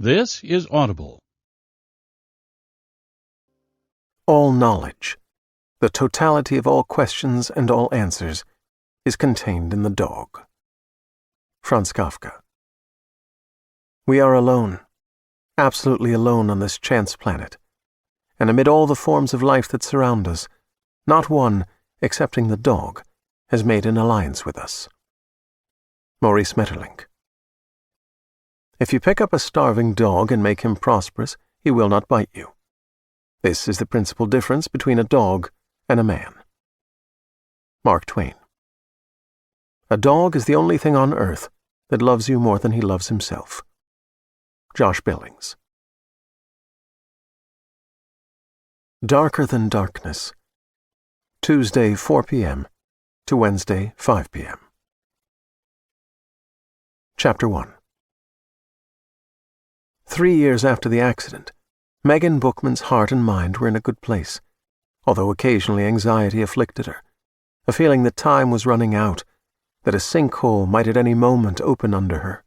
This is Audible. All knowledge, the totality of all questions and all answers, is contained in the dog. Franz Kafka. We are alone, absolutely alone on this chance planet, and amid all the forms of life that surround us, not one, excepting the dog, has made an alliance with us. Maurice Maeterlinck. If you pick up a starving dog and make him prosperous, he will not bite you. This is the principal difference between a dog and a man. Mark Twain. A dog is the only thing on earth that loves you more than he loves himself. Josh Billings. Darker Than Darkness. Tuesday, 4 p.m. to Wednesday, 5 p.m. Chapter 1. 3 years after the accident, Megan Bookman's heart and mind were in a good place, although occasionally anxiety afflicted her, a feeling that time was running out, that a sinkhole might at any moment open under her.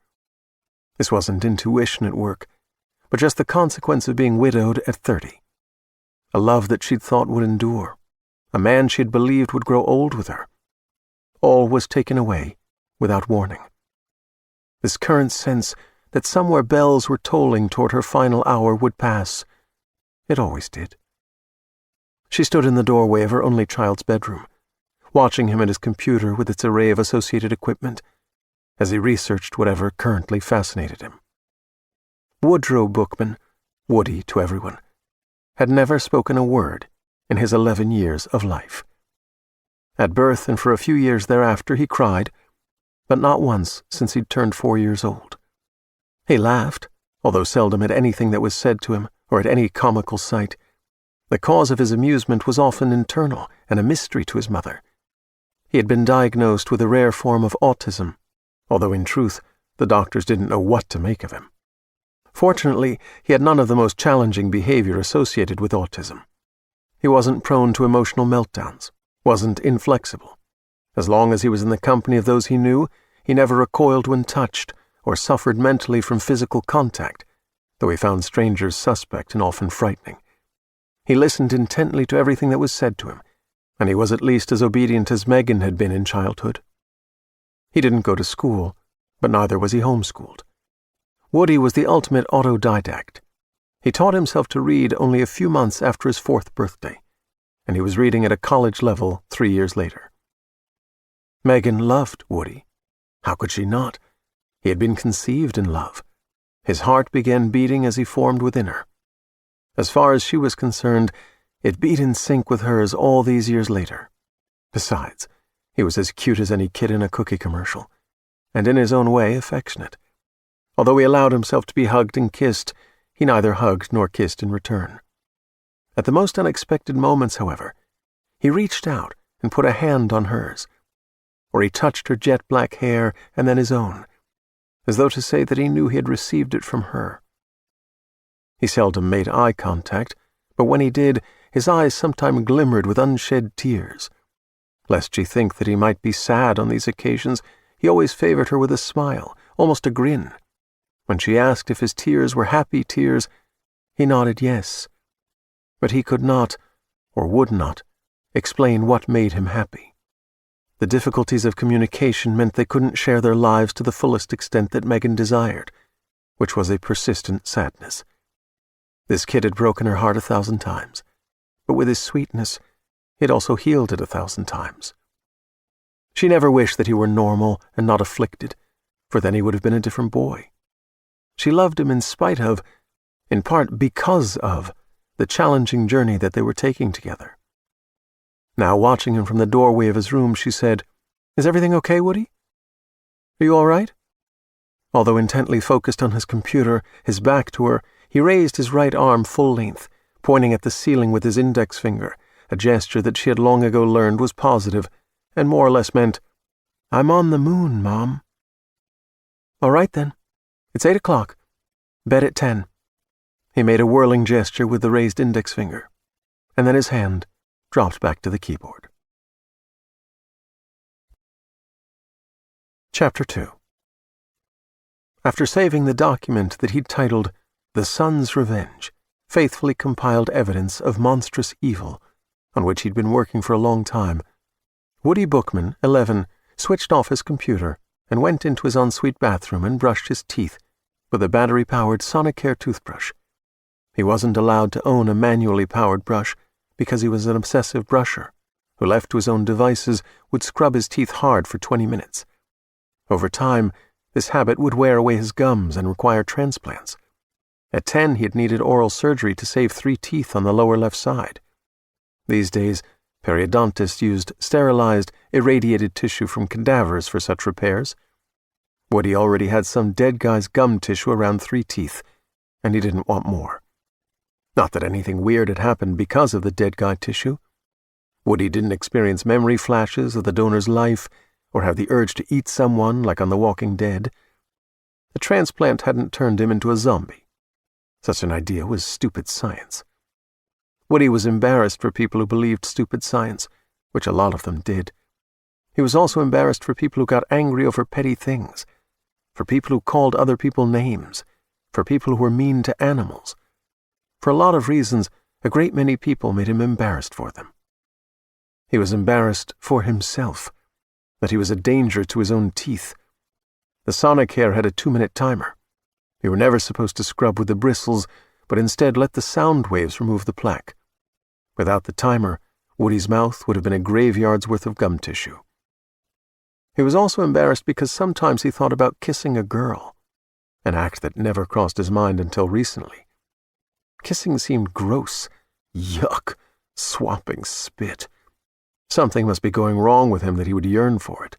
This wasn't intuition at work, but just the consequence of being widowed at 30. A love that she'd thought would endure, a man she'd believed would grow old with her. All was taken away without warning. This current sense that somewhere bells were tolling toward her final hour would pass. It always did. She stood in the doorway of her only child's bedroom, watching him at his computer with its array of associated equipment, as he researched whatever currently fascinated him. Woodrow Bookman, Woody to everyone, had never spoken a word in his 11 years of life. At birth and for a few years thereafter he cried, but not once since he'd turned 4 years old. He laughed, although seldom at anything that was said to him or at any comical sight. The cause of his amusement was often internal and a mystery to his mother. He had been diagnosed with a rare form of autism, although in truth the doctors didn't know what to make of him. Fortunately, he had none of the most challenging behavior associated with autism. He wasn't prone to emotional meltdowns, wasn't inflexible. As long as he was in the company of those he knew, he never recoiled when touched, or suffered mentally from physical contact, though he found strangers suspect and often frightening. He listened intently to everything that was said to him, and he was at least as obedient as Megan had been in childhood. He didn't go to school, but neither was he homeschooled. Woody was the ultimate autodidact. He taught himself to read only a few months after his 4th birthday, and he was reading at a college level 3 years later. Megan loved Woody. How could she not? He had been conceived in love. His heart began beating as he formed within her. As far as she was concerned, it beat in sync with hers all these years later. Besides, he was as cute as any kid in a cookie commercial, and in his own way affectionate. Although he allowed himself to be hugged and kissed, he neither hugged nor kissed in return. At the most unexpected moments, however, he reached out and put a hand on hers, or he touched her jet-black hair and then his own, as though to say that he knew he had received it from her. He seldom made eye contact, but when he did, his eyes sometimes glimmered with unshed tears. Lest she think that he might be sad on these occasions, he always favored her with a smile, almost a grin. When she asked if his tears were happy tears, he nodded yes. But he could not, or would not, explain what made him happy. The difficulties of communication meant they couldn't share their lives to the fullest extent that Megan desired, which was a persistent sadness. This kid had broken her heart 1,000 times, but with his sweetness, he had also healed it 1,000 times. She never wished that he were normal and not afflicted, for then he would have been a different boy. She loved him in spite of, in part because of, the challenging journey that they were taking together. Now, watching him from the doorway of his room, she said, "Is everything okay, Woody? Are you all right?" Although intently focused on his computer, his back to her, he raised his right arm full length, pointing at the ceiling with his index finger, a gesture that she had long ago learned was positive, and more or less meant, "I'm on the moon, Mom." "All right, then. It's 8 o'clock. Bed at 10. He made a whirling gesture with the raised index finger, and then his hand dropped back to the keyboard. Chapter 2. After saving the document that he'd titled The Son's Revenge, faithfully compiled evidence of monstrous evil, on which he'd been working for a long time. Woody Bookman, 11, switched off his computer and went into his ensuite bathroom and brushed his teeth with a battery-powered Sonicare toothbrush. He wasn't allowed to own a manually powered brush because he was an obsessive brusher who, left to his own devices, would scrub his teeth hard for 20 minutes. Over time, this habit would wear away his gums and require transplants. At 10, he had needed oral surgery to save 3 teeth on the lower left side. These days, periodontists used sterilized, irradiated tissue from cadavers for such repairs. Woody already had some dead guy's gum tissue around 3 teeth, and he didn't want more. Not that anything weird had happened because of the dead guy tissue. Woody didn't experience memory flashes of the donor's life or have the urge to eat someone like on The Walking Dead. The transplant hadn't turned him into a zombie. Such an idea was stupid science. Woody was embarrassed for people who believed stupid science, which a lot of them did. He was also embarrassed for people who got angry over petty things, for people who called other people names, for people who were mean to animals. For a lot of reasons, a great many people made him embarrassed for them. He was embarrassed for himself, that he was a danger to his own teeth. The Sonicare had a 2-minute timer. You were never supposed to scrub with the bristles, but instead let the sound waves remove the plaque. Without the timer, Woody's mouth would have been a graveyard's worth of gum tissue. He was also embarrassed because sometimes he thought about kissing a girl, an act that never crossed his mind until recently. Kissing seemed gross, yuck, swamping spit. Something must be going wrong with him that he would yearn for it.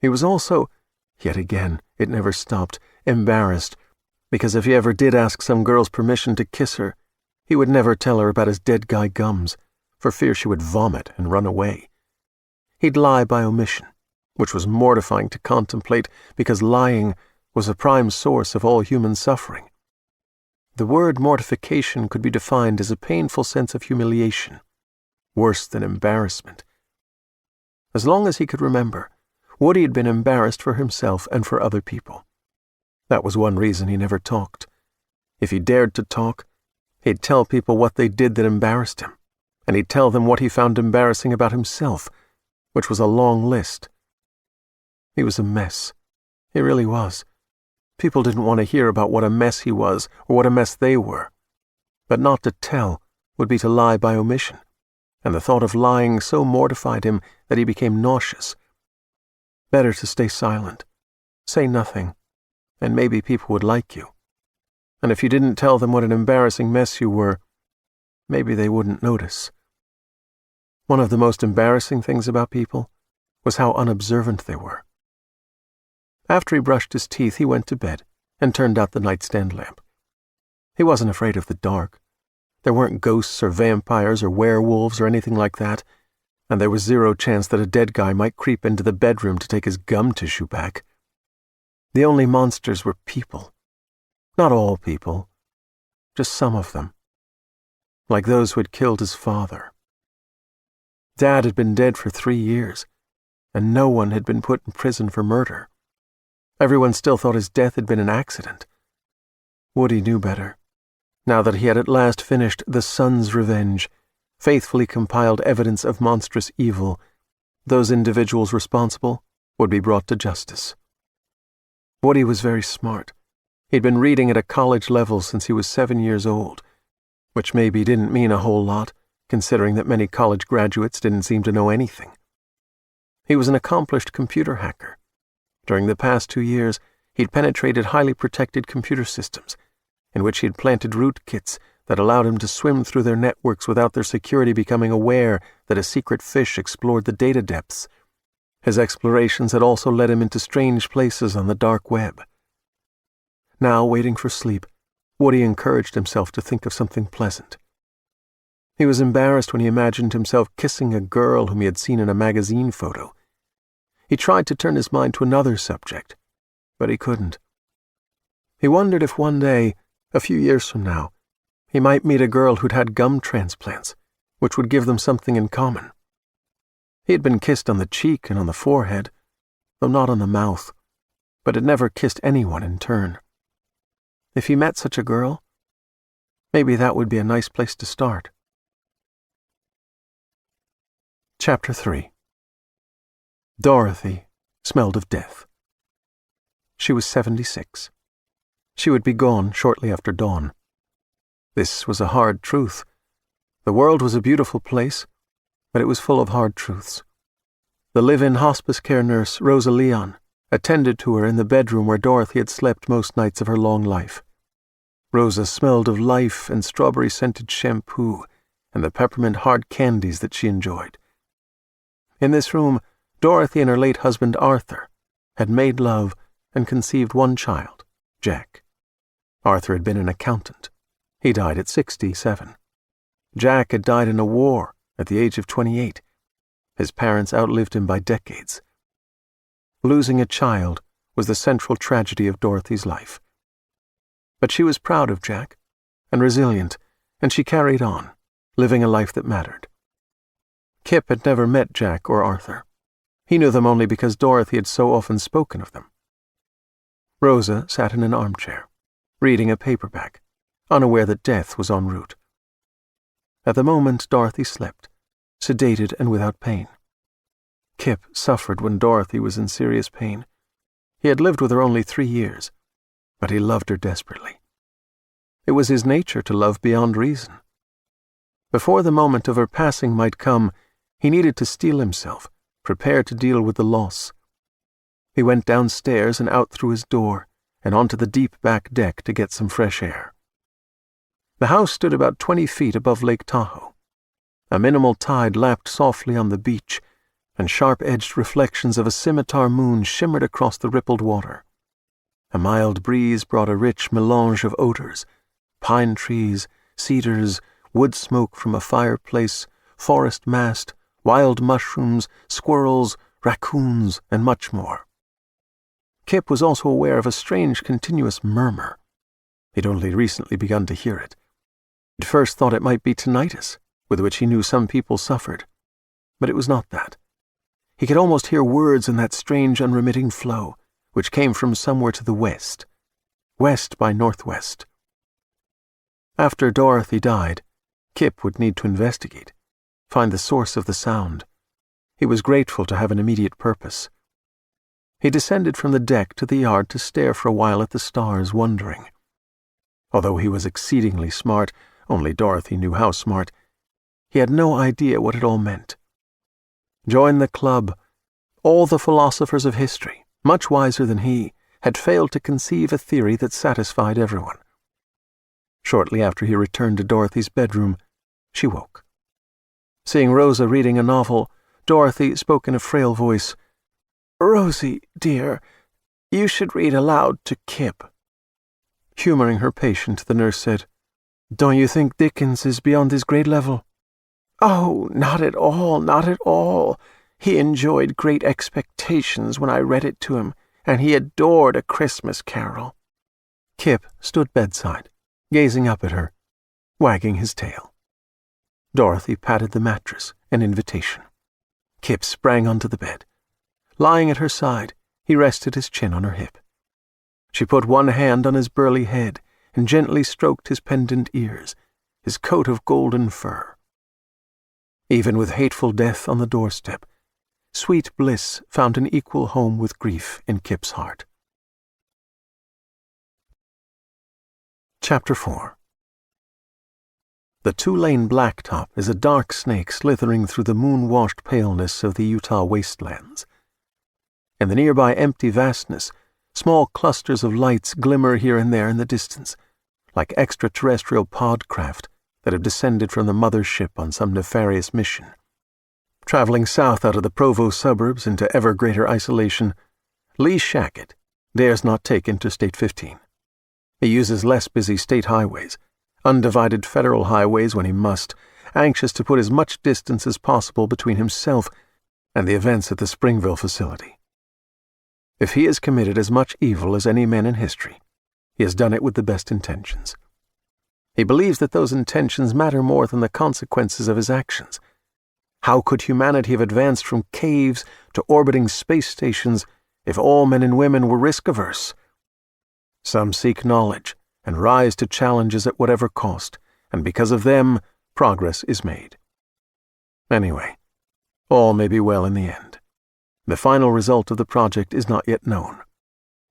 He was also, yet again, it never stopped, embarrassed, because if he ever did ask some girl's permission to kiss her, he would never tell her about his dead guy gums, for fear she would vomit and run away. He'd lie by omission, which was mortifying to contemplate because lying was a prime source of all human suffering. The word mortification could be defined as a painful sense of humiliation, worse than embarrassment. As long as he could remember, Woody had been embarrassed for himself and for other people. That was one reason he never talked. If he dared to talk, he'd tell people what they did that embarrassed him, and he'd tell them what he found embarrassing about himself, which was a long list. He was a mess. He really was. People didn't want to hear about what a mess he was or what a mess they were. But not to tell would be to lie by omission, and the thought of lying so mortified him that he became nauseous. Better to stay silent, say nothing, and maybe people would like you. And if you didn't tell them what an embarrassing mess you were, maybe they wouldn't notice. One of the most embarrassing things about people was how unobservant they were. After he brushed his teeth, he went to bed and turned out the nightstand lamp. He wasn't afraid of the dark. There weren't ghosts or vampires or werewolves or anything like that, and there was zero chance that a dead guy might creep into the bedroom to take his gum tissue back. The only monsters were people. Not all people, just some of them. Like those who had killed his father. Dad had been dead for 3 years, and no one had been put in prison for murder. Everyone still thought his death had been an accident. Woody knew better. Now that he had at last finished The Son's Revenge, faithfully compiled evidence of monstrous evil, those individuals responsible would be brought to justice. Woody was very smart. He'd been reading at a college level since he was 7 years old, which maybe didn't mean a whole lot, considering that many college graduates didn't seem to know anything. He was an accomplished computer hacker. During the past 2 years, he'd penetrated highly protected computer systems, in which he'd planted rootkits that allowed him to swim through their networks without their security becoming aware that a secret fish explored the data depths. His explorations had also led him into strange places on the dark web. Now, waiting for sleep, Woody encouraged himself to think of something pleasant. He was embarrassed when he imagined himself kissing a girl whom he had seen in a magazine photo. He tried to turn his mind to another subject, but he couldn't. He wondered if one day, a few years from now, he might meet a girl who'd had gum transplants, which would give them something in common. He had been kissed on the cheek and on the forehead, though not on the mouth, but had never kissed anyone in turn. If he met such a girl, Maybe that would be a nice place to start. Chapter 3. Dorothy smelled of death. She was 76. She would be gone shortly after dawn. This was a hard truth. The world was a beautiful place, but it was full of hard truths. The live-in hospice care nurse, Rosa Leon, attended to her in the bedroom where Dorothy had slept most nights of her long life. Rosa smelled of life and strawberry-scented shampoo and the peppermint hard candies that she enjoyed. In this room, Dorothy and her late husband Arthur had made love and conceived one child, Jack. Arthur had been an accountant. He died at 67. Jack had died in a war at the age of 28. His parents outlived him by decades. Losing a child was the central tragedy of Dorothy's life. But she was proud of Jack and resilient, and she carried on, living a life that mattered. Kipp had never met Jack or Arthur. He knew them only because Dorothy had so often spoken of them. Rosa sat in an armchair, reading a paperback, unaware that death was en route. At the moment, Dorothy slept, sedated and without pain. Kipp suffered when Dorothy was in serious pain. He had lived with her only 3 years, but he loved her desperately. It was his nature to love beyond reason. Before the moment of her passing might come, he needed to steel himself, prepared to deal with the loss. He went downstairs and out through his door and onto the deep back deck to get some fresh air. The house stood about 20 feet above Lake Tahoe. A minimal tide lapped softly on the beach, and sharp-edged reflections of a scimitar moon shimmered across the rippled water. A mild breeze brought a rich melange of odors: pine trees, cedars, wood smoke from a fireplace, forest mast, wild mushrooms, squirrels, raccoons, and much more. Kipp was also aware of a strange continuous murmur. He'd only recently begun to hear it. He'd first thought it might be tinnitus, with which he knew some people suffered. But it was not that. He could almost hear words in that strange unremitting flow, which came from somewhere to the west by northwest. After Dorothy died, Kipp would need to investigate, find the source of the sound. He was grateful to have an immediate purpose. He descended from the deck to the yard to stare for a while at the stars, wondering. Although he was exceedingly smart, only Dorothy knew how smart, he had no idea what it all meant. Join the club. All the philosophers of history, much wiser than he, had failed to conceive a theory that satisfied everyone. Shortly after he returned to Dorothy's bedroom, she woke. Seeing Rosa reading a novel, Dorothy spoke in a frail voice. "Rosie, dear, you should read aloud to Kipp." Humoring her patient, the nurse said, "Don't you think Dickens is beyond his grade level?" "Oh, not at all, not at all. He enjoyed Great Expectations when I read it to him, and he adored A Christmas Carol." Kipp stood bedside, gazing up at her, wagging his tail. Dorothy patted the mattress, an invitation. Kipp sprang onto the bed. Lying at her side, he rested his chin on her hip. She put one hand on his burly head and gently stroked his pendant ears, his coat of golden fur. Even with hateful death on the doorstep, sweet bliss found an equal home with grief in Kipp's heart. Chapter 4. The 2-lane blacktop is a dark snake slithering through the moon-washed paleness of the Utah wastelands. In the nearby empty vastness, small clusters of lights glimmer here and there in the distance, like extraterrestrial podcraft that have descended from the mother ship on some nefarious mission. Traveling south out of the Provo suburbs into ever greater isolation, Lee Shackett dares not take Interstate 15. He uses less busy state highways, undivided federal highways when he must, anxious to put as much distance as possible between himself and the events at the Springville facility. If he has committed as much evil as any man in history, he has done it with the best intentions. He believes that those intentions matter more than the consequences of his actions. How could humanity have advanced from caves to orbiting space stations if all men and women were risk-averse? Some seek knowledge, and rise to challenges at whatever cost, and because of them, progress is made. Anyway, all may be well in the end. The final result of the project is not yet known,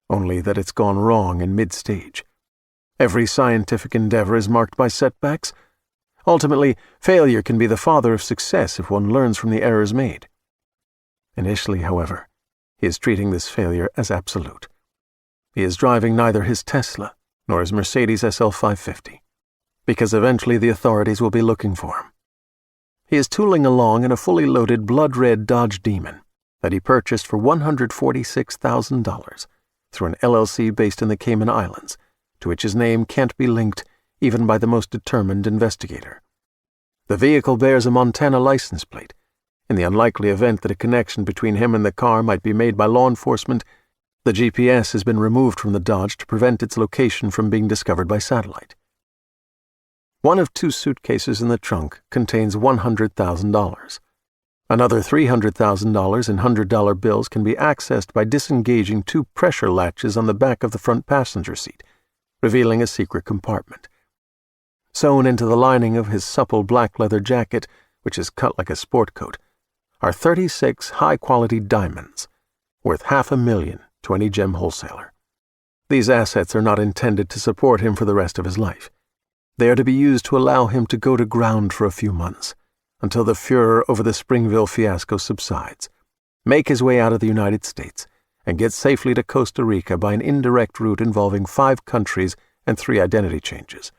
only that it's gone wrong in mid-stage. Every scientific endeavor is marked by setbacks. Ultimately, failure can be the father of success if one learns from the errors made. Initially, however, he is treating this failure as absolute. He is driving neither his Tesla nor his Mercedes SL 550, because eventually the authorities will be looking for him. He is tooling along in a fully loaded blood-red Dodge Demon that he purchased for $146,000 through an LLC based in the Cayman Islands, to which his name can't be linked even by the most determined investigator. The vehicle bears a Montana license plate. In the unlikely event that a connection between him and the car might be made by law enforcement, the GPS has been removed from the Dodge to prevent its location from being discovered by satellite. One of 2 suitcases in the trunk contains $100,000. Another $300,000 in $100 bills can be accessed by disengaging 2 pressure latches on the back of the front passenger seat, revealing a secret compartment. Sewn into the lining of his supple black leather jacket, which is cut like a sport coat, are 36 high-quality diamonds, worth $500,000 to any gem wholesaler. These assets are not intended to support him for the rest of his life. They are to be used to allow him to go to ground for a few months, until the furor over the Springville fiasco subsides, make his way out of the United States, and get safely to Costa Rica by an indirect route involving 5 countries and 3 identity changes.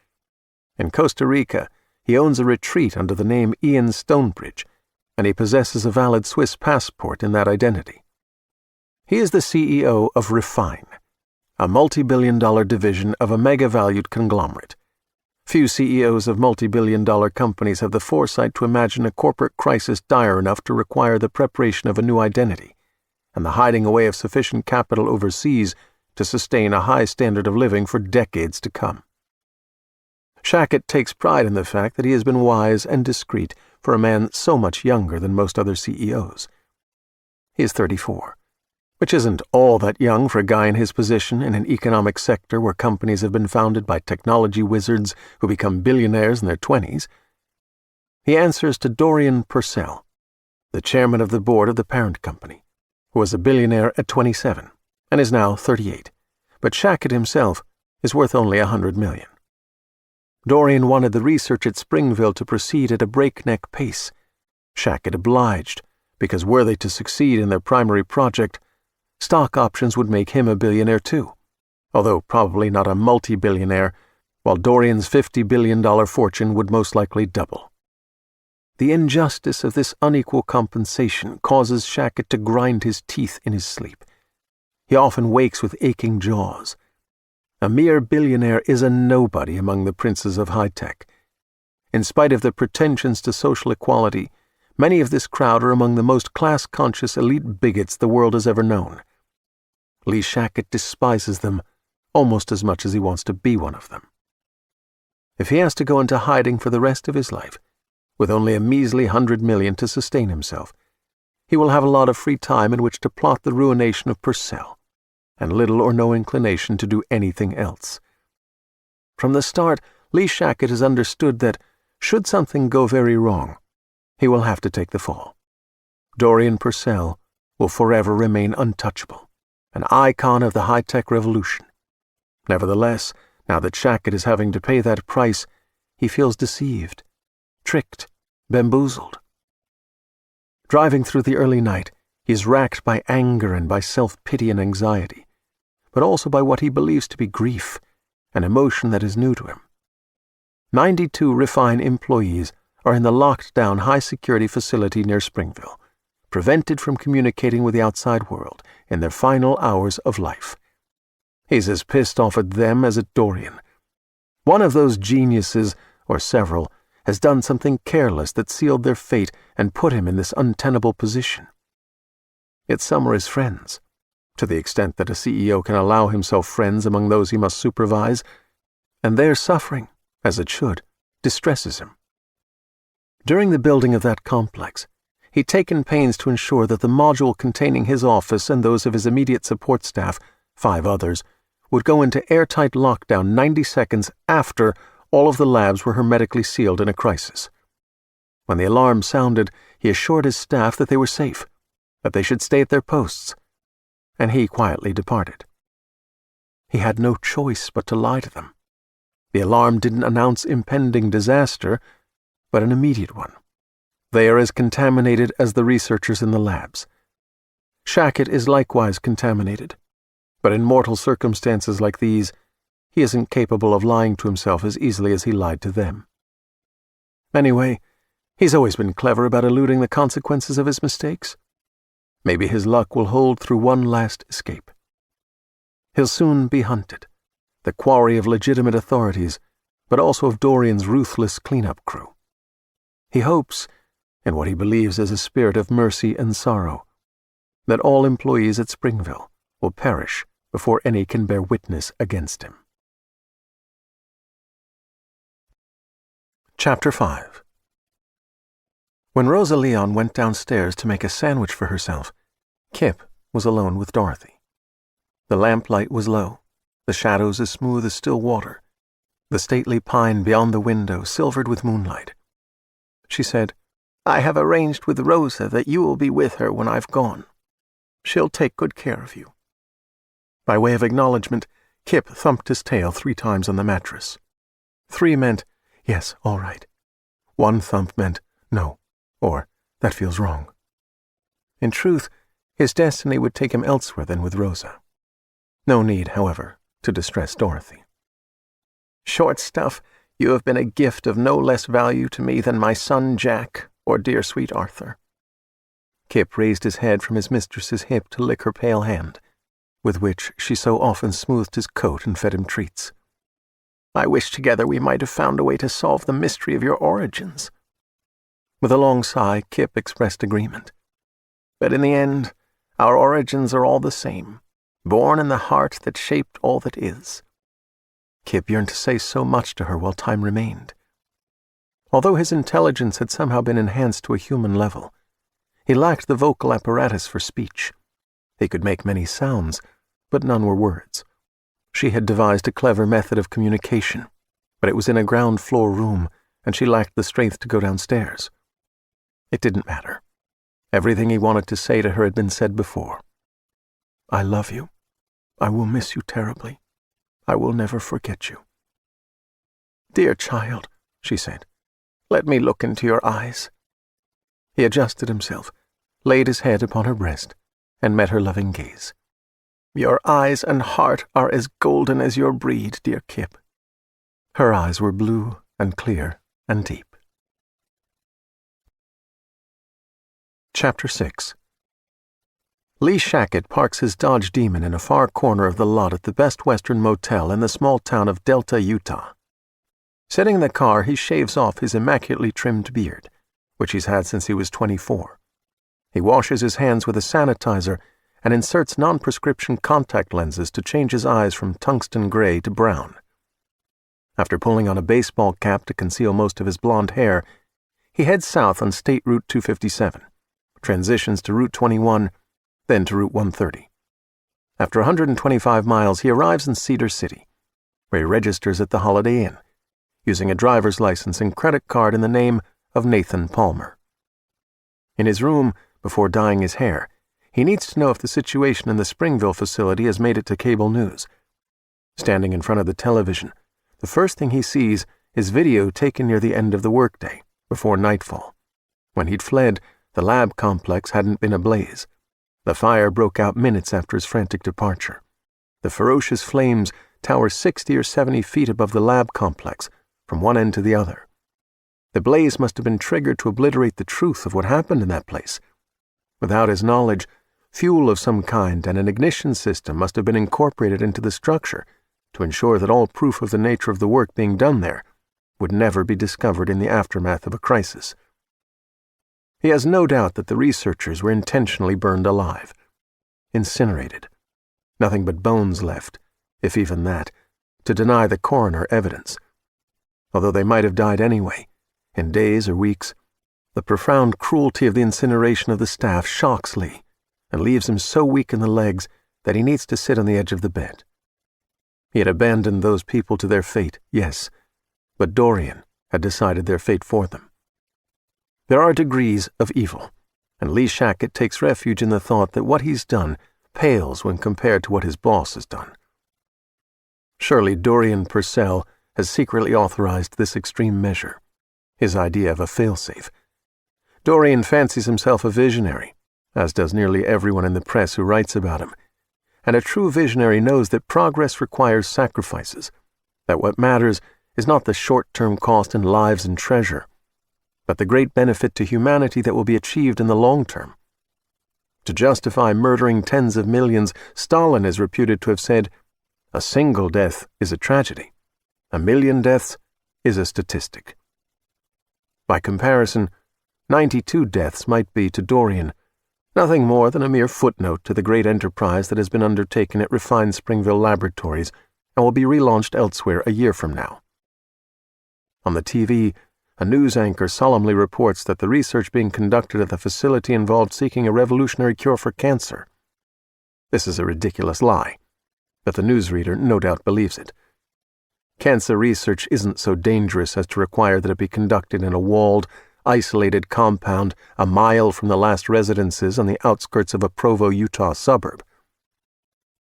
In Costa Rica, he owns a retreat under the name Ian Stonebridge, and he possesses a valid Swiss passport in that identity. He is the CEO of Refine, a multi-billion-dollar division of a mega-valued conglomerate. Few CEOs of multi-billion-dollar companies have the foresight to imagine a corporate crisis dire enough to require the preparation of a new identity, and the hiding away of sufficient capital overseas to sustain a high standard of living for decades to come. Shackett takes pride in the fact that he has been wise and discreet for a man so much younger than most other CEOs. He is 34, which isn't all that young for a guy in his position in an economic sector where companies have been founded by technology wizards who become billionaires in their 20s. He answers to Dorian Purcell, the chairman of the board of the parent company, who was a billionaire at 27 and is now 38, but Shackett himself is worth only $100 million. Dorian wanted the research at Springville to proceed at a breakneck pace. Shackett obliged, because were they to succeed in their primary project, stock options would make him a billionaire too, although probably not a multi-billionaire, while Dorian's $50 billion fortune would most likely double. The injustice of this unequal compensation causes Shackett to grind his teeth in his sleep. He often wakes with aching jaws. A mere billionaire is a nobody among the princes of high-tech. In spite of their pretensions to social equality, many of this crowd are among the most class-conscious elite bigots the world has ever known. Lee Shackett despises them almost as much as he wants to be one of them. If he has to go into hiding for the rest of his life, with only a measly $100 million to sustain himself, he will have a lot of free time in which to plot the ruination of Purcell, and little or no inclination to do anything else. From the start, Lee Shackett has understood that, should something go very wrong, he will have to take the fall. Dorian Purcell will forever remain untouchable, an icon of the high-tech revolution. Nevertheless, now that Shackett is having to pay that price, he feels deceived, tricked, bamboozled. Driving through the early night, he is racked by anger and by self-pity and anxiety, but also by what he believes to be grief, an emotion that is new to him. 92 Refine employees are in the locked-down high-security facility near Springville, prevented from communicating with the outside world in their final hours of life. He's as pissed off at them as at Dorian. One of those geniuses, or several, has done something careless that sealed their fate and put him in this untenable position. Yet some are his friends, to the extent that a CEO can allow himself friends among those he must supervise, and their suffering, as it should, distresses him. During the building of that complex, he'd taken pains to ensure that the module containing his office and those of his immediate support staff, 5 others, would go into airtight lockdown 90 seconds after all of the labs were hermetically sealed in a crisis. When the alarm sounded, he assured his staff that they were safe, that they should stay at their posts, and he quietly departed. He had no choice but to lie to them. The alarm didn't announce impending disaster, but an immediate one. They are as contaminated as the researchers in the labs. Shackett is likewise contaminated, but in mortal circumstances like these, he isn't capable of lying to himself as easily as he lied to them. Anyway, he's always been clever about eluding the consequences of his mistakes. Maybe his luck will hold through one last escape. He'll soon be hunted, the quarry of legitimate authorities, but also of Dorian's ruthless cleanup crew. He hopes, in what he believes is a spirit of mercy and sorrow, that all employees at Springville will perish before any can bear witness against him. Chapter 5. When Rosa Leon went downstairs to make a sandwich for herself, Kipp was alone with Dorothy. The lamplight was low, the shadows as smooth as still water, the stately pine beyond the window silvered with moonlight. She said, "I have arranged with Rosa that you will be with her when I've gone. She'll take good care of you." By way of acknowledgement, Kipp thumped his tail 3 times on the mattress. 3 meant, "Yes, all right." 1 thump meant, "No," or "That feels wrong." In truth, his destiny would take him elsewhere than with Rosa. No need, however, to distress Dorothy. "Short stuff, you have been a gift of no less value to me than my son Jack or dear sweet Arthur." Kipp raised his head from his mistress's hip to lick her pale hand, with which she so often smoothed his coat and fed him treats. "I wish together we might have found a way to solve the mystery of your origins." With a long sigh, Kipp expressed agreement. "But in the end, our origins are all the same, born in the heart that shaped all that is." Kipp yearned to say so much to her while time remained. Although his intelligence had somehow been enhanced to a human level, he lacked the vocal apparatus for speech. He could make many sounds, but none were words. She had devised a clever method of communication, but it was in a ground-floor room, and she lacked the strength to go downstairs. It didn't matter. Everything he wanted to say to her had been said before. "I love you. I will miss you terribly. I will never forget you." "Dear child," she said, "let me look into your eyes." He adjusted himself, laid his head upon her breast, and met her loving gaze. "Your eyes and heart are as golden as your breed, dear Kipp." Her eyes were blue and clear and deep. Chapter 6. Lee Shackett parks his Dodge Demon in a far corner of the lot at the Best Western Motel in the small town of Delta, Utah. Sitting in the car, he shaves off his immaculately trimmed beard, which he's had since he was 24. He washes his hands with a sanitizer and inserts non-prescription contact lenses to change his eyes from tungsten gray to brown. After pulling on a baseball cap to conceal most of his blonde hair, he heads south on State Route 257, transitions to Route 21, then to Route 130. After 125 miles, he arrives in Cedar City, where he registers at the Holiday Inn, using a driver's license and credit card in the name of Nathan Palmer. In his room, before dyeing his hair, he needs to know if the situation in the Springville facility has made it to cable news. Standing in front of the television, the first thing he sees is video taken near the end of the workday, before nightfall. When he'd fled, the lab complex hadn't been ablaze. The fire broke out minutes after his frantic departure. The ferocious flames tower 60 or 70 feet above the lab complex, from one end to the other. The blaze must have been triggered to obliterate the truth of what happened in that place. Without his knowledge, fuel of some kind and an ignition system must have been incorporated into the structure to ensure that all proof of the nature of the work being done there would never be discovered in the aftermath of a crisis. He has no doubt that the researchers were intentionally burned alive, incinerated. Nothing but bones left, if even that, to deny the coroner evidence. Although they might have died anyway, in days or weeks, the profound cruelty of the incineration of the staff shocks Lee and leaves him so weak in the legs that he needs to sit on the edge of the bed. He had abandoned those people to their fate, yes, but Dorian had decided their fate for them. There are degrees of evil, and Lee Shackett takes refuge in the thought that what he's done pales when compared to what his boss has done. Surely Dorian Purcell has secretly authorized this extreme measure, his idea of a failsafe. Dorian fancies himself a visionary, as does nearly everyone in the press who writes about him, and a true visionary knows that progress requires sacrifices, that what matters is not the short-term cost in lives and treasure, but the great benefit to humanity that will be achieved in the long term. To justify murdering tens of millions, Stalin is reputed to have said, "A single death is a tragedy. 1,000,000 deaths is a statistic." By comparison, 92 deaths might be, to Dorian, nothing more than a mere footnote to the great enterprise that has been undertaken at refined Springville Laboratories and will be relaunched elsewhere a year from now. On the TV, a news anchor solemnly reports that the research being conducted at the facility involved seeking a revolutionary cure for cancer. This is a ridiculous lie, but the newsreader no doubt believes it. Cancer research isn't so dangerous as to require that it be conducted in a walled, isolated compound a mile from the last residences on the outskirts of a Provo, Utah suburb.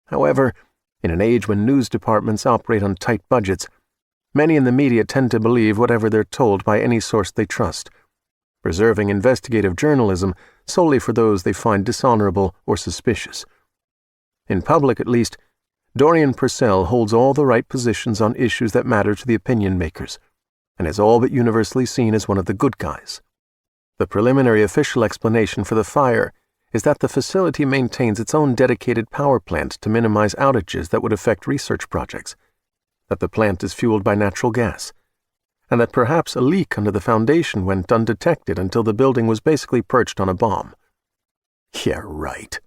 However, in an age when news departments operate on tight budgets, many in the media tend to believe whatever they're told by any source they trust, preserving investigative journalism solely for those they find dishonorable or suspicious. In public, at least, Dorian Purcell holds all the right positions on issues that matter to the opinion makers, and is all but universally seen as one of the good guys. The preliminary official explanation for the fire is that the facility maintains its own dedicated power plant to minimize outages that would affect research projects, that the plant is fueled by natural gas, and that perhaps a leak under the foundation went undetected until the building was basically perched on a bomb. "Yeah, right,"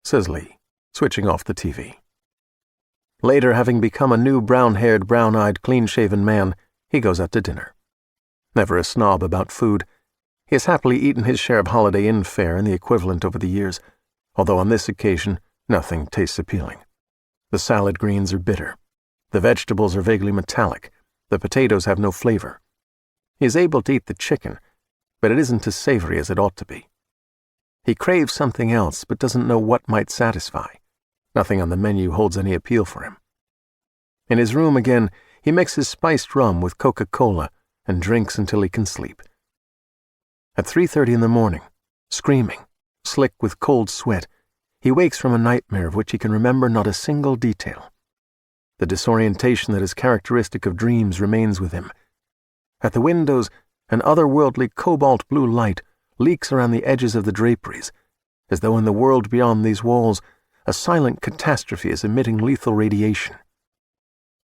says Lee, switching off the TV. Later, having become a new brown-haired, brown-eyed, clean-shaven man, he goes out to dinner. Never a snob about food, he has happily eaten his share of Holiday Inn fare and the equivalent over the years, although on this occasion nothing tastes appealing. The salad greens are bitter. The vegetables are vaguely metallic. The potatoes have no flavor. He is able to eat the chicken, but it isn't as savory as it ought to be. He craves something else, but doesn't know what might satisfy. Nothing on the menu holds any appeal for him. In his room again, he mixes spiced rum with Coca-Cola and drinks until he can sleep. At 3:30 in the morning, screaming, slick with cold sweat, he wakes from a nightmare of which he can remember not a single detail. The disorientation that is characteristic of dreams remains with him. At the windows, an otherworldly cobalt blue light leaks around the edges of the draperies, as though in the world beyond these walls, a silent catastrophe is emitting lethal radiation.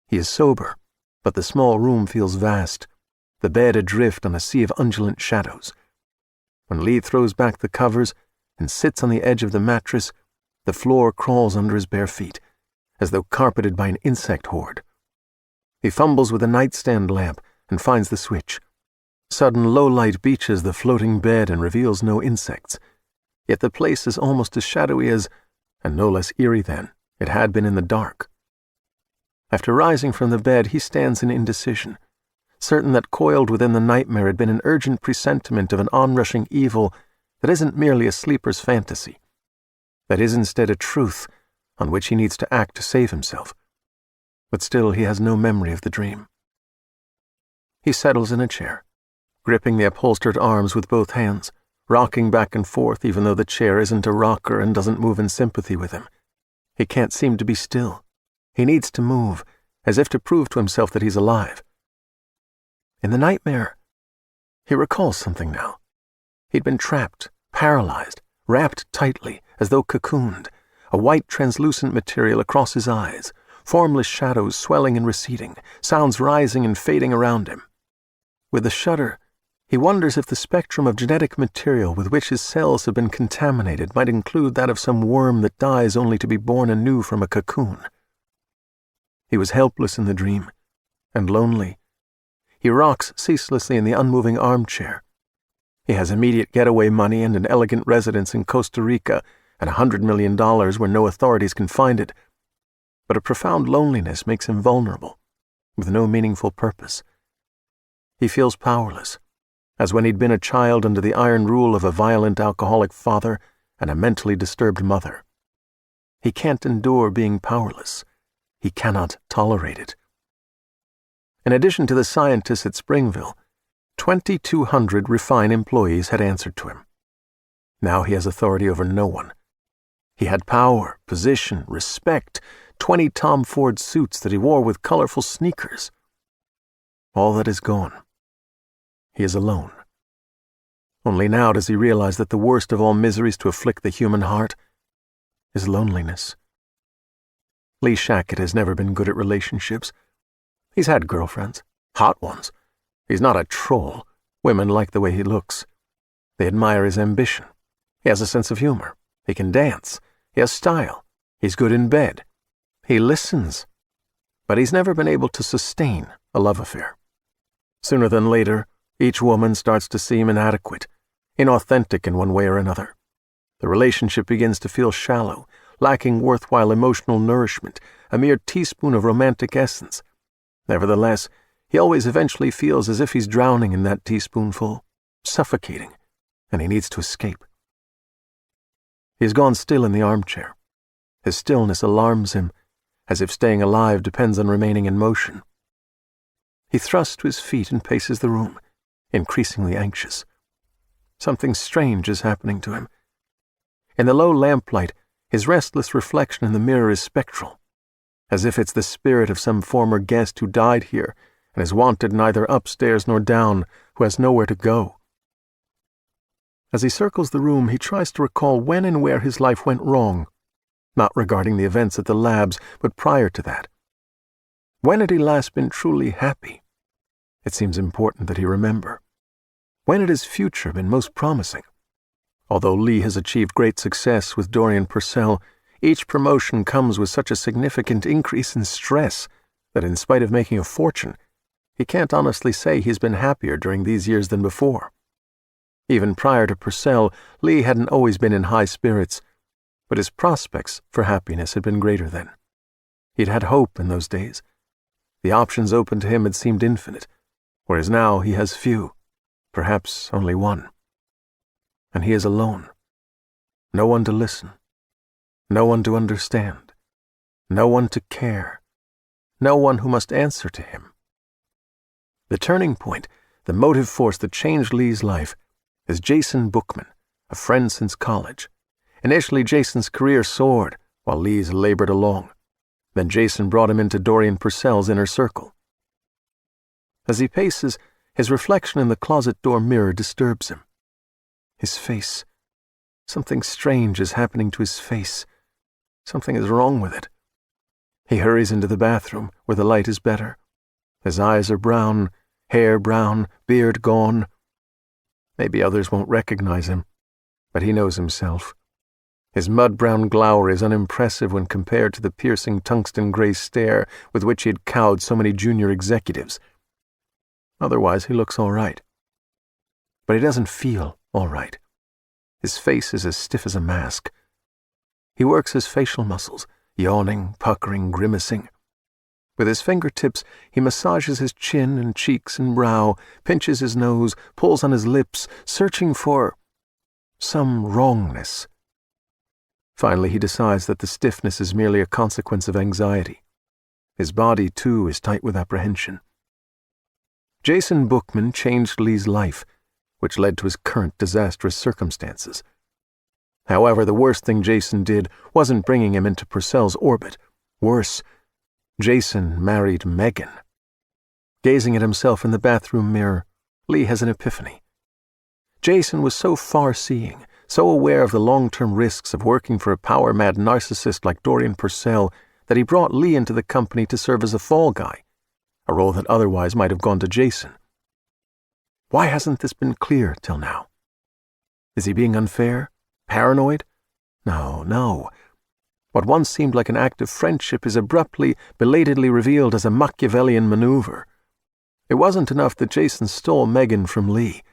He is sober, but the small room feels vast, the bed adrift on a sea of undulant shadows. When Lee throws back the covers and sits on the edge of the mattress, the floor crawls under his bare feet, as though carpeted by an insect horde. He fumbles with a nightstand lamp and finds the switch. Sudden low light beaches the floating bed and reveals no insects, yet the place is almost as shadowy as, and no less eerie than, it had been in the dark. After rising from the bed, he stands in indecision, certain that coiled within the nightmare had been an urgent presentiment of an onrushing evil that isn't merely a sleeper's fantasy, that is instead a truth on which he needs to act to save himself. But still he has no memory of the dream. He settles in a chair, gripping the upholstered arms with both hands, rocking back and forth even though the chair isn't a rocker and doesn't move in sympathy with him. He can't seem to be still. He needs to move, as if to prove to himself that he's alive. In the nightmare, he recalls something now. He'd been trapped, paralyzed, wrapped tightly, as though cocooned, a white translucent material across his eyes, formless shadows swelling and receding, sounds rising and fading around him. With a shudder, he wonders if the spectrum of genetic material with which his cells have been contaminated might include that of some worm that dies only to be born anew from a cocoon. He was helpless in the dream, and lonely. He rocks ceaselessly in the unmoving armchair. He has immediate getaway money and an elegant residence in Costa Rica and $100 million where no authorities can find it. but a profound loneliness makes him vulnerable, with no meaningful purpose. He feels powerless, as when he'd been a child under the iron rule of a violent alcoholic father and a mentally disturbed mother. He can't endure being powerless. He cannot tolerate it. In addition to the scientists at Springville, 2,200 Refine employees had answered to him. Now he has authority over no one. He had power, position, respect, 20 Tom Ford suits that he wore with colorful sneakers. All that is gone. He is alone. Only now does he realize that the worst of all miseries to afflict the human heart is loneliness. Lee Shackett has never been good at relationships. He's had girlfriends, hot ones. He's not a troll. Women like the way he looks. They admire his ambition. He has a sense of humor. He can dance. He has style. He's good in bed. He listens. But he's never been able to sustain a love affair. Sooner than later, each woman starts to seem inadequate, inauthentic in one way or another. The relationship begins to feel shallow, lacking worthwhile emotional nourishment, a mere teaspoon of romantic essence. Nevertheless, he always eventually feels as if he's drowning in that teaspoonful, suffocating, and he needs to escape. He has gone still in the armchair. His stillness alarms him, as if staying alive depends on remaining in motion. He thrusts to his feet and paces the room, increasingly anxious. Something strange is happening to him. In the low lamplight, his restless reflection in the mirror is spectral, as if it's the spirit of some former guest who died here and is wanted neither upstairs nor down, who has nowhere to go. As he circles the room, he tries to recall when and where his life went wrong, not regarding the events at the labs, but prior to that. When had he last been truly happy? It seems important that he remember. When had his future been most promising? Although Lee has achieved great success with Dorian Purcell, each promotion comes with such a significant increase in stress that in spite of making a fortune, he can't honestly say he's been happier during these years than before. Even prior to Purcell, Lee hadn't always been in high spirits, but his prospects for happiness had been greater then. He'd had hope in those days. The options open to him had seemed infinite, whereas now he has few, perhaps only one. And he is alone. No one to listen. No one to understand. No one to care. No one who must answer to him. The turning point, the motive force that changed Lee's life, is Jason Bookman, a friend since college. Initially, Jason's career soared, while Lee's labored along. Then Jason brought him into Dorian Purcell's inner circle. As he paces, his reflection in the closet door mirror disturbs him. His face. Something strange is happening to his face. Something is wrong with it. He hurries into the bathroom, where the light is better. His eyes are brown, hair brown, beard gone. Maybe others won't recognize him, but he knows himself. His mud-brown glower is unimpressive when compared to the piercing tungsten-gray stare with which he had cowed so many junior executives. Otherwise, he looks all right. But he doesn't feel all right. His face is as stiff as a mask. He works his facial muscles, yawning, puckering, grimacing. With his fingertips, he massages his chin and cheeks and brow, pinches his nose, pulls on his lips, searching for some wrongness. Finally, he decides that the stiffness is merely a consequence of anxiety. His body, too, is tight with apprehension. Jason Bookman changed Lee's life, which led to his current disastrous circumstances. However, the worst thing Jason did wasn't bringing him into Purcell's orbit. Worse, Jason married Megan. Gazing at himself in the bathroom mirror, Lee has an epiphany. Jason was so far-seeing, so aware of the long-term risks of working for a power-mad narcissist like Dorian Purcell that he brought Lee into the company to serve as a fall guy, a role that otherwise might have gone to Jason. Why hasn't this been clear till now? Is he being unfair? Paranoid? No. What once seemed like an act of friendship is abruptly, belatedly revealed as a Machiavellian maneuver. It wasn't enough that Jason stole Megan from Lee.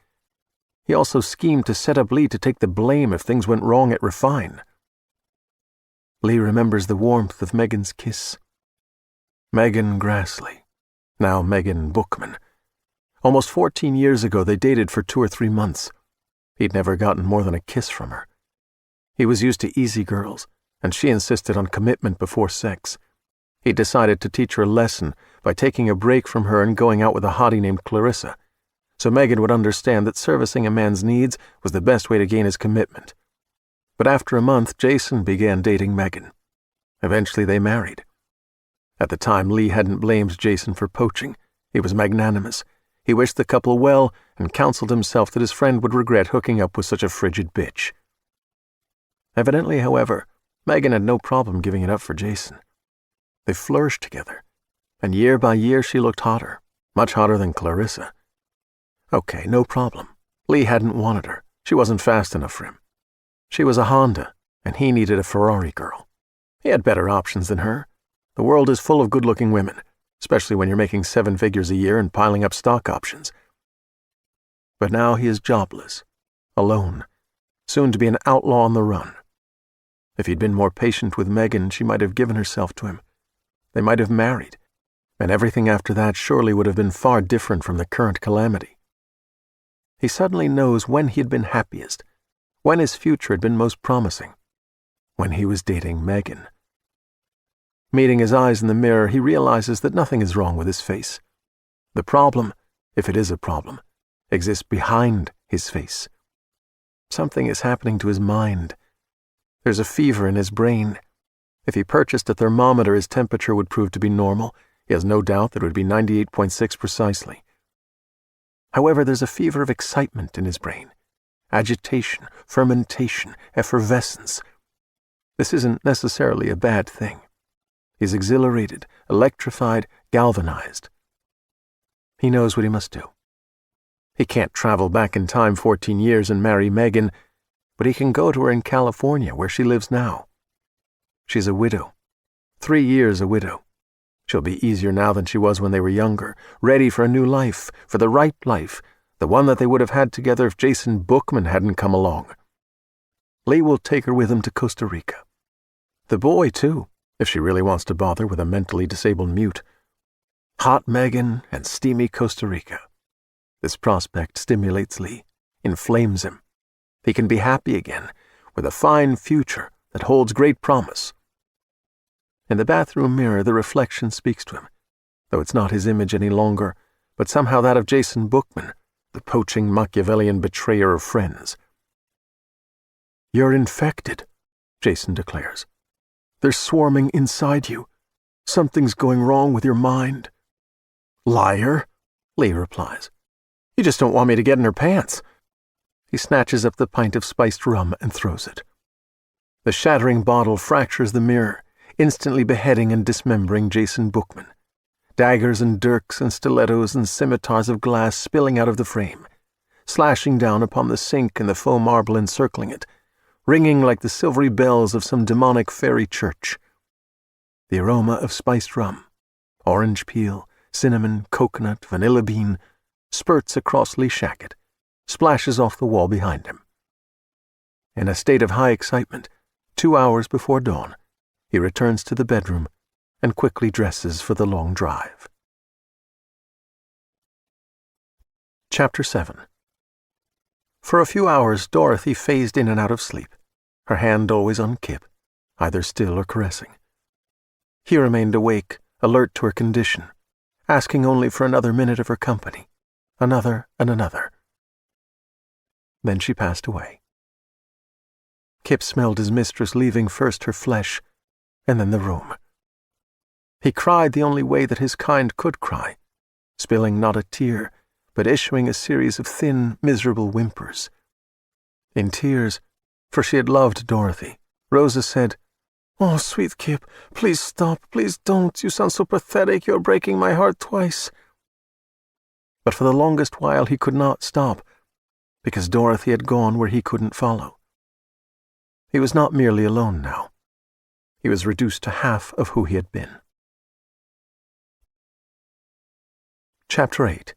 He also schemed to set up Lee to take the blame if things went wrong at Refine. Lee remembers the warmth of Megan's kiss, Megan Grassley, now Megan Bookman. Almost 14 years ago, they dated for 2 or 3 months. He'd never gotten more than a kiss from her. He was used to easy girls, and she insisted on commitment before sex. He decided to teach her a lesson by taking a break from her and going out with a hottie named Clarissa, so Megan would understand that servicing a man's needs was the best way to gain his commitment. But after a month, Jason began dating Megan. Eventually they married. At the time, Lee hadn't blamed Jason for poaching. He was magnanimous. He wished the couple well and counseled himself that his friend would regret hooking up with such a frigid bitch. Evidently, however, Megan had no problem giving it up for Jason. They flourished together, and year by year she looked hotter, much hotter than Clarissa. Okay, no problem. Lee hadn't wanted her. She wasn't fast enough for him. She was a Honda, and he needed a Ferrari girl. He had better options than her. The world is full of good-looking women, especially when you're making 7 figures a year and piling up stock options. But now he is jobless, alone, soon to be an outlaw on the run. If he'd been more patient with Megan, she might have given herself to him. They might have married, and everything after that surely would have been far different from the current calamity. He suddenly knows when he had been happiest, when his future had been most promising, when he was dating Megan. Meeting his eyes in the mirror, he realizes that nothing is wrong with his face. The problem, if it is a problem, exists behind his face. Something is happening to his mind. There's a fever in his brain. If he purchased a thermometer, his temperature would prove to be normal. He has no doubt that it would be 98.6 precisely. However, there's a fever of excitement in his brain. Agitation, fermentation, effervescence. This isn't necessarily a bad thing. He's exhilarated, electrified, galvanized. He knows what he must do. He can't travel back in time 14 years and marry Megan, but he can go to her in California, where she lives now. She's a widow. 3 years a widow. She'll be easier now than she was when they were younger, ready for a new life, for the right life, the one that they would have had together if Jason Bookman hadn't come along. Lee will take her with him to Costa Rica. The boy, too, if she really wants to bother with a mentally disabled mute. Hot Megan and steamy Costa Rica. This prospect stimulates Lee, inflames him. He can be happy again, with a fine future that holds great promise. In the bathroom mirror, the reflection speaks to him, though it's not his image any longer, but somehow that of Jason Bookman, the poaching Machiavellian betrayer of friends. "You're infected," Jason declares. "They're swarming inside you. Something's going wrong with your mind." "Liar," Lee replies. "You just don't want me to get in her pants." He snatches up the pint of spiced rum and throws it. The shattering bottle fractures the mirror, instantly beheading and dismembering Jason Bookman. Daggers and dirks and stilettos and scimitars of glass spilling out of the frame, slashing down upon the sink and the faux marble encircling it, ringing like the silvery bells of some demonic fairy church. The aroma of spiced rum, orange peel, cinnamon, coconut, vanilla bean, spurts across Lee Shackett, splashes off the wall behind him. In a state of high excitement, 2 hours before dawn, he returns to the bedroom and quickly dresses for the long drive. Chapter 7. For a few hours, Dorothy phased in and out of sleep, her hand always on Kipp, either still or caressing. He remained awake, alert to her condition, asking only for another minute of her company, another and another. Then she passed away. Kipp smelled his mistress leaving first her flesh, and then the room. He cried the only way that his kind could cry, spilling not a tear, but issuing a series of thin, miserable whimpers. In tears, for she had loved Dorothy, Rosa said, "Oh, sweet Kipp, please stop, please don't. You sound so pathetic, you're breaking my heart twice." But for the longest while he could not stop, because Dorothy had gone where he couldn't follow. He was not merely alone now. He was reduced to half of who he had been. Chapter 8.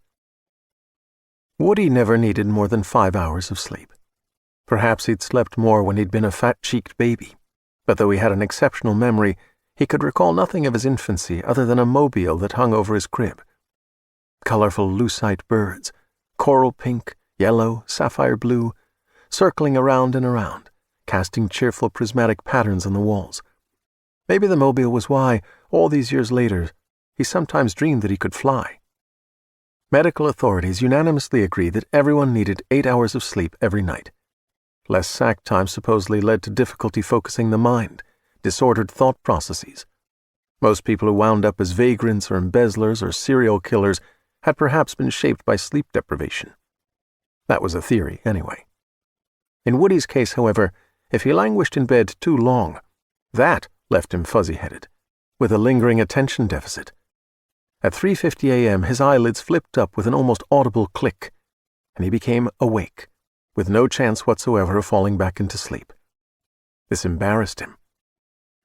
Woody never needed more than 5 hours of sleep. Perhaps he'd slept more when he'd been a fat-cheeked baby, but though he had an exceptional memory, He could recall nothing of his infancy other than a mobile that hung over his crib. Colorful lucite birds, coral pink, yellow, sapphire blue, circling around and around, casting cheerful prismatic patterns on the walls. Maybe the mobile was why, all these years later, he sometimes dreamed that he could fly. Medical authorities unanimously agreed that everyone needed 8 hours of sleep every night. Less sack time supposedly led to difficulty focusing the mind, disordered thought processes. Most people who wound up as vagrants or embezzlers or serial killers had perhaps been shaped by sleep deprivation. That was a theory, anyway. In Woody's case, however, if he languished in bed too long, that left him fuzzy-headed, with a lingering attention deficit. At 3:50 a.m., his eyelids flipped up with an almost audible click, and he became awake, with no chance whatsoever of falling back into sleep. This embarrassed him.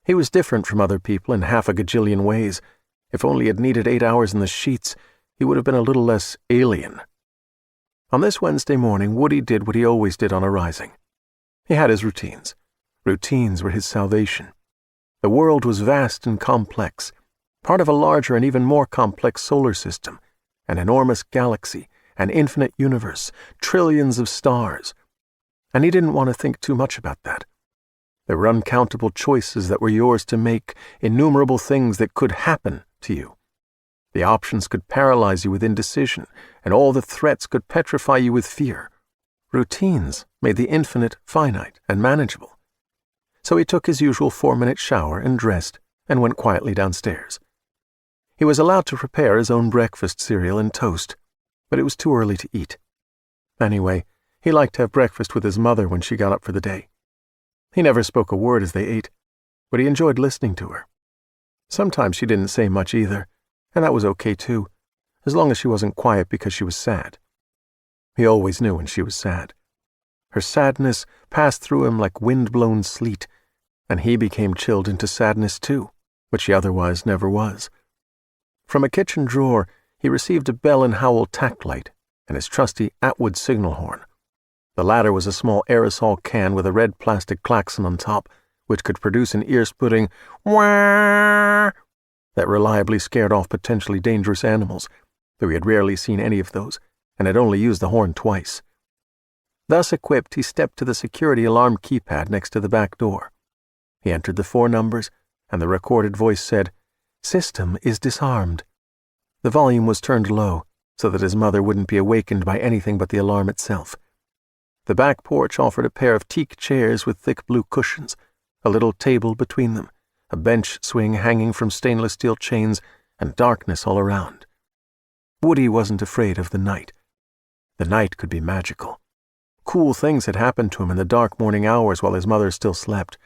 He was different from other people in half a gajillion ways. If only he had needed 8 hours in the sheets, he would have been a little less alien. On this Wednesday morning, Woody did what he always did on arising. He had his routines. Routines were his salvation. The world was vast and complex, part of a larger and even more complex solar system, an enormous galaxy, an infinite universe, trillions of stars. And he didn't want to think too much about that. There were uncountable choices that were yours to make, innumerable things that could happen to you. The options could paralyze you with indecision, and all the threats could petrify you with fear. Routines made the infinite finite and manageable. So he took his usual 4-minute shower and dressed and went quietly downstairs. He was allowed to prepare his own breakfast cereal and toast, but it was too early to eat. Anyway, he liked to have breakfast with his mother when she got up for the day. He never spoke a word as they ate, but he enjoyed listening to her. Sometimes she didn't say much either, and that was okay too, as long as she wasn't quiet because she was sad. He always knew when she was sad. Her sadness passed through him like wind-blown sleet, and he became chilled into sadness too, which he otherwise never was. From a kitchen drawer, he received a Bell & Howell tack light and his trusty Atwood signal horn. The latter was a small aerosol can with a red plastic klaxon on top, which could produce an ear-splitting wah that reliably scared off potentially dangerous animals, though he had rarely seen any of those, and had only used the horn twice. Thus equipped, he stepped to the security alarm keypad next to the back door. He entered the 4 numbers, and the recorded voice said, "System is disarmed." The volume was turned low, so that his mother wouldn't be awakened by anything but the alarm itself. The back porch offered a pair of teak chairs with thick blue cushions, a little table between them, a bench swing hanging from stainless steel chains, and darkness all around. Woody wasn't afraid of the night. The night could be magical. Cool things had happened to him in the dark morning hours while his mother still slept.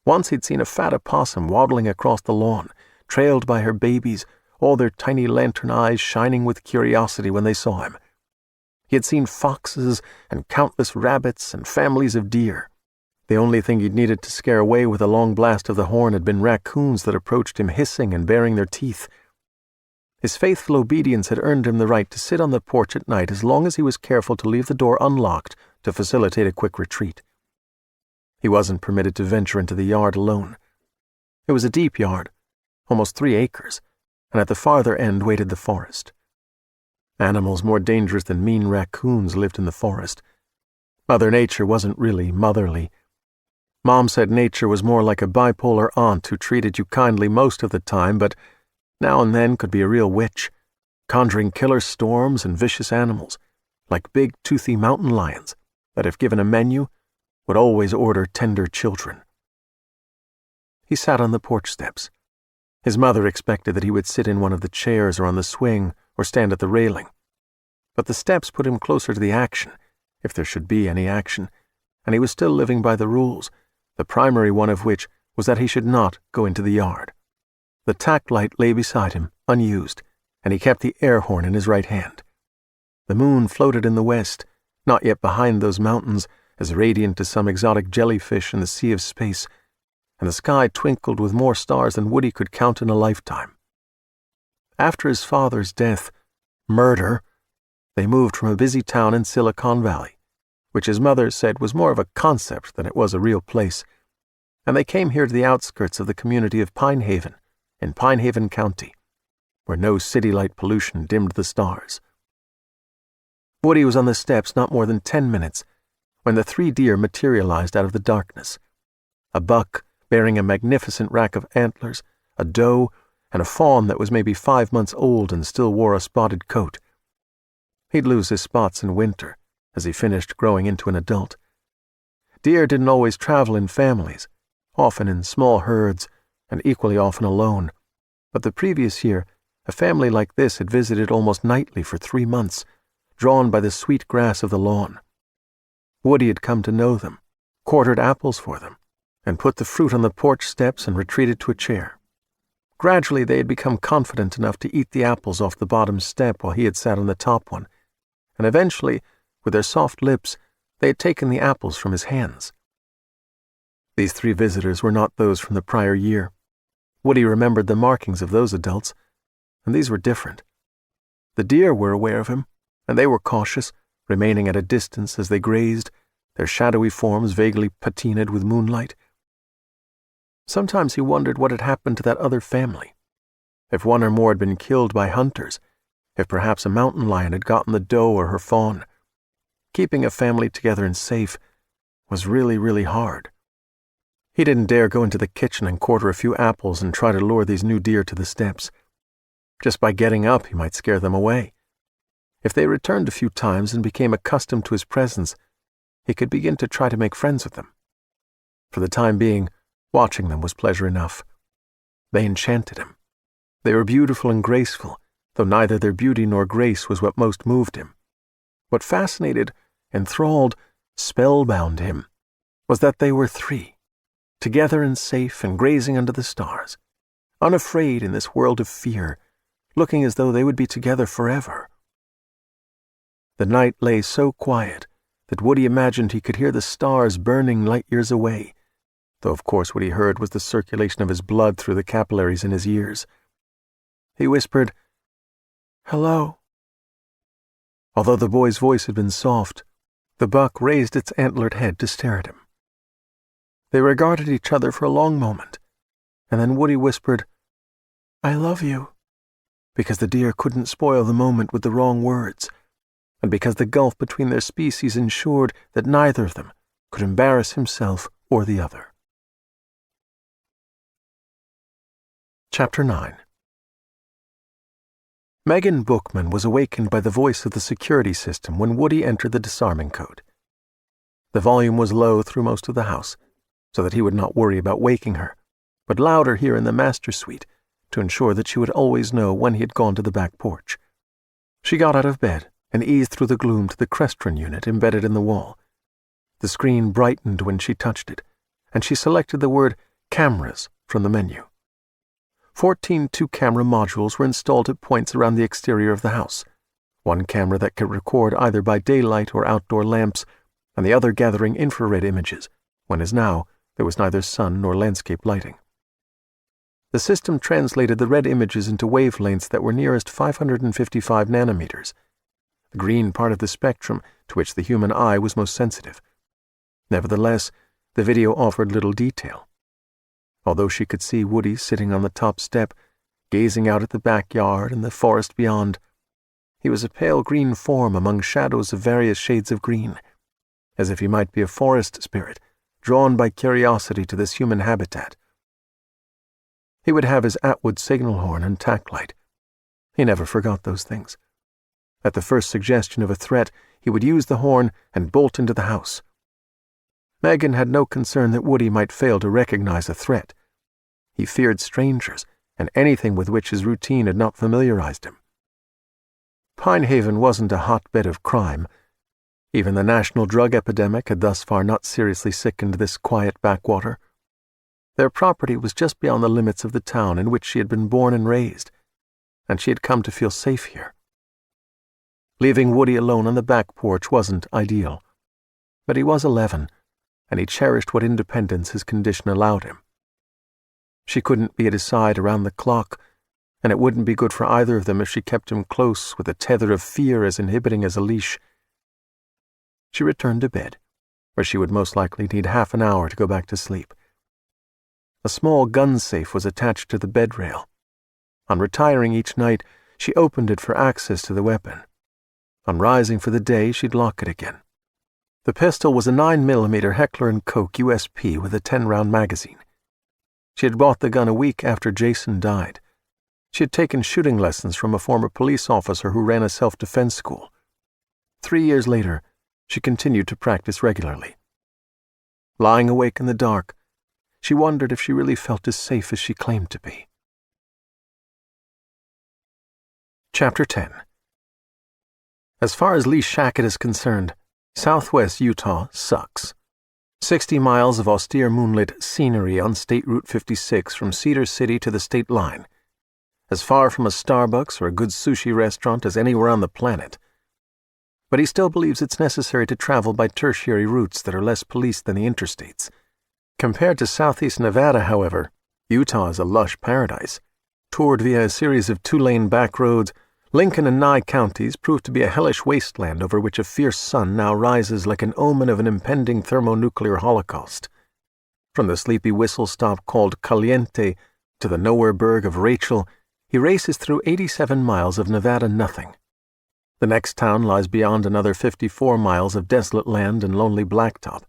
Once he'd seen a fat opossum waddling across the lawn, trailed by her babies, all their tiny lantern eyes shining with curiosity when they saw him. He had seen foxes and countless rabbits and families of deer. The only thing he'd needed to scare away with a long blast of the horn had been raccoons that approached him hissing and baring their teeth. His faithful obedience had earned him the right to sit on the porch at night as long as he was careful to leave the door unlocked to facilitate a quick retreat. He wasn't permitted to venture into the yard alone. It was a deep yard, almost 3 acres, and at the farther end waited the forest. Animals more dangerous than mean raccoons lived in the forest. Mother Nature wasn't really motherly. Mom said nature was more like a bipolar aunt who treated you kindly most of the time, but now and then could be a real witch, conjuring killer storms and vicious animals, like big toothy mountain lions that, if given a menu, would always order tender children. He sat on the porch steps. His mother expected that he would sit in one of the chairs or on the swing or stand at the railing. But the steps put him closer to the action, if there should be any action, and he was still living by the rules, the primary one of which was that he should not go into the yard. The tack light lay beside him, unused, and he kept the air horn in his right hand. The moon floated in the west, not yet behind those mountains, as radiant as some exotic jellyfish in the sea of space, and the sky twinkled with more stars than Woody could count in a lifetime. After his father's death, murder, they moved from a busy town in Silicon Valley, which his mother said was more of a concept than it was a real place. and they came here to the outskirts of the community of Pine Haven, in Pine Haven County, where no city light pollution dimmed the stars. Woody was on the steps not more than 10 minutes when the 3 deer materialized out of the darkness. A buck bearing a magnificent rack of antlers, a doe, and a fawn that was maybe 5 months old and still wore a spotted coat. He'd lose his spots in winter as he finished growing into an adult. Deer didn't always travel in families, often in small herds and equally often alone, but the previous year a family like this had visited almost nightly for 3 months, drawn by the sweet grass of the lawn. Woody had come to know them, quartered apples for them, and put the fruit on the porch steps and retreated to a chair. Gradually they had become confident enough to eat the apples off the bottom step while he had sat on the top one, and eventually, with their soft lips, they had taken the apples from his hands. These 3 visitors were not those from the prior year. Woody remembered the markings of those adults, and these were different. The deer were aware of him, and they were cautious, remaining at a distance as they grazed, their shadowy forms vaguely patinaed with moonlight. Sometimes he wondered what had happened to that other family. If one or more had been killed by hunters, if perhaps a mountain lion had gotten the doe or her fawn. Keeping a family together and safe was really, really hard. He didn't dare go into the kitchen and quarter a few apples and try to lure these new deer to the steps. Just by getting up, he might scare them away. If they returned a few times and became accustomed to his presence, he could begin to try to make friends with them. For the time being, watching them was pleasure enough. They enchanted him. They were beautiful and graceful, though neither their beauty nor grace was what most moved him. What fascinated, enthralled, spellbound him was that they were 3, together and safe and grazing under the stars, unafraid in this world of fear, looking as though they would be together forever. The night lay so quiet that Woody imagined he could hear the stars burning light years away, though of course what he heard was the circulation of his blood through the capillaries in his ears. He whispered, "Hello." Although the boy's voice had been soft, the buck raised its antlered head to stare at him. They regarded each other for a long moment, and then Woody whispered, "I love you," because the deer couldn't spoil the moment with the wrong words, and because the gulf between their species ensured that neither of them could embarrass himself or the other. Chapter 9. Megan Bookman was awakened by the voice of the security system when Woody entered the disarming code. The volume was low through most of the house, so that he would not worry about waking her, but louder here in the master suite to ensure that she would always know when he had gone to the back porch. She got out of bed and eased through the gloom to the Crestron unit embedded in the wall. The screen brightened when she touched it, and she selected the word Cameras from the menu. 14 two-camera modules were installed at points around the exterior of the house, one camera that could record either by daylight or outdoor lamps, and the other gathering infrared images, when as now there was neither sun nor landscape lighting. The system translated the red images into wavelengths that were nearest 555 nanometers, the green part of the spectrum to which the human eye was most sensitive. Nevertheless, the video offered little detail. Although she could see Woody sitting on the top step, gazing out at the backyard and the forest beyond, he was a pale green form among shadows of various shades of green, as if he might be a forest spirit, drawn by curiosity to this human habitat. He would have his Atwood signal horn and tack light. He never forgot those things. At the first suggestion of a threat, he would use the horn and bolt into the house. Megan had no concern that Woody might fail to recognize a threat. He feared strangers and anything with which his routine had not familiarized him. Pine Haven wasn't a hotbed of crime. Even the national drug epidemic had thus far not seriously sickened this quiet backwater. Their property was just beyond the limits of the town in which she had been born and raised, and she had come to feel safe here. Leaving Woody alone on the back porch wasn't ideal, but he was 11, and he cherished what independence his condition allowed him. She couldn't be at his side around the clock, and it wouldn't be good for either of them if she kept him close with a tether of fear as inhibiting as a leash. She returned to bed, where she would most likely need half an hour to go back to sleep. A small gun safe was attached to the bed rail. On retiring each night, she opened it for access to the weapon. On rising for the day, she'd lock it again. The pistol was a 9mm Heckler & Koch USP with a 10-round magazine. She had bought the gun a week after Jason died. She had taken shooting lessons from a former police officer who ran a self-defense school. 3 years later, she continued to practice regularly. Lying awake in the dark, she wondered if she really felt as safe as she claimed to be. Chapter 10. As far as Lee Shackett is concerned, Southwest Utah sucks. 60 miles of austere moonlit scenery on State Route 56 from Cedar City to the state line. As far from a Starbucks or a good sushi restaurant as anywhere on the planet. But he still believes it's necessary to travel by tertiary routes that are less policed than the interstates. Compared to southeast Nevada, however, Utah is a lush paradise. Toured via a series of 2-lane back roads, Lincoln and Nye counties proved to be a hellish wasteland over which a fierce sun now rises like an omen of an impending thermonuclear holocaust. From the sleepy whistle stop called Caliente to the nowhereburg of Rachel, he races through 87 miles of Nevada nothing. The next town lies beyond another 54 miles of desolate land and lonely blacktop,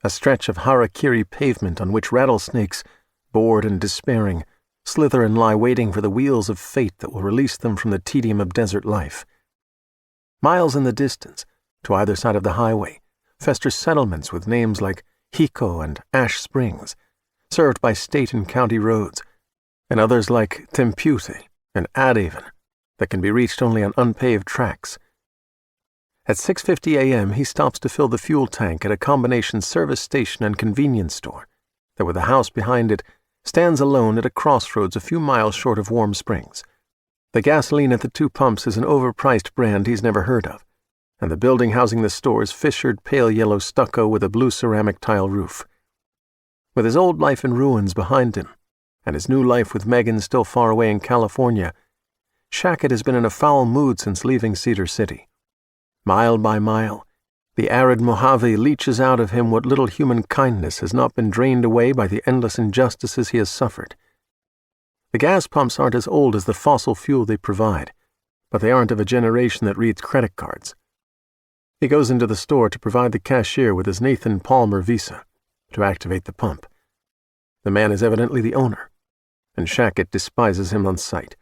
a stretch of harakiri pavement on which rattlesnakes, bored and despairing, slither and lie waiting for the wheels of fate that will release them from the tedium of desert life. Miles in the distance, to either side of the highway, fester settlements with names like Hico and Ash Springs, served by state and county roads, and others like Tempute and Adhaven that can be reached only on unpaved tracks. At 6:50 a.m., he stops to fill the fuel tank at a combination service station and convenience store that, with a house behind it, stands alone at a crossroads a few miles short of Warm Springs. The gasoline at the two pumps is an overpriced brand he's never heard of, and the building housing the store is fissured pale yellow stucco with a blue ceramic tile roof. With his old life in ruins behind him, and his new life with Megan still far away in California, Shackett has been in a foul mood since leaving Cedar City. Mile by mile, the arid Mojave leaches out of him what little human kindness has not been drained away by the endless injustices he has suffered. The gas pumps aren't as old as the fossil fuel they provide, but they aren't of a generation that reads credit cards. He goes into the store to provide the cashier with his Nathan Palmer Visa to activate the pump. The man is evidently the owner, and Shackett despises him on sight.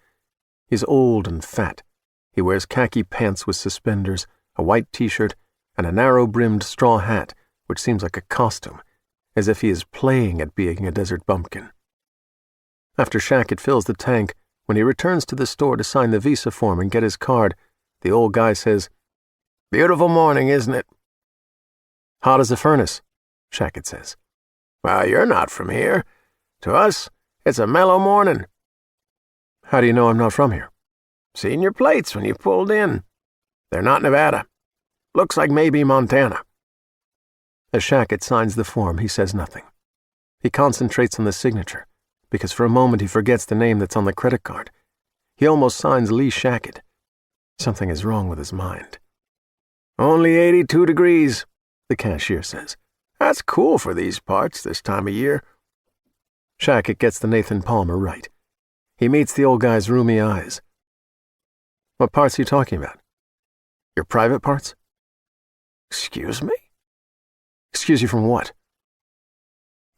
He's old and fat. He wears khaki pants with suspenders, a white t-shirt, and a narrow-brimmed straw hat, which seems like a costume, as if he is playing at being a desert bumpkin. After Shackett fills the tank, when he returns to the store to sign the visa form and get his card, the old guy says, "Beautiful morning, isn't it?" "Hot as a furnace," Shackett says. "Well, you're not from here. To us, it's a mellow morning." "How do you know I'm not from here?" "Seen your plates when you pulled in. They're not Nevada. Looks like maybe Montana." As Shackett signs the form, he says nothing. He concentrates on the signature, because for a moment he forgets the name that's on the credit card. He almost signs Lee Shackett. Something is wrong with his mind. "Only 82 degrees, the cashier says. "That's cool for these parts this time of year." Shackett gets the Nathan Palmer right. He meets the old guy's roomy eyes. "What parts are you talking about? Your private parts?" "Excuse me?" "Excuse you from what?"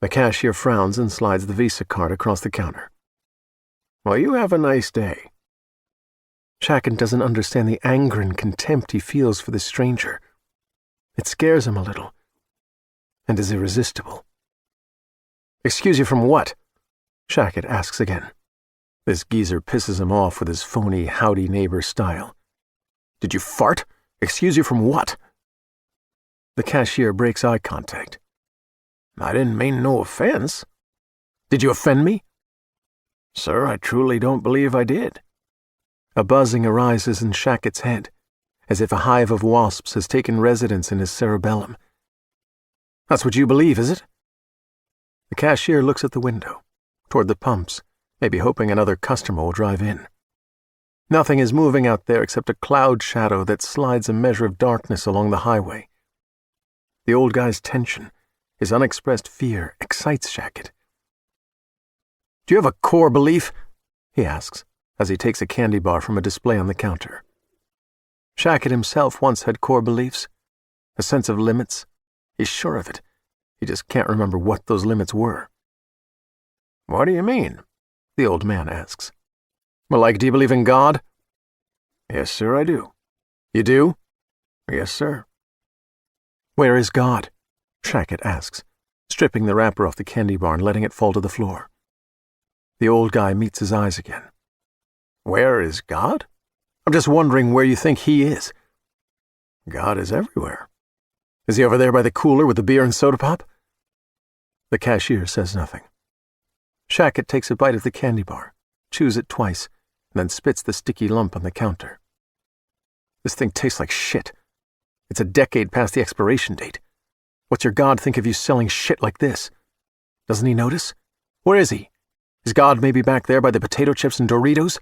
The cashier frowns and slides the Visa card across the counter. "Well, you have a nice day." Shackett doesn't understand the anger and contempt he feels for this stranger. It scares him a little, and is irresistible. "Excuse you from what?" Shackett asks again. This geezer pisses him off with his phony howdy neighbor style. "Did you fart? Excuse you from what?" The cashier breaks eye contact. "I didn't mean no offense." "Did you offend me?" "Sir, I truly don't believe I did." A buzzing arises in Shackett's head, as if a hive of wasps has taken residence in his cerebellum. "That's what you believe, is it?" The cashier looks at the window, toward the pumps, maybe hoping another customer will drive in. Nothing is moving out there except a cloud shadow that slides a measure of darkness along the highway. The old guy's tension, his unexpressed fear, excites Shackett. Do you have a core belief? He asks, as he takes a candy bar from a display on the counter. Shackett himself once had core beliefs, a sense of limits. He's sure of it. He just can't remember what those limits were. What do you mean? The old man asks. Well, like, do you believe in God? Yes, sir, I do. You do? Yes, sir. Where is God? Shackett asks, stripping the wrapper off the candy bar and letting it fall to the floor. The old guy meets his eyes again. Where is God? I'm just wondering where you think he is. God is everywhere. Is he over there by the cooler with the beer and soda pop? The cashier says nothing. Shackett takes a bite of the candy bar, chews it twice, and then spits the sticky lump on the counter. This thing tastes like shit. It's a decade past the expiration date. What's your God think of you selling shit like this? Doesn't he notice? Where is he? Is God maybe back there by the potato chips and Doritos?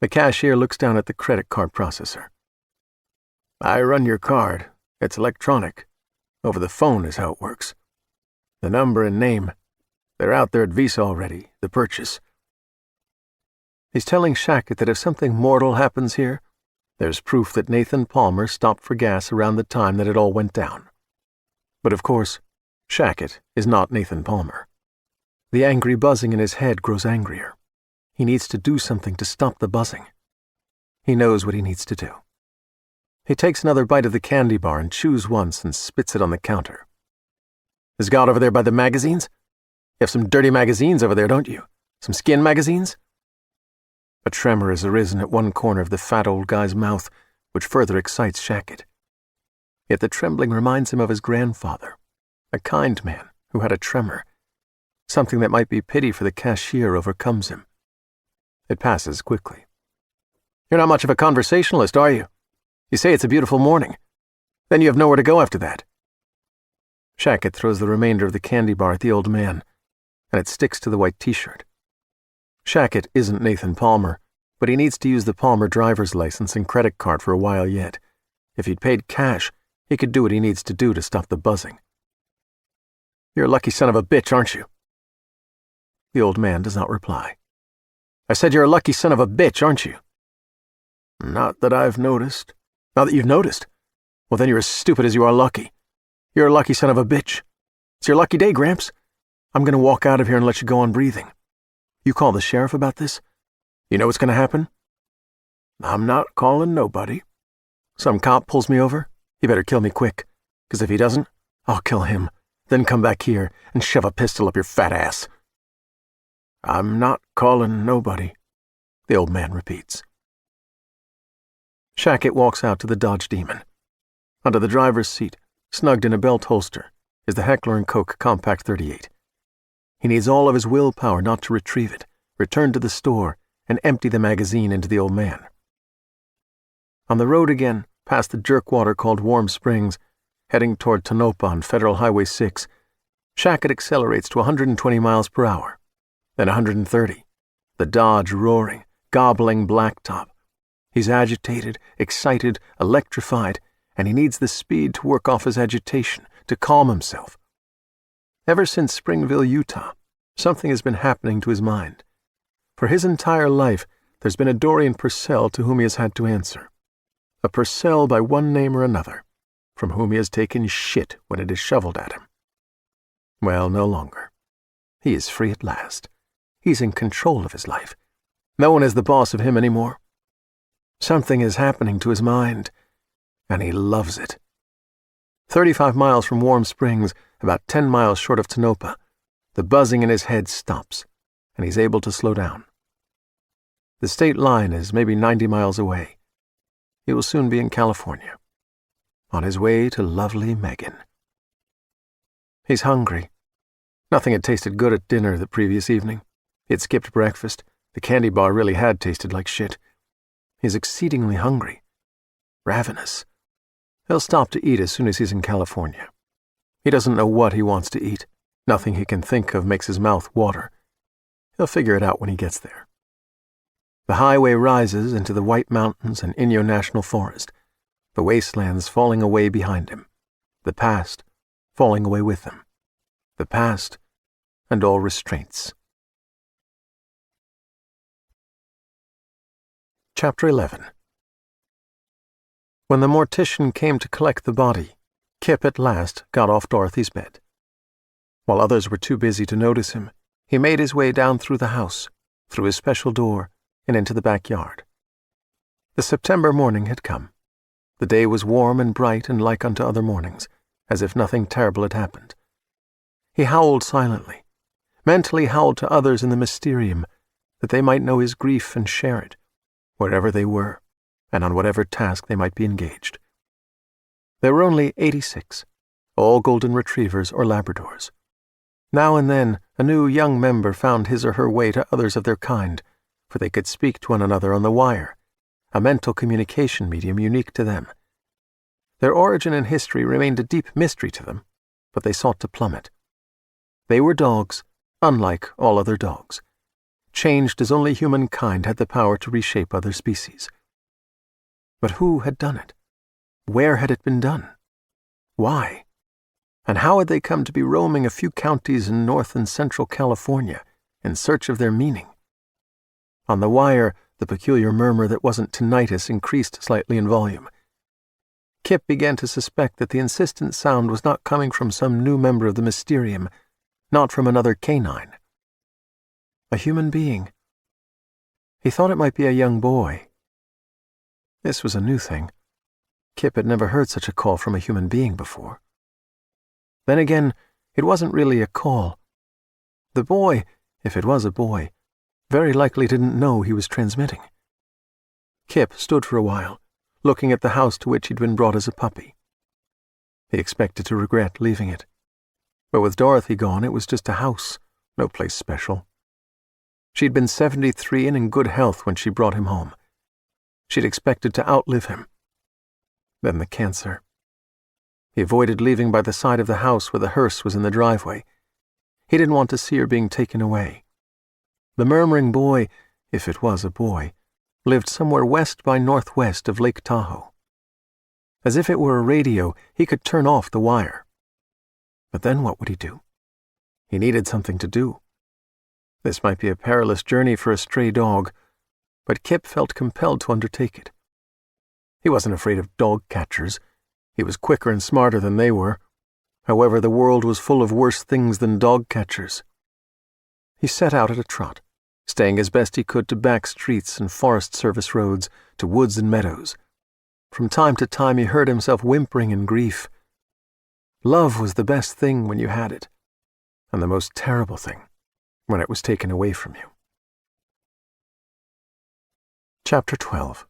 The cashier looks down at the credit card processor. I run your card. It's electronic. Over the phone is how it works. The number and name. They're out there at Visa already, the purchase. He's telling Shackett that if something mortal happens here, there's proof that Nathan Palmer stopped for gas around the time that it all went down. But of course, Shackett is not Nathan Palmer. The angry buzzing in his head grows angrier. He needs to do something to stop the buzzing. He knows what he needs to do. He takes another bite of the candy bar and chews once and spits it on the counter. Is God over there by the magazines? You have some dirty magazines over there, don't you? Some skin magazines? A tremor has arisen at one corner of the fat old guy's mouth, which further excites Shackett. Yet the trembling reminds him of his grandfather, a kind man who had a tremor. Something that might be pity for the cashier overcomes him. It passes quickly. You're not much of a conversationalist, are you? You say it's a beautiful morning. Then you have nowhere to go after that. Shackett throws the remainder of the candy bar at the old man, and it sticks to the white t-shirt. Shackett isn't Nathan Palmer, but he needs to use the Palmer driver's license and credit card for a while yet. If he'd paid cash, he could do what he needs to do to stop the buzzing. You're a lucky son of a bitch, aren't you? The old man does not reply. I said you're a lucky son of a bitch, aren't you? Not that I've noticed. Not that you've noticed? Well, then you're as stupid as you are lucky. You're a lucky son of a bitch. It's your lucky day, Gramps. I'm going to walk out of here and let you go on breathing. You call the sheriff about this? You know what's going to happen? I'm not calling nobody. Some cop pulls me over? He better kill me quick, because if he doesn't, I'll kill him, then come back here and shove a pistol up your fat ass. I'm not calling nobody, the old man repeats. Shackett walks out to the Dodge Demon. Under the driver's seat, snugged in a belt holster, is the Heckler & Koch Compact 38. He needs all of his willpower not to retrieve it, return to the store, and empty the magazine into the old man. On the road again, past the jerkwater called Warm Springs, heading toward Tonopah on Federal Highway 6, Shackett accelerates to 120 miles per hour, then 130, the Dodge roaring, gobbling blacktop. He's agitated, excited, electrified, and he needs the speed to work off his agitation, to calm himself. Ever since Springville, Utah, something has been happening to his mind. For his entire life, there's been a Dorian Purcell to whom he has had to answer. A Purcell by one name or another, from whom he has taken shit when it is shoveled at him. Well, no longer. He is free at last. He's in control of his life. No one is the boss of him anymore. Something is happening to his mind, and he loves it. 35 miles from Warm Springs, about 10 miles short of Tonopah, the buzzing in his head stops, and he's able to slow down. The state line is maybe 90 miles away. He will soon be in California, on his way to lovely Megan. He's hungry. Nothing had tasted good at dinner the previous evening. He had skipped breakfast. The candy bar really had tasted like shit. He's exceedingly hungry. Ravenous. He'll stop to eat as soon as he's in California. He doesn't know what he wants to eat. Nothing he can think of makes his mouth water. He'll figure it out when he gets there. The highway rises into the White Mountains and Inyo National Forest, the wastelands falling away behind him, the past falling away with him, the past and all restraints. Chapter 11. When the mortician came to collect the body, Kipp at last got off Dorothy's bed. While others were too busy to notice him, he made his way down through the house, through his special door, and into the backyard. The September morning had come. The day was warm and bright and like unto other mornings, as if nothing terrible had happened. He howled silently, mentally howled to others in the mysterium, that they might know his grief and share it, wherever they were, and on whatever task they might be engaged. There were only 86, all golden retrievers or Labradors. Now and then a new young member found his or her way to others of their kind, for they could speak to one another on the wire, a mental communication medium unique to them. Their origin and history remained a deep mystery to them, but they sought to plumb it. They were dogs, unlike all other dogs, changed as only humankind had the power to reshape other species. But who had done it? Where had it been done? Why? And how had they come to be roaming a few counties in North and Central California in search of their meaning? On the wire, the peculiar murmur that wasn't tinnitus increased slightly in volume. Kipp began to suspect that the insistent sound was not coming from some new member of the Mysterium, not from another canine. A human being. He thought it might be a young boy. This was a new thing. Kipp had never heard such a call from a human being before. Then again, it wasn't really a call. The boy, if it was a boy, very likely didn't know he was transmitting. Kipp stood for a while, looking at the house to which he'd been brought as a puppy. He expected to regret leaving it. But with Dorothy gone, it was just a house, no place special. She'd been 73 and in good health when she brought him home. She'd expected to outlive him. Then the cancer. He avoided leaving by the side of the house where the hearse was in the driveway. He didn't want to see her being taken away. The murmuring boy, if it was a boy, lived somewhere west by northwest of Lake Tahoe. As if it were a radio, he could turn off the wire. But then what would he do? He needed something to do. This might be a perilous journey for a stray dog, but Kipp felt compelled to undertake it. He wasn't afraid of dog catchers. He was quicker and smarter than they were. However, the world was full of worse things than dog catchers. He set out at a trot, staying as best he could to back streets and Forest Service roads, to woods and meadows. From time to time he heard himself whimpering in grief. Love was the best thing when you had it, and the most terrible thing when it was taken away from you. Chapter 12.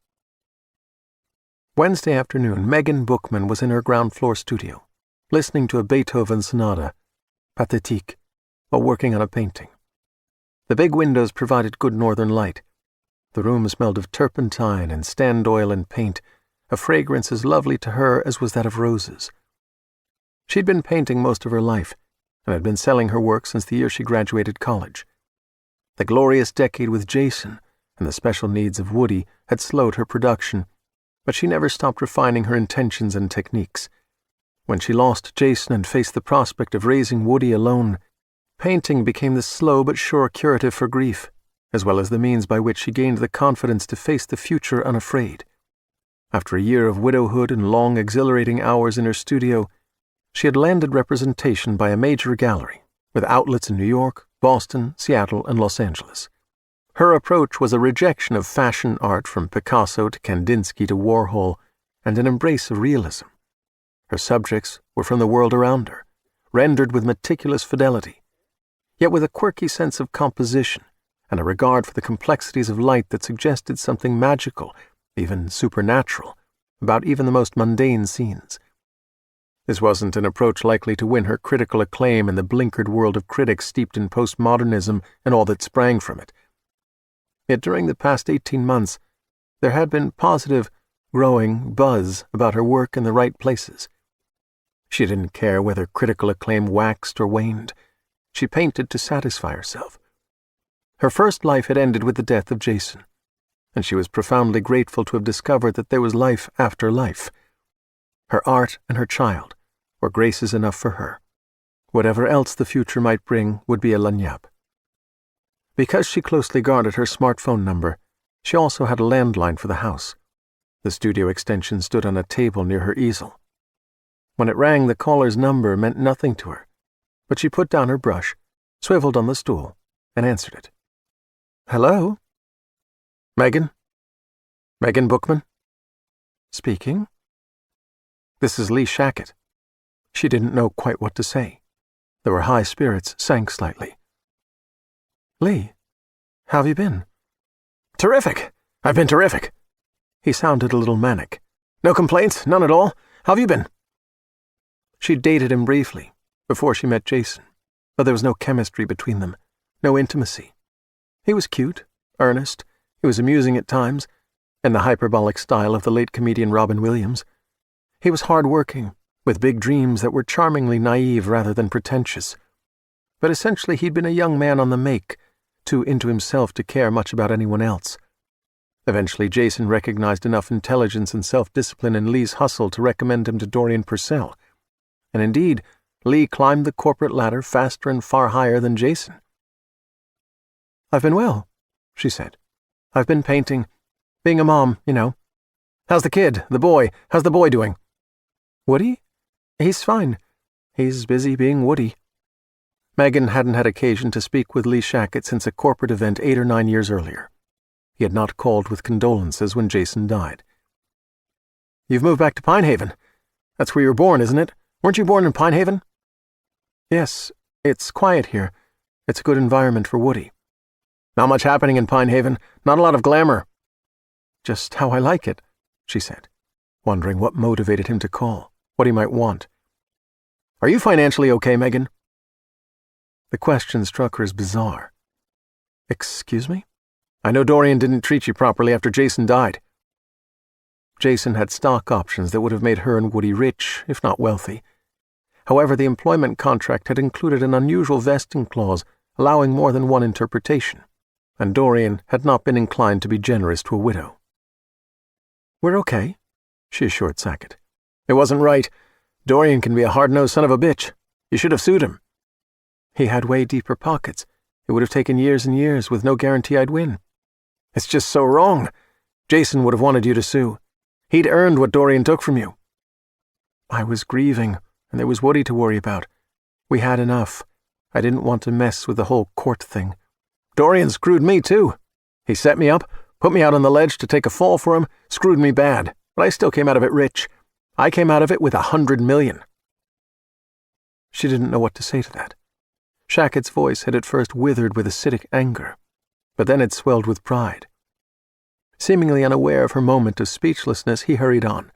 Wednesday afternoon, Megan Bookman was in her ground-floor studio, listening to a Beethoven sonata, Pathétique, while working on a painting. The big windows provided good northern light. The room smelled of turpentine and stand oil and paint, a fragrance as lovely to her as was that of roses. She'd been painting most of her life, and had been selling her work since the year she graduated college. The glorious decade with Jason and the special needs of Woody had slowed her production, but she never stopped refining her intentions and techniques. When she lost Jason and faced the prospect of raising Woody alone, painting became the slow but sure curative for grief, as well as the means by which she gained the confidence to face the future unafraid. After a year of widowhood and long, exhilarating hours in her studio, she had landed representation by a major gallery, with outlets in New York, Boston, Seattle, and Los Angeles. Her approach was a rejection of fashion art from Picasso to Kandinsky to Warhol, and an embrace of realism. Her subjects were from the world around her, rendered with meticulous fidelity, yet with a quirky sense of composition and a regard for the complexities of light that suggested something magical, even supernatural, about even the most mundane scenes. This wasn't an approach likely to win her critical acclaim in the blinkered world of critics steeped in postmodernism and all that sprang from it. Yet during the past 18 months, there had been positive, growing buzz about her work in the right places. She didn't care whether critical acclaim waxed or waned. She painted to satisfy herself. Her first life had ended with the death of Jason, and she was profoundly grateful to have discovered that there was life after life. Her art and her child were graces enough for her. Whatever else the future might bring would be a lagniappe. Because she closely guarded her smartphone number, She also had a landline for the house. The studio extension stood on a table near her easel. When it rang, the caller's number meant nothing to her, but she put down her brush, swiveled on the stool, and answered it. "Hello? Megan? Megan Bookman?" "Speaking." "This is Lee Shackett." She didn't know quite what to say. Though her high spirits sank slightly. "Lee, how have you been?" "Terrific. I've been terrific." He sounded a little manic. "No complaints, none at all. How have you been?" She'd dated him briefly, before she met Jason, but there was no chemistry between them, no intimacy. He was cute, earnest, he was amusing at times, in the hyperbolic style of the late comedian Robin Williams. He was hard-working, with big dreams that were charmingly naive rather than pretentious. But essentially he'd been a young man on the make, too into himself to care much about anyone else. Eventually Jason recognized enough intelligence and self-discipline in Lee's hustle to recommend him to Dorian Purcell. And indeed, Lee climbed the corporate ladder faster and far higher than Jason. "I've been well," she said. "I've been painting. Being a mom, you know." "How's the kid, the boy? How's the boy doing?" "Woody? He's fine. He's busy being Woody." Megan hadn't had occasion to speak with Lee Shackett since a corporate event 8 or 9 years earlier. He had not called with condolences when Jason died. "You've moved back to Pine Haven. That's where you were born, isn't it? Weren't you born in Pine Haven?" "Yes, it's quiet here. It's a good environment for Woody." "Not much happening in Pine Haven. Not a lot of glamour." "Just how I like it," she said, wondering what motivated him to call, what he might want. "Are you financially okay, Megan?" The question struck her as bizarre. "Excuse me?" "I know Dorian didn't treat you properly after Jason died." Jason had stock options that would have made her and Woody rich, if not wealthy. However, the employment contract had included an unusual vesting clause allowing more than one interpretation, and Dorian had not been inclined to be generous to a widow. "We're okay," she assured Sackett. "It wasn't right. Dorian can be a hard-nosed son of a bitch. You should have sued him." "He had way deeper pockets. It would have taken years and years with no guarantee I'd win." "It's just so wrong. Jason would have wanted you to sue. He'd earned what Dorian took from you." "I was grieving, and there was Woody to worry about. We had enough. I didn't want to mess with the whole court thing." "Dorian screwed me, too. He set me up, put me out on the ledge to take a fall for him, screwed me bad, but I still came out of it rich. I came out of it with $100 million. She didn't know what to say to that. Shackett's voice had at first withered with acidic anger, but then it swelled with pride. Seemingly unaware of her moment of speechlessness, he hurried on.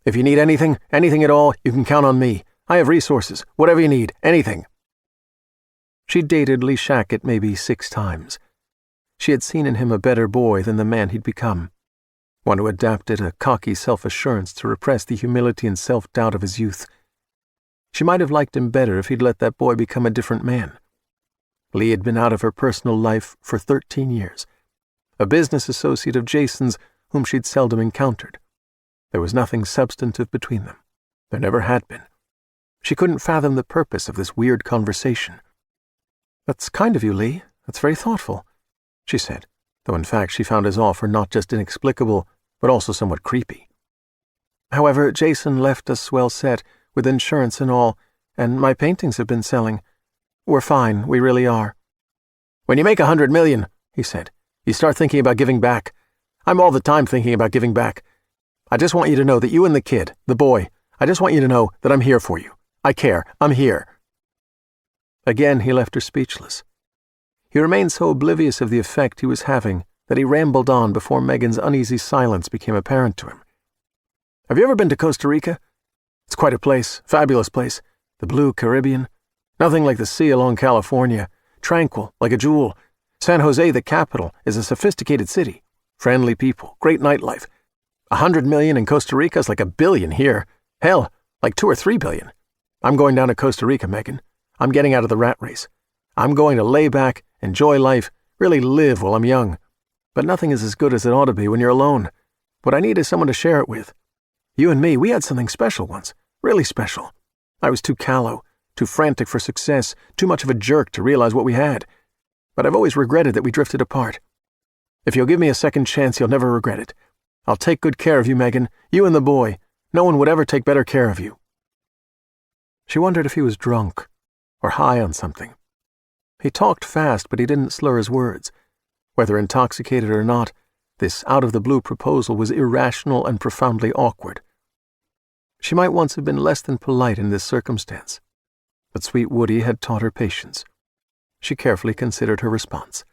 "If you need anything at all, you can count on me. I have resources, whatever you need, anything." She'd dated Lee Shackett maybe 6 times. She had seen in him a better boy than the man he'd become, one who adapted a cocky self-assurance to repress the humility and self-doubt of his youth. She might have liked him better if he'd let that boy become a different man. Lee had been out of her personal life for 13 years, a business associate of Jason's whom she'd seldom encountered. There was nothing substantive between them. There never had been. She couldn't fathom the purpose of this weird conversation. "That's kind of you, Lee. That's very thoughtful," she said, though in fact she found his offer not just inexplicable, but also somewhat creepy. "However, Jason left us well set, with insurance and all, and my paintings have been selling. We're fine, we really are." "When you make $100 million, he said, you start thinking about giving back. I'm all the time thinking about giving back. I just want you to know that you and the kid, the boy, I just want you to know that I'm here for you. I care. I'm here." Again he left her speechless. He remained so oblivious of the effect he was having that he rambled on before Megan's uneasy silence became apparent to him. "Have you ever been to Costa Rica? It's quite a place, fabulous place. The blue Caribbean. Nothing like the sea along California. Tranquil, like a jewel. San Jose, the capital, is a sophisticated city. Friendly people, great nightlife. $100 million in Costa Rica is like $1 billion here. Hell, like $2 or $3 billion. I'm going down to Costa Rica, Megan. I'm getting out of the rat race. I'm going to lay back, enjoy life, really live while I'm young. But nothing is as good as it ought to be when you're alone. What I need is someone to share it with. You and me, we had something special once. Really special. I was too callow, too frantic for success, too much of a jerk to realize what we had. But I've always regretted that we drifted apart. If you'll give me a second chance, you'll never regret it. I'll take good care of you, Megan, you and the boy. No one would ever take better care of you." She wondered if he was drunk or high on something. He talked fast, but he didn't slur his words. Whether intoxicated or not, this out-of-the-blue proposal was irrational and profoundly awkward. She might once have been less than polite in this circumstance, but sweet Woody had taught her patience. She carefully considered her response.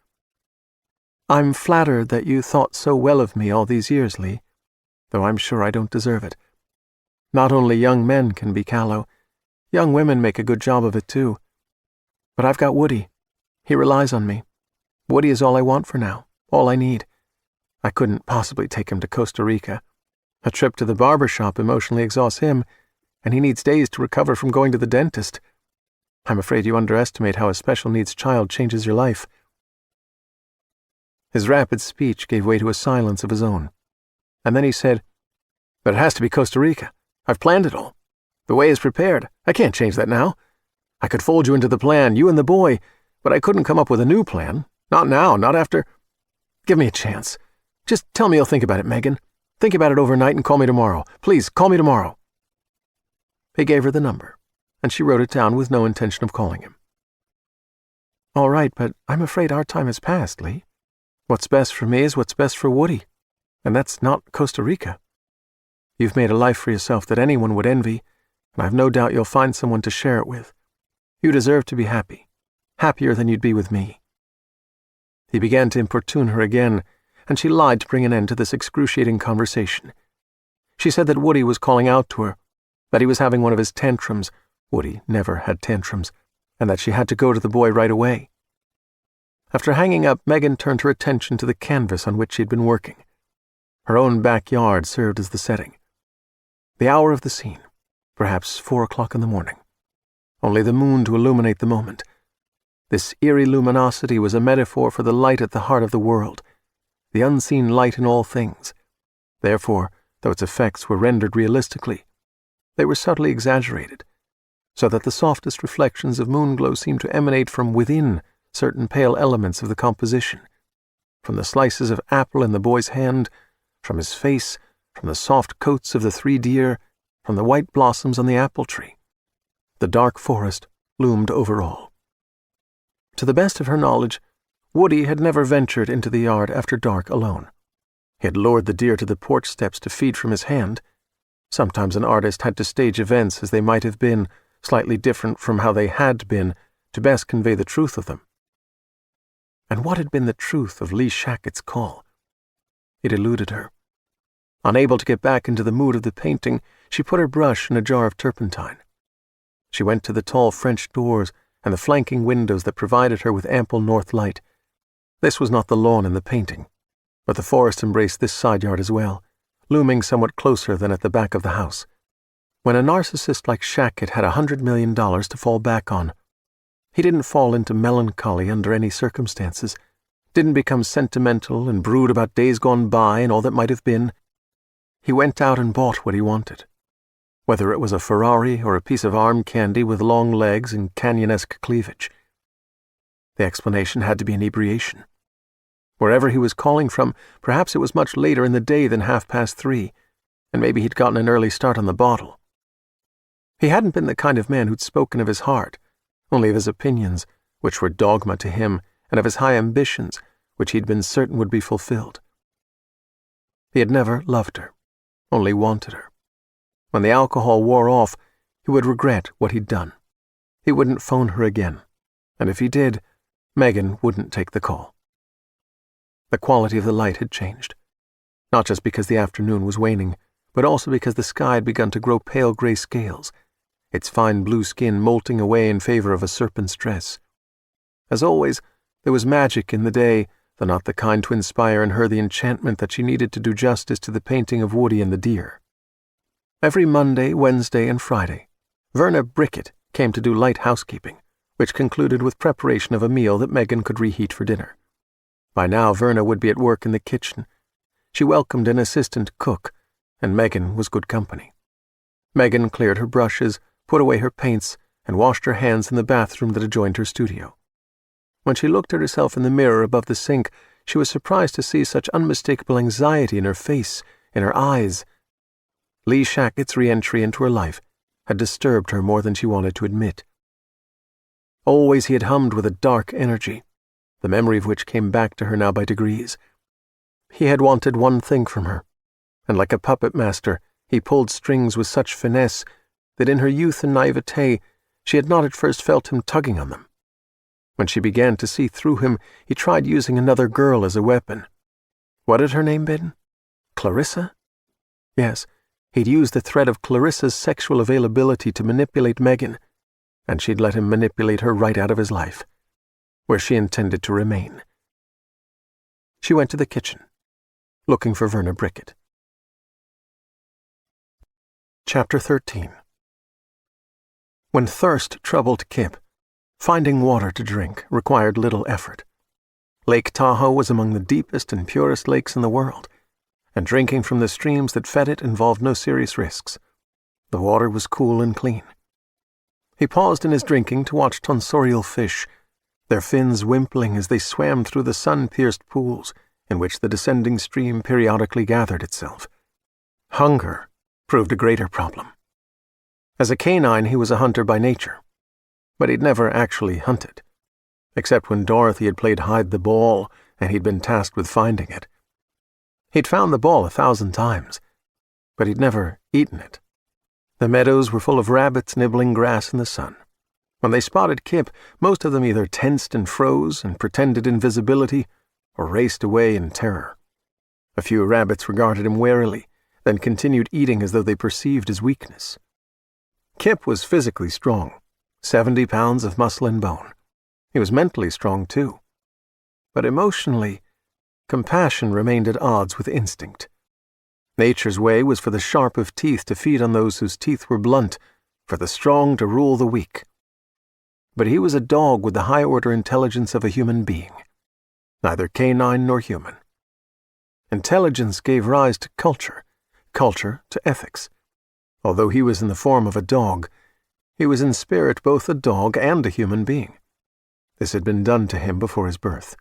"I'm flattered that you thought so well of me all these years, Lee, though I'm sure I don't deserve it. Not only young men can be callow, young women make a good job of it too. But I've got Woody. He relies on me. Woody is all I want for now, all I need. I couldn't possibly take him to Costa Rica. A trip to the barber shop emotionally exhausts him, and he needs days to recover from going to the dentist. I'm afraid you underestimate how a special needs child changes your life." His rapid speech gave way to a silence of his own, and then he said, "But it has to be Costa Rica. I've planned it all. The way is prepared. I can't change that now. I could fold you into the plan, you and the boy, but I couldn't come up with a new plan. Not now, not after. Give me a chance. Just tell me you'll think about it, Megan. Think about it overnight and call me tomorrow. Please, call me tomorrow." He gave her the number, and she wrote it down with no intention of calling him. "All right, but I'm afraid our time has passed, Lee. What's best for me is what's best for Woody, and that's not Costa Rica. You've made a life for yourself that anyone would envy, and I've no doubt you'll find someone to share it with. You deserve to be happy, happier than you'd be with me." He began to importune her again, and she lied to bring an end to this excruciating conversation. She said that Woody was calling out to her, that he was having one of his tantrums — Woody never had tantrums — and that she had to go to the boy right away. After hanging up, Megan turned her attention to the canvas on which she had been working. Her own backyard served as the setting. The hour of the scene, perhaps 4 o'clock in the morning. Only the moon to illuminate the moment. This eerie luminosity was a metaphor for the light at the heart of the world, the unseen light in all things. Therefore, though its effects were rendered realistically, they were subtly exaggerated, so that the softest reflections of moonglow seemed to emanate from within certain pale elements of the composition, from the slices of apple in the boy's hand, from his face, from the soft coats of the 3 deer, from the white blossoms on the apple tree. The dark forest loomed over all. To the best of her knowledge, Woody had never ventured into the yard after dark alone. He had lured the deer to the porch steps to feed from his hand. Sometimes an artist had to stage events as they might have been, slightly different from how they had been, to best convey the truth of them. And what had been the truth of Lee Shackett's call? It eluded her. Unable to get back into the mood of the painting, she put her brush in a jar of turpentine. She went to the tall French doors and the flanking windows that provided her with ample north light. This was not the lawn in the painting, but the forest embraced this side yard as well, looming somewhat closer than at the back of the house. When a narcissist like Shackett had $100 million to fall back on, he didn't fall into melancholy under any circumstances, didn't become sentimental and brood about days gone by and all that might have been. He went out and bought what he wanted. Whether it was a Ferrari or a piece of arm candy with long legs and canyon-esque cleavage. The explanation had to be inebriation. Wherever he was calling from, perhaps it was much later in the day than 3:30, and maybe he'd gotten an early start on the bottle. He hadn't been the kind of man who'd spoken of his heart, only of his opinions, which were dogma to him, and of his high ambitions, which he'd been certain would be fulfilled. He had never loved her, only wanted her. When the alcohol wore off, he would regret what he'd done. He wouldn't phone her again, and if he did, Megan wouldn't take the call. The quality of the light had changed, not just because the afternoon was waning, but also because the sky had begun to grow pale gray scales, its fine blue skin molting away in favor of a serpent's dress. As always, there was magic in the day, though not the kind to inspire in her the enchantment that she needed to do justice to the painting of Woody and the deer. Every Monday, Wednesday, and Friday, Verna Brickett came to do light housekeeping, which concluded with preparation of a meal that Megan could reheat for dinner. By now, Verna would be at work in the kitchen. She welcomed an assistant cook, and Megan was good company. Megan cleared her brushes, put away her paints, and washed her hands in the bathroom that adjoined her studio. When she looked at herself in the mirror above the sink, she was surprised to see such unmistakable anxiety in her face, in her eyes. Lee Shackett's re-entry into her life had disturbed her more than she wanted to admit. Always he had hummed with a dark energy, the memory of which came back to her now by degrees. He had wanted one thing from her, and like a puppet master, he pulled strings with such finesse that in her youth and naivete she had not at first felt him tugging on them. When she began to see through him, he tried using another girl as a weapon. What had her name been? Clarissa? Yes, he'd used the thread of Clarissa's sexual availability to manipulate Megan, and she'd let him manipulate her right out of his life, where she intended to remain. She went to the kitchen, looking for Verna Brickett. Chapter 13. When thirst troubled Kipp, finding water to drink required little effort. Lake Tahoe was among the deepest and purest lakes in the world, and drinking from the streams that fed it involved no serious risks. The water was cool and clean. He paused in his drinking to watch tonsorial fish, their fins wimpling as they swam through the sun-pierced pools in which the descending stream periodically gathered itself. Hunger proved a greater problem. As a canine, he was a hunter by nature, but he'd never actually hunted, except when Dorothy had played hide the ball and he'd been tasked with finding it. He'd found the ball 1,000 times, but he'd never eaten it. The meadows were full of rabbits nibbling grass in the sun. When they spotted Kipp, most of them either tensed and froze and pretended invisibility or raced away in terror. A few rabbits regarded him warily, then continued eating as though they perceived his weakness. Kipp was physically strong, 70 pounds of muscle and bone. He was mentally strong, too. But emotionally, compassion remained at odds with instinct. Nature's way was for the sharp of teeth to feed on those whose teeth were blunt, for the strong to rule the weak. But he was a dog with the high-order intelligence of a human being, neither canine nor human. Intelligence gave rise to culture, culture to ethics. Although he was in the form of a dog, he was in spirit both a dog and a human being. This had been done to him before his birth.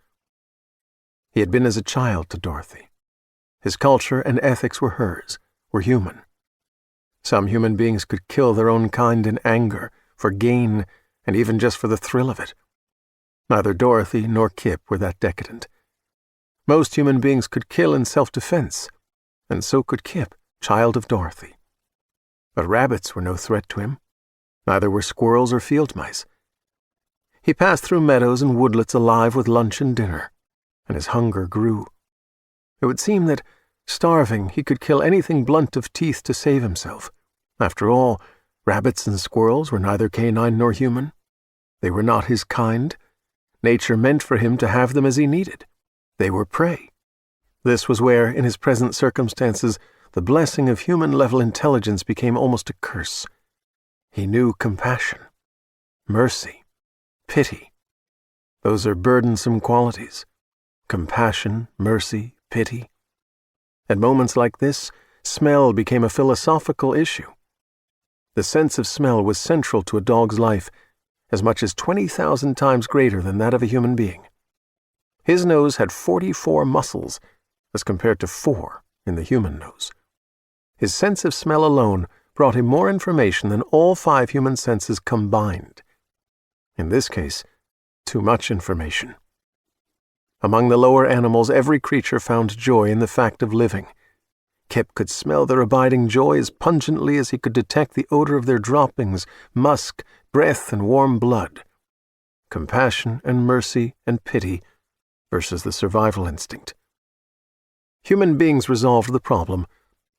He had been as a child to Dorothy. His culture and ethics were hers, were human. Some human beings could kill their own kind in anger, for gain, and even just for the thrill of it. Neither Dorothy nor Kipp were that decadent. Most human beings could kill in self-defense, and so could Kipp, child of Dorothy. But rabbits were no threat to him. Neither were squirrels or field mice. He passed through meadows and woodlets alive with lunch and dinner, and his hunger grew. It would seem that, starving, he could kill anything blunt of teeth to save himself. After all, rabbits and squirrels were neither canine nor human. They were not his kind. Nature meant for him to have them as he needed. They were prey. This was where, in his present circumstances, the blessing of human-level intelligence became almost a curse. He knew compassion, mercy, pity. Those are burdensome qualities. Compassion, mercy, pity. At moments like this, smell became a philosophical issue. The sense of smell was central to a dog's life, as much as 20,000 times greater than that of a human being. His nose had 44 muscles, as compared to 4 in the human nose. His sense of smell alone brought him more information than all 5 human senses combined. In this case, too much information. Among the lower animals, every creature found joy in the fact of living. Kipp could smell their abiding joy as pungently as he could detect the odor of their droppings, musk, breath, and warm blood. Compassion and mercy and pity versus the survival instinct. Human beings resolved the problem,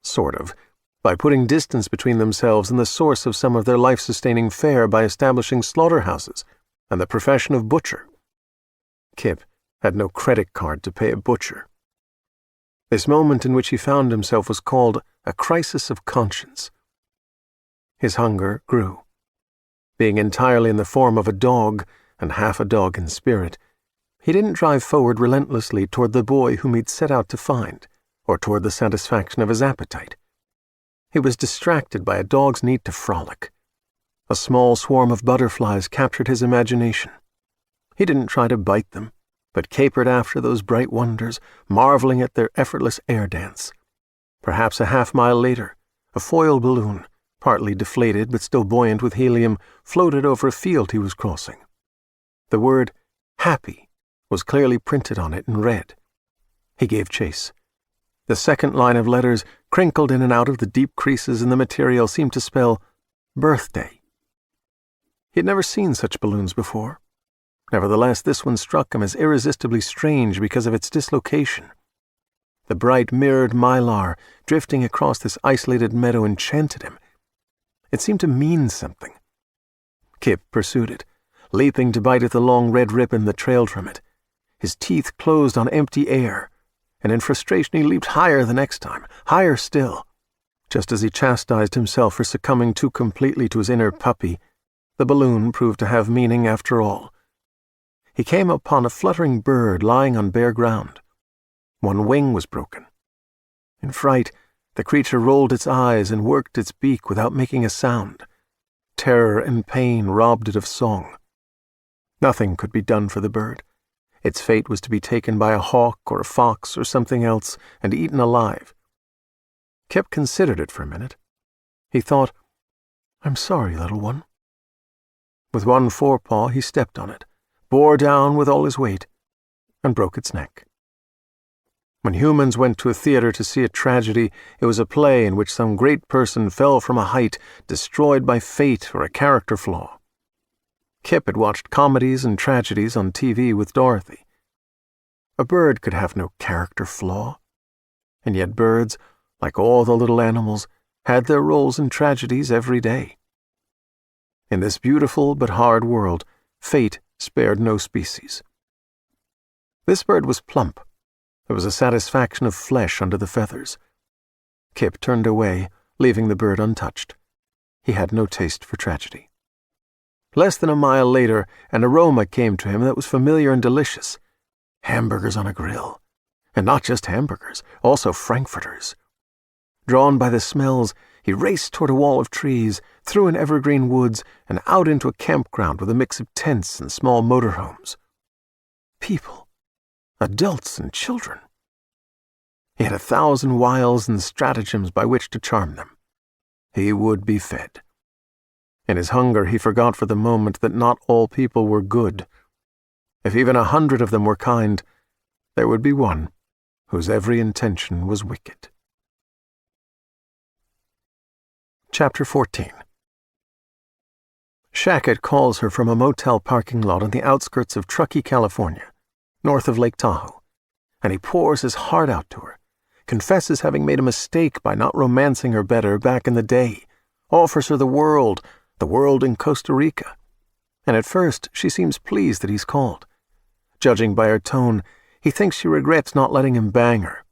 sort of, by putting distance between themselves and the source of some of their life-sustaining fare by establishing slaughterhouses and the profession of butcher. Kipp had no credit card to pay a butcher. This moment in which he found himself was called a crisis of conscience. His hunger grew. Being entirely in the form of a dog, and half a dog in spirit, he didn't drive forward relentlessly toward the boy whom he'd set out to find, or toward the satisfaction of his appetite. He was distracted by a dog's need to frolic. A small swarm of butterflies captured his imagination. He didn't try to bite them, but capered after those bright wonders, marveling at their effortless air dance. Perhaps a half-mile later, a foil balloon, partly deflated but still buoyant with helium, floated over a field he was crossing. The word "happy" was clearly printed on it in red. He gave chase. The second line of letters, crinkled in and out of the deep creases in the material, seemed to spell birthday. He had never seen such balloons before. Nevertheless, this one struck him as irresistibly strange because of its dislocation. The bright mirrored mylar drifting across this isolated meadow enchanted him. It seemed to mean something. Kipp pursued it, leaping to bite at the long red ribbon that trailed from it. His teeth closed on empty air, and in frustration he leaped higher the next time, higher still. Just as he chastised himself for succumbing too completely to his inner puppy, the balloon proved to have meaning after all. He came upon a fluttering bird lying on bare ground. One wing was broken. In fright, the creature rolled its eyes and worked its beak without making a sound. Terror and pain robbed it of song. Nothing could be done for the bird. Its fate was to be taken by a hawk or a fox or something else and eaten alive. Kipp considered it for a minute. He thought, "I'm sorry, little one." With one forepaw he stepped on it, bore down with all his weight, and broke its neck. When humans went to a theater to see a tragedy, it was a play in which some great person fell from a height, destroyed by fate or a character flaw. Kipp had watched comedies and tragedies on TV with Dorothy. A bird could have no character flaw, and yet birds, like all the little animals, had their roles in tragedies every day. In this beautiful but hard world, fate spared no species. This bird was plump. There was a satisfaction of flesh under the feathers. Kipp turned away, leaving the bird untouched. He had no taste for tragedy. Less than a mile later, an aroma came to him that was familiar and delicious. Hamburgers on a grill. And not just hamburgers, also frankfurters. Drawn by the smells, he raced toward a wall of trees, through an evergreen woods, and out into a campground with a mix of tents and small motorhomes. People. Adults and children. He had 1,000 wiles and stratagems by which to charm them. He would be fed. In his hunger, he forgot for the moment that not all people were good. If even 100 of them were kind, there would be one whose every intention was wicked. Chapter 14. Shackett calls her from a motel parking lot on the outskirts of Truckee, California, north of Lake Tahoe, and he pours his heart out to her, confesses having made a mistake by not romancing her better back in the day, offers her the world in Costa Rica. And at first she seems pleased that he's called. Judging by her tone, he thinks she regrets not letting him bang her,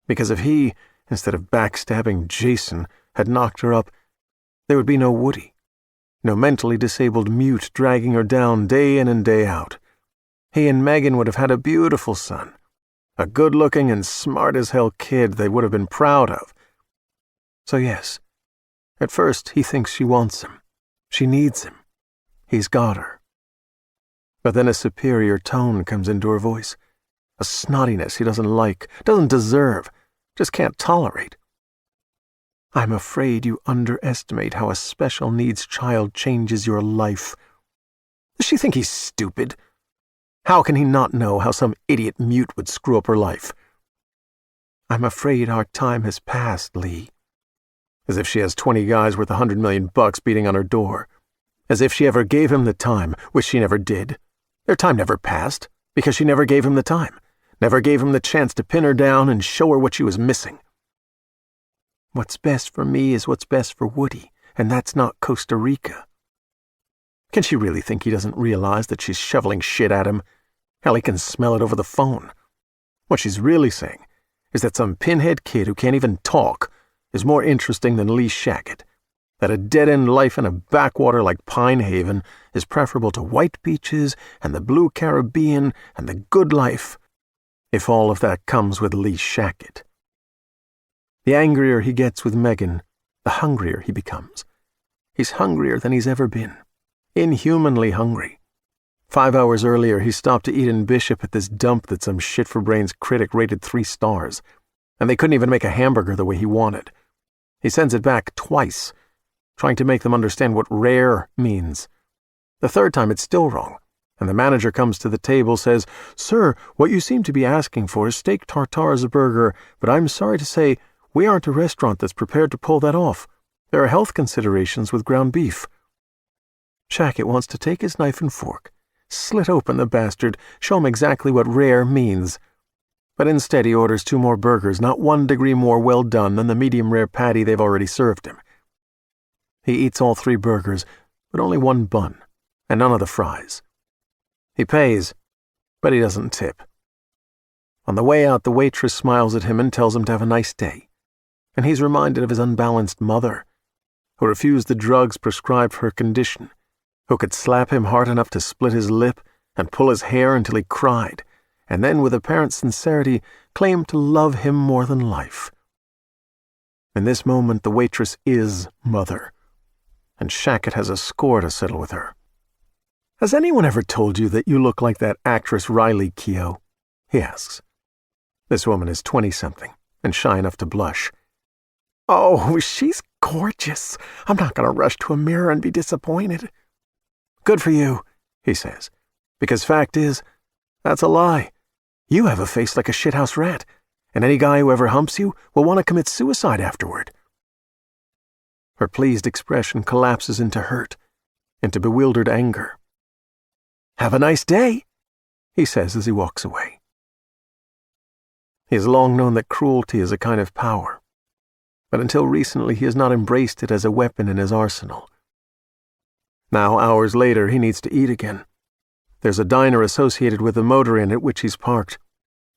because if he, instead of backstabbing Jason, had knocked her up, there would be no Woody, no mentally disabled mute dragging her down day in and day out. He and Megan would have had a beautiful son, a good-looking and smart-as-hell kid they would have been proud of. So yes, at first he thinks she wants him. She needs him. He's got her. But then a superior tone comes into her voice, a snottiness he doesn't like, doesn't deserve, just can't tolerate. "I'm afraid you underestimate how a special needs child changes your life." Does she think he's stupid? How can he not know how some idiot mute would screw up her life? "I'm afraid our time has passed, Lee." As if she has 20 guys worth $100 million beating on her door. As if she ever gave him the time, which she never did. Their time never passed, because she never gave him the time, never gave him the chance to pin her down and show her what she was missing. "What's best for me is what's best for Woody, and that's not Costa Rica." Can she really think he doesn't realize that she's shoveling shit at him? Hell, he can smell it over the phone. What she's really saying is that some pinhead kid who can't even talk is more interesting than Lee Shackett, that a dead-end life in a backwater like Pine Haven is preferable to white beaches and the blue Caribbean and the good life, if all of that comes with Lee Shackett. The angrier he gets with Megan, the hungrier he becomes. He's hungrier than he's ever been, inhumanly hungry. 5 hours earlier, he stopped to eat in Bishop at this dump that some shit-for-brains critic rated 3 stars, and they couldn't even make a hamburger the way he wanted. He sends it back twice, trying to make them understand what rare means. The third time it's still wrong, and the manager comes to the table, says, "Sir, what you seem to be asking for is steak tartare as a burger, but I'm sorry to say we aren't a restaurant that's prepared to pull that off. There are health considerations with ground beef." Shackett wants to take his knife and fork, slit open the bastard, show him exactly what rare means. But instead he orders 2 more burgers, not 1 degree more well done than the medium-rare patty they've already served him. He eats all 3 burgers, but only 1 bun, and none of the fries. He pays, but he doesn't tip. On the way out, the waitress smiles at him and tells him to have a nice day, and he's reminded of his unbalanced mother, who refused the drugs prescribed for her condition, who could slap him hard enough to split his lip and pull his hair until he cried, and then with apparent sincerity claimed to love him more than life. In this moment, the waitress is Mother, and Shackett has a score to settle with her. "Has anyone ever told you that you look like that actress Riley Keough?" he asks. This woman is 20-something, and shy enough to blush. "Oh, she's gorgeous. I'm not going to rush to a mirror and be disappointed." "Good for you," he says, "because fact is, that's a lie. You have a face like a shithouse rat, and any guy who ever humps you will want to commit suicide afterward." Her pleased expression collapses into hurt, into bewildered anger. "Have a nice day," he says as he walks away. He has long known that cruelty is a kind of power, but until recently he has not embraced it as a weapon in his arsenal. Now, hours later, he needs to eat again. There's a diner associated with the motor inn at which he's parked,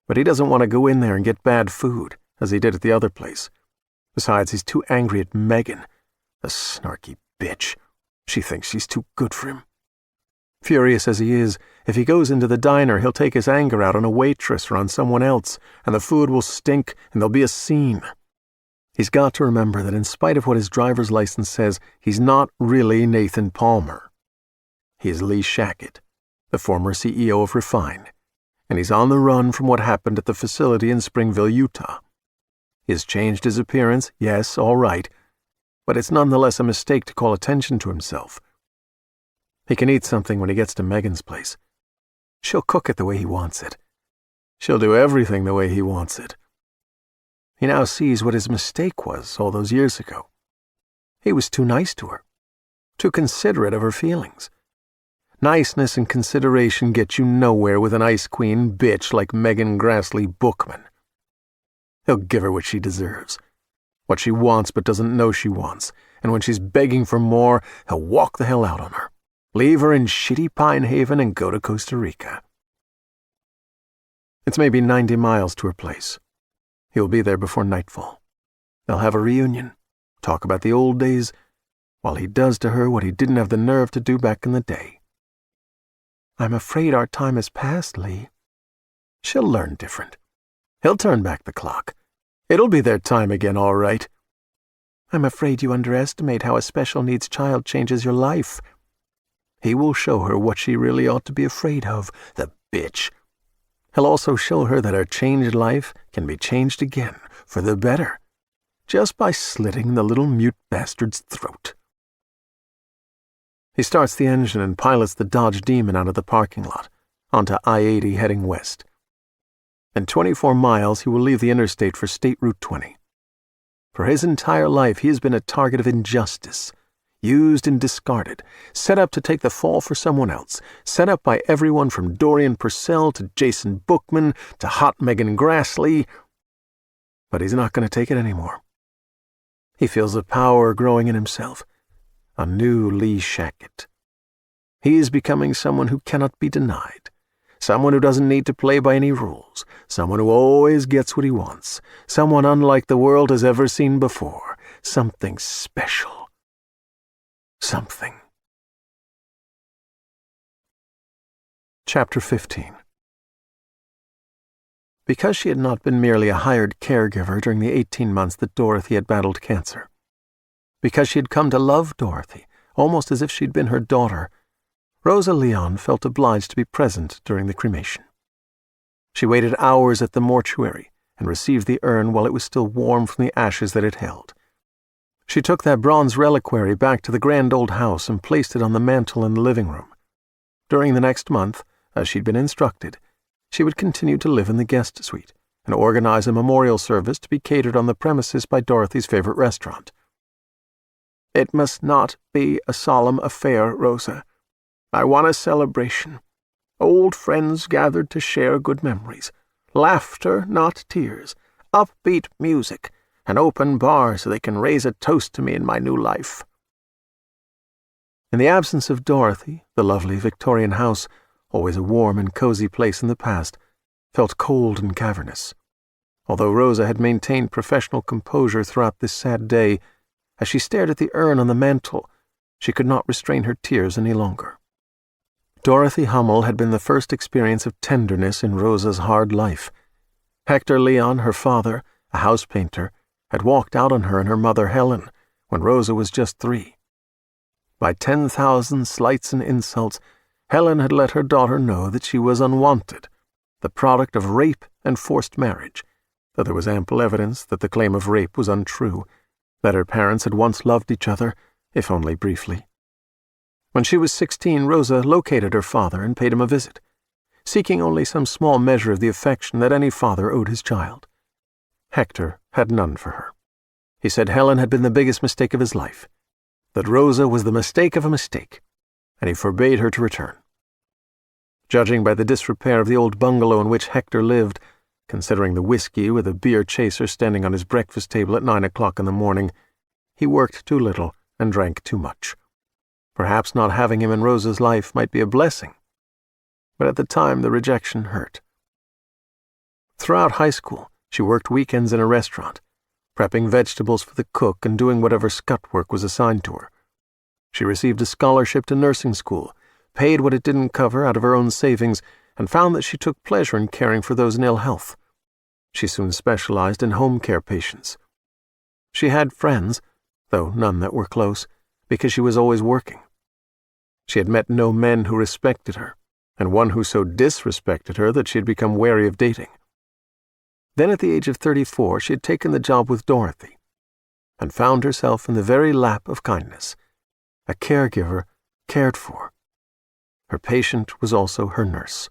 but he doesn't want to go in there and get bad food, as he did at the other place. Besides, he's too angry at Megan, the snarky bitch. She thinks she's too good for him. Furious as he is, if he goes into the diner, he'll take his anger out on a waitress or on someone else, and the food will stink, and there'll be a scene. He's got to remember that in spite of what his driver's license says, he's not really Nathan Palmer. He is Lee Shackett, the former CEO of Refine, and he's on the run from what happened at the facility in Springville, Utah. He has changed his appearance, yes, all right, but it's nonetheless a mistake to call attention to himself. He can eat something when he gets to Megan's place. She'll cook it the way he wants it. She'll do everything the way he wants it. He now sees what his mistake was all those years ago. He was too nice to her, too considerate of her feelings. Niceness and consideration get you nowhere with an ice queen bitch like Megan Grassley Bookman. He'll give her what she deserves, what she wants but doesn't know she wants, and when she's begging for more, he'll walk the hell out on her, leave her in shitty Pine Haven and go to Costa Rica. It's maybe 90 miles to her place. He'll be there before nightfall. They'll have a reunion, talk about the old days, while he does to her what he didn't have the nerve to do back in the day. "I'm afraid our time has passed, Lee." She'll learn different. He'll turn back the clock. It'll be their time again, all right. "I'm afraid you underestimate how a special needs child changes your life." He will show her what she really ought to be afraid of, the bitch. He'll also show her that her changed life can be changed again, for the better, just by slitting the little mute bastard's throat. He starts the engine and pilots the Dodge Demon out of the parking lot, onto I-80 heading west. In 24 miles, he will leave the interstate for State Route 20. For his entire life, he has been a target of injustice, used and discarded, set up to take the fall for someone else, set up by everyone from Dorian Purcell to Jason Bookman to hot Megan Grassley. But he's not going to take it anymore. He feels a power growing in himself, a new Lee Shackett. He is becoming someone who cannot be denied, someone who doesn't need to play by any rules, someone who always gets what he wants, someone unlike the world has ever seen before, something special. Something. Chapter 15. Because she had not been merely a hired caregiver during the 18 months that Dorothy had battled cancer, because she had come to love Dorothy, almost as if she'd been her daughter, Rosa Leon felt obliged to be present during the cremation. She waited hours at the mortuary and received the urn while it was still warm from the ashes that it held. She took that bronze reliquary back to the grand old house and placed it on the mantel in the living room. During the next month, as she'd been instructed, she would continue to live in the guest suite and organize a memorial service to be catered on the premises by Dorothy's favorite restaurant. "It must not be a solemn affair, Rosa. I want a celebration. Old friends gathered to share good memories. Laughter, not tears. Upbeat music. An open bar so they can raise a toast to me in my new life." In the absence of Dorothy, the lovely Victorian house, always a warm and cozy place in the past, felt cold and cavernous. Although Rosa had maintained professional composure throughout this sad day, as she stared at the urn on the mantel, she could not restrain her tears any longer. Dorothy Hummel had been the first experience of tenderness in Rosa's hard life. Hector Leon, her father, a house painter, had walked out on her and her mother Helen when Rosa was just 3. By 10,000 slights and insults, Helen had let her daughter know that she was unwanted, the product of rape and forced marriage, though there was ample evidence that the claim of rape was untrue, that her parents had once loved each other, if only briefly. When she was 16, Rosa located her father and paid him a visit, seeking only some small measure of the affection that any father owed his child. Hector had none for her. He said Helen had been the biggest mistake of his life, that Rosa was the mistake of a mistake, and he forbade her to return. Judging by the disrepair of the old bungalow in which Hector lived, considering the whiskey with a beer chaser standing on his breakfast table at 9 o'clock in the morning, he worked too little and drank too much. Perhaps not having him in Rosa's life might be a blessing, but at the time the rejection hurt. Throughout high school, she worked weekends in a restaurant, prepping vegetables for the cook and doing whatever scut work was assigned to her. She received a scholarship to nursing school, paid what it didn't cover out of her own savings, and found that she took pleasure in caring for those in ill health. She soon specialized in home care patients. She had friends, though none that were close, because she was always working. She had met no men who respected her, and one who so disrespected her that she had become wary of dating. Then at the age of 34, she had taken the job with Dorothy, and found herself in the very lap of kindness, a caregiver cared for. Her patient was also her nurse.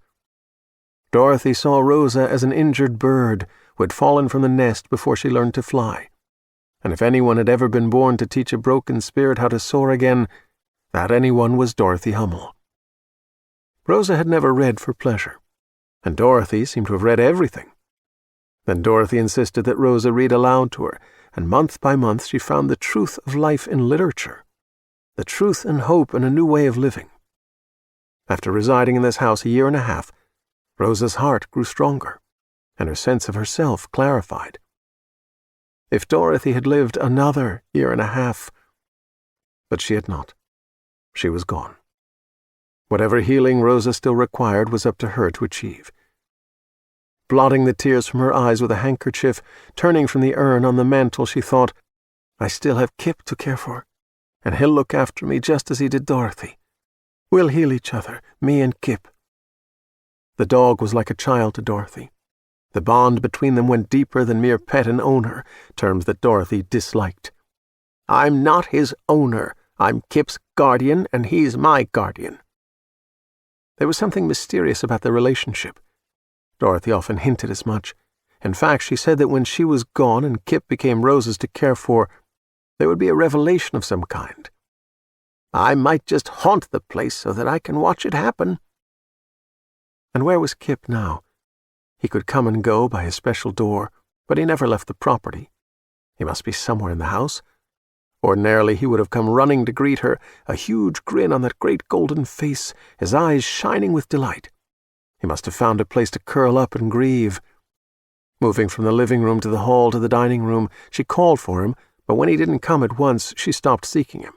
Dorothy saw Rosa as an injured bird who had fallen from the nest before she learned to fly, and if anyone had ever been born to teach a broken spirit how to soar again, that anyone was Dorothy Hummel. Rosa had never read for pleasure, and Dorothy seemed to have read everything. Then Dorothy insisted that Rosa read aloud to her, and month by month she found the truth of life in literature, the truth and hope in a new way of living. After residing in this house a year and a half, Rosa's heart grew stronger, and her sense of herself clarified. If Dorothy had lived another year and a half, but she had not. She was gone. Whatever healing Rosa still required was up to her to achieve. Blotting the tears from her eyes with a handkerchief, turning from the urn on the mantel, she thought, "I still have Kipp to care for, and he'll look after me just as he did Dorothy. We'll heal each other, me and Kipp." The dog was like a child to Dorothy. The bond between them went deeper than mere pet and owner, terms that Dorothy disliked. "I'm not his owner. I'm Kipp's guardian, and he's my guardian." There was something mysterious about their relationship. Dorothy often hinted as much. In fact, she said that when she was gone and Kipp became Rosa's to care for, there would be a revelation of some kind. "I might just haunt the place so that I can watch it happen." And where was Kipp now? He could come and go by his special door, but he never left the property. He must be somewhere in the house. Ordinarily, he would have come running to greet her, a huge grin on that great golden face, his eyes shining with delight. He must have found a place to curl up and grieve. Moving from the living room to the hall to the dining room, she called for him, but when he didn't come at once, she stopped seeking him.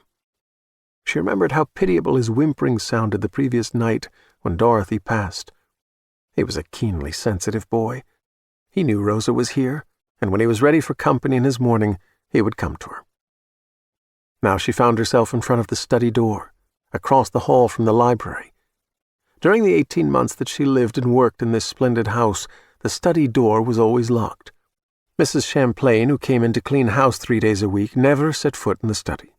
She remembered how pitiable his whimpering sounded the previous night when Dorothy passed. He was a keenly sensitive boy. He knew Rosa was here, and when he was ready for company in his morning, he would come to her. Now she found herself in front of the study door, across the hall from the library. During the 18 months that she lived and worked in this splendid house, the study door was always locked. Mrs. Champlain, who came in to clean house 3 days a week, never set foot in the study.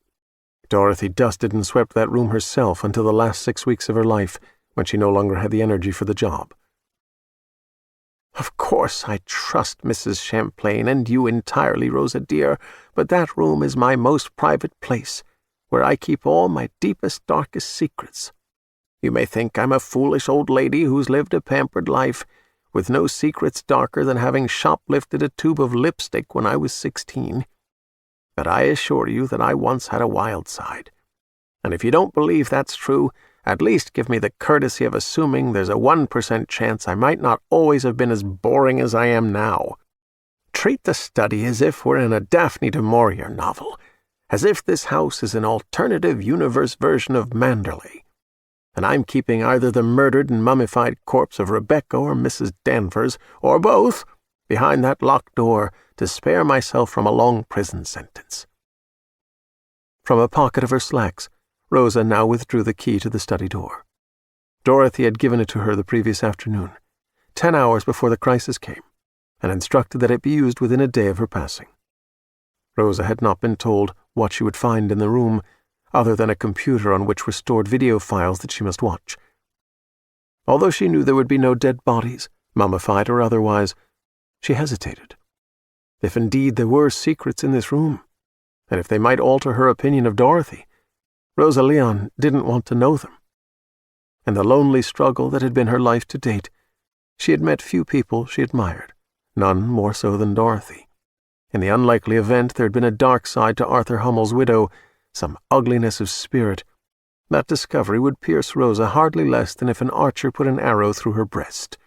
Dorothy dusted and swept that room herself until the last 6 weeks of her life, when she no longer had the energy for the job. "Of course I trust Mrs. Champlain and you entirely, Rosa dear, but that room is my most private place, where I keep all my deepest, darkest secrets. You may think I'm a foolish old lady who's lived a pampered life, with no secrets darker than having shoplifted a tube of lipstick when I was 16. But I assure you that I once had a wild side. And if you don't believe that's true, at least give me the courtesy of assuming there's a 1% chance I might not always have been as boring as I am now. Treat the study as if we're in a Daphne du Maurier novel, as if this house is an alternative universe version of Manderley, and I'm keeping either the murdered and mummified corpse of Rebecca or Mrs. Danvers, or both, behind that locked door to spare myself from a long prison sentence." From a pocket of her slacks, Rosa now withdrew the key to the study door. Dorothy had given it to her the previous afternoon, 10 hours before the crisis came, and instructed that it be used within a day of her passing. Rosa had not been told what she would find in the room, other than a computer on which were stored video files that she must watch. Although she knew there would be no dead bodies, mummified or otherwise, she hesitated. If indeed there were secrets in this room, and if they might alter her opinion of Dorothy, Rosa Leon didn't want to know them. In the lonely struggle that had been her life to date, she had met few people she admired, none more so than Dorothy. In the unlikely event there had been a dark side to Arthur Hummel's widow, some ugliness of spirit, that discovery would pierce Rosa hardly less than if an archer put an arrow through her breast.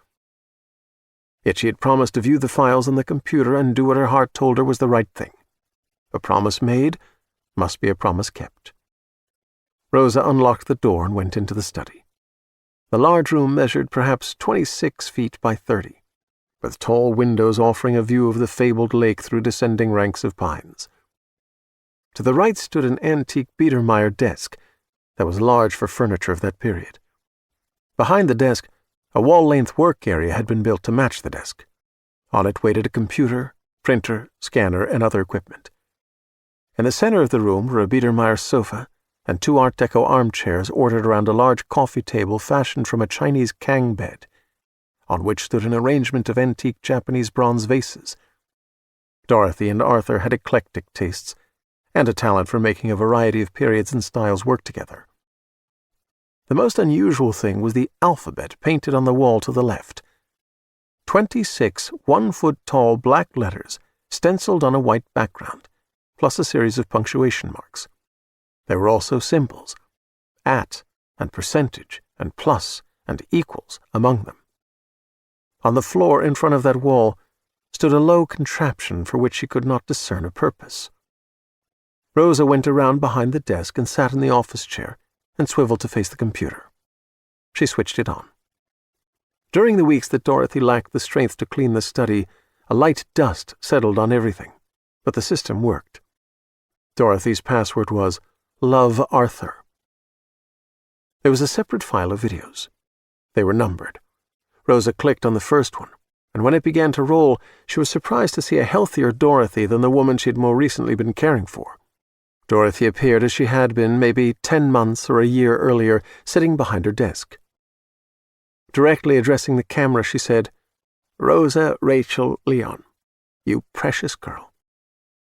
Yet she had promised to view the files on the computer and do what her heart told her was the right thing. A promise made must be a promise kept. Rosa unlocked the door and went into the study. The large room measured perhaps 26 feet by 30, with tall windows offering a view of the fabled lake through descending ranks of pines. To the right stood an antique Biedermeier desk that was large for furniture of that period. Behind the desk, a wall-length work area had been built to match the desk. On it waited a computer, printer, scanner, and other equipment. In the center of the room were a Biedermeier sofa and 2 Art Deco armchairs ordered around a large coffee table fashioned from a Chinese kang bed, on which stood an arrangement of antique Japanese bronze vases. Dorothy and Arthur had eclectic tastes, and a talent for making a variety of periods and styles work together. The most unusual thing was the alphabet painted on the wall to the left. 26 1-foot-tall black letters stenciled on a white background, plus a series of punctuation marks. There were also symbols, at and percentage and plus and equals among them. On the floor in front of that wall stood a low contraption for which she could not discern a purpose. Rosa went around behind the desk and sat in the office chair and swiveled to face the computer. She switched it on. During the weeks that Dorothy lacked the strength to clean the study, a light dust settled on everything, but the system worked. Dorothy's password was Love Arthur. There was a separate file of videos. They were numbered. Rosa clicked on the first one, and when it began to roll, she was surprised to see a healthier Dorothy than the woman she had more recently been caring for. Dorothy appeared as she had been maybe 10 months or a year earlier, sitting behind her desk. Directly addressing the camera, she said, "Rosa Rachel Leon, you precious girl.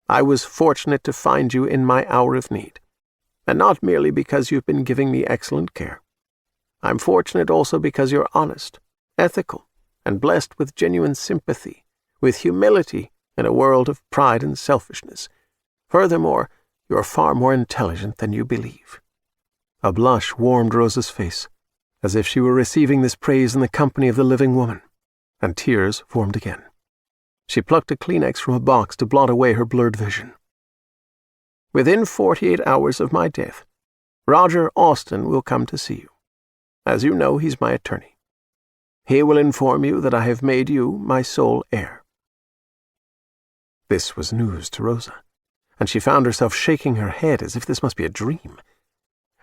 I was fortunate to find you in my hour of need, and not merely because you've been giving me excellent care. I'm fortunate also because you're honest, ethical, and blessed with genuine sympathy, with humility in a world of pride and selfishness. Furthermore, you're far more intelligent than you believe." A blush warmed Rosa's face, as if she were receiving this praise in the company of the living woman, and tears formed again. She plucked a Kleenex from a box to blot away her blurred vision. "Within 48 hours of my death, Roger Austin will come to see you. As you know, he's my attorney. He will inform you that I have made you my sole heir." This was news to Rosa, and she found herself shaking her head as if this must be a dream.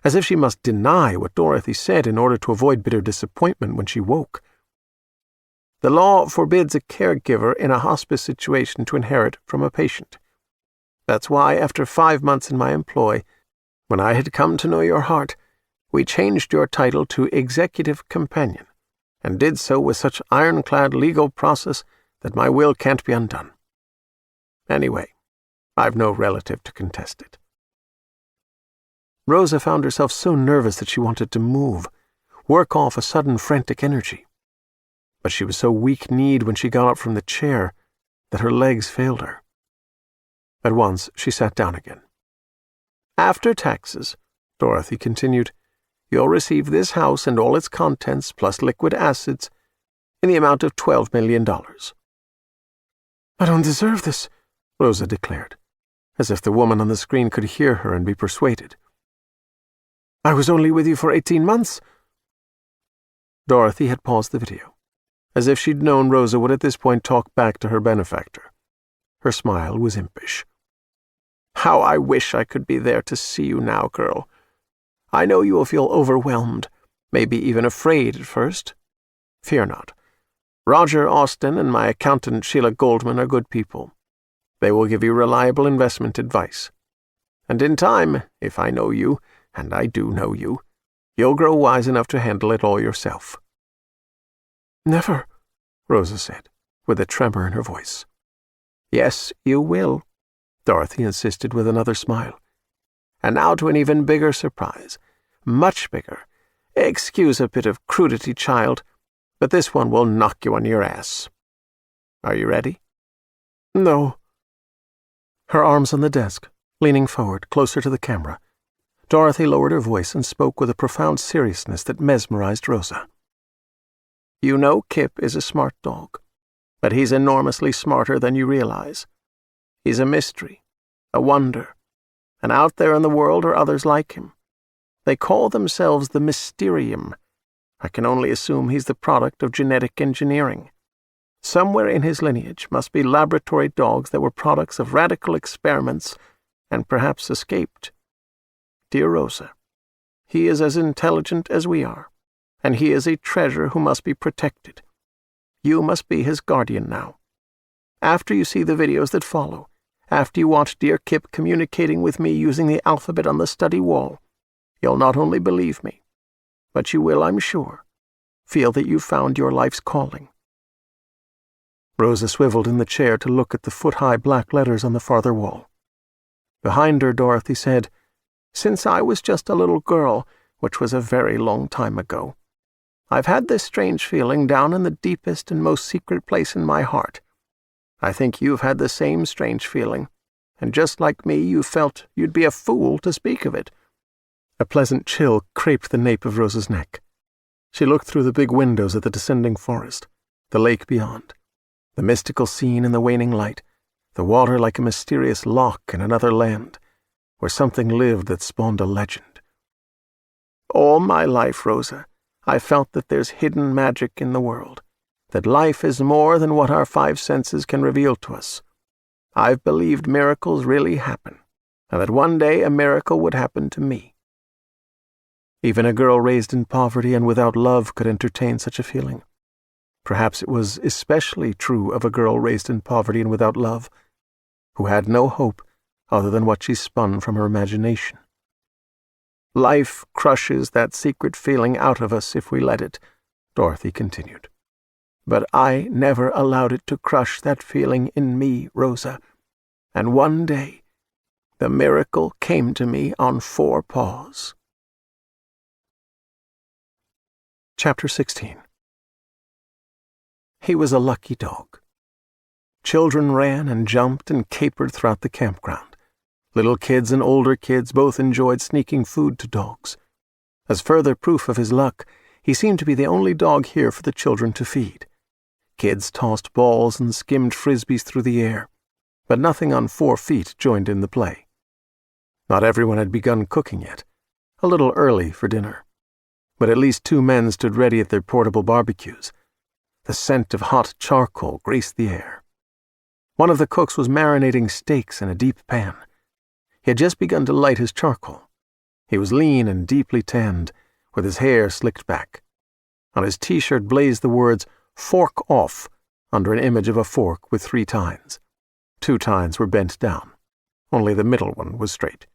as if she must deny what Dorothy said in order to avoid bitter disappointment when she woke. The law forbids a caregiver in a hospice situation to inherit from a patient. That's why, after 5 months in my employ, when I had come to know your heart, we changed your title to Executive Companion, and did so with such ironclad legal process that my will can't be undone. Anyway, I've no relative to contest it. Rosa found herself so nervous that she wanted to move, work off a sudden frantic energy. But she was so weak-kneed when she got up from the chair that her legs failed her. At once she sat down again. After taxes, Dorothy continued, you'll receive this house and all its contents plus liquid assets in the amount of $12 million. I don't deserve this, Rosa declared, as if the woman on the screen could hear her and be persuaded. I was only with you for 18 months. Dorothy had paused the video, as if she'd known Rosa would at this point talk back to her benefactor. Her smile was impish. How I wish I could be there to see you now, girl. I know you will feel overwhelmed, maybe even afraid at first. Fear not. Roger Austin and my accountant Sheila Goldman are good people. They will give you reliable investment advice. And in time, if I know you, and I do know you, you'll grow wise enough to handle it all yourself. Never, Rosa said, with a tremor in her voice. Yes, you will, Dorothy insisted with another smile. And now to an even bigger surprise. Much bigger. Excuse a bit of crudity, child, but this one will knock you on your ass. Are you ready? No. Her arms on the desk, leaning forward, closer to the camera, Dorothy lowered her voice and spoke with a profound seriousness that mesmerized Rosa. You know Kipp is a smart dog, but he's enormously smarter than you realize. He's a mystery, a wonder, and out there in the world are others like him. They call themselves the Mysterium. I can only assume he's the product of genetic engineering. Somewhere in his lineage must be laboratory dogs that were products of radical experiments and perhaps escaped. Dear Rosa, he is as intelligent as we are, and he is a treasure who must be protected. You must be his guardian now. After you see the videos that follow, after you watch dear Kipp communicating with me using the alphabet on the study wall, you'll not only believe me, but you will, I'm sure, feel that you've found your life's calling. Rosa swiveled in the chair to look at the foot-high black letters on the farther wall. Behind her, Dorothy said, Since I was just a little girl, which was a very long time ago, I've had this strange feeling down in the deepest and most secret place in my heart. I think you've had the same strange feeling, and just like me, you felt you'd be a fool to speak of it. A pleasant chill creped the nape of Rosa's neck. She looked through the big windows at the descending forest, the lake beyond, the mystical scene in the waning light, the water like a mysterious loch in another land, where something lived that spawned a legend. All my life, Rosa, I felt that there's hidden magic in the world, that life is more than what our 5 senses can reveal to us. I've believed miracles really happen, and that one day a miracle would happen to me. Even a girl raised in poverty and without love could entertain such a feeling. Perhaps it was especially true of a girl raised in poverty and without love, who had no hope other than what she spun from her imagination. Life crushes that secret feeling out of us if we let it, Dorothy continued. But I never allowed it to crush that feeling in me, Rosa, and one day the miracle came to me on 4 paws. Chapter 16. He was a lucky dog. Children ran and jumped and capered throughout the campground. Little kids and older kids both enjoyed sneaking food to dogs. As further proof of his luck, he seemed to be the only dog here for the children to feed. Kids tossed balls and skimmed frisbees through the air, but nothing on 4 feet joined in the play. Not everyone had begun cooking yet, a little early for dinner, but at least 2 men stood ready at their portable barbecues. The scent of hot charcoal greased the air. One of the cooks was marinating steaks in a deep pan. He had just begun to light his charcoal. He was lean and deeply tanned, with his hair slicked back. On his T-shirt blazed the words, "Fork off," under an image of a fork with 3 tines. 2 tines were bent down. Only the middle one was straight.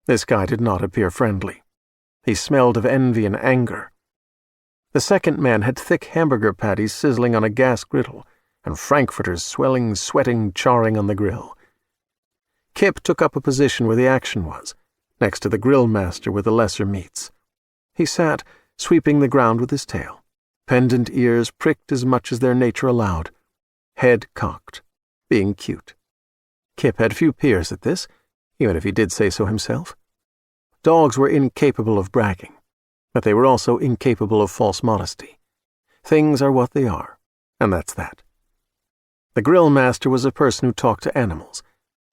This guy did not appear friendly. He smelled of envy and anger. The second man had thick hamburger patties sizzling on a gas griddle, and frankfurters swelling, sweating, charring on the grill. Kipp took up a position where the action was, next to the grill master with the lesser meats. He sat, sweeping the ground with his tail, pendant ears pricked as much as their nature allowed, head cocked, being cute. Kipp had few peers at this, even if he did say so himself. Dogs were incapable of bragging, but they were also incapable of false modesty. Things are what they are, and that's that. The grill master was a person who talked to animals.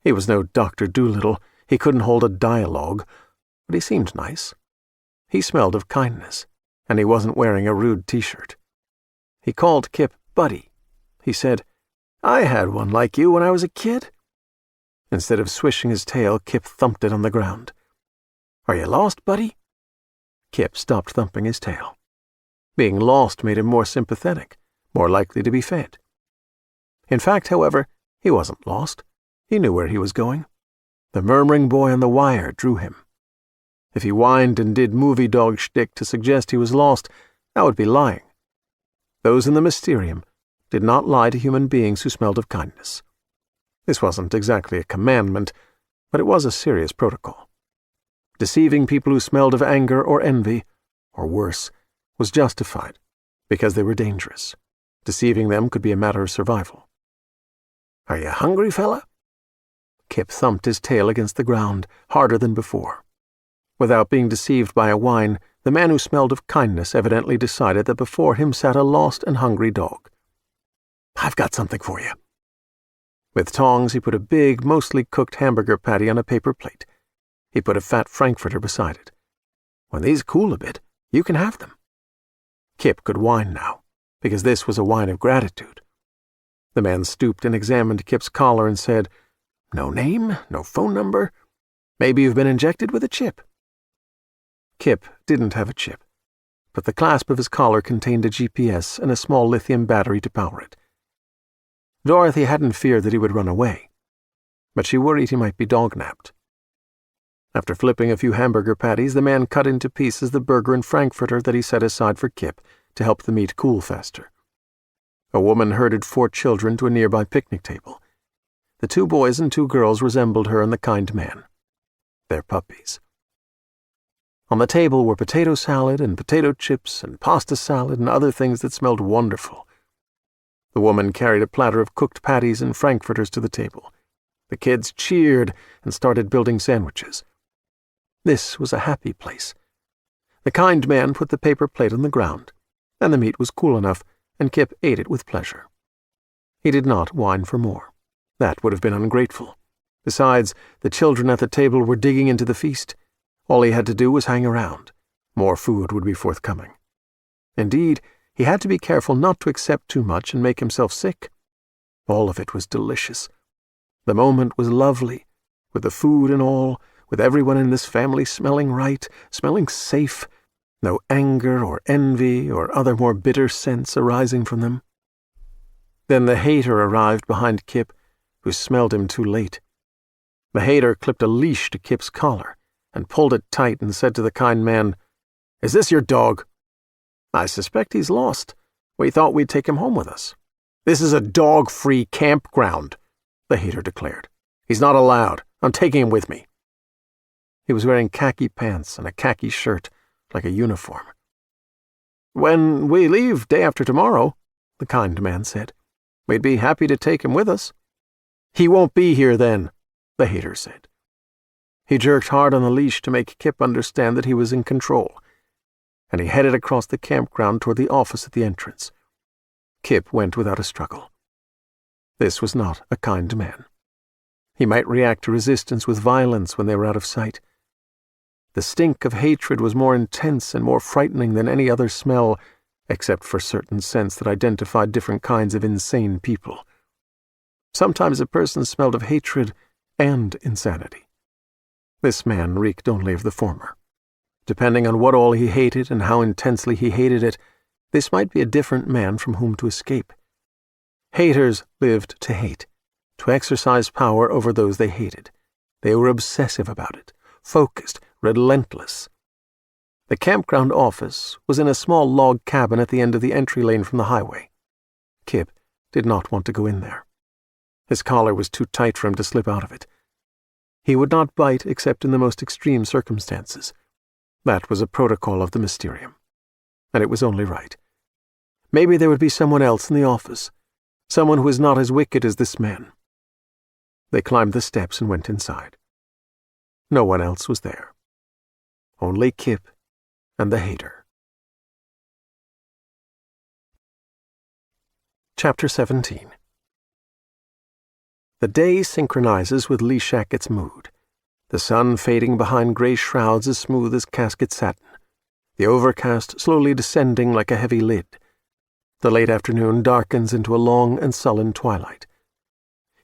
He was no Dr. Dolittle, he couldn't hold a dialogue, but he seemed nice. He smelled of kindness, and he wasn't wearing a rude T-shirt. He called Kipp Buddy. He said, "I had one like you when I was a kid." Instead of swishing his tail, Kipp thumped it on the ground. "Are you lost, Buddy?" Kipp stopped thumping his tail. Being lost made him more sympathetic, more likely to be fed. In fact, however, he wasn't lost. He knew where he was going. The murmuring boy on the wire drew him. If he whined and did movie dog shtick to suggest he was lost, that would be lying. Those in the Mysterium did not lie to human beings who smelled of kindness. This wasn't exactly a commandment, but it was a serious protocol. Deceiving people who smelled of anger or envy, or worse, was justified because they were dangerous. Deceiving them could be a matter of survival. "Are you hungry, fella?" Kipp thumped his tail against the ground, harder than before. Without being deceived by a whine, the man who smelled of kindness evidently decided that before him sat a lost and hungry dog. "I've got something for you." With tongs, he put a big, mostly cooked hamburger patty on a paper plate. He put a fat frankfurter beside it. "When these cool a bit, you can have them." Kipp could whine now, because this was a whine of gratitude. The man stooped and examined Kipp's collar and said, "No name, no phone number. Maybe you've been injected with a chip." Kipp didn't have a chip, but the clasp of his collar contained a GPS and a small lithium battery to power it. Dorothy hadn't feared that he would run away, but she worried he might be dog-napped. After flipping a few hamburger patties, the man cut into pieces the burger and frankfurter that he set aside for Kipp to help the meat cool faster. A woman herded 4 children to a nearby picnic table. The 2 boys and 2 girls resembled her and the kind man. Their puppies. On the table were potato salad and potato chips and pasta salad and other things that smelled wonderful. The woman carried a platter of cooked patties and frankfurters to the table. The kids cheered and started building sandwiches. This was a happy place. The kind man put the paper plate on the ground, and the meat was cool enough, and Kipp ate it with pleasure. He did not whine for more. That would have been ungrateful. Besides, the children at the table were digging into the feast. All he had to do was hang around. More food would be forthcoming. Indeed, he had to be careful not to accept too much and make himself sick. All of it was delicious. The moment was lovely, with the food and all, with everyone in this family smelling right, smelling safe, no anger or envy or other more bitter scents arising from them. Then the hater arrived behind Kipp, who smelled him too late. The hater clipped a leash to Kipp's collar and pulled it tight and said to the kind man, "Is this your dog?" "I suspect he's lost. We thought we'd take him home with us." "This is a dog-free campground," the hater declared. "He's not allowed. I'm taking him with me." He was wearing khaki pants and a khaki shirt, like a uniform. "When we leave day after tomorrow," the kind man said, "we'd be happy to take him with us." "He won't be here then," the hater said. He jerked hard on the leash to make Kipp understand that he was in control, and he headed across the campground toward the office at the entrance. Kipp went without a struggle. This was not a kind man. He might react to resistance with violence when they were out of sight. The stink of hatred was more intense and more frightening than any other smell, except for certain scents that identified different kinds of insane people. Sometimes a person smelled of hatred and insanity. This man reeked only of the former. Depending on what all he hated and how intensely he hated it, this might be a different man from whom to escape. Haters lived to hate, to exercise power over those they hated. They were obsessive about it, focused, relentless. The campground office was in a small log cabin at the end of the entry lane from the highway. Kipp did not want to go in there. His collar was too tight for him to slip out of it. He would not bite except in the most extreme circumstances. That was a protocol of the Mysterium, and it was only right. Maybe there would be someone else in the office, someone who was not as wicked as this man. They climbed the steps and went inside. No one else was there. Only Kipp and the hater. Chapter 17. The day synchronizes with Lee Shackett's mood, the sun fading behind gray shrouds as smooth as casket satin, the overcast slowly descending like a heavy lid. The late afternoon darkens into a long and sullen twilight.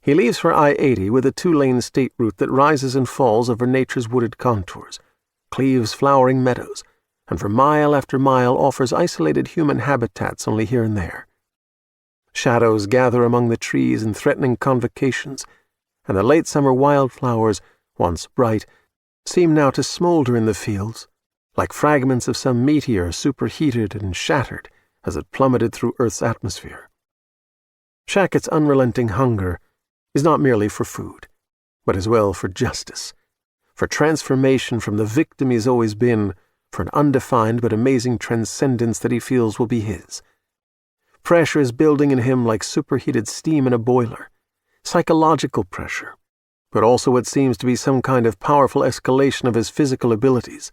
He leaves for I-80 with a 2-lane state route that rises and falls over nature's wooded contours, cleaves flowering meadows, and for mile after mile offers isolated human habitats only here and there. Shadows gather among the trees in threatening convocations, and the late summer wildflowers, once bright, seem now to smolder in the fields, like fragments of some meteor superheated and shattered as it plummeted through Earth's atmosphere. Shackett's unrelenting hunger is not merely for food, but as well for justice, for transformation from the victim he's always been, for an undefined but amazing transcendence that he feels will be his. Pressure is building in him like superheated steam in a boiler, psychological pressure, but also what seems to be some kind of powerful escalation of his physical abilities.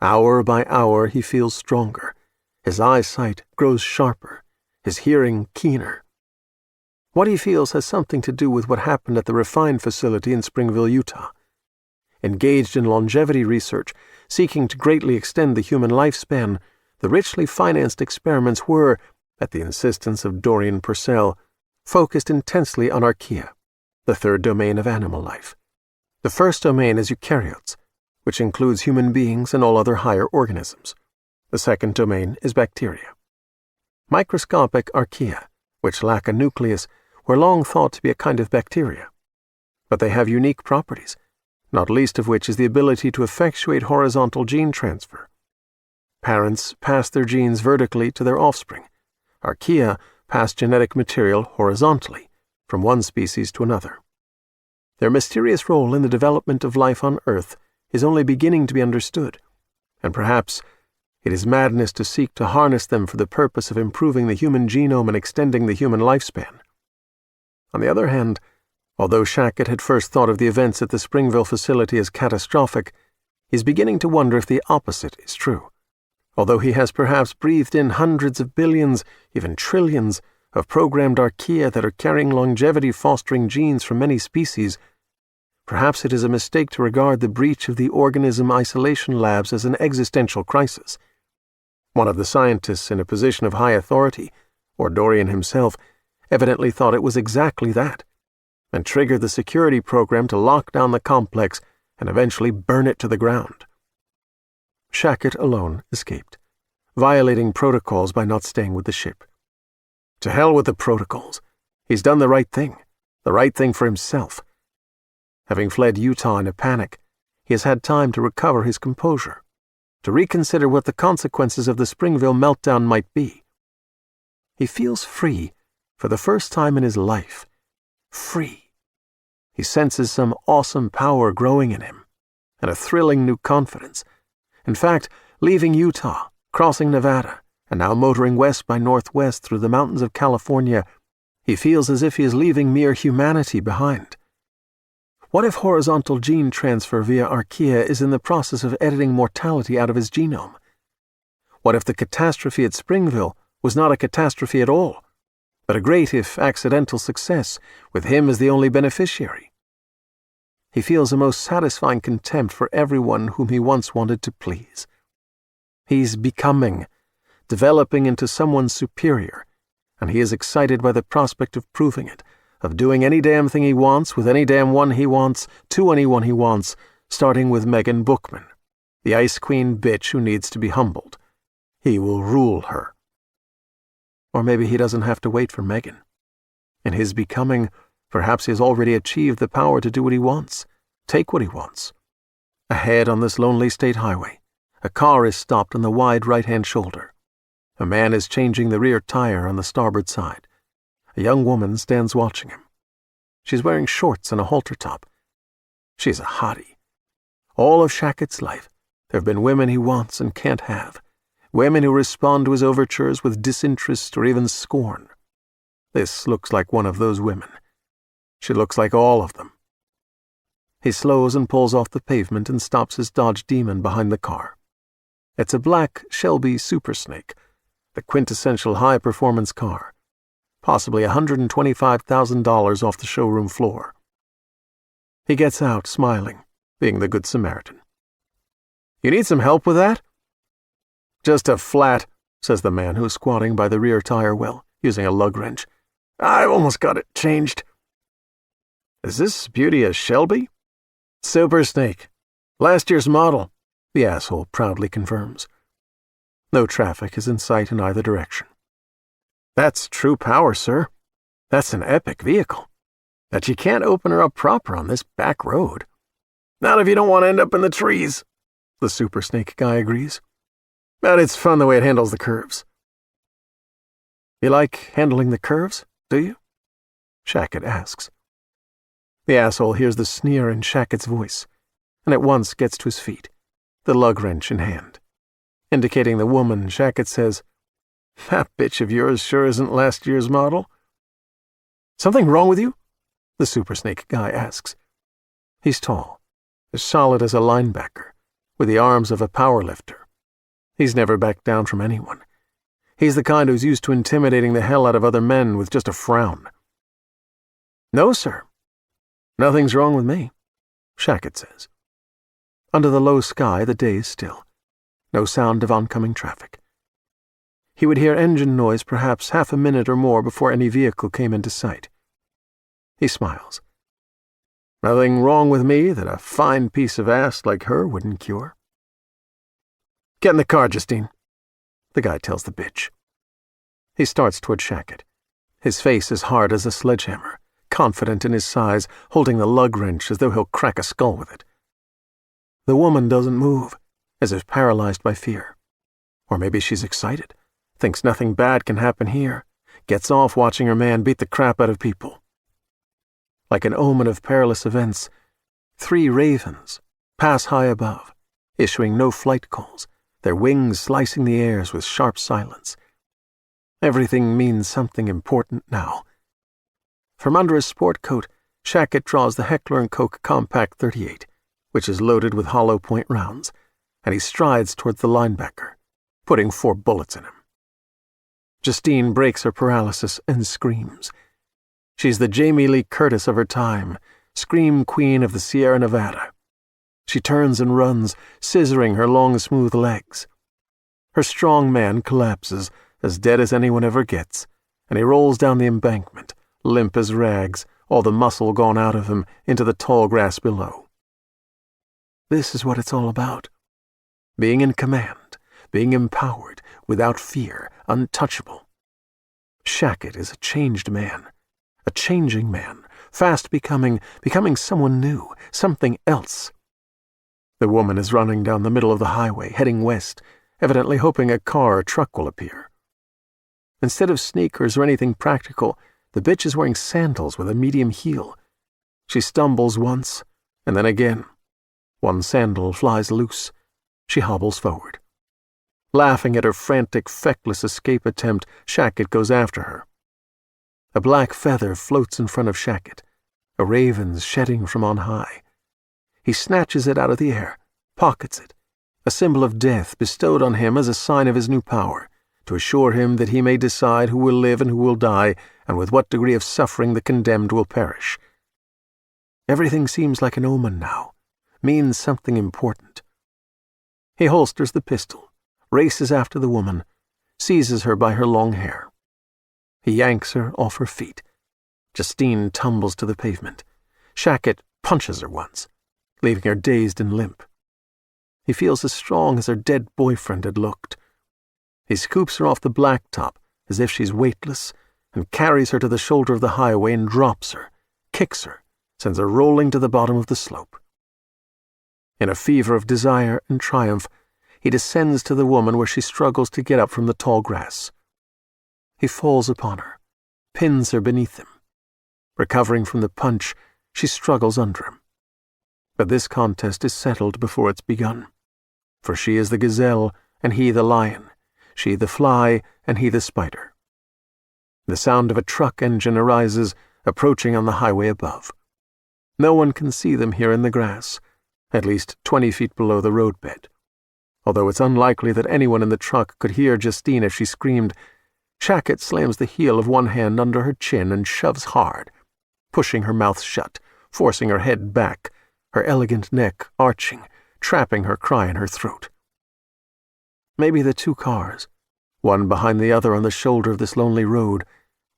Hour by hour he feels stronger, his eyesight grows sharper, his hearing keener. What he feels has something to do with what happened at the refined facility in Springville, Utah. Engaged in longevity research, seeking to greatly extend the human lifespan, the richly financed experiments were, at the insistence of Dorian Purcell, focused intensely on archaea, the third domain of animal life. The first domain is eukaryotes, which includes human beings and all other higher organisms. The second domain is bacteria. Microscopic archaea, which lack a nucleus, were long thought to be a kind of bacteria. But they have unique properties, not least of which is the ability to effectuate horizontal gene transfer. Parents pass their genes vertically to their offspring. Archaea pass genetic material horizontally, from one species to another. Their mysterious role in the development of life on Earth is only beginning to be understood, and perhaps it is madness to seek to harness them for the purpose of improving the human genome and extending the human lifespan. On the other hand, although Shackett had first thought of the events at the Springville facility as catastrophic, he is beginning to wonder if the opposite is true. Although he has perhaps breathed in hundreds of billions, even trillions, of programmed archaea that are carrying longevity-fostering genes from many species, perhaps it is a mistake to regard the breach of the organism isolation labs as an existential crisis. One of the scientists in a position of high authority, or Dorian himself, evidently thought it was exactly that, and triggered the security program to lock down the complex and eventually burn it to the ground. Shackett alone escaped, violating protocols by not staying with the ship. To hell with the protocols. He's done the right thing for himself. Having fled Utah in a panic, he has had time to recover his composure, to reconsider what the consequences of the Springville meltdown might be. He feels free for the first time in his life. Free. He senses some awesome power growing in him, and a thrilling new confidence. In fact, leaving Utah, crossing Nevada, and now motoring west by northwest through the mountains of California, he feels as if he is leaving mere humanity behind. What if horizontal gene transfer via archaea is in the process of editing mortality out of his genome? What if the catastrophe at Springville was not a catastrophe at all, but a great if accidental success, with him as the only beneficiary? He feels a most satisfying contempt for everyone whom he once wanted to please. He's becoming, developing into someone superior, and he is excited by the prospect of proving it, of doing any damn thing he wants, with any damn one he wants, to anyone he wants, starting with Megan Bookman, the Ice Queen bitch who needs to be humbled. He will rule her. Or maybe he doesn't have to wait for Megan. In his becoming, perhaps he has already achieved the power to do what he wants, take what he wants. Ahead on this lonely state highway, a car is stopped on the wide right-hand shoulder. A man is changing the rear tire on the starboard side. A young woman stands watching him. She's wearing shorts and a halter top. She's a hottie. All of Shackett's life, there have been women he wants and can't have, women who respond to his overtures with disinterest or even scorn. This looks like one of those women. She looks like all of them. He slows and pulls off the pavement and stops his Dodge Demon behind the car. It's a black Shelby Super Snake, the quintessential high-performance car, possibly $125,000 off the showroom floor. He gets out, smiling, being the Good Samaritan. "You need some help with that?" "Just a flat," says the man who's squatting by the rear tire well, using a lug wrench. "I've almost got it changed." "Is this beauty a Shelby?" "Super Snake. Last year's model," the asshole proudly confirms. No traffic is in sight in either direction. "That's true power, sir. That's an epic vehicle. But you can't open her up proper on this back road." "Not if you don't want to end up in the trees," the Super Snake guy agrees. "But it's fun the way it handles the curves." "You like handling the curves, do you?" Shackett asks. The asshole hears the sneer in Shackett's voice, and at once gets to his feet, the lug wrench in hand. Indicating the woman, Shackett says, "That bitch of yours sure isn't last year's model." "Something wrong with you?" the Super Snake guy asks. He's tall, as solid as a linebacker, with the arms of a powerlifter. He's never backed down from anyone. He's the kind who's used to intimidating the hell out of other men with just a frown. "No, sir. Nothing's wrong with me," Shackett says. Under the low sky, the day is still. No sound of oncoming traffic. He would hear engine noise perhaps half a minute or more before any vehicle came into sight. He smiles. Nothing wrong with me that a fine piece of ass like her wouldn't cure. "Get in the car, Justine," the guy tells the bitch. He starts toward Shackett, his face as hard as a sledgehammer, confident in his size, holding the lug wrench as though he'll crack a skull with it. The woman doesn't move, as if paralyzed by fear. Or maybe she's excited, thinks nothing bad can happen here, gets off watching her man beat the crap out of people. Like an omen of perilous events, 3 ravens pass high above, issuing no flight calls, their wings slicing the airs with sharp silence. Everything means something important now. From under his sport coat, Shackett draws the Heckler & Koch Compact 38, which is loaded with hollow point rounds, and he strides towards the linebacker, putting 4 bullets in him. Justine breaks her paralysis and screams. She's the Jamie Lee Curtis of her time, scream queen of the Sierra Nevada. She turns and runs, scissoring her long, smooth legs. Her strong man collapses, as dead as anyone ever gets, and he rolls down the embankment, limp as rags, all the muscle gone out of him, into the tall grass below. This is what it's all about. Being in command, being empowered, without fear, untouchable. Shackett is a changed man, a changing man, fast becoming someone new, something else. The woman is running down the middle of the highway, heading west, evidently hoping a car or truck will appear. Instead of sneakers or anything practical, the bitch is wearing sandals with a medium heel. She stumbles once, and then again. One sandal flies loose. She hobbles forward. Laughing at her frantic, feckless escape attempt, Shackett goes after her. A black feather floats in front of Shackett, a raven's shedding from on high. He snatches it out of the air, pockets it, a symbol of death bestowed on him as a sign of his new power, to assure him that he may decide who will live and who will die, and with what degree of suffering the condemned will perish. Everything seems like an omen now, means something important. He holsters the pistol, races after the woman, seizes her by her long hair. He yanks her off her feet. Justine tumbles to the pavement. Shackett punches her once. leaving her dazed and limp. He feels as strong as her dead boyfriend had looked. He scoops her off the blacktop as if she's weightless and carries her to the shoulder of the highway and drops her, kicks her, sends her rolling to the bottom of the slope. In a fever of desire and triumph, he descends to the woman where she struggles to get up from the tall grass. He falls upon her, pins her beneath him. Recovering from the punch, she struggles under him. But this contest is settled before it's begun, for she is the gazelle and he the lion, she the fly and he the spider. The sound of a truck engine arises, approaching on the highway above. No one can see them here in the grass, at least 20 feet below the roadbed. Although it's unlikely that anyone in the truck could hear Justine if she screamed, Shackett slams the heel of one hand under her chin and shoves hard, pushing her mouth shut, forcing her head back, her elegant neck arching, trapping her cry in her throat. Maybe the two cars, one behind the other on the shoulder of this lonely road,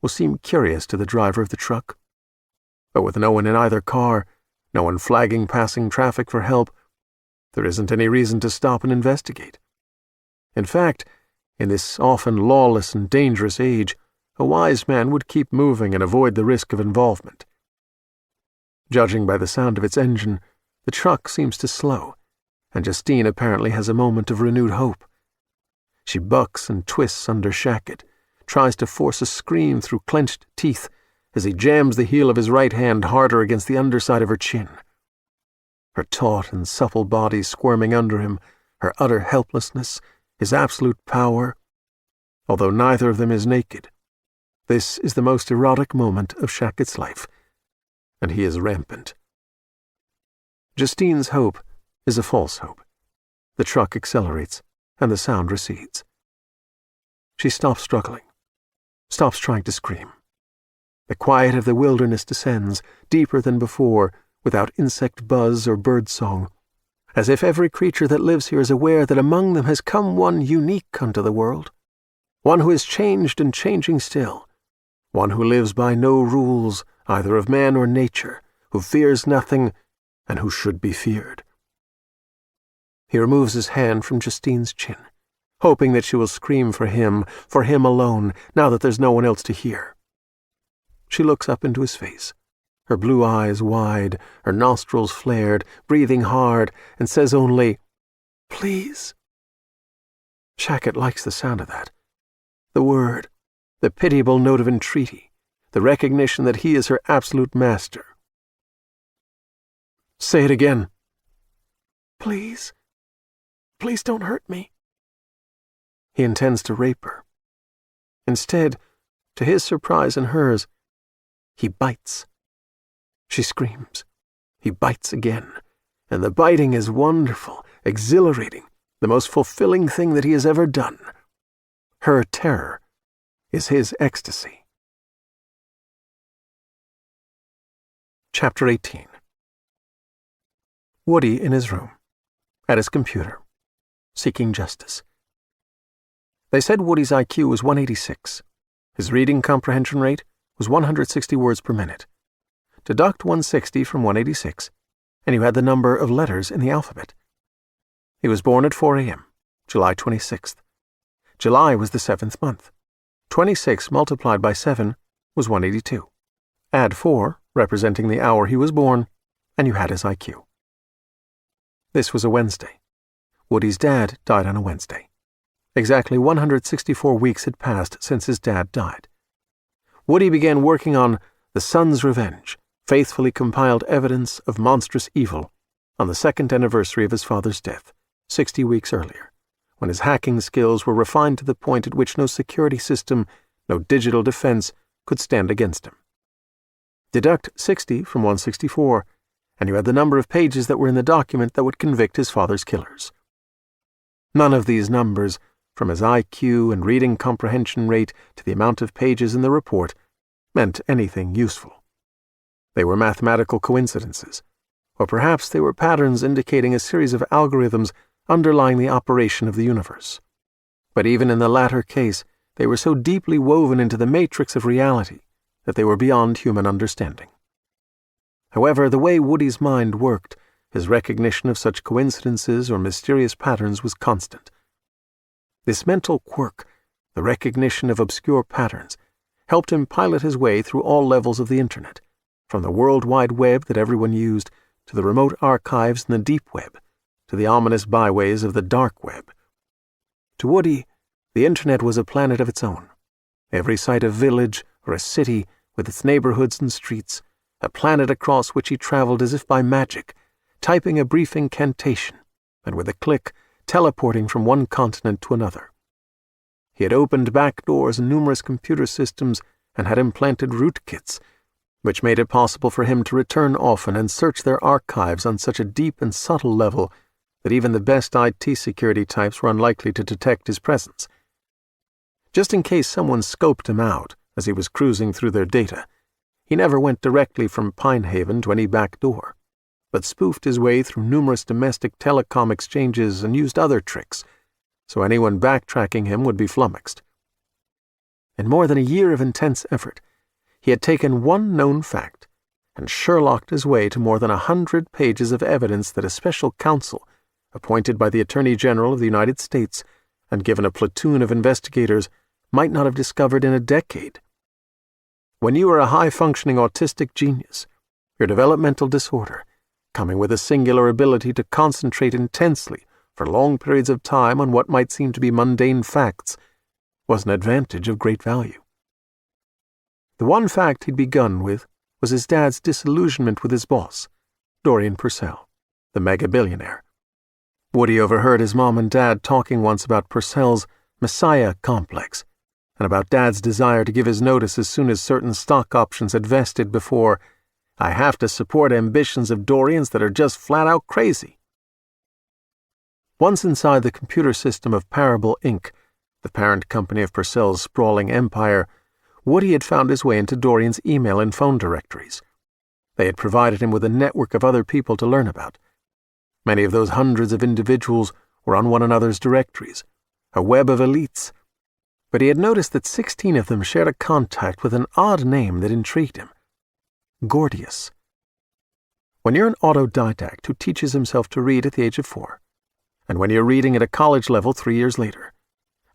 will seem curious to the driver of the truck. But with no one in either car, no one flagging passing traffic for help, there isn't any reason to stop and investigate. In fact, in this often lawless and dangerous age, a wise man would keep moving and avoid the risk of involvement. Judging by the sound of its engine, the truck seems to slow, and Justine apparently has a moment of renewed hope. She bucks and twists under Shackett, tries to force a scream through clenched teeth as he jams the heel of his right hand harder against the underside of her chin. Her taut and supple body squirming under him, her utter helplessness, his absolute power. Although neither of them is naked, this is the most erotic moment of Shackett's life, and he is rampant. Justine's hope is a false hope. The truck accelerates, and the sound recedes. She stops struggling, stops trying to scream. The quiet of the wilderness descends, deeper than before, without insect buzz or bird song, as if every creature that lives here is aware that among them has come one unique unto the world, one who is changed and changing still, one who lives by no rules, either of man or nature, who fears nothing, and who should be feared. He removes his hand from Justine's chin, hoping that she will scream for him alone, now that there's no one else to hear. She looks up into his face, her blue eyes wide, her nostrils flared, breathing hard, and says only, "Please." Shackett likes the sound of that. The word, the pitiable note of entreaty, the recognition that he is her absolute master. "Say it again." "Please. Please don't hurt me." He intends to rape her. Instead, to his surprise and hers, he bites. She screams. He bites again, and the biting is wonderful, exhilarating, the most fulfilling thing that he has ever done. Her terror is his ecstasy. Chapter 18. Woody in his room, at his computer, seeking justice. They said Woody's IQ was 186. His reading comprehension rate was 160 words per minute. Deduct 160 from 186, and you had the number of letters in the alphabet. He was born at 4 a.m., July 26th. July was the 7th month. 26 multiplied by 7 was 182. Add 4, representing the hour he was born, and you had his IQ. This was a Wednesday. Woody's dad died on a Wednesday. Exactly 164 weeks had passed since his dad died. Woody began working on The Son's Revenge, faithfully compiled evidence of monstrous evil, on the second anniversary of his father's death, 60 weeks earlier, when his hacking skills were refined to the point at which no security system, no digital defense could stand against him. Deduct 60 from 164, and you had the number of pages that were in the document that would convict his father's killers. None of these numbers, from his IQ and reading comprehension rate to the amount of pages in the report, meant anything useful. They were mathematical coincidences, or perhaps they were patterns indicating a series of algorithms underlying the operation of the universe. But even in the latter case, they were so deeply woven into the matrix of reality that they were beyond human understanding. However, the way Woody's mind worked, his recognition of such coincidences or mysterious patterns was constant. This mental quirk, the recognition of obscure patterns, helped him pilot his way through all levels of the Internet, from the World Wide Web that everyone used, to the remote archives in the deep web, to the ominous byways of the dark web. To Woody, the Internet was a planet of its own. Every site a village or a city with its neighborhoods and streets, a planet across which he traveled as if by magic, typing a brief incantation, and with a click, teleporting from one continent to another. He had opened back doors in numerous computer systems and had implanted rootkits, which made it possible for him to return often and search their archives on such a deep and subtle level that even the best IT security types were unlikely to detect his presence. Just in case someone scoped him out as he was cruising through their data, he never went directly from Pinehaven to any back door, but spoofed his way through numerous domestic telecom exchanges and used other tricks, so anyone backtracking him would be flummoxed. In more than a year of intense effort, he had taken one known fact and Sherlocked his way to more than 100 pages of evidence that a special counsel, appointed by the Attorney General of the United States and given a platoon of investigators, might not have discovered in a decade. When you are a high-functioning autistic genius, your developmental disorder, coming with a singular ability to concentrate intensely for long periods of time on what might seem to be mundane facts, was an advantage of great value. The one fact he'd begun with was his dad's disillusionment with his boss, Dorian Purcell, the mega-billionaire. Woody overheard his mom and dad talking once about Purcell's Messiah complex, and about Dad's desire to give his notice as soon as certain stock options had vested before, "I have to support ambitions of Dorian's that are just flat-out crazy." Once inside the computer system of Parable Inc., the parent company of Purcell's sprawling empire, Woody had found his way into Dorian's email and phone directories. They had provided him with a network of other people to learn about. Many of those hundreds of individuals were on one another's directories, a web of elites, but he had noticed that 16 of them shared a contact with an odd name that intrigued him: Gordius. When you're an autodidact who teaches himself to read at the age of 4, and when you're reading at a college level 3 years later,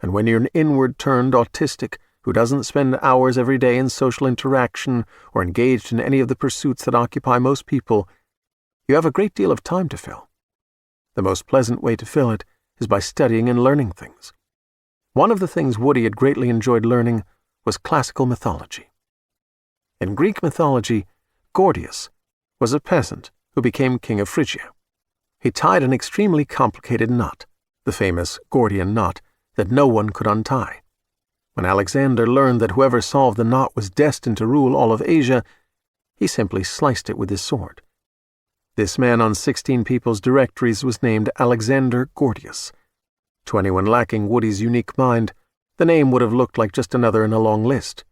and when you're an inward-turned autistic who doesn't spend hours every day in social interaction or engaged in any of the pursuits that occupy most people, you have a great deal of time to fill. The most pleasant way to fill it is by studying and learning things. One of the things Woody had greatly enjoyed learning was classical mythology. In Greek mythology, Gordius was a peasant who became king of Phrygia. He tied an extremely complicated knot, the famous Gordian knot, that no one could untie. When Alexander learned that whoever solved the knot was destined to rule all of Asia, he simply sliced it with his sword. This man on 16 people's directories was named Alexander Gordius. To anyone lacking Woody's unique mind, the name would have looked like just another in a long list.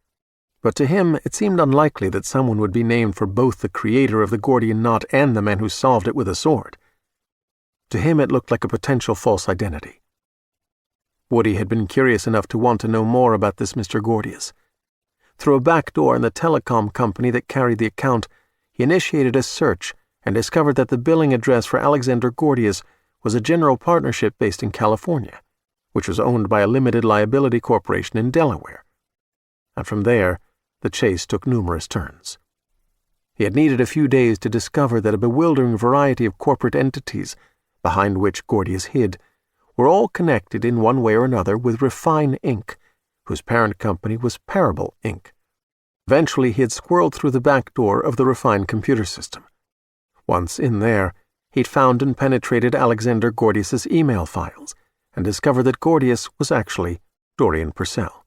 But to him, it seemed unlikely that someone would be named for both the creator of the Gordian knot and the man who solved it with a sword. To him, it looked like a potential false identity. Woody had been curious enough to want to know more about this Mr. Gordius. Through a back door in the telecom company that carried the account, he initiated a search and discovered that the billing address for Alexander Gordius was a general partnership based in California, which was owned by a limited liability corporation in Delaware. And from there, the chase took numerous turns. He had needed a few days to discover that a bewildering variety of corporate entities, behind which Gordius hid, were all connected in one way or another with Refine Inc., whose parent company was Parable Inc. Eventually, he had squirreled through the back door of the Refine computer system. Once in there, he'd found and penetrated Alexander Gordius's email files and discovered that Gordius was actually Dorian Purcell.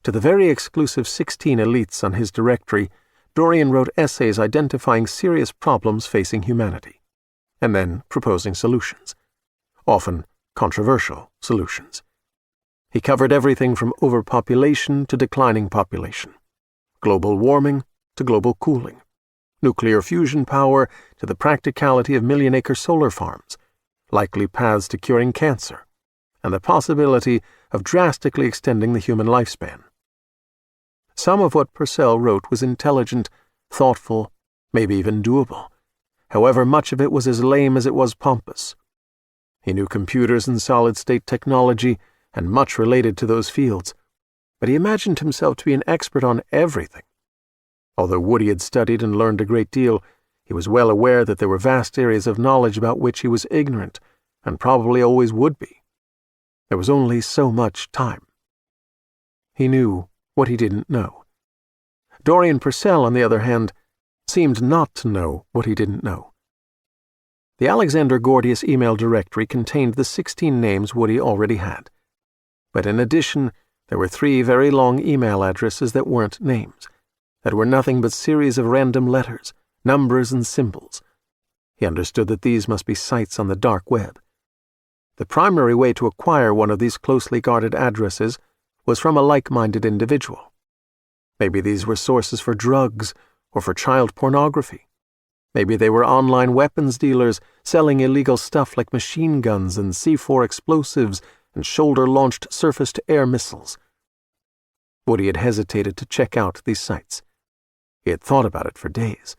To the very exclusive 16 elites on his directory, Dorian wrote essays identifying serious problems facing humanity, and then proposing solutions, often controversial solutions. He covered everything from overpopulation to declining population, global warming to global cooling, nuclear fusion power to the practicality of million-acre solar farms, likely paths to curing cancer, and the possibility of drastically extending the human lifespan. Some of what Purcell wrote was intelligent, thoughtful, maybe even doable, however much of it was as lame as it was pompous. He knew computers and solid-state technology, and much related to those fields, but he imagined himself to be an expert on everything. Although Woody had studied and learned a great deal, he was well aware that there were vast areas of knowledge about which he was ignorant, and probably always would be. There was only so much time. He knew what he didn't know. Dorian Purcell, on the other hand, seemed not to know what he didn't know. The Alexander Gordius email directory contained the 16 names Woody already had. But in addition, there were 3 very long email addresses that weren't names, that were nothing but series of random letters, numbers, and symbols. He understood that these must be sites on the dark web. The primary way to acquire one of these closely guarded addresses was from a like-minded individual. Maybe these were sources for drugs or for child pornography. Maybe they were online weapons dealers selling illegal stuff like machine guns and C4 explosives and shoulder-launched surface-to-air missiles. Woody had hesitated to check out these sites. He had thought about it for days.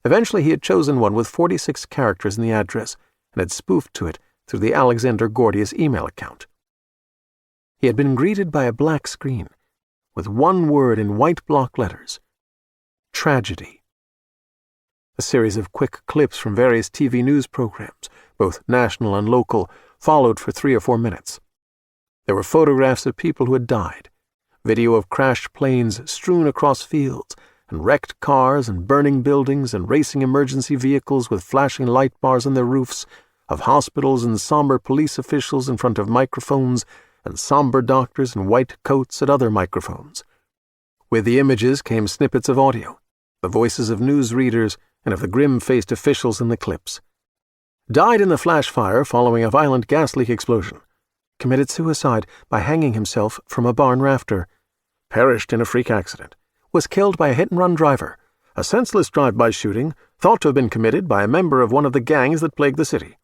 Eventually he had chosen one with 46 characters in the address and had spoofed to it through the Alexander Gordius email account. He had been greeted by a black screen with one word in white block letters: tragedy. A series of quick clips from various TV news programs, both national and local, followed for 3 or 4 minutes. There were photographs of people who had died, video of crashed planes strewn across fields, and wrecked cars and burning buildings and racing emergency vehicles with flashing light bars on their roofs, of hospitals and somber police officials in front of microphones, and somber doctors in white coats at other microphones. With the images came snippets of audio, the voices of newsreaders and of the grim-faced officials in the clips. Died in the flash fire following a violent gas leak explosion. Committed suicide by hanging himself from a barn rafter. Perished in a freak accident. Was killed by a hit-and-run driver. A senseless drive-by shooting thought to have been committed by a member of one of the gangs that plagued the city.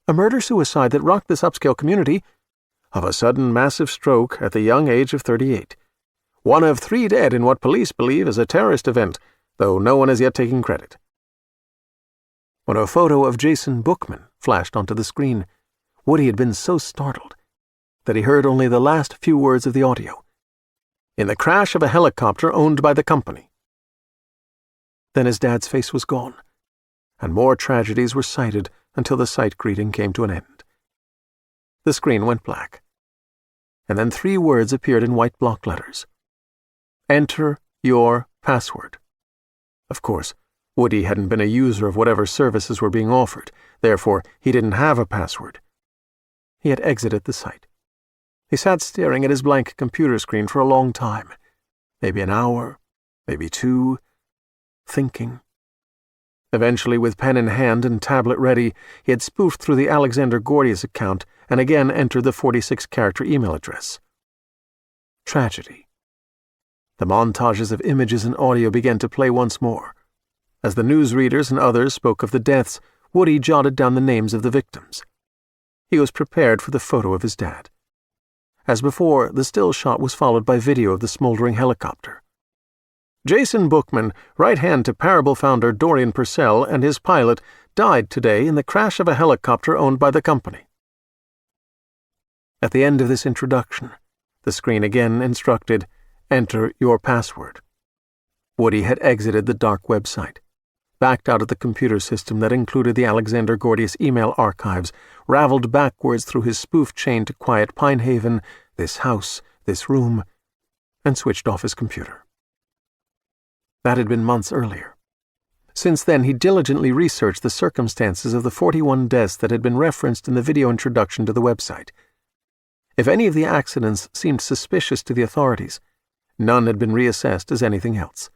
A murder-suicide that rocked this upscale community. Of a sudden massive stroke at the young age of 38. One of 3 dead in what police believe is a terrorist event, though no one has yet taken credit. When a photo of Jason Bookman flashed onto the screen, Woody had been so startled that he heard only the last few words of the audio. In the crash of a helicopter owned by the company. Then his dad's face was gone, and more tragedies were cited until the sight greeting came to an end. The screen went black, and then 3 words appeared in white block letters. Enter your password. Of course, Woody hadn't been a user of whatever services were being offered, therefore he didn't have a password. He had exited the site. He sat staring at his blank computer screen for a long time, maybe an hour, maybe 2, thinking. Eventually, with pen in hand and tablet ready, he had spoofed through the Alexander Gordius account and again entered the 46-character email address. Tragedy. The montages of images and audio began to play once more. As the newsreaders and others spoke of the deaths, Woody jotted down the names of the victims. He was prepared for the photo of his dad. As before, the still shot was followed by video of the smoldering helicopter. Jason Bookman, right-hand to Parable founder Dorian Purcell and his pilot, died today in the crash of a helicopter owned by the company. At the end of this introduction, the screen again instructed, "Enter your password." Woody had exited the dark website, backed out of the computer system that included the Alexander Gordius email archives, raveled backwards through his spoof chain to quiet Pinehaven, this house, this room, and switched off his computer. That had been months earlier. Since then, he diligently researched the circumstances of the 41 deaths that had been referenced in the video introduction to the website. If any of the accidents seemed suspicious to the authorities, none had been reassessed as anything else.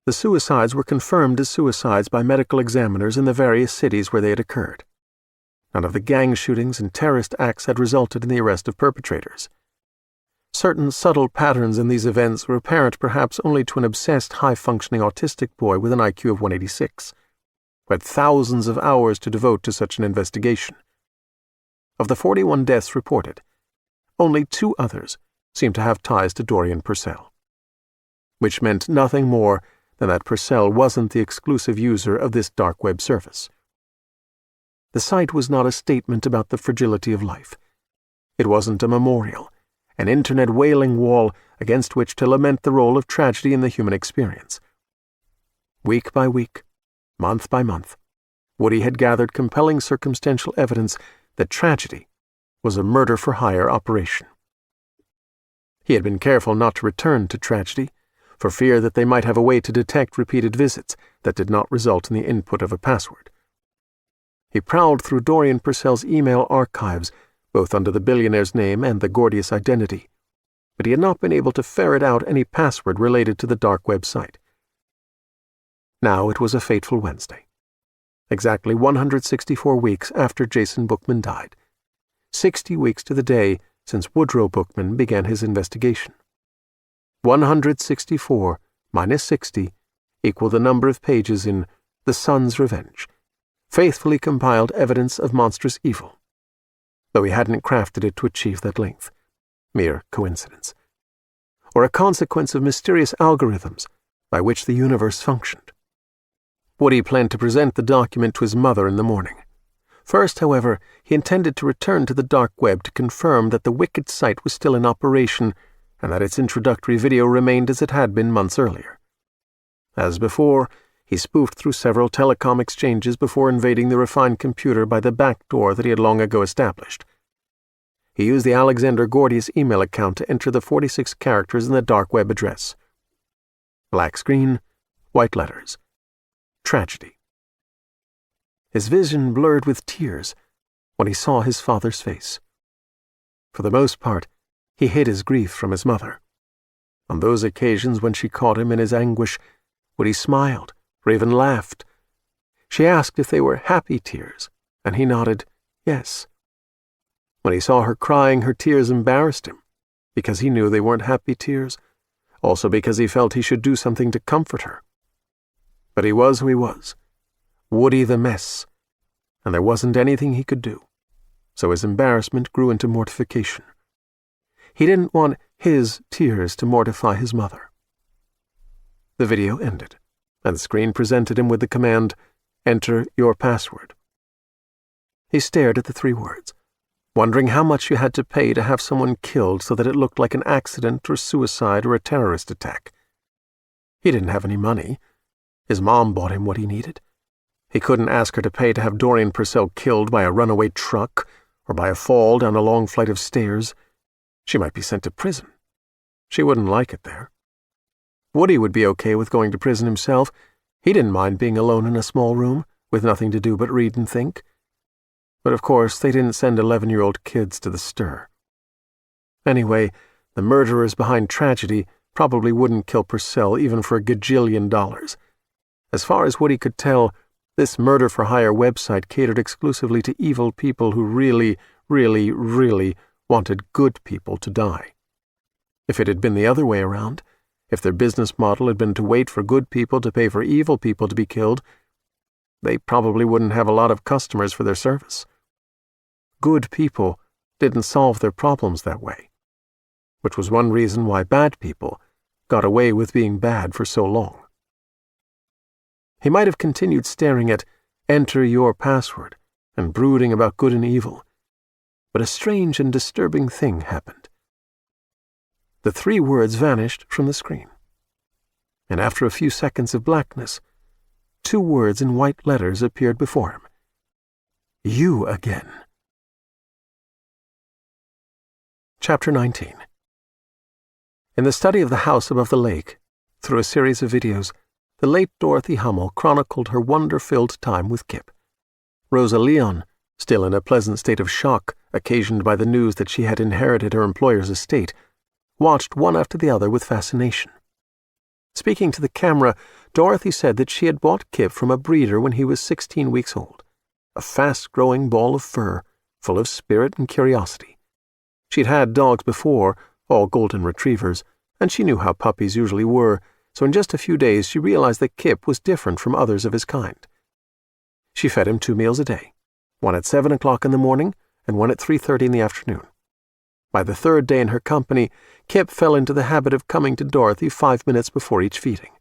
The suicides were confirmed as suicides by medical examiners in the various cities where they had occurred. None of the gang shootings and terrorist acts had resulted in the arrest of perpetrators. Certain subtle patterns in these events were apparent perhaps only to an obsessed, high-functioning autistic boy with an IQ of 186, who had thousands of hours to devote to such an investigation. Of the 41 deaths reported, only 2 others seemed to have ties to Dorian Purcell, which meant nothing more than that Purcell wasn't the exclusive user of this dark web service. The site was not a statement about the fragility of life. It wasn't a memorial, an internet wailing wall against which to lament the role of tragedy in the human experience. Week by week, month by month, Woody had gathered compelling circumstantial evidence that tragedy was a murder-for-hire operation. He had been careful not to return to tragedy, for fear that they might have a way to detect repeated visits that did not result in the input of a password. He prowled through Dorian Purcell's email archives, both under the billionaire's name and the Gordius identity, but he had not been able to ferret out any password related to the dark web site. Now it was a fateful Wednesday. Exactly 164 weeks after Jason Bookman died. 60 weeks to the day since Woodrow Bookman began his investigation. 164 minus 60 equal the number of pages in The Sun's Revenge, faithfully compiled evidence of monstrous evil, though he hadn't crafted it to achieve that length. Mere coincidence. Or a consequence of mysterious algorithms by which the universe functioned. Woody planned to present the document to his mother in the morning. First, however, he intended to return to the dark web to confirm that the wicked site was still in operation and that its introductory video remained as it had been months earlier. As before, he spoofed through several telecom exchanges before invading the refined computer by the back door that he had long ago established. He used the Alexander Gordius email account to enter the 46 characters in the dark web address. Black screen, white letters. Tragedy. His vision blurred with tears when he saw his father's face. For the most part, he hid his grief from his mother. On those occasions when she caught him in his anguish, Woody smiled or even laughed. She asked if they were happy tears, and he nodded yes. When he saw her crying, her tears embarrassed him, because he knew they weren't happy tears, also because he felt he should do something to comfort her. But he was who he was, Woody the Mess, and there wasn't anything he could do, so his embarrassment grew into mortification. He didn't want his tears to mortify his mother. The video ended, and the screen presented him with the command, "Enter your password." He stared at the 3 words, wondering how much you had to pay to have someone killed so that it looked like an accident or suicide or a terrorist attack. He didn't have any money. His mom bought him what he needed. He couldn't ask her to pay to have Dorian Purcell killed by a runaway truck or by a fall down a long flight of stairs. She might be sent to prison. She wouldn't like it there. Woody would be okay with going to prison himself. He didn't mind being alone in a small room with nothing to do but read and think. But of course, they didn't send 11-year-old kids to the stir. Anyway, the murderers behind tragedy probably wouldn't kill Purcell even for $1 gajillion. As far as Woody could tell, this murder-for-hire website catered exclusively to evil people who really, really, really wanted good people to die. If it had been the other way around, if their business model had been to wait for good people to pay for evil people to be killed, they probably wouldn't have a lot of customers for their service. Good people didn't solve their problems that way, which was one reason why bad people got away with being bad for so long. He might have continued staring at "Enter your password" and brooding about good and evil, but a strange and disturbing thing happened. The 3 words vanished from the screen, and after a few seconds of blackness, 2 words in white letters appeared before him. You again. Chapter 19. In the study of the house above the lake, through a series of videos, the late Dorothy Hummel chronicled her wonder-filled time with Kipp. Rosa Leon, still in a pleasant state of shock occasioned by the news that she had inherited her employer's estate, watched one after the other with fascination. Speaking to the camera, Dorothy said that she had bought Kipp from a breeder when he was 16 weeks old, a fast-growing ball of fur, full of spirit and curiosity. She'd had dogs before, all golden retrievers, and she knew how puppies usually were, so in just a few days she realized that Kipp was different from others of his kind. She fed him 2 meals a day, one at 7 o'clock in the morning and one at 3:30 in the afternoon. By the 3rd day in her company, Kipp fell into the habit of coming to Dorothy 5 minutes before each feeding.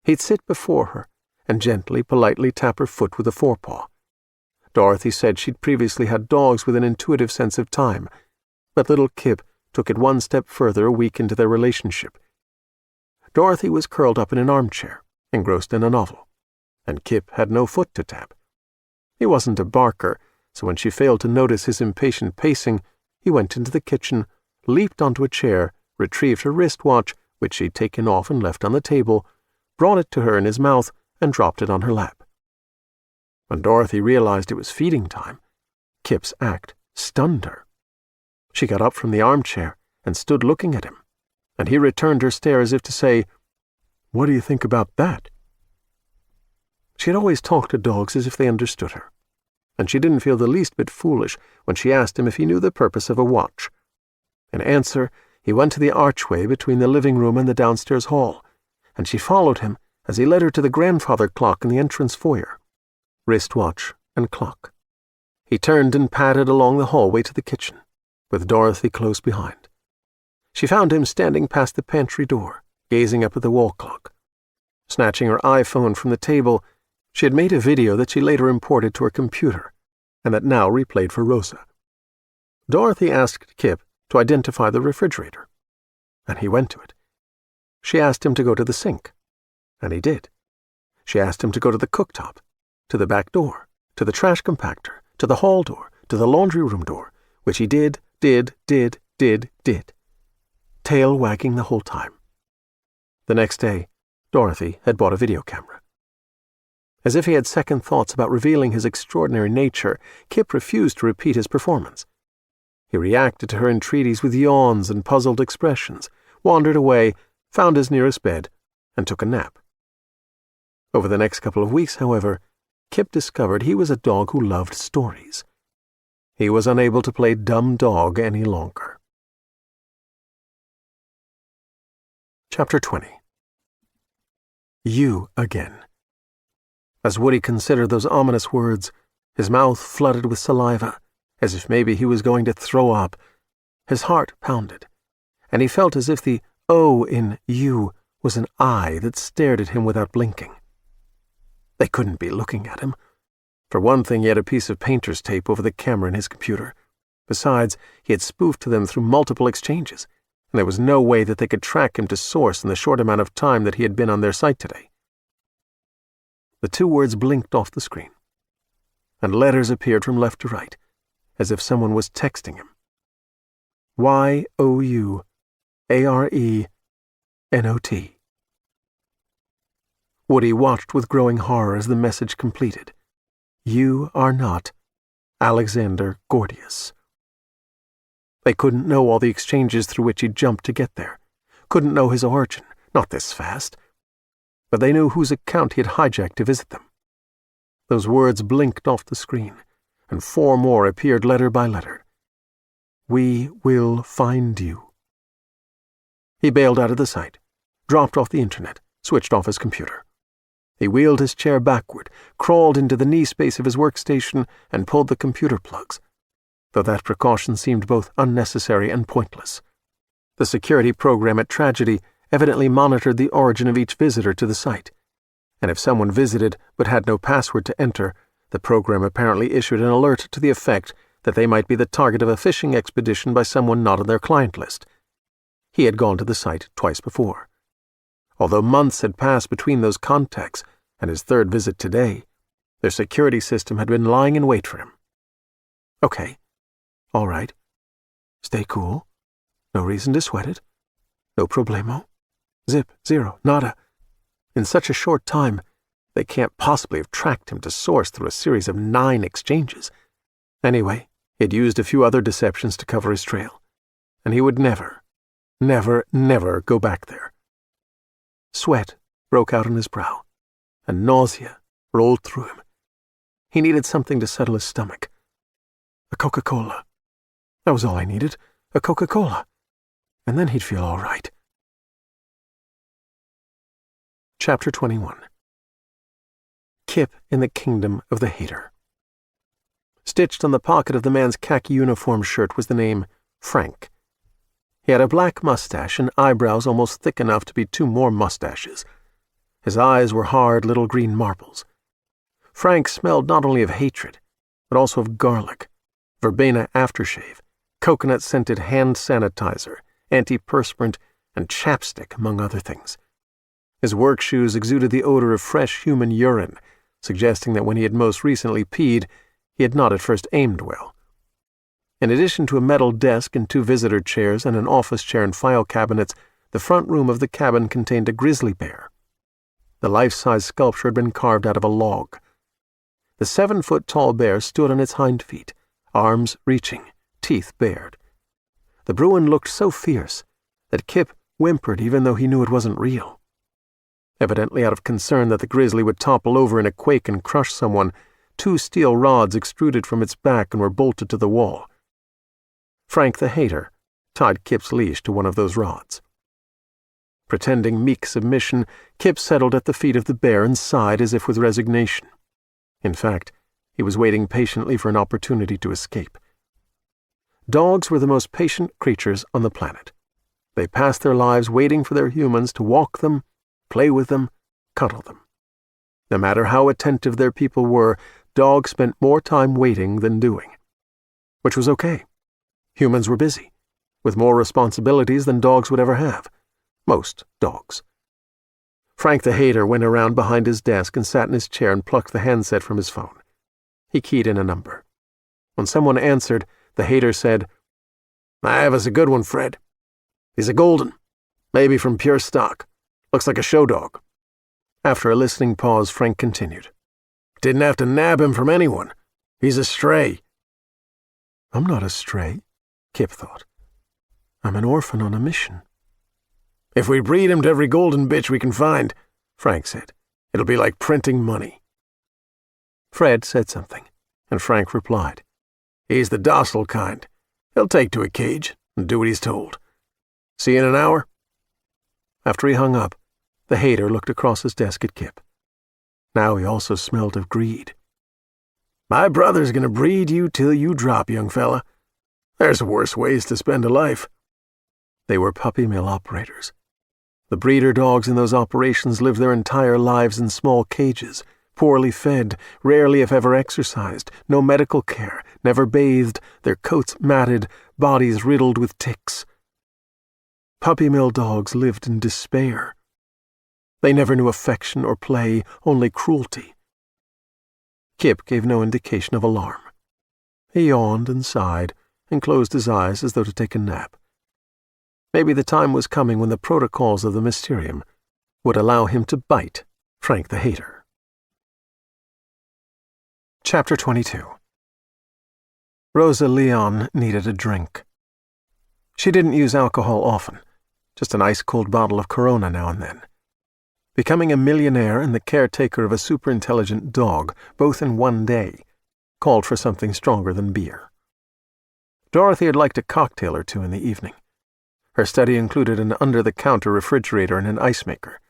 He'd sit before her and gently, politely tap her foot with a forepaw. Dorothy said she'd previously had dogs with an intuitive sense of time, but little Kipp took it one step further a week into their relationship. Dorothy was curled up in an armchair, engrossed in a novel, and Kipp had no foot to tap. He wasn't a barker, so when she failed to notice his impatient pacing, he went into the kitchen, leaped onto a chair, retrieved her wristwatch, which she'd taken off and left on the table, brought it to her in his mouth, and dropped it on her lap. When Dorothy realized it was feeding time, Kipp's act stunned her. She got up from the armchair and stood looking at him, and he returned her stare as if to say, "What do you think about that?" She had always talked to dogs as if they understood her, and she didn't feel the least bit foolish when she asked him if he knew the purpose of a watch. In answer, he went to the archway between the living room and the downstairs hall, and she followed him as he led her to the grandfather clock in the entrance foyer. Wristwatch and clock. He turned and padded along the hallway to the kitchen, with Dorothy close behind. She found him standing past the pantry door, gazing up at the wall clock. Snatching her iPhone from the table, she had made a video that she later imported to her computer, and that now replayed for Rosa. Dorothy asked Kipp to identify the refrigerator, and he went to it. She asked him to go to the sink, and he did. She asked him to go to the cooktop, to the back door, to the trash compactor, to the hall door, to the laundry room door, which he did, tail wagging the whole time. The next day, Dorothy had bought a video camera. As if he had second thoughts about revealing his extraordinary nature, Kipp refused to repeat his performance. He reacted to her entreaties with yawns and puzzled expressions, wandered away, found his nearest bed, and took a nap. Over the next couple of weeks, however, Kipp discovered he was a dog who loved stories. He was unable to play dumb dog any longer. Chapter 20. You again. As Woody considered those ominous words, his mouth flooded with saliva, as if maybe he was going to throw up. His heart pounded, and he felt as if the O in you was an eye that stared at him without blinking. They couldn't be looking at him. For one thing, he had a piece of painter's tape over the camera in his computer. Besides, he had spoofed to them through multiple exchanges, and there was no way that they could track him to source in the short amount of time that he had been on their site today. The two words blinked off the screen, and letters appeared from left to right, as if someone was texting him. YOUARENOT. Woody watched with growing horror as the message completed. You are not Alexander Gordius. They couldn't know all the exchanges through which he jumped to get there, couldn't know his origin, not this fast, but they knew whose account he had hijacked to visit them. Those words blinked off the screen, and 4 more appeared letter by letter. We will find you. He bailed out of the site, dropped off the internet, switched off his computer. He wheeled his chair backward, crawled into the knee space of his workstation, and pulled the computer plugs, though that precaution seemed both unnecessary and pointless. The security program at Tragedy evidently monitored the origin of each visitor to the site, and if someone visited but had no password to enter, the program apparently issued an alert to the effect that they might be the target of a fishing expedition by someone not on their client list. He had gone to the site twice before. Although months had passed between those contacts and his third visit today, their security system had been lying in wait for him. Okay. All right. Stay cool. No reason to sweat it. No problemo. Zip, zero, nada. In such a short time, they can't possibly have tracked him to source through a series of 9 exchanges. Anyway, he'd used a few other deceptions to cover his trail, and he would never go back there. Sweat broke out on his brow, and nausea rolled through him. He needed something to settle his stomach. A Coca-Cola. That was all I needed, a Coca-Cola. And then he'd feel all right. Chapter 21. Kipp in the Kingdom of the Hater. Stitched on the pocket of the man's khaki uniform shirt was the name Frank. He had a black mustache and eyebrows almost thick enough to be 2 more mustaches. His eyes were hard little green marbles. Frank smelled not only of hatred, but also of garlic, verbena aftershave, coconut-scented hand sanitizer, antiperspirant, and chapstick, among other things. His work shoes exuded the odor of fresh human urine, suggesting that when he had most recently peed, he had not at first aimed well. In addition to a metal desk and 2 visitor chairs and an office chair and file cabinets, the front room of the cabin contained a grizzly bear. The life-size sculpture had been carved out of a log. The 7-foot-tall bear stood on its hind feet, arms reaching, teeth bared. The Bruin looked so fierce that Kipp whimpered even though he knew it wasn't real. Evidently out of concern that the grizzly would topple over in a quake and crush someone, 2 steel rods extruded from its back and were bolted to the wall. Frank the Hater tied Kipp's leash to one of those rods. Pretending meek submission, Kipp settled at the feet of the bear and sighed as if with resignation. In fact, he was waiting patiently for an opportunity to escape. Dogs were the most patient creatures on the planet. They passed their lives waiting for their humans to walk them, play with them, cuddle them. No matter how attentive their people were, dogs spent more time waiting than doing. Which was okay. Humans were busy, with more responsibilities than dogs would ever have. Most dogs. Frank the Hater went around behind his desk and sat in his chair and plucked the handset from his phone. He keyed in a number. When someone answered, the Hater said, "I have us a good one, Fred. He's a golden, maybe from pure stock. Looks like a show dog." After a listening pause, Frank continued, "Didn't have to nab him from anyone. He's a stray." "I'm not a stray," Kipp thought. "I'm an orphan on a mission." "If we breed him to every golden bitch we can find," Frank said, "it'll be like printing money." Fred said something, and Frank replied, "He's the docile kind. He'll take to a cage and do what he's told. See you in an hour?" After he hung up, the Hater looked across his desk at Kipp. Now he also smelled of greed. "My brother's going to breed you till you drop, young fella. There's worse ways to spend a life." They were puppy mill operators. The breeder dogs in those operations lived their entire lives in small cages, poorly fed, rarely if ever exercised, no medical care, never bathed, their coats matted, bodies riddled with ticks. Puppy mill dogs lived in despair. They never knew affection or play, only cruelty. Kipp gave no indication of alarm. He yawned and sighed and closed his eyes as though to take a nap. Maybe the time was coming when the protocols of the Mysterium would allow him to bite Frank the Hater. Chapter 22. Rosa Leon needed a drink. She didn't use alcohol often, just an ice-cold bottle of Corona now and then. Becoming a millionaire and the caretaker of a super-intelligent dog, both in one day, called for something stronger than beer. Dorothy had liked a cocktail or 2 in the evening. Her study included an under-the-counter refrigerator and an ice maker.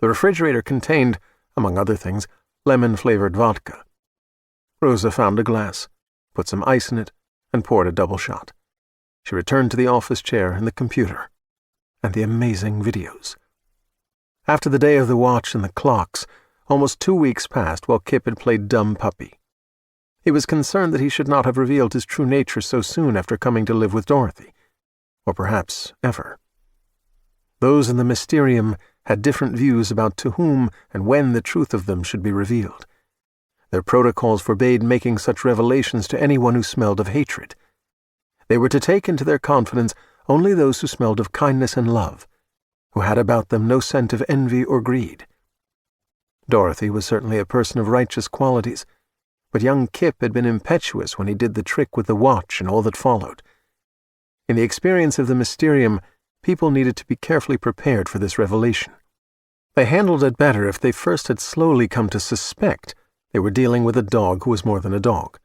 The refrigerator contained, among other things, lemon-flavored vodka. Rosa found a glass, put some ice in it, and poured a double shot. She returned to the office chair and the computer, and the amazing videos. After the day of the watch and the clocks, almost 2 weeks passed while Kipp had played dumb puppy. He was concerned that he should not have revealed his true nature so soon after coming to live with Dorothy. Or perhaps ever. Those in the Mysterium had different views about to whom and when the truth of them should be revealed. Their protocols forbade making such revelations to anyone who smelled of hatred. They were to take into their confidence only those who smelled of kindness and love, who had about them no scent of envy or greed. Dorothy was certainly a person of righteous qualities, but young Kipp had been impetuous when he did the trick with the watch and all that followed. In the experience of the Mysterium, people needed to be carefully prepared for this revelation. They handled it better if they first had slowly come to suspect they were dealing with a dog who was more than a dog.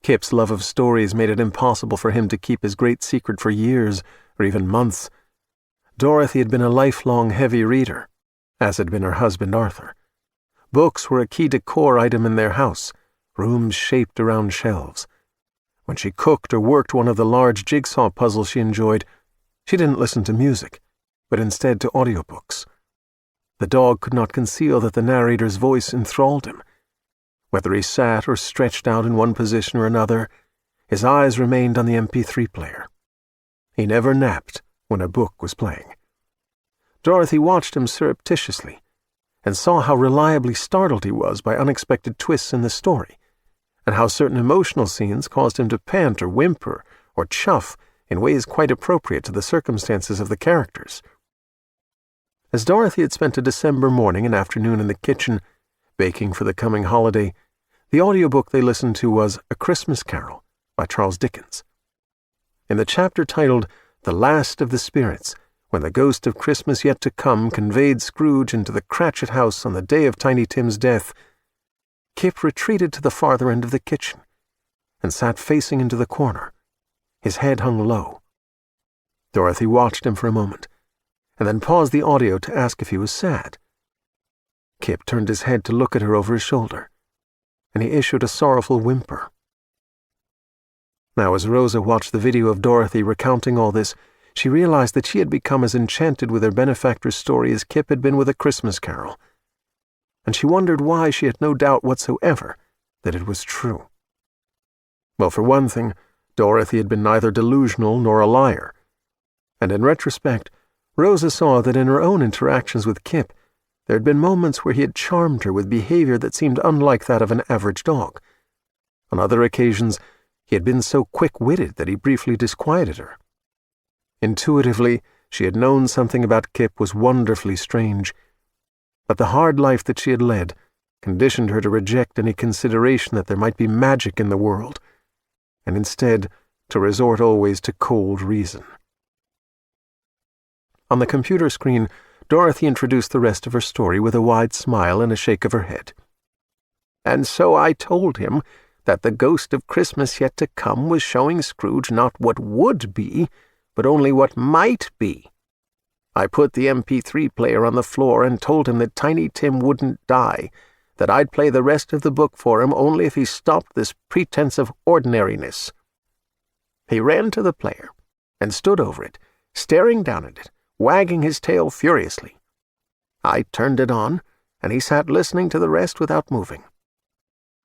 Kipp's love of stories made it impossible for him to keep his great secret for years, or even months. Dorothy had been a lifelong heavy reader, as had been her husband Arthur. Books were a key decor item in their house, rooms shaped around shelves. When she cooked or worked one of the large jigsaw puzzles she enjoyed, she didn't listen to music, but instead to audiobooks. The dog could not conceal that the narrator's voice enthralled him. Whether he sat or stretched out in one position or another, his eyes remained on the MP3 player. He never napped when a book was playing. Dorothy watched him surreptitiously and saw how reliably startled he was by unexpected twists in the story, and how certain emotional scenes caused him to pant or whimper or chuff in ways quite appropriate to the circumstances of the characters. As Dorothy had spent a December morning and afternoon in the kitchen, baking for the coming holiday, the audiobook they listened to was A Christmas Carol by Charles Dickens. In the chapter titled The Last of the Spirits, when the ghost of Christmas yet to come conveyed Scrooge into the Cratchit house on the day of Tiny Tim's death, Kipp retreated to the farther end of the kitchen and sat facing into the corner. His head hung low. Dorothy watched him for a moment, and then paused the audio to ask if he was sad. Kipp turned his head to look at her over his shoulder, and he issued a sorrowful whimper. Now, as Rosa watched the video of Dorothy recounting all this, she realized that she had become as enchanted with her benefactor's story as Kipp had been with A Christmas Carol, and she wondered why she had no doubt whatsoever that it was true. Well, for one thing, Dorothy had been neither delusional nor a liar, and in retrospect, Rosa saw that in her own interactions with Kipp, there had been moments where he had charmed her with behavior that seemed unlike that of an average dog. On other occasions, he had been so quick-witted that he briefly disquieted her. Intuitively, she had known something about Kipp was wonderfully strange, but the hard life that she had led conditioned her to reject any consideration that there might be magic in the world, and instead to resort always to cold reason. On the computer screen, Dorothy introduced the rest of her story with a wide smile and a shake of her head. And so I told him that the ghost of Christmas yet to come was showing Scrooge not what would be, but only what might be. I put the MP3 player on the floor and told him that Tiny Tim wouldn't die, that I'd play the rest of the book for him only if he stopped this pretense of ordinariness. He ran to the player and stood over it, staring down at it, wagging his tail furiously. I turned it on, and he sat listening to the rest without moving.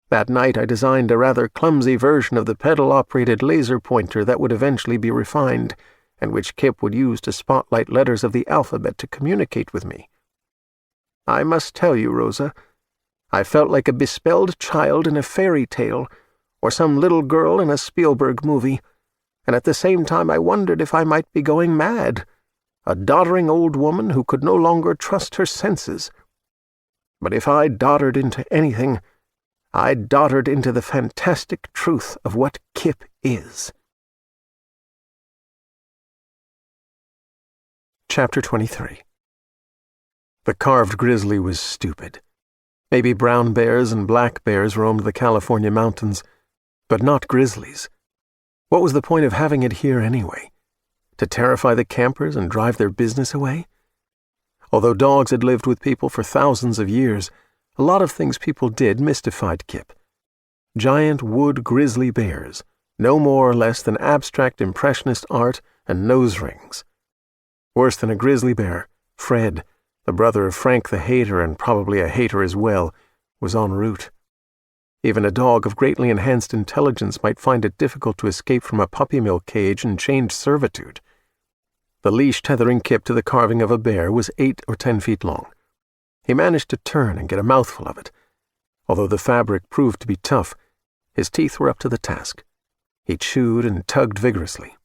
That night I designed a rather clumsy version of the pedal-operated laser pointer that would eventually be refined, and which Kipp would use to spotlight letters of the alphabet to communicate with me. I must tell you, Rosa, I felt like a bespelled child in a fairy tale, or some little girl in a Spielberg movie, and at the same time I wondered if I might be going mad, a doddering old woman who could no longer trust her senses. But if I doddered into anything, I doddered into the fantastic truth of what Kipp is. Chapter 23. The carved grizzly was stupid. Maybe brown bears and black bears roamed the California mountains, but not grizzlies. What was the point of having it here anyway? To terrify the campers and drive their business away? Although dogs had lived with people for thousands of years, a lot of things people did mystified Kipp. Giant wood grizzly bears, no more or less than abstract impressionist art and nose rings. Worse than a grizzly bear, Fred, the brother of Frank the Hater and probably a hater as well, was en route. Even a dog of greatly enhanced intelligence might find it difficult to escape from a puppy mill cage and chained servitude. The leash tethering Kipp to the carving of a bear was 8 or 10 feet long. He managed to turn and get a mouthful of it. Although the fabric proved to be tough, his teeth were up to the task. He chewed and tugged vigorously.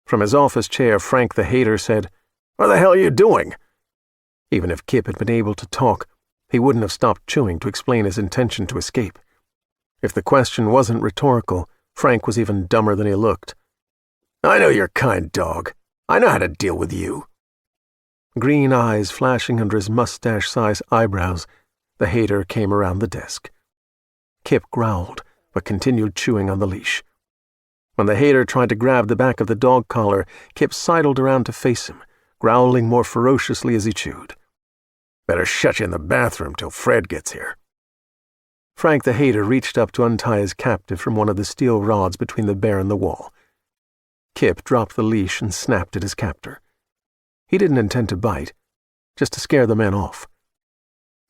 From his office chair, Frank the Hater said, "What the hell are you doing?" Even if Kipp had been able to talk, he wouldn't have stopped chewing to explain his intention to escape. If the question wasn't rhetorical, Frank was even dumber than he looked. "I know your kind, dog. I know how to deal with you." Green eyes flashing under his mustache-sized eyebrows, the Hater came around the desk. Kipp growled, but continued chewing on the leash. When the Hater tried to grab the back of the dog collar, Kipp sidled around to face him, growling more ferociously as he chewed. "Better shut you in the bathroom till Fred gets here." Frank the Hater reached up to untie his captive from one of the steel rods between the bear and the wall. Kipp dropped the leash and snapped at his captor. He didn't intend to bite. just to scare the men off.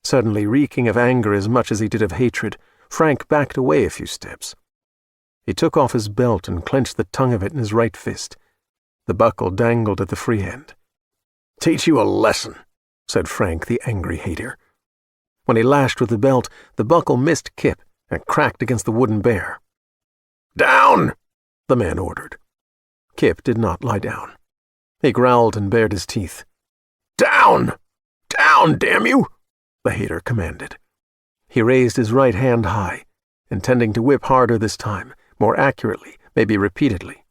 Suddenly reeking of anger as much as he did of hatred, Frank backed away a few steps. He took off his belt and clenched the tongue of it in his right fist. The buckle dangled at the free end. "Teach you a lesson," said Frank, the angry hater. When he lashed with the belt, the buckle missed Kipp and cracked against the wooden bear. "Down!" the man ordered. Kipp did not lie down. He growled and bared his teeth. "Down! Down, damn you!" the hater commanded. He raised his right hand high, intending to whip harder this time, more accurately, maybe repeatedly.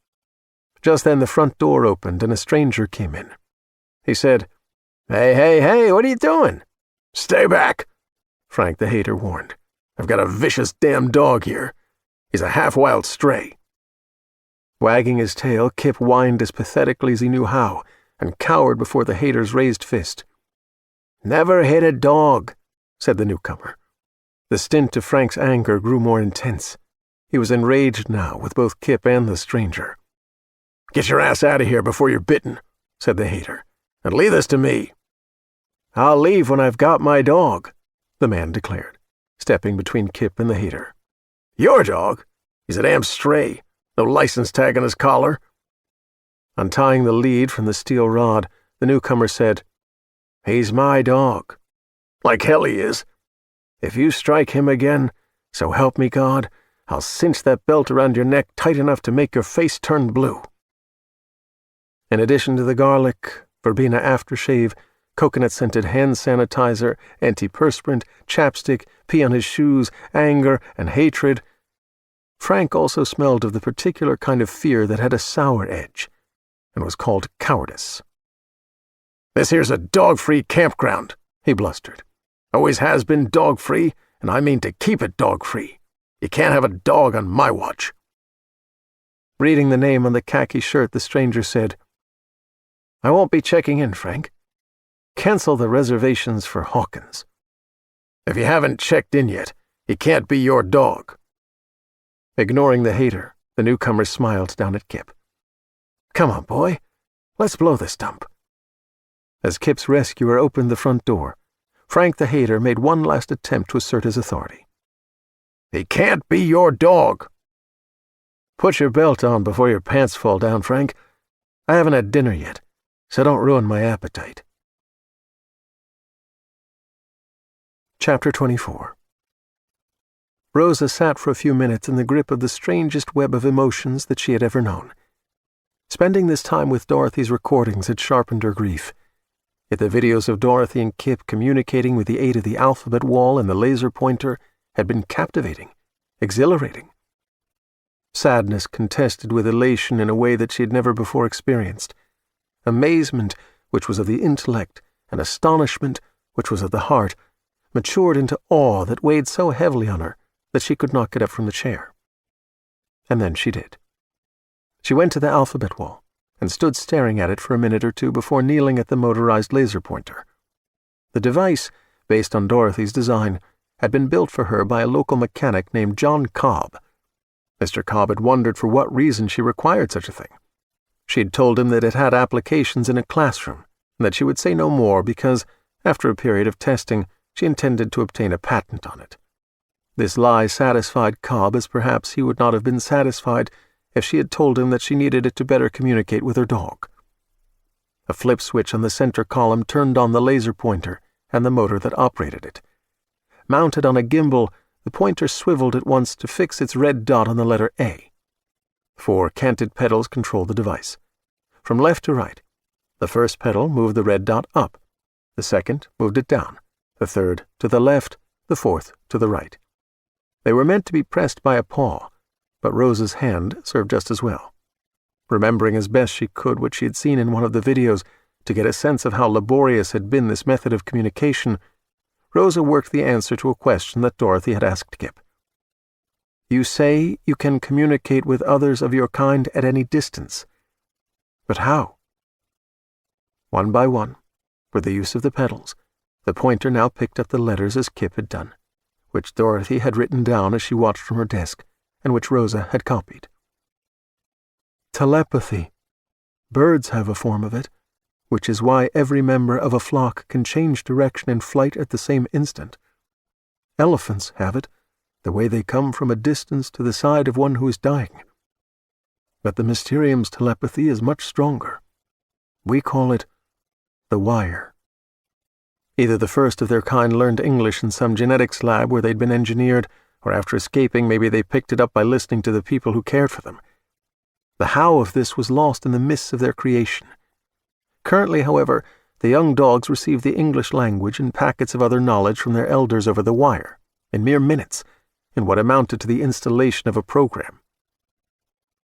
Just then the front door opened and a stranger came in. He said, Hey, what are you doing?" "Stay back," Frank the hater warned. "I've got a vicious damn dog here. He's a half-wild stray." Wagging his tail, Kipp whined as pathetically as he knew how, and cowered before the hater's raised fist. "Never hit a dog," said the newcomer. The stint of Frank's anger grew more intense. He was enraged now with both Kipp and the stranger. "Get your ass out of here before you're bitten," said the hater, "and leave this to me." "I'll leave when I've got my dog," the man declared, stepping between Kipp and the hater. "Your dog? He's a damn stray. No license tag on his collar." Untying the lead from the steel rod, the newcomer said, "He's my dog." "Like hell he is. If you strike him again, so help me God, I'll cinch that belt around your neck tight enough to make your face turn blue." In addition to the garlic, verbena aftershave, coconut-scented hand sanitizer, antiperspirant, chapstick, pee on his shoes, anger, and hatred, Frank also smelled of the particular kind of fear that had a sour edge, and was called cowardice. "This here's a dog-free campground," he blustered. "Always has been dog-free, and I mean to keep it dog-free. You can't have a dog on my watch." Reading the name on the khaki shirt, the stranger said, "I won't be checking in, Frank. Cancel the reservations for Hawkins." "If you haven't checked in yet, he can't be your dog." Ignoring the hater, the newcomer smiled down at Kipp. "Come on, boy. Let's blow this dump." As Kipp's rescuer opened the front door, Frank the hater made one last attempt to assert his authority. "He can't be your dog." "Put your belt on before your pants fall down, Frank. I haven't had dinner yet, so don't ruin my appetite." Chapter 24. Rosa sat for a few minutes in the grip of the strangest web of emotions that she had ever known. Spending this time with Dorothy's recordings had sharpened her grief. Yet the videos of Dorothy and Kipp communicating with the aid of the alphabet wall and the laser pointer had been captivating, exhilarating. Sadness contested with elation in a way that she had never before experienced. Amazement, which was of the intellect, and astonishment, which was of the heart, matured into awe that weighed so heavily on her that she could not get up from the chair. And then she did. She went to the alphabet wall and stood staring at it for a minute or two before kneeling at the motorized laser pointer. The device, based on Dorothy's design, had been built for her by a local mechanic named John Cobb. Mr. Cobb had wondered for what reason she required such a thing. She had told him that it had applications in a classroom, and that she would say no more because, after a period of testing, she intended to obtain a patent on it. This lie satisfied Cobb as perhaps he would not have been satisfied if she had told him that she needed it to better communicate with her dog. A flip switch on the center column turned on the laser pointer and the motor that operated it. Mounted on a gimbal, the pointer swiveled at once to fix its red dot on the letter A. 4 canted pedals controlled the device. From left to right, the first pedal moved the red dot up, the second moved it down, the third to the left, the fourth to the right. They were meant to be pressed by a paw, but Rosa's hand served just as well. Remembering as best she could what she had seen in one of the videos to get a sense of how laborious had been this method of communication, Rosa worked the answer to a question that Dorothy had asked Kipp. "You say you can communicate with others of your kind at any distance. But how?" One by one, with the use of the pedals, the pointer now picked up the letters as Kipp had done, which Dorothy had written down as she watched from her desk, and which Rosa had copied. "Telepathy. Birds have a form of it. which is why every member of a flock can change direction in flight at the same instant. Elephants have it, the way they come from a distance to the side of one who is dying. But the Mysterium's telepathy is much stronger. We call it the wire. Either the first of their kind learned English in some genetics lab where they'd been engineered, or after escaping maybe they picked it up by listening to the people who cared for them. The how of this was lost in the mists of their creation. Currently, however, the young dogs receive the English language and packets of other knowledge from their elders over the wire, in mere minutes, in what amounted to the installation of a program.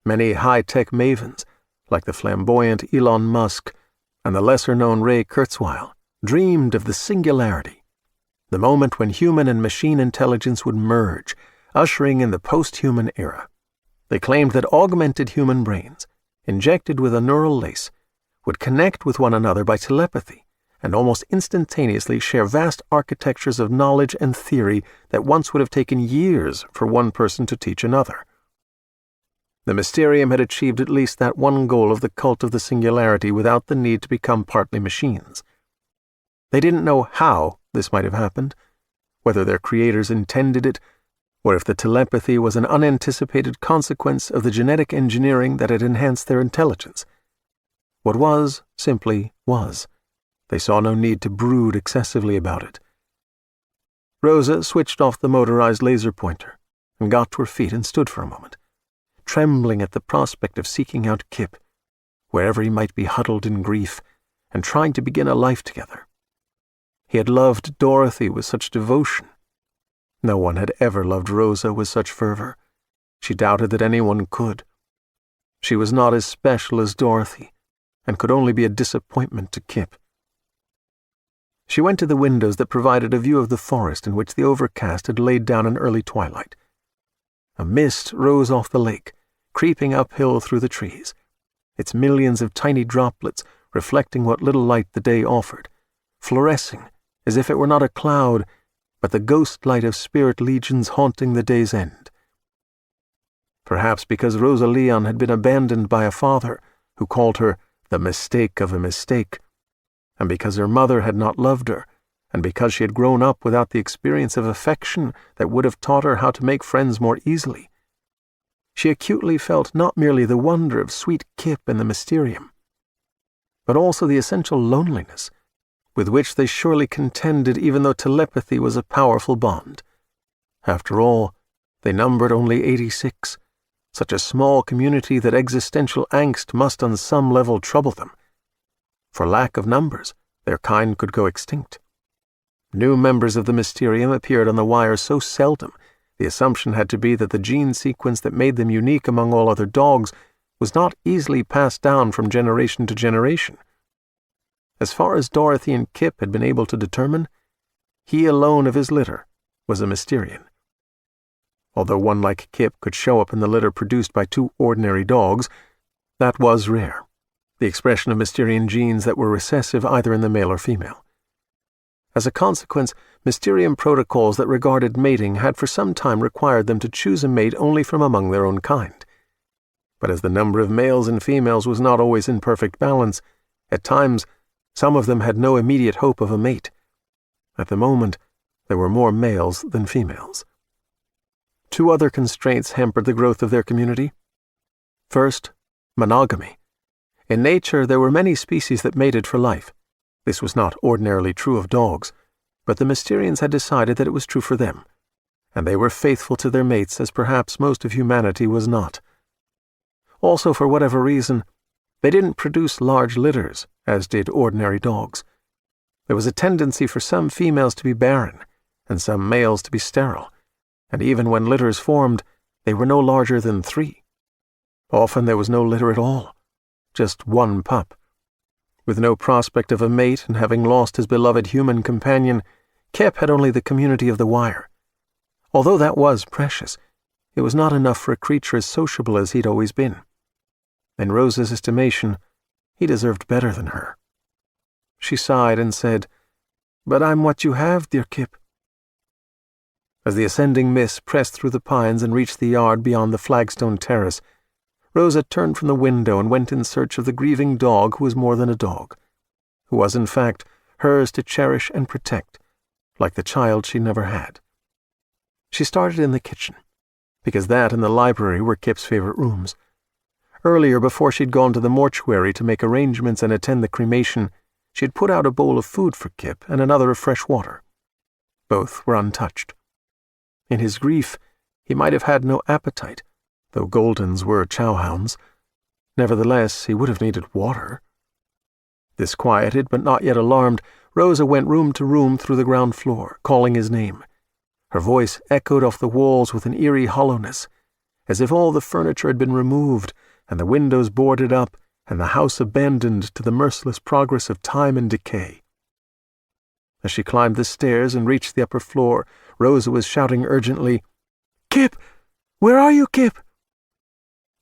Many high-tech mavens, like the flamboyant Elon Musk and the lesser-known Ray Kurzweil, dreamed of the singularity, the moment when human and machine intelligence would merge, ushering in the post-human era. They claimed that augmented human brains, injected with a neural lace, would connect with one another by telepathy and almost instantaneously share vast architectures of knowledge and theory that once would have taken years for one person to teach another. The Mysterium had achieved at least that one goal of the cult of the singularity without the need to become partly machines. They didn't know how this might have happened, whether their creators intended it, or if the telepathy was an unanticipated consequence of the genetic engineering that had enhanced their intelligence. What was, simply was. They saw no need to brood excessively about it. Rosa switched off the motorized laser pointer and got to her feet and stood for a moment, trembling at the prospect of seeking out Kipp, wherever he might be huddled in grief, and trying to begin a life together. He had loved Dorothy with such devotion. No one had ever loved Rosa with such fervor. She doubted that anyone could. She was not as special as Dorothy, and could only be a disappointment to Kipp. She went to the windows that provided a view of the forest in which the overcast had laid down an early twilight. A mist rose off the lake, creeping uphill through the trees, its millions of tiny droplets reflecting what little light the day offered, fluorescing as if it were not a cloud, but the ghost light of spirit legions haunting the day's end. Perhaps because Rosa Leon had been abandoned by a father who called her the mistake of a mistake, and because her mother had not loved her, and because she had grown up without the experience of affection that would have taught her how to make friends more easily, she acutely felt not merely the wonder of sweet Kipp and the Mysterium, but also the essential loneliness with which they surely contended even though telepathy was a powerful bond. After all, they numbered only 86, such a small community that existential angst must on some level trouble them. For lack of numbers, their kind could go extinct. New members of the Mysterium appeared on the wire so seldom, the assumption had to be that the gene sequence that made them unique among all other dogs was not easily passed down from generation to generation. As far as Dorothy and Kipp had been able to determine, he alone of his litter was a Mysterian. Although one like Kipp could show up in the litter produced by two ordinary dogs, that was rare, the expression of Mysterian genes that were recessive either in the male or female. As a consequence, Mysterium protocols that regarded mating had for some time required them to choose a mate only from among their own kind. But as the number of males and females was not always in perfect balance, at times some of them had no immediate hope of a mate. At the moment, there were more males than females. Two other constraints hampered the growth of their community. First, monogamy. In nature, there were many species that mated for life. This was not ordinarily true of dogs, but the Mysterians had decided that it was true for them, and they were faithful to their mates as perhaps most of humanity was not. Also, for whatever reason, they didn't produce large litters, as did ordinary dogs. There was a tendency for some females to be barren, and some males to be sterile, and even when litters formed, they were no larger than 3. Often there was no litter at all, just one pup. With no prospect of a mate and having lost his beloved human companion, Kipp had only the community of the wire. Although that was precious, it was not enough for a creature as sociable as he'd always been. In Rosa's estimation, he deserved better than her. She sighed and said, "But I'm what you have, dear Kipp." As the ascending mist pressed through the pines and reached the yard beyond the flagstone terrace, Rosa turned from the window and went in search of the grieving dog who was more than a dog, who was in fact hers to cherish and protect, like the child she never had. She started in the kitchen, because that and the library were Kipp's favorite rooms. Earlier, before she'd gone to the mortuary to make arrangements and attend the cremation, she had put out a bowl of food for Kipp and another of fresh water. Both were untouched. In his grief, he might have had no appetite, though Goldens were chowhounds. Nevertheless, he would have needed water. Disquieted, but not yet alarmed, Rosa went room to room through the ground floor, calling his name. Her voice echoed off the walls with an eerie hollowness, as if all the furniture had been removed, and the windows boarded up, and the house abandoned to the merciless progress of time and decay. As she climbed the stairs and reached the upper floor, Rosa was shouting urgently, "Kipp! Where are you, Kipp?"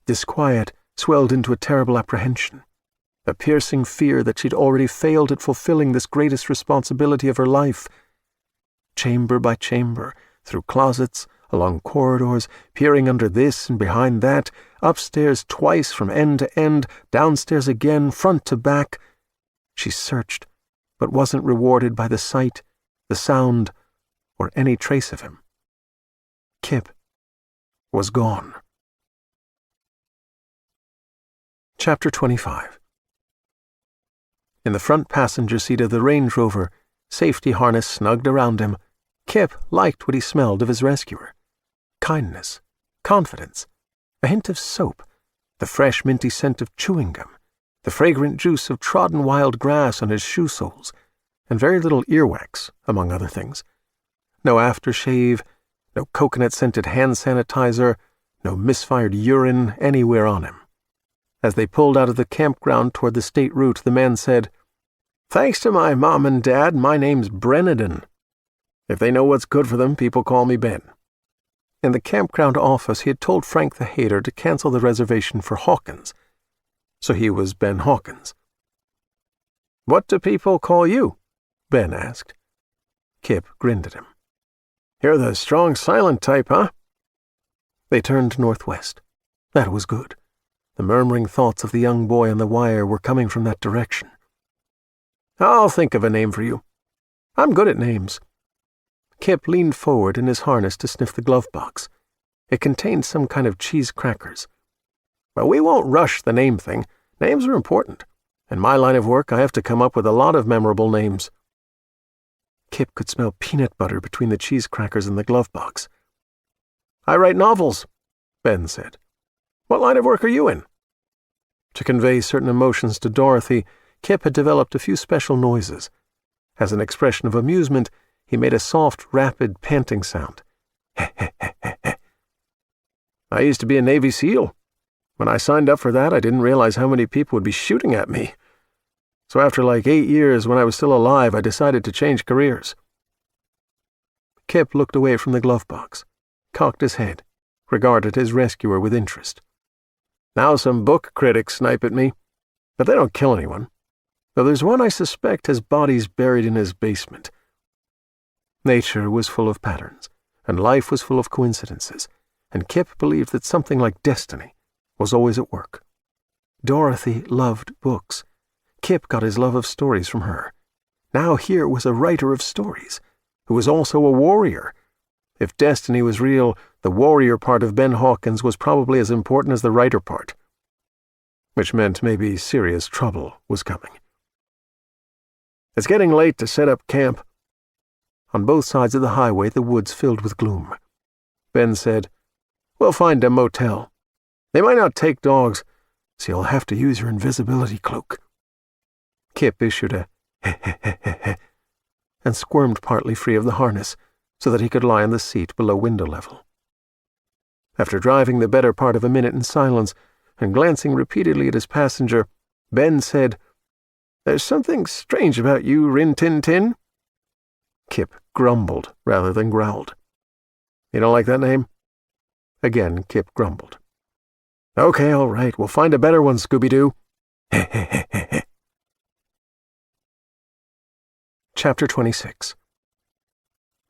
Disquiet swelled into a terrible apprehension, a piercing fear that she'd already failed at fulfilling this greatest responsibility of her life. Chamber by chamber, through closets, along corridors, peering under this and behind that, upstairs twice from end to end, downstairs again, front to back, she searched, but wasn't rewarded by the sight, the sound, or any trace of him. Kipp was gone. Chapter 25. In the front passenger seat of the Range Rover, safety harness snugged around him, Kipp liked what he smelled of his rescuer. Kindness, confidence, a hint of soap, the fresh minty scent of chewing gum, the fragrant juice of trodden wild grass on his shoe soles, and very little earwax, among other things. No aftershave, no coconut-scented hand sanitizer, no misfired urine anywhere on him. As they pulled out of the campground toward the state route, the man said, "Thanks to my mom and dad, my name's Brennaden. If they know what's good for them, people call me Ben." In the campground office, he had told Frank the Hater to cancel the reservation for Hawkins, so he was Ben Hawkins. "What do people call you?" Ben asked. Kipp grinned at him. "You're the strong, silent type, huh?" They turned northwest. That was good. The murmuring thoughts of the young boy on the wire were coming from that direction. "I'll think of a name for you. I'm good at names." Kipp leaned forward in his harness to sniff the glove box. It contained some kind of cheese crackers. "But we won't rush the name thing. Names are important. In my line of work, I have to come up with a lot of memorable names." Kipp could smell peanut butter between the cheese crackers and the glove box. "I write novels," Ben said. "What line of work are you in?" To convey certain emotions to Dorothy, Kipp had developed a few special noises. As an expression of amusement, he made a soft, rapid, panting sound. "I used to be a Navy SEAL. When I signed up for that, I didn't realize how many people would be shooting at me. So after like 8 years, when I was still alive, I decided to change careers." Kipp looked away from the glove box, cocked his head, regarded his rescuer with interest. "Now some book critics snipe at me, but they don't kill anyone. Though there's one I suspect has bodies buried in his basement." Nature was full of patterns, and life was full of coincidences, and Kipp believed that something like destiny was always at work. Dorothy loved books. Kipp got his love of stories from her. Now here was a writer of stories, who was also a warrior. If destiny was real, the warrior part of Ben Hawkins was probably as important as the writer part. Which meant maybe serious trouble was coming. "It's getting late to set up camp." On both sides of the highway, the woods filled with gloom. Ben said, "We'll find a motel. They might not take dogs, so you'll have to use your invisibility cloak." Kipp issued a heh and squirmed partly free of the harness so that he could lie on the seat below window level. After driving the better part of a minute in silence and glancing repeatedly at his passenger, Ben said, "There's something strange about you, Rin Tin Tin." Kipp grumbled rather than growled. "You don't like that name?" Again, Kipp grumbled. "Okay, all right, we'll find a better one, Scooby-Doo." Chapter 26.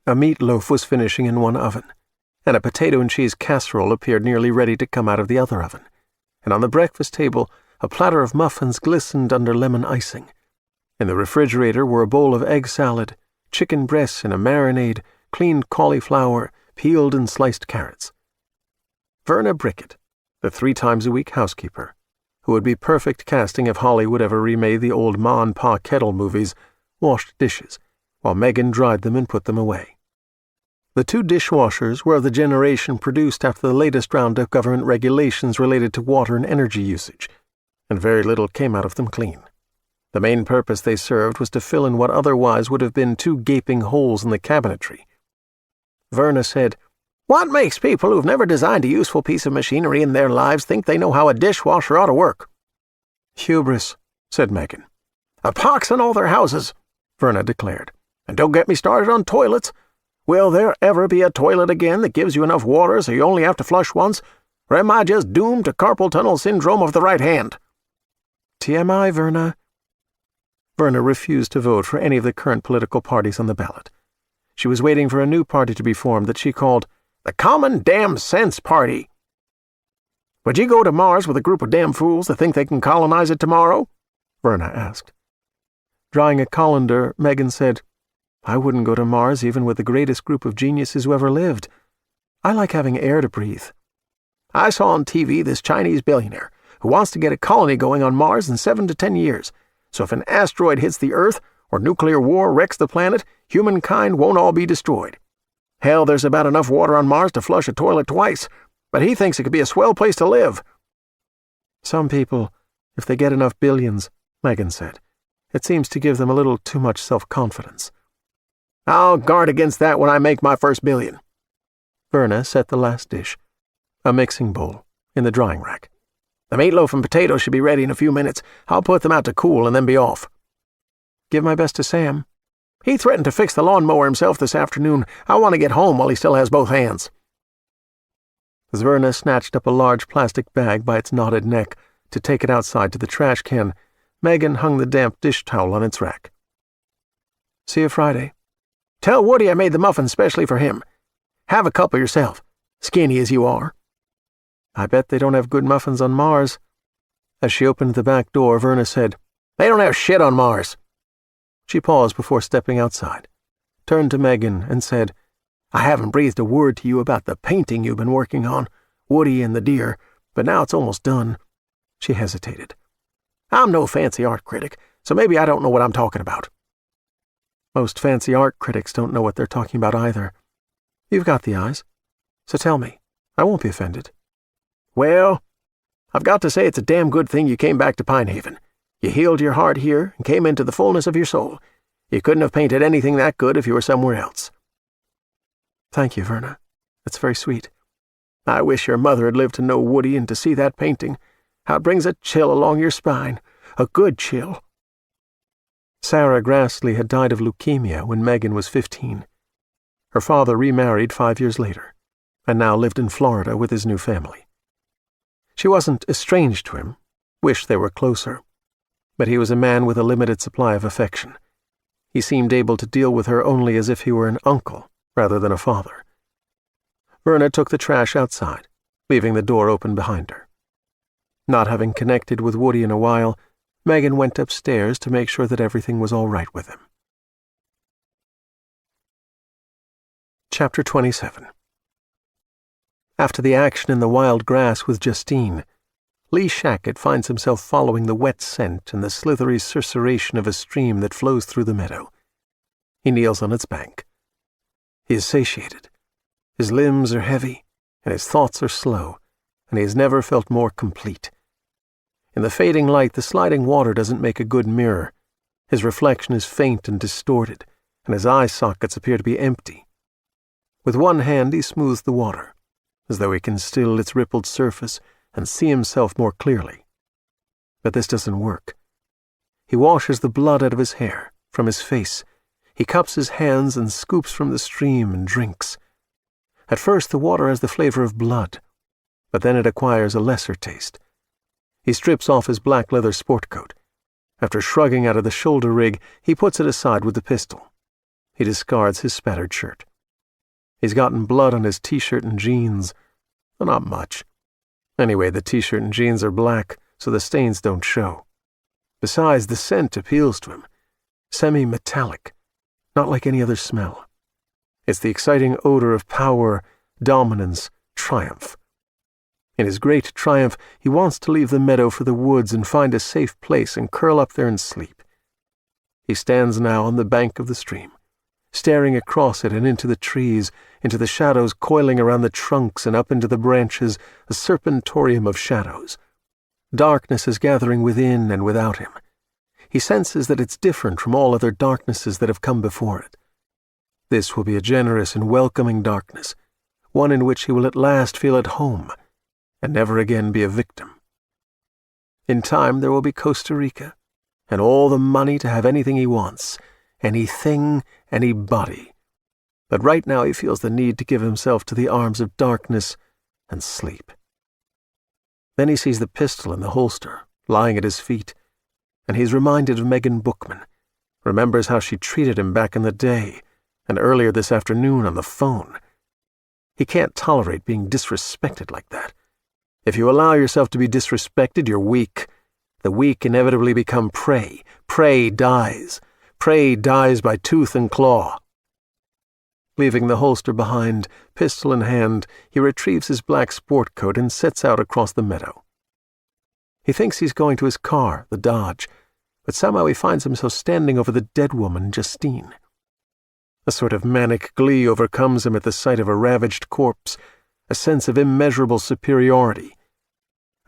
A meatloaf was finishing in one oven, and a potato and cheese casserole appeared nearly ready to come out of the other oven, and on the breakfast table a platter of muffins glistened under lemon icing. In the refrigerator were a bowl of egg salad, chicken breasts in a marinade, cleaned cauliflower, peeled and sliced carrots. Verna Brickett, the 3-times-a-week housekeeper, who would be perfect casting if Hollywood ever remade the old Ma and Pa Kettle movies, washed dishes, while Megan dried them and put them away. The 2 dishwashers were of the generation produced after the latest round of government regulations related to water and energy usage, and very little came out of them clean. The main purpose they served was to fill in what otherwise would have been 2 gaping holes in the cabinetry. Verna said, "What makes people who've never designed a useful piece of machinery in their lives think they know how a dishwasher ought to work?" "Hubris," said Megan. "A pox on all their houses," Verna declared. "And don't get me started on toilets. Will there ever be a toilet again that gives you enough water so you only have to flush once? Or am I just doomed to carpal tunnel syndrome of the right hand?" TMI, Verna. Verna refused to vote for any of the current political parties on the ballot. She was waiting for a new party to be formed that she called the Common Damn Sense Party. "Would you go to Mars with a group of damn fools that think they can colonize it tomorrow?" Verna asked. Drawing a colander, Megan said, "I wouldn't go to Mars even with the greatest group of geniuses who ever lived. I like having air to breathe." "I saw on TV this Chinese billionaire who wants to get a colony going on Mars in 7 to 10 years. So if an asteroid hits the Earth or nuclear war wrecks the planet, humankind won't all be destroyed. Hell, there's about enough water on Mars to flush a toilet twice, but he thinks it could be a swell place to live." "Some people, if they get enough billions," Megan said, "it seems to give them a little too much self-confidence." "I'll guard against that when I make my first $1 billion. Verna set the last dish, a mixing bowl, in the drying rack. "The meatloaf and potatoes should be ready in a few minutes. I'll put them out to cool and then be off." "Give my best to Sam." "He threatened to fix the lawnmower himself this afternoon. I want to get home while he still has both hands." As Verna snatched up a large plastic bag by its knotted neck to take it outside to the trash can, Megan hung the damp dish towel on its rack. "See you Friday." "Tell Woody I made the muffins specially for him. Have a couple yourself, skinny as you are." "I bet they don't have good muffins on Mars." As she opened the back door, Verna said, "They don't have shit on Mars." She paused before stepping outside, turned to Megan and said, "I haven't breathed a word to you about the painting you've been working on, Woody and the deer, but now it's almost done." She hesitated. "I'm no fancy art critic, so maybe I don't know what I'm talking about." "Most fancy art critics don't know what they're talking about either. You've got the eyes. So tell me, I won't be offended." "Well, I've got to say it's a damn good thing you came back to Pine Haven. You healed your heart here and came into the fullness of your soul. You couldn't have painted anything that good if you were somewhere else." "Thank you, Verna. That's very sweet." "I wish your mother had lived to know Woody and to see that painting. How it brings a chill along your spine. A good chill." Sarah Grassley had died of leukemia when Megan was 15. Her father remarried 5 years later, and now lived in Florida with his new family. She wasn't estranged to him, wished they were closer, but he was a man with a limited supply of affection. He seemed able to deal with her only as if he were an uncle rather than a father. Verna took the trash outside, leaving the door open behind her. Not having connected with Woody in a while, Megan went upstairs to make sure that everything was all right with him. Chapter 27. After the action in the wild grass with Justine, Lee Shackett finds himself following the wet scent and the slithery susurration of a stream that flows through the meadow. He kneels on its bank. He is satiated. His limbs are heavy, and his thoughts are slow, and he has never felt more complete. In the fading light, the sliding water doesn't make a good mirror. His reflection is faint and distorted, and his eye sockets appear to be empty. With one hand he smooths the water, as though he can still its rippled surface and see himself more clearly. But this doesn't work. He washes the blood out of his hair, from his face. He cups his hands and scoops from the stream and drinks. At first the water has the flavor of blood, but then it acquires a lesser taste. He strips off his black leather sport coat. After shrugging out of the shoulder rig, he puts it aside with the pistol. He discards his spattered shirt. He's gotten blood on his t-shirt and jeans. Well, not much. Anyway, the t-shirt and jeans are black, so the stains don't show. Besides, the scent appeals to him. semi-metallic, not like any other smell. It's the exciting odor of power, dominance, triumph. In his great triumph, he wants to leave the meadow for the woods and find a safe place and curl up there and sleep. He stands now on the bank of the stream, staring across it and into the trees, into the shadows coiling around the trunks and up into the branches, a serpentorium of shadows. Darkness is gathering within and without him. He senses that it's different from all other darknesses that have come before it. This will be a generous and welcoming darkness, one in which he will at last feel at home, and never again be a victim. In time there will be Costa Rica, and all the money to have anything he wants, anything, anybody. But right now he feels the need to give himself to the arms of darkness and sleep. Then he sees the pistol in the holster, lying at his feet, and he's reminded of Megan Bookman, remembers how she treated him back in the day, and earlier this afternoon on the phone. He can't tolerate being disrespected like that. If you allow yourself to be disrespected, you're weak. The weak inevitably become prey. Prey dies. Prey dies by tooth and claw. Leaving the holster behind, pistol in hand, he retrieves his black sport coat and sets out across the meadow. He thinks he's going to his car, the Dodge, but somehow he finds himself standing over the dead woman, Justine. A sort of manic glee overcomes him at the sight of a ravaged corpse, a sense of immeasurable superiority.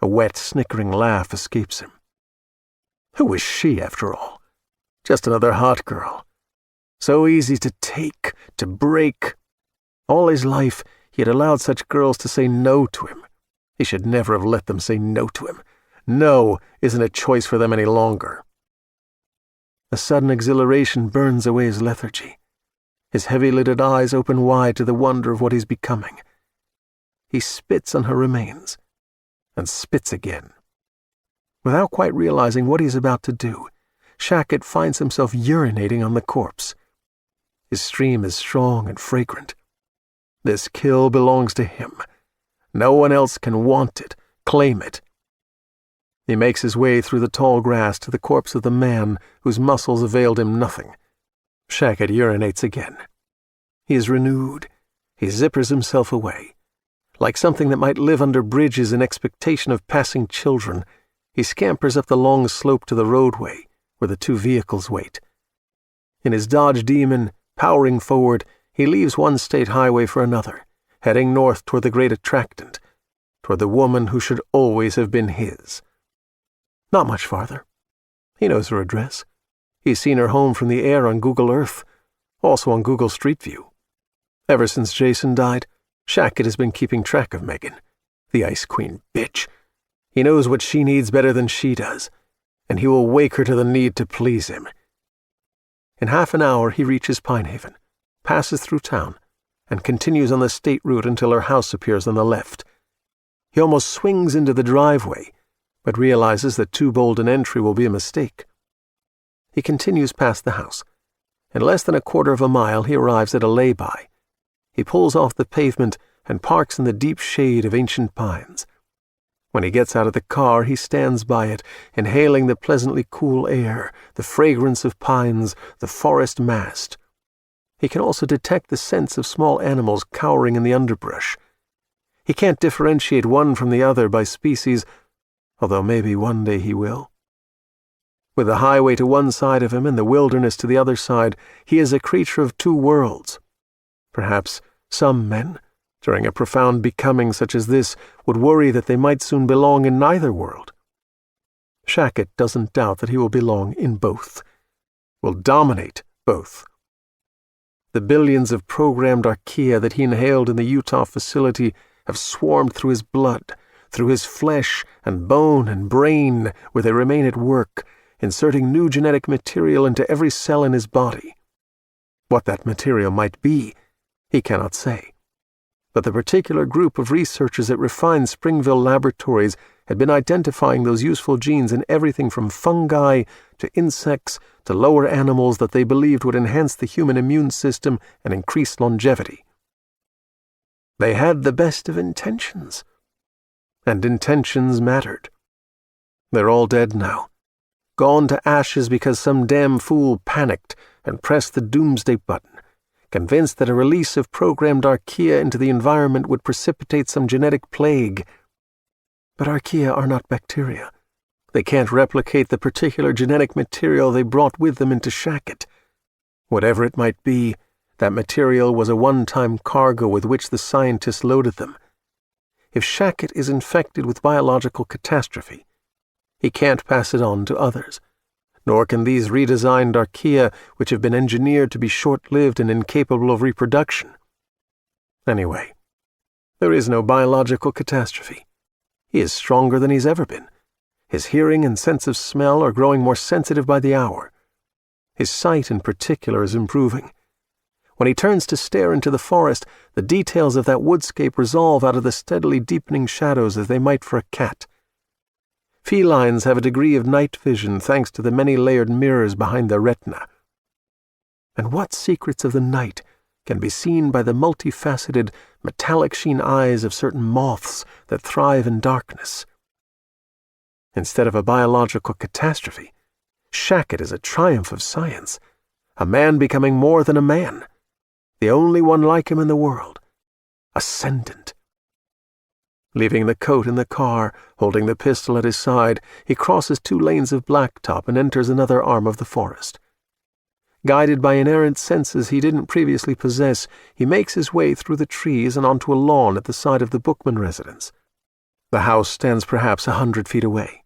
A wet, snickering laugh escapes him. Who is she, after all? Just another hot girl. So easy to take, to break. All his life, he had allowed such girls to say no to him. He should never have let them say no to him. No isn't a choice for them any longer. A sudden exhilaration burns away his lethargy. His heavy-lidded eyes open wide to the wonder of what he's becoming. He spits on her remains, and spits again. Without quite realizing what he's about to do, Shackett finds himself urinating on the corpse. His stream is strong and fragrant. This kill belongs to him. No one else can want it, claim it. He makes his way through the tall grass to the corpse of the man whose muscles availed him nothing. Shackett urinates again. He is renewed. He zippers himself away. Like something that might live under bridges in expectation of passing children, he scampers up the long slope to the roadway where the two vehicles wait. In his Dodge Demon, powering forward, he leaves one state highway for another, heading north toward the great attractant, toward the woman who should always have been his. Not much farther. He knows her address. He's seen her home from the air on Google Earth, also on Google Street View. Ever since Jason died, Shackett has been keeping track of Megan, the Ice Queen bitch. He knows what she needs better than she does, and he will wake her to the need to please him. In half an hour he reaches Pine Haven, passes through town, and continues on the state route until her house appears on the left. He almost swings into the driveway, but realizes that too bold an entry will be a mistake. He continues past the house. In less than a quarter of a mile he arrives at a lay-by. He pulls off the pavement and parks in the deep shade of ancient pines. When he gets out of the car, he stands by it, inhaling the pleasantly cool air, the fragrance of pines, the forest mast. He can also detect the scents of small animals cowering in the underbrush. He can't differentiate one from the other by species, although maybe one day he will. With the highway to one side of him and the wilderness to the other side, he is a creature of two worlds. Perhaps some men, during a profound becoming such as this, would worry that they might soon belong in neither world. Shackett doesn't doubt that he will belong in both, will dominate both. The billions of programmed archaea that he inhaled in the Utah facility have swarmed through his blood, through his flesh and bone and brain, where they remain at work, inserting new genetic material into every cell in his body. What that material might be, he cannot say. But the particular group of researchers at refined Springville laboratories had been identifying those useful genes in everything from fungi to insects to lower animals that they believed would enhance the human immune system and increase longevity. They had the best of intentions. And intentions mattered. They're all dead now, gone to ashes because some damn fool panicked and pressed the doomsday button, convinced that a release of programmed archaea into the environment would precipitate some genetic plague. But archaea are not bacteria. They can't replicate the particular genetic material they brought with them into Shacket. Whatever it might be, that material was a one-time cargo with which the scientists loaded them. If Shacket is infected with biological catastrophe, he can't pass it on to others, nor can these redesigned archaea, which have been engineered to be short-lived and incapable of reproduction. Anyway, there is no biological catastrophe. He is stronger than he's ever been. His hearing and sense of smell are growing more sensitive by the hour. His sight, in particular, is improving. When he turns to stare into the forest, the details of that woodscape resolve out of the steadily deepening shadows as they might for a cat. Felines have a degree of night vision thanks to the many-layered mirrors behind their retina. And what secrets of the night can be seen by the multifaceted, metallic-sheen eyes of certain moths that thrive in darkness? Instead of a biological catastrophe, Shacket is a triumph of science, a man becoming more than a man, the only one like him in the world, ascendant. Leaving the coat in the car, holding the pistol at his side, he crosses 2 lanes of blacktop and enters another arm of the forest. Guided by inerrant senses he didn't previously possess, he makes his way through the trees and onto a lawn at the side of the Bookman residence. The house stands perhaps 100 feet away.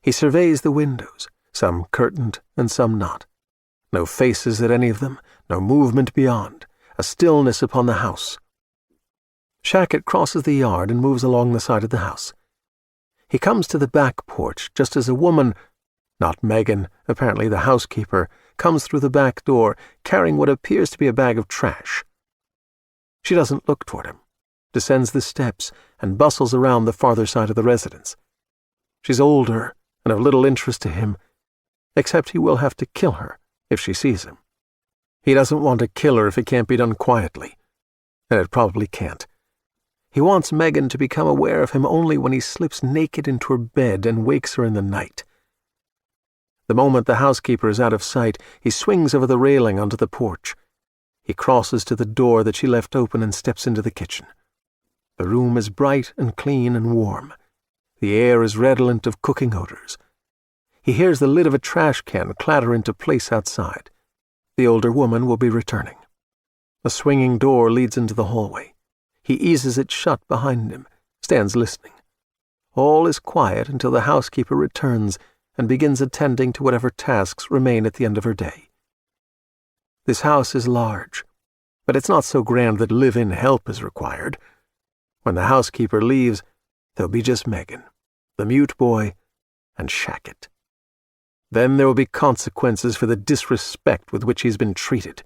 He surveys the windows, some curtained and some not. No faces at any of them, no movement beyond, a stillness upon the house. Shacket crosses the yard and moves along the side of the house. He comes to the back porch just as a woman, not Megan, apparently the housekeeper, comes through the back door carrying what appears to be a bag of trash. She doesn't look toward him, descends the steps, and bustles around the farther side of the residence. She's older and of little interest to him, except he will have to kill her if she sees him. He doesn't want to kill her if it can't be done quietly, and it probably can't. He wants Megan to become aware of him only when he slips naked into her bed and wakes her in the night. The moment the housekeeper is out of sight, he swings over the railing onto the porch. He crosses to the door that she left open and steps into the kitchen. The room is bright and clean and warm. The air is redolent of cooking odors. He hears the lid of a trash can clatter into place outside. The older woman will be returning. A swinging door leads into the hallway. He eases it shut behind him, stands listening. All is quiet until the housekeeper returns and begins attending to whatever tasks remain at the end of her day. This house is large, but it's not so grand that live-in help is required. When the housekeeper leaves, there'll be just Megan, the mute boy, and Shacket. Then there will be consequences for the disrespect with which he's been treated.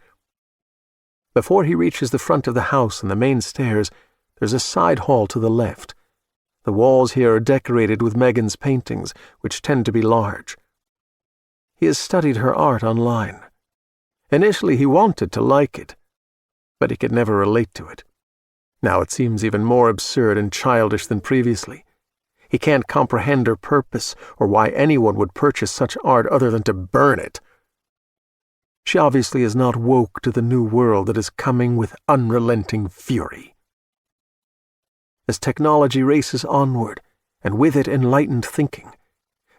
Before he reaches the front of the house and the main stairs, there's a side hall to the left. The walls here are decorated with Megan's paintings, which tend to be large. He has studied her art online. Initially he wanted to like it, but he could never relate to it. Now it seems even more absurd and childish than previously. He can't comprehend her purpose or why anyone would purchase such art other than to burn it. She obviously is not woke to the new world that is coming with unrelenting fury. As technology races onward, and with it enlightened thinking,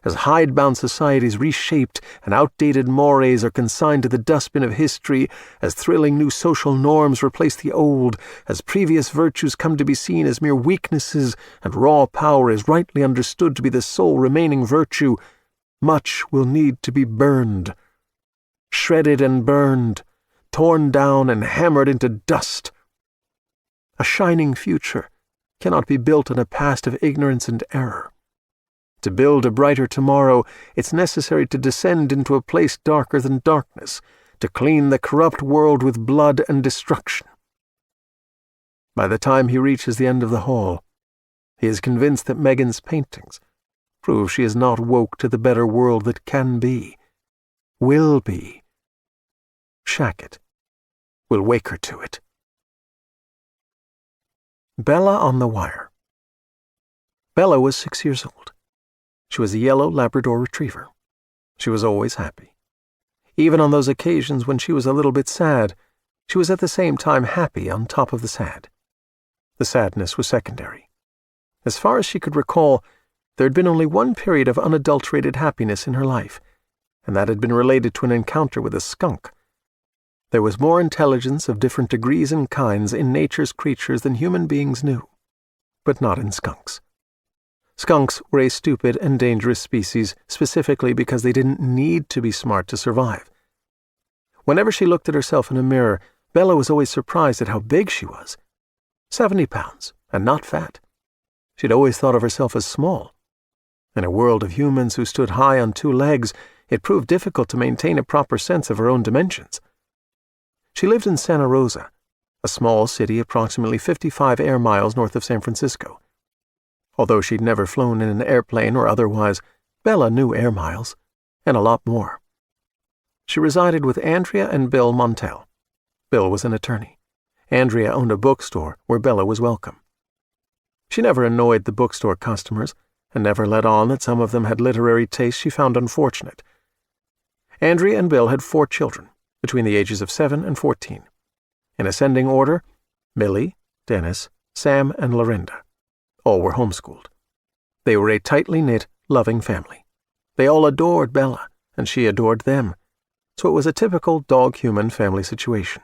as hidebound societies reshaped and outdated mores are consigned to the dustbin of history, as thrilling new social norms replace the old, as previous virtues come to be seen as mere weaknesses, and raw power is rightly understood to be the sole remaining virtue, much will need to be burned. Shredded and burned, torn down and hammered into dust. A shining future cannot be built on a past of ignorance and error. To build a brighter tomorrow, it's necessary to descend into a place darker than darkness, to clean the corrupt world with blood and destruction. By the time he reaches the end of the hall, he is convinced that Megan's paintings prove she is not woke to the better world that can be, will be. Shacket will wake her to it. Bella on the wire. Bella was 6 years old. She was a yellow Labrador retriever. She was always happy. Even on those occasions when she was a little bit sad, she was at the same time happy on top of the sad. The sadness was secondary. As far as she could recall, there had been only one period of unadulterated happiness in her life, and that had been related to an encounter with a skunk. There was more intelligence of different degrees and kinds in nature's creatures than human beings knew, but not in skunks. Skunks were a stupid and dangerous species specifically because they didn't need to be smart to survive. Whenever she looked at herself in a mirror, Bella was always surprised at how big she was. 70 pounds, and not fat. She'd always thought of herself as small. In a world of humans who stood high on 2 legs, it proved difficult to maintain a proper sense of her own dimensions. She lived in Santa Rosa, a small city approximately 55 air miles north of San Francisco. Although she'd never flown in an airplane or otherwise, Bella knew air miles, and a lot more. She resided with Andrea and Bill Montel. Bill was an attorney. Andrea owned a bookstore where Bella was welcome. She never annoyed the bookstore customers, and never let on that some of them had literary tastes she found unfortunate. Andrea and Bill had 4 children, between the ages of 7 and 14. In ascending order, Millie, Dennis, Sam, and Lorinda. All were homeschooled. They were a tightly knit, loving family. They all adored Bella, and she adored them, so it was a typical dog-human family situation.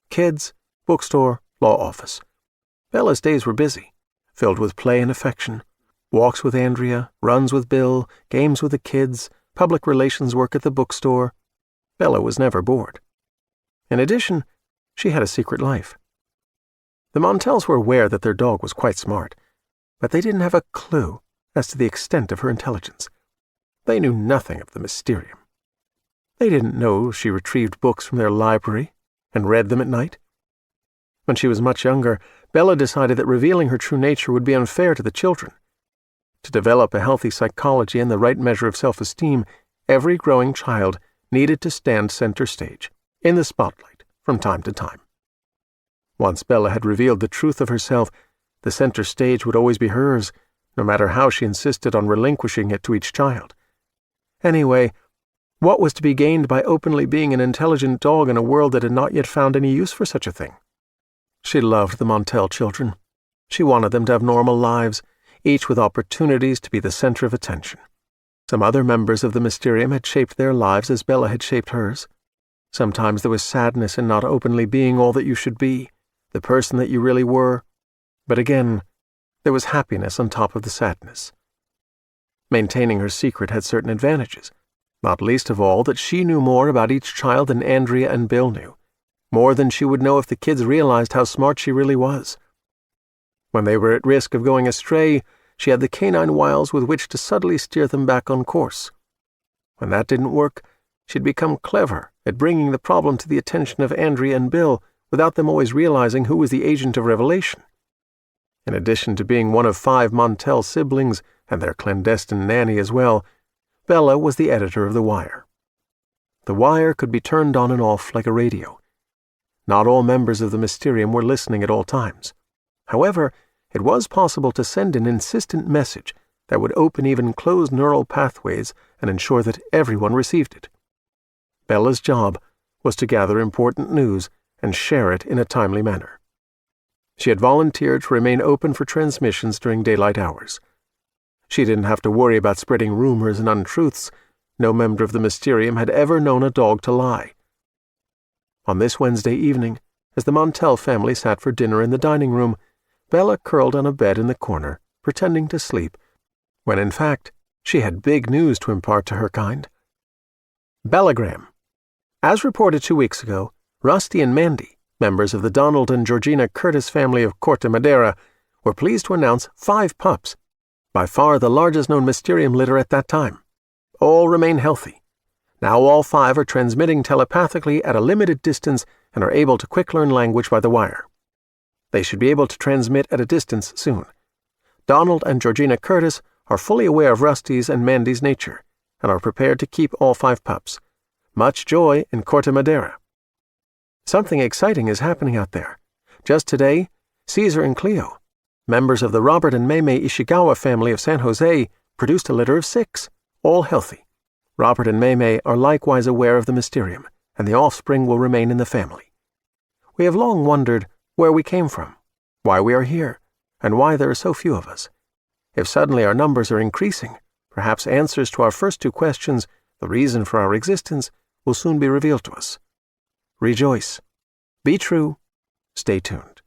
Kids, bookstore, law office. Bella's days were busy, filled with play and affection, walks with Andrea, runs with Bill, games with the kids, public relations work at the bookstore. Bella was never bored. In addition, she had a secret life. The Montels were aware that their dog was quite smart, but they didn't have a clue as to the extent of her intelligence. They knew nothing of the mysterium. They didn't know she retrieved books from their library and read them at night. When she was much younger, Bella decided that revealing her true nature would be unfair to the children. To develop a healthy psychology and the right measure of self-esteem, every growing child needed to stand center stage, in the spotlight, from time to time. Once Bella had revealed the truth of herself, the center stage would always be hers, no matter how she insisted on relinquishing it to each child. Anyway, what was to be gained by openly being an intelligent dog in a world that had not yet found any use for such a thing? She loved the Montel children. She wanted them to have normal lives, each with opportunities to be the center of attention. Some other members of the Mysterium had shaped their lives as Bella had shaped hers. Sometimes there was sadness in not openly being all that you should be, the person that you really were. But again, there was happiness on top of the sadness. Maintaining her secret had certain advantages, not least of all that she knew more about each child than Andrea and Bill knew, more than she would know if the kids realized how smart she really was. When they were at risk of going astray, she had the canine wiles with which to subtly steer them back on course. When that didn't work, she'd become clever at bringing the problem to the attention of Andrea and Bill without them always realizing who was the agent of revelation. In addition to being one of 5 Montel siblings and their clandestine nanny as well, Bella was the editor of The Wire. The Wire could be turned on and off like a radio. Not all members of the Mysterium were listening at all times. However, it was possible to send an insistent message that would open even closed neural pathways and ensure that everyone received it. Bella's job was to gather important news and share it in a timely manner. She had volunteered to remain open for transmissions during daylight hours. She didn't have to worry about spreading rumors and untruths. No member of the Mysterium had ever known a dog to lie. On this Wednesday evening, as the Montel family sat for dinner in the dining room, Bella curled on a bed in the corner, pretending to sleep, when in fact she had big news to impart to her kind. Bellagram. As reported 2 weeks ago, Rusty and Mandy, members of the Donald and Georgina Curtis family of Corte Madera, were pleased to announce 5 pups, by far the largest known Mysterium litter at that time. All remain healthy. Now all 5 are transmitting telepathically at a limited distance and are able to quick learn language by the wire. They should be able to transmit at a distance soon. Donald and Georgina Curtis are fully aware of Rusty's and Mandy's nature and are prepared to keep all 5 pups. Much joy in Corte Madera. Something exciting is happening out there. Just today, Caesar and Cleo, members of the Robert and Maymay Ishigawa family of San Jose, produced a litter of 6, all healthy. Robert and Maymay are likewise aware of the mysterium, and the offspring will remain in the family. We have long wondered where we came from, why we are here, and why there are so few of us. If suddenly our numbers are increasing, perhaps answers to our first two questions, the reason for our existence, will soon be revealed to us. Rejoice. Be true. Stay tuned.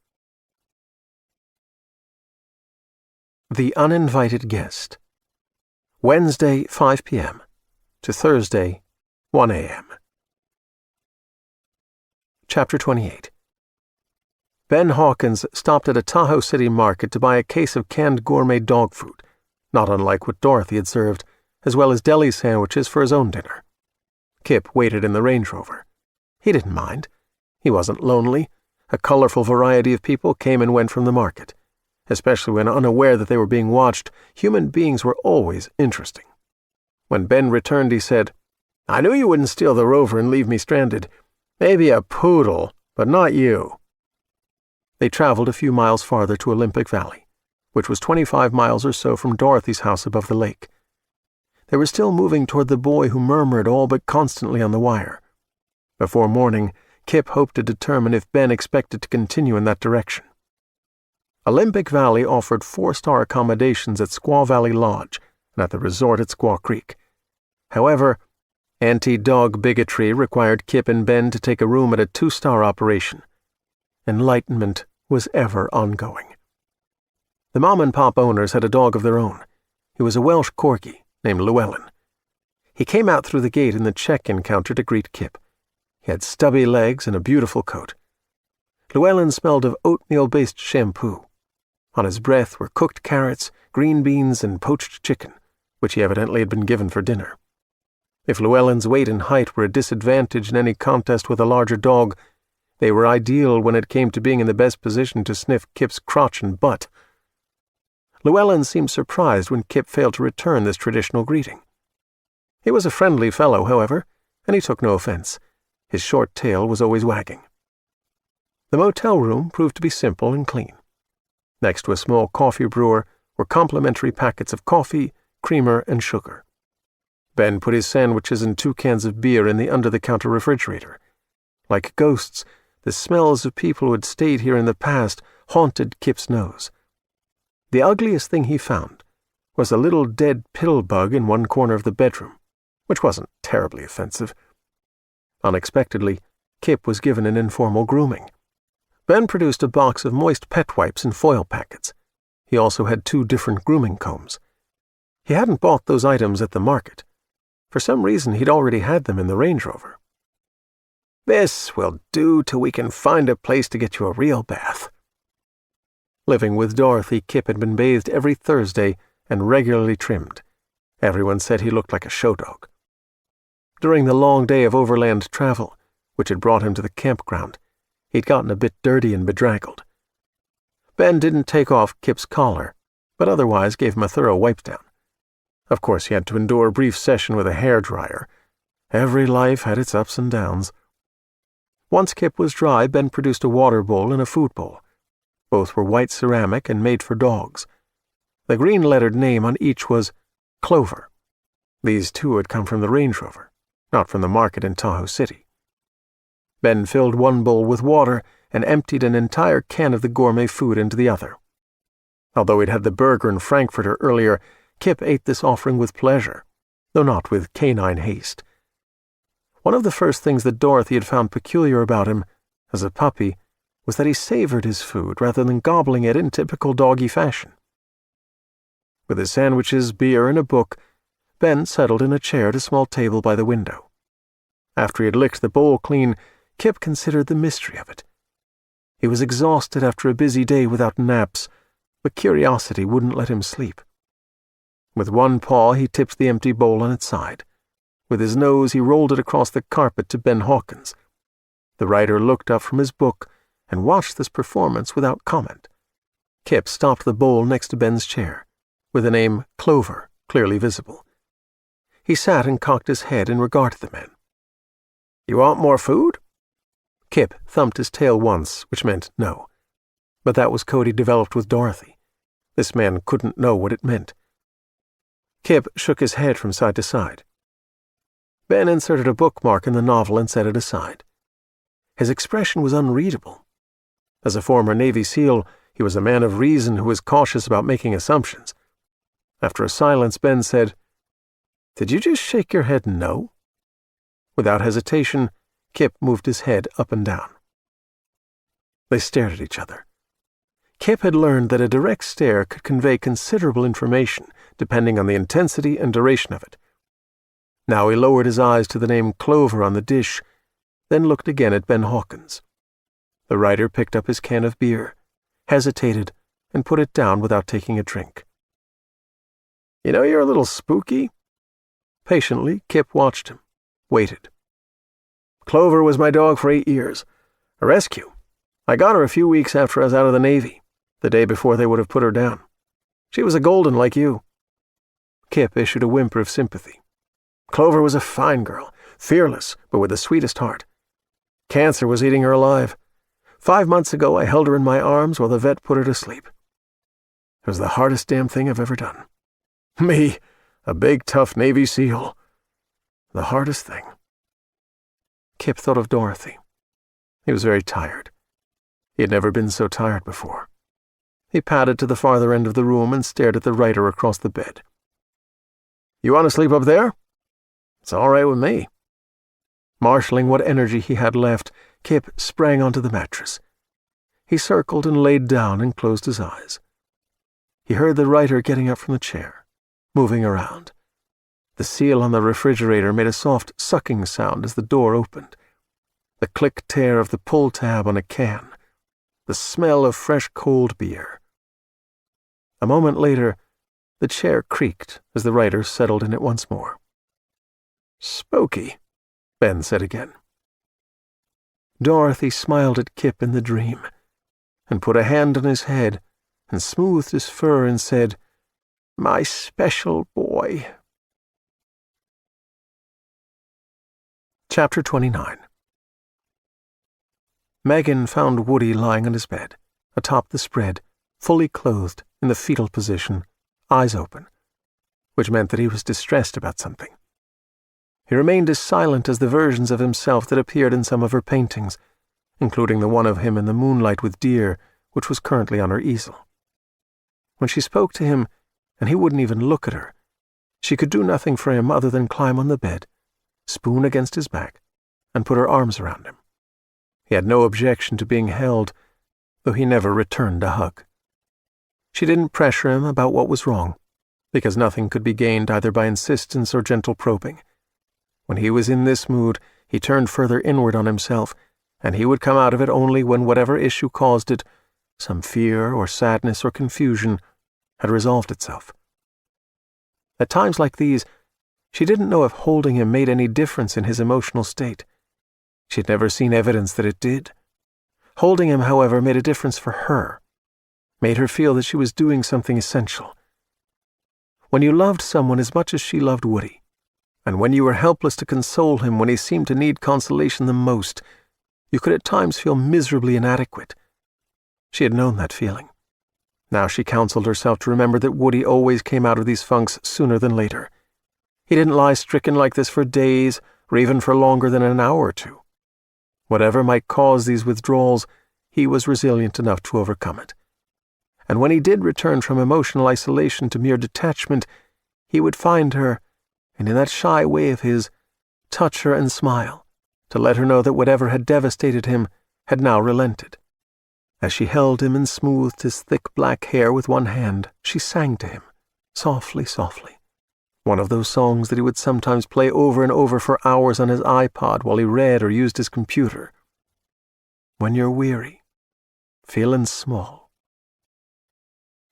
The Uninvited Guest. Wednesday, 5 p.m. to Thursday, 1 a.m. Chapter 28. Ben Hawkins stopped at a Tahoe City market to buy a case of canned gourmet dog food, not unlike what Dorothy had served, as well as deli sandwiches for his own dinner. Kipp waited in the Range Rover. He didn't mind. He wasn't lonely. A colorful variety of people came and went from the market. Especially when unaware that they were being watched, human beings were always interesting. When Ben returned, he said, "I knew you wouldn't steal the Rover and leave me stranded. Maybe a poodle, but not you." They traveled a few miles farther to Olympic Valley, which was 25 miles or so from Dorothy's house above the lake. They were still moving toward the boy who murmured all but constantly on the wire. Before morning, Kipp hoped to determine if Ben expected to continue in that direction. Olympic Valley offered 4-star accommodations at Squaw Valley Lodge and at the resort at Squaw Creek. However, anti-dog bigotry required Kipp and Ben to take a room at a 2-star operation. Enlightenment was ever ongoing. The mom-and-pop owners had a dog of their own. He was a Welsh corgi named Llewellyn. He came out through the gate in the check-in counter to greet Kipp. He had stubby legs and a beautiful coat. Llewellyn smelled of oatmeal-based shampoo. On his breath were cooked carrots, green beans, and poached chicken, which he evidently had been given for dinner. If Llewellyn's weight and height were a disadvantage in any contest with a larger dog, they were ideal when it came to being in the best position to sniff Kipp's crotch and butt. Llewellyn seemed surprised when Kipp failed to return this traditional greeting. He was a friendly fellow, however, and he took no offense. His short tail was always wagging. The motel room proved to be simple and clean. Next to a small coffee brewer were complimentary packets of coffee, creamer, and sugar. Ben put his sandwiches and 2 cans of beer in the under-the-counter refrigerator. Like ghosts, the smells of people who had stayed here in the past haunted Kipp's nose. The ugliest thing he found was a little dead pill bug in one corner of the bedroom, which wasn't terribly offensive. Unexpectedly, Kipp was given an informal grooming. Ben produced a box of moist pet wipes in foil packets. He also had 2 different grooming combs. He hadn't bought those items at the market. For some reason, he'd already had them in the Range Rover. "This will do till we can find a place to get you a real bath." Living with Dorothy, Kipp had been bathed every Thursday and regularly trimmed. Everyone said he looked like a show dog. During the long day of overland travel, which had brought him to the campground, he'd gotten a bit dirty and bedraggled. Ben didn't take off Kipp's collar, but otherwise gave him a thorough wipe-down. Of course, he had to endure a brief session with a hairdryer. Every life had its ups and downs. Once Kipp was dry, Ben produced a water bowl and a food bowl. Both were white ceramic and made for dogs. The green-lettered name on each was Clover. These 2 had come from the Range Rover, not from the market in Tahoe City. Ben filled one bowl with water and emptied an entire can of the gourmet food into the other. Although he'd had the burger and frankfurter earlier, Kipp ate this offering with pleasure, though not with canine haste. One of the first things that Dorothy had found peculiar about him, as a puppy, was that he savored his food rather than gobbling it in typical doggy fashion. With his sandwiches, beer, and a book, Ben settled in a chair at a small table by the window. After he had licked the bowl clean, Kipp considered the mystery of it. He was exhausted after a busy day without naps, but curiosity wouldn't let him sleep. With one paw, he tipped the empty bowl on its side. With his nose, he rolled it across the carpet to Ben Hawkins. The writer looked up from his book and watched this performance without comment. Kipp stopped the bowl next to Ben's chair, with the name Clover clearly visible. He sat and cocked his head and regarded the man. "You want more food?" Kipp thumped his tail once, which meant no. But that was code he developed with Dorothy. This man couldn't know what it meant. Kipp shook his head from side to side. Ben inserted a bookmark in the novel and set it aside. His expression was unreadable. As a former Navy SEAL, he was a man of reason who was cautious about making assumptions. After a silence, Ben said, "Did you just shake your head no?" Without hesitation, Kipp moved his head up and down. They stared at each other. Kipp had learned that a direct stare could convey considerable information, depending on the intensity and duration of it. Now he lowered his eyes to the name Clover on the dish, then looked again at Ben Hawkins. The writer picked up his can of beer, hesitated, and put it down without taking a drink. "You know, you're a little spooky." Patiently, Kipp watched him, waited. "Clover was my dog for 8 years. A rescue. I got her a few weeks after I was out of the Navy, the day before they would have put her down. She was a golden like you." Kipp issued a whimper of sympathy. "Clover was a fine girl, fearless, but with the sweetest heart. Cancer was eating her alive. 5 months ago, I held her in my arms while the vet put her to sleep. It was the hardest damn thing I've ever done. Me, a big, tough Navy SEAL. The hardest thing." Kipp thought of Dorothy. He was very tired. He had never been so tired before. He padded to the farther end of the room and stared at the writer across the bed. "You want to sleep up there? It's all right with me." Marshalling what energy he had left, Kipp sprang onto the mattress. He circled and laid down and closed his eyes. He heard the writer getting up from the chair, moving around. The seal on the refrigerator made a soft sucking sound as the door opened. The click-tear of the pull tab on a can. The smell of fresh cold beer. A moment later, the chair creaked as the writer settled in it once more. "Spooky," Ben said again. Dorothy smiled at Kipp in the dream, and put a hand on his head and smoothed his fur and said, "My special boy." Chapter 29. Megan found Woody lying on his bed, atop the spread, fully clothed, in the fetal position, eyes open, which meant that he was distressed about something. He remained as silent as the versions of himself that appeared in some of her paintings, including the one of him in the moonlight with deer, which was currently on her easel. When she spoke to him, and he wouldn't even look at her, she could do nothing for him other than climb on the bed, spoon against his back, and put her arms around him. He had no objection to being held, though he never returned a hug. She didn't pressure him about what was wrong, because nothing could be gained either by insistence or gentle probing. When he was in this mood, he turned further inward on himself, and he would come out of it only when whatever issue caused it, some fear or sadness or confusion, had resolved itself. At times like these, she didn't know if holding him made any difference in his emotional state. She had never seen evidence that it did. Holding him, however, made a difference for her, made her feel that she was doing something essential. When you loved someone as much as she loved Woody, and when you were helpless to console him when he seemed to need consolation the most, you could at times feel miserably inadequate. She had known that feeling. Now she counseled herself to remember that Woody always came out of these funks sooner than later. He didn't lie stricken like this for days, or even for longer than an hour or two. Whatever might cause these withdrawals, he was resilient enough to overcome it. And when he did return from emotional isolation to mere detachment, he would find her, and in that shy way of his, touch her and smile, to let her know that whatever had devastated him had now relented. As she held him and smoothed his thick black hair with one hand, she sang to him, softly, softly. One of those songs that he would sometimes play over and over for hours on his iPod while he read or used his computer. When you're weary, feeling small.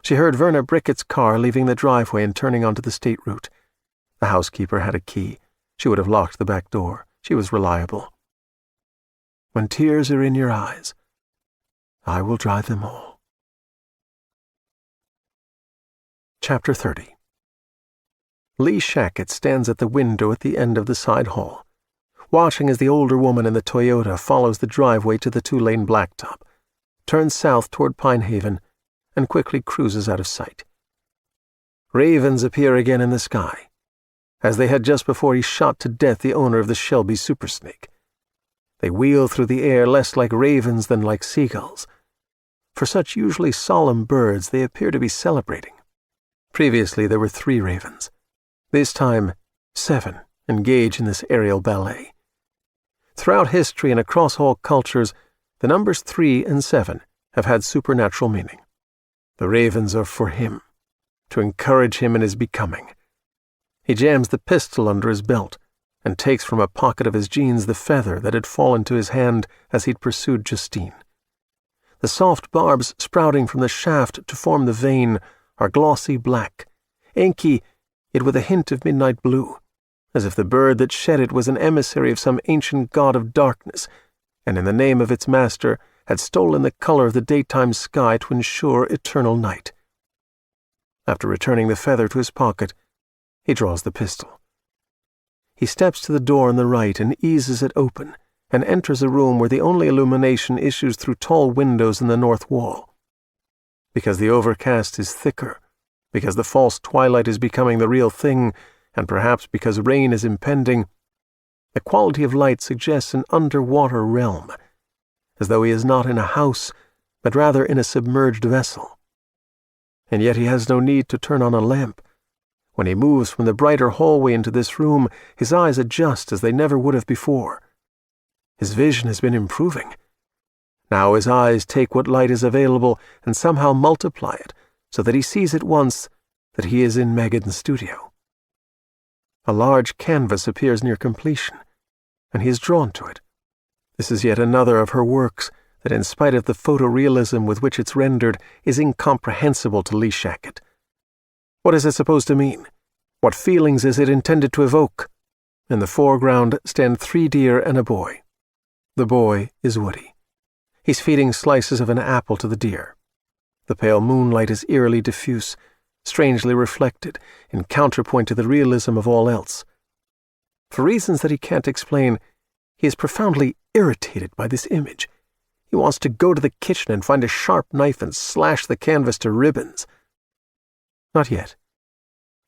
She heard Verna Brickett's car leaving the driveway and turning onto the state route. The housekeeper had a key. She would have locked the back door. She was reliable. When tears are in your eyes, I will dry them all. Chapter 30. Lee Shackett stands at the window at the end of the side hall, watching as the older woman in the Toyota follows the driveway to the 2-lane blacktop, turns south toward Pine Haven, and quickly cruises out of sight. Ravens appear again in the sky. as they had just before he shot to death the owner of the Shelby Super Snake. They wheel through the air less like ravens than like seagulls. For such usually solemn birds, they appear to be celebrating. Previously, there were 3 ravens. This time, 7 engage in this aerial ballet. Throughout history and across all cultures, the numbers 3 and 7 have had supernatural meaning. The ravens are for him, to encourage him in his becoming. He jams the pistol under his belt and takes from a pocket of his jeans the feather that had fallen to his hand as he'd pursued Justine. The soft barbs sprouting from the shaft to form the vein are glossy black, inky, yet with a hint of midnight blue, as if the bird that shed it was an emissary of some ancient god of darkness, and in the name of its master had stolen the color of the daytime sky to ensure eternal night. After returning the feather to his pocket, he draws the pistol. He steps to the door on the right and eases it open, and enters a room where the only illumination issues through tall windows in the north wall. Because the overcast is thicker, because the false twilight is becoming the real thing, and perhaps because rain is impending, the quality of light suggests an underwater realm, as though he is not in a house, but rather in a submerged vessel. And yet he has no need to turn on a lamp. When he moves from the brighter hallway into this room, his eyes adjust as they never would have before. His vision has been improving. Now his eyes take what light is available and somehow multiply it, so that he sees at once that he is in Megan's studio. A large canvas appears near completion, and he is drawn to it. This is yet another of her works that, in spite of the photorealism with which it's rendered, is incomprehensible to Lee Shackett. What is it supposed to mean? What feelings is it intended to evoke? In the foreground stand 3 deer and a boy. The boy is Woody. He's feeding slices of an apple to the deer. The pale moonlight is eerily diffuse, strangely reflected, in counterpoint to the realism of all else. For reasons that he can't explain, he is profoundly irritated by this image. He wants to go to the kitchen and find a sharp knife and slash the canvas to ribbons. Not yet.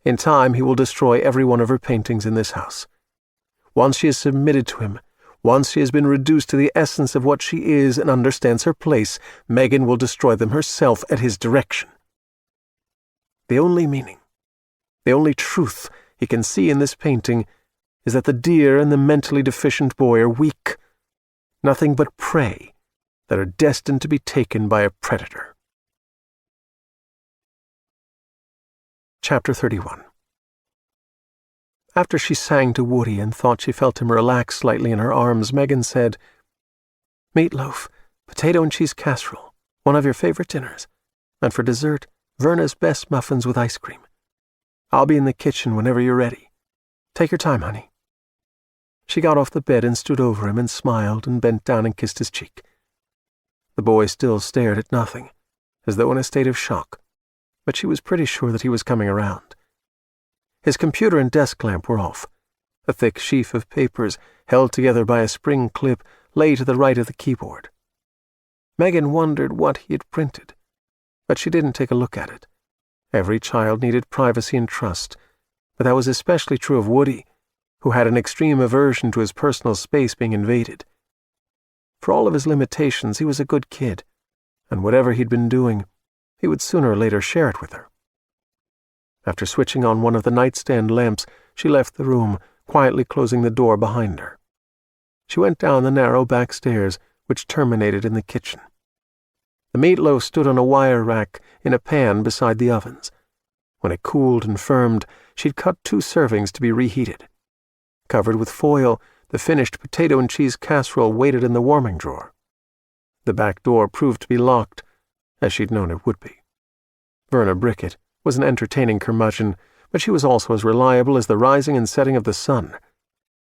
In time, he will destroy every one of her paintings in this house. Once she is submitted to him, once she has been reduced to the essence of what she is and understands her place, Megan will destroy them herself at his direction. The only meaning, the only truth he can see in this painting is that the deer and the mentally deficient boy are weak, nothing but prey that are destined to be taken by a predator. Chapter 31. After she sang to Woody and thought she felt him relax slightly in her arms, Megan said, "Meatloaf, potato and cheese casserole, one of your favorite dinners, and for dessert, Verna's best muffins with ice cream. I'll be in the kitchen whenever you're ready. Take your time, honey." She got off the bed and stood over him and smiled and bent down and kissed his cheek. The boy still stared at nothing, as though in a state of shock, but she was pretty sure that he was coming around. His computer and desk lamp were off. A thick sheaf of papers, held together by a spring clip, lay to the right of the keyboard. Megan wondered what he had printed, but she didn't take a look at it. Every child needed privacy and trust, but that was especially true of Woody, who had an extreme aversion to his personal space being invaded. For all of his limitations, he was a good kid, and whatever he'd been doing, he would sooner or later share it with her. After switching on one of the nightstand lamps, she left the room, quietly closing the door behind her. She went down the narrow back stairs, which terminated in the kitchen. The meatloaf stood on a wire rack in a pan beside the ovens. When it cooled and firmed, she'd cut 2 servings to be reheated. Covered with foil, the finished potato and cheese casserole waited in the warming drawer. The back door proved to be locked, as she'd known it would be. Verna Brickett was an entertaining curmudgeon, but she was also as reliable as the rising and setting of the sun.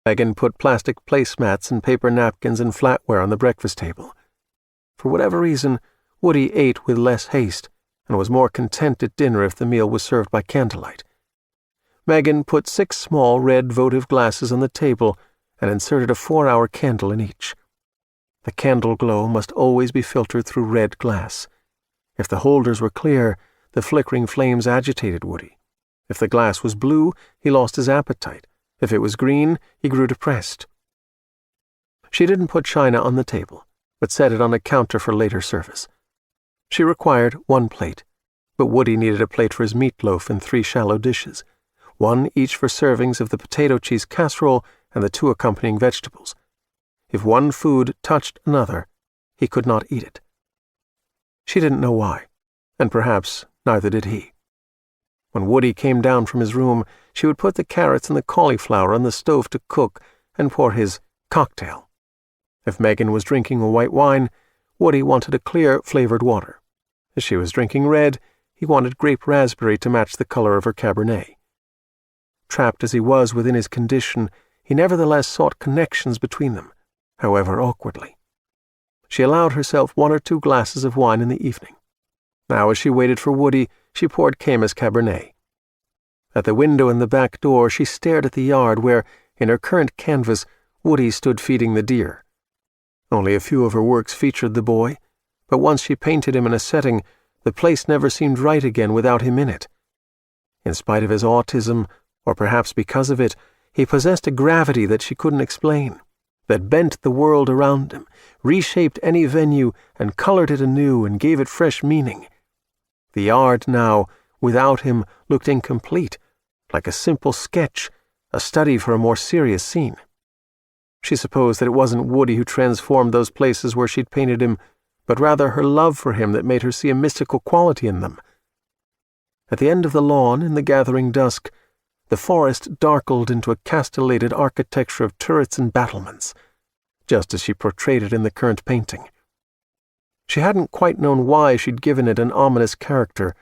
Megan put plastic placemats and paper napkins and flatware on the breakfast table. For whatever reason, Woody ate with less haste and was more content at dinner if the meal was served by candlelight. Megan put 6 small red votive glasses on the table and inserted a 4-hour candle in each. The candle glow must always be filtered through red glass. If the holders were clear, the flickering flames agitated Woody. If the glass was blue, he lost his appetite. If it was green, he grew depressed. She didn't put china on the table, but set it on a counter for later service. She required 1 plate, but Woody needed a plate for his meatloaf and 3 shallow dishes, 1 each for servings of the potato cheese casserole and the 2 accompanying vegetables. If one food touched another, he could not eat it. She didn't know why, and perhaps neither did he. When Woody came down from his room, she would put the carrots and the cauliflower on the stove to cook and pour his cocktail. If Megan was drinking a white wine, Woody wanted a clear, flavored water. If she was drinking red, he wanted grape raspberry to match the color of her Cabernet. Trapped as he was within his condition, he nevertheless sought connections between them, however awkwardly. She allowed herself 1 or 2 glasses of wine in the evening. Now, as she waited for Woody, she poured Caymus Cabernet. At the window in the back door, she stared at the yard where, in her current canvas, Woody stood feeding the deer. Only a few of her works featured the boy, but once she painted him in a setting, the place never seemed right again without him in it. In spite of his autism, or perhaps because of it, he possessed a gravity that she couldn't explain, that bent the world around him, reshaped any venue and colored it anew and gave it fresh meaning. The yard now, without him, looked incomplete, like a simple sketch, a study for a more serious scene. She supposed that it wasn't Woody who transformed those places where she'd painted him, but rather her love for him that made her see a mystical quality in them. At the end of the lawn, in the gathering dusk, the forest darkled into a castellated architecture of turrets and battlements, just as she portrayed it in the current painting. She hadn't quite known why she'd given it an ominous character,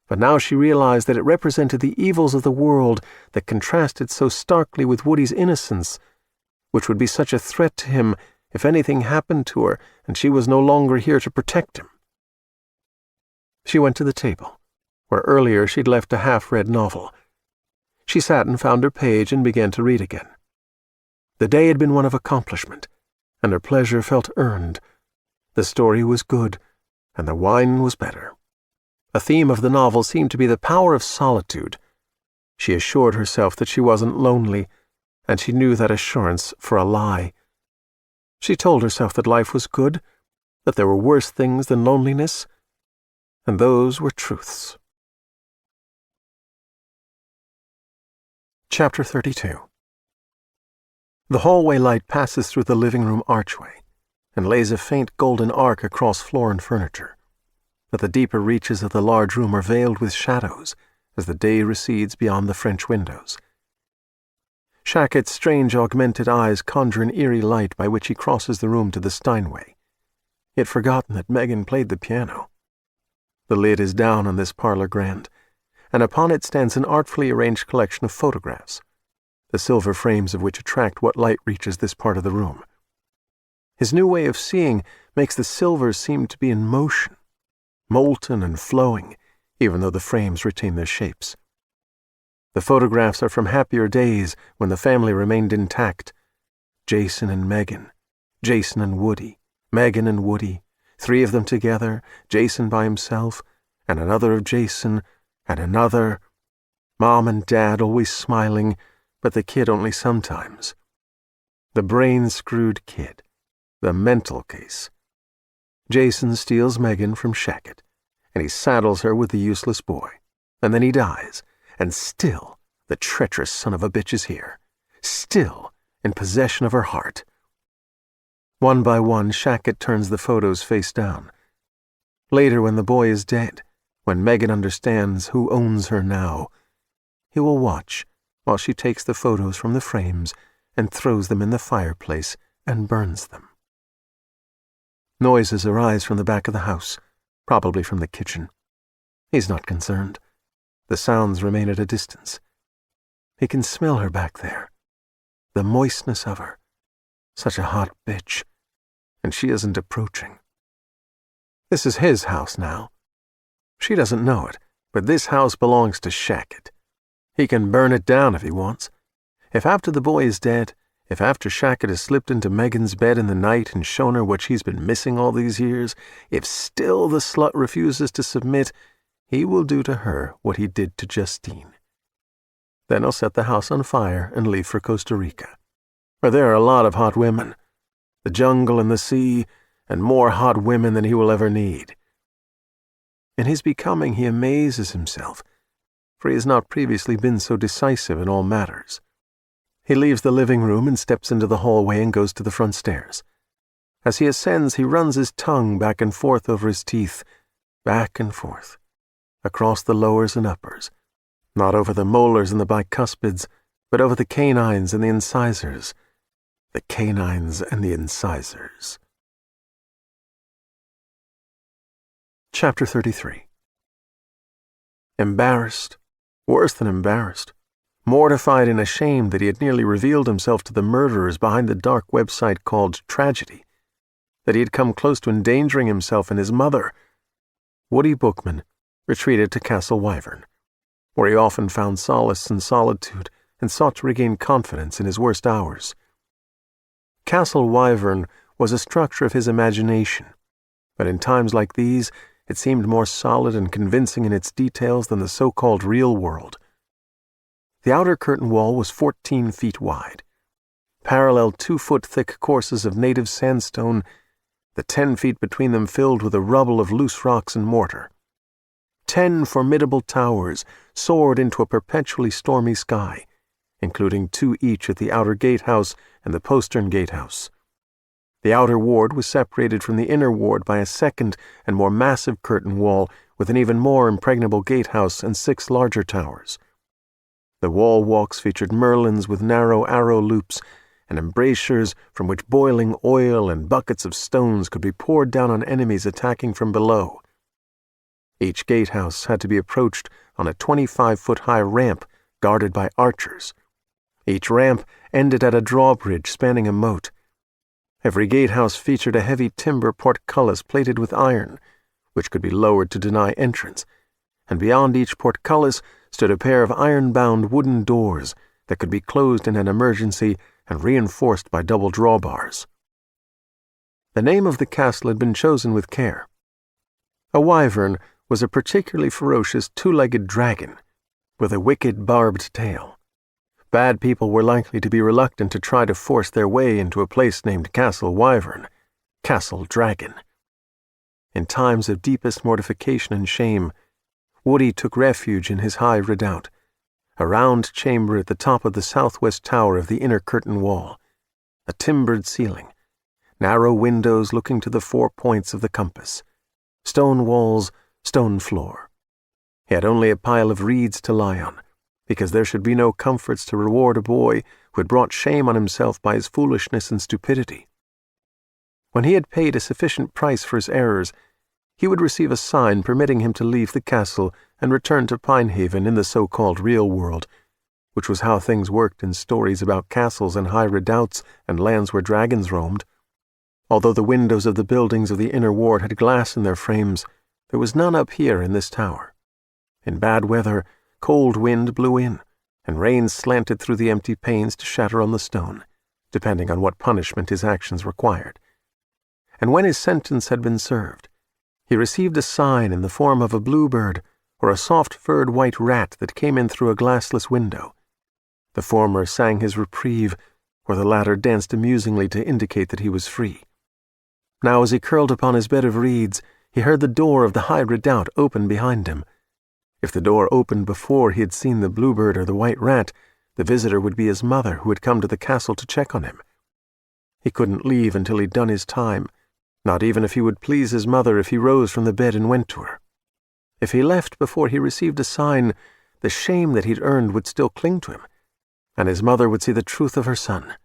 but now she realized that it represented the evils of the world that contrasted so starkly with Woody's innocence, which would be such a threat to him if anything happened to her and she was no longer here to protect him. She went to the table, where earlier she'd left a half-read novel. She sat and found her page and began to read again. The day had been one of accomplishment, and her pleasure felt earned. The story was good, and the wine was better. A theme of the novel seemed to be the power of solitude. She assured herself that she wasn't lonely, and she knew that assurance for a lie. She told herself that life was good, that there were worse things than loneliness, and those were truths. Chapter 32. The hallway light passes through the living room archway and lays a faint golden arc across floor and furniture, but the deeper reaches of the large room are veiled with shadows as the day recedes beyond the French windows. Shackett's strange augmented eyes conjure an eerie light by which he crosses the room to the Steinway. He had forgotten that Megan played the piano. The lid is down on this parlor grand, and upon it stands an artfully arranged collection of photographs, the silver frames of which attract what light reaches this part of the room. His new way of seeing makes the silvers seem to be in motion, molten and flowing, even though the frames retain their shapes. The photographs are from happier days when the family remained intact. Jason and Megan, Jason and Woody, Megan and Woody, 3 of them together, Jason by himself, and another of Jason, and another. Mom and Dad always smiling, but the kid only sometimes. The brain-screwed kid, the mental case. Jason steals Megan from Shackett, and he saddles her with the useless boy, and then he dies, and still the treacherous son of a bitch is here, still in possession of her heart. One by one, Shackett turns the photos face down. Later, when the boy is dead, when Megan understands who owns her now, he will watch while she takes the photos from the frames and throws them in the fireplace and burns them. Noises arise from the back of the house, probably from the kitchen. He's not concerned. The sounds remain at a distance. He can smell her back there, the moistness of her. Such a hot bitch, and she isn't approaching. This is his house now. She doesn't know it, but this house belongs to Shackett. He can burn it down if he wants. If after the boy is dead, if after Shackett has slipped into Megan's bed in the night and shown her what she's been missing all these years, if still the slut refuses to submit, he will do to her what he did to Justine. Then I'll set the house on fire and leave for Costa Rica, where there are a lot of hot women, the jungle and the sea, and more hot women than he will ever need. In his becoming, he amazes himself, for he has not previously been so decisive in all matters. He leaves the living room and steps into the hallway and goes to the front stairs. As he ascends, he runs his tongue back and forth over his teeth, back and forth, across the lowers and uppers, not over the molars and the bicuspids, but over the canines and the incisors. The canines and the incisors. Chapter 33. Embarrassed, worse than embarrassed, mortified and ashamed that he had nearly revealed himself to the murderers behind the dark website called Tragedy, that he had come close to endangering himself and his mother, Woody Bookman retreated to Castle Wyvern, where he often found solace in solitude and sought to regain confidence in his worst hours. Castle Wyvern was a structure of his imagination, but in times like these it seemed more solid and convincing in its details than the so-called real world. The outer curtain wall was 14 feet wide, parallel 2-foot-thick courses of native sandstone, the 10 feet between them filled with a rubble of loose rocks and mortar. 10 formidable towers soared into a perpetually stormy sky, including 2 each at the outer gatehouse and the postern gatehouse. The outer ward was separated from the inner ward by a second and more massive curtain wall with an even more impregnable gatehouse and 6 larger towers. The wall walks featured merlins with narrow arrow loops and embrasures from which boiling oil and buckets of stones could be poured down on enemies attacking from below. Each gatehouse had to be approached on a 25-foot-high ramp guarded by archers. Each ramp ended at a drawbridge spanning a moat. Every gatehouse featured a heavy timber portcullis plated with iron, which could be lowered to deny entrance, and beyond each portcullis stood a pair of iron-bound wooden doors that could be closed in an emergency and reinforced by double drawbars. The name of the castle had been chosen with care. A wyvern was a particularly ferocious 2-legged dragon with a wicked barbed tail. Bad people were likely to be reluctant to try to force their way into a place named Castle Wyvern, Castle Dragon. In times of deepest mortification and shame, Woody took refuge in his high redoubt, a round chamber at the top of the southwest tower of the inner curtain wall, a timbered ceiling, narrow windows looking to the 4 points of the compass, stone walls, stone floor. He had only a pile of reeds to lie on, because there should be no comforts to reward a boy who had brought shame on himself by his foolishness and stupidity. When he had paid a sufficient price for his errors, he would receive a sign permitting him to leave the castle and return to Pinehaven in the so-called real world, which was how things worked in stories about castles and high redoubts and lands where dragons roamed. Although the windows of the buildings of the inner ward had glass in their frames, there was none up here in this tower. In bad weather, cold wind blew in, and rain slanted through the empty panes to shatter on the stone, depending on what punishment his actions required. And when his sentence had been served, he received a sign in the form of a bluebird or a soft-furred white rat that came in through a glassless window. The former sang his reprieve, or the latter danced amusingly to indicate that he was free. Now as he curled upon his bed of reeds, he heard the door of the high redoubt open behind him. If the door opened before he had seen the bluebird or the white rat, the visitor would be his mother who had come to the castle to check on him. He couldn't leave until he'd done his time, not even if he would please his mother if he rose from the bed and went to her. If he left before he received a sign, the shame that he'd earned would still cling to him, and his mother would see the truth of her son,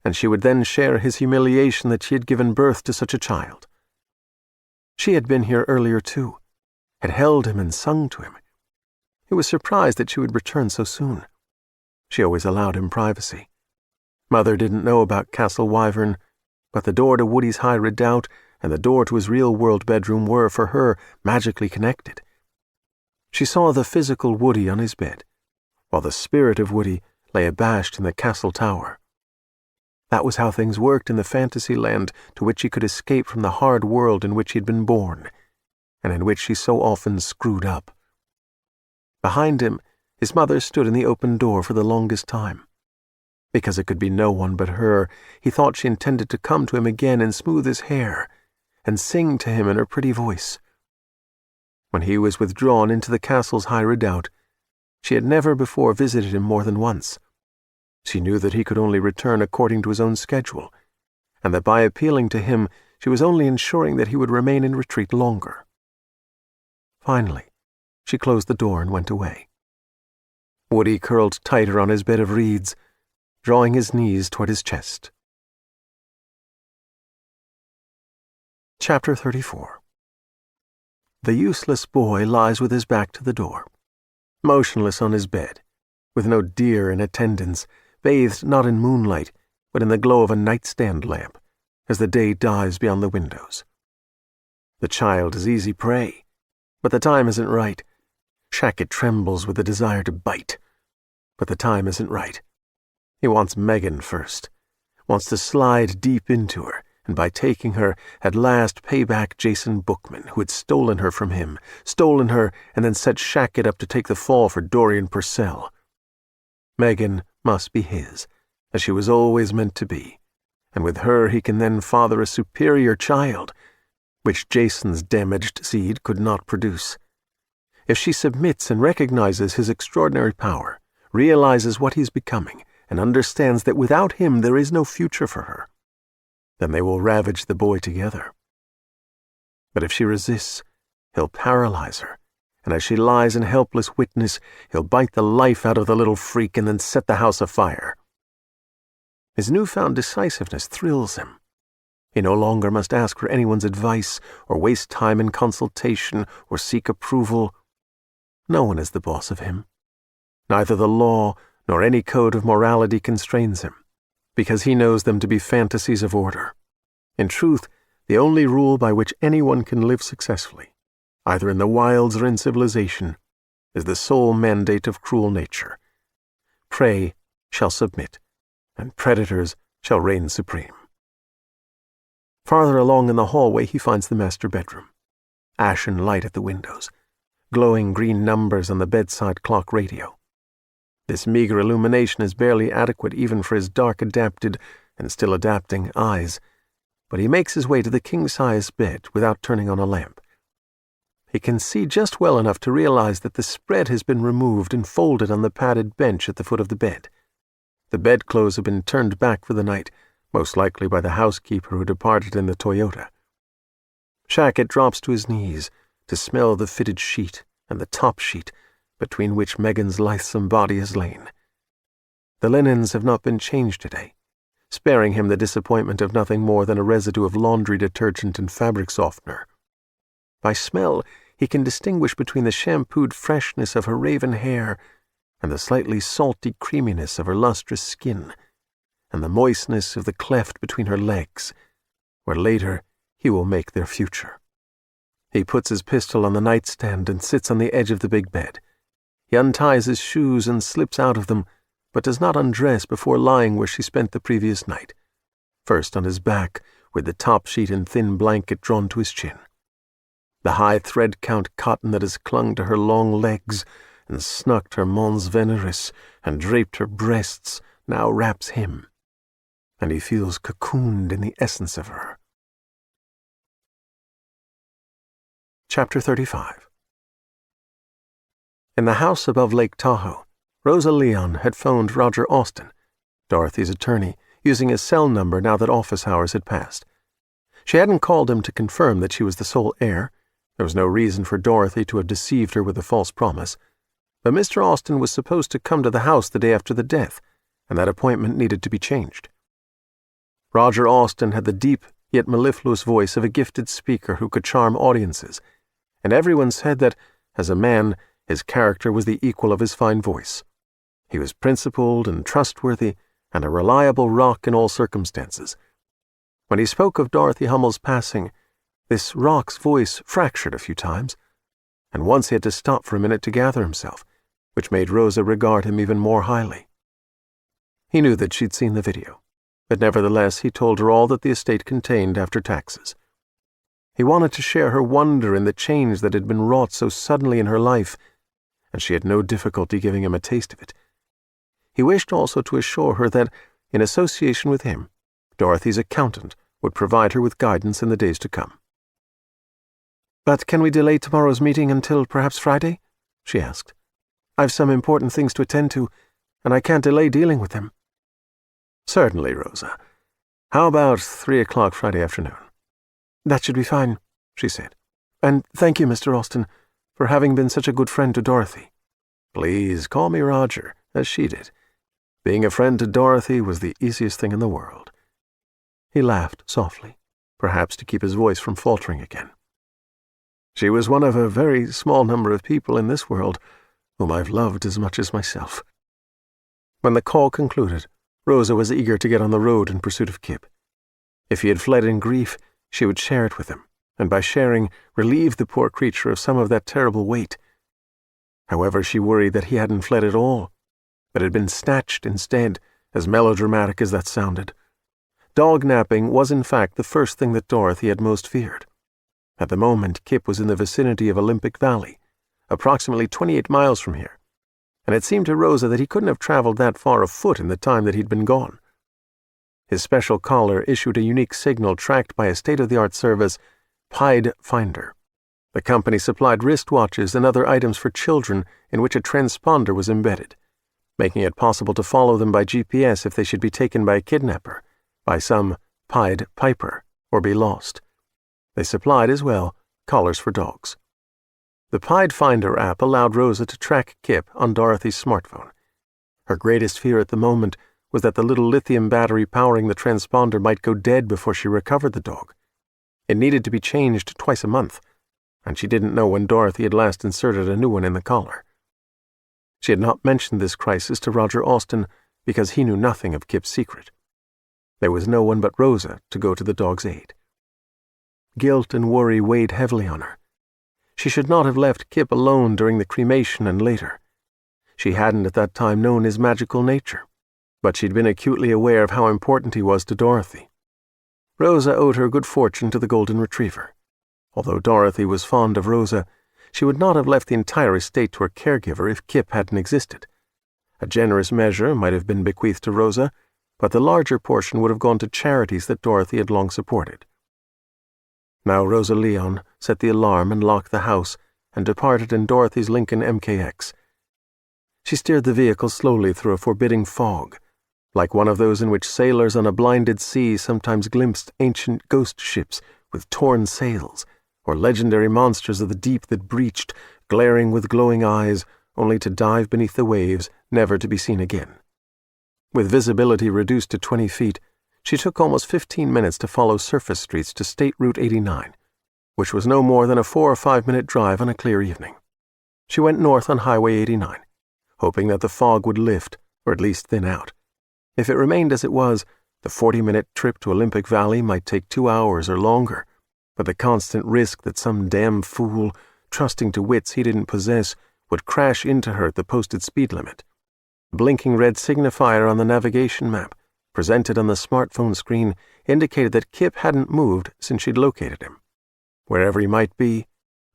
and she would then share his humiliation that she had given birth to such a child. She had been here earlier too, had held him and sung to him. He was surprised that she would return so soon. She always allowed him privacy. Mother didn't know about Castle Wyvern, but the door to Woody's high redoubt and the door to his real-world bedroom were, for her, magically connected. She saw the physical Woody on his bed, while the spirit of Woody lay abashed in the castle tower. That was how things worked in the fantasy land to which he could escape from the hard world in which he had been born, and in which he so often screwed up. Behind him, his mother stood in the open door for the longest time. Because it could be no one but her, he thought she intended to come to him again and smooth his hair, and sing to him in her pretty voice. When he was withdrawn into the castle's high redoubt, she had never before visited him more than once. She knew that he could only return according to his own schedule, and that by appealing to him she was only ensuring that he would remain in retreat longer. Finally, she closed the door and went away. Woody curled tighter on his bed of reeds, drawing his knees toward his chest. Chapter 34. The useless boy lies with his back to the door, motionless on his bed, with no deer in attendance, bathed not in moonlight, but in the glow of a nightstand lamp, as the day dies beyond the windows. The child is easy prey, but the time isn't right. Shackett trembles with the desire to bite, but the time isn't right. He wants Megan first, wants to slide deep into her, and by taking her, at last pay back Jason Bookman, who had stolen her from him, stolen her, and then set Shackett up to take the fall for Dorian Purcell. Megan must be his, as she was always meant to be, and with her he can then father a superior child, which Jason's damaged seed could not produce. If she submits and recognizes his extraordinary power, realizes what he's becoming, and understands that without him there is no future for her, then they will ravage the boy together. But if she resists, he'll paralyze her, and as she lies in helpless witness, he'll bite the life out of the little freak and then set the house afire. His newfound decisiveness thrills him. He no longer must ask for anyone's advice, or waste time in consultation, or seek approval. No one is the boss of him. Neither the law nor any code of morality constrains him, because he knows them to be fantasies of order. In truth, the only rule by which anyone can live successfully, either in the wilds or in civilization, is the sole mandate of cruel nature. Prey shall submit, and predators shall reign supreme. Farther along in the hallway he finds the master bedroom. Ashen light at the windows, glowing green numbers on the bedside clock radio. This meager illumination is barely adequate even for his dark-adapted, and still adapting, eyes, but he makes his way to the king-size bed without turning on a lamp. He can see just well enough to realize that the spread has been removed and folded on the padded bench at the foot of the bed. The bedclothes have been turned back for the night, most likely by the housekeeper who departed in the Toyota. Shackett drops to his knees to smell the fitted sheet and the top sheet between which Megan's lithesome body has lain. The linens have not been changed today, sparing him the disappointment of nothing more than a residue of laundry detergent and fabric softener. By smell, he can distinguish between the shampooed freshness of her raven hair and the slightly salty creaminess of her lustrous skin, and the moistness of the cleft between her legs, where later he will make their future. He puts his pistol on the nightstand and sits on the edge of the big bed. He unties his shoes and slips out of them, but does not undress before lying where she spent the previous night, first on his back, with the top sheet and thin blanket drawn to his chin. The high thread-count cotton that has clung to her long legs and snucked her mons veneris and draped her breasts now wraps him, and he feels cocooned in the essence of her. Chapter 35. In the house above Lake Tahoe, Rosa Leon had phoned Roger Austin, Dorothy's attorney, using his cell number now that office hours had passed. She hadn't called him to confirm that she was the sole heir. There was no reason for Dorothy to have deceived her with a false promise. But Mr. Austin was supposed to come to the house the day after the death, and that appointment needed to be changed. Roger Austin had the deep yet mellifluous voice of a gifted speaker who could charm audiences, and everyone said that, as a man, his character was the equal of his fine voice. He was principled and trustworthy, and a reliable rock in all circumstances. When he spoke of Dorothy Hummel's passing, this rock's voice fractured a few times, and once he had to stop for a minute to gather himself, which made Rosa regard him even more highly. He knew that she'd seen the video, but nevertheless he told her all that the estate contained after taxes. He wanted to share her wonder in the change that had been wrought so suddenly in her life, and she had no difficulty giving him a taste of it. He wished also to assure her that, in association with him, Dorothy's accountant would provide her with guidance in the days to come. "But can we delay tomorrow's meeting until perhaps Friday?" she asked. "I've some important things to attend to, and I can't delay dealing with them." "Certainly, Rosa. How about 3 o'clock Friday afternoon?" "That should be fine," she said. "And thank you, Mr. Austen, for having been such a good friend to Dorothy." "Please call me Roger, as she did. Being a friend to Dorothy was the easiest thing in the world." He laughed softly, perhaps to keep his voice from faltering again. "She was one of a very small number of people in this world whom I've loved as much as myself." When the call concluded, Rosa was eager to get on the road in pursuit of Kipp. If he had fled in grief, she would share it with him, and by sharing, relieve the poor creature of some of that terrible weight. However, she worried that he hadn't fled at all, but had been snatched instead, as melodramatic as that sounded. Dog-napping was in fact the first thing that Dorothy had most feared. At the moment, Kipp was in the vicinity of Olympic Valley, approximately 28 miles from here, and it seemed to Rosa that he couldn't have traveled that far afoot in the time that he'd been gone. His special collar issued a unique signal tracked by a state-of-the-art service, Pied Finder. The company supplied wristwatches and other items for children in which a transponder was embedded, making it possible to follow them by GPS if they should be taken by a kidnapper, by some Pied Piper, or be lost. They supplied, as well, collars for dogs. The Pied Finder app allowed Rosa to track Kipp on Dorothy's smartphone. Her greatest fear at the moment was that the little lithium battery powering the transponder might go dead before she recovered the dog. It needed to be changed twice a month, and she didn't know when Dorothy had last inserted a new one in the collar. She had not mentioned this crisis to Roger Austen because he knew nothing of Kipp's secret. There was no one but Rosa to go to the dog's aid. Guilt and worry weighed heavily on her. She should not have left Kipp alone during the cremation and later. She hadn't at that time known his magical nature, but she'd been acutely aware of how important he was to Dorothy. Rosa owed her good fortune to the golden retriever. Although Dorothy was fond of Rosa, she would not have left the entire estate to her caregiver if Kipp hadn't existed. A generous measure might have been bequeathed to Rosa, but the larger portion would have gone to charities that Dorothy had long supported. Now Rosa Leon set the alarm and locked the house and departed in Dorothy's Lincoln MKX. She steered the vehicle slowly through a forbidding fog, like one of those in which sailors on a blinded sea sometimes glimpsed ancient ghost ships with torn sails, or legendary monsters of the deep that breached, glaring with glowing eyes, only to dive beneath the waves, never to be seen again. With visibility reduced to 20 feet, she took almost 15 minutes to follow surface streets to State Route 89, which was no more than a 4 or 5 minute drive on a clear evening. She went north on Highway 89, hoping that the fog would lift, or at least thin out. If it remained as it was, the 40-minute trip to Olympic Valley might take 2 hours or longer, but the constant risk that some damn fool, trusting to wits he didn't possess, would crash into her at the posted speed limit. The blinking red signifier on the navigation map, presented on the smartphone screen, indicated that Kipp hadn't moved since she'd located him. Wherever he might be,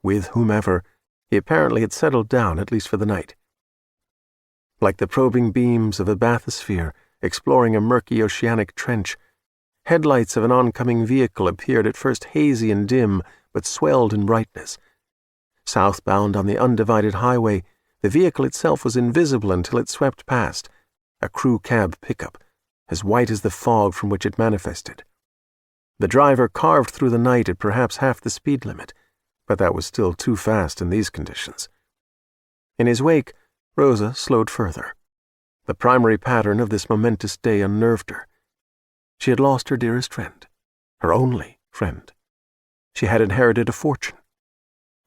with whomever, he apparently had settled down, at least for the night. Like the probing beams of a bathysphere exploring a murky oceanic trench, headlights of an oncoming vehicle appeared at first hazy and dim, but swelled in brightness. Southbound on the undivided highway, the vehicle itself was invisible until it swept past, a crew cab pickup, as white as the fog from which it manifested. The driver carved through the night at perhaps half the speed limit, but that was still too fast in these conditions. In his wake, Rosa slowed further. The primary pattern of this momentous day unnerved her. She had lost her dearest friend, her only friend. She had inherited a fortune.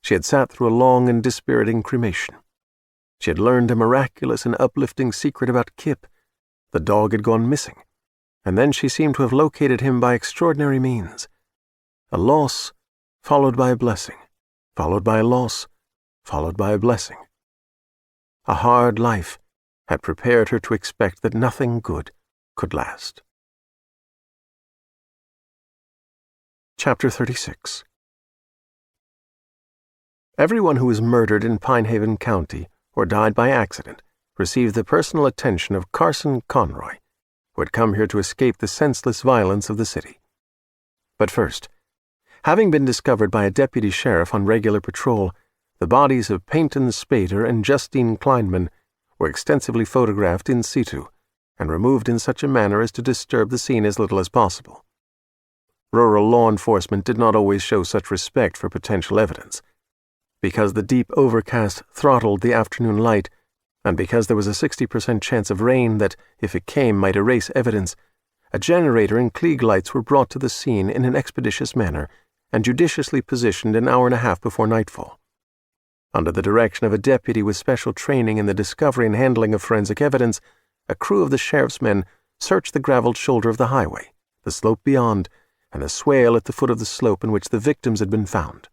She had sat through a long and dispiriting cremation. She had learned a miraculous and uplifting secret about Kipp. The dog had gone missing, and then she seemed to have located him by extraordinary means. A loss, followed by a blessing, followed by a loss, followed by a blessing. A hard life had prepared her to expect that nothing good could last. Chapter 36. Everyone who is murdered in Pinehaven County or died by accident, received the personal attention of Carson Conroy, who had come here to escape the senseless violence of the city. But first, having been discovered by a deputy sheriff on regular patrol, the bodies of Peyton Spader and Justine Kleinman were extensively photographed in situ and removed in such a manner as to disturb the scene as little as possible. Rural law enforcement did not always show such respect for potential evidence. Because the deep overcast throttled the afternoon light, and because there was a 60% chance of rain that, if it came, might erase evidence, a generator and Klieg lights were brought to the scene in an expeditious manner and judiciously positioned an hour and a half before nightfall. Under the direction of a deputy with special training in the discovery and handling of forensic evidence, a crew of the sheriff's men searched the graveled shoulder of the highway, the slope beyond, and the swale at the foot of the slope in which the victims had been found.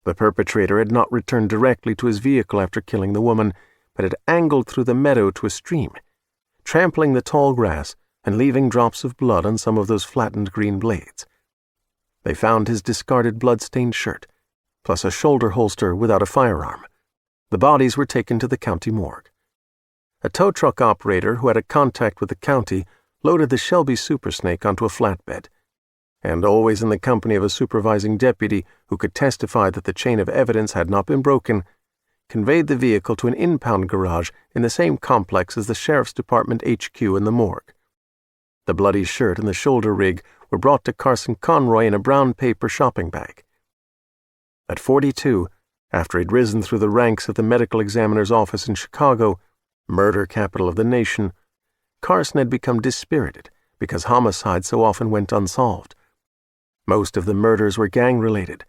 The perpetrator had not returned directly to his vehicle after killing the woman, but had angled through the meadow to a stream, trampling the tall grass and leaving drops of blood on some of those flattened green blades. They found his discarded blood-stained shirt, plus a shoulder holster without a firearm. The bodies were taken to the county morgue. A tow truck operator who had a contact with the county loaded the Shelby Super Snake onto a flatbed, and always in the company of a supervising deputy who could testify that the chain of evidence had not been broken, conveyed the vehicle to an impound garage in the same complex as the Sheriff's Department HQ and the morgue. The bloody shirt and the shoulder rig were brought to Carson Conroy in a brown paper shopping bag. At 42, after he'd risen through the ranks of the medical examiner's office in Chicago, murder capital of the nation, Carson had become dispirited because homicide so often went unsolved. Most of the murders were gang-related,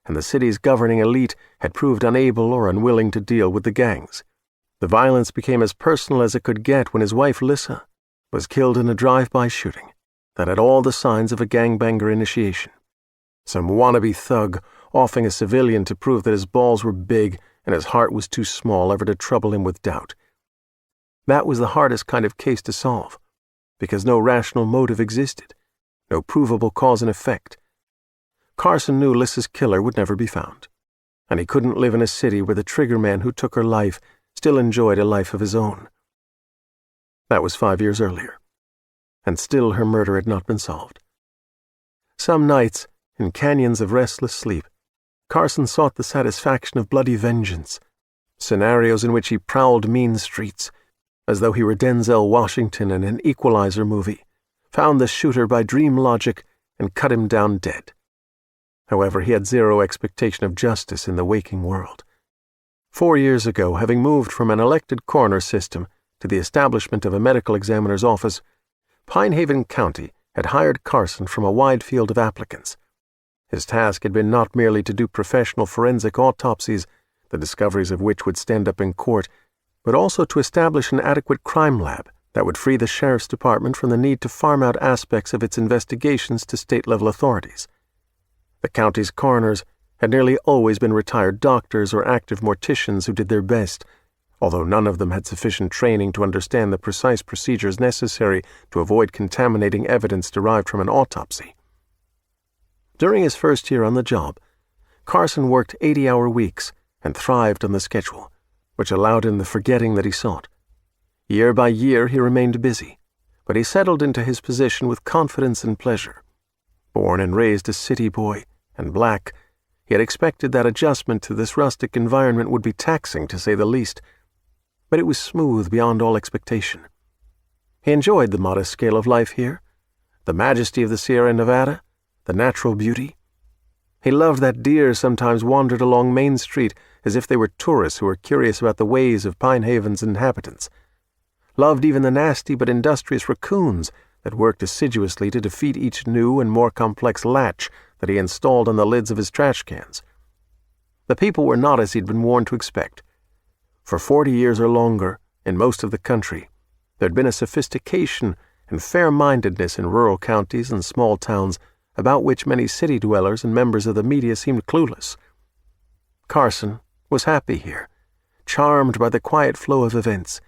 and the city's governing elite had proved unable or unwilling to deal with the gangs. The violence became as personal as it could get when his wife, Lissa, was killed in a drive-by shooting that had all the signs of a gangbanger initiation. Some wannabe thug offing a civilian to prove that his balls were big and his heart was too small ever to trouble him with doubt. That was the hardest kind of case to solve, because no rational motive existed, no provable cause and effect. Carson knew Lissa's killer would never be found, and he couldn't live in a city where the triggerman who took her life still enjoyed a life of his own. That was 5 years earlier, and still her murder had not been solved. Some nights, in canyons of restless sleep, Carson sought the satisfaction of bloody vengeance, scenarios in which he prowled mean streets, as though he were Denzel Washington in an Equalizer movie, found the shooter by dream logic, and cut him down dead. However, he had zero expectation of justice in the waking world. 4 years ago, having moved from an elected coroner system to the establishment of a medical examiner's office, Pinehaven County had hired Carson from a wide field of applicants. His task had been not merely to do professional forensic autopsies, the discoveries of which would stand up in court, but also to establish an adequate crime lab that would free the Sheriff's Department from the need to farm out aspects of its investigations to state-level authorities. The county's coroners had nearly always been retired doctors or active morticians who did their best, although none of them had sufficient training to understand the precise procedures necessary to avoid contaminating evidence derived from an autopsy. During his first year on the job, Carson worked 80-hour weeks and thrived on the schedule, which allowed him the forgetting that he sought. Year by year he remained busy, but he settled into his position with confidence and pleasure. Born and raised a city boy, and black, he had expected that adjustment to this rustic environment would be taxing, to say the least, but it was smooth beyond all expectation. He enjoyed the modest scale of life here, the majesty of the Sierra Nevada, the natural beauty. He loved that deer sometimes wandered along Main Street as if they were tourists who were curious about the ways of Pinehaven's inhabitants. Loved even the nasty but industrious raccoons that worked assiduously to defeat each new and more complex latch that he installed on the lids of his trash cans. The people were not as he'd been warned to expect. For 40 years or longer, in most of the country, there'd been a sophistication and fair-mindedness in rural counties and small towns about which many city dwellers and members of the media seemed clueless. Carson was happy here, charmed by the quiet flow of events,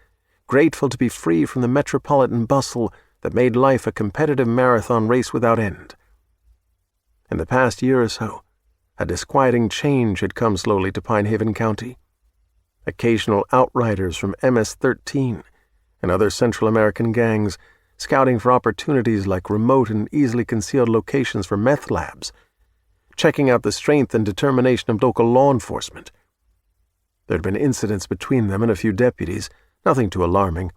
grateful to be free from the metropolitan bustle that made life a competitive marathon race without end. In the past year or so, a disquieting change had come slowly to Pinehaven County. occasional outriders from MS-13 and other Central American gangs scouting for opportunities like remote and easily concealed locations for meth labs, checking out the strength and determination of local law enforcement. There had been incidents between them and a few deputies, nothing too alarming.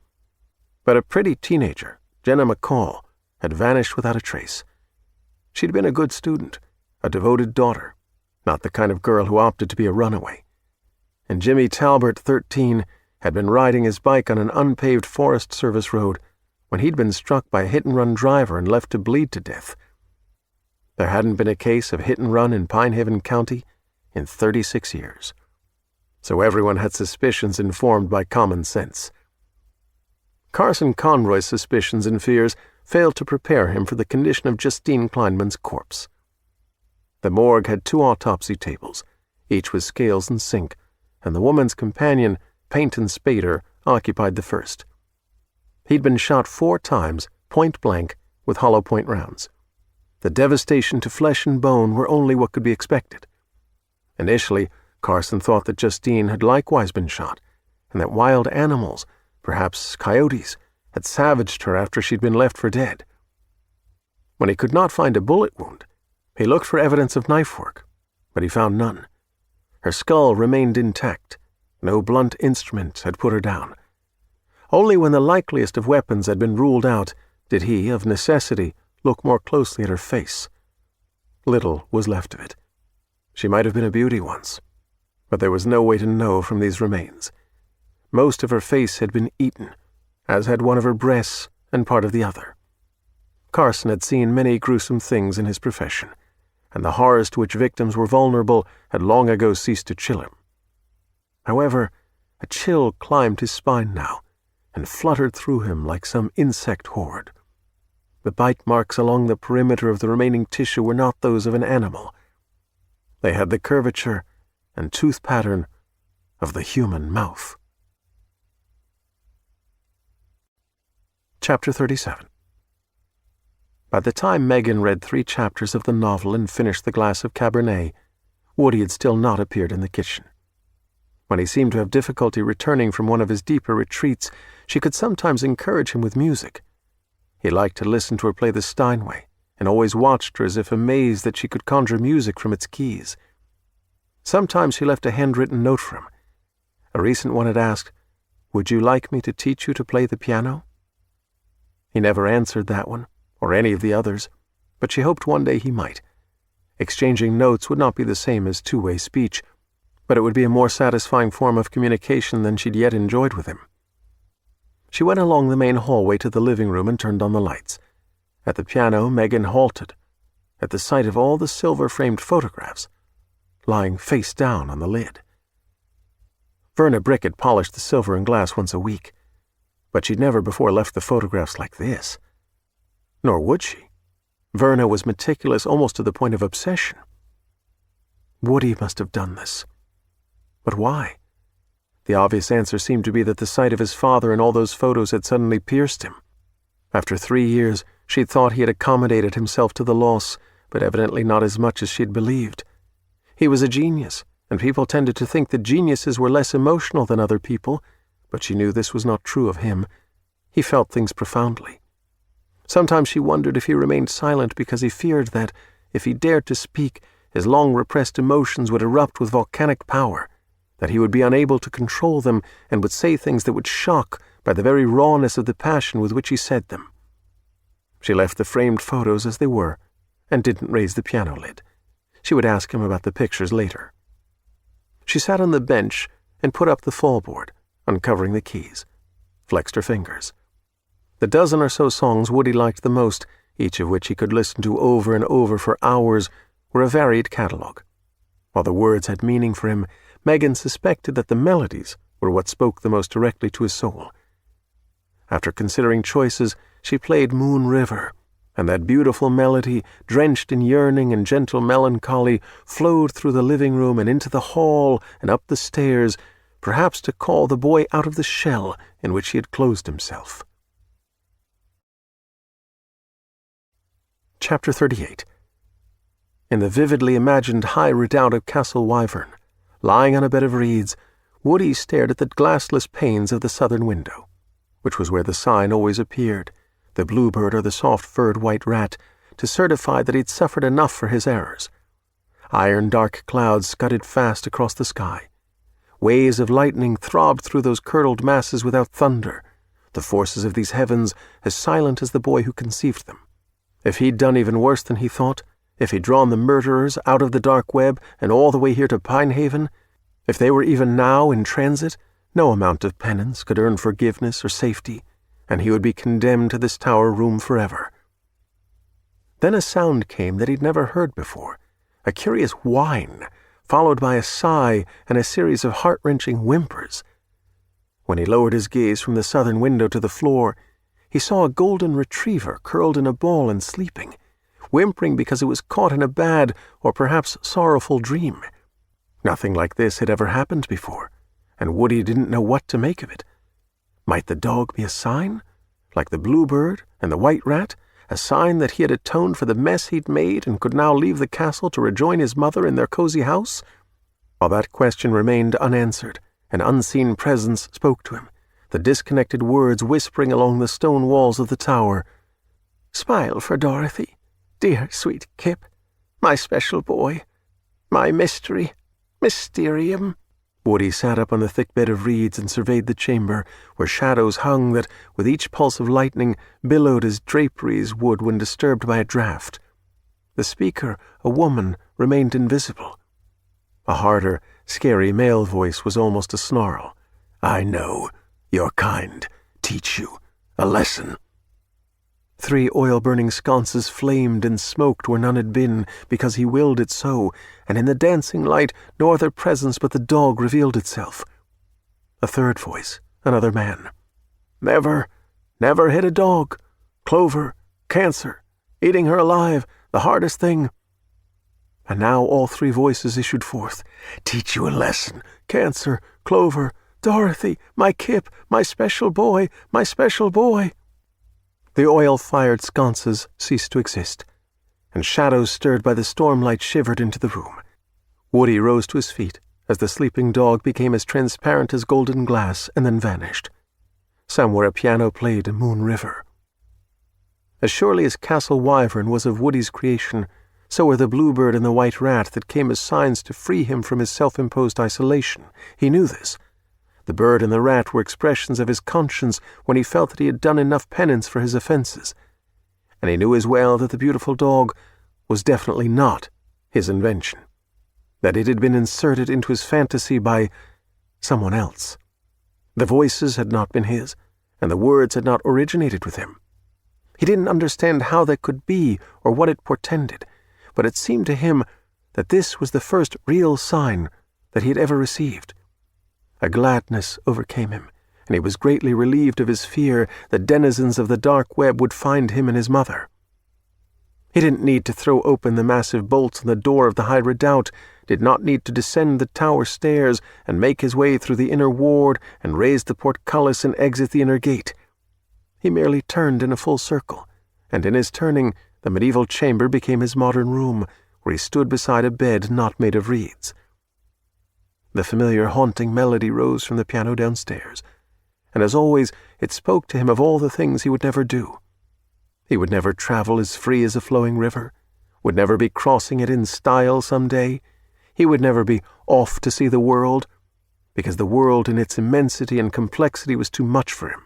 But a pretty teenager, Jenna McCall, had vanished without a trace. She'd been a good student, a devoted daughter, not the kind of girl who opted to be a runaway. And Jimmy Talbert, 13, had been riding his bike on an unpaved Forest Service road when he'd been struck by a hit-and-run driver and left to bleed to death. There hadn't been a case of hit-and-run in Pine Haven County in 36 years. So everyone had suspicions informed by common sense. Carson Conroy's suspicions and fears failed to prepare him for the condition of Justine Kleinman's corpse. The morgue had 2 autopsy tables, each with scales and zinc, and the woman's companion, Peyton Spader, occupied the first. He'd been shot 4 times, point blank, with hollow point rounds. The devastation to flesh and bone were only what could be expected. Initially, Carson thought that Justine had likewise been shot, and that wild animals, perhaps coyotes, had savaged her after she'd been left for dead. When he could not find a bullet wound, he looked for evidence of knife work, but he found none. Her skull remained intact. No blunt instrument had put her down. Only when the likeliest of weapons had been ruled out did he, of necessity, look more closely at her face. Little was left of it. She might have been a beauty once, but there was no way to know from these remains. Most of her face had been eaten, as had one of her breasts and part of the other. Carson had seen many gruesome things in his profession, and the horrors to which victims were vulnerable had long ago ceased to chill him. However, a chill climbed his spine now, and fluttered through him like some insect horde. The bite marks along the perimeter of the remaining tissue were not those of an animal. They had the curvature and tooth pattern of the human mouth. Chapter 37. By the time Megan read 3 chapters of the novel and finished the glass of Cabernet, Woody had still not appeared in the kitchen. When he seemed to have difficulty returning from one of his deeper retreats, she could sometimes encourage him with music. He liked to listen to her play the Steinway, and always watched her as if amazed that she could conjure music from its keys. Sometimes she left a handwritten note for him. A recent one had asked, "Would you like me to teach you to play the piano?" He never answered that one, or any of the others, but she hoped one day he might. Exchanging notes would not be the same as two-way speech, but it would be a more satisfying form of communication than she'd yet enjoyed with him. She went along the main hallway to the living room and turned on the lights. At the piano, Megan halted, at the sight of all the silver-framed photographs, lying face down on the lid. Verna Brick had polished the silver and glass once a week, but she'd never before left the photographs like this. Nor would she. Verna was meticulous almost to the point of obsession. Woody must have done this. But why? The obvious answer seemed to be that the sight of his father in all those photos had suddenly pierced him. After 3 years, she'd thought he had accommodated himself to the loss, but evidently not as much as she'd believed. He was a genius, and people tended to think that geniuses were less emotional than other people, but she knew this was not true of him. He felt things profoundly. Sometimes she wondered if he remained silent because he feared that, if he dared to speak, his long-repressed emotions would erupt with volcanic power, that he would be unable to control them and would say things that would shock by the very rawness of the passion with which he said them. She left the framed photos as they were and didn't raise the piano lid. She would ask him about the pictures later. She sat on the bench and put up the fallboard, uncovering the keys, flexed her fingers. The dozen or so songs Woody liked the most, each of which he could listen to over and over for hours, were a varied catalogue. While the words had meaning for him, Megan suspected that the melodies were what spoke the most directly to his soul. After considering choices, she played Moon River, and that beautiful melody, drenched in yearning and gentle melancholy, flowed through the living room and into the hall and up the stairs, perhaps to call the boy out of the shell in which he had closed himself. Chapter 38. In the vividly imagined high redoubt of Castle Wyvern, lying on a bed of reeds, Woody stared at the glassless panes of the southern window, which was where the sign always appeared, the bluebird or the soft-furred white rat, to certify that he'd suffered enough for his errors. Iron-dark clouds scudded fast across the sky. Waves of lightning throbbed through those curdled masses without thunder, the forces of these heavens as silent as the boy who conceived them. If he'd done even worse than he thought, if he'd drawn the murderers out of the dark web and all the way here to Pinehaven, if they were even now in transit, no amount of penance could earn forgiveness or safety, and he would be condemned to this tower room forever. Then a sound came that he'd never heard before, a curious whine, followed by a sigh and a series of heart-wrenching whimpers. When he lowered his gaze from the southern window to the floor, he saw a golden retriever curled in a ball and sleeping, whimpering because it was caught in a bad or perhaps sorrowful dream. Nothing like this had ever happened before, and Woody didn't know what to make of it. Might the dog be a sign, like the bluebird and the white rat, a sign that he had atoned for the mess he'd made and could now leave the castle to rejoin his mother in their cozy house? While that question remained unanswered, an unseen presence spoke to him, the disconnected words whispering along the stone walls of the tower. "Smile for Dorothy, dear sweet Kipp, my special boy, my mystery, mysterium." Woody sat up on the thick bed of reeds and surveyed the chamber, where shadows hung that, with each pulse of lightning, billowed as draperies would when disturbed by a draught. The speaker, a woman, remained invisible. A harder, scary male voice was almost a snarl. "I know. Your kind. Teach you. A lesson." 3 oil-burning sconces flamed and smoked where none had been, because he willed it so, and in the dancing light no other presence but the dog revealed itself. A third voice, another man. "Never hit a dog. Clover, cancer, eating her alive, the hardest thing." And now all 3 voices issued forth. "Teach you a lesson. Cancer, Clover, Dorothy, my Kipp, my special boy, my special boy." The oil-fired sconces ceased to exist, and shadows stirred by the stormlight shivered into the room. Woody rose to his feet as the sleeping dog became as transparent as golden glass and then vanished. Somewhere a piano played Moon River. As surely as Castle Wyvern was of Woody's creation, so were the bluebird and the white rat that came as signs to free him from his self-imposed isolation. He knew this. The bird and the rat were expressions of his conscience when he felt that he had done enough penance for his offenses. And he knew as well that the beautiful dog was definitely not his invention, that it had been inserted into his fantasy by someone else. The voices had not been his, and the words had not originated with him. He didn't understand how that could be or what it portended, but it seemed to him that this was the first real sign that he had ever received. A gladness overcame him, and he was greatly relieved of his fear that denizens of the dark web would find him and his mother. He didn't need to throw open the massive bolts on the door of the high redoubt, did not need to descend the tower stairs and make his way through the inner ward and raise the portcullis and exit the inner gate. He merely turned in a full circle, and in his turning, the medieval chamber became his modern room, where he stood beside a bed not made of reeds. The familiar haunting melody rose from the piano downstairs, and as always it spoke to him of all the things he would never do. He would never travel as free as a flowing river, would never be crossing it in style some day. He would never be off to see the world, because the world in its immensity and complexity was too much for him.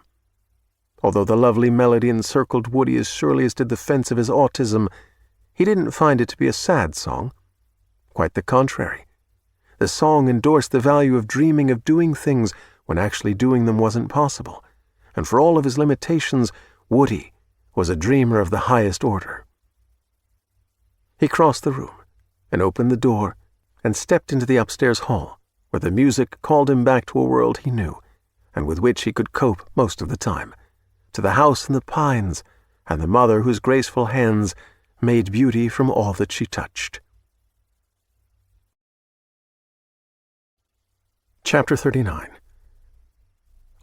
Although the lovely melody encircled Woody as surely as did the fence of his autism, he didn't find it to be a sad song. Quite the contrary. The song endorsed the value of dreaming of doing things when actually doing them wasn't possible, and for all of his limitations, Woody was a dreamer of the highest order. He crossed the room and opened the door and stepped into the upstairs hall, where the music called him back to a world he knew, and with which he could cope most of the time, to the house in the pines and the mother whose graceful hands made beauty from all that she touched. Chapter 39.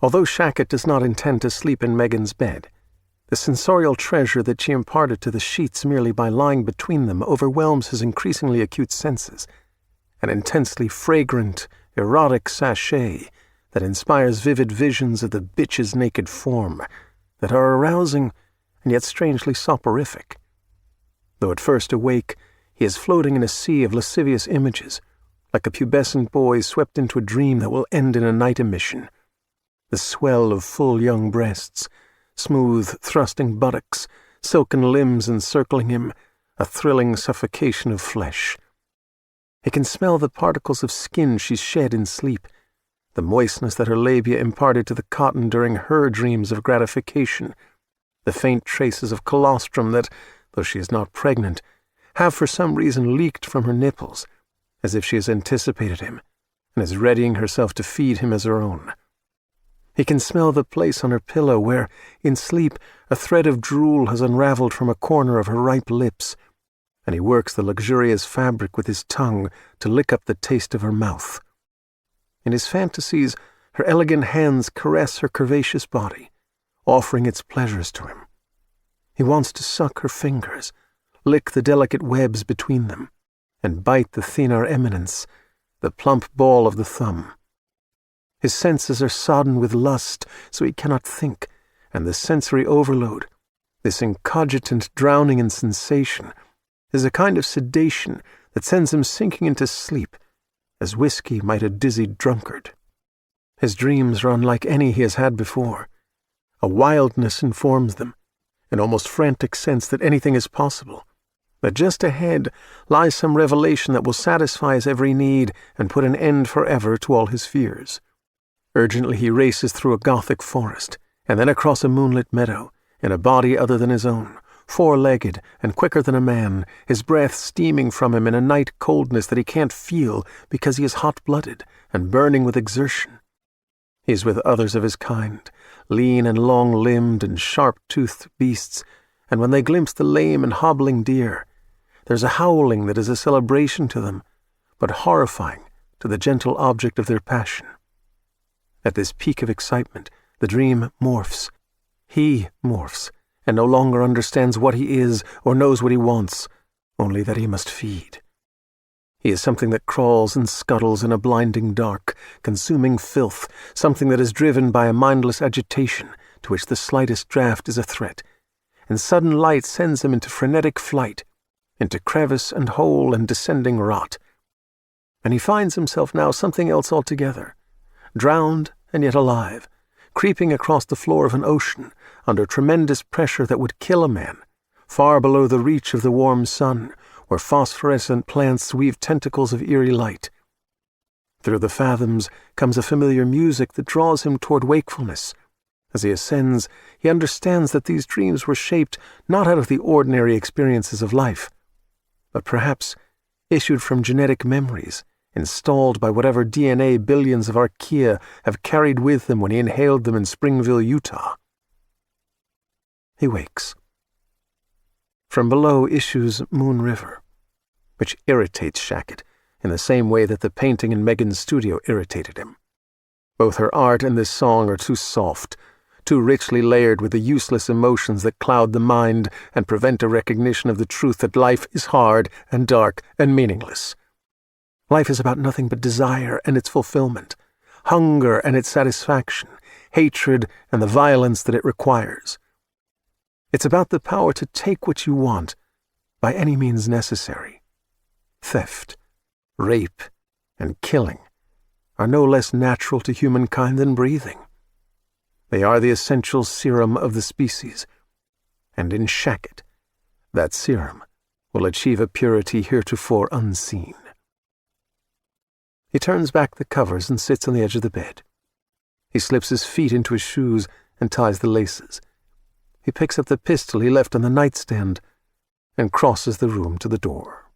Although Shackett does not intend to sleep in Megan's bed, the sensorial treasure that she imparted to the sheets merely by lying between them overwhelms his increasingly acute senses. An intensely fragrant erotic sachet that inspires vivid visions of the bitch's naked form that are arousing and yet strangely soporific. Though at first awake, he is floating in a sea of lascivious images, like a pubescent boy swept into a dream that will end in a night emission. The swell of full young breasts, smooth thrusting buttocks, silken limbs encircling him, a thrilling suffocation of flesh. He can smell the particles of skin she's shed in sleep, the moistness that her labia imparted to the cotton during her dreams of gratification, the faint traces of colostrum that, though she is not pregnant, have for some reason leaked from her nipples, as if she has anticipated him and is readying herself to feed him as her own. He can smell the place on her pillow where, in sleep, a thread of drool has unraveled from a corner of her ripe lips, and he works the luxurious fabric with his tongue to lick up the taste of her mouth. In his fantasies, her elegant hands caress her curvaceous body, offering its pleasures to him. He wants to suck her fingers, lick the delicate webs between them, and bite the thenar eminence, the plump ball of the thumb. His senses are sodden with lust, so he cannot think, and the sensory overload, this incogitant drowning in sensation, is a kind of sedation that sends him sinking into sleep, as whiskey might a dizzied drunkard. His dreams are unlike any he has had before. A wildness informs them, an almost frantic sense that anything is possible, that just ahead lies some revelation that will satisfy his every need and put an end forever to all his fears. Urgently he races through a Gothic forest, and then across a moonlit meadow, in a body other than his own, four-legged and quicker than a man, his breath steaming from him in a night coldness that he can't feel because he is hot-blooded and burning with exertion. He is with others of his kind, lean and long-limbed and sharp-toothed beasts, and when they glimpse the lame and hobbling deer, there's a howling that is a celebration to them, but horrifying to the gentle object of their passion. At this peak of excitement, the dream morphs. He morphs, and no longer understands what he is or knows what he wants, only that he must feed. He is something that crawls and scuttles in a blinding dark, consuming filth, something that is driven by a mindless agitation to which the slightest draught is a threat, and sudden light sends him into frenetic flight, into crevice and hole and descending rot. And he finds himself now something else altogether, drowned and yet alive, creeping across the floor of an ocean under tremendous pressure that would kill a man, far below the reach of the warm sun, where phosphorescent plants weave tentacles of eerie light. Through the fathoms comes a familiar music that draws him toward wakefulness. As he ascends, he understands that these dreams were shaped not out of the ordinary experiences of life, but perhaps issued from genetic memories, installed by whatever DNA billions of archaea have carried with them when he inhaled them in Springville, Utah. He wakes. From below issues Moon River, which irritates Shackett in the same way that the painting in Megan's studio irritated him. Both her art and this song are too soft, too richly layered with the useless emotions that cloud the mind and prevent a recognition of the truth that life is hard and dark and meaningless. Life is about nothing but desire and its fulfillment, hunger and its satisfaction, hatred and the violence that it requires. It's about the power to take what you want by any means necessary. Theft, rape, and killing are no less natural to humankind than breathing. They are the essential serum of the species, and in Shackett, that serum will achieve a purity heretofore unseen. He turns back the covers and sits on the edge of the bed. He slips his feet into his shoes and ties the laces. He picks up the pistol he left on the nightstand and crosses the room to the door.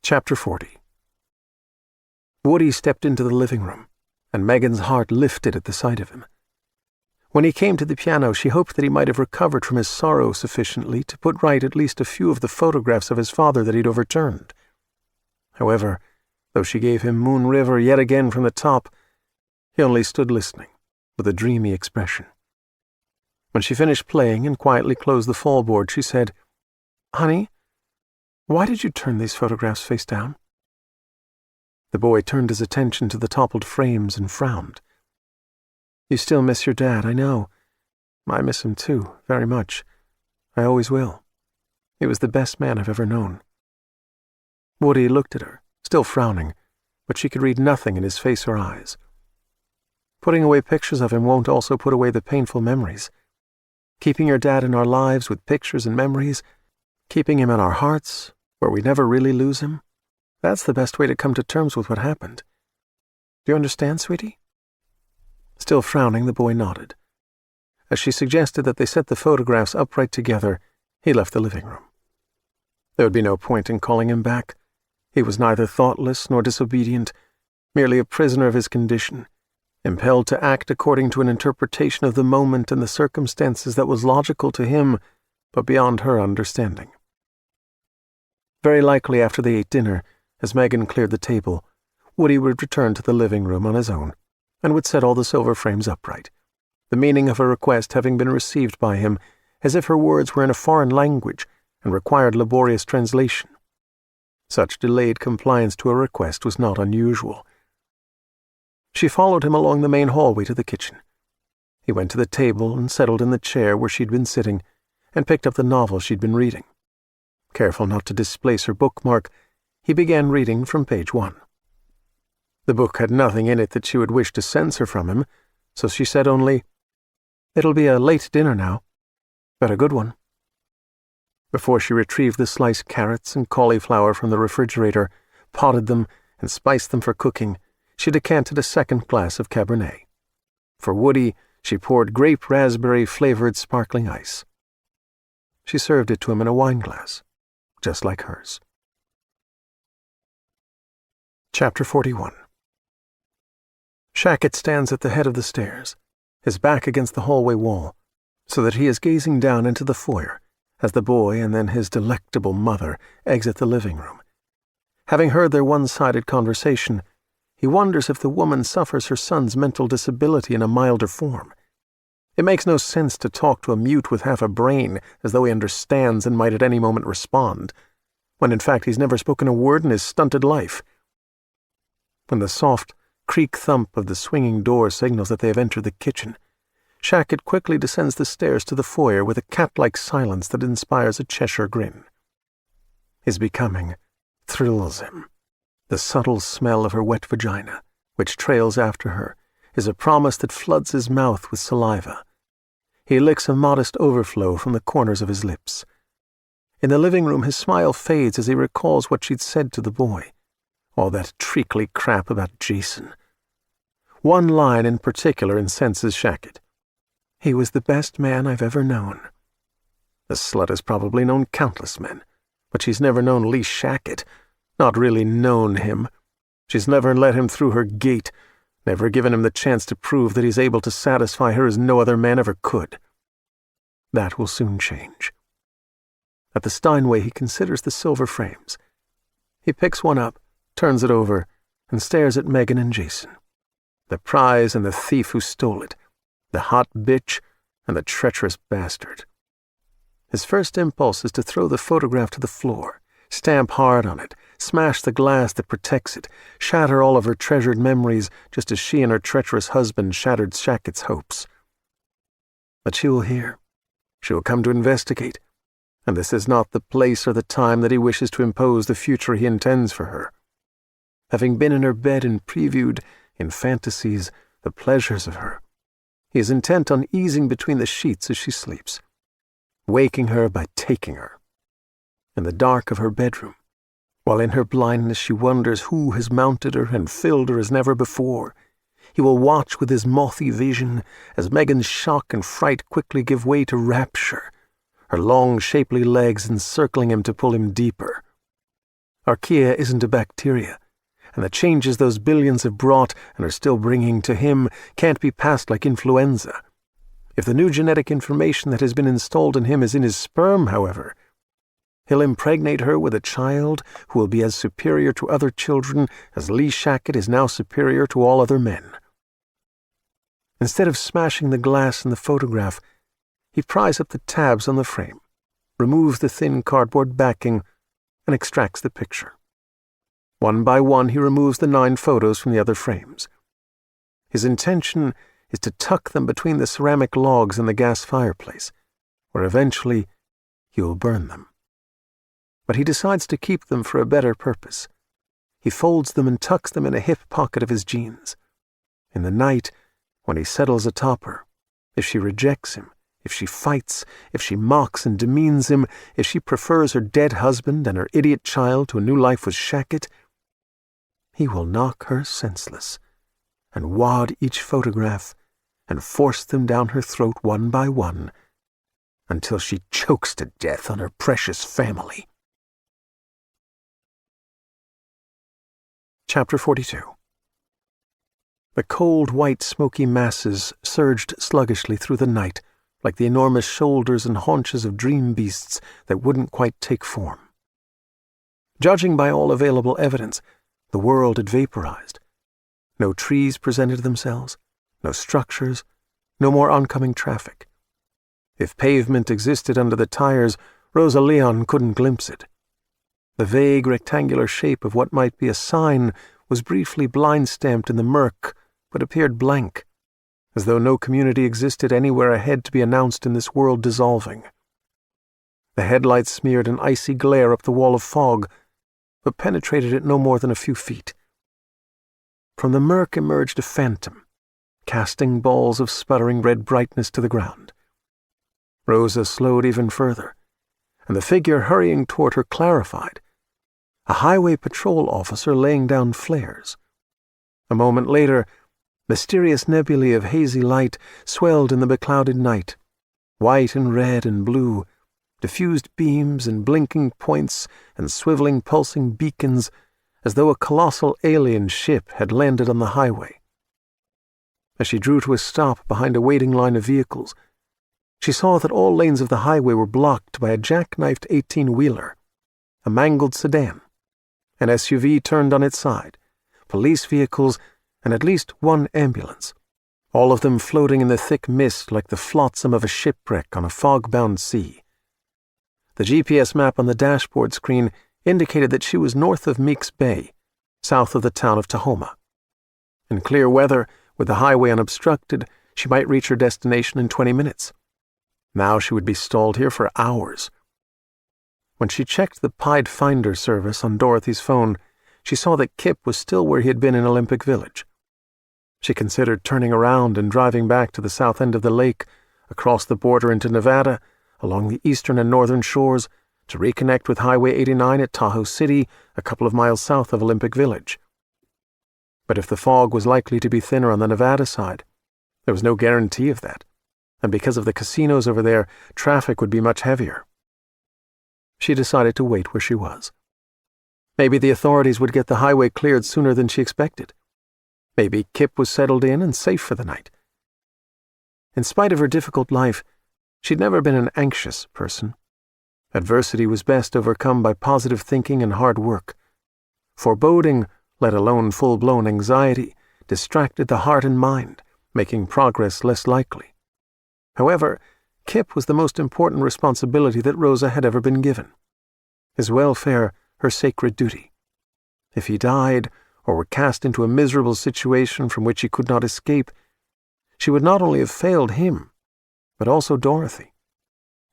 Chapter 40. Woody stepped into the living room, and Megan's heart lifted at the sight of him. When he came to the piano, she hoped that he might have recovered from his sorrow sufficiently to put right at least a few of the photographs of his father that he'd overturned. However, though she gave him Moon River yet again from the top, he only stood listening, with a dreamy expression. When she finished playing and quietly closed the fallboard, she said, "Honey, Why did you turn these photographs face down?" The boy turned his attention to the toppled frames and frowned. "You still miss your dad, I know. I miss him too, very much. I always will. He was the best man I've ever known." Woody looked at her, still frowning, but she could read nothing in his face or eyes. "Putting away pictures of him won't also put away the painful memories. Keeping your dad in our lives with pictures and memories, keeping him in our hearts, where we never really lose him, that's the best way to come to terms with what happened. Do you understand, sweetie?" Still frowning, the boy nodded. As she suggested that they set the photographs upright together, he left the living room. There would be no point in calling him back. He was neither thoughtless nor disobedient, merely a prisoner of his condition, impelled to act according to an interpretation of the moment and the circumstances that was logical to him, but beyond her understanding. Very likely after they ate dinner, as Megan cleared the table, Woody would return to the living room on his own, and would set all the silver frames upright, the meaning of her request having been received by him as if her words were in a foreign language and required laborious translation. Such delayed compliance to a request was not unusual. She followed him along the main hallway to the kitchen. He went to the table and settled in the chair where she'd been sitting, and picked up the novel she'd been reading. Careful not to displace her bookmark, he began reading from page 1. The book had nothing in it that she would wish to censor from him, so she said only, "It'll be a late dinner now, but a good one." Before she retrieved the sliced carrots and cauliflower from the refrigerator, potted them, and spiced them for cooking, she decanted a second glass of Cabernet. For Woody, she poured grape-raspberry-flavored sparkling ice. She served it to him in a wineglass, just like hers. Chapter 41. Shackett stands at the head of the stairs, his back against the hallway wall, so that he is gazing down into the foyer as the boy and then his delectable mother exit the living room. Having heard their one-sided conversation, he wonders if the woman suffers her son's mental disability in a milder form. It makes no sense to talk to a mute with half a brain as though he understands and might at any moment respond, when in fact he's never spoken a word in his stunted life. When the soft creak thump of the swinging door signals that they have entered the kitchen, Shackett quickly descends the stairs to the foyer with a cat-like silence that inspires a Cheshire grin. His becoming thrills him. The subtle smell of her wet vagina, which trails after her, is a promise that floods his mouth with saliva. He licks a modest overflow from the corners of his lips. In the living room his smile fades as he recalls what she'd said to the boy. All that treacly crap about Jason. One line in particular incenses Shackett. "He was the best man I've ever known." The slut has probably known countless men, but she's never known Lee Shackett, not really known him. She's never let him through her gate, never given him the chance to prove that he's able to satisfy her as no other man ever could. That will soon change. At the Steinway he considers the silver frames. He picks one up, turns it over, and stares at Megan and Jason. The prize and the thief who stole it, the hot bitch and the treacherous bastard. His first impulse is to throw the photograph to the floor, stamp hard on it, smash the glass that protects it, shatter all of her treasured memories just as she and her treacherous husband shattered Shackett's hopes. But she will hear. She will come to investigate, and this is not the place or the time that he wishes to impose the future he intends for her. Having been in her bed and previewed, in fantasies, the pleasures of her, he is intent on easing between the sheets as she sleeps, waking her by taking her. In the dark of her bedroom, while in her blindness she wonders who has mounted her and filled her as never before, he will watch with his mothy vision as Megan's shock and fright quickly give way to rapture, her long, shapely legs encircling him to pull him deeper. Archaea isn't a bacteria, and the changes those billions have brought and are still bringing to him can't be passed like influenza. If the new genetic information that has been installed in him is in his sperm, however, he'll impregnate her with a child who will be as superior to other children as Lee Shackett is now superior to all other men. Instead of smashing the glass in the photograph, he pries up the tabs on the frame, removes the thin cardboard backing, and extracts the picture. One by one, he removes the 9 photos from the other frames. His intention is to tuck them between the ceramic logs in the gas fireplace, where eventually he will burn them. But he decides to keep them for a better purpose. He folds them and tucks them in a hip pocket of his jeans. In the night, when he settles atop her, if she rejects him, if she fights, if she mocks and demeans him, if she prefers her dead husband and her idiot child to a new life with Shackett, he will knock her senseless and wad each photograph and force them down her throat one by one until she chokes to death on her precious family. Chapter 42. The cold, white, smoky masses surged sluggishly through the night like the enormous shoulders and haunches of dream beasts that wouldn't quite take form. Judging by all available evidence, the world had vaporized. No trees presented themselves, no structures, no more oncoming traffic. If pavement existed under the tires, Rosa Leon couldn't glimpse it. The vague rectangular shape of what might be a sign was briefly blind-stamped in the murk, but appeared blank, as though no community existed anywhere ahead to be announced in this world dissolving. The headlights smeared an icy glare up the wall of fog, but penetrated it no more than a few feet. From the murk emerged a phantom, casting balls of sputtering red brightness to the ground. Rosa slowed even further, and the figure hurrying toward her clarified. A highway patrol officer laying down flares. A moment later, mysterious nebulae of hazy light swelled in the beclouded night, white and red and blue, diffused beams and blinking points and swiveling pulsing beacons, as though a colossal alien ship had landed on the highway. As she drew to a stop behind a waiting line of vehicles, she saw that all lanes of the highway were blocked by a jackknifed 18-wheeler, a mangled sedan, an SUV turned on its side, police vehicles, and at least one ambulance, all of them floating in the thick mist like the flotsam of a shipwreck on a fog-bound sea. The GPS map on the dashboard screen indicated that she was north of Meeks Bay, south of the town of Tahoma. In clear weather, with the highway unobstructed, she might reach her destination in 20 minutes. Now she would be stalled here for hours. When she checked the Pied Finder service on Dorothy's phone, she saw that Kipp was still where he had been in Olympic Village. She considered turning around and driving back to the south end of the lake, across the border into Nevada, along the eastern and northern shores, to reconnect with Highway 89 at Tahoe City, a couple of miles south of Olympic Village. But if the fog was likely to be thinner on the Nevada side, there was no guarantee of that, and because of the casinos over there, traffic would be much heavier. She decided to wait where she was. Maybe the authorities would get the highway cleared sooner than she expected. Maybe Kipp was settled in and safe for the night. In spite of her difficult life, she'd never been an anxious person. Adversity was best overcome by positive thinking and hard work. Foreboding, let alone full-blown anxiety, distracted the heart and mind, making progress less likely. However, Kipp was the most important responsibility that Rosa had ever been given. His welfare, her sacred duty. If he died, or were cast into a miserable situation from which he could not escape, she would not only have failed him, but also Dorothy,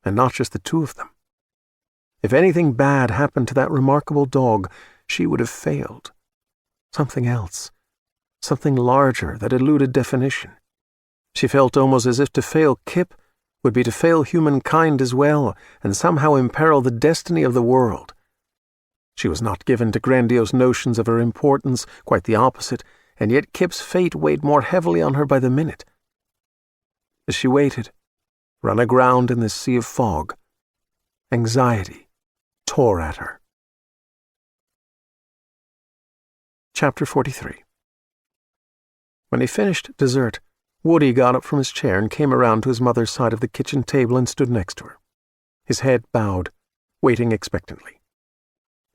and not just the two of them. If anything bad happened to that remarkable dog, she would have failed. Something else, something larger that eluded definition. She felt almost as if to fail Kipp would be to fail humankind as well, and somehow imperil the destiny of the world. She was not given to grandiose notions of her importance, quite the opposite, and yet Kipp's fate weighed more heavily on her by the minute. As she waited, run aground in this sea of fog, anxiety tore at her. Chapter 43. When he finished dessert, Woody got up from his chair and came around to his mother's side of the kitchen table and stood next to her, his head bowed, waiting expectantly.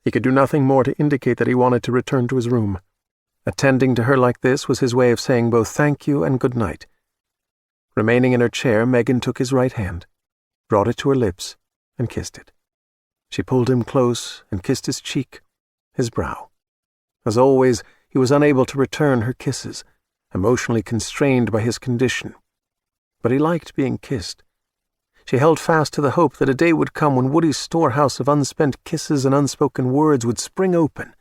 He could do nothing more to indicate that he wanted to return to his room. Attending to her like this was his way of saying both thank you and good night. Remaining in her chair, Megan took his right hand, brought it to her lips, and kissed it. She pulled him close and kissed his cheek, his brow. As always, he was unable to return her kisses, emotionally constrained by his condition. But he liked being kissed. She held fast to the hope that a day would come when Woody's storehouse of unspent kisses and unspoken words would spring open,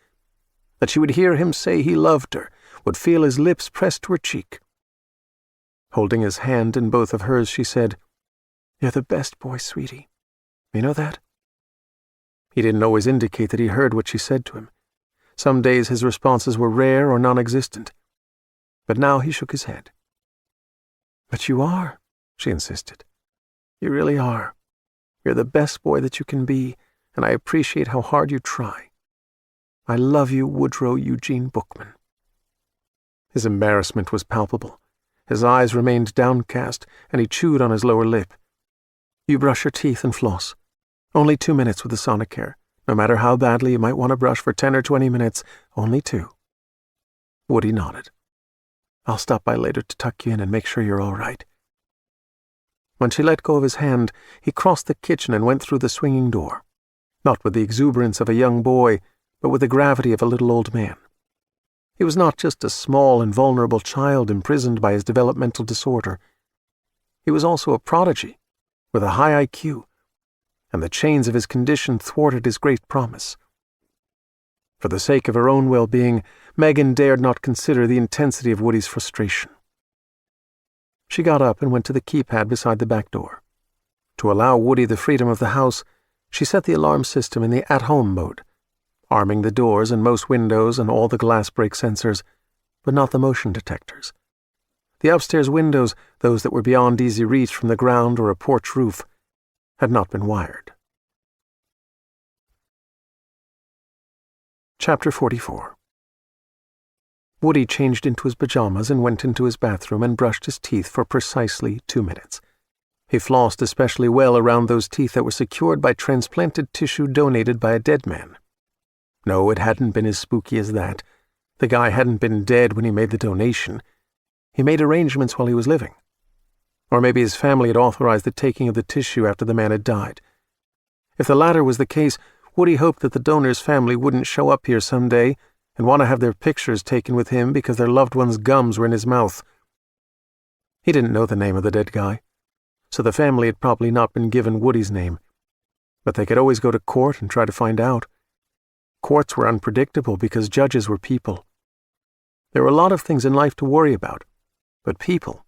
that she would hear him say he loved her, would feel his lips pressed to her cheek. Holding his hand in both of hers, she said, "You're the best boy, sweetie. You know that?" He didn't always indicate that he heard what she said to him. Some days his responses were rare or non-existent. But now he shook his head. "But you are," she insisted. "You really are. You're the best boy that you can be, and I appreciate how hard you try. I love you, Woodrow Eugene Bookman." His embarrassment was palpable. His eyes remained downcast, and he chewed on his lower lip. "You brush your teeth and floss. Only 2 minutes with the Sonicare. No matter how badly you might want to brush for 10 or 20 minutes, only 2. Woody nodded. "I'll stop by later to tuck you in and make sure you're all right." When she let go of his hand, he crossed the kitchen and went through the swinging door, not with the exuberance of a young boy, but with the gravity of a little old man. He was not just a small and vulnerable child imprisoned by his developmental disorder. He was also a prodigy, with a high IQ, and the chains of his condition thwarted his great promise. For the sake of her own well-being, Megan dared not consider the intensity of Woody's frustration. She got up and went to the keypad beside the back door. To allow Woody the freedom of the house, she set the alarm system in the at-home mode, arming the doors and most windows and all the glass break sensors, but not the motion detectors. The upstairs windows, those that were beyond easy reach from the ground or a porch roof, had not been wired. Chapter 44. Woody changed into his pajamas and went into his bathroom and brushed his teeth for precisely 2 minutes. He flossed especially well around those teeth that were secured by transplanted tissue donated by a dead man. No, it hadn't been as spooky as that. The guy hadn't been dead when he made the donation. He made arrangements while he was living. Or maybe his family had authorized the taking of the tissue after the man had died. If the latter was the case, Woody hoped that the donor's family wouldn't show up here someday and want to have their pictures taken with him because their loved one's gums were in his mouth. He didn't know the name of the dead guy, so the family had probably not been given Woody's name. But they could always go to court and try to find out. Courts were unpredictable because judges were people. There were a lot of things in life to worry about, but people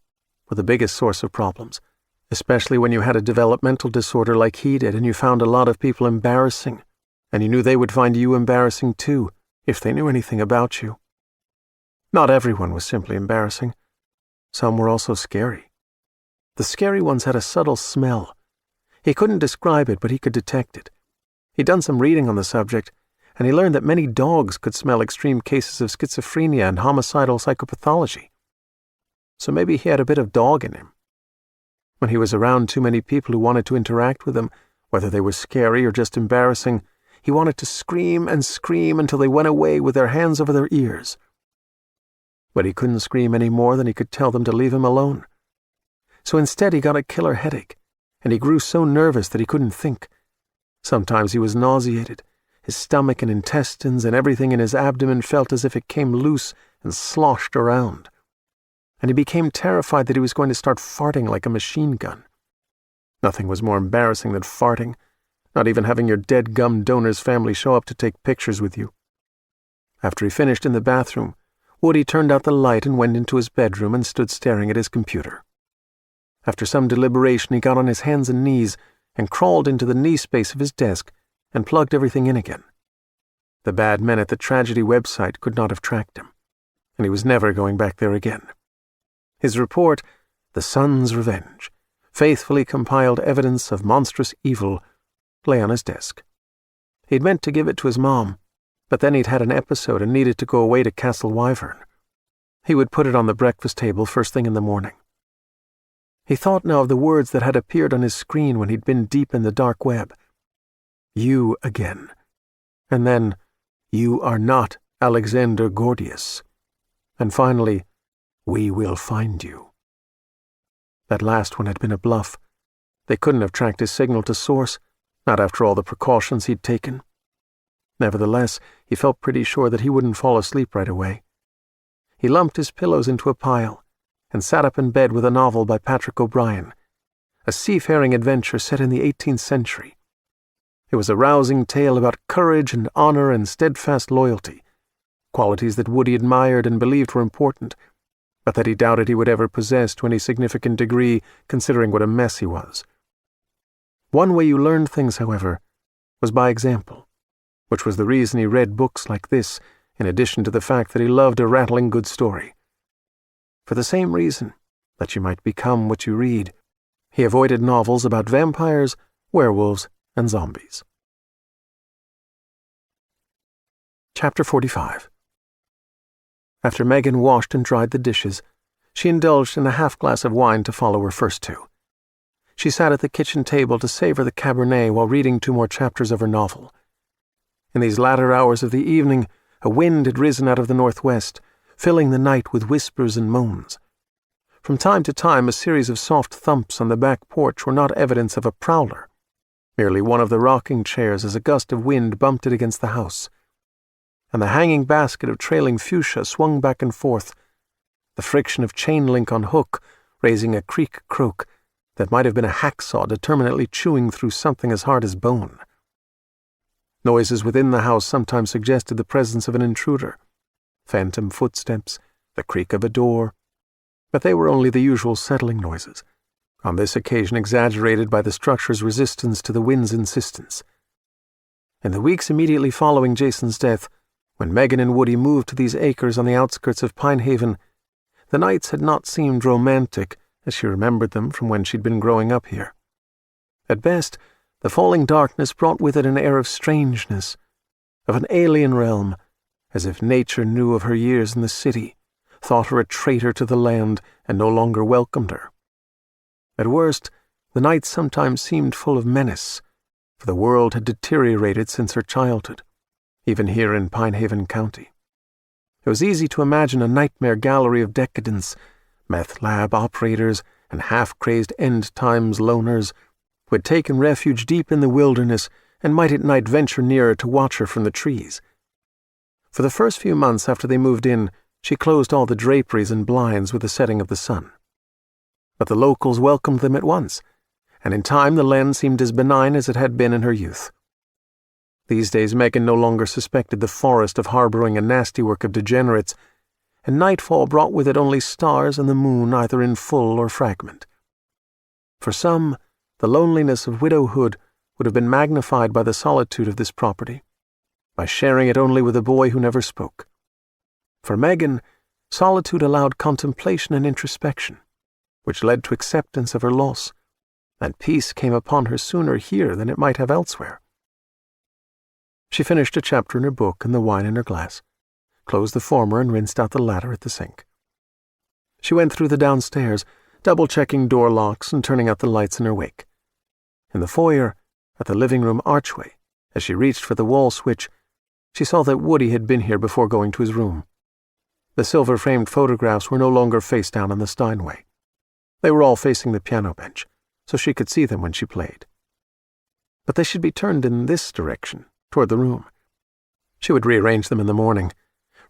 were the biggest source of problems, especially when you had a developmental disorder like he did and you found a lot of people embarrassing, and you knew they would find you embarrassing too, if they knew anything about you. Not everyone was simply embarrassing. Some were also scary. The scary ones had a subtle smell. He couldn't describe it, but he could detect it. He'd done some reading on the subject, and he learned that many dogs could smell extreme cases of schizophrenia and homicidal psychopathology. So maybe he had a bit of dog in him. When he was around too many people who wanted to interact with him, whether they were scary or just embarrassing, he wanted to scream and scream until they went away with their hands over their ears. But he couldn't scream any more than he could tell them to leave him alone. So instead he got a killer headache, and he grew so nervous that he couldn't think. Sometimes he was nauseated. His stomach and intestines and everything in his abdomen felt as if it came loose and sloshed around. And he became terrified that he was going to start farting like a machine gun. Nothing was more embarrassing than farting, not even having your dead gum donor's family show up to take pictures with you. After he finished in the bathroom, Woody turned out the light and went into his bedroom and stood staring at his computer. After some deliberation, he got on his hands and knees and crawled into the knee space of his desk and plugged everything in again. The bad men at the tragedy website could not have tracked him, and he was never going back there again. His report, The Sun's Revenge, faithfully compiled evidence of monstrous evil, lay on his desk. He'd meant to give it to his mom, but then he'd had an episode and needed to go away to Castle Wyvern. He would put it on the breakfast table first thing in the morning. He thought now of the words that had appeared on his screen when he'd been deep in the dark web. You again. And then, you are not Alexander Gordius. And finally, we will find you. That last one had been a bluff. They couldn't have tracked his signal to source. not after all the precautions he'd taken. Nevertheless, he felt pretty sure that he wouldn't fall asleep right away. He lumped his pillows into a pile and sat up in bed with a novel by Patrick O'Brian, a seafaring adventure set in the 18th century. It was a rousing tale about courage and honor and steadfast loyalty, qualities that Woody admired and believed were important, but that he doubted he would ever possess to any significant degree, considering what a mess he was. One way you learned things, however, was by example, which was the reason he read books like this, in addition to the fact that he loved a rattling good story. For the same reason, that you might become what you read, he avoided novels about vampires, werewolves, and zombies. Chapter 45. After Megan washed and dried the dishes, she indulged in a half-glass of wine to follow her first two. She sat at the kitchen table to savor the Cabernet while reading 2 more chapters of her novel. In these latter hours of the evening, a wind had risen out of the northwest, filling the night with whispers and moans. From time to time, a series of soft thumps on the back porch were not evidence of a prowler, merely one of the rocking chairs as a gust of wind bumped it against the house. And the hanging basket of trailing fuchsia swung back and forth, the friction of chain link on hook raising a creak croak that might have been a hacksaw determinately chewing through something as hard as bone. Noises within the house sometimes suggested the presence of an intruder, phantom footsteps, the creak of a door, but they were only the usual settling noises, on this occasion exaggerated by the structure's resistance to the wind's insistence. In the weeks immediately following Jason's death, when Megan and Woody moved to these acres on the outskirts of Pine Haven, the nights had not seemed romantic as she remembered them from when she'd been growing up here. At best, the falling darkness brought with it an air of strangeness, of an alien realm, as if nature knew of her years in the city, thought her a traitor to the land, and no longer welcomed her. At worst, the nights sometimes seemed full of menace, for the world had deteriorated since her childhood, even here in Pine Haven County. It was easy to imagine a nightmare gallery of decadence, meth lab operators and half-crazed end-times loners who had taken refuge deep in the wilderness and might at night venture nearer to watch her from the trees. For the first few months after they moved in, she closed all the draperies and blinds with the setting of the sun. But the locals welcomed them at once, and in time the land seemed as benign as it had been in her youth. These days Megan no longer suspected the forest of harboring a nasty work of degenerates, and nightfall brought with it only stars and the moon either in full or fragment. For some, the loneliness of widowhood would have been magnified by the solitude of this property, by sharing it only with a boy who never spoke. For Megan, solitude allowed contemplation and introspection, which led to acceptance of her loss, and peace came upon her sooner here than it might have elsewhere. She finished a chapter in her book and the wine in her glass, closed the former and rinsed out the latter at the sink. She went through the downstairs, double-checking door locks and turning out the lights in her wake. In the foyer, at the living room archway, as she reached for the wall switch, she saw that Woody had been here before going to his room. The silver-framed photographs were no longer face down on the Steinway. They were all facing the piano bench, so she could see them when she played. But they should be turned in this direction, toward the room. She would rearrange them in the morning.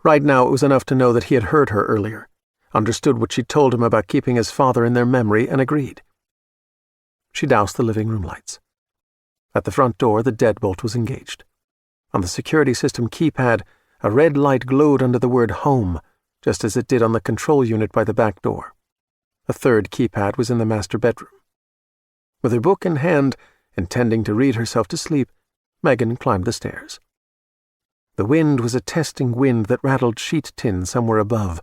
Right now it was enough to know that he had heard her earlier, understood what she'd told him about keeping his father in their memory, and agreed. She doused the living room lights. At the front door, the deadbolt was engaged. On the security system keypad, a red light glowed under the word home, just as it did on the control unit by the back door. A third keypad was in the master bedroom. With her book in hand, intending to read herself to sleep, Megan climbed the stairs. The wind was a testing wind that rattled sheet tin somewhere above,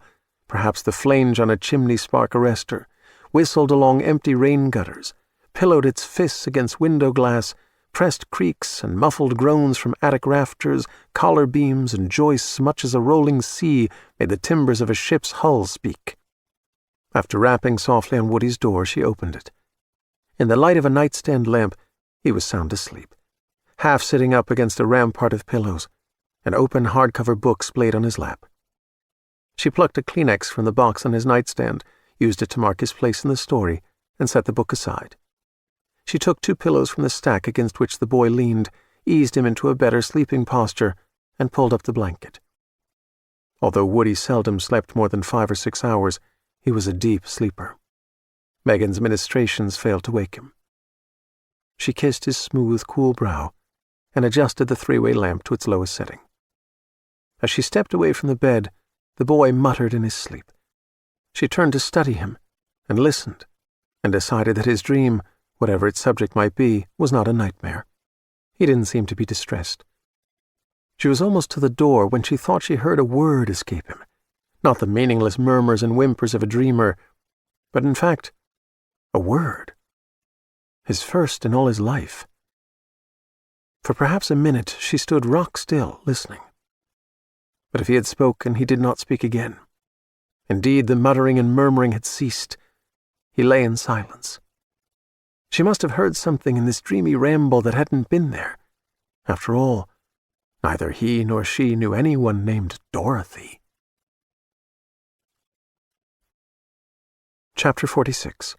perhaps the flange on a chimney spark arrestor, whistled along empty rain gutters, pillowed its fists against window glass, pressed creaks and muffled groans from attic rafters, collar beams, and joists much as a rolling sea made the timbers of a ship's hull speak. After rapping softly on Woody's door, she opened it. In the light of a nightstand lamp, he was sound asleep, half sitting up against a rampart of pillows, an open hardcover book splayed on his lap. She plucked a Kleenex from the box on his nightstand, used it to mark his place in the story, and set the book aside. She took 2 pillows from the stack against which the boy leaned, eased him into a better sleeping posture, and pulled up the blanket. Although Woody seldom slept more than 5 or 6 hours, he was a deep sleeper. Megan's ministrations failed to wake him. She kissed his smooth, cool brow and adjusted the 3-way lamp to its lowest setting. As she stepped away from the bed, the boy muttered in his sleep. She turned to study him and listened, and decided that his dream, whatever its subject might be, was not a nightmare. He didn't seem to be distressed. She was almost to the door when she thought she heard a word escape him, not the meaningless murmurs and whimpers of a dreamer, but in fact, a word. His first in all his life. For perhaps a minute she stood rock still, listening. But if he had spoken, he did not speak again. Indeed, the muttering and murmuring had ceased. He lay in silence. She must have heard something in this dreamy ramble that hadn't been there. After all, neither he nor she knew anyone named Dorothy. Chapter 46.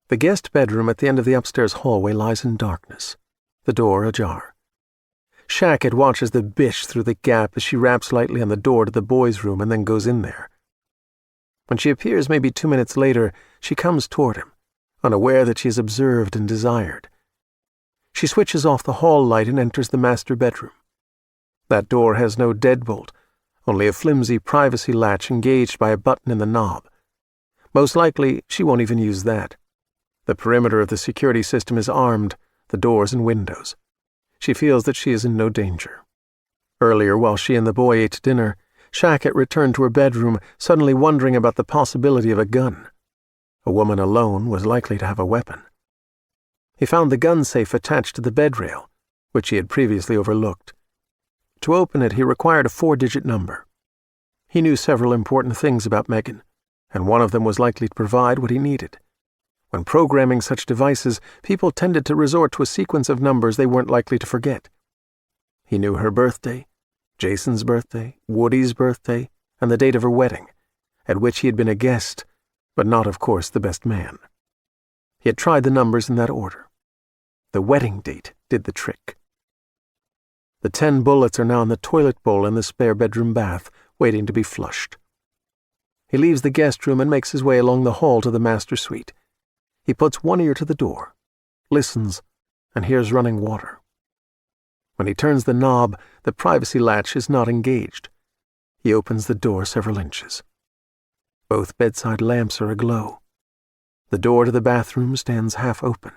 The guest bedroom at the end of the upstairs hallway lies in darkness, the door ajar. Shaq had watches the bitch through the gap as she raps lightly on the door to the boys' room and then goes in there. When she appears maybe 2 minutes later, she comes toward him, unaware that she is observed and desired. She switches off the hall light and enters the master bedroom. That door has no deadbolt, only a flimsy privacy latch engaged by a button in the knob. Most likely, she won't even use that. The perimeter of the security system is armed, the doors and windows. She feels that she is in no danger. Earlier, while she and the boy ate dinner, Shaq had returned to her bedroom, suddenly wondering about the possibility of a gun. A woman alone was likely to have a weapon. He found the gun safe attached to the bed rail, which he had previously overlooked. To open it, he required a 4-digit number. He knew several important things about Megan, and one of them was likely to provide what he needed. When programming such devices, people tended to resort to a sequence of numbers they weren't likely to forget. He knew her birthday, Jason's birthday, Woody's birthday, and the date of her wedding, at which he had been a guest, but not, of course, the best man. He had tried the numbers in that order. The wedding date did the trick. The 10 bullets are now in the toilet bowl in the spare bedroom bath, waiting to be flushed. He leaves the guest room and makes his way along the hall to the master suite. He puts one ear to the door, listens, and hears running water. When he turns the knob, the privacy latch is not engaged. He opens the door several inches. Both bedside lamps are aglow. The door to the bathroom stands half open.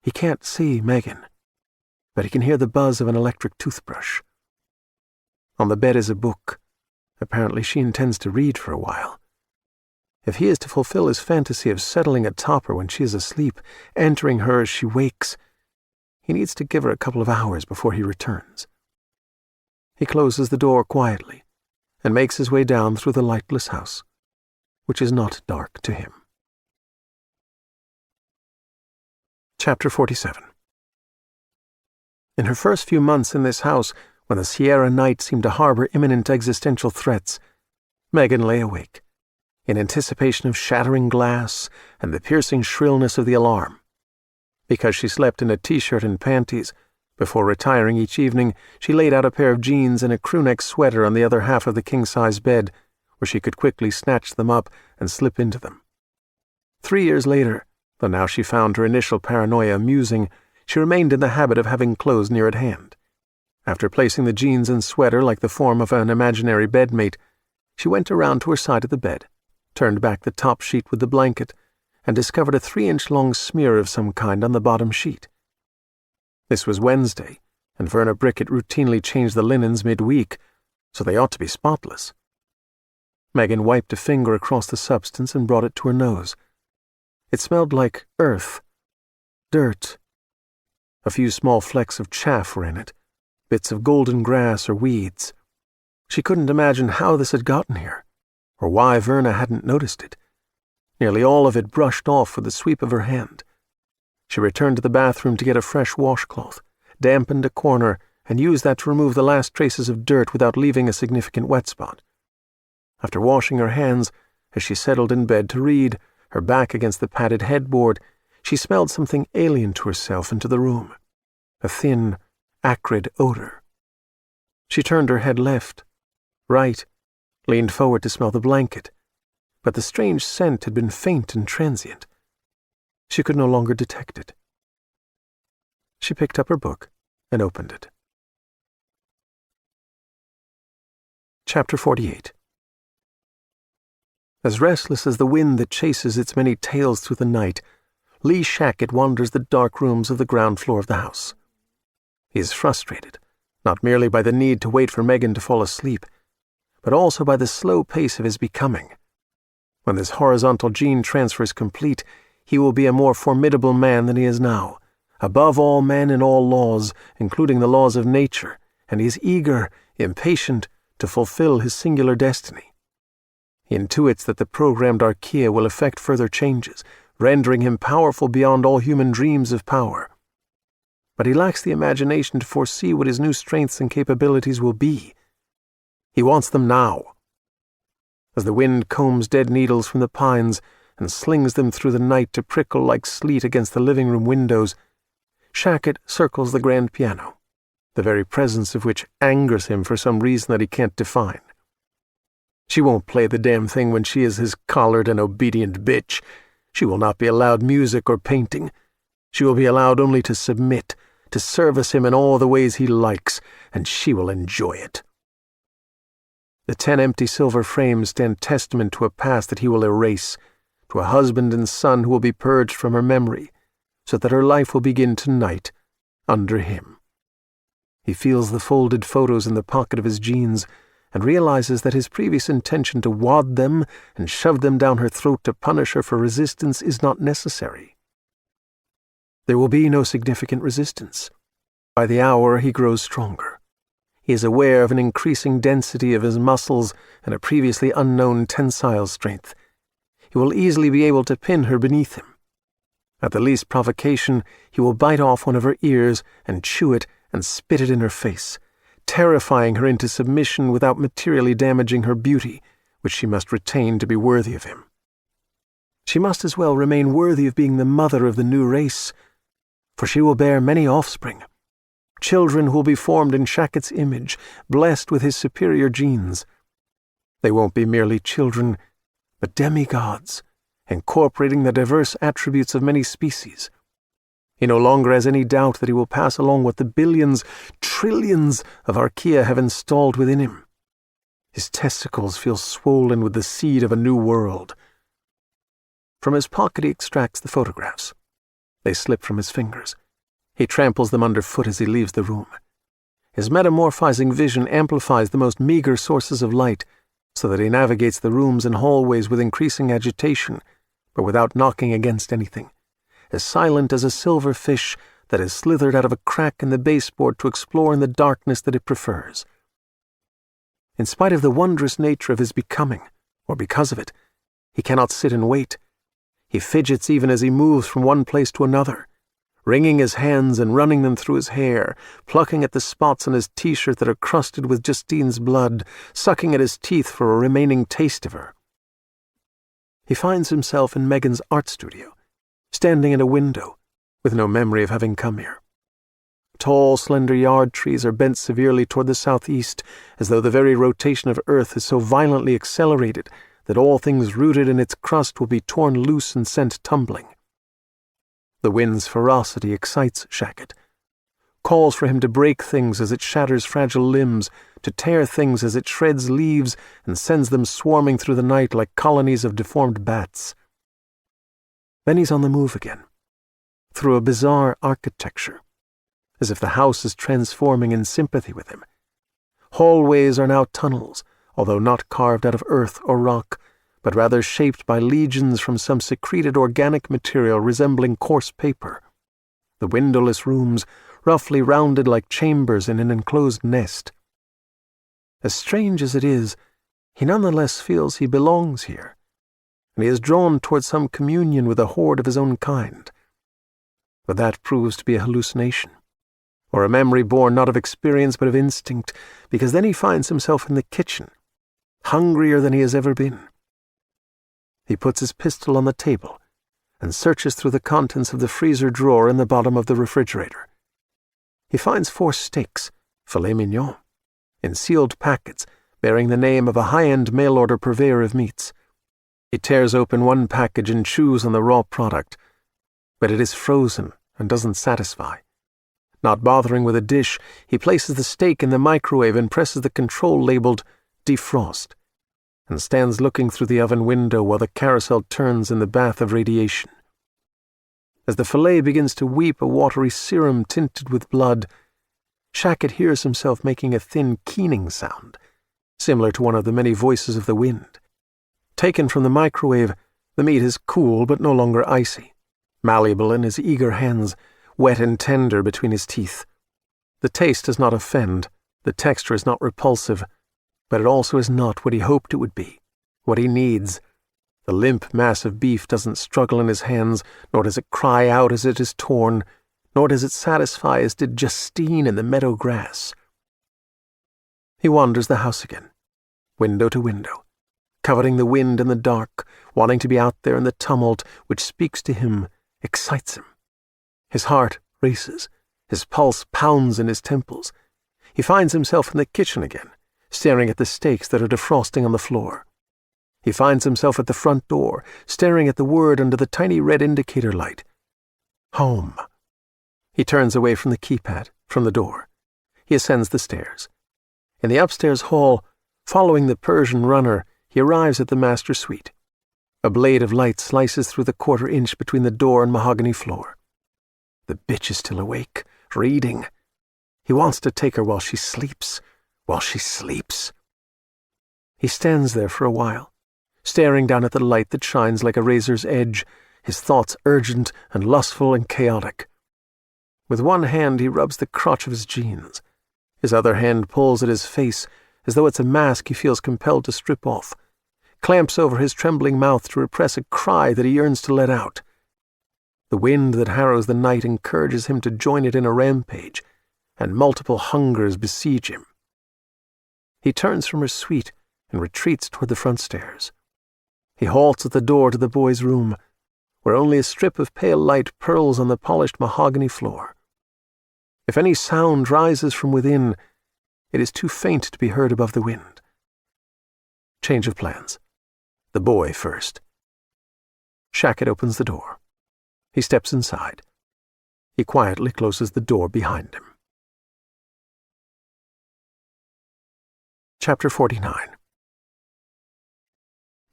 He can't see Megan, but he can hear the buzz of an electric toothbrush. On the bed is a book. Apparently she intends to read for a while. If he is to fulfill his fantasy of settling atop her when she is asleep, entering her as she wakes, he needs to give her a couple of hours before he returns. He closes the door quietly and makes his way down through the lightless house, which is not dark to him. Chapter 47. In her first few months in this house, when the Sierra night seemed to harbor imminent existential threats, Megan lay awake, in anticipation of shattering glass and the piercing shrillness of the alarm. Because she slept in a t-shirt and panties, before retiring each evening, she laid out a pair of jeans and a crewneck sweater on the other half of the king-size bed, where she could quickly snatch them up and slip into them. 3 years later, though now she found her initial paranoia amusing, she remained in the habit of having clothes near at hand. After placing the jeans and sweater like the form of an imaginary bedmate, she went around to her side of the bed, turned back the top sheet with the blanket, and discovered a 3-inch-long smear of some kind on the bottom sheet. This was Wednesday, and Verna Brickett routinely changed the linens mid-week, so they ought to be spotless. Megan wiped a finger across the substance and brought it to her nose. It smelled like earth, dirt. A few small flecks of chaff were in it, bits of golden grass or weeds. She couldn't imagine how this had gotten here, or why Verna hadn't noticed it. Nearly all of it brushed off with the sweep of her hand. She returned to the bathroom to get a fresh washcloth, dampened a corner, and used that to remove the last traces of dirt without leaving a significant wet spot. After washing her hands, as she settled in bed to read, her back against the padded headboard, she smelled something alien to herself into the room, a thin, acrid odor. She turned her head left, right, leaned forward to smell the blanket, but the strange scent had been faint and transient. She could no longer detect it. She picked up her book and opened it. Chapter 48. As restless as the wind that chases its many tails through the night, Lee Shackett wanders the dark rooms of the ground floor of the house. He is frustrated, not merely by the need to wait for Megan to fall asleep, but also by the slow pace of his becoming. When this horizontal gene transfer is complete, he will be a more formidable man than he is now, above all men and all laws, including the laws of nature, and he is eager, impatient, to fulfill his singular destiny. He intuits that the programmed archaea will effect further changes, rendering him powerful beyond all human dreams of power. But he lacks the imagination to foresee what his new strengths and capabilities will be. He wants them now. As the wind combs dead needles from the pines and slings them through the night to prickle like sleet against the living room windows, Shackett circles the grand piano, the very presence of which angers him for some reason that he can't define. She won't play the damn thing when she is his collared and obedient bitch. She will not be allowed music or painting. She will be allowed only to submit, to service him in all the ways he likes, and she will enjoy it. The 10 empty silver frames stand testament to a past that he will erase, to a husband and son who will be purged from her memory, so that her life will begin tonight, under him. He feels the folded photos in the pocket of his jeans and realizes that his previous intention to wad them and shove them down her throat to punish her for resistance is not necessary. There will be no significant resistance. By the hour, he grows stronger. He is aware of an increasing density of his muscles and a previously unknown tensile strength. He will easily be able to pin her beneath him. At the least provocation, he will bite off one of her ears and chew it and spit it in her face, terrifying her into submission without materially damaging her beauty, which she must retain to be worthy of him. She must as well remain worthy of being the mother of the new race, for she will bear many offspring, children who will be formed in Shackett's image, blessed with his superior genes. They won't be merely children, but demigods, incorporating the diverse attributes of many species. He no longer has any doubt that he will pass along what the billions, trillions of archaea have installed within him. His testicles feel swollen with the seed of a new world. From his pocket he extracts the photographs. They slip from his fingers. He tramples them underfoot as he leaves the room. His metamorphizing vision amplifies the most meager sources of light, so that he navigates the rooms and hallways with increasing agitation, but without knocking against anything, as silent as a silver fish that has slithered out of a crack in the baseboard to explore in the darkness that it prefers. In spite of the wondrous nature of his becoming, or because of it, he cannot sit and wait. He fidgets even as he moves from one place to another, wringing his hands and running them through his hair, plucking at the spots on his t-shirt that are crusted with Justine's blood, sucking at his teeth for a remaining taste of her. He finds himself in Megan's art studio, standing at a window, with no memory of having come here. Tall, slender yard trees are bent severely toward the southeast, as though the very rotation of Earth is so violently accelerated that all things rooted in its crust will be torn loose and sent tumbling. The wind's ferocity excites Shackett, calls for him to break things as it shatters fragile limbs, to tear things as it shreds leaves and sends them swarming through the night like colonies of deformed bats. Then he's on the move again, through a bizarre architecture, as if the house is transforming in sympathy with him. Hallways are now tunnels, although not carved out of earth or rock, but rather shaped by legions from some secreted organic material resembling coarse paper. The windowless rooms, roughly rounded like chambers in an enclosed nest. As strange as it is, he nonetheless feels he belongs here, and he is drawn toward some communion with a horde of his own kind. But that proves to be a hallucination, or a memory born not of experience but of instinct, because then he finds himself in the kitchen, hungrier than he has ever been. He puts his pistol on the table, and searches through the contents of the freezer drawer in the bottom of the refrigerator. He finds 4 steaks, filet mignon, in sealed packets bearing the name of a high-end mail-order purveyor of meats. He tears open one package and chews on the raw product, but it is frozen and doesn't satisfy. Not bothering with a dish, he places the steak in the microwave and presses the control labeled defrost, and stands looking through the oven window while the carousel turns in the bath of radiation. As the fillet begins to weep a watery serum tinted with blood, Shackett hears himself making a thin keening sound, similar to one of the many voices of the wind. Taken from the microwave, the meat is cool but no longer icy, malleable in his eager hands, wet and tender between his teeth. The taste does not offend, the texture is not repulsive, but it also is not what he hoped it would be, what he needs. The limp mass of beef doesn't struggle in his hands, nor does it cry out as it is torn, nor does it satisfy as did Justine in the meadow grass. He wanders the house again, window to window, coveting the wind and the dark, wanting to be out there in the tumult which speaks to him, excites him. His heart races, his pulse pounds in his temples. He finds himself in the kitchen again, staring at the steaks that are defrosting on the floor. He finds himself at the front door, staring at the word under the tiny red indicator light. Home. He turns away from the keypad, from the door. He ascends the stairs. In the upstairs hall, following the Persian runner, he arrives at the master suite. A blade of light slices through the 1/4 inch between the door and mahogany floor. The bitch is still awake, reading. He wants to take her while she sleeps. He stands there for a while, staring down at the light that shines like a razor's edge, his thoughts urgent and lustful and chaotic. With one hand he rubs the crotch of his jeans. His other hand pulls at his face as though it's a mask he feels compelled to strip off, clamps over his trembling mouth to repress a cry that he yearns to let out. The wind that harrows the night encourages him to join it in a rampage, and multiple hungers besiege him. He turns from her suite and retreats toward the front stairs. He halts at the door to the boy's room, where only a strip of pale light purls on the polished mahogany floor. If any sound rises from within, it is too faint to be heard above the wind. Change of plans. The boy first. Shackett opens the door. He steps inside. He quietly closes the door behind him. Chapter 49.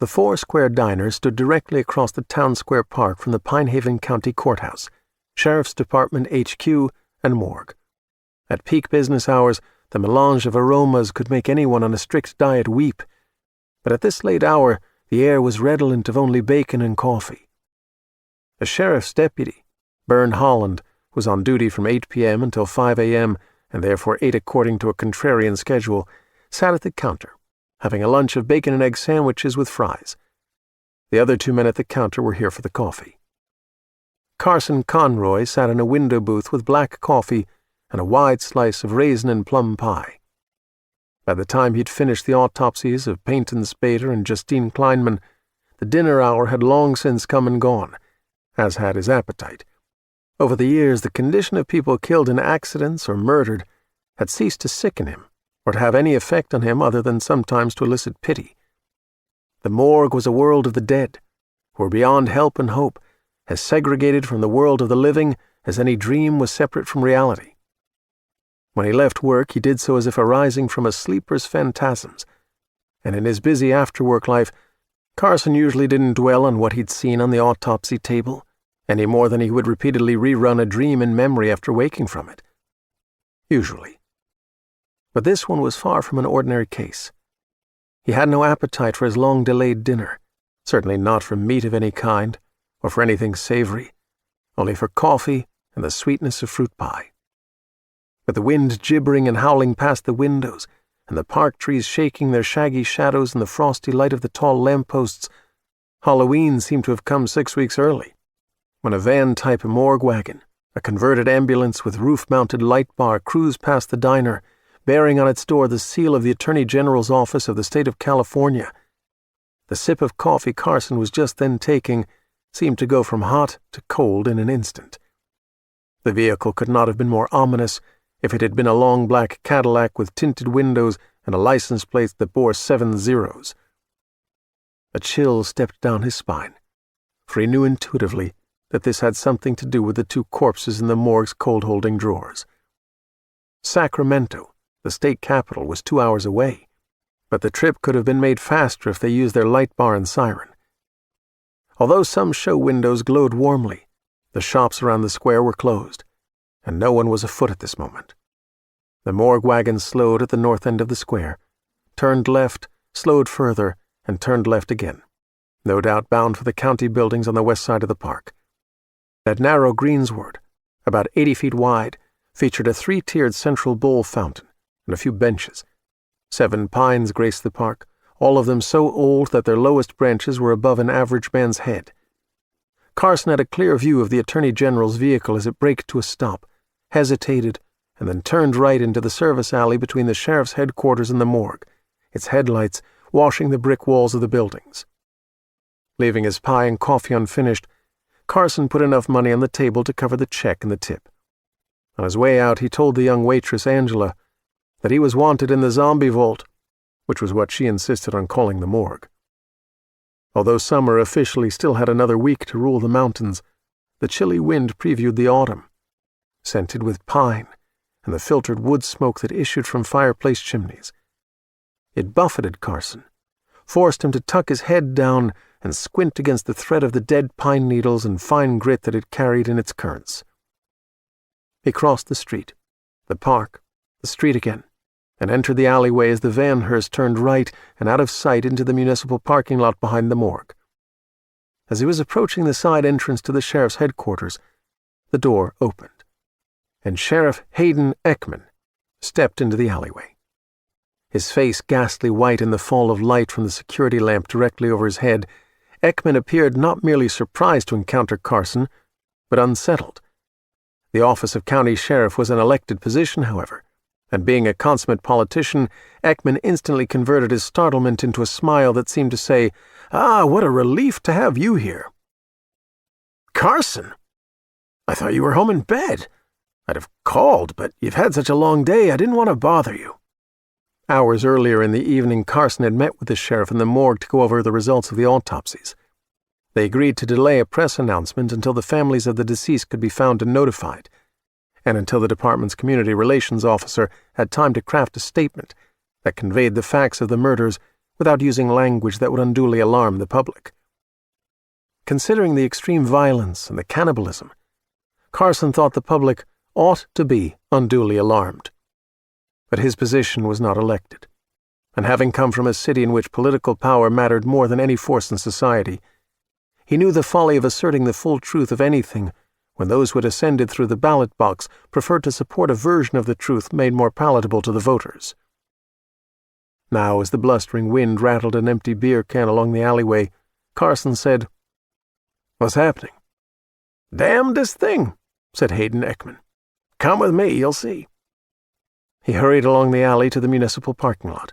The 4-square diner stood directly across the town square park from the Pinehaven County Courthouse, Sheriff's Department HQ, and morgue. At peak business hours, the melange of aromas could make anyone on a strict diet weep, but at this late hour, the air was redolent of only bacon and coffee. A sheriff's deputy, Bern Holland, was on duty from 8 p.m. until 5 a.m., and therefore ate according to a contrarian schedule, sat at the counter, having a lunch of bacon and egg sandwiches with fries. The other 2 men at the counter were here for the coffee. Carson Conroy sat in a window booth with black coffee and a wide slice of raisin and plum pie. By the time he'd finished the autopsies of Peyton Spader and Justine Kleinman, the dinner hour had long since come and gone, as had his appetite. Over the years, the condition of people killed in accidents or murdered had ceased to sicken him, or to have any effect on him other than sometimes to elicit pity. The morgue was a world of the dead, who were beyond help and hope, as segregated from the world of the living as any dream was separate from reality. When he left work, he did so as if arising from a sleeper's phantasms, and in his busy after-work life, Carson usually didn't dwell on what he'd seen on the autopsy table, any more than he would repeatedly rerun a dream in memory after waking from it. Usually. But this one was far from an ordinary case. He had no appetite for his long-delayed dinner, certainly not for meat of any kind, or for anything savory, only for coffee and the sweetness of fruit pie. With the wind gibbering and howling past the windows, and the park trees shaking their shaggy shadows in the frosty light of the tall lampposts, Halloween seemed to have come 6 weeks early, when a van-type morgue wagon, a converted ambulance with roof-mounted light bar, cruised past the diner, bearing on its door the seal of the Attorney General's office of the state of California. The sip of coffee Carson was just then taking seemed to go from hot to cold in an instant. The vehicle could not have been more ominous if it had been a long black Cadillac with tinted windows and a license plate that bore 7 zeros. A chill stepped down his spine, for he knew intuitively that this had something to do with the 2 corpses in the morgue's cold-holding drawers. Sacramento, the state capital, was 2 hours away, but the trip could have been made faster if they used their light bar and siren. Although some show windows glowed warmly, the shops around the square were closed, and no one was afoot at this moment. The morgue wagon slowed at the north end of the square, turned left, slowed further, and turned left again, no doubt bound for the county buildings on the west side of the park. That narrow greensward, about 80 feet wide, featured a 3-tiered central bowl fountain and a few benches. 7 pines graced the park, all of them so old that their lowest branches were above an average man's head. Carson had a clear view of the Attorney General's vehicle as it braked to a stop, hesitated, and then turned right into the service alley between the sheriff's headquarters and the morgue, its headlights washing the brick walls of the buildings. Leaving his pie and coffee unfinished, Carson put enough money on the table to cover the check and the tip. On his way out, he told the young waitress, Angela, that he was wanted in the zombie vault, which was what she insisted on calling the morgue. Although summer officially still had another week to rule the mountains, the chilly wind previewed the autumn, scented with pine and the filtered wood smoke that issued from fireplace chimneys. It buffeted Carson, forced him to tuck his head down and squint against the thread of the dead pine needles and fine grit that it carried in its currents. He crossed the street, the park, the street again, and entered the alleyway as the van hearse turned right and out of sight into the municipal parking lot behind the morgue. As he was approaching the side entrance to the sheriff's headquarters, the door opened, and Sheriff Hayden Ekman stepped into the alleyway. His face ghastly white in the fall of light from the security lamp directly over his head, Ekman appeared not merely surprised to encounter Carson, but unsettled. The office of county sheriff was an elected position, however, and being a consummate politician, Ekman instantly converted his startlement into a smile that seemed to say, "Ah, what a relief to have you here." "Carson? I thought you were home in bed. I'd have called, but you've had such a long day, I didn't want to bother you." Hours earlier in the evening, Carson had met with the sheriff in the morgue to go over the results of the autopsies. They agreed to delay a press announcement until the families of the deceased could be found and notified, and until the department's community relations officer had time to craft a statement that conveyed the facts of the murders without using language that would unduly alarm the public. Considering the extreme violence and the cannibalism, Carson thought the public ought to be unduly alarmed. But his position was not elected, and having come from a city in which political power mattered more than any force in society, he knew the folly of asserting the full truth of anything when those who had ascended through the ballot box preferred to support a version of the truth made more palatable to the voters. Now, as the blustering wind rattled an empty beer can along the alleyway, Carson said, "What's happening?" "Damnedest thing," said Hayden Ekman. "Come with me, you'll see." He hurried along the alley to the municipal parking lot,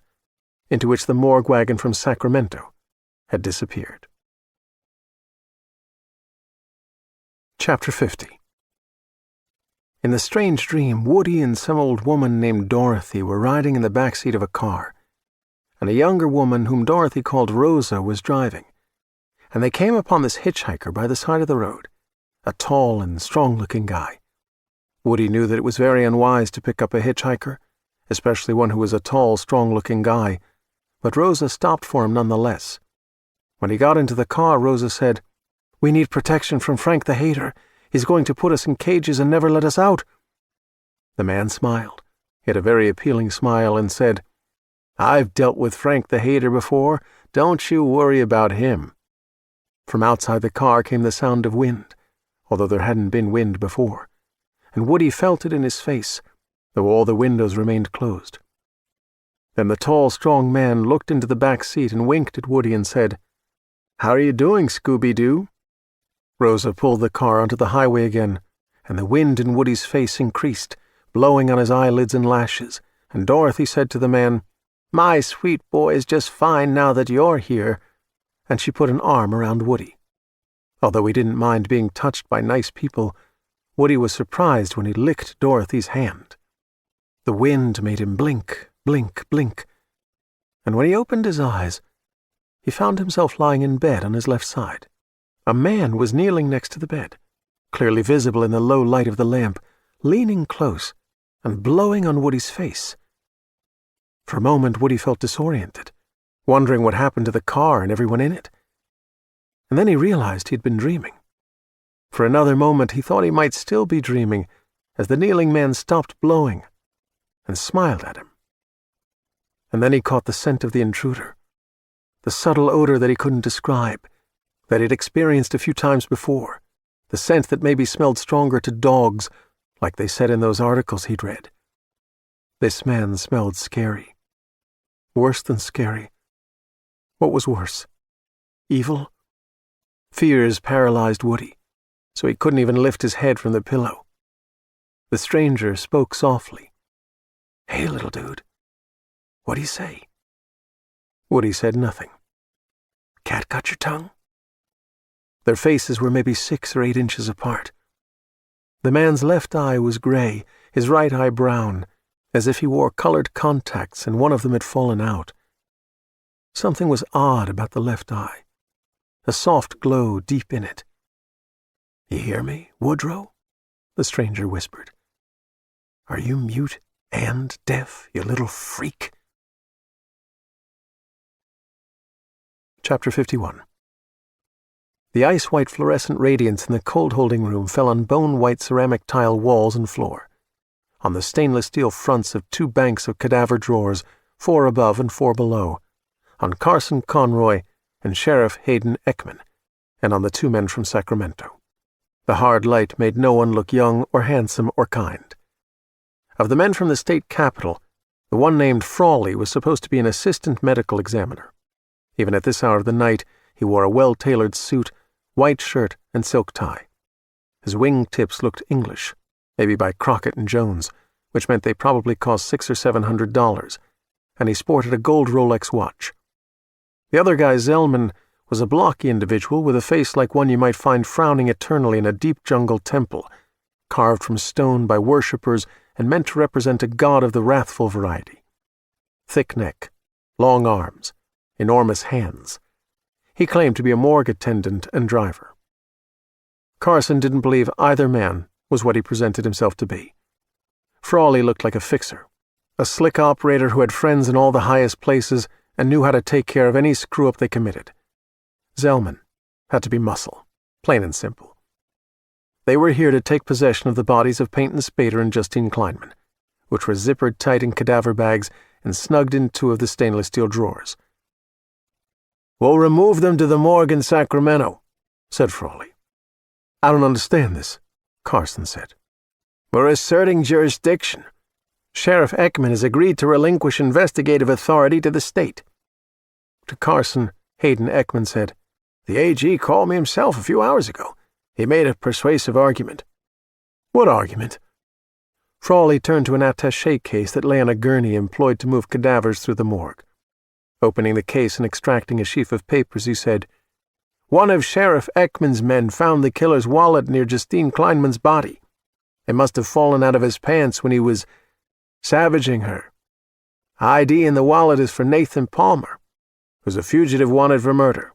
into which the morgue wagon from Sacramento had disappeared. Chapter 50. In the strange dream, Woody and some old woman named Dorothy were riding in the back seat of a car, and a younger woman whom Dorothy called Rosa was driving, and they came upon this hitchhiker by the side of the road, a tall and strong-looking guy. Woody knew that it was very unwise to pick up a hitchhiker, especially one who was a tall, strong-looking guy, but Rosa stopped for him nonetheless. When he got into the car, Rosa said, "We need protection from Frank the Hater. He's going to put us in cages and never let us out." The man smiled. He had a very appealing smile and said, "I've dealt with Frank the Hater before. Don't you worry about him." From outside the car came the sound of wind, although there hadn't been wind before, and Woody felt it in his face, though all the windows remained closed. Then the tall, strong man looked into the back seat and winked at Woody and said, "How are you doing, Scooby-Doo?" Rosa pulled the car onto the highway again, and the wind in Woody's face increased, blowing on his eyelids and lashes, and Dorothy said to the man, "My sweet boy is just fine now that you're here," and she put an arm around Woody. Although he didn't mind being touched by nice people, Woody was surprised when he licked Dorothy's hand. The wind made him blink, blink, blink, and when he opened his eyes, he found himself lying in bed on his left side. A man was kneeling next to the bed, clearly visible in the low light of the lamp, leaning close and blowing on Woody's face. For a moment, Woody felt disoriented, wondering what happened to the car and everyone in it. And then he realized he'd been dreaming. For another moment, he thought he might still be dreaming as the kneeling man stopped blowing and smiled at him. And then he caught the scent of the intruder, the subtle odor that he couldn't describe, that he'd experienced a few times before, the scent that maybe smelled stronger to dogs, like they said in those articles he'd read. This man smelled scary. Worse than scary. What was worse? Evil? Fears paralyzed Woody, so he couldn't even lift his head from the pillow. The stranger spoke softly. "Hey, little dude. What'd he say?" Woody said nothing. "Cat got your tongue?" Their faces were maybe 6 or 8 inches apart. The man's left eye was gray, his right eye brown, as if he wore colored contacts and one of them had fallen out. Something was odd about the left eye, a soft glow deep in it. "You hear me, Woodrow?" the stranger whispered. "Are you mute and deaf, you little freak?" Chapter 51. The ice-white fluorescent radiance in the cold-holding room fell on bone-white ceramic tile walls and floor, on the stainless steel fronts of 2 banks of cadaver drawers, 4 above and 4 below, on Carson Conroy and Sheriff Hayden Ekman, and on the 2 men from Sacramento. The hard light made no one look young or handsome or kind. Of the men from the state capital, the one named Frawley was supposed to be an assistant medical examiner. Even at this hour of the night, he wore a well-tailored suit, white shirt, and silk tie. His wing-tips looked English, maybe by Crockett and Jones, which meant they probably cost $600 or $700, and he sported a gold Rolex watch. The other guy, Zellman, was a blocky individual with a face like one you might find frowning eternally in a deep jungle temple, carved from stone by worshippers and meant to represent a god of the wrathful variety. Thick neck, long arms, enormous hands. He claimed to be a morgue attendant and driver. Carson didn't believe either man was what he presented himself to be. Frawley looked like a fixer, a slick operator who had friends in all the highest places and knew how to take care of any screw-up they committed. Zellman had to be muscle, plain and simple. They were here to take possession of the bodies of Peyton Spader and Justine Kleinman, which were zippered tight in cadaver bags and snugged in 2 of the stainless steel drawers. "We'll remove them to the morgue in Sacramento," said Frawley. "I don't understand this," Carson said. "We're asserting jurisdiction. Sheriff Ekman has agreed to relinquish investigative authority to the state." To Carson, Hayden Ekman said, "The AG called me himself a few hours ago. He made a persuasive argument." "What argument?" Frawley turned to an attaché case that lay on a gurney employed to move cadavers through the morgue. Opening the case and extracting a sheaf of papers, he said, "One of Sheriff Ekman's men found the killer's wallet near Justine Kleinman's body. It must have fallen out of his pants when he was savaging her. ID in the wallet is for Nathan Palmer, who's a fugitive wanted for murder."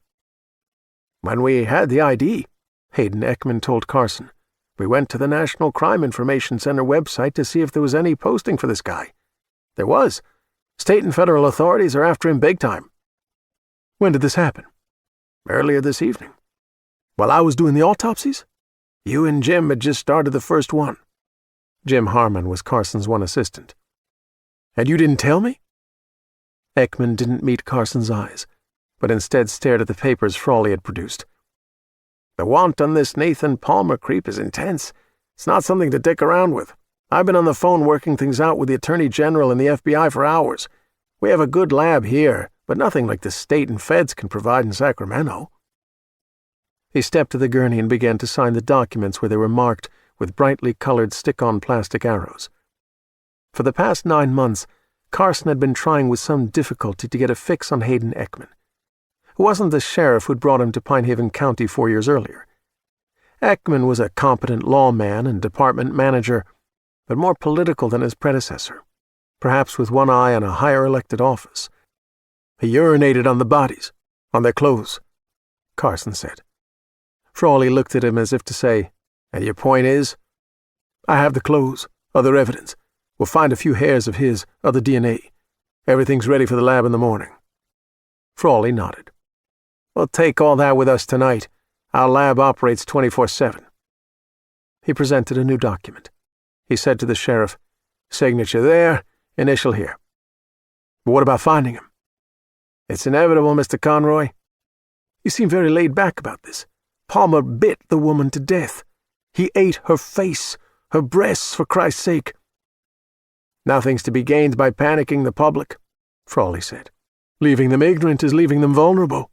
"When we had the ID," Hayden Ekman told Carson, "we went to the National Crime Information Center website to see if there was any posting for this guy. There was. State and federal authorities are after him big time." "When did this happen?" "Earlier this evening. While I was doing the autopsies? You and Jim had just started the first one." Jim Harmon was Carson's one assistant. "And you didn't tell me?" Ekman didn't meet Carson's eyes, but instead stared at the papers Frawley had produced. "The want on this Nathan Palmer creep is intense. It's not something to dick around with. I've been on the phone working things out with the Attorney General and the FBI for hours. We have a good lab here, but nothing like the state and feds can provide in Sacramento." He stepped to the gurney and began to sign the documents where they were marked with brightly colored stick-on plastic arrows. For the past 9 months, Carson had been trying with some difficulty to get a fix on Hayden Ekman. It wasn't the sheriff who'd brought him to Pine Haven County 4 years earlier. Ekman was a competent lawman and department manager, but more political than his predecessor, perhaps with one eye on a higher elected office. He urinated on the bodies, on their clothes, Carson said. Frawley looked at him as if to say, "And your point is?" "I have the clothes, other evidence. We'll find a few hairs of his, other DNA. Everything's ready for the lab in the morning." Frawley nodded. "We'll take all that with us tonight. Our lab operates 24/7. He presented a new document. He said to the sheriff, "Signature there, initial here." "But what about finding him?" "It's inevitable, Mr. Conroy. You seem very laid back about this. Palmer bit the woman to death. He ate her face, her breasts, for Christ's sake." "Nothing's to be gained by panicking the public," Frawley said. "Leaving them ignorant is leaving them vulnerable.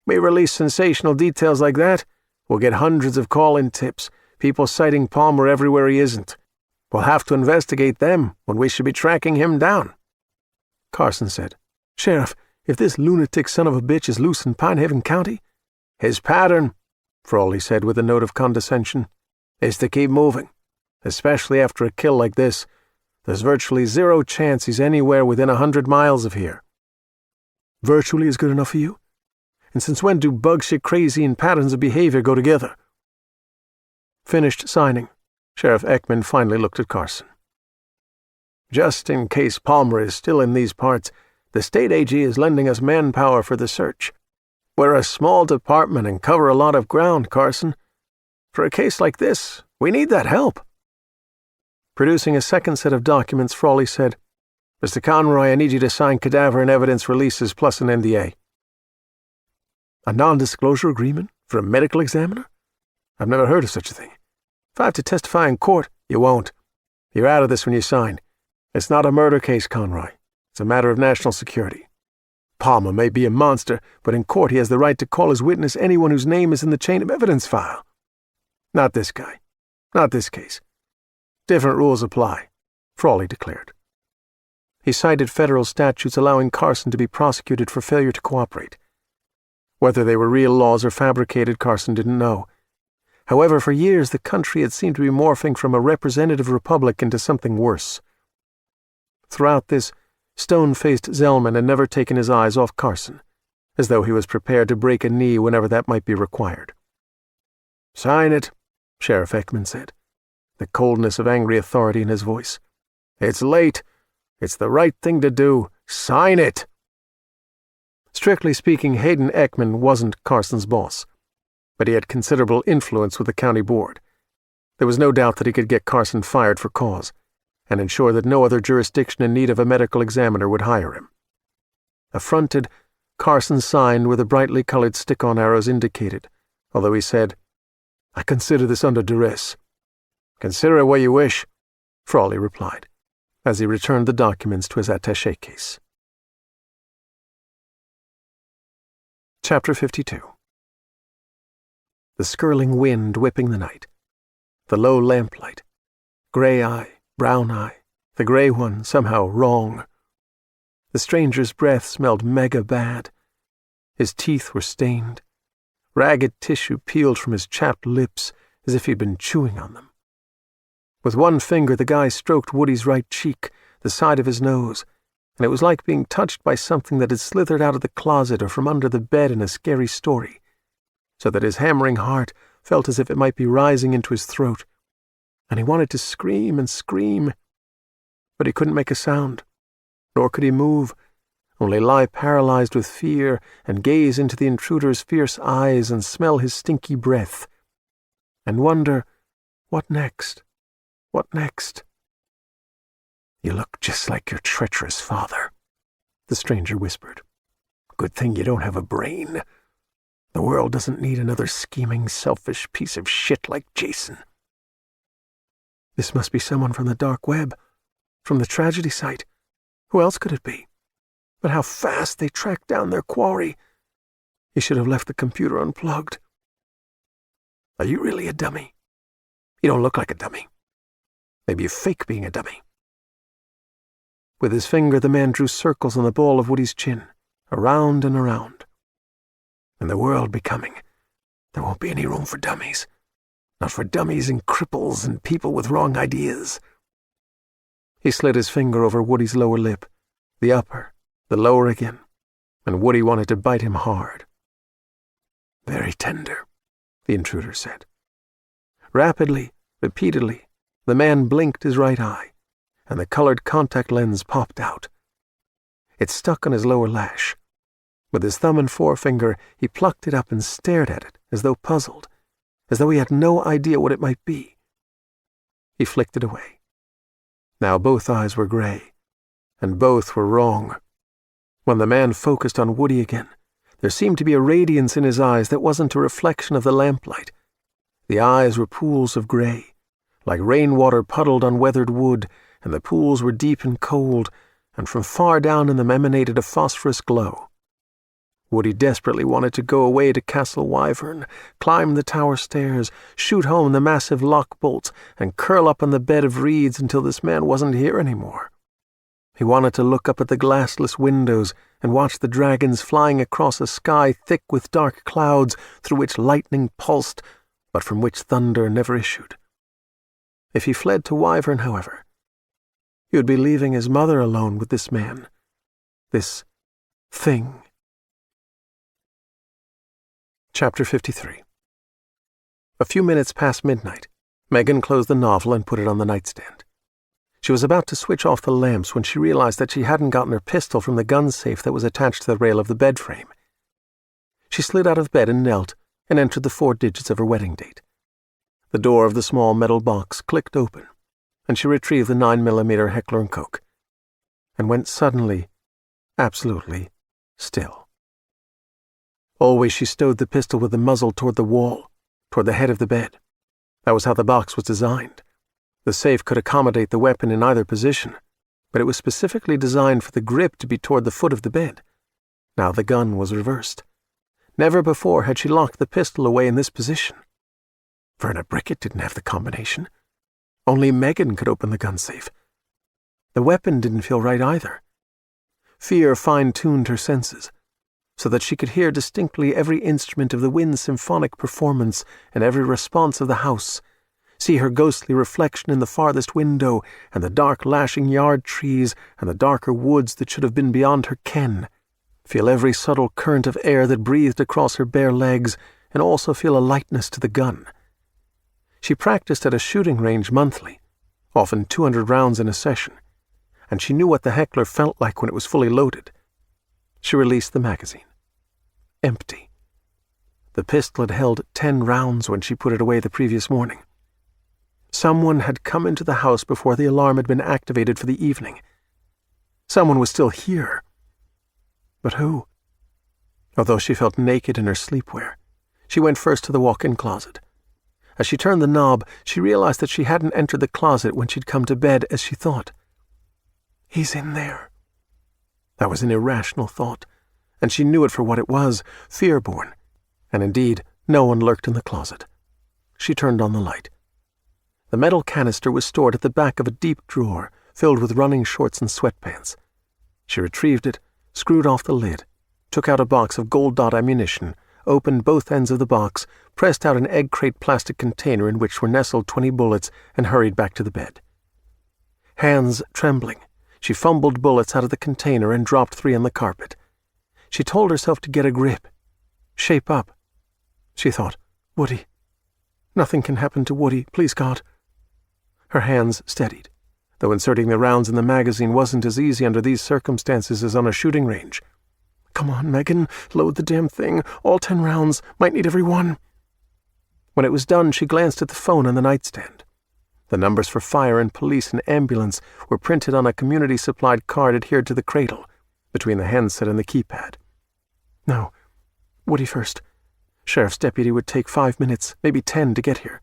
We release sensational details like that, we'll get hundreds of call-in tips, people citing Palmer everywhere he isn't. We'll have to investigate them when we should be tracking him down." Carson said, "Sheriff, if this lunatic son of a bitch is loose in Pinehaven County—" "His pattern," Frawley said with a note of condescension, "is to keep moving, especially after a kill like this. There's virtually zero chance he's anywhere within 100 miles of here." "Virtually is good enough for you? And since when do bug-shit crazy and patterns of behavior go together?" Finished signing, Sheriff Ekman finally looked at Carson. "Just in case Palmer is still in these parts, the state AG is lending us manpower for the search. We're a small department and cover a lot of ground, Carson. For a case like this, we need that help." Producing a second set of documents, Frawley said, "Mr. Conroy, I need you to sign cadaver and evidence releases plus an NDA." "A non-disclosure agreement for a medical examiner? I've never heard of such a thing. If I have to testify in court—" "You won't. You're out of this when you sign. It's not a murder case, Conroy. It's a matter of national security. Palmer may be a monster, but in court he has the right to call as witness anyone whose name is in the chain of evidence file. Not this guy. Not this case. Different rules apply," Frawley declared. He cited federal statutes allowing Carson to be prosecuted for failure to cooperate. Whether they were real laws or fabricated, Carson didn't know. However, for years the country had seemed to be morphing from a representative republic into something worse. Throughout this, stone-faced Zellman had never taken his eyes off Carson, as though he was prepared to break a knee whenever that might be required. "Sign it," Sheriff Ekman said, the coldness of angry authority in his voice. "It's late. It's the right thing to do. Sign it." Strictly speaking, Hayden Ekman wasn't Carson's boss, but he had considerable influence with the county board. There was no doubt that he could get Carson fired for cause, and ensure that no other jurisdiction in need of a medical examiner would hire him. Affronted, Carson signed where the brightly colored stick-on arrows indicated, although he said, "I consider this under duress." "Consider it what you wish," Frawley replied, as he returned the documents to his attaché case. Chapter 52. The skirling wind whipping the night, the low lamplight, gray eye, brown eye, the gray one somehow wrong. The stranger's breath smelled mega bad. His teeth were stained. Ragged tissue peeled from his chapped lips as if he'd been chewing on them. With one finger the guy stroked Woody's right cheek, the side of his nose, and it was like being touched by something that had slithered out of the closet or from under the bed in a scary story, so that his hammering heart felt as if it might be rising into his throat, and he wanted to scream and scream, but he couldn't make a sound, nor could he move, only lie paralyzed with fear and gaze into the intruder's fierce eyes and smell his stinky breath, and wonder, what next? What next? "You look just like your treacherous father," the stranger whispered. "Good thing you don't have a brain. The world doesn't need another scheming, selfish piece of shit like Jason." This must be someone from the dark web, from the tragedy site. Who else could it be? But how fast they tracked down their quarry. He should have left the computer unplugged. "Are you really a dummy? You don't look like a dummy. Maybe you fake being a dummy." With his finger, the man drew circles on the ball of Woody's chin, around and around. "In the world becoming, there won't be any room for dummies," Not for dummies and cripples and people with wrong ideas." He slid his finger over Woody's lower lip, the upper, the lower again, and Woody wanted to bite him hard. "Very tender," the intruder said. Rapidly, repeatedly, the man blinked his right eye, and the colored contact lens popped out. It stuck on his lower lash. With his thumb and forefinger, he plucked it up and stared at it, as though puzzled, as though he had no idea what it might be. He flicked it away. Now both eyes were gray, and both were wrong. When the man focused on Woody again, there seemed to be a radiance in his eyes that wasn't a reflection of the lamplight. The eyes were pools of gray, like rainwater puddled on weathered wood, and the pools were deep and cold, and from far down in them emanated a phosphorus glow. Woody desperately wanted to go away to Castle Wyvern, climb the tower stairs, shoot home the massive lock bolts, and curl up on the bed of reeds until this man wasn't here anymore. He wanted to look up at the glassless windows and watch the dragons flying across a sky thick with dark clouds through which lightning pulsed, but from which thunder never issued. If he fled to Wyvern, however, he would be leaving his mother alone with this man, this thing. Chapter 53. A few minutes past midnight, Megan closed the novel and put it on the nightstand. She was about to switch off the lamps when she realized that she hadn't gotten her pistol from the gun safe that was attached to the rail of the bed frame. She slid out of bed and knelt and entered the 4 digits of her wedding date. The door of the small metal box clicked open, and she retrieved the 9mm Heckler & Koch, and went suddenly, absolutely still. Always she stowed the pistol with the muzzle toward the wall, toward the head of the bed. That was how the box was designed. The safe could accommodate the weapon in either position, but it was specifically designed for the grip to be toward the foot of the bed. Now the gun was reversed. Never before had she locked the pistol away in this position. Verna Brickett didn't have the combination. Only Megan could open the gun safe. The weapon didn't feel right either. Fear fine-tuned her senses, so that she could hear distinctly every instrument of the wind's symphonic performance and every response of the house, see her ghostly reflection in the farthest window and the dark lashing yard trees and the darker woods that should have been beyond her ken, feel every subtle current of air that breathed across her bare legs, and also feel a lightness to the gun. She practiced at a shooting range monthly, often 200 rounds in a session, and she knew what the Heckler felt like when it was fully loaded. She released the magazine. Empty. The pistol had held 10 rounds when she put it away the previous morning. Someone had come into the house before the alarm had been activated for the evening. Someone was still here. But who? Although she felt naked in her sleepwear, she went first to the walk-in closet. As she turned the knob, she realized that she hadn't entered the closet when she'd come to bed as she thought. He's in there. That was an irrational thought, and she knew it for what it was, fear-born. And indeed, no one lurked in the closet. She turned on the light. The metal canister was stored at the back of a deep drawer, filled with running shorts and sweatpants. She retrieved it, screwed off the lid, took out a box of gold dot ammunition, opened both ends of the box, pressed out an egg crate plastic container in which were nestled 20 bullets, and hurried back to the bed. Hands trembling, she fumbled bullets out of the container and dropped 3 on the carpet. She told herself to get a grip. Shape up. She thought, Woody. Nothing can happen to Woody, please God. Her hands steadied, though inserting the rounds in the magazine wasn't as easy under these circumstances as on a shooting range. Come on, Megan, load the damn thing. All 10 rounds. Might need every one. When it was done, she glanced at the phone on the nightstand. The numbers for fire and police and ambulance were printed on a community-supplied card adhered to the cradle, between the handset and the keypad. No, Woody first. Sheriff's deputy would take 5 minutes, maybe 10, to get here.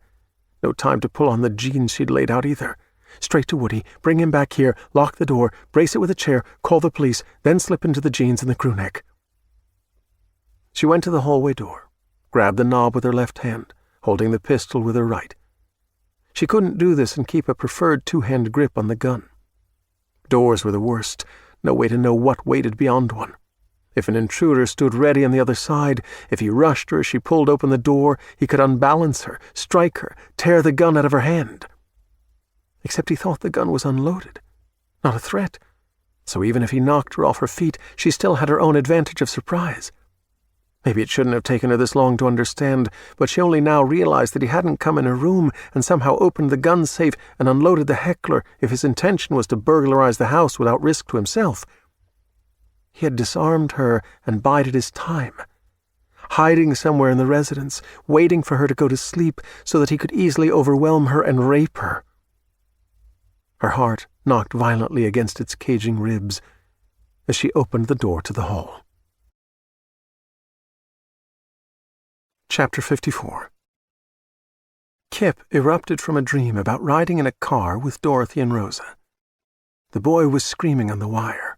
No time to pull on the jeans she'd laid out either. Straight to Woody, bring him back here, lock the door, brace it with a chair, call the police, then slip into the jeans and the crew neck. She went to the hallway door, grabbed the knob with her left hand, holding the pistol with her right. She couldn't do this and keep a preferred 2-hand grip on the gun. Doors were the worst, no way to know what waited beyond one. If an intruder stood ready on the other side, if he rushed her as she pulled open the door, he could unbalance her, strike her, tear the gun out of her hand. Except he thought the gun was unloaded, not a threat. So even if he knocked her off her feet, she still had her own advantage of surprise. Maybe it shouldn't have taken her this long to understand, but she only now realized that he hadn't come in her room and somehow opened the gun safe and unloaded the heckler if his intention was to burglarize the house without risk to himself. He had disarmed her and bided his time, hiding somewhere in the residence, waiting for her to go to sleep so that he could easily overwhelm her and rape her. Her heart knocked violently against its caging ribs as she opened the door to the hall. Chapter 54. Kipp erupted from a dream about riding in a car with Dorothy and Rosa. The boy was screaming on the wire.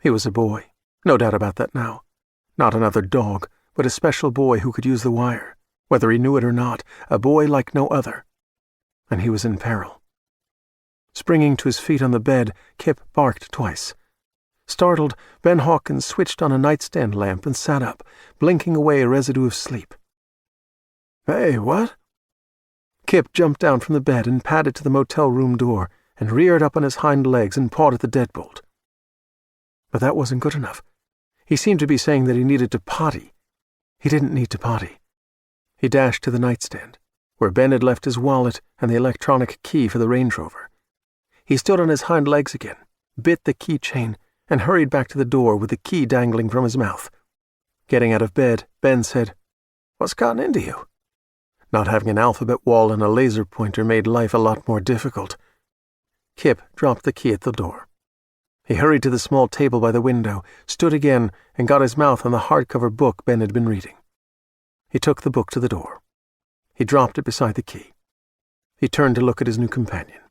He was a boy, no doubt about that now. Not another dog, but a special boy who could use the wire, whether he knew it or not, a boy like no other. And he was in peril. Springing to his feet on the bed, Kipp barked twice. Startled, Ben Hawkins switched on a nightstand lamp and sat up, blinking away a residue of sleep. "Hey, what?" Kipp jumped down from the bed and padded to the motel room door and reared up on his hind legs and pawed at the deadbolt. But that wasn't good enough. He seemed to be saying that he needed to potty. He didn't need to potty. He dashed to the nightstand, where Ben had left his wallet and the electronic key for the Range Rover. He stood on his hind legs again, bit the keychain, and hurried back to the door with the key dangling from his mouth. Getting out of bed, Ben said, "What's gotten into you?" Not having an alphabet wall and a laser pointer made life a lot more difficult. Kipp dropped the key at the door. He hurried to the small table by the window, stood again, and got his mouth on the hardcover book Ben had been reading. He took the book to the door. He dropped it beside the key. He turned to look at his new companion.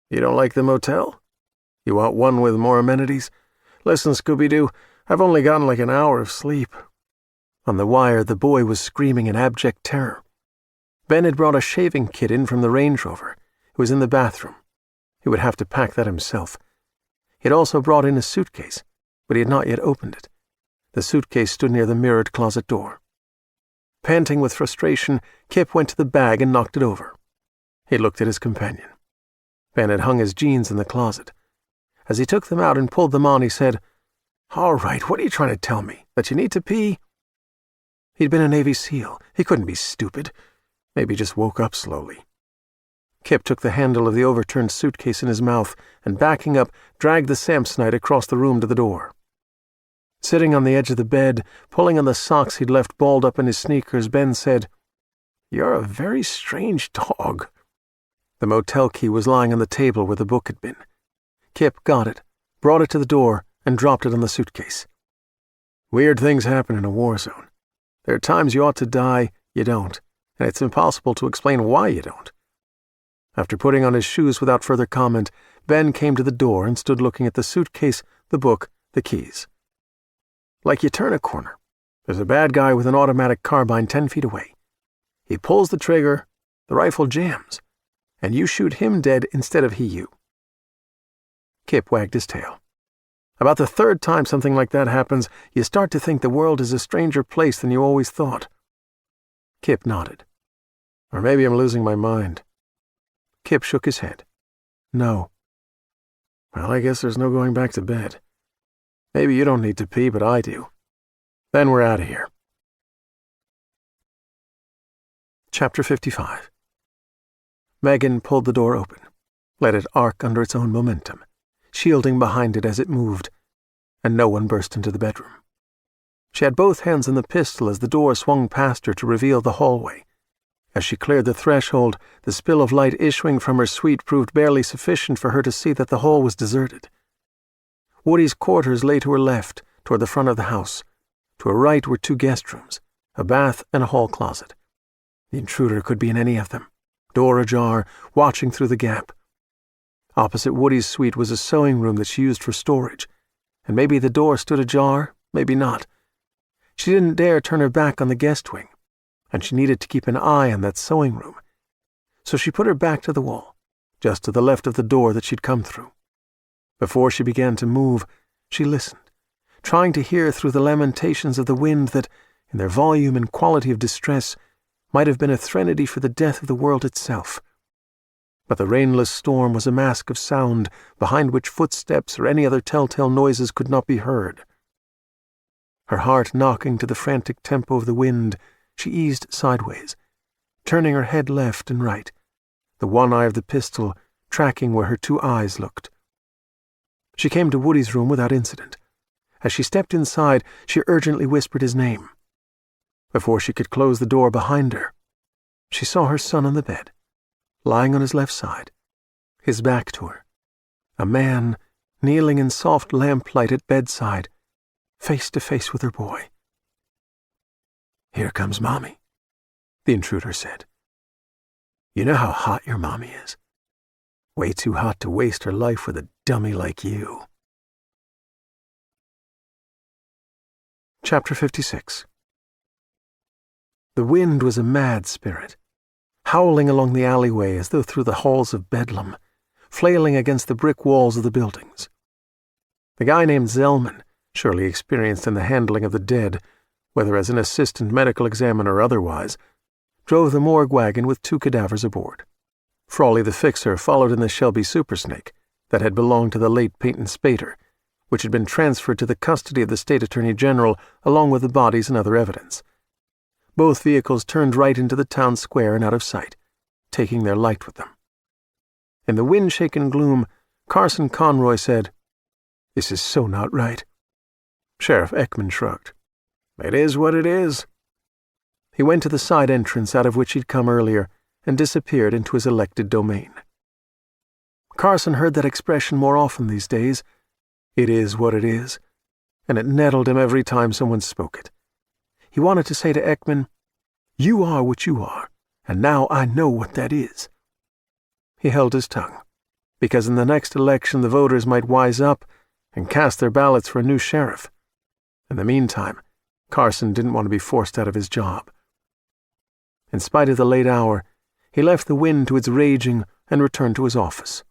"You don't like the motel? You want one with more amenities? Listen, Scooby-Doo, I've only gotten like an hour of sleep." On the wire, the boy was screaming in abject terror. Ben had brought a shaving kit in from the Range Rover. It was in the bathroom. He would have to pack that himself. He had also brought in a suitcase, but he had not yet opened it. The suitcase stood near the mirrored closet door. Panting with frustration, Kipp went to the bag and knocked it over. He looked at his companion. Ben had hung his jeans in the closet. As he took them out and pulled them on, he said, "All right, what are you trying to tell me? That you need to pee?" He'd been a Navy SEAL. He couldn't be stupid. Maybe he just woke up slowly. Kipp took the handle of the overturned suitcase in his mouth and, backing up, dragged the Samsonite across the room to the door. Sitting on the edge of the bed, pulling on the socks he'd left balled up in his sneakers, Ben said, "You're a very strange dog." The motel key was lying on the table where the book had been. Kipp got it, brought it to the door, and dropped it on the suitcase. Weird things happen in a war zone. There are times you ought to die, you don't, and it's impossible to explain why you don't. After putting on his shoes without further comment, Ben came to the door and stood looking at the suitcase, the book, the keys. Like you turn a corner. There's a bad guy with an automatic carbine 10 feet away. He pulls the trigger, the rifle jams, and you shoot him dead instead of he you. Kipp wagged his tail. About the third time something like that happens, you start to think the world is a stranger place than you always thought. Kipp nodded. Or maybe I'm losing my mind. Kipp shook his head. No. Well, I guess there's no going back to bed. Maybe you don't need to pee, but I do. Then we're out of here. Chapter 55. Megan pulled the door open, let it arc under its own momentum, shielding behind it as it moved, and no one burst into the bedroom. She had both hands on the pistol as the door swung past her to reveal the hallway. As she cleared the threshold, the spill of light issuing from her suite proved barely sufficient for her to see that the hall was deserted. Woody's quarters lay to her left, toward the front of the house. To her right were 2 guest rooms, a bath and a hall closet. The intruder could be in any of them, door ajar, watching through the gap. Opposite Woody's suite was a sewing room that she used for storage, and maybe the door stood ajar, maybe not. She didn't dare turn her back on the guest wing, and she needed to keep an eye on that sewing room. So she put her back to the wall, just to the left of the door that she'd come through. Before she began to move, she listened, trying to hear through the lamentations of the wind that, in their volume and quality of distress, might have been a threnody for the death of the world itself. But the rainless storm was a mask of sound behind which footsteps or any other telltale noises could not be heard. Her heart knocking to the frantic tempo of the wind, she eased sideways, turning her head left and right, the one eye of the pistol tracking where her two eyes looked. She came to Woody's room without incident. As she stepped inside, she urgently whispered his name. Before she could close the door behind her, she saw her son on the bed, lying on his left side, his back to her, a man kneeling in soft lamplight at bedside, face to face with her boy. "Here comes Mommy," the intruder said. "You know how hot your Mommy is. Way too hot to waste her life with a dummy like you." Chapter 56. The wind was a mad spirit, howling along the alleyway as though through the halls of Bedlam, flailing against the brick walls of the buildings. The guy named Zellman, surely experienced in the handling of the dead, whether as an assistant medical examiner or otherwise, drove the morgue wagon with 2 cadavers aboard. Frawley the fixer followed in the Shelby Super Snake that had belonged to the late Peyton Spader, which had been transferred to the custody of the state attorney general along with the bodies and other evidence. Both vehicles turned right into the town square and out of sight, taking their light with them. In the wind-shaken gloom, Carson Conroy said, "This is so not right." Sheriff Ekman shrugged. "It is what it is." He went to the side entrance out of which he'd come earlier and disappeared into his elected domain. Carson heard that expression more often these days. It is what it is, and it nettled him every time someone spoke it. He wanted to say to Ekman, "You are what you are, and now I know what that is." He held his tongue, because in the next election the voters might wise up and cast their ballots for a new sheriff. In the meantime, Carson didn't want to be forced out of his job. In spite of the late hour, he left the wind to its raging and returned to his office.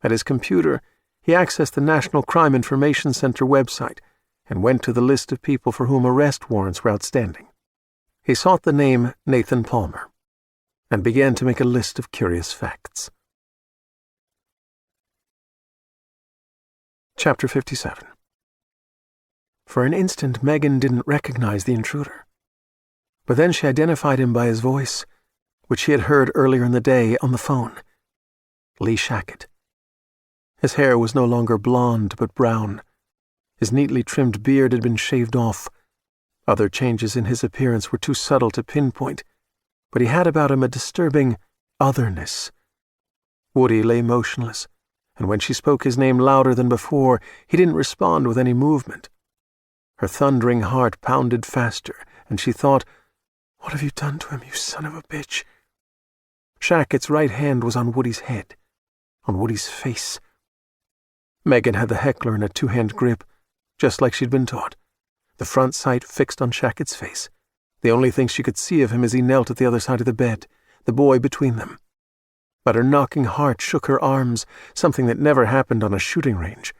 At his computer, he accessed the National Crime Information Center website and went to the list of people for whom arrest warrants were outstanding. He sought the name Nathan Palmer and began to make a list of curious facts. Chapter 57. For an instant, Megan didn't recognize the intruder, but then she identified him by his voice, which she had heard earlier in the day on the phone. Lee Shackett. His hair was no longer blonde but brown. His neatly trimmed beard had been shaved off. Other changes in his appearance were too subtle to pinpoint, but he had about him a disturbing otherness. Woody lay motionless, and when she spoke his name louder than before, he didn't respond with any movement. Her thundering heart pounded faster, and she thought, "What have you done to him, you son of a bitch?" Shackett's right hand was on Woody's head, on Woody's face. Megan had the heckler in a 2-hand grip, just like she'd been taught, the front sight fixed on Shackett's face, the only thing she could see of him as he knelt at the other side of the bed, the boy between them. But her knocking heart shook her arms, something that never happened on a shooting range.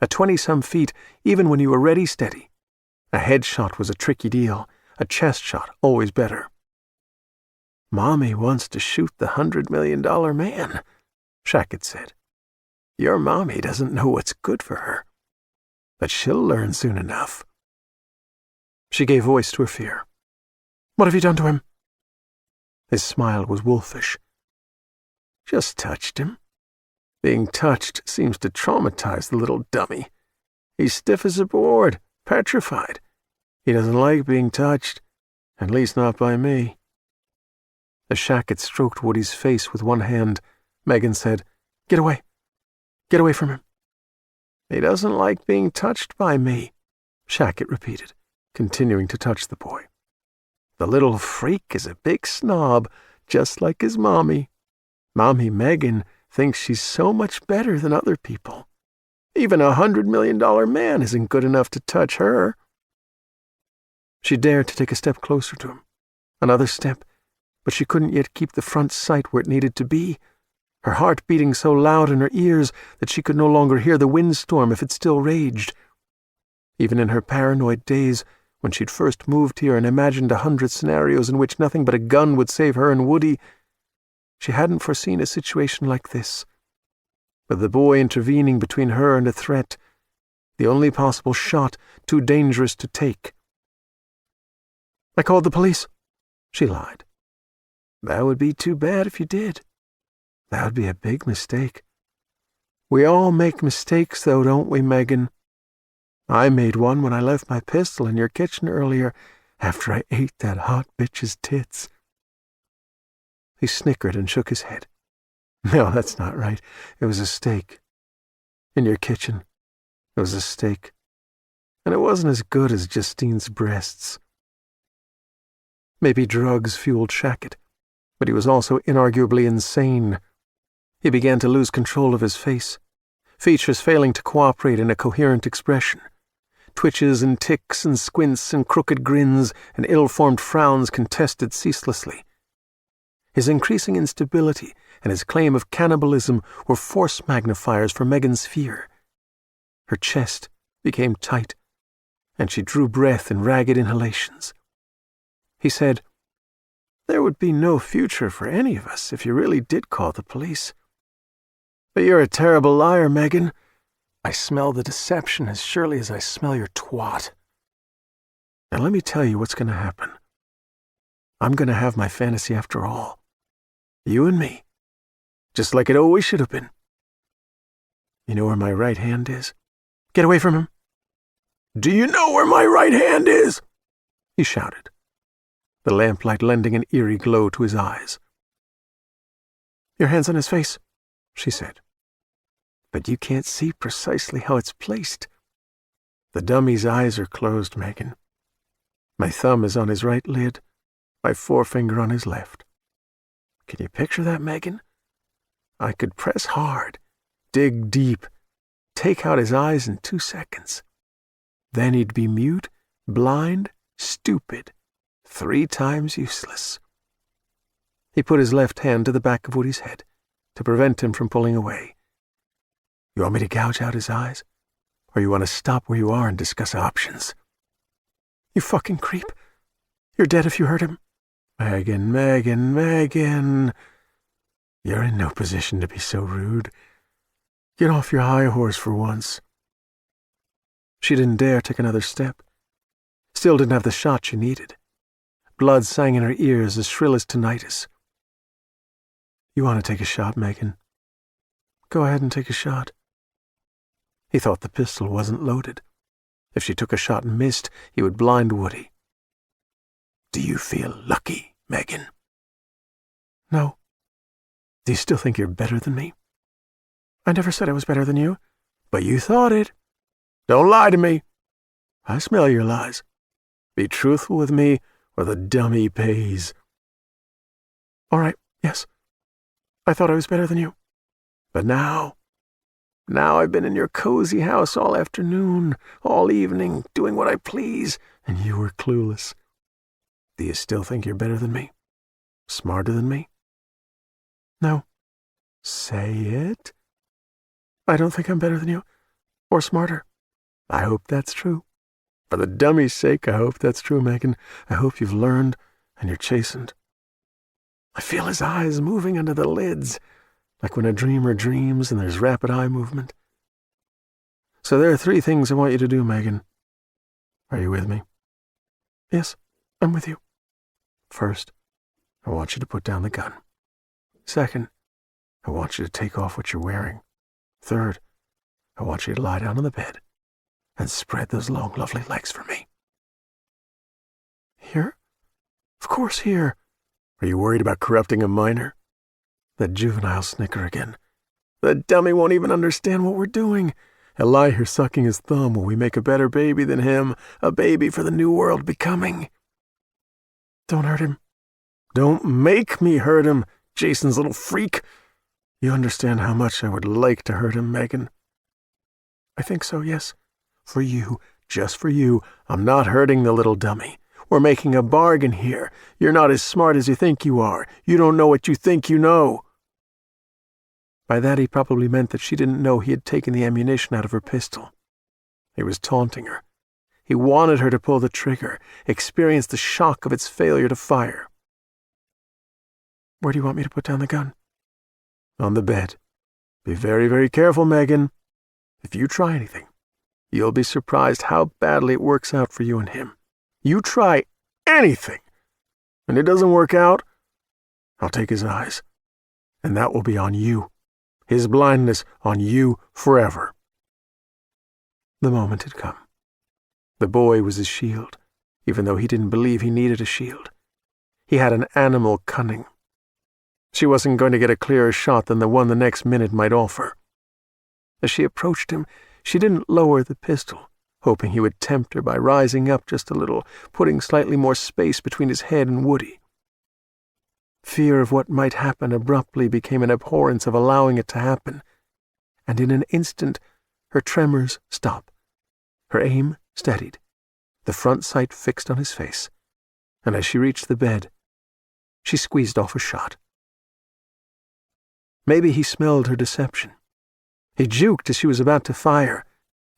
At 20-some feet, even when you were ready steady, a head shot was a tricky deal, a chest shot always better. "Mommy wants to shoot the $100 million man," Shackett said. "Your mommy doesn't know what's good for her, but she'll learn soon enough." She gave voice to her fear. "What have you done to him?" His smile was wolfish. "Just touched him. Being touched seems to traumatize the little dummy. He's stiff as a board, petrified. He doesn't like being touched, at least not by me." As Shackett stroked Woody's face with one hand, Megan said, "Get away. Get away from him." "He doesn't like being touched by me," Shackett repeated, continuing to touch the boy. "The little freak is a big snob, just like his mommy. Mommy Megan thinks she's so much better than other people. Even a $100 million man isn't good enough to touch her." She dared to take a step closer to him, another step, but she couldn't yet keep the front sight where it needed to be, her heart beating so loud in her ears that she could no longer hear the windstorm if it still raged. Even in her paranoid days, when she'd first moved here and imagined 100 scenarios in which nothing but a gun would save her and Woody, she hadn't foreseen a situation like this. With the boy intervening between her and a threat, the only possible shot too dangerous to take. "I called the police," she lied. "That would be too bad if you did. That would be a big mistake. We all make mistakes, though, don't we, Megan? I made one when I left my pistol in your kitchen earlier after I ate that hot bitch's tits." He snickered and shook his head. "No, that's not right. It was a steak. In your kitchen. It was a steak. And it wasn't as good as Justine's breasts." Maybe drugs fueled Shackett, but he was also inarguably insane. He began to lose control of his face, features failing to cooperate in a coherent expression. Twitches and ticks and squints and crooked grins and ill-formed frowns contested ceaselessly. His increasing instability and his claim of cannibalism were force magnifiers for Megan's fear. Her chest became tight, and she drew breath in ragged inhalations. He said, "There would be no future for any of us if you really did call the police. But you're a terrible liar, Megan. I smell the deception as surely as I smell your twat. Now let me tell you what's going to happen. I'm going to have my fantasy after all. You and me. Just like it always should have been. You know where my right hand is? Get away from him." "Do you know where my right hand is?" he shouted, the lamplight lending an eerie glow to his eyes. "Your hand's on his face," she said. "But you can't see precisely how it's placed. The dummy's eyes are closed, Megan. My thumb is on his right lid, my forefinger on his left. Can you picture that, Megan? I could press hard, dig deep, take out his eyes in 2 seconds. Then he'd be mute, blind, stupid, 3 times useless." He put his left hand to the back of Woody's head to prevent him from pulling away. "You want me to gouge out his eyes? Or you want to stop where you are and discuss options?" "You fucking creep. You're dead if you hurt him." "Megan, Megan, Megan. You're in no position to be so rude. Get off your high horse for once." She didn't dare take another step. Still didn't have the shot she needed. Blood sang in her ears as shrill as tinnitus. "You want to take a shot, Megan? Go ahead and take a shot." He thought the pistol wasn't loaded. If she took a shot and missed, he would blind Woody. "Do you feel lucky, Megan?" "No." "Do you still think you're better than me?" "I never said I was better than you." "But you thought it. Don't lie to me. I smell your lies. Be truthful with me, or the dummy pays." "All right, yes. I thought I was better than you." "But now I've been in your cozy house all afternoon, all evening, doing what I please, and you were clueless. Do you still think you're better than me? Smarter than me?" "No." "Say it." "I don't think I'm better than you, or smarter." "I hope that's true. For the dummy's sake, I hope that's true, Megan. I hope you've learned and you're chastened. I feel his eyes moving under the lids, like when a dreamer dreams and there's rapid eye movement. So there are 3 things I want you to do, Megan. Are you with me?" "Yes, I'm with you." "First, I want you to put down the gun. Second, I want you to take off what you're wearing. Third, I want you to lie down on the bed and spread those long, lovely legs for me." "Here? Of course here." "Are you worried about corrupting a minor?" That juvenile snicker again. "The dummy won't even understand what we're doing. He'll lie here sucking his thumb while we make a better baby than him, a baby for the new world becoming." "Don't hurt him." "Don't make me hurt him, Jason's little freak. You understand how much I would like to hurt him, Megan?" "I think so, yes. For you, just for you. I'm not hurting the little dummy. We're making a bargain here. You're not as smart as you think you are. You don't know what you think you know." By that he probably meant that she didn't know he had taken the ammunition out of her pistol. He was taunting her, He wanted her to pull the trigger, experience the shock of its failure to fire. "Where do you want me to put down the gun?" "On the bed. Be very, very careful, Megan. If you try anything, you'll be surprised how badly it works out for you and him. You try anything, and it doesn't work out, I'll take his eyes. And that will be on you. His blindness on you forever." The moment had come. The boy was his shield, even though he didn't believe he needed a shield. He had an animal cunning. She wasn't going to get a clearer shot than the one the next minute might offer. As she approached him, she didn't lower the pistol, hoping he would tempt her by rising up just a little, putting slightly more space between his head and Woody. Fear of what might happen abruptly became an abhorrence of allowing it to happen, and in an instant her tremors stopped. Her aim steadied, the front sight fixed on his face, and as she reached the bed, she squeezed off a shot. Maybe he smelled her deception. He juked as she was about to fire,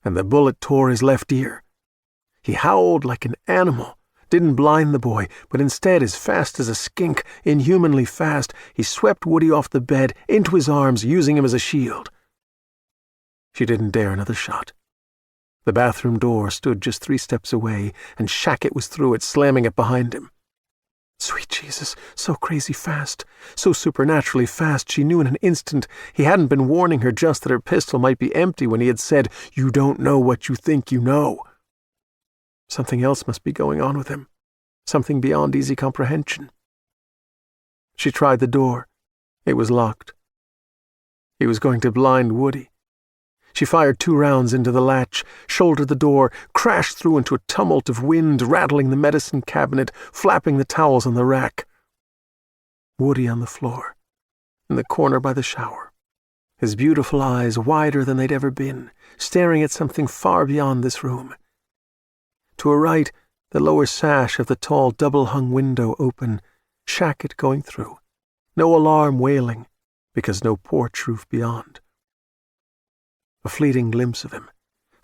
and the bullet tore his left ear. He howled like an animal, didn't blind the boy, but instead, as fast as a skink, inhumanly fast, he swept Woody off the bed, into his arms, using him as a shield. She didn't dare another shot. The bathroom door stood just 3 steps away, and Shackett was through it, slamming it behind him. Sweet Jesus, so crazy fast, so supernaturally fast, she knew in an instant he hadn't been warning her just that her pistol might be empty when he had said, "You don't know what you think you know." Something else must be going on with him, something beyond easy comprehension. She tried the door. It was locked. He was going to blind Woody. She fired 2 rounds into the latch, shouldered the door, crashed through into a tumult of wind, rattling the medicine cabinet, flapping the towels on the rack. Woody on the floor, in the corner by the shower, his beautiful eyes wider than they'd ever been, staring at something far beyond this room. To her right, the lower sash of the tall double-hung window open, Shackett going through, no alarm wailing, because no porch roof beyond. A fleeting glimpse of him,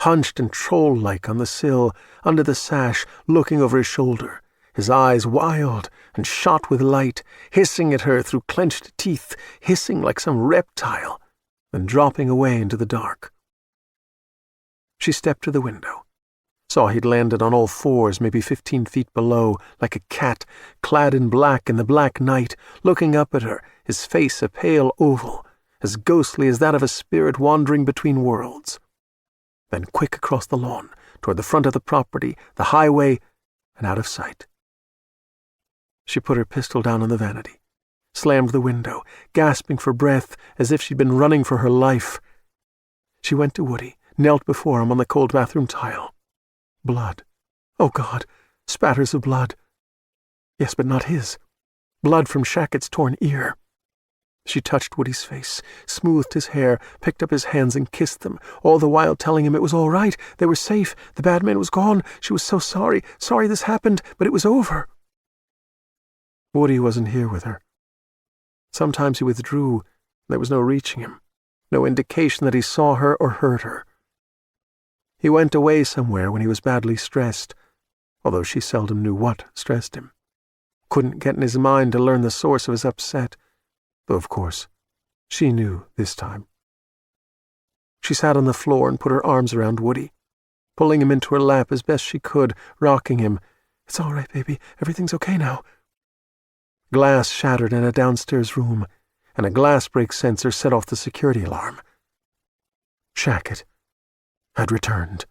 hunched and troll-like on the sill, under the sash, looking over his shoulder, his eyes wild and shot with light, hissing at her through clenched teeth, hissing like some reptile, then dropping away into the dark. She stepped to the window, saw he'd landed on all 4s, maybe 15 feet below, like a cat, clad in the black night, looking up at her, his face a pale oval, as ghostly as that of a spirit wandering between worlds. Then quick across the lawn, toward the front of the property, the highway, and out of sight. She put her pistol down on the vanity, slammed the window, gasping for breath as if she'd been running for her life. She went to Woody, knelt before him on the cold bathroom tile. Blood. Oh, God, spatters of blood. Yes, but not his. Blood from Shackett's torn ear. She touched Woody's face, smoothed his hair, picked up his hands and kissed them, all the while telling him it was all right, they were safe, the bad man was gone, she was so sorry this happened, but it was over. Woody wasn't here with her. Sometimes he withdrew, and there was no reaching him, no indication that he saw her or heard her. He went away somewhere when he was badly stressed, although she seldom knew what stressed him. Couldn't get in his mind to learn the source of his upset, though, of course, she knew this time. She sat on the floor and put her arms around Woody, pulling him into her lap as best she could, rocking him. "It's all right, baby. Everything's okay now." Glass shattered in a downstairs room, and a glass break sensor set off the security alarm. Shackett had returned.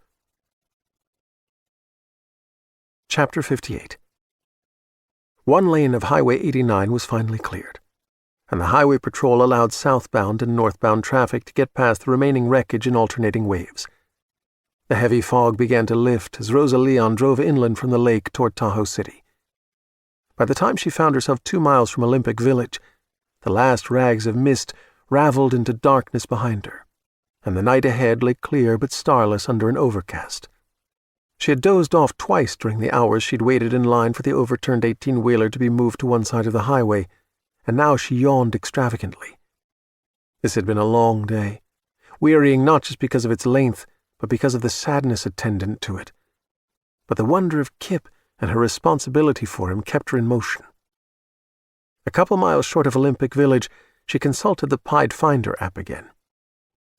Chapter 58. One lane of Highway 89 was finally cleared, and the highway patrol allowed southbound and northbound traffic to get past the remaining wreckage in alternating waves. The heavy fog began to lift as Rosa Leon drove inland from the lake toward Tahoe City. By the time she found herself 2 miles from Olympic Village, the last rags of mist raveled into darkness behind her, and the night ahead lay clear but starless under an overcast. She had dozed off twice during the hours she'd waited in line for the overturned 18-wheeler to be moved to one side of the highway, and now she yawned extravagantly. This had been a long day, wearying not just because of its length, but because of the sadness attendant to it. but the wonder of Kipp and her responsibility for him kept her in motion. A couple miles short of Olympic Village, she consulted the Pied Finder app again.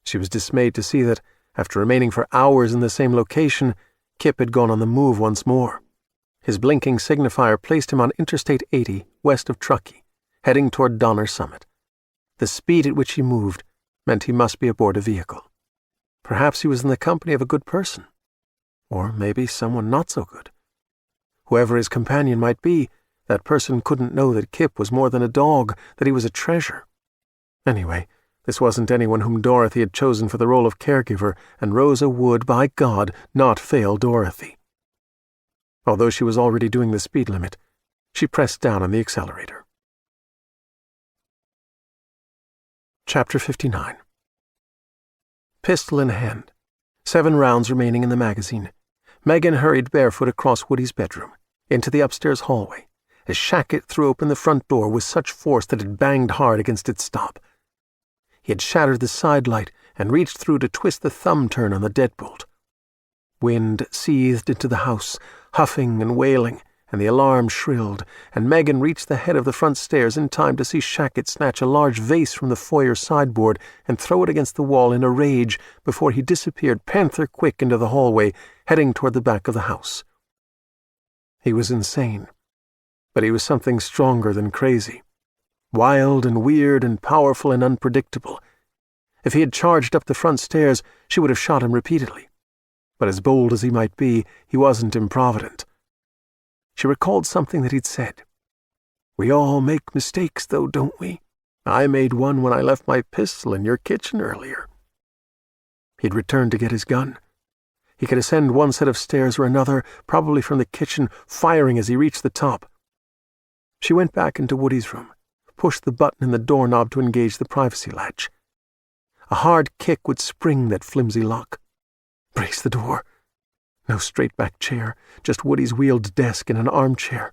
She was dismayed to see that, after remaining for hours in the same location, Kipp had gone on the move once more. His blinking signifier placed him on Interstate 80 west of Truckee, heading toward Donner Summit. The speed at which he moved meant he must be aboard a vehicle. Perhaps he was in the company of a good person. Or maybe someone not so good. Whoever his companion might be, that person couldn't know that Kipp was more than a dog, that he was a treasure. Anyway, this wasn't anyone whom Dorothy had chosen for the role of caregiver, and Rosa would, by God, not fail Dorothy. Although she was already doing the speed limit, she pressed down on the accelerator. Chapter 59. Pistol in hand, 7 rounds remaining in the magazine, Megan hurried barefoot across Woody's bedroom, into the upstairs hallway, as Shackett threw open the front door with such force that it banged hard against its stop. He had shattered the side light and reached through to twist the thumb turn on the deadbolt. Wind seethed into the house, huffing and wailing, and the alarm shrilled, and Megan reached the head of the front stairs in time to see Shackett snatch a large vase from the foyer sideboard and throw it against the wall in a rage before he disappeared panther-quick into the hallway, heading toward the back of the house. He was insane, but he was something stronger than crazy. Wild and weird and powerful and unpredictable. If he had charged up the front stairs, she would have shot him repeatedly. But as bold as he might be, he wasn't improvident. She recalled something that he'd said. "We all make mistakes, though, don't we? I made one when I left my pistol in your kitchen earlier." He'd returned to get his gun. He could ascend one set of stairs or another, probably from the kitchen, firing as he reached the top. She went back into Woody's room, pushed the button in the doorknob to engage the privacy latch. A hard kick would spring that flimsy lock. Brace the door. No straight-back chair, just Woody's wheeled desk and an armchair.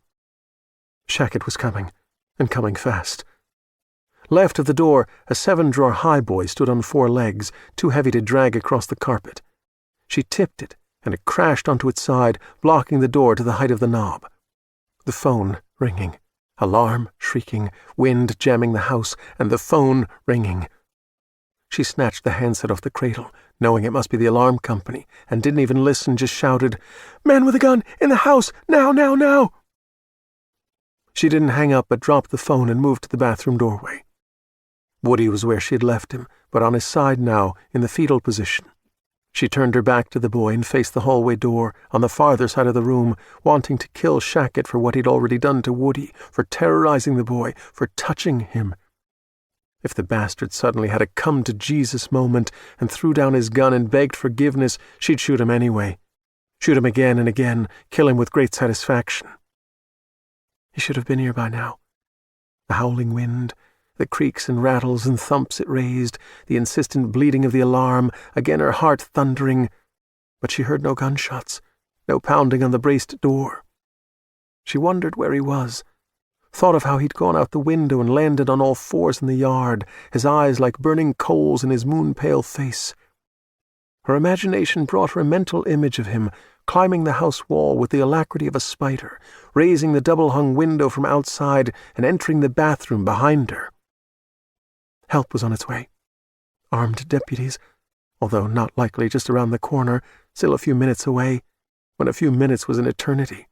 Shackett was coming, and coming fast. Left of the door, a 7-drawer highboy stood on 4 legs, too heavy to drag across the carpet. She tipped it, and it crashed onto its side, blocking the door to the height of the knob. The phone ringing. Alarm shrieking, wind jamming the house, and the phone ringing. She snatched the handset off the cradle, knowing it must be the alarm company, and didn't even listen, just shouted, "Man with a gun! In the house! Now, now, now!" She didn't hang up but dropped the phone and moved to the bathroom doorway. Woody was where she had left him, but on his side now, in the fetal position. She turned her back to the boy and faced the hallway door, on the farther side of the room, wanting to kill Shackett for what he'd already done to Woody, for terrorizing the boy, for touching him. If the bastard suddenly had a come-to-Jesus moment and threw down his gun and begged forgiveness, she'd shoot him anyway. Shoot him again and again, kill him with great satisfaction. He should have been here by now. The howling wind, the creaks and rattles and thumps it raised, the insistent bleeding of the alarm, again her heart thundering, but she heard no gunshots, no pounding on the braced door. She wondered where he was, thought of how he'd gone out the window and landed on all fours in the yard, his eyes like burning coals in his moon-pale face. Her imagination brought her a mental image of him, climbing the house wall with the alacrity of a spider, raising the double-hung window from outside and entering the bathroom behind her. Help was on its way. Armed deputies, although not likely just around the corner, still a few minutes away, when a few minutes was an eternity.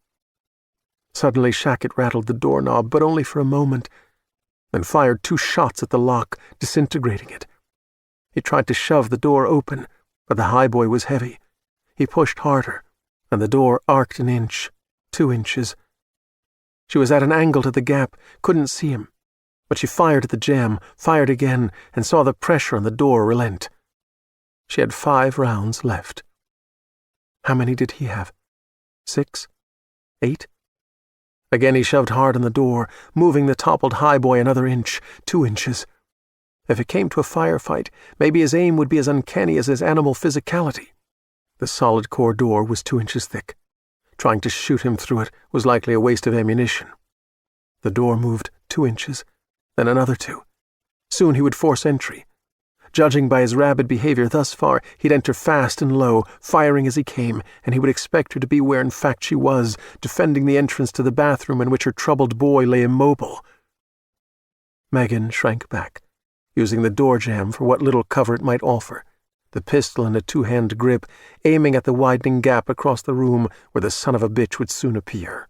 Suddenly Shackett rattled the doorknob, but only for a moment, then fired 2 shots at the lock, disintegrating it. He tried to shove the door open, but the highboy was heavy. He pushed harder, and the door arced an inch, 2 inches. She was at an angle to the gap, couldn't see him, but she fired at the jamb, fired again, and saw the pressure on the door relent. She had 5 rounds left. How many did he have? 6? 8? Again he shoved hard on the door, moving the toppled highboy another inch, 2 inches. If it came to a firefight, maybe his aim would be as uncanny as his animal physicality. The solid core door was 2 inches thick. Trying to shoot him through it was likely a waste of ammunition. The door moved 2 inches, then another 2. Soon he would force entry. Judging by his rabid behavior thus far, he'd enter fast and low, firing as he came, and he would expect her to be where in fact she was, defending the entrance to the bathroom in which her troubled boy lay immobile. Megan shrank back, using the door jamb for what little cover it might offer, the pistol in a two-hand grip, aiming at the widening gap across the room where the son of a bitch would soon appear.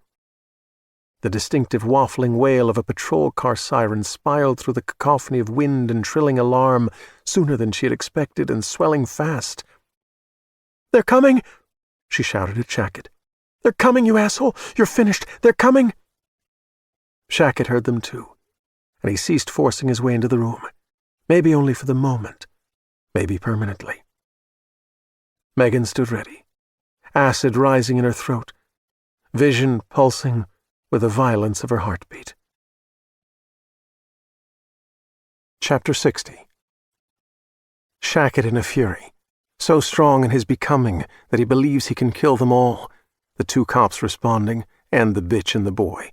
The distinctive waffling wail of a patrol car siren spiraled through the cacophony of wind and trilling alarm sooner than she had expected and swelling fast. "They're coming!" she shouted at Shackett. "They're coming, you asshole! You're finished! They're coming!" Shackett heard them too, and he ceased forcing his way into the room, maybe only for the moment, maybe permanently. Megan stood ready, acid rising in her throat, vision pulsing with the violence of her heartbeat. Chapter 60. Shackett in a fury, so strong in his becoming that he believes he can kill them all, the two cops responding, and the bitch and the boy.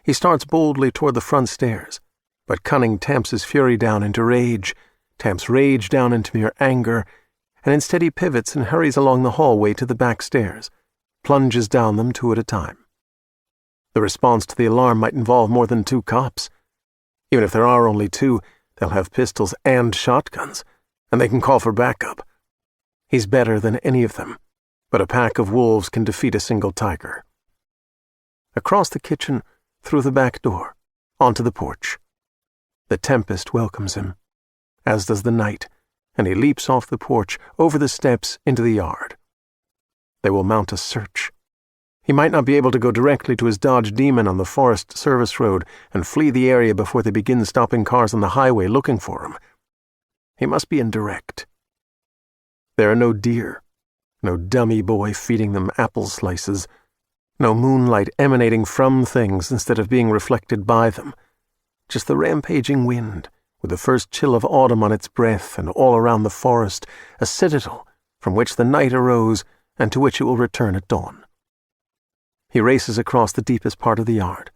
He starts boldly toward the front stairs, but cunning tamps his fury down into rage, tamps rage down into mere anger, and instead he pivots and hurries along the hallway to the back stairs, plunges down them two at a time. The response to the alarm might involve more than two cops. Even if there are only two, they'll have pistols and shotguns, and they can call for backup. He's better than any of them, but a pack of wolves can defeat a single tiger. Across the kitchen, through the back door, onto the porch. The tempest welcomes him, as does the night, and he leaps off the porch, over the steps, into the yard. They will mount a search. He might not be able to go directly to his Dodge Demon on the Forest Service Road and flee the area before they begin stopping cars on the highway looking for him. He must be indirect. There are no deer, no dummy boy feeding them apple slices, no moonlight emanating from things instead of being reflected by them, just the rampaging wind, with the first chill of autumn on its breath, and all around the forest, a citadel from which the night arose and to which it will return at dawn. He races across the deepest part of the yard,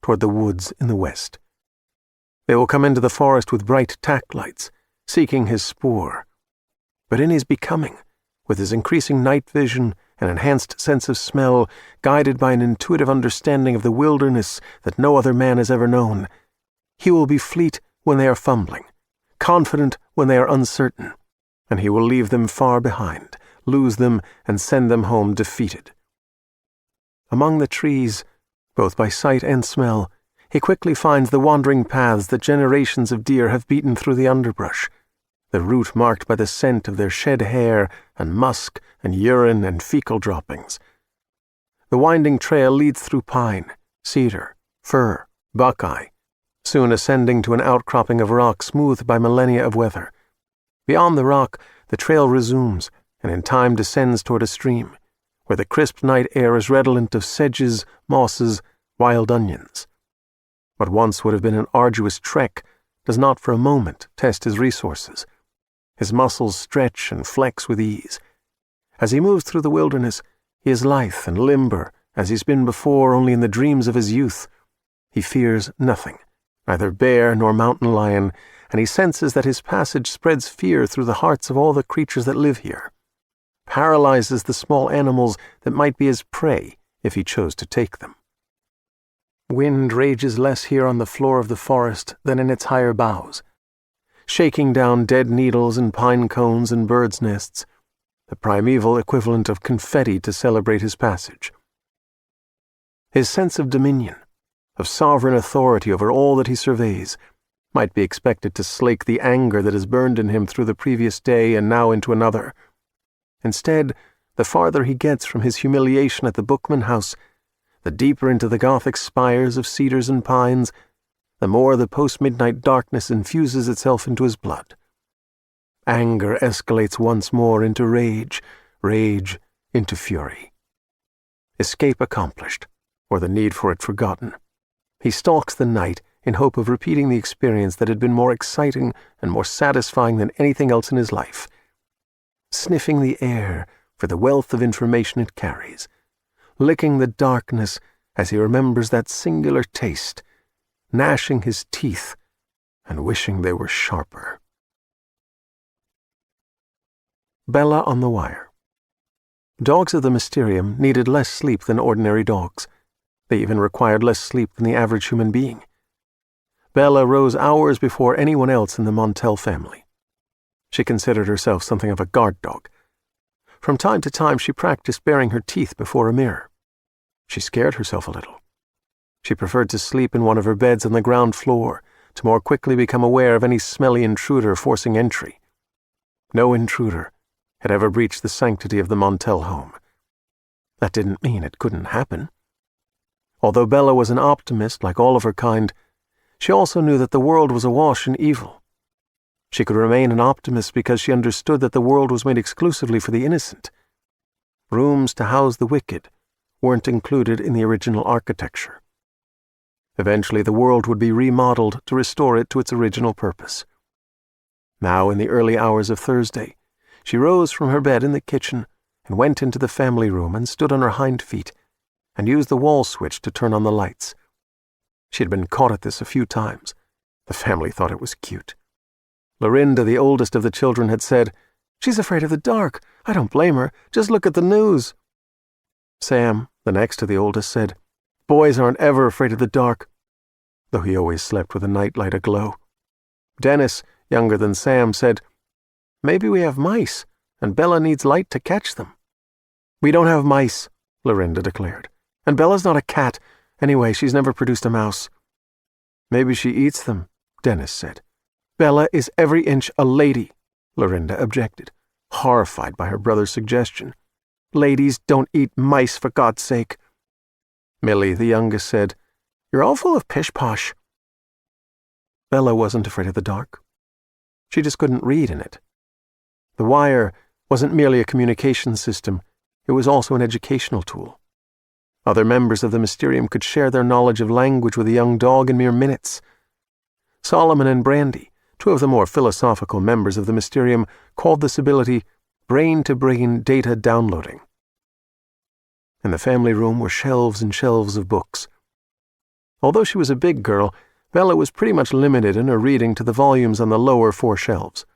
toward the woods in the west. They will come into the forest with bright tack lights, seeking his spoor. But in his becoming, with his increasing night vision and enhanced sense of smell, guided by an intuitive understanding of the wilderness that no other man has ever known, he will be fleet when they are fumbling, confident when they are uncertain, and he will leave them far behind, lose them, and send them home defeated. Among the trees, both by sight and smell, he quickly finds the wandering paths that generations of deer have beaten through the underbrush, the route marked by the scent of their shed hair and musk and urine and fecal droppings. The winding trail leads through pine, cedar, fir, buckeye, soon ascending to an outcropping of rock smoothed by millennia of weather. Beyond the rock, the trail resumes, and in time descends toward a stream, where the crisp night air is redolent of sedges, mosses, wild onions. What once would have been an arduous trek does not for a moment test his resources. His muscles stretch and flex with ease. As he moves through the wilderness, he is lithe and limber, as he's been before only in the dreams of his youth. He fears nothing, neither bear nor mountain lion, and he senses that his passage spreads fear through the hearts of all the creatures that live here, paralyzes the small animals that might be his prey if he chose to take them. Wind rages less here on the floor of the forest than in its higher boughs, shaking down dead needles and pine cones and birds' nests, the primeval equivalent of confetti to celebrate his passage. His sense of dominion, of sovereign authority over all that he surveys, might be expected to slake the anger that has burned in him through the previous day and now into another. Instead, the farther he gets from his humiliation at the Bookman house, the deeper into the Gothic spires of cedars and pines, the more the post-midnight darkness infuses itself into his blood. Anger escalates once more into rage, rage into fury. Escape accomplished, or the need for it forgotten, he stalks the night in hope of repeating the experience that had been more exciting and more satisfying than anything else in his life, sniffing the air for the wealth of information it carries, licking the darkness as he remembers that singular taste, gnashing his teeth and wishing they were sharper. Bella on the wire. Dogs of the Mysterium needed less sleep than ordinary dogs. They even required less sleep than the average human being. Bella rose hours before anyone else in the Montel family. She considered herself something of a guard dog. From time to time she practiced baring her teeth before a mirror. She scared herself a little. She preferred to sleep in one of her beds on the ground floor to more quickly become aware of any smelly intruder forcing entry. No intruder had ever breached the sanctity of the Montel home. That didn't mean it couldn't happen. Although Bella was an optimist like all of her kind, she also knew that the world was awash in evil. She could remain an optimist because she understood that the world was made exclusively for the innocent. Rooms to house the wicked weren't included in the original architecture. Eventually the world would be remodeled to restore it to its original purpose. Now, in the early hours of Thursday, she rose from her bed in the kitchen and went into the family room and stood on her hind feet and used the wall switch to turn on the lights. She had been caught at this a few times. The family thought it was cute. Lorinda, the oldest of the children, had said, "She's afraid of the dark. I don't blame her. Just look at the news." Sam, the next to the oldest, said, "Boys aren't ever afraid of the dark," though he always slept with a nightlight aglow. Dennis, younger than Sam, said, "Maybe we have mice, and Bella needs light to catch them." "We don't have mice," Lorinda declared. "And Bella's not a cat. Anyway, she's never produced a mouse." "Maybe she eats them," Dennis said. "Bella is every inch a lady," Lorinda objected, horrified by her brother's suggestion. "Ladies don't eat mice, for God's sake." Millie, the youngest, said, "You're all full of pish-posh." Bella wasn't afraid of the dark. She just couldn't read in it. The wire wasn't merely a communication system, it was also an educational tool. Other members of the Mysterium could share their knowledge of language with a young dog in mere minutes. Solomon and Brandy, two of the more philosophical members of the Mysterium, called this ability brain-to-brain data downloading. In the family room were shelves and shelves of books. Although she was a big girl, Bella was pretty much limited in her reading to the volumes on the lower 4 shelves.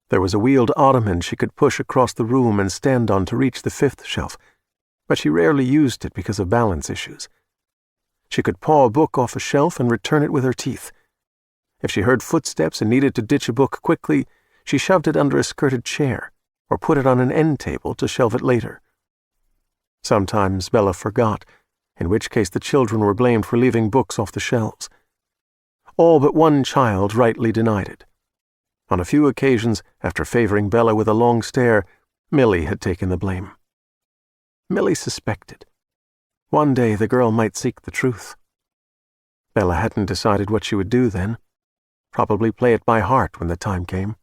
There was a wheeled ottoman she could push across the room and stand on to reach the 5th shelf, but she rarely used it because of balance issues. She could paw a book off a shelf and return it with her teeth. If she heard footsteps and needed to ditch a book quickly, she shoved it under a skirted chair or put it on an end table to shelve it later. Sometimes Bella forgot, in which case the children were blamed for leaving books off the shelves. All but one child rightly denied it. On a few occasions, after favoring Bella with a long stare, Millie had taken the blame. Millie suspected. One day the girl might seek the truth. Bella hadn't decided what she would do then. Probably play it by heart when the time came.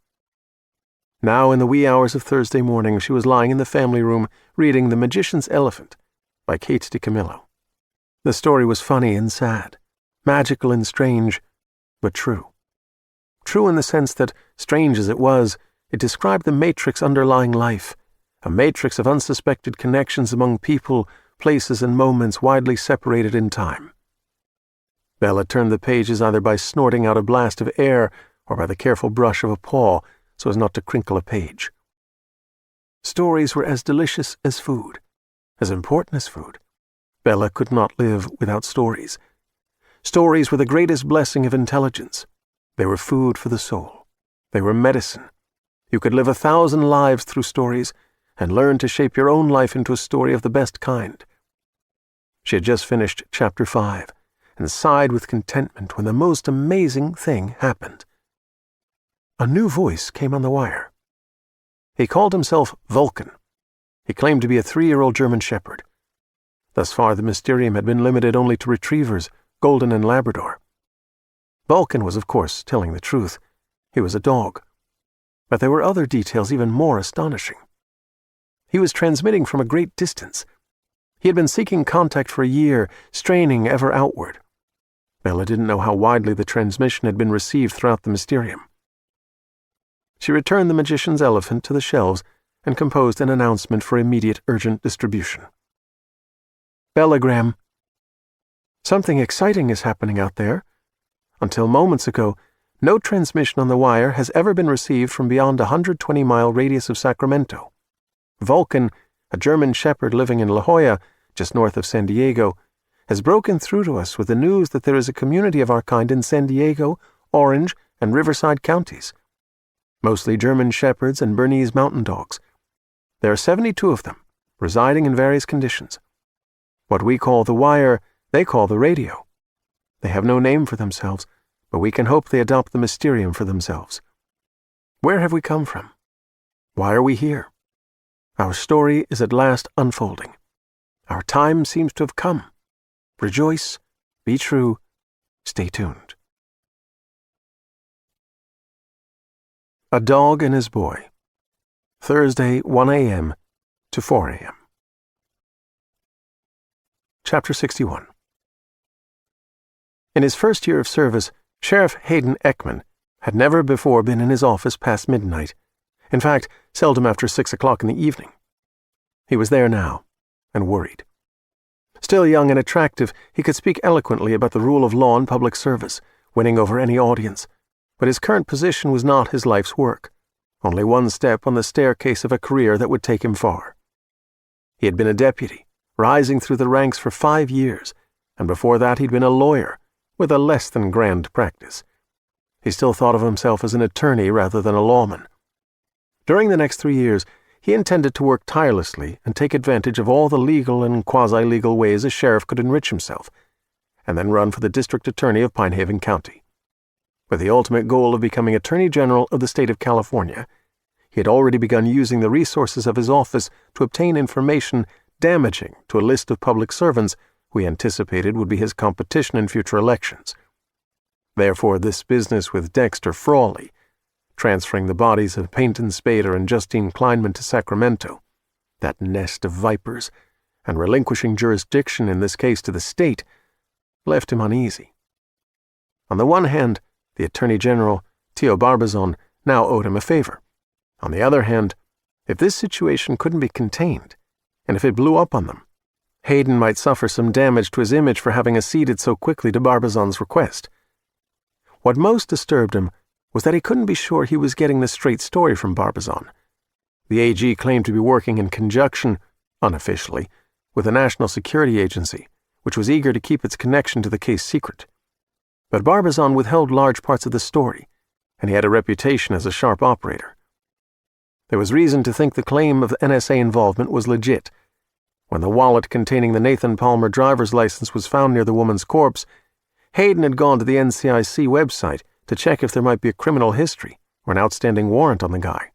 Now, in the wee hours of Thursday morning, she was lying in the family room reading The Magician's Elephant by Kate DiCamillo. The story was funny and sad, magical and strange, but true. True in the sense that, strange as it was, it described the matrix underlying life, a matrix of unsuspected connections among people, places, and moments widely separated in time. Bella turned the pages either by snorting out a blast of air or by the careful brush of a paw so as not to crinkle a page. Stories were as delicious as food, as important as food. Bella could not live without stories. Stories were the greatest blessing of intelligence. They were food for the soul. They were medicine. You could live 1,000 lives through stories and learn to shape your own life into a story of the best kind. She had just finished Chapter 5 and sighed with contentment when the most amazing thing happened. A new voice came on the wire. He called himself Vulcan. He claimed to be a 3-year-old German Shepherd. Thus far, the Mysterium had been limited only to retrievers, Golden and Labrador. Vulcan was, of course, telling the truth. He was a dog. But there were other details even more astonishing. He was transmitting from a great distance. He had been seeking contact for a year, straining ever outward. Bella didn't know how widely the transmission had been received throughout the Mysterium. She returned the Magician's Elephant to the shelves and composed an announcement for immediate urgent distribution. Bellagram. Something exciting is happening out there. Until moments ago, no transmission on the wire has ever been received from beyond a 120-mile radius of Sacramento. Vulcan, a German shepherd living in La Jolla, just north of San Diego, has broken through to us with the news that there is a community of our kind in San Diego, Orange, and Riverside counties. Mostly German shepherds and Bernese mountain dogs. There are 72 of them, residing in various conditions. What we call the wire, they call the radio. They have no name for themselves, but we can hope they adopt the mysterium for themselves. Where have we come from? Why are we here? Our story is at last unfolding. Our time seems to have come. Rejoice, be true, stay tuned. A Dog and His Boy. Thursday, 1 a.m. to 4 a.m. Chapter 61. In his first year of service, Sheriff Hayden Ekman had never before been in his office past midnight. In fact, seldom after 6 o'clock in the evening. He was there now, and worried. Still young and attractive, he could speak eloquently about the rule of law and public service, winning over any audience. But his current position was not his life's work, only one step on the staircase of a career that would take him far. He had been a deputy, rising through the ranks for 5 years, and before that he'd been a lawyer, with a less than grand practice. He still thought of himself as an attorney rather than a lawman. During the next 3 years, he intended to work tirelessly and take advantage of all the legal and quasi-legal ways a sheriff could enrich himself, and then run for the district attorney of Pine Haven County. With the ultimate goal of becoming Attorney General of the state of California, he had already begun using the resources of his office to obtain information damaging to a list of public servants who he anticipated would be his competition in future elections. Therefore, this business with Dexter Frawley, transferring the bodies of Peyton Spader and Justine Kleinman to Sacramento, that nest of vipers, and relinquishing jurisdiction in this case to the state, left him uneasy. On the one hand, the Attorney General, Tio Barbazon, now owed him a favor. On the other hand, if this situation couldn't be contained, and if it blew up on them, Hayden might suffer some damage to his image for having acceded so quickly to Barbazon's request. What most disturbed him was that he couldn't be sure he was getting the straight story from Barbazon. The AG claimed to be working in conjunction, unofficially, with the National Security Agency, which was eager to keep its connection to the case secret. But Barbazon withheld large parts of the story, and he had a reputation as a sharp operator. There was reason to think the claim of NSA involvement was legit. When the wallet containing the Nathan Palmer driver's license was found near the woman's corpse, Hayden had gone to the NCIC website to check if there might be a criminal history or an outstanding warrant on the guy.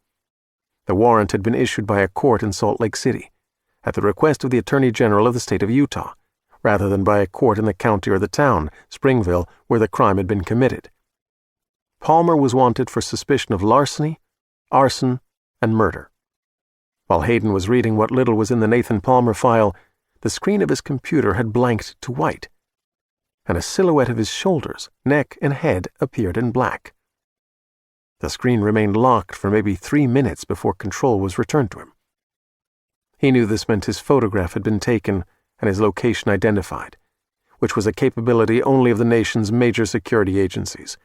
The warrant had been issued by a court in Salt Lake City, at the request of the Attorney General of the state of Utah, rather than by a court in the county or the town, Springville, where the crime had been committed. Palmer was wanted for suspicion of larceny, arson, and murder. While Hayden was reading what little was in the Nathan Palmer file, the screen of his computer had blanked to white, and a silhouette of his shoulders, neck, and head appeared in black. The screen remained locked for maybe 3 minutes before control was returned to him. He knew this meant his photograph had been taken and his location identified, which was a capability only of the nation's major security agencies.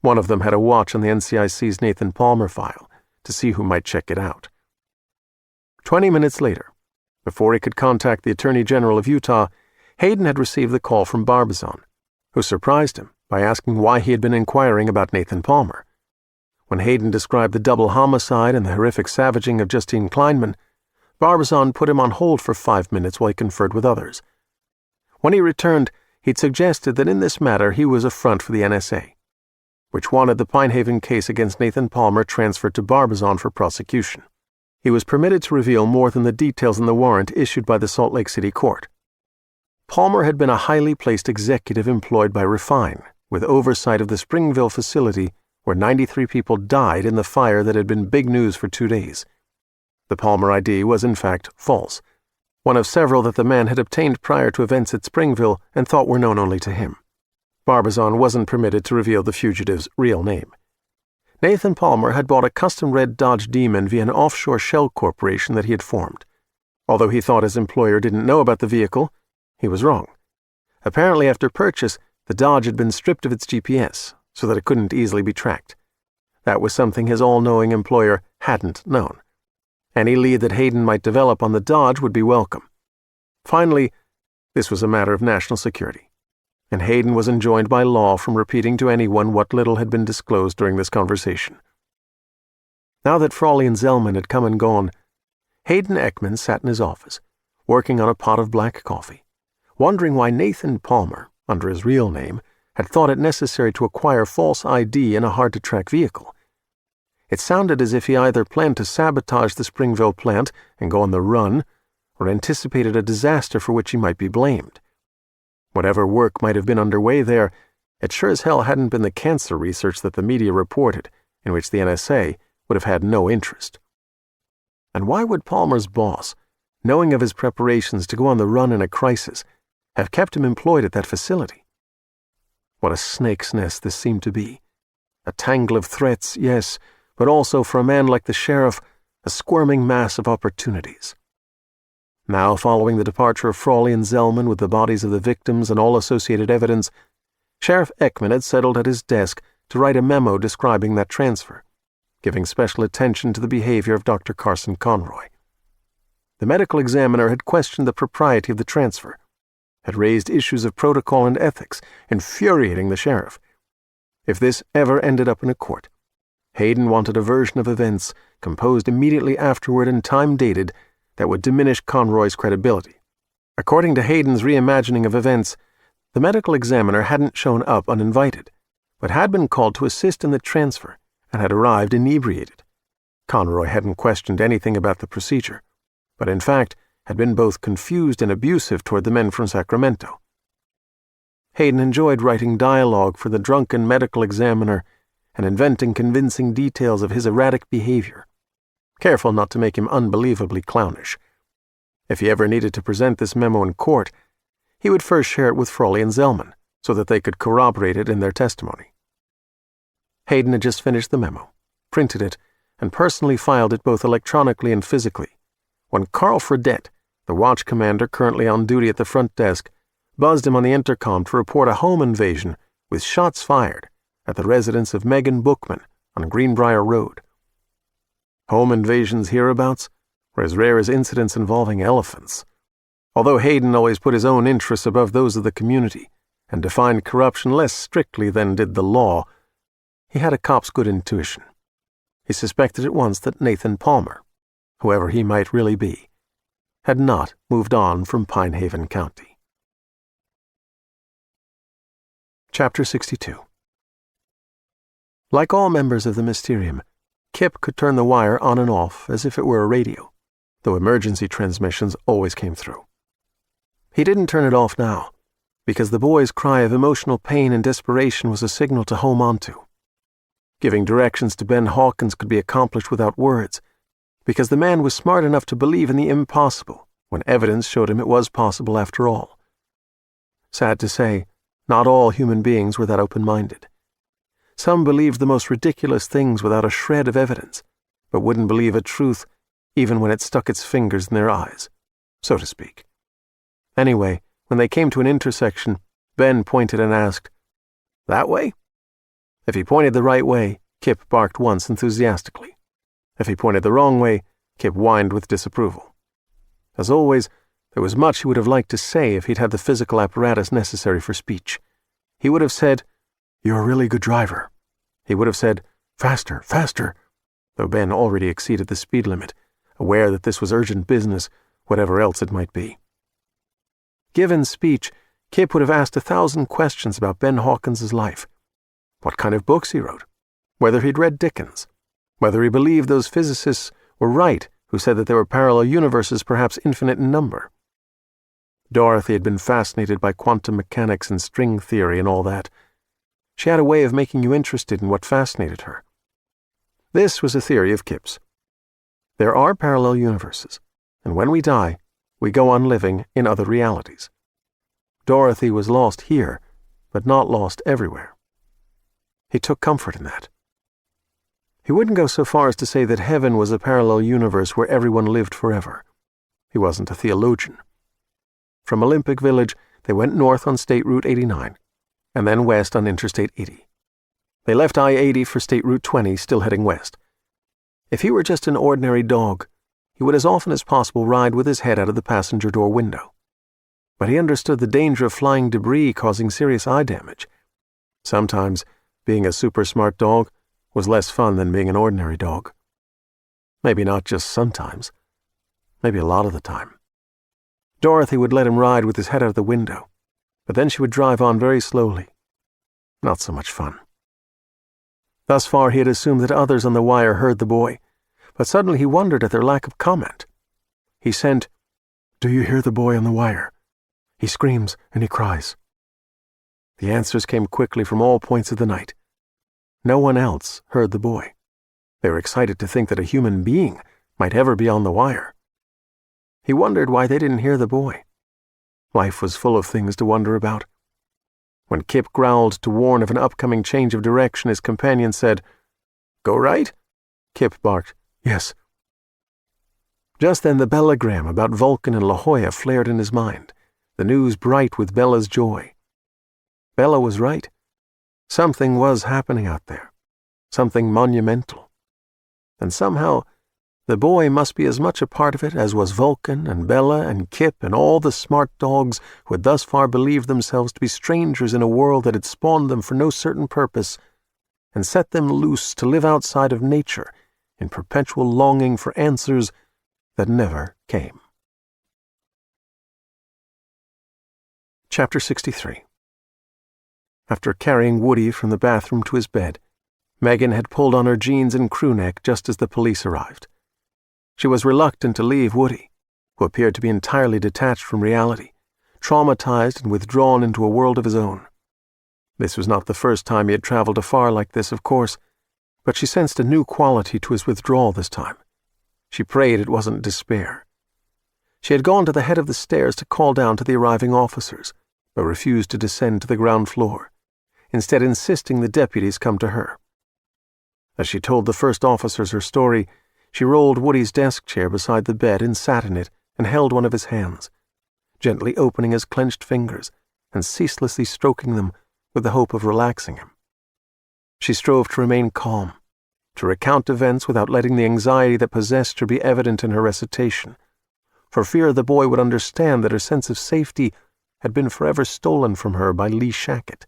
One of them had a watch on the NCIC's Nathan Palmer file to see who might check it out. 20 minutes later, before he could contact the Attorney General of Utah, Hayden had received the call from Barbazon, who surprised him by asking why he had been inquiring about Nathan Palmer. When Hayden described the double homicide and the horrific savaging of Justine Kleinman, Barbazon put him on hold for 5 minutes while he conferred with others. When he returned, he'd suggested that in this matter he was a front for the NSA, which wanted the Pine Haven case against Nathan Palmer transferred to Barbazon for prosecution. He was permitted to reveal more than the details in the warrant issued by the Salt Lake City court. Palmer had been a highly placed executive employed by Refine, with oversight of the Springville facility where 93 people died in the fire that had been big news for 2 days. The Palmer ID was in fact false, one of several that the man had obtained prior to events at Springville and thought were known only to him. Barbazon wasn't permitted to reveal the fugitive's real name. Nathan Palmer had bought a custom red Dodge Demon via an offshore shell corporation that he had formed. Although he thought his employer didn't know about the vehicle, he was wrong. Apparently after purchase, the Dodge had been stripped of its GPS, so that it couldn't easily be tracked. That was something his all-knowing employer hadn't known. Any lead that Hayden might develop on the Dodge would be welcome. Finally, this was a matter of national security, and Hayden was enjoined by law from repeating to anyone what little had been disclosed during this conversation. Now that Frawley and Zellman had come and gone, Hayden Ekman sat in his office, working on a pot of black coffee, wondering why Nathan Palmer, under his real name, had thought it necessary to acquire false ID in a hard-to-track vehicle. It sounded as if he either planned to sabotage the Springville plant and go on the run, or anticipated a disaster for which he might be blamed. Whatever work might have been underway there, it sure as hell hadn't been the cancer research that the media reported, in which the NSA would have had no interest. And why would Palmer's boss, knowing of his preparations to go on the run in a crisis, have kept him employed at that facility? What a snake's nest this seemed to be. A tangle of threats, yes, but also for a man like the sheriff, a squirming mass of opportunities. Now, following the departure of Frawley and Zellman with the bodies of the victims and all associated evidence, Sheriff Ekman had settled at his desk to write a memo describing that transfer, giving special attention to the behavior of Dr. Carson Conroy. The medical examiner had questioned the propriety of the transfer, had raised issues of protocol and ethics, infuriating the sheriff. If this ever ended up in a court, Hayden wanted a version of events composed immediately afterward and time-dated that would diminish Conroy's credibility. According to Hayden's reimagining of events, the medical examiner hadn't shown up uninvited, but had been called to assist in the transfer and had arrived inebriated. Conroy hadn't questioned anything about the procedure, but in fact had been both confused and abusive toward the men from Sacramento. Hayden enjoyed writing dialogue for the drunken medical examiner and inventing convincing details of his erratic behavior, careful not to make him unbelievably clownish. If he ever needed to present this memo in court, he would first share it with Frawley and Zellman so that they could corroborate it in their testimony. Hayden had just finished the memo, printed it, and personally filed it both electronically and physically, when Carl Fredette, the watch commander currently on duty at the front desk, buzzed him on the intercom to report a home invasion with shots fired at the residence of Megan Bookman on Greenbrier Road. Home invasions hereabouts were as rare as incidents involving elephants. Although Hayden always put his own interests above those of the community and defined corruption less strictly than did the law, he had a cop's good intuition. He suspected at once that Nathan Palmer, whoever he might really be, had not moved on from Pine Haven County. Chapter 62. Like all members of the Mysterium, Kipp could turn the wire on and off as if it were a radio, though emergency transmissions always came through. He didn't turn it off now, because the boy's cry of emotional pain and desperation was a signal to home onto. Giving directions to Ben Hawkins could be accomplished without words, because the man was smart enough to believe in the impossible when evidence showed him it was possible after all. Sad to say, not all human beings were that open-minded. Some believed the most ridiculous things without a shred of evidence, but wouldn't believe a truth even when it stuck its fingers in their eyes, so to speak. Anyway, when they came to an intersection, Ben pointed and asked, "That way?" If he pointed the right way, Kipp barked once enthusiastically. If he pointed the wrong way, Kipp whined with disapproval. As always, there was much he would have liked to say if he'd had the physical apparatus necessary for speech. He would have said, "You're a really good driver." He would have said, "Faster, faster," though Ben already exceeded the speed limit, aware that this was urgent business, whatever else it might be. Given speech, Kipp would have asked 1,000 questions about Ben Hawkins's life. What kind of books he wrote, whether he'd read Dickens, whether he believed those physicists were right who said that there were parallel universes perhaps infinite in number. Dorothy had been fascinated by quantum mechanics and string theory and all that. She had a way of making you interested in what fascinated her. This was a theory of Kipp's. There are parallel universes, and when we die, we go on living in other realities. Dorothy was lost here, but not lost everywhere. He took comfort in that. He wouldn't go so far as to say that heaven was a parallel universe where everyone lived forever. He wasn't a theologian. From Olympic Village, they went north on State Route 89, and then west on Interstate 80. They left I-80 for State Route 20, still heading west. If he were just an ordinary dog, he would as often as possible ride with his head out of the passenger door window. But he understood the danger of flying debris causing serious eye damage. Sometimes, being a super smart dog was less fun than being an ordinary dog. Maybe not just sometimes. Maybe a lot of the time. Dorothy would let him ride with his head out of the window, but then she would drive on very slowly. Not so much fun. Thus far he had assumed that others on the wire heard the boy, but suddenly he wondered at their lack of comment. He sent, "Do you hear the boy on the wire? He screams and he cries." The answers came quickly from all points of the night. No one else heard the boy. They were excited to think that a human being might ever be on the wire. He wondered why they didn't hear the boy. Life was full of things to wonder about. When Kipp growled to warn of an upcoming change of direction, his companion said, "Go right?" Kipp barked, "Yes." Just then the bellagram about Vulcan and La Jolla flared in his mind, the news bright with Bella's joy. Bella was right. Something was happening out there, something monumental. And somehow, the boy must be as much a part of it as was Vulcan and Bella and Kipp and all the smart dogs who had thus far believed themselves to be strangers in a world that had spawned them for no certain purpose and set them loose to live outside of nature in perpetual longing for answers that never came. Chapter 63. After carrying Woody from the bathroom to his bed, Megan had pulled on her jeans and crewneck just as the police arrived. She was reluctant to leave Woody, who appeared to be entirely detached from reality, traumatized and withdrawn into a world of his own. This was not the first time he had traveled afar like this, of course, but she sensed a new quality to his withdrawal this time. She prayed it wasn't despair. She had gone to the head of the stairs to call down to the arriving officers, but refused to descend to the ground floor, instead insisting the deputies come to her. As she told the first officers her story, she rolled Woody's desk chair beside the bed and sat in it and held one of his hands, gently opening his clenched fingers and ceaselessly stroking them with the hope of relaxing him. She strove to remain calm, to recount events without letting the anxiety that possessed her be evident in her recitation, for fear the boy would understand that her sense of safety had been forever stolen from her by Lee Shackett.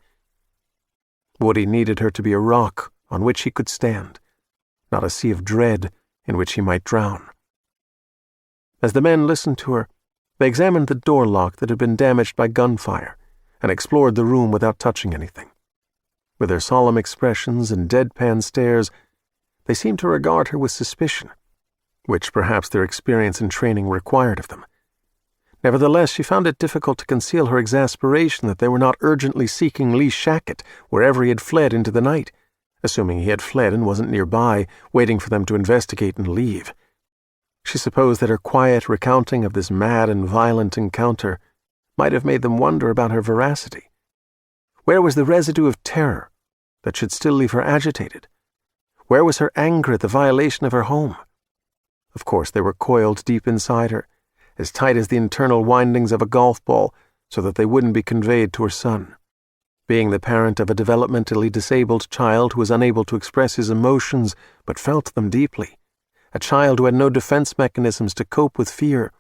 Woody needed her to be a rock on which he could stand, not a sea of dread in which he might drown. As the men listened to her, they examined the door lock that had been damaged by gunfire and explored the room without touching anything. With their solemn expressions and deadpan stares, they seemed to regard her with suspicion, which perhaps their experience and training required of them. Nevertheless, she found it difficult to conceal her exasperation that they were not urgently seeking Lee Shackett wherever he had fled into the night, assuming he had fled and wasn't nearby, waiting for them to investigate and leave. She supposed that her quiet recounting of this mad and violent encounter might have made them wonder about her veracity. Where was the residue of terror that should still leave her agitated? Where was her anger at the violation of her home? Of course, they were coiled deep inside her, as tight as the internal windings of a golf ball, so that they wouldn't be conveyed to her son. Being the parent of a developmentally disabled child who was unable to express his emotions but felt them deeply, a child who had no defense mechanisms to cope with fear,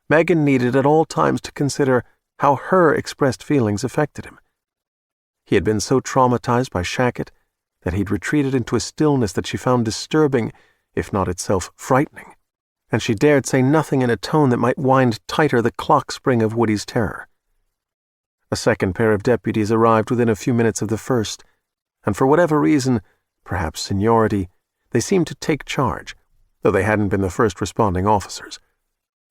Megan needed at all times to consider how her expressed feelings affected him. He had been so traumatized by Shackett that he'd retreated into a stillness that she found disturbing, if not itself frightening, and she dared say nothing in a tone that might wind tighter the clock spring of Woody's terror. A second pair of deputies arrived within a few minutes of the first, and for whatever reason, perhaps seniority, they seemed to take charge, though they hadn't been the first responding officers.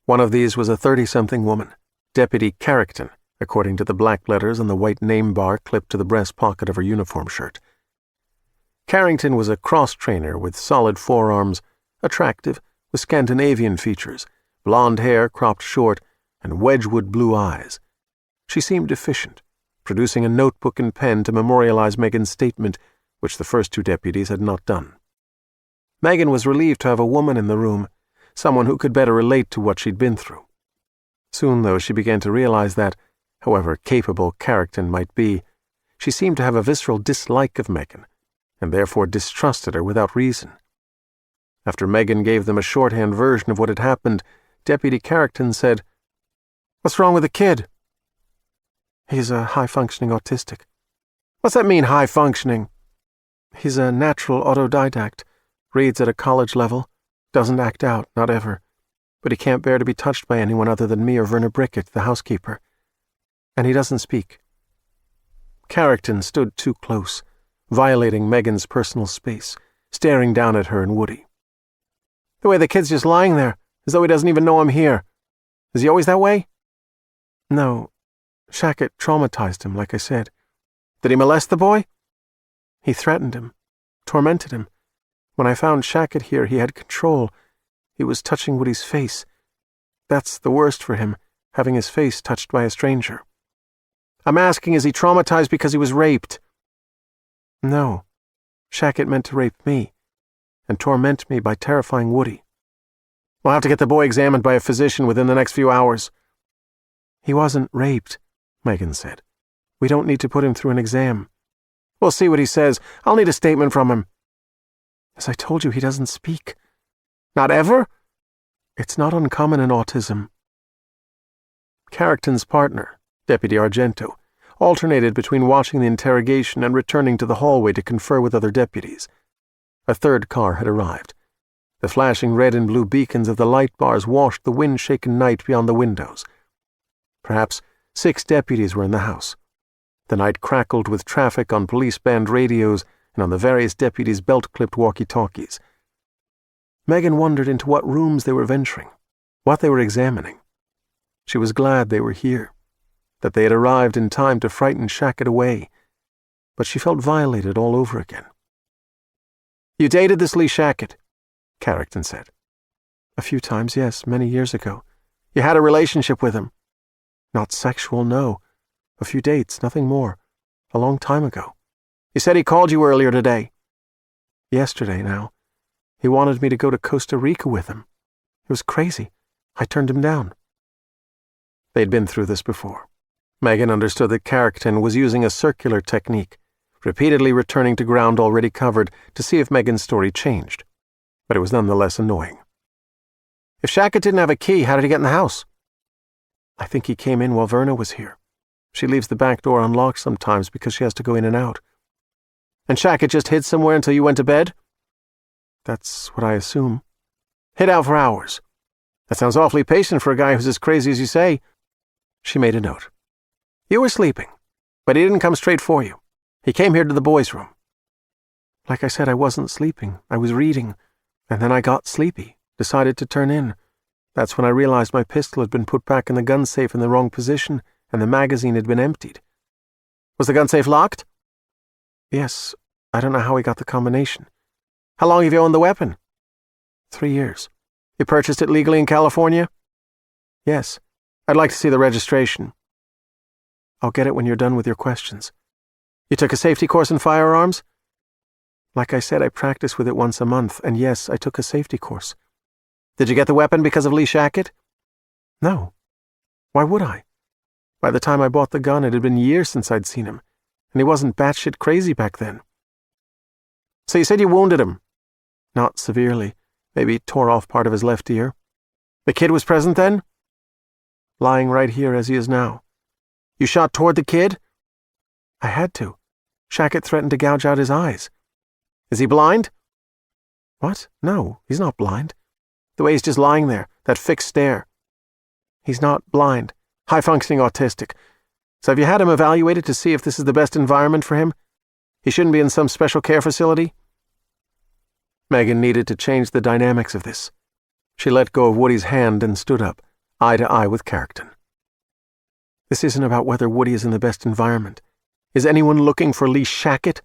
One of these was a 30-something woman, Deputy Carrington, according to the black letters on the white name bar clipped to the breast pocket of her uniform shirt. Carrington was a cross-trainer with solid forearms, attractive, with Scandinavian features, blonde hair cropped short, and Wedgwood blue eyes. She seemed efficient, producing a notebook and pen to memorialize Megan's statement, which the first two deputies had not done. Megan was relieved to have a woman in the room, someone who could better relate to what she'd been through. Soon, though, she began to realize that, however capable Carrington might be, she seemed to have a visceral dislike of Megan, and therefore distrusted her without reason. After Megan gave them a shorthand version of what had happened, Deputy Carrington said, "What's wrong with the kid?" "He's a high-functioning autistic." "What's that mean, high-functioning?" "He's a natural autodidact, reads at a college level, doesn't act out, not ever, but he can't bear to be touched by anyone other than me or Verna Brickett, the housekeeper. And he doesn't speak." Carrington stood too close, violating Megan's personal space, staring down at her and Woody. "The way the kid's just lying there, as though he doesn't even know I'm here. Is he always that way?" "No. Shackett traumatized him, like I said." "Did he molest the boy?" "He threatened him, tormented him. When I found Shackett here, he had control. He was touching Woody's face. That's the worst for him, having his face touched by a stranger." "I'm asking, is he traumatized because he was raped?" "No. Shackett meant to rape me, and torment me by terrifying Woody." "We'll have to get the boy examined by a physician within the next few hours." "He wasn't raped," Megan said. "We don't need to put him through an exam." "We'll see what he says. I'll need a statement from him." "As I told you, he doesn't speak." "Not ever?" "It's not uncommon in autism." Carrington's partner, Deputy Argento, alternated between watching the interrogation and returning to the hallway to confer with other deputies. A third car had arrived. The flashing red and blue beacons of the light bars washed the wind-shaken night beyond the windows. Perhaps 6 deputies were in the house. The night crackled with traffic on police band radios and on the various deputies' belt-clipped walkie-talkies. Megan wondered into what rooms they were venturing, what they were examining. She was glad they were here, that they had arrived in time to frighten Shackett away, but she felt violated all over again. "You dated this Lee Shackett?" Carrington said. "A few times, yes, many years ago." "You had a relationship with him?" "Not sexual, no. A few dates, nothing more. A long time ago." "You said he called you earlier today." "Yesterday, now. He wanted me to go to Costa Rica with him. It was crazy. I turned him down." They'd been through this before. Megan understood that Carrington was using a circular technique, repeatedly returning to ground already covered to see if Megan's story changed, but it was nonetheless annoying. "If Shackett didn't have a key, how did he get in the house?" "I think he came in while Verna was here. She leaves the back door unlocked sometimes because she has to go in and out." "And Shackett just hid somewhere until you went to bed?" "That's what I assume." "Hid out for hours? That sounds awfully patient for a guy who's as crazy as you say." She made a note. "You were sleeping, but he didn't come straight for you. He came here to the boys' room." "Like I said, I wasn't sleeping. I was reading, and then I got sleepy, decided to turn in. That's when I realized my pistol had been put back in the gun safe in the wrong position, and the magazine had been emptied." "Was the gun safe locked?" "Yes. I don't know how he got the combination." "How long have you owned the weapon?" 3 years. "You purchased it legally in California?" "Yes." "I'd like to see the registration." "I'll get it when you're done with your questions." "You took a safety course in firearms?" "Like I said, I practice with it once a month, and yes, I took a safety course." "Did you get the weapon because of Lee Shackett?" "No. Why would I? By the time I bought the gun, it had been years since I'd seen him, and he wasn't batshit crazy back then." "So you said you wounded him?" "Not severely. Maybe tore off part of his left ear." "The kid was present then?" "Lying right here as he is now." "You shot toward the kid?" "I had to. Shackett threatened to gouge out his eyes." "Is he blind?" "What? No, he's not blind." "The way he's just lying there, that fixed stare." "He's not blind. High-functioning autistic. So have you had him evaluated to see if this is the best environment for him? He shouldn't be in some special care facility?" Megan needed to change the dynamics of this. She let go of Woody's hand and stood up, eye to eye with Carrington. "This isn't about whether Woody is in the best environment. Is anyone looking for Lee Shackett?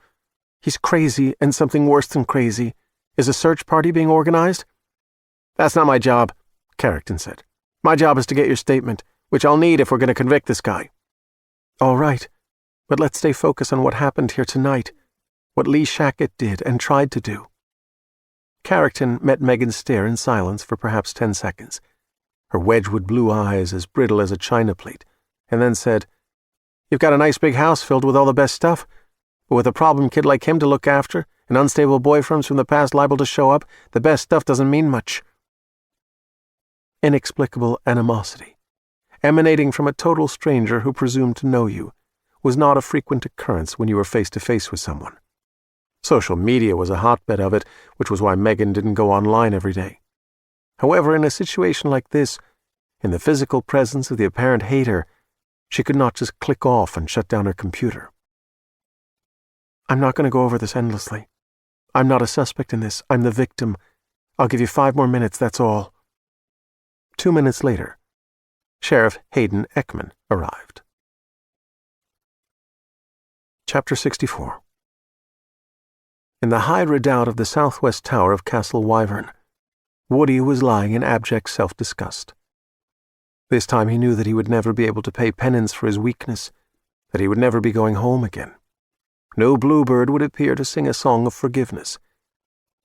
He's crazy and something worse than crazy. Is a search party being organized?" "That's not my job," Carrington said. "My job is to get your statement, which I'll need if we're going to convict this guy." "All right, but let's stay focused on what happened here tonight, what Lee Shackett did and tried to do." Carrington met Megan's stare in silence for perhaps 10 seconds, her Wedgwood blue eyes as brittle as a china plate, and then said, "You've got a nice big house filled with all the best stuff, but with a problem kid like him to look after, and unstable boyfriends from the past liable to show up, the best stuff doesn't mean much. Inexplicable animosity, emanating from a total stranger who presumed to know you, was not a frequent occurrence when you were face to face with someone. Social media was a hotbed of it, which was why Megan didn't go online every day. However, in a situation like this, in the physical presence of the apparent hater, she could not just click off and shut down her computer. I'm not going to go over this endlessly. I'm not a suspect in this. I'm the victim. I'll give you 5 more minutes, that's all. 2 minutes later, Sheriff Hayden Ekman arrived. Chapter 64. In the high redoubt of the southwest tower of Castle Wyvern, Woody was lying in abject self-disgust. This time he knew that he would never be able to pay penance for his weakness, that he would never be going home again. No bluebird would appear to sing a song of forgiveness,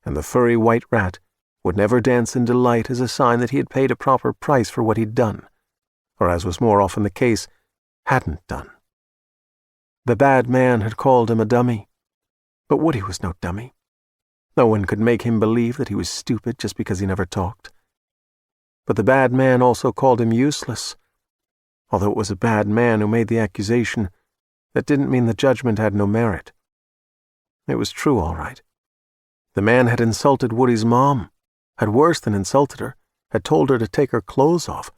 and the furry white rat would never dance in delight as a sign that he had paid a proper price for what he'd done, or, as was more often the case, hadn't done. The bad man had called him a dummy, but Woody was no dummy. No one could make him believe that he was stupid just because he never talked. But the bad man also called him useless. Although it was a bad man who made the accusation, that didn't mean the judgment had no merit. It was true, all right. The man had insulted Woody's mom, had worse than insulted her, had told her to take her clothes off,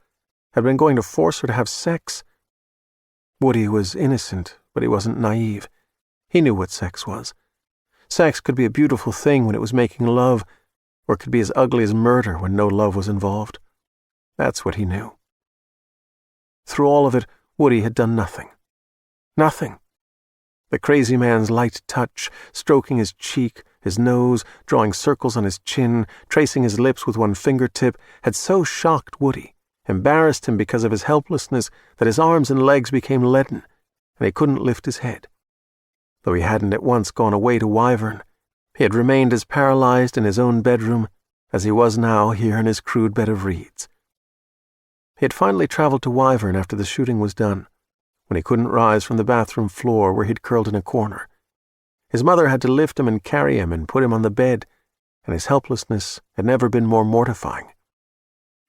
had been going to force her to have sex. Woody was innocent, but he wasn't naive. He knew what sex was. Sex could be a beautiful thing when it was making love, or it could be as ugly as murder when no love was involved. That's what he knew. Through all of it, Woody had done nothing. Nothing. The crazy man's light touch, stroking his cheek, his nose, drawing circles on his chin, tracing his lips with one fingertip, had so shocked Woody, embarrassed him because of his helplessness, that his arms and legs became leaden, and he couldn't lift his head. Though he hadn't at once gone away to Wyvern, he had remained as paralyzed in his own bedroom as he was now here in his crude bed of reeds. He had finally traveled to Wyvern after the shooting was done, when he couldn't rise from the bathroom floor where he'd curled in a corner. His mother had to lift him and carry him and put him on the bed, and his helplessness had never been more mortifying.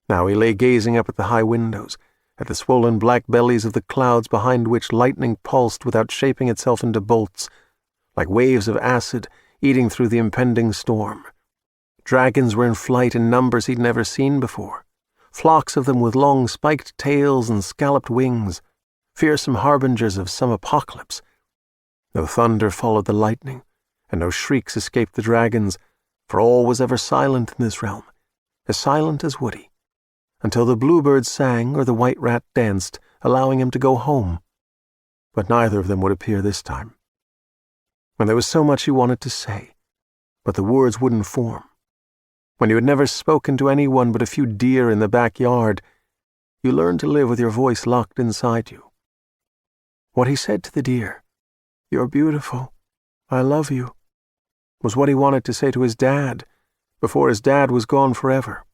Now he lay gazing up at the high windows, at the swollen black bellies of the clouds behind which lightning pulsed without shaping itself into bolts, like waves of acid eating through the impending storm. Dragons were in flight in numbers he'd never seen before, flocks of them with long spiked tails and scalloped wings, fearsome harbingers of some apocalypse. No thunder followed the lightning, and no shrieks escaped the dragons, for all was ever silent in this realm, as silent as Woody, until the bluebird sang or the white rat danced, allowing him to go home. But neither of them would appear this time. When there was so much he wanted to say, but the words wouldn't form. When you had never spoken to anyone but a few deer in the backyard, you learned to live with your voice locked inside you. What he said to the deer, "You're beautiful, I love you," was what he wanted to say to his dad, before his dad was gone forever.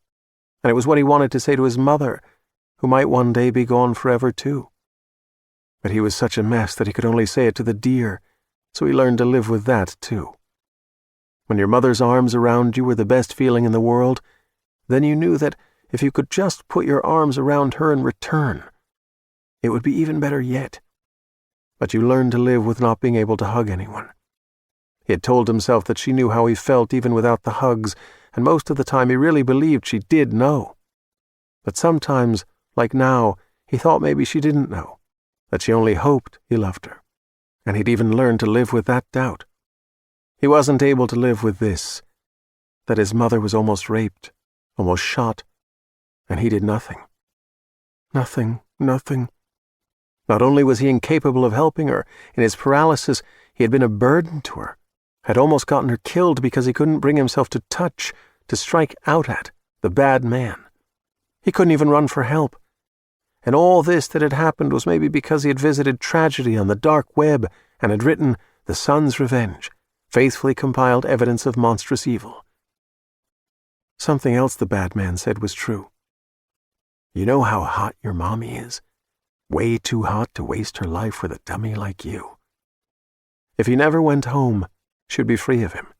And it was what he wanted to say to his mother, who might one day be gone forever too. But he was such a mess that he could only say it to the deer, so he learned to live with that too. When your mother's arms around you were the best feeling in the world, then you knew that if you could just put your arms around her in return, it would be even better yet. But you learned to live with not being able to hug anyone. He had told himself that she knew how he felt even without the hugs, and most of the time he really believed she did know. But sometimes, like now, he thought maybe she didn't know, that she only hoped he loved her, and he'd even learned to live with that doubt. He wasn't able to live with this, that his mother was almost raped, almost shot, and he did nothing. Nothing. Not only was he incapable of helping her, in his paralysis he had been a burden to her, had almost gotten her killed because he couldn't bring himself to touch, to strike out at, the bad man. He couldn't even run for help. And all this that had happened was maybe because he had visited tragedy on the dark web and had written The Sun's Revenge, faithfully compiled evidence of monstrous evil. Something else the bad man said was true. "You know how hot your mommy is? Way too hot to waste her life with a dummy like you." If he never went home, she'd be free of him,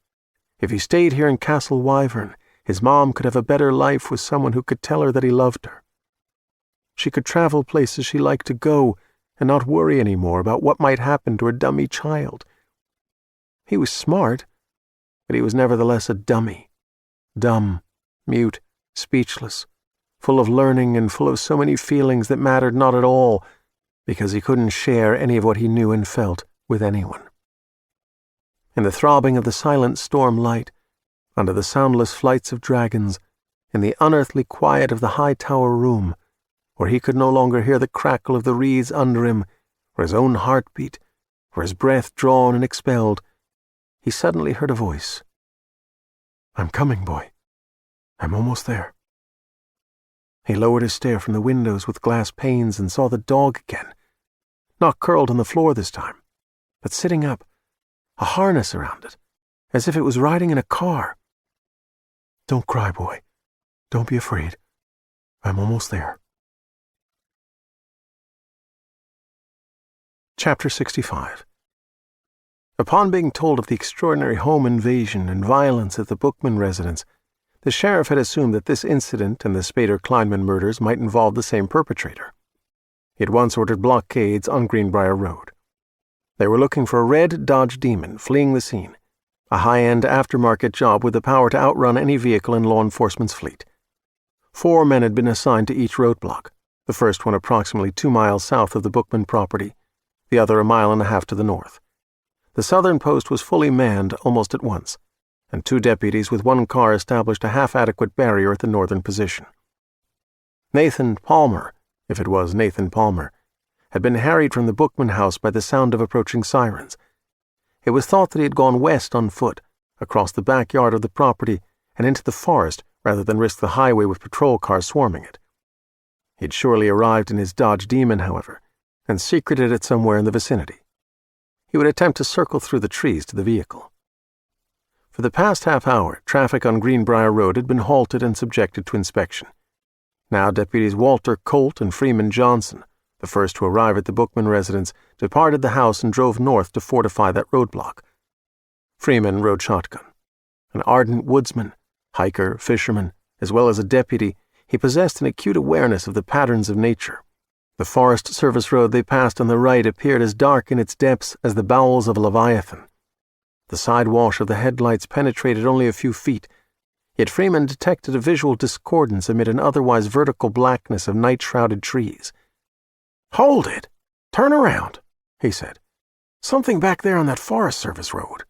If he stayed here in Castle Wyvern, his mom could have a better life with someone who could tell her that he loved her. She could travel places she liked to go and not worry anymore about what might happen to her dummy child. He was smart, but he was nevertheless a dummy. Dumb, mute, speechless, full of learning and full of so many feelings that mattered not at all, because he couldn't share any of what he knew and felt with anyone. In the throbbing of the silent storm light, under the soundless flights of dragons, in the unearthly quiet of the high tower room, where he could no longer hear the crackle of the reeds under him, or his own heartbeat, or his breath drawn and expelled, he suddenly heard a voice. "I'm coming, boy. I'm almost there." He lowered his stare from the windows with glass panes and saw the dog again, not curled on the floor this time, but sitting up, a harness around it, as if it was riding in a car. "Don't cry, boy. Don't be afraid. I'm almost there." Chapter 65. Upon being told of the extraordinary home invasion and violence at the Bookman residence, the sheriff had assumed that this incident and the Spader-Kleinman murders might involve the same perpetrator. He had once ordered blockades on Greenbrier Road. They were looking for a red Dodge Demon fleeing the scene, a high-end aftermarket job with the power to outrun any vehicle in law enforcement's fleet. 4 men had been assigned to each roadblock, the first one approximately 2 miles south of the Bookman property, the other 1.5 miles to the north. The southern post was fully manned almost at once, and 2 deputies with 1 car established a half-adequate barrier at the northern position. Nathan Palmer, if it was Nathan Palmer, had been harried from the Bookman house by the sound of approaching sirens. It was thought that he had gone west on foot, across the backyard of the property and into the forest rather than risk the highway with patrol cars swarming it. He had surely arrived in his Dodge Demon, however, and secreted it somewhere in the vicinity. He would attempt to circle through the trees to the vehicle. For the past half hour, traffic on Greenbrier Road had been halted and subjected to inspection. Now deputies Walter Colt and Freeman Johnson, the first to arrive at the Bookman residence, departed the house and drove north to fortify that roadblock. Freeman rode shotgun. An ardent woodsman, hiker, fisherman, as well as a deputy, he possessed an acute awareness of the patterns of nature. The Forest Service road they passed on the right appeared as dark in its depths as the bowels of a leviathan. The sidewash of the headlights penetrated only a few feet, yet Freeman detected a visual discordance amid an otherwise vertical blackness of night-shrouded trees. "Hold it! Turn around," he said. "Something back there on that Forest Service road."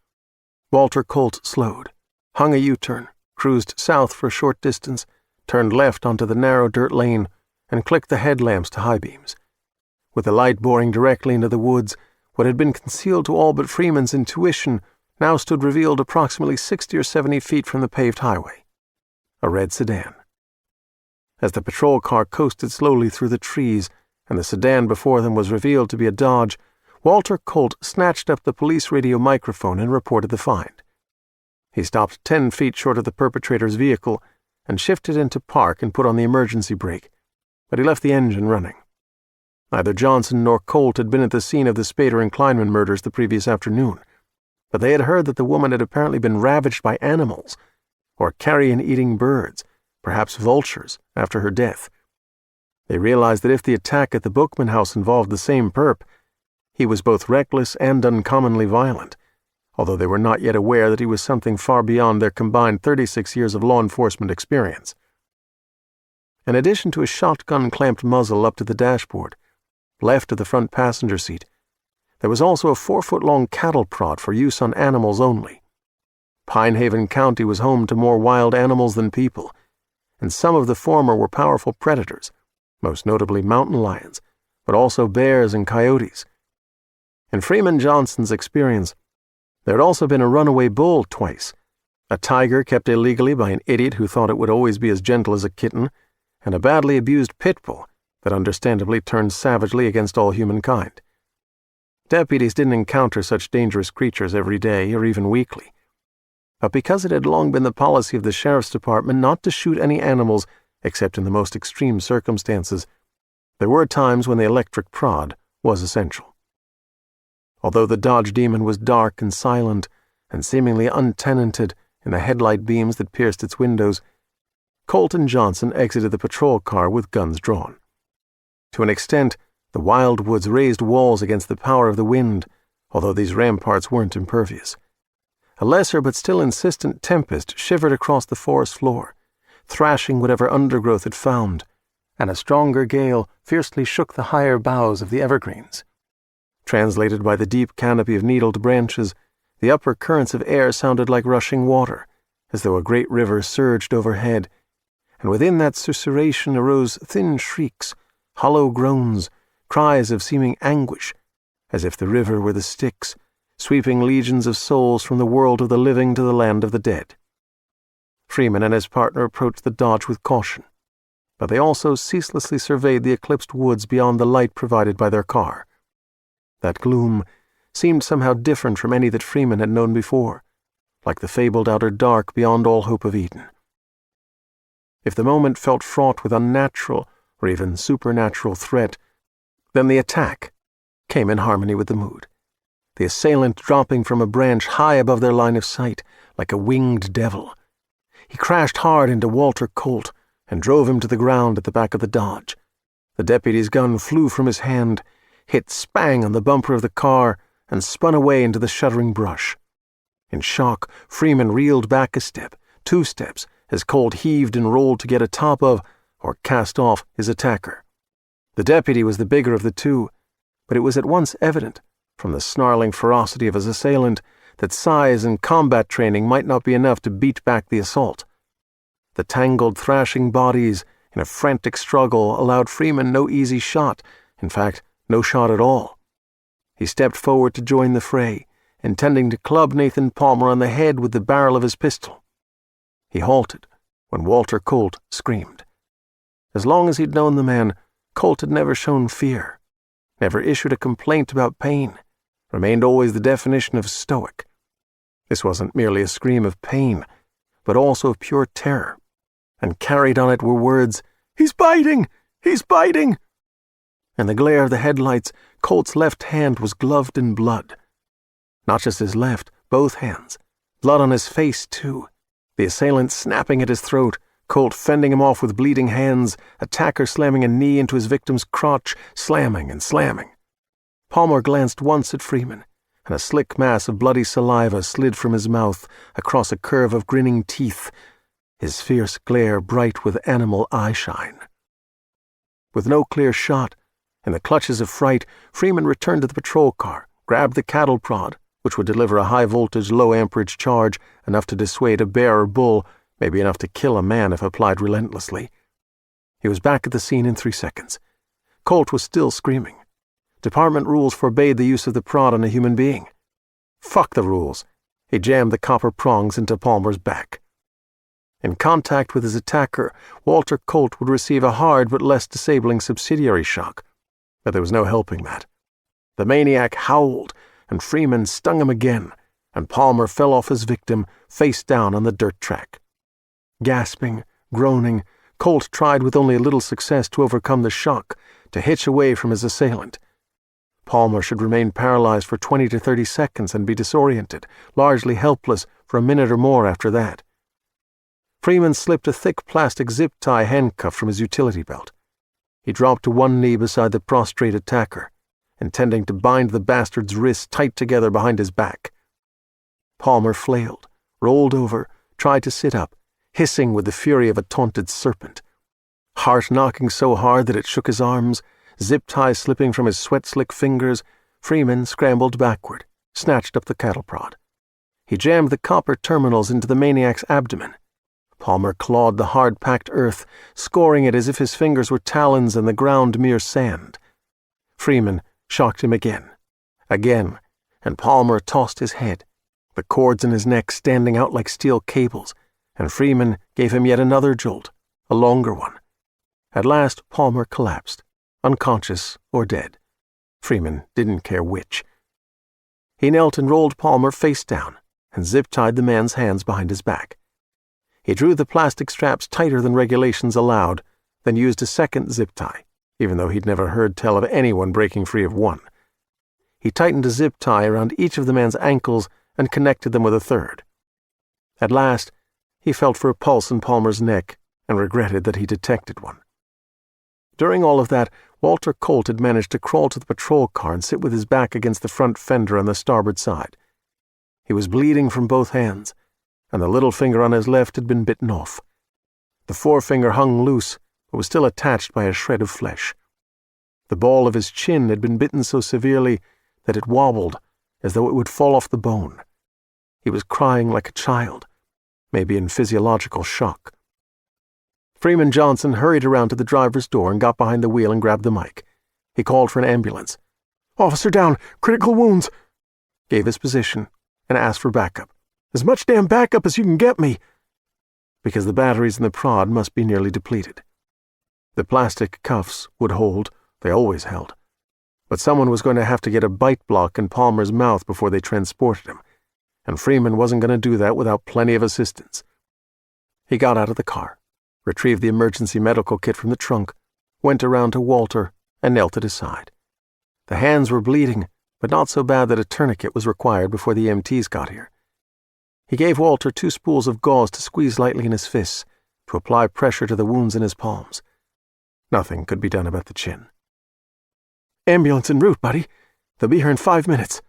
Walter Colt slowed, hung a U-turn, cruised south for a short distance, turned left onto the narrow dirt lane, and clicked the headlamps to high beams. With the light boring directly into the woods, what had been concealed to all but Freeman's intuition now stood revealed approximately 60 or 70 feet from the paved highway. A red sedan. As the patrol car coasted slowly through the trees, and the sedan before them was revealed to be a Dodge, Walter Colt snatched up the police radio microphone and reported the find. He stopped 10 feet short of the perpetrator's vehicle and shifted into park and put on the emergency brake, but he left the engine running. Neither Johnson nor Colt had been at the scene of the Spader and Kleinman murders the previous afternoon, but they had heard that the woman had apparently been ravaged by animals, or carrion-eating birds, perhaps vultures, after her death. They realized that if the attack at the Bookman house involved the same perp, he was both reckless and uncommonly violent, although they were not yet aware that he was something far beyond their combined 36 years of law enforcement experience. In addition to a shotgun-clamped muzzle up to the dashboard, left of the front passenger seat, there was also a 4-foot-long cattle prod for use on animals only. Pinehaven County was home to more wild animals than people, and some of the former were powerful predators, most notably mountain lions, but also bears and coyotes. In Freeman Johnson's experience, there had also been a runaway bull twice, a tiger kept illegally by an idiot who thought it would always be as gentle as a kitten, and a badly abused pit bull that understandably turned savagely against all humankind. Deputies didn't encounter such dangerous creatures every day or even weekly, but because it had long been the policy of the sheriff's department not to shoot any animals except in the most extreme circumstances, there were times when the electric prod was essential. Although the Dodge Demon was dark and silent and seemingly untenanted in the headlight beams that pierced its windows, Colt and Johnson exited the patrol car with guns drawn. To an extent, the wild woods raised walls against the power of the wind, although these ramparts weren't impervious. A lesser but still insistent tempest shivered across the forest floor, thrashing whatever undergrowth it found, and a stronger gale fiercely shook the higher boughs of the evergreens. Translated by the deep canopy of needled branches, the upper currents of air sounded like rushing water, as though a great river surged overhead, and within that susurration arose thin shrieks, hollow groans, cries of seeming anguish, as if the river were the Styx, sweeping legions of souls from the world of the living to the land of the dead. Freeman and his partner approached the dodge with caution, but they also ceaselessly surveyed the eclipsed woods beyond the light provided by their car. That gloom seemed somehow different from any that Freeman had known before, like the fabled outer dark beyond all hope of Eden. If the moment felt fraught with unnatural or even supernatural threat, then the attack came in harmony with the mood, the assailant dropping from a branch high above their line of sight like a winged devil. He crashed hard into Walter Colt and drove him to the ground at the back of the Dodge. The deputy's gun flew from his hand, hit spang on the bumper of the car, and spun away into the shuddering brush. In shock, Freeman reeled back a step, 2 steps, as Colt heaved and rolled to get atop of, or cast off, his attacker. The deputy was the bigger of the two, but it was at once evident, from the snarling ferocity of his assailant, that size and combat training might not be enough to beat back the assault. The tangled, thrashing bodies in a frantic struggle allowed Freeman no easy shot, in fact, no shot at all. He stepped forward to join the fray, intending to club Nathan Palmer on the head with the barrel of his pistol. He halted when Walter Colt screamed. As long as he'd known the man, Colt had never shown fear, never issued a complaint about pain, remained always the definition of stoic. This wasn't merely a scream of pain, but also of pure terror, and carried on it were words, "He's biting! He's biting!" In the glare of the headlights, Colt's left hand was gloved in blood. Not just his left, both hands. Blood on his face, too. The assailant snapping at his throat, Colt fending him off with bleeding hands, attacker slamming a knee into his victim's crotch, slamming and slamming. Palmer glanced once at Freeman, and a slick mass of bloody saliva slid from his mouth across a curve of grinning teeth, his fierce glare bright with animal eye-shine. With no clear shot, in the clutches of fright, Freeman returned to the patrol car, grabbed the cattle prod, which would deliver a high-voltage, low-amperage charge enough to dissuade a bear or bull, maybe enough to kill a man if applied relentlessly. He was back at the scene in 3 seconds. Colt was still screaming. Department rules forbade the use of the prod on a human being. Fuck the rules. He jammed the copper prongs into Palmer's back. In contact with his attacker, Walter Colt would receive a hard but less disabling subsidiary shock, but there was no helping that. The maniac howled, and Freeman stung him again, and Palmer fell off his victim, face down on the dirt track. Gasping, groaning, Colt tried with only a little success to overcome the shock, to hitch away from his assailant. Palmer should remain paralyzed for 20 to 30 seconds and be disoriented, largely helpless for a minute or more after that. Freeman slipped a thick plastic zip-tie handcuff from his utility belt. He dropped to one knee beside the prostrate attacker, intending to bind the bastard's wrists tight together behind his back. Palmer flailed, rolled over, tried to sit up, hissing with the fury of a taunted serpent. Heart knocking so hard that it shook his arms, zip-tie slipping from his sweat-slick fingers, Freeman scrambled backward, snatched up the cattle prod. He jammed the copper terminals into the maniac's abdomen. Palmer clawed the hard-packed earth, scoring it as if his fingers were talons and the ground mere sand. Freeman shocked him again, and Palmer tossed his head, the cords in his neck standing out like steel cables, and Freeman gave him yet another jolt, a longer one. At last Palmer collapsed, unconscious or dead. Freeman didn't care which. He knelt and rolled Palmer face down and zip-tied the man's hands behind his back. He drew the plastic straps tighter than regulations allowed, then used a second zip-tie, even though he'd never heard tell of anyone breaking free of one. He tightened a zip-tie around each of the man's ankles and connected them with a third. At last, he felt for a pulse in Palmer's neck and regretted that he detected one. During all of that, Walter Colt had managed to crawl to the patrol car and sit with his back against the front fender on the starboard side. He was bleeding from both hands, and the little finger on his left had been bitten off. The forefinger hung loose, but was still attached by a shred of flesh. The ball of his chin had been bitten so severely that it wobbled as though it would fall off the bone. He was crying like a child, maybe in physiological shock. Freeman Johnson hurried around to the driver's door and got behind the wheel and grabbed the mic. He called for an ambulance. "Officer down, critical wounds," gave his position, and asked for backup. "As much damn backup as you can get me," because the batteries in the prod must be nearly depleted. The plastic cuffs would hold, they always held, but someone was going to have to get a bite block in Palmer's mouth before they transported him, and Freeman wasn't going to do that without plenty of assistance. He got out of the car, retrieved the emergency medical kit from the trunk, went around to Walter, and knelt at his side. The hands were bleeding, but not so bad that a tourniquet was required before the EMTs got here. He gave Walter 2 spools of gauze to squeeze lightly in his fists, to apply pressure to the wounds in his palms. Nothing could be done about the chin. "Ambulance en route, buddy. They'll be here in 5 minutes.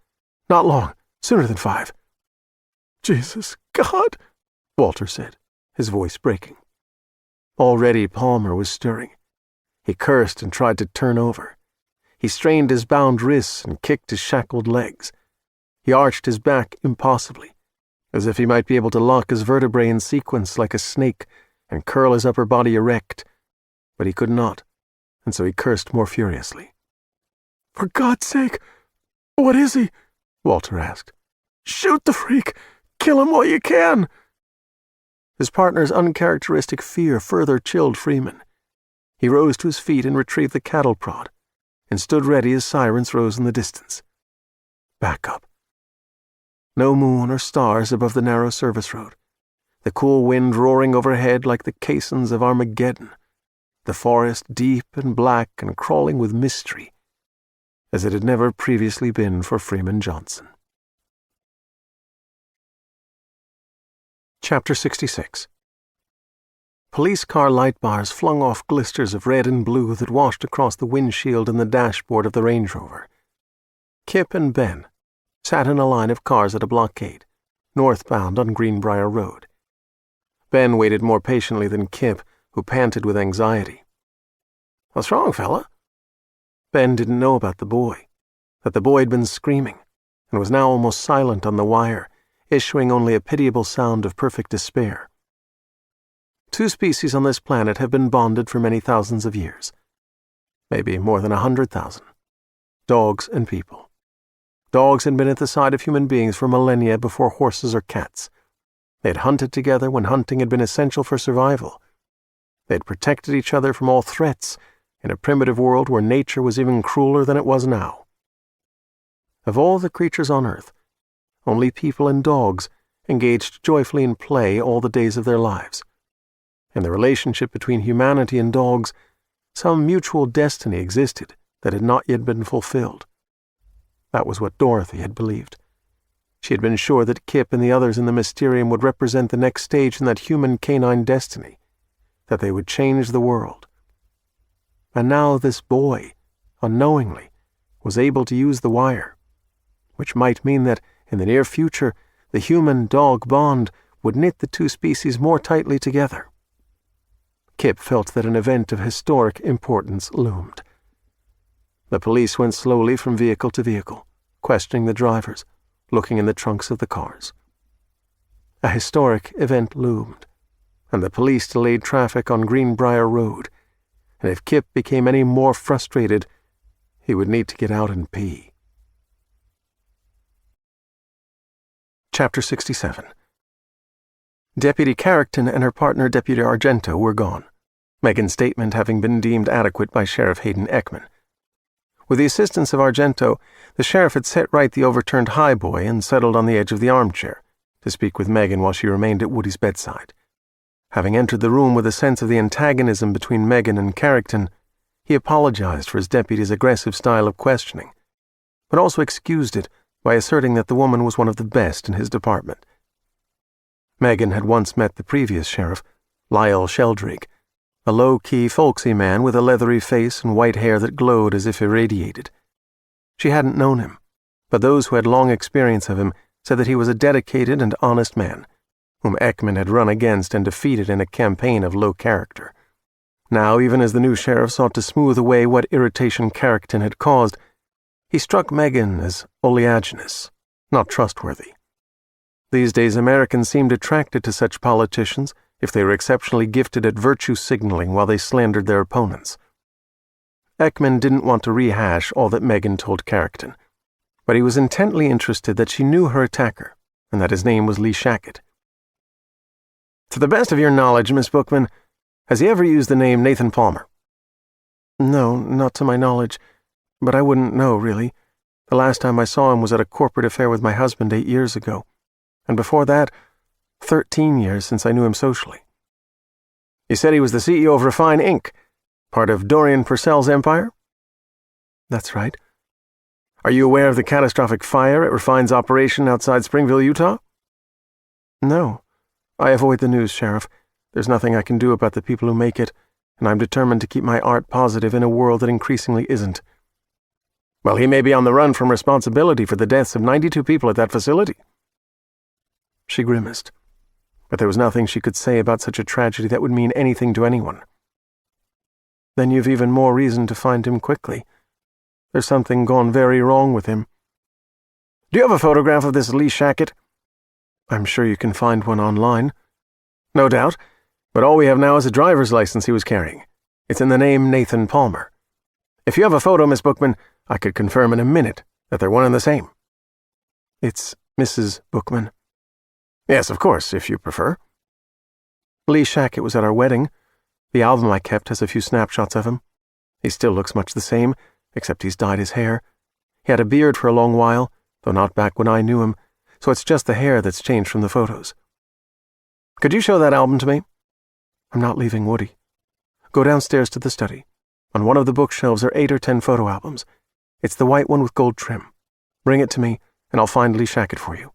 Not long, sooner than 5. "Jesus God," Walter said, his voice breaking. Already Palmer was stirring. He cursed and tried to turn over. He strained his bound wrists and kicked his shackled legs. He arched his back impossibly, as if he might be able to lock his vertebrae in sequence like a snake and curl his upper body erect, but he could not, and so he cursed more furiously. "For God's sake, what is he?" Walter asked. "Shoot the freak! Kill him while you can!" His partner's uncharacteristic fear further chilled Freeman. He rose to his feet and retrieved the cattle prod, and stood ready as sirens rose in the distance. Back up. No moon or stars above the narrow service road, the cool wind roaring overhead like the caissons of Armageddon, the forest deep and black and crawling with mystery, as it had never previously been for Freeman Johnson. Chapter 66. Police car light bars flung off glisters of red and blue that washed across the windshield and the dashboard of the Range Rover. Kipp and Ben sat in a line of cars at a blockade, northbound on Greenbrier Road. Ben waited more patiently than Kipp, who panted with anxiety. "What's wrong, fella?" Ben didn't know about the boy, that the boy had been screaming, and was now almost silent on the wire, issuing only a pitiable sound of perfect despair. 2 species on this planet have been bonded for many thousands of years. Maybe more than 100,000. Dogs and people. Dogs had been at the side of human beings for millennia before horses or cats. They had hunted together when hunting had been essential for survival. They had protected each other from all threats in a primitive world where nature was even crueler than it was now. Of all the creatures on Earth, only people and dogs engaged joyfully in play all the days of their lives. In the relationship between humanity and dogs, some mutual destiny existed that had not yet been fulfilled. That was what Dorothy had believed. She had been sure that Kipp and the others in the Mysterium would represent the next stage in that human canine destiny, that they would change the world. And now this boy, unknowingly, was able to use the wire, which might mean that, in the near future, the human-dog bond would knit the 2 species more tightly together. Kipp felt that an event of historic importance loomed. The police went slowly from vehicle to vehicle, questioning the drivers, looking in the trunks of the cars. A historic event loomed, and the police delayed traffic on Greenbrier Road, and if Kipp became any more frustrated, he would need to get out and pee. Chapter 67. Deputy Carrickton and her partner Deputy Argento were gone, Megan's statement having been deemed adequate by Sheriff Hayden Ekman. With the assistance of Argento, the sheriff had set right the overturned highboy and settled on the edge of the armchair to speak with Megan while she remained at Woody's bedside. Having entered the room with a sense of the antagonism between Megan and Carrickton, he apologized for his deputy's aggressive style of questioning, but also excused it by asserting that the woman was one of the best in his department. Megan had once met the previous sheriff, Lyle Sheldrake, a low-key, folksy man with a leathery face and white hair that glowed as if irradiated. She hadn't known him, but those who had long experience of him said that he was a dedicated and honest man, whom Ekman had run against and defeated in a campaign of low character. Now, even as the new sheriff sought to smooth away what irritation Carrickton had caused, he struck Megan as oleaginous, not trustworthy. These days, Americans seemed attracted to such politicians if they were exceptionally gifted at virtue signaling while they slandered their opponents. Ekman didn't want to rehash all that Megan told Carrickton, but he was intently interested that she knew her attacker and that his name was Lee Shackett. To the best of your knowledge, Miss Bookman, has he ever used the name Nathan Palmer? No, not to my knowledge, but I wouldn't know, really. The last time I saw him was at a corporate affair with my husband 8 years ago, and before that, 13 years since I knew him socially. You said he was the CEO of Refine Inc., part of Dorian Purcell's empire? That's right. Are you aware of the catastrophic fire at Refine's operation outside Springville, Utah? No. I avoid the news, Sheriff. There's nothing I can do about the people who make it, and I'm determined to keep my art positive in a world that increasingly isn't. Well, he may be on the run from responsibility for the deaths of 92 people at that facility. She grimaced, but there was nothing she could say about such a tragedy that would mean anything to anyone. Then you've even more reason to find him quickly. There's something gone very wrong with him. Do you have a photograph of this Lee Shackett? I'm sure you can find one online. No doubt, but all we have now is a driver's license he was carrying. It's in the name Nathan Palmer. If you have a photo, Miss Bookman, I could confirm in a minute that they're one and the same. It's Mrs. Bookman. Yes, of course, if you prefer. Lee Shackett was at our wedding. The album I kept has a few snapshots of him. He still looks much the same, except he's dyed his hair. He had a beard for a long while, though not back when I knew him, so it's just the hair that's changed from the photos. Could you show that album to me? I'm not leaving Woody. Go downstairs to the study. On one of the bookshelves are 8 or 10 photo albums. It's the white one with gold trim. Bring it to me, and I'll find Lee Shackett for you.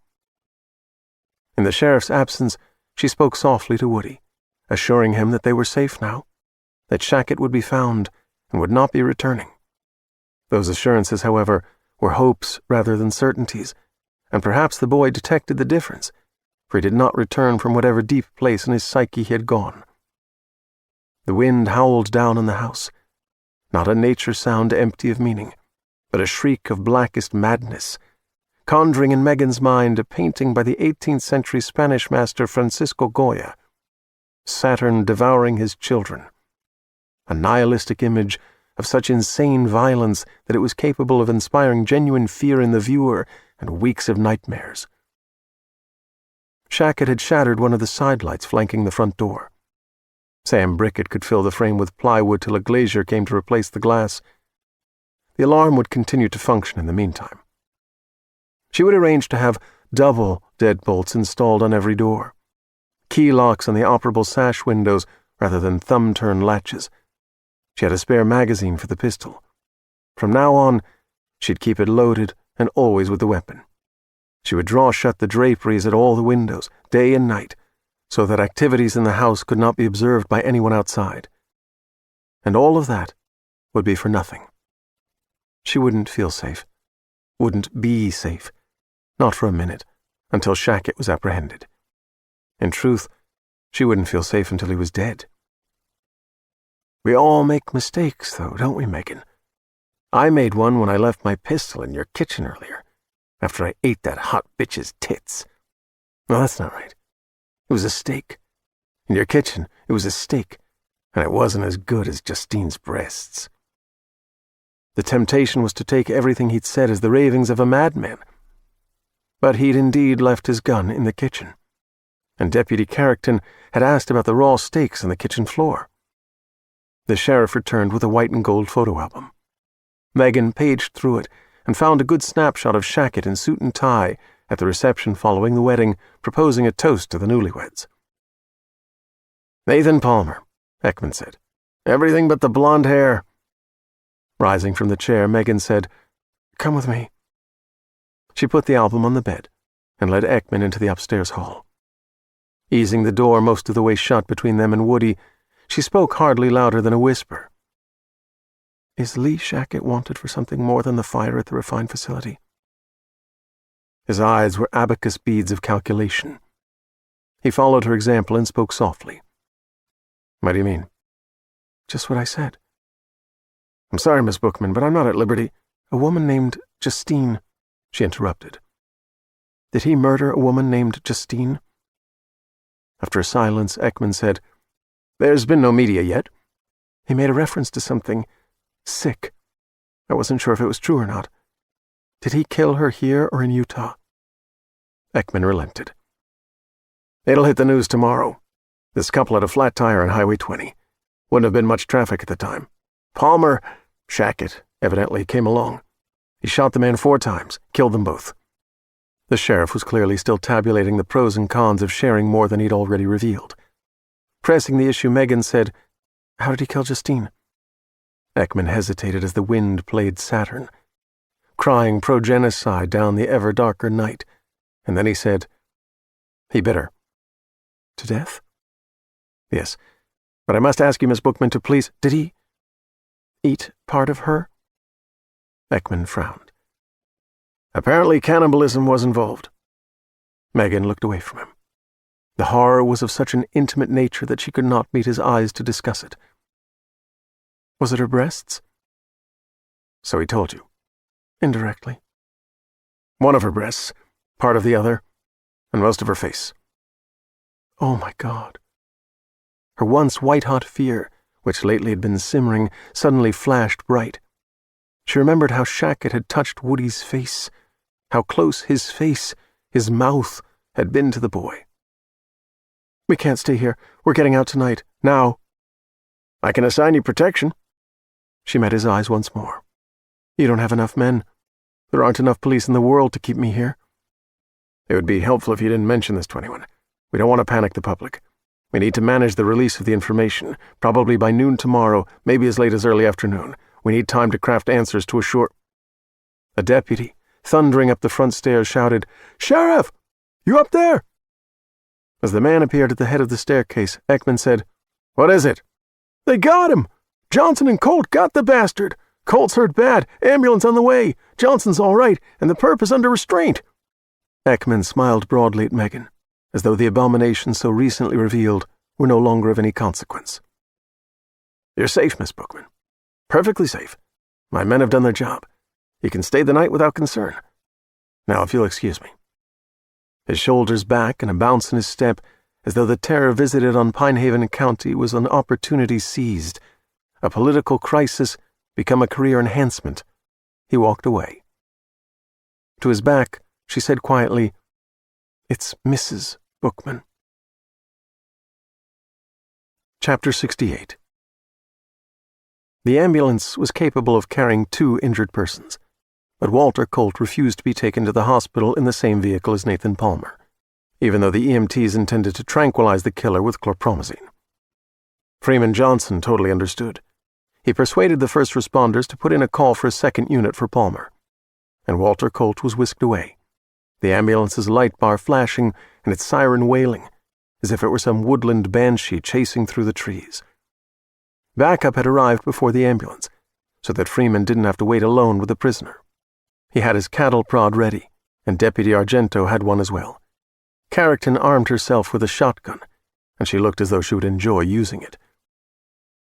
In the sheriff's absence, she spoke softly to Woody, assuring him that they were safe now, that Shackett would be found and would not be returning. Those assurances, however, were hopes rather than certainties, and perhaps the boy detected the difference, for he did not return from whatever deep place in his psyche he had gone. The wind howled down in the house, not a nature sound empty of meaning, but a shriek of blackest madness, conjuring in Megan's mind a painting by the 18th century Spanish master Francisco Goya, Saturn devouring his children, a nihilistic image of such insane violence that it was capable of inspiring genuine fear in the viewer and weeks of nightmares. Shackett had shattered one of the sidelights flanking the front door. Sam Brickett could fill the frame with plywood till a glazier came to replace the glass. The alarm would continue to function in the meantime. She would arrange to have double deadbolts installed on every door, key locks on the operable sash windows rather than thumb-turn latches. She had a spare magazine for the pistol. From now on, she'd keep it loaded and always with the weapon. She would draw shut the draperies at all the windows, day and night, so that activities in the house could not be observed by anyone outside. And all of that would be for nothing. She wouldn't feel safe, wouldn't be safe, not for a minute, until Shackett was apprehended. In truth, she wouldn't feel safe until he was dead. We all make mistakes, though, don't we, Megan? I made one when I left my pistol in your kitchen earlier, after I ate that hot bitch's tits. No, that's not right. It was a steak. In your kitchen, it was a steak, and it wasn't as good as Justine's breasts. The temptation was to take everything he'd said as the ravings of a madman. But he'd indeed left his gun in the kitchen, and Deputy Carrickton had asked about the raw steaks on the kitchen floor. The sheriff returned with a white and gold photo album. Megan paged through it and found a good snapshot of Shackett in suit and tie at the reception following the wedding, proposing a toast to the newlyweds. Nathan Palmer, Ekman said. Everything but the blonde hair. Rising from the chair, Megan said, "Come with me." She put the album on the bed and led Ekman into the upstairs hall. Easing the door most of the way shut between them and Woody, she spoke hardly louder than a whisper. "Is Lee Shackett wanted for something more than the fire at the refined facility?" His eyes were abacus beads of calculation. He followed her example and spoke softly. "What do you mean?" "Just what I said." "I'm sorry, Miss Bookman, but I'm not at liberty—" "A woman named Justine," she interrupted. "Did he murder a woman named Justine?" After a silence, Ekman said, "There's been no media yet." "He made a reference to something sick. I wasn't sure if it was true or not. Did he kill her here or in Utah?" Ekman relented. "It'll hit the news tomorrow. This couple had a flat tire on Highway 20. Wouldn't have been much traffic at the time. Palmer, Shackett, evidently came along. He shot the man 4 times, killed them both." The sheriff was clearly still tabulating the pros and cons of sharing more than he'd already revealed. Pressing the issue, Megan said, "How did he kill Justine?" Ekman hesitated as the wind played Saturn, crying pro-genocide down the ever-darker night, and then he said, "He bit her." "To death?" "Yes, but I must ask you, Miss Bookman, to please— Did he eat part of her?" Ekman frowned. "Apparently cannibalism was involved." Megan looked away from him. The horror was of such an intimate nature that she could not meet his eyes to discuss it. "Was it her breasts?" "So he told you." "Indirectly." "One of her breasts, part of the other, and most of her face." Oh my God. Her once white-hot fear, which lately had been simmering, suddenly flashed bright. She remembered how Shackett had touched Woody's face, how close his face, his mouth, had been to the boy. "We can't stay here. We're getting out tonight. Now." "I can assign you protection." She met his eyes once more. "You don't have enough men. There aren't enough police in the world to keep me here." "It would be helpful if you didn't mention this to anyone. We don't want to panic the public. We need to manage the release of the information, probably by noon tomorrow, maybe as late as early afternoon. We need time to craft answers to assure—" A deputy, thundering up the front stairs, shouted, "Sheriff! You up there?" As the man appeared at the head of the staircase, Ekman said, "What is it?" "They got him! Johnson and Colt got the bastard! Colt's hurt bad, ambulance on the way, Johnson's all right, and the perp is under restraint." Ekman smiled broadly at Megan, as though the abomination so recently revealed were no longer of any consequence. "You're safe, Miss Bookman. Perfectly safe. My men have done their job. You can stay the night without concern. Now, if you'll excuse me." His shoulders back and a bounce in his step, as though the terror visited on Pinehaven County was an opportunity seized, a political crisis become a career enhancement, he walked away. To his back, she said quietly, "It's Mrs. Bookman." Chapter 68. The ambulance was capable of carrying 2 injured persons, but Walter Colt refused to be taken to the hospital in the same vehicle as Nathan Palmer, even though the EMTs intended to tranquilize the killer with chlorpromazine. Freeman Johnson totally understood. He persuaded the first responders to put in a call for a second unit for Palmer, and Walter Colt was whisked away, the ambulance's light bar flashing and its siren wailing, as if it were some woodland banshee chasing through the trees. Backup had arrived before the ambulance, so that Freeman didn't have to wait alone with the prisoner. He had his cattle prod ready, and Deputy Argento had one as well. Carrington armed herself with a shotgun, and she looked as though she would enjoy using it.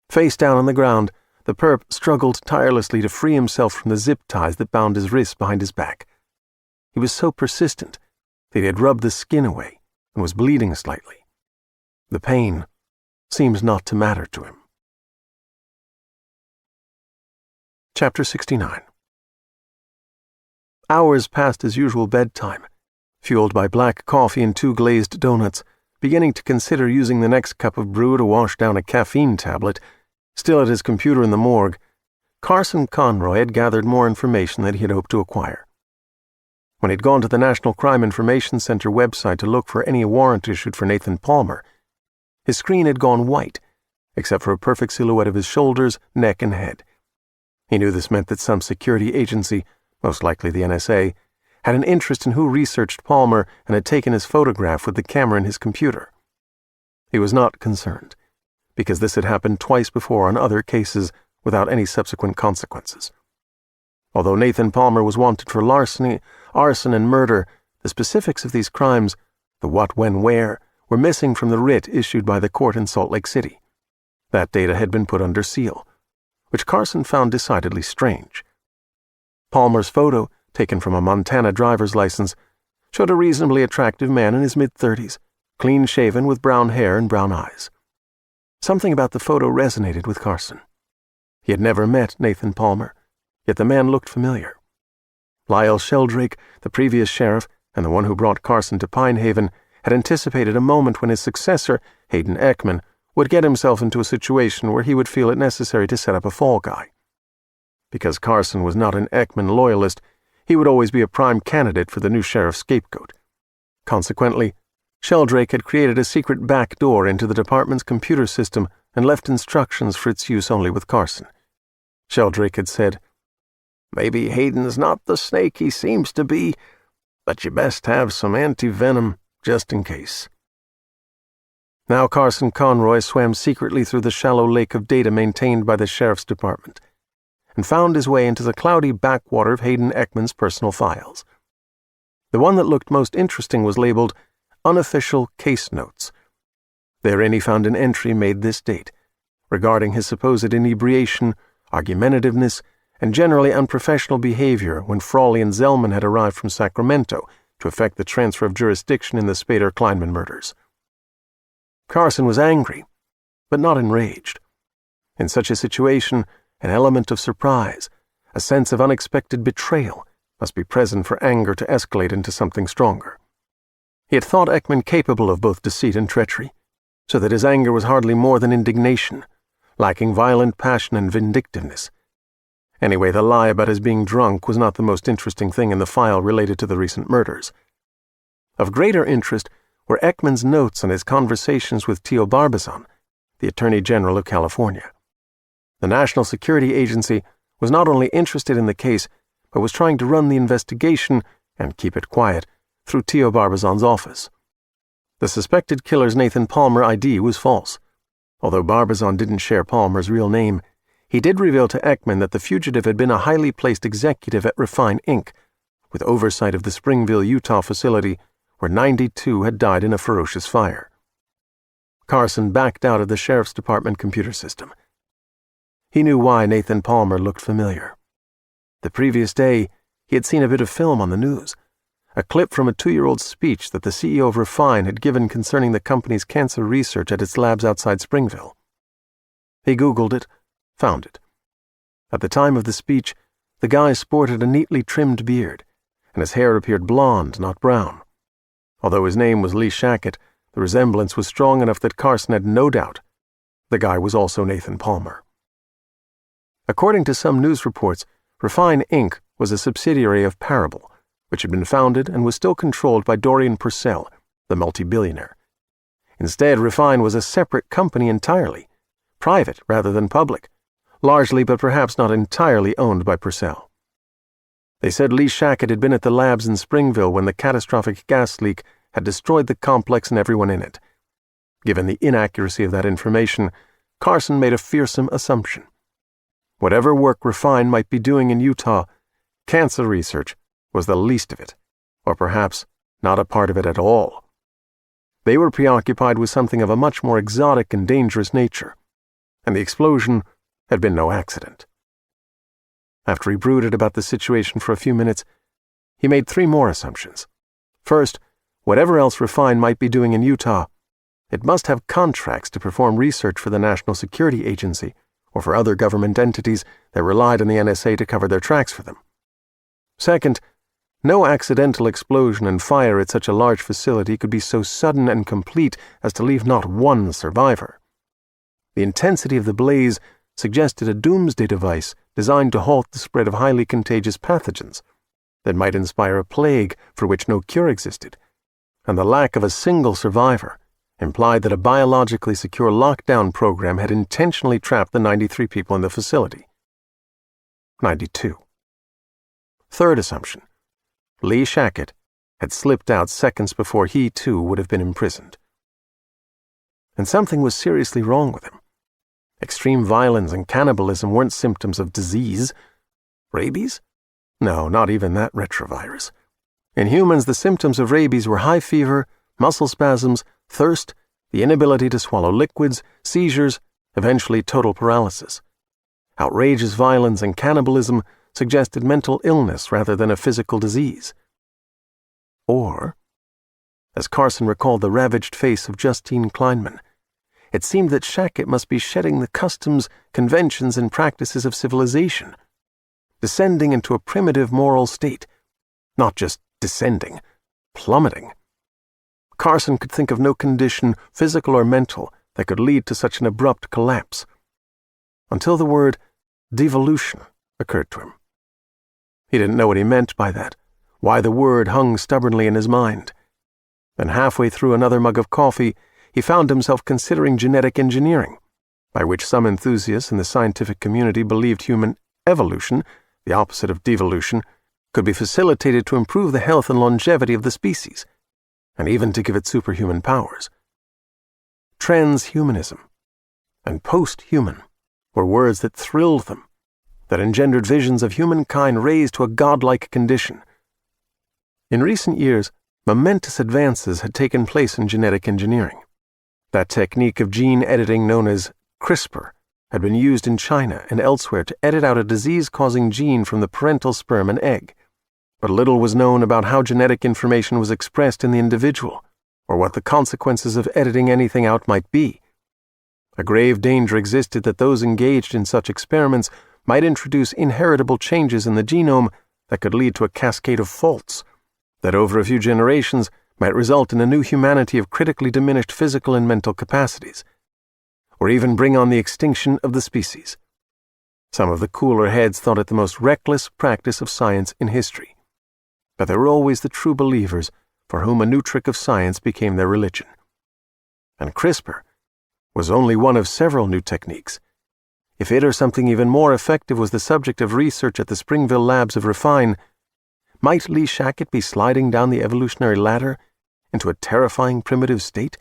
Face down on the ground, the perp struggled tirelessly to free himself from the zip ties that bound his wrists behind his back. He was so persistent that he had rubbed the skin away and was bleeding slightly. The pain seemed not to matter to him. Chapter 69. Hours passed his usual bedtime, fueled by black coffee and 2 glazed donuts, beginning to consider using the next cup of brew to wash down a caffeine tablet. Still at his computer in the morgue, Carson Conroy had gathered more information than he had hoped to acquire. When he'd gone to the National Crime Information Center website to look for any warrant issued for Nathan Palmer, his screen had gone white, except for a perfect silhouette of his shoulders, neck, and head. He knew this meant that some security agency, most likely the NSA, had an interest in who researched Palmer and had taken his photograph with the camera in his computer. He was not concerned, because this had happened twice before on other cases without any subsequent consequences. Although Nathan Palmer was wanted for larceny, arson, and murder, the specifics of these crimes, the what, when, where, were missing from the writ issued by the court in Salt Lake City. That data had been put under seal, which Carson found decidedly strange. Palmer's photo, taken from a Montana driver's license, showed a reasonably attractive man in his mid-30s, clean-shaven with brown hair and brown eyes. Something about the photo resonated with Carson. He had never met Nathan Palmer, yet the man looked familiar. Lyle Sheldrake, the previous sheriff, and the one who brought Carson to Pine Haven, had anticipated a moment when his successor, Hayden Ekman, would get himself into a situation where he would feel it necessary to set up a fall guy. Because Carson was not an Ekman loyalist, he would always be a prime candidate for the new sheriff's scapegoat. Consequently, Sheldrake had created a secret back door into the department's computer system and left instructions for its use only with Carson. Sheldrake had said, "Maybe Hayden's not the snake he seems to be, but you best have some anti-venom just in case." Now Carson Conroy swam secretly through the shallow lake of data maintained by the sheriff's department, and found his way into the cloudy backwater of Hayden Ekman's personal files. The one that looked most interesting was labeled Unofficial Case Notes. Therein he found an entry made this date, regarding his supposed inebriation, argumentativeness, and generally unprofessional behavior when Frawley and Zellman had arrived from Sacramento to effect the transfer of jurisdiction in the Spader-Kleinman murders. Carson was angry, but not enraged. In such a situation, an element of surprise, a sense of unexpected betrayal, must be present for anger to escalate into something stronger. He had thought Ekman capable of both deceit and treachery, so that his anger was hardly more than indignation, lacking violent passion and vindictiveness. Anyway, the lie about his being drunk was not the most interesting thing in the file related to the recent murders. Of greater interest were Ekman's notes on his conversations with Teo Barbizon, the Attorney General of California. The National Security Agency was not only interested in the case, but was trying to run the investigation, and keep it quiet, through Teo Barbizon's office. The suspected killer's Nathan Palmer ID was false. Although Barbizon didn't share Palmer's real name, he did reveal to Ekman that the fugitive had been a highly placed executive at Refine Inc., with oversight of the Springville, Utah facility, where 92 had died in a ferocious fire. Carson backed out of the sheriff's department computer system. He knew why Nathan Palmer looked familiar. The previous day, he had seen a bit of film on the news, a clip from a 2-year-old speech that the CEO of Refine had given concerning the company's cancer research at its labs outside Springville. He Googled it, found it. At the time of the speech, the guy sported a neatly trimmed beard, and his hair appeared blonde, not brown. Although his name was Lee Shackett, the resemblance was strong enough that Carson had no doubt the guy was also Nathan Palmer. According to some news reports, Refine Inc. was a subsidiary of Parable, which had been founded and was still controlled by Dorian Purcell, the multi-billionaire. Instead, Refine was a separate company entirely, private rather than public, largely but perhaps not entirely owned by Purcell. They said Lee Shackett had been at the labs in Springville when the catastrophic gas leak had destroyed the complex and everyone in it. Given the inaccuracy of that information, Carson made a fearsome assumption. Whatever work Refine might be doing in Utah, cancer research was the least of it, or perhaps not a part of it at all. They were preoccupied with something of a much more exotic and dangerous nature, and the explosion had been no accident. After he brooded about the situation for a few minutes, he made 3 more assumptions. First, whatever else Refine might be doing in Utah, it must have contracts to perform research for the National Security Agency or for other government entities that relied on the NSA to cover their tracks for them. Second, no accidental explosion and fire at such a large facility could be so sudden and complete as to leave not one survivor. The intensity of the blaze suggested a doomsday device designed to halt the spread of highly contagious pathogens that might inspire a plague for which no cure existed, and the lack of a single survivor implied that a biologically secure lockdown program had intentionally trapped the 93 people in the facility. 92. Third assumption. Lee Shackett had slipped out seconds before he, too, would have been imprisoned. and something was seriously wrong with him. Extreme violence and cannibalism weren't symptoms of disease. Rabies? No, not even that retrovirus. In humans, the symptoms of rabies were high fever, muscle spasms, thirst, the inability to swallow liquids, seizures, eventually total paralysis. Outrageous violence and cannibalism suggested mental illness rather than a physical disease. Or, as Carson recalled the ravaged face of Justine Kleinman, it seemed that Shackett must be shedding the customs, conventions, and practices of civilization, descending into a primitive moral state, not just descending, plummeting. Carson could think of no condition, physical or mental, that could lead to such an abrupt collapse, until the word devolution occurred to him. He didn't know what he meant by that, why the word hung stubbornly in his mind. Then halfway through another mug of coffee, he found himself considering genetic engineering, by which some enthusiasts in the scientific community believed human evolution, the opposite of devolution, could be facilitated to improve the health and longevity of the species, and even to give it superhuman powers. Transhumanism and post-human were words that thrilled them, that engendered visions of humankind raised to a godlike condition. In recent years, momentous advances had taken place in genetic engineering. That technique of gene editing known as CRISPR had been used in China and elsewhere to edit out a disease-causing gene from the parental sperm and egg. But little was known about how genetic information was expressed in the individual, or what the consequences of editing anything out might be. A grave danger existed that those engaged in such experiments might introduce inheritable changes in the genome that could lead to a cascade of faults, that over a few generations might result in a new humanity of critically diminished physical and mental capacities, or even bring on the extinction of the species. Some of the cooler heads thought it the most reckless practice of science in history, but there were always the true believers for whom a new trick of science became their religion. And CRISPR was only one of several new techniques. If it or something even more effective was the subject of research at the Springville labs of Refine, might Lee Shackett be sliding down the evolutionary ladder into a terrifying primitive state?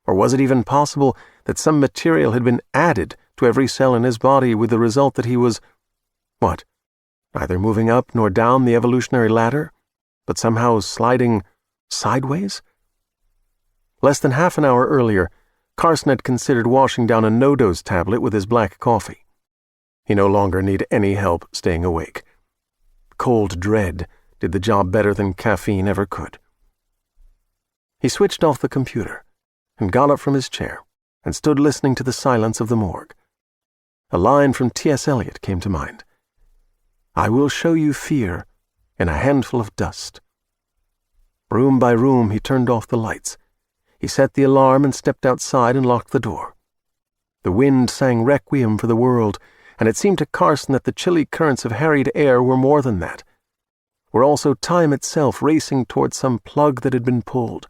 Or was it even possible that some material had been added to every cell in his body with the result that he was, neither moving up nor down the evolutionary ladder, but somehow sliding sideways? Less than half an hour earlier, Carson had considered washing down a no-dose tablet with his black coffee. He no longer needed any help staying awake. Cold dread did the job better than caffeine ever could. He switched off the computer and got up from his chair and stood listening to the silence of the morgue. A line from T.S. Eliot came to mind. "I will show you fear in a handful of dust." Room by room he turned off the lights. He set the alarm and stepped outside and locked the door. The wind sang requiem for the world, and it seemed to Carson that the chilly currents of harried air were more than that, were also time itself racing towards some plug that had been pulled,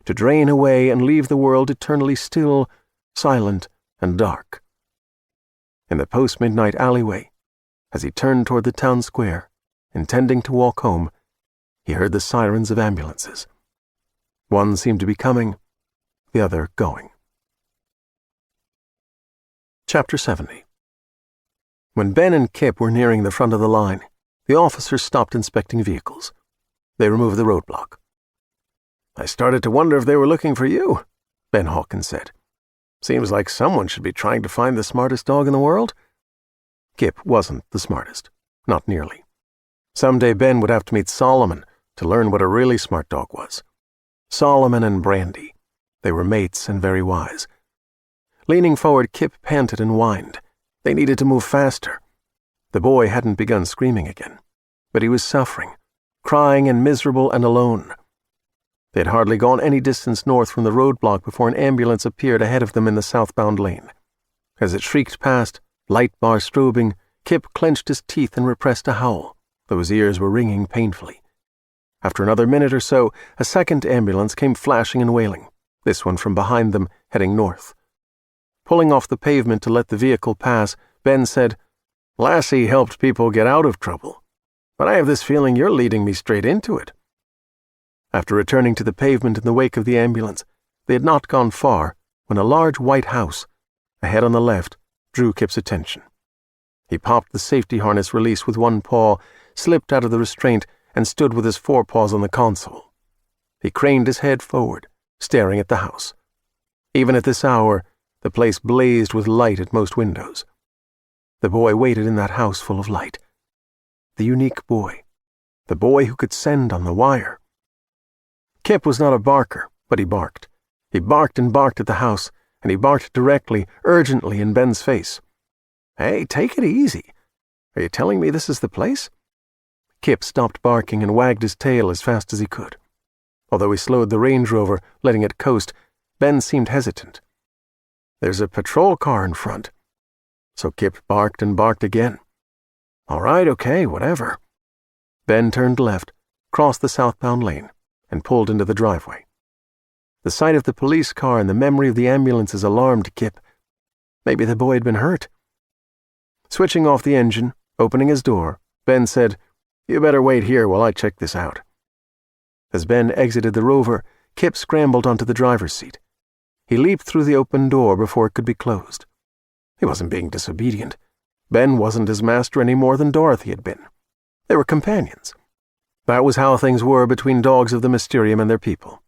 to drain away and leave the world eternally still, silent, and dark. In the post-midnight alleyway, as he turned toward the town square, intending to walk home, he heard the sirens of ambulances. One seemed to be coming, the other going. Chapter 70. When Ben and Kipp were nearing the front of the line, the officers stopped inspecting vehicles. They removed the roadblock. "I started to wonder if they were looking for you," Ben Hawkins said. "Seems like someone should be trying to find the smartest dog in the world." Kipp wasn't the smartest, not nearly. Someday Ben would have to meet Solomon to learn what a really smart dog was. Solomon and Brandy. They were mates and very wise. Leaning forward, Kipp panted and whined. They needed to move faster. The boy hadn't begun screaming again, but he was suffering, crying and miserable and alone. They had hardly gone any distance north from the roadblock before an ambulance appeared ahead of them in the southbound lane. As it shrieked past, light bar strobing, Kipp clenched his teeth and repressed a howl, though his ears were ringing painfully. After another minute or so, a second ambulance came flashing and wailing, this one from behind them, heading north. Pulling off the pavement to let the vehicle pass, Ben said, "Lassie helped people get out of trouble, but I have this feeling you're leading me straight into it." After returning to the pavement in the wake of the ambulance, they had not gone far when a large white house, ahead on the left, drew Kipp's attention. He popped the safety harness release with one paw, slipped out of the restraint, and stood with his forepaws on the console. He craned his head forward, staring at the house. Even at this hour, the place blazed with light at most windows. The boy waited in that house full of light. The unique boy. The boy who could send on the wire. Kipp was not a barker, but he barked. He barked and barked at the house, and he barked directly, urgently in Ben's face. "Hey, take it easy. Are you telling me this is the place?" Kipp stopped barking and wagged his tail as fast as he could. Although he slowed the Range Rover, letting it coast, Ben seemed hesitant. "There's a patrol car in front." So Kipp barked and barked again. "All right, okay, whatever." Ben turned left, crossed the southbound lane, and pulled into the driveway. The sight of the police car and the memory of the ambulances alarmed Kipp. Maybe the boy had been hurt. Switching off the engine, opening his door, Ben said, "You better wait here while I check this out." As Ben exited the Rover, Kipp scrambled onto the driver's seat. He leaped through the open door before it could be closed. He wasn't being disobedient. Ben wasn't his master any more than Dorothy had been. They were companions. That was how things were between dogs of the Mysterium and their people.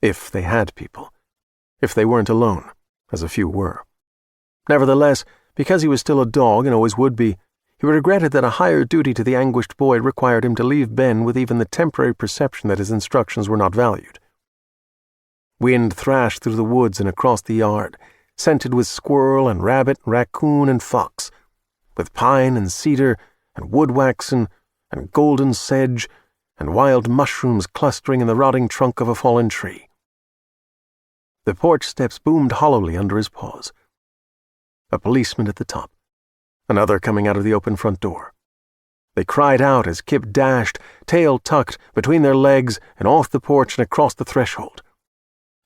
If they had people. If they weren't alone, as a few were. Nevertheless, because he was still a dog and always would be, he regretted that a higher duty to the anguished boy required him to leave Ben with even the temporary perception that his instructions were not valued. Wind thrashed through the woods and across the yard, scented with squirrel and rabbit, raccoon and fox, with pine and cedar and woodwaxen and golden sedge and wild mushrooms clustering in the rotting trunk of a fallen tree. The porch steps boomed hollowly under his paws. A policeman at the top, another coming out of the open front door. They cried out as Kipp dashed, tail tucked, between their legs and off the porch and across the threshold.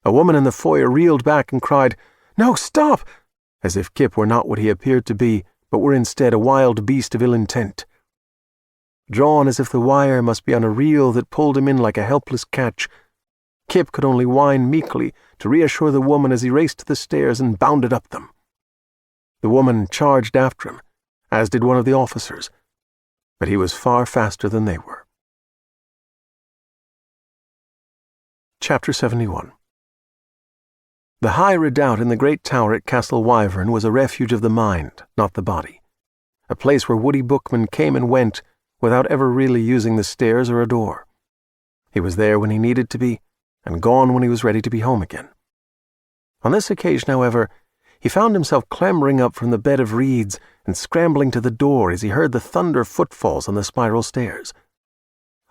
A woman in the foyer reeled back and cried, "No, stop!" as if Kipp were not what he appeared to be, but were instead a wild beast of ill intent. Drawn as if the wire must be on a reel that pulled him in like a helpless catch, Kipp could only whine meekly to reassure the woman as he raced to the stairs and bounded up them. The woman charged after him, as did one of the officers, but he was far faster than they were. Chapter 71. The high redoubt in the great tower at Castle Wyvern was a refuge of the mind, not the body. A place where Woody Bookman came and went without ever really using the stairs or a door. He was there when he needed to be, and gone when he was ready to be home again. On this occasion, however, he found himself clambering up from the bed of reeds and scrambling to the door as he heard the thunder footfalls on the spiral stairs.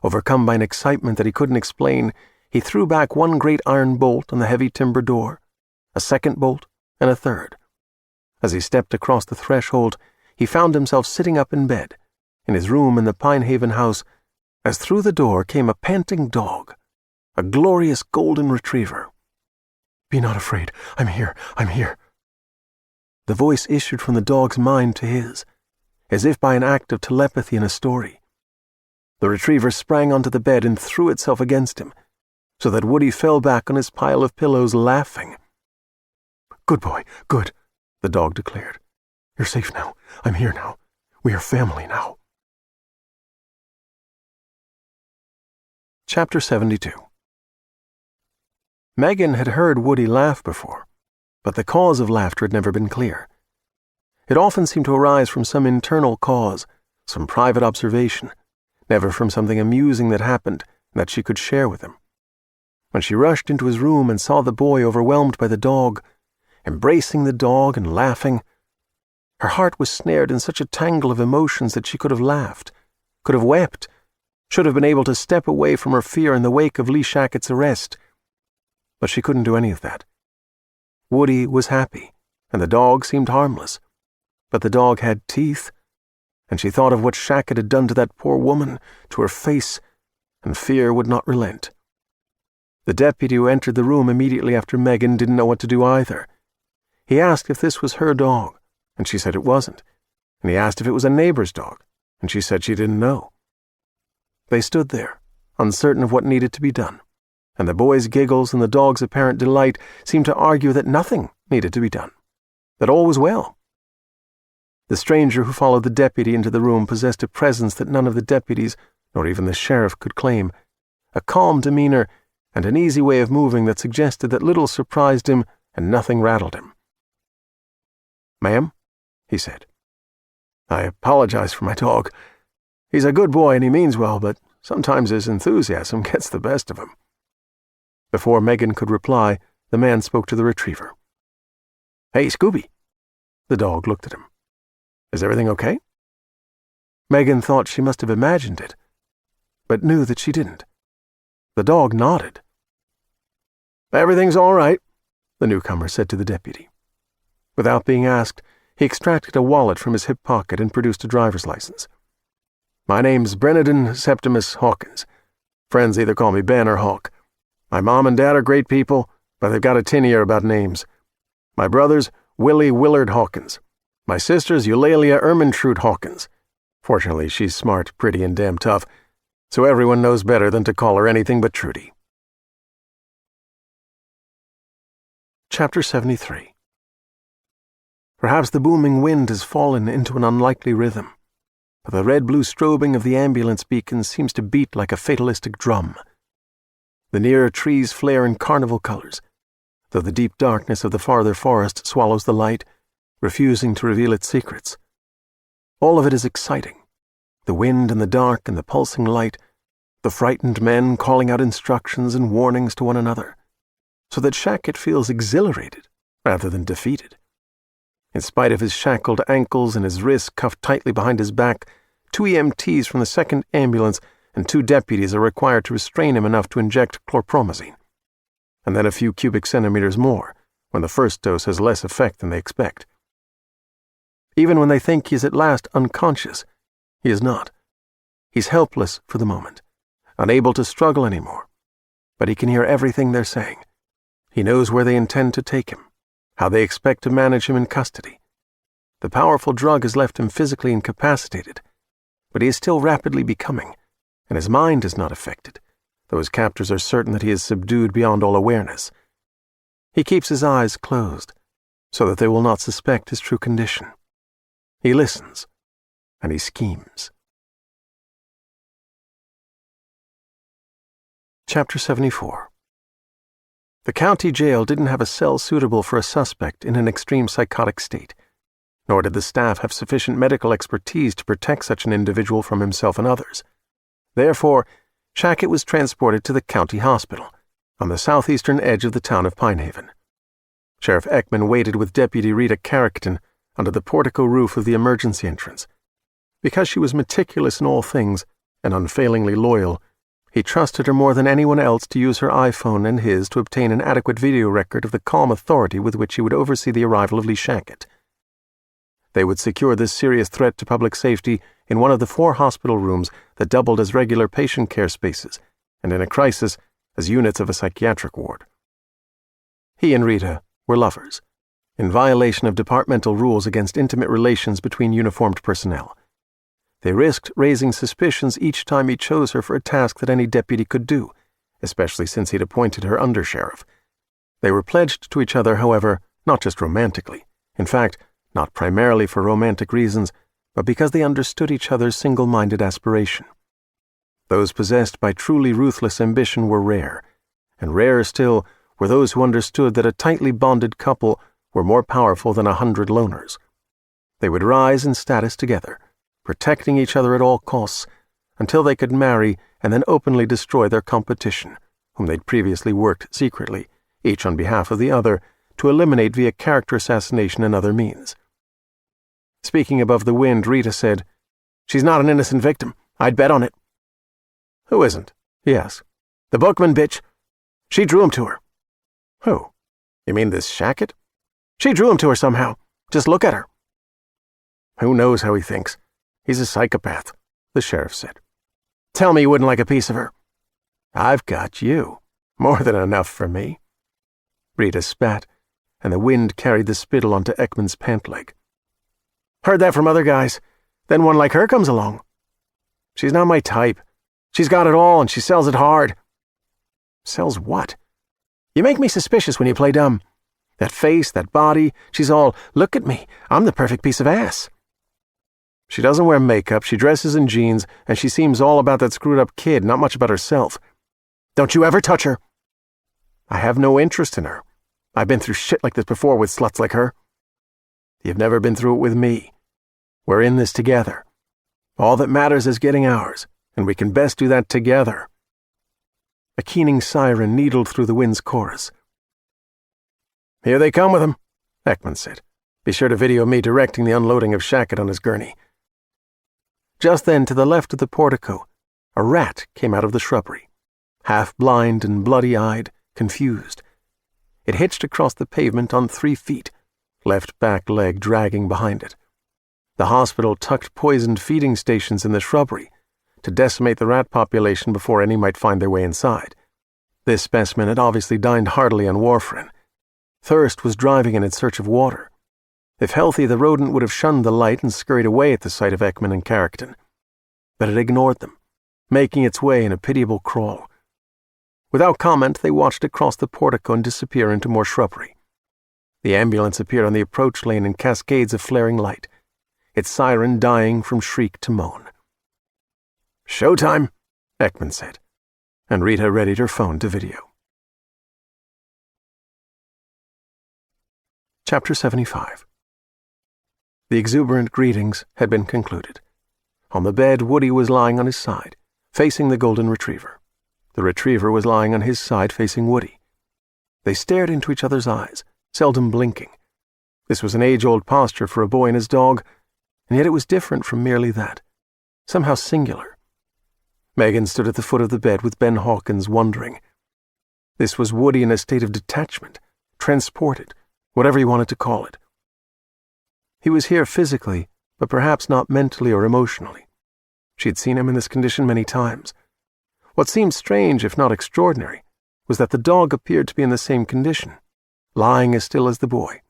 Overcome by an excitement that he couldn't explain, he threw back one great iron bolt on the heavy timber door, a second bolt, and a third. As he stepped across the threshold, he found himself sitting up in bed, in his room in the Pinehaven house, as through the door came a panting dog, a glorious golden retriever. "Be not afraid. I'm here. I'm here." The voice issued from the dog's mind to his, as if by an act of telepathy in a story. The retriever sprang onto the bed and threw itself against him, so that Woody fell back on his pile of pillows laughing. "Good boy, good," the dog declared. "You're safe now. I'm here now. We are family now." Chapter 72. Megan had heard Woody laugh before, but the cause of laughter had never been clear. It often seemed to arise from some internal cause, some private observation, never from something amusing that happened and that she could share with him. When she rushed into his room and saw the boy overwhelmed by the dog, embracing the dog and laughing, her heart was snared in such a tangle of emotions that she could have laughed, could have wept, should have been able to step away from her fear in the wake of Lee Shackett's arrest. But she couldn't do any of that. Woody was happy, and the dog seemed harmless, but the dog had teeth, and she thought of what Shackett had done to that poor woman, to her face, and fear would not relent. The deputy who entered the room immediately after Megan didn't know what to do either. He asked if this was her dog, and she said it wasn't, and he asked if it was a neighbor's dog, and she said she didn't know. They stood there, uncertain of what needed to be done. and the boy's giggles and the dog's apparent delight seemed to argue that nothing needed to be done, that all was well. The stranger who followed the deputy into the room possessed a presence that none of the deputies, nor even the sheriff, could claim, a calm demeanor and an easy way of moving that suggested that little surprised him and nothing rattled him. "Ma'am," he said, "I apologize for my dog. He's a good boy and he means well, but sometimes his enthusiasm gets the best of him." Before Megan could reply, the man spoke to the retriever. "Hey, Scooby." The dog looked at him. "Is everything okay?" Megan thought she must have imagined it, but knew that she didn't. The dog nodded. "Everything's all right," the newcomer said to the deputy. Without being asked, he extracted a wallet from his hip pocket and produced a driver's license. "My name's Brennan Septimus Hawkins. Friends either call me Ben or Hawk. My mom and dad are great people, but they've got a tin ear about names. My brother's Willie Willard Hawkins. My sister's Eulalia Ermintrude Hawkins. Fortunately, she's smart, pretty, and damn tough, so everyone knows better than to call her anything but Trudy." Chapter 73. Perhaps the booming wind has fallen into an unlikely rhythm, but the red-blue strobing of the ambulance beacon seems to beat like a fatalistic drum. The nearer trees flare in carnival colors, though the deep darkness of the farther forest swallows the light, refusing to reveal its secrets. All of it is exciting. The wind and the dark and the pulsing light, the frightened men calling out instructions and warnings to one another, so that Shackett feels exhilarated rather than defeated. In spite of his shackled ankles and his wrists cuffed tightly behind his back, 2 EMTs from the 2nd ambulance and 2 deputies are required to restrain him enough to inject chlorpromazine, and then a few cubic centimeters more when the first dose has less effect than they expect. Even when they think he is at last unconscious, he is not. He's helpless for the moment, unable to struggle anymore, but he can hear everything they're saying. He knows where they intend to take him, how they expect to manage him in custody. The powerful drug has left him physically incapacitated, but he is still rapidly becoming, and his mind is not affected, though his captors are certain that he is subdued beyond all awareness. He keeps his eyes closed, so that they will not suspect his true condition. He listens, and he schemes. Chapter 74. The county jail didn't have a cell suitable for a suspect in an extreme psychotic state, nor did the staff have sufficient medical expertise to protect such an individual from himself and others. Therefore, Shackett was transported to the county hospital, on the southeastern edge of the town of Pinehaven. Sheriff Ekman waited with Deputy Rita Carrickton under the portico roof of the emergency entrance. Because she was meticulous in all things and unfailingly loyal, he trusted her more than anyone else to use her iPhone and his to obtain an adequate video record of the calm authority with which he would oversee the arrival of Lee Shackett. They would secure this serious threat to public safety in one of the 4 hospital rooms that doubled as regular patient care spaces, and in a crisis as units of a psychiatric ward. He and Rita were lovers, in violation of departmental rules against intimate relations between uniformed personnel. They risked raising suspicions each time he chose her for a task that any deputy could do, especially since he'd appointed her undersheriff. They were pledged to each other, however, not just romantically, in fact, not primarily for romantic reasons, but because they understood each other's single-minded aspiration. Those possessed by truly ruthless ambition were rare, and rarer still were those who understood that a tightly bonded couple were more powerful than 100 loners. They would rise in status together, protecting each other at all costs, until they could marry and then openly destroy their competition, whom they'd previously worked secretly, each on behalf of the other, to eliminate via character assassination and other means. Speaking above the wind, Rita said, "She's not an innocent victim. I'd bet on it." "Who isn't?" he asked. "The Bookman bitch. She drew him to her." "Who? You mean this Shackett?" "She drew him to her somehow. Just look at her." "Who knows how he thinks? He's a psychopath," the sheriff said. "Tell me you wouldn't like a piece of her." "I've got you. More than enough for me." Rita spat, and the wind carried the spittle onto Ekman's pant leg. "Heard that from other guys. Then one like her comes along." "She's not my type. She's got it all and she sells it hard." Sells what? You make me suspicious when you play dumb. That face, that body, she's all, look at me, I'm the perfect piece of ass. She doesn't wear makeup, she dresses in jeans, and she seems all about that screwed-up kid, not much about herself. Don't you ever touch her. I have no interest in her. I've been through shit like this before with sluts like her. You've never been through it with me. We're in this together. All that matters is getting ours, and we can best do that together. A keening siren needled through the wind's chorus. Here they come with him, Ekman said. Be sure to video me directing the unloading of Shackett on his gurney. Just then, to the left of the portico, a rat came out of the shrubbery, half-blind and bloody-eyed, confused. It hitched across the pavement on 3 feet, left back leg dragging behind it. The hospital tucked poisoned feeding stations in the shrubbery to decimate the rat population before any might find their way inside. This specimen had obviously dined heartily on warfarin. Thirst was driving it in search of water. If healthy, the rodent would have shunned the light and scurried away at the sight of Ekman and Carrickton. But it ignored them, making its way in a pitiable crawl. Without comment, they watched it cross the portico and disappear into more shrubbery. The ambulance appeared on the approach lane in cascades of flaring light, its siren dying from shriek to moan. "Showtime," Ekman said, and Rita readied her phone to video. Chapter 75. The exuberant greetings had been concluded. On the bed, Woody was lying on his side, facing the golden retriever. The retriever was lying on his side, facing Woody. They stared into each other's eyes, seldom blinking. This was an age-old posture for a boy and his dog, and yet it was different from merely that, somehow singular. Megan stood at the foot of the bed with Ben Hawkins, wondering. This was Woody in a state of detachment, transported, whatever you wanted to call it. He was here physically, but perhaps not mentally or emotionally. She had seen him in this condition many times. What seemed strange, if not extraordinary, was that the dog appeared to be in the same condition, lying as still as the boy,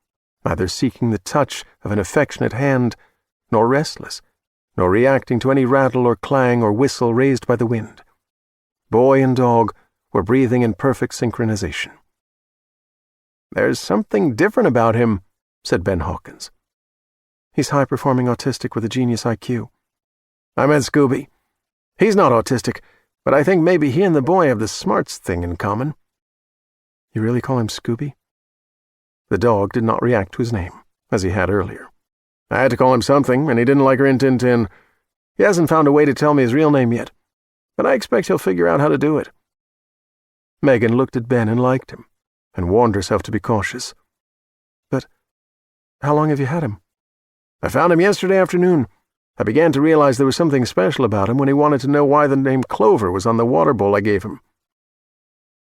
neither seeking the touch of an affectionate hand, nor restless, nor reacting to any rattle or clang or whistle raised by the wind. Boy and dog were breathing in perfect synchronization. "There's something different about him," said Ben Hawkins. "He's high-performing autistic with a genius IQ. I meant Scooby. He's not autistic, but I think maybe he and the boy have the smarts thing in common." "You really call him Scooby?" The dog did not react to his name, as he had earlier. "I had to call him something, and he didn't like Rin Tin Tin. He hasn't found a way to tell me his real name yet, but I expect he'll figure out how to do it." Megan looked at Ben and liked him, and warned herself to be cautious. "But how long have you had him?" "I found him yesterday afternoon. I began to realize there was something special about him when he wanted to know why the name Clover was on the water bowl I gave him."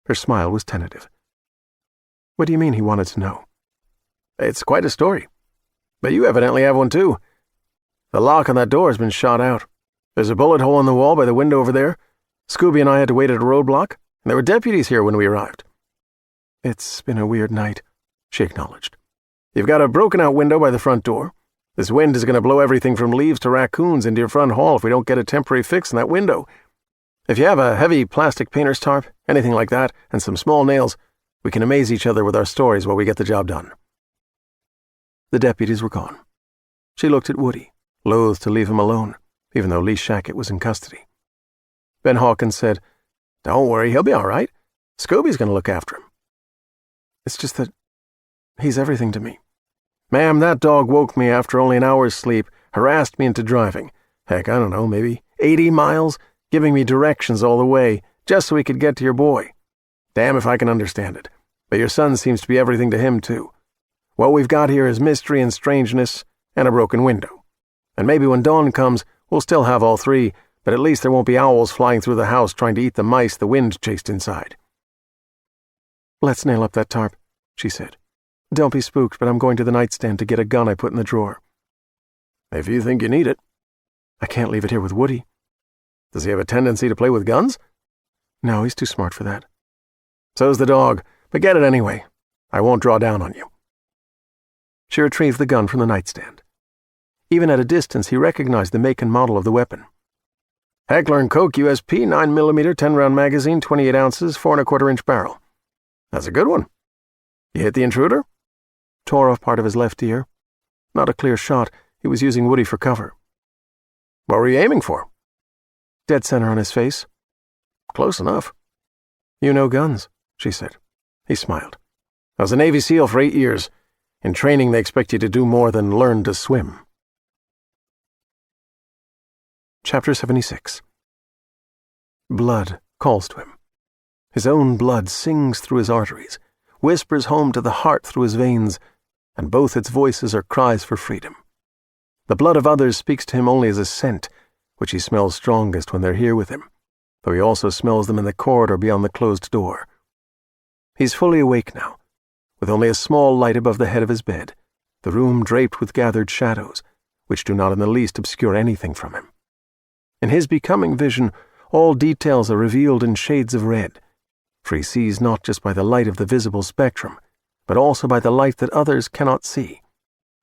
Her smile was tentative. "What do you mean he wanted to know?" "It's quite a story. But you evidently have one too. The lock on that door has been shot out. There's a bullet hole in the wall by the window over there. Scooby and I had to wait at a roadblock, and there were deputies here when we arrived." "It's been a weird night," she acknowledged. "You've got a broken-out window by the front door. This wind is going to blow everything from leaves to raccoons into your front hall if we don't get a temporary fix in that window. If you have a heavy plastic painter's tarp, anything like that, and some small nails, we can amaze each other with our stories while we get the job done." The deputies were gone. She looked at Woody, loath to leave him alone, even though Lee Shackett was in custody. Ben Hawkins said, "Don't worry, he'll be all right. Scooby's going to look after him." "It's just that he's everything to me." "Ma'am, that dog woke me after only an hour's sleep, harassed me into driving. Heck, I don't know, maybe 80 miles, giving me directions all the way, just so he could get to your boy. Damn if I can understand it. But your son seems to be everything to him, too. What we've got here is mystery and strangeness, and a broken window. And maybe when dawn comes, we'll still have all three, but at least there won't be owls flying through the house trying to eat the mice the wind chased inside." "Let's nail up that tarp," she said. "Don't be spooked, but I'm going to the nightstand to get a gun I put in the drawer." "If you think you need it." "I can't leave it here with Woody." "Does he have a tendency to play with guns?" "No, he's too smart for that." "So's the dog, but get it anyway. I won't draw down on you." She retrieved the gun from the nightstand. Even at a distance, he recognized the make and model of the weapon. Heckler & Koch USP 9mm 10-round magazine, 28 ounces, 4¼ inch barrel. That's a good one. You hit the intruder? Tore off part of his left ear. Not a clear shot. He was using Woody for cover. What were you aiming for? Dead center on his face. Close enough. You know guns, she said. He smiled. I was a Navy SEAL for 8 years. In training, they expect you to do more than learn to swim. Chapter 76. Blood calls to him. His own blood sings through his arteries, whispers home to the heart through his veins, and both its voices are cries for freedom. The blood of others speaks to him only as a scent, which he smells strongest when they're here with him, though he also smells them in the corridor beyond the closed door. He's fully awake now, with only a small light above the head of his bed, the room draped with gathered shadows, which do not in the least obscure anything from him. In his becoming vision, all details are revealed in shades of red, for he sees not just by the light of the visible spectrum, but also by the light that others cannot see,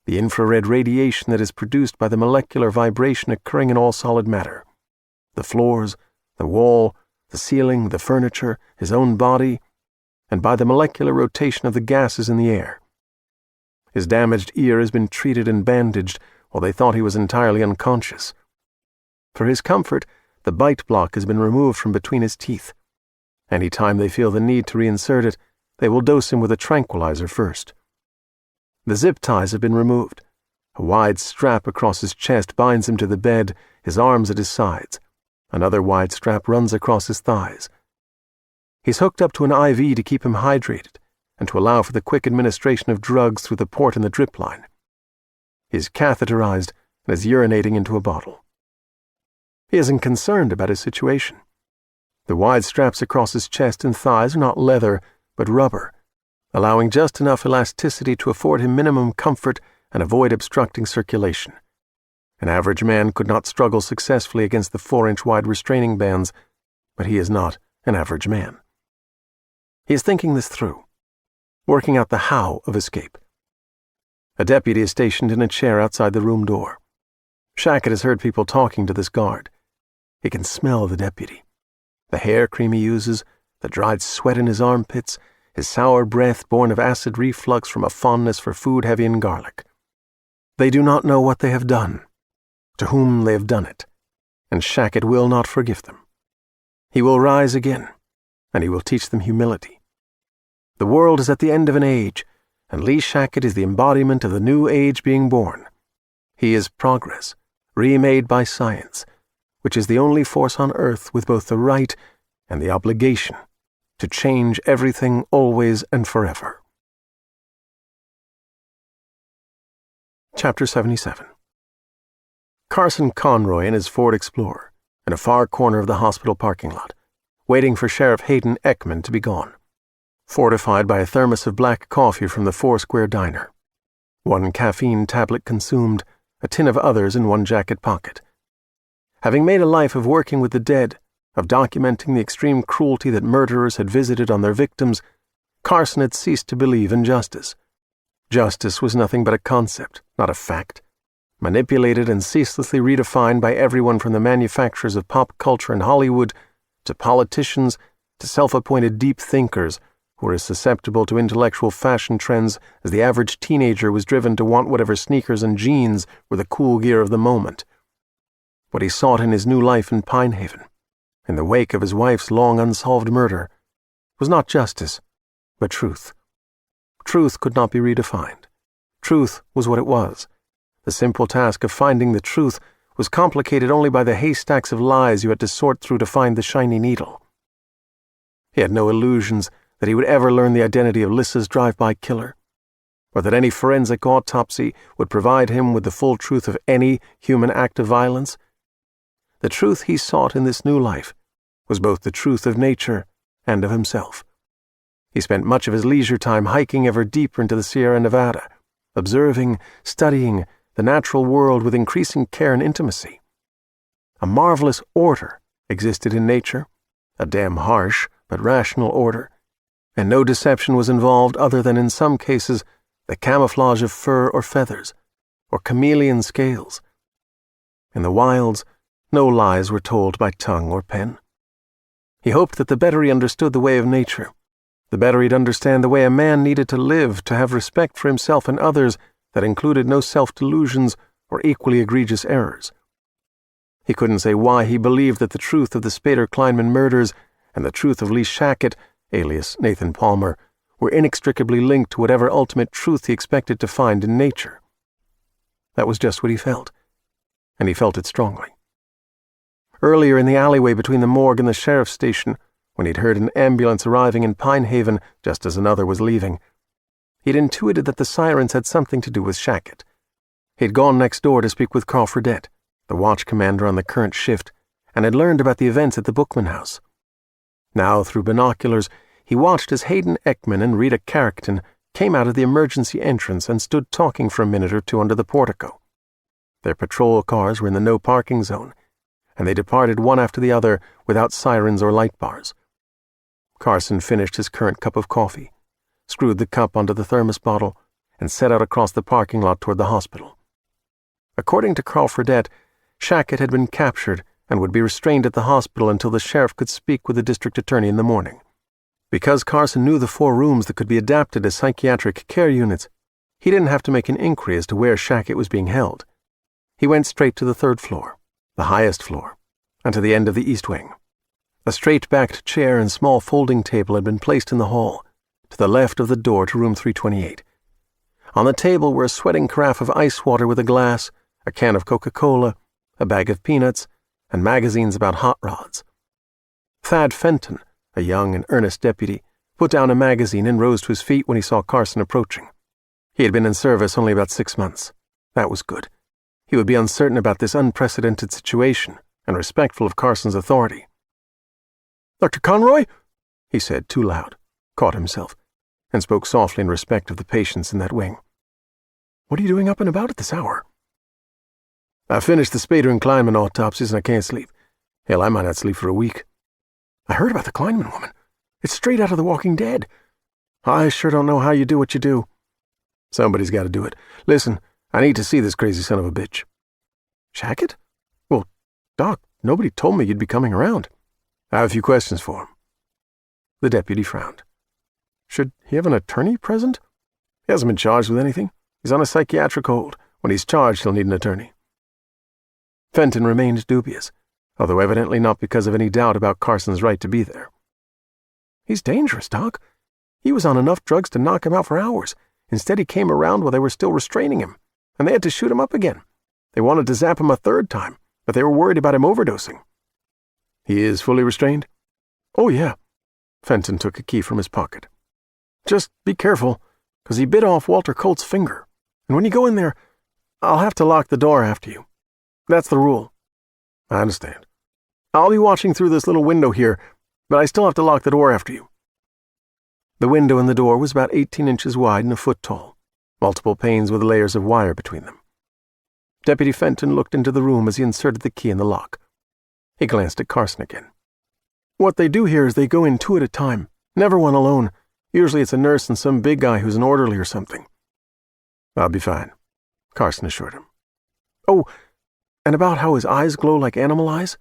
the infrared radiation that is produced by the molecular vibration occurring in all solid matter. The floors, the wall, the ceiling, the furniture, his own body, and by the molecular rotation of the gases in the air. His damaged ear has been treated and bandaged while they thought he was entirely unconscious. For his comfort, the bite block has been removed from between his teeth. Any time they feel the need to reinsert it, they will dose him with a tranquilizer first. The zip ties have been removed. A wide strap across his chest binds him to the bed, his arms at his sides. Another wide strap runs across his thighs. He's hooked up to an IV to keep him hydrated and to allow for the quick administration of drugs through the port in the drip line. He's catheterized and is urinating into a bottle. He isn't concerned about his situation. The wide straps across his chest and thighs are not leather, but rubber, allowing just enough elasticity to afford him minimum comfort and avoid obstructing circulation. An average man could not struggle successfully against the 4-inch wide restraining bands, but he is not an average man. He is thinking this through, working out the how of escape. A deputy is stationed in a chair outside the room door. Shackett has heard people talking to this guard. He can smell the deputy. The hair cream he uses, the dried sweat in his armpits, his sour breath born of acid reflux from a fondness for food heavy in garlic. They do not know what they have done, to whom they have done it, and Shackett will not forgive them. He will rise again, and he will teach them humility. The world is at the end of an age, and Lee Shackett is the embodiment of the new age being born. He is progress, remade by science, which is the only force on earth with both the right and the obligation to change everything always and forever. Chapter 77. Carson Conroy in his Ford Explorer, in a far corner of the hospital parking lot, waiting for Sheriff Hayden Ekman to be gone, fortified by a thermos of black coffee from the Foursquare Diner. One caffeine tablet consumed, a tin of others in one jacket pocket. Having made a life of working with the dead, of documenting the extreme cruelty that murderers had visited on their victims, Carson had ceased to believe in justice. Justice was nothing but a concept, not a fact, manipulated and ceaselessly redefined by everyone from the manufacturers of pop culture in Hollywood to politicians to self-appointed deep thinkers who were as susceptible to intellectual fashion trends as the average teenager was driven to want whatever sneakers and jeans were the cool gear of the moment. What he sought in his new life in Pine Haven, in the wake of his wife's long unsolved murder, was not justice, but truth. Truth could not be redefined. Truth was what it was. The simple task of finding the truth was complicated only by the haystacks of lies you had to sort through to find the shiny needle. He had no illusions that he would ever learn the identity of Lissa's drive-by killer, or that any forensic autopsy would provide him with the full truth of any human act of violence. The truth he sought in this new life was both the truth of nature and of himself. He spent much of his leisure time hiking ever deeper into the Sierra Nevada, observing, studying the natural world with increasing care and intimacy. A marvelous order existed in nature, a damn harsh but rational order, and no deception was involved other than in some cases the camouflage of fur or feathers, or chameleon scales. In the wilds, no lies were told by tongue or pen. He hoped that the better he understood the way of nature, the better he'd understand the way a man needed to live to have respect for himself and others that included no self-delusions or equally egregious errors. He couldn't say why he believed that the truth of the Spader-Kleinman murders and the truth of Lee Shackett, alias Nathan Palmer, were inextricably linked to whatever ultimate truth he expected to find in nature. That was just what he felt, and he felt it strongly. Earlier in the alleyway between the morgue and the sheriff's station, when he'd heard an ambulance arriving in Pine Haven just as another was leaving, he'd intuited that the sirens had something to do with Shackett. He'd gone next door to speak with Carl Fredette, the watch commander on the current shift, and had learned about the events at the Bookman house. Now, through binoculars, he watched as Hayden Ekman and Rita Carrickton came out of the emergency entrance and stood talking for a minute or two under the portico. Their patrol cars were in the no-parking zone, and they departed one after the other without sirens or light bars. Carson finished his current cup of coffee, screwed the cup onto the thermos bottle, and set out across the parking lot toward the hospital. According to Carl Fredette, Shackett had been captured and would be restrained at the hospital until the sheriff could speak with the district attorney in the morning. Because Carson knew the 4 rooms that could be adapted as psychiatric care units, he didn't have to make an inquiry as to where Shackett was being held. He went straight to the 3rd floor, the highest floor, and to the end of the east wing. A straight-backed chair and small folding table had been placed in the hall, to the left of the door to room 328. On the table were a sweating carafe of ice water with a glass, a can of Coca-Cola, a bag of peanuts, and magazines about hot rods. Thad Fenton, a young and earnest deputy, put down a magazine and rose to his feet when he saw Carson approaching. He had been in service only about 6 months. That was good. He would be uncertain about this unprecedented situation and respectful of Carson's authority. "Dr. Conroy?" he said, too loud, caught himself, and spoke softly in respect of the patients in that wing. "What are you doing up and about at this hour?" "I finished the Spader and Kleinman autopsies and I can't sleep. Hell, I might not sleep for a week." "I heard about the Kleinman woman. It's straight out of The Walking Dead." "I sure don't know how you do what you do." "Somebody's got to do it. Listen, I need to see this crazy son of a bitch." "Shackett? Well, Doc, nobody told me you'd be coming around." "I have a few questions for him." The deputy frowned. "Should he have an attorney present?" "He hasn't been charged with anything. He's on a psychiatric hold. When he's charged, he'll need an attorney." Fenton remained dubious, although evidently not because of any doubt about Carson's right to be there. "He's dangerous, Doc. He was on enough drugs to knock him out for hours. Instead, he came around while they were still restraining him, and they had to shoot him up again. They wanted to zap him a 3rd time, but they were worried about him overdosing." "He is fully restrained?" "Oh, yeah." Fenton took a key from his pocket. "Just be careful, because he bit off Walter Colt's finger, and when you go in there, I'll have to lock the door after you. That's the rule." "I understand. I'll be watching through this little window here, but I still have to lock the door after you." The window in the door was about 18 inches wide and a foot tall, multiple panes with layers of wire between them. Deputy Fenton looked into the room as he inserted the key in the lock. He glanced at Carson again. "What they do here is they go in 2 at a time, never one alone. Usually it's a nurse and some big guy who's an orderly or something." "I'll be fine," Carson assured him. "Oh, and about how his eyes glow like animal eyes?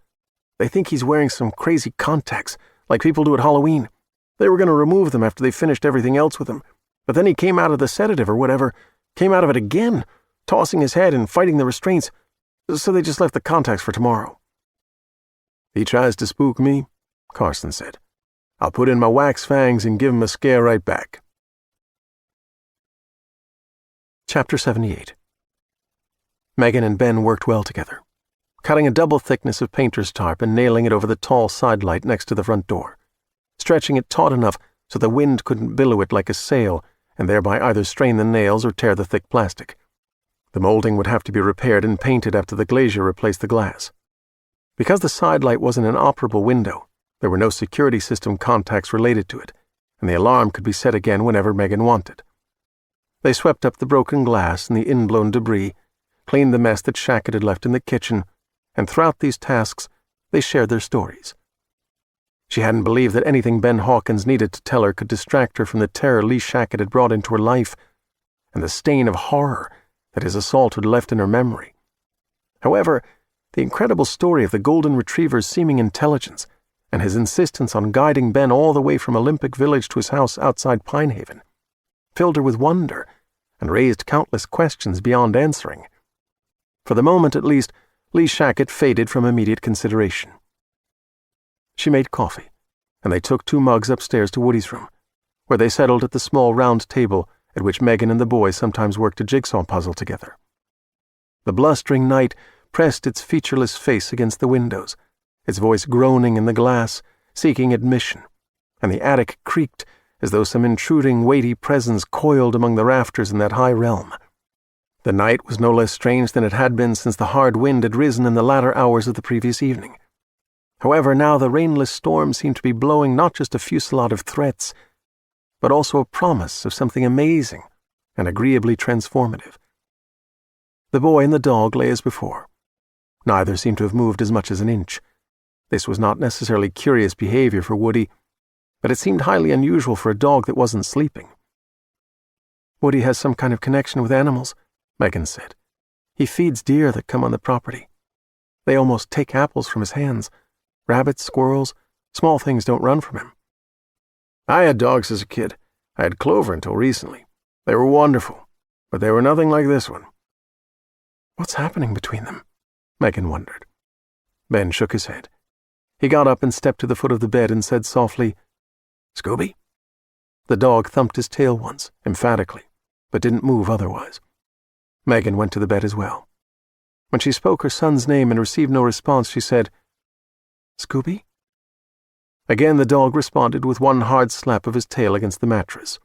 They think he's wearing some crazy contacts, like people do at Halloween. They were going to remove them after they finished everything else with him, but then he came out of the sedative or whatever, came out of it again, tossing his head and fighting the restraints, so they just left the contacts for tomorrow." "He tries to spook me," Carson said. "I'll put in my wax fangs and give him a scare right back." Chapter 78. Megan and Ben worked well together, cutting a double thickness of painter's tarp and nailing it over the tall side light next to the front door, stretching it taut enough so the wind couldn't billow it like a sail and thereby either strain the nails or tear the thick plastic. The molding would have to be repaired and painted after the glazier replaced the glass. Because the side light wasn't an operable window, there were no security system contacts related to it, and the alarm could be set again whenever Megan wanted. They swept up the broken glass and the inblown debris, cleaned the mess that Shackett had left in the kitchen, and throughout these tasks, they shared their stories. She hadn't believed that anything Ben Hawkins needed to tell her could distract her from the terror Lee Shackett had brought into her life, and the stain of horror that his assault had left in her memory. However, The incredible story of the golden retriever's seeming intelligence and his insistence on guiding Ben all the way from Olympic Village to his house outside Pinehaven filled her with wonder and raised countless questions beyond answering. For the moment, at least, Lee Shackett faded from immediate consideration. She made coffee, and they took 2 mugs upstairs to Woody's room, where they settled at the small round table at which Megan and the boys sometimes worked a jigsaw puzzle together. The blustering night pressed its featureless face against the windows, its voice groaning in the glass, seeking admission, and the attic creaked as though some intruding, weighty presence coiled among the rafters in that high realm. The night was no less strange than it had been since the hard wind had risen in the latter hours of the previous evening. However, now the rainless storm seemed to be blowing not just a fusillade of threats, but also a promise of something amazing and agreeably transformative. The boy and the dog lay as before. Neither seemed to have moved as much as an inch. This was not necessarily curious behavior for Woody, but it seemed highly unusual for a dog that wasn't sleeping. "Woody has some kind of connection with animals," Megan said. "He feeds deer that come on the property. They almost take apples from his hands. Rabbits, squirrels, small things don't run from him." "I had dogs as a kid. I had Clover until recently. They were wonderful, but they were nothing like this one." "What's happening between them?" Megan wondered. Ben shook his head. He got up and stepped to the foot of the bed and said softly, "Scooby?" The dog thumped his tail once, emphatically, but didn't move otherwise. Megan went to the bed as well. When she spoke her son's name and received no response, she said, "Scooby?" Again the dog responded with one hard slap of his tail against the mattress.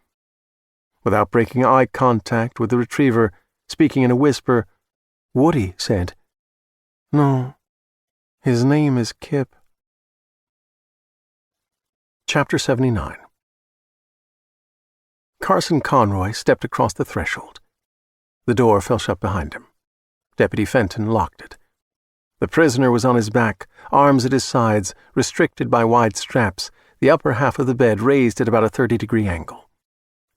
Without breaking eye contact with the retriever, speaking in a whisper, Woody said, "No, his name is Kipp." Chapter 79. Carson Conroy stepped across the threshold. The door fell shut behind him. Deputy Fenton locked it. The prisoner was on his back, arms at his sides, restricted by wide straps, the upper half of the bed raised at about a 30-degree angle.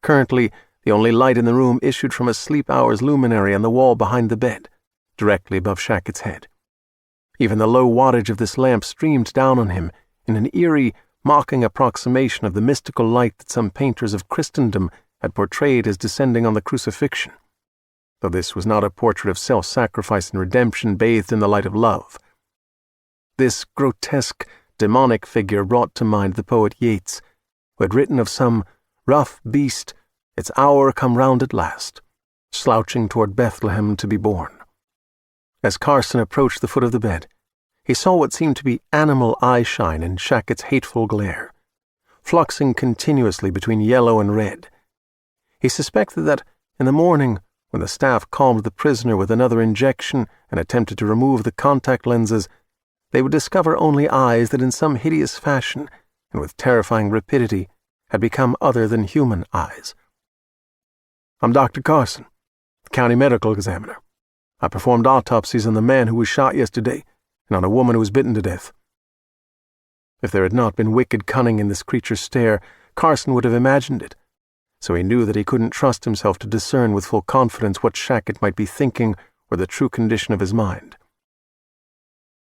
Currently, the only light in the room issued from a sleep hours luminary on the wall behind the bed, directly above Shackett's head. Even the low wattage of this lamp streamed down on him in an eerie, mocking approximation of the mystical light that some painters of Christendom had portrayed as descending on the crucifixion, though this was not a portrait of self-sacrifice and redemption bathed in the light of love. This grotesque, demonic figure brought to mind the poet Yeats, who had written of some rough beast, its hour come round at last, slouching toward Bethlehem to be born. As Carson approached the foot of the bed, he saw what seemed to be animal eye-shine in Shackett's hateful glare, fluxing continuously between yellow and red. He suspected that, in the morning, when the staff calmed the prisoner with another injection and attempted to remove the contact lenses, they would discover only eyes that in some hideous fashion, and with terrifying rapidity, had become other than human eyes. "I'm Dr. Carson, the county medical examiner. I performed autopsies on the man who was shot yesterday, and on a woman who was bitten to death." If there had not been wicked cunning in this creature's stare, Carson would have imagined it, so he knew that he couldn't trust himself to discern with full confidence what Shackett might be thinking or the true condition of his mind.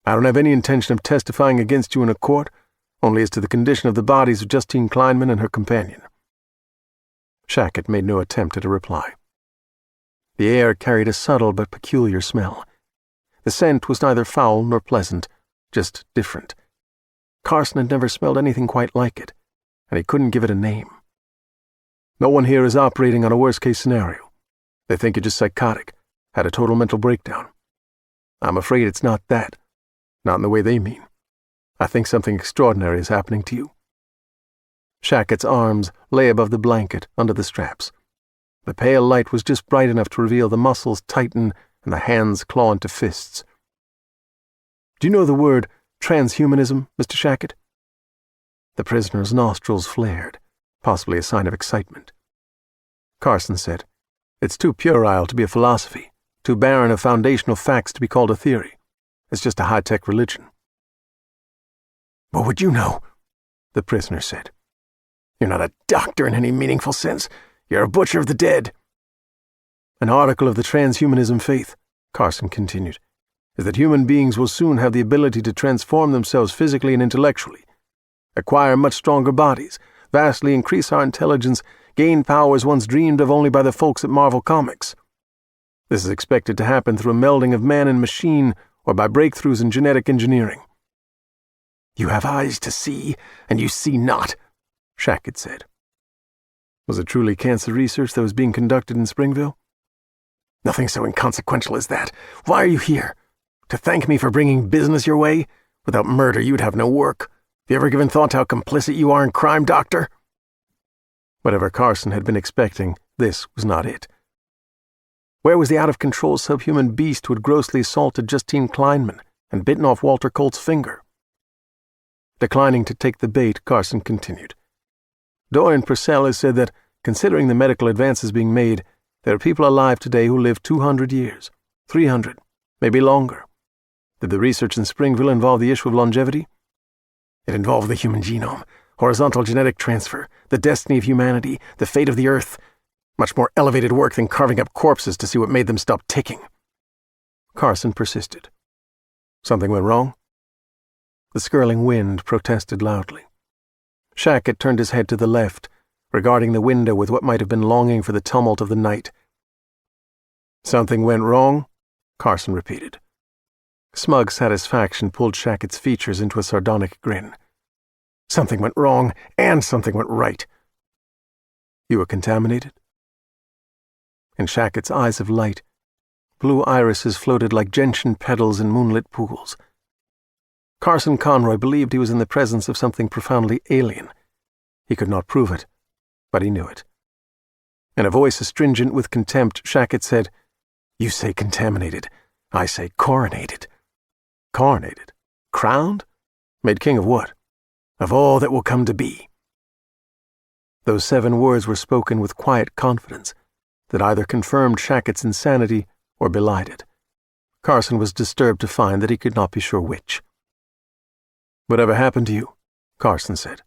"I don't have any intention of testifying against you in a court, only as to the condition of the bodies of Justine Kleinman and her companion." Shackett made no attempt at a reply. The air carried a subtle but peculiar smell. The scent was neither foul nor pleasant, just different. Carson had never smelled anything quite like it, and he couldn't give it a name. "No one here is operating on a worst-case scenario. They think you're just psychotic, had a total mental breakdown. I'm afraid it's not that, not in the way they mean. I think something extraordinary is happening to you." Shackett's arms lay above the blanket under the straps. The pale light was just bright enough to reveal the muscles tighten and the hands claw into fists. "Do you know the word transhumanism, Mr. Shackett?" The prisoner's nostrils flared, possibly a sign of excitement. Carson said, "It's too puerile to be a philosophy, too barren of foundational facts to be called a theory. It's just a high-tech religion." "What would you know?" the prisoner said. "You're not a doctor in any meaningful sense. You're a butcher of the dead." "An article of the transhumanism faith," Carson continued. is that human beings will soon have the ability to transform themselves physically and intellectually, acquire much stronger bodies, vastly increase our intelligence, gain powers once dreamed of only by the folks at Marvel Comics. This is expected to happen through a melding of man and machine or by breakthroughs in genetic engineering. "You have eyes to see, and you see not," Shaq had said. Was it truly cancer research that was being conducted in Springville? "Nothing so inconsequential as that. Why are you here? To thank me for bringing business your way? Without murder, you'd have no work. Have you ever given thought to how complicit you are in crime, Doctor?" Whatever Carson had been expecting, this was not it. Where was the out-of-control subhuman beast who had grossly assaulted Justine Kleinman and bitten off Walter Colt's finger? Declining to take the bait, Carson continued. "Dorian Purcell has said that, considering the medical advances being made, there are people alive today who live 200 years, 300, maybe longer. Did the research in Springville involve the issue of longevity?" "It involved the human genome, horizontal genetic transfer, the destiny of humanity, the fate of the Earth. Much more elevated work than carving up corpses to see what made them stop ticking." Carson persisted. "Something went wrong?" The skirling wind protested loudly. Shaq had turned his head to the left, regarding the window with what might have been longing for the tumult of the night. "Something went wrong?" Carson repeated. Smug satisfaction pulled Shackett's features into a sardonic grin. "Something went wrong, and something went right." "You were contaminated?" In Shackett's eyes of light, blue irises floated like gentian petals in moonlit pools. Carson Conroy believed he was in the presence of something profoundly alien. He could not prove it, but he knew it. In a voice astringent with contempt, Shackett said, "You say contaminated. I say coronated." "Coronated? Crowned? Made king of what?" "Of all that will come to be." Those 7 words were spoken with quiet confidence that either confirmed Shackett's insanity or belied it. Carson was disturbed to find that he could not be sure which. "Whatever happened to you?" Carson said.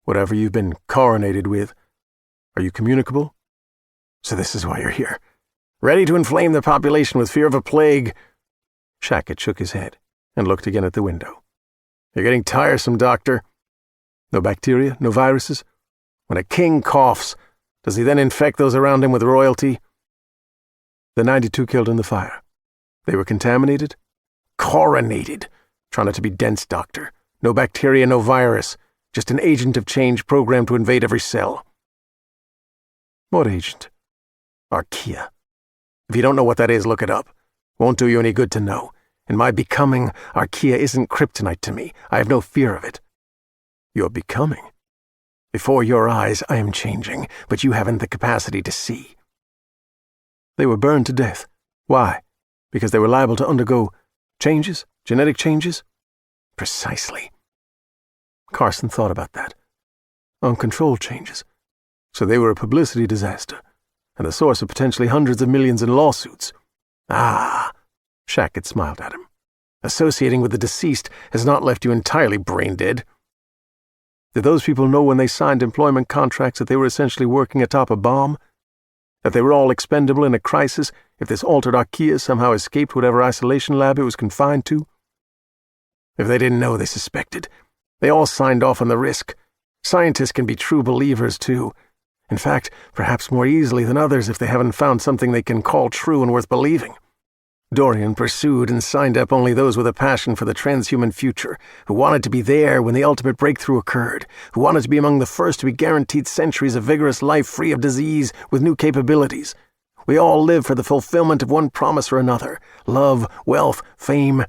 "Whatever you've been coronated with. Are you communicable?" "So this is why you're here. Ready to inflame the population with fear of a plague?" Shackett shook his head and looked again at the window. "You're getting tiresome, Doctor. No bacteria, no viruses? When a king coughs, does he then infect those around him with royalty?" "The 92 killed in the fire. They were contaminated?" "Coronated. Try not to be dense, Doctor. No bacteria, no virus. Just an agent of change programmed to invade every cell." "What agent?" "Archaea. If you don't know what that is, look it up. Won't do you any good to know. In my becoming, Archaea isn't kryptonite to me. I have no fear of it." "You're becoming?" "Before your eyes, I am changing, but you haven't the capacity to see." "They were burned to death. Why? Because they were liable to undergo changes? Genetic changes?" "Precisely." Carson thought about that. Uncontrolled changes. So they were a publicity disaster, and the source of potentially hundreds of millions in lawsuits. "Ah," Shackett smiled at him. "Associating with the deceased has not left you entirely brain-dead." "Did those people know when they signed employment contracts that they were essentially working atop a bomb? That they were all expendable in a crisis if this altered Archaea somehow escaped whatever isolation lab it was confined to?" "If they didn't know, they suspected. They all signed off on the risk. Scientists can be true believers, too. In fact, perhaps more easily than others if they haven't found something they can call true and worth believing. Dorian pursued and signed up only those with a passion for the transhuman future, who wanted to be there when the ultimate breakthrough occurred, who wanted to be among the first to be guaranteed centuries of vigorous life free of disease with new capabilities. We all live for the fulfillment of one promise or another: love, wealth, fame.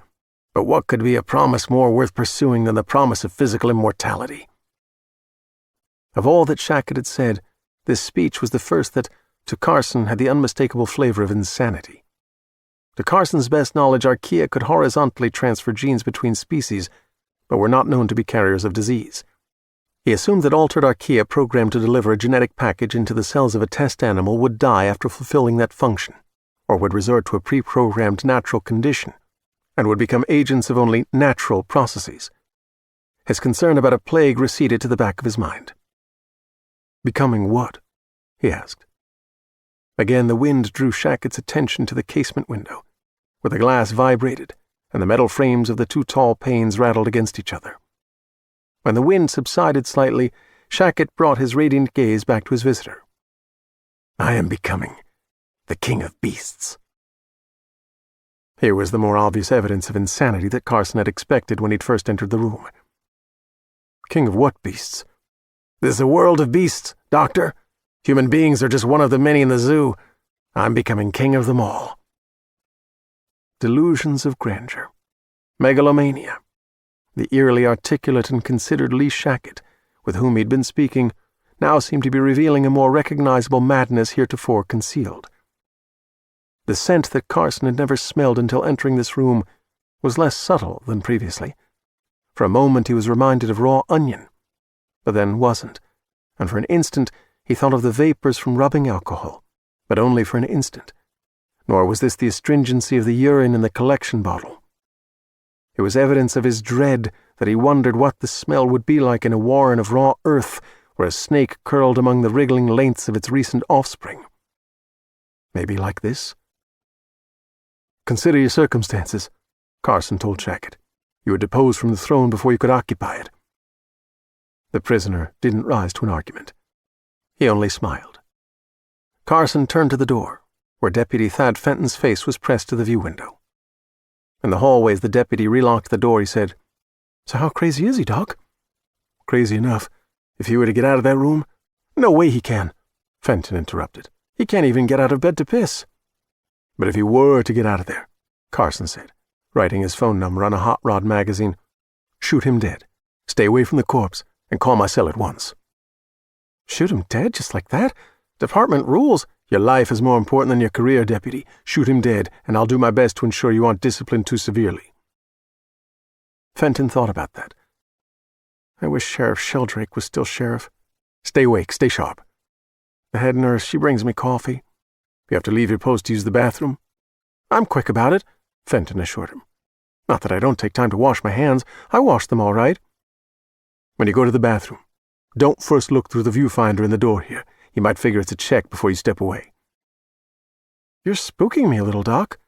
But what could be a promise more worth pursuing than the promise of physical immortality?" Of all that Shackett had said, this speech was the first that, to Carson, had the unmistakable flavor of insanity. To Carson's best knowledge, Archaea could horizontally transfer genes between species, but were not known to be carriers of disease. He assumed that altered Archaea programmed to deliver a genetic package into the cells of a test animal would die after fulfilling that function, or would resort to a pre-programmed natural condition, and would become agents of only natural processes. His concern about a plague receded to the back of his mind. "Becoming what?" he asked. Again the wind drew Shackett's attention to the casement window, where the glass vibrated, and the metal frames of the two tall panes rattled against each other. When the wind subsided slightly, Shackett brought his radiant gaze back to his visitor. "I am becoming the king of beasts." Here was the more obvious evidence of insanity that Carson had expected when he'd first entered the room. "King of what beasts?" "This is a world of beasts, Doctor. Human beings are just one of the many in the zoo. I'm becoming king of them all." Delusions of grandeur. Megalomania. The eerily articulate and considered Lee Shackett, with whom he'd been speaking, now seemed to be revealing a more recognizable madness heretofore concealed. The scent that Carson had never smelled until entering this room was less subtle than previously. For a moment he was reminded of raw onion, but then wasn't, and for an instant he thought of the vapors from rubbing alcohol, but only for an instant. Nor was this the astringency of the urine in the collection bottle. It was evidence of his dread that he wondered what the smell would be like in a warren of raw earth where a snake curled among the wriggling lengths of its recent offspring. Maybe like this? "Consider your circumstances," Carson told Shackett. "You were deposed from the throne before you could occupy it." The prisoner didn't rise to an argument. He only smiled. Carson turned to the door, where Deputy Thad Fenton's face was pressed to the view window. In the hallway, as the deputy relocked the door, he said, "So how crazy is he, Doc?" "Crazy enough. If he were to get out of that room—" "No way he can," Fenton interrupted. "He can't even get out of bed to piss." "But if he were to get out of there," Carson said, writing his phone number on a hot rod magazine, "shoot him dead. Stay away from the corpse, and call my cell at once." "Shoot him dead just like that? Department rules." "Your life is more important than your career, Deputy. Shoot him dead, and I'll do my best to ensure you aren't disciplined too severely." Fenton thought about that. "I wish Sheriff Sheldrake was still sheriff." "Stay awake, stay sharp." "The head nurse, she brings me coffee." "You have to leave your post to use the bathroom?" "I'm quick about it," Fenton assured him. "Not that I don't take time to wash my hands. I wash them all right." "When you go to the bathroom, don't first look through the viewfinder in the door here. You might figure it's a check before you step away." "You're spooking me a little, Doc."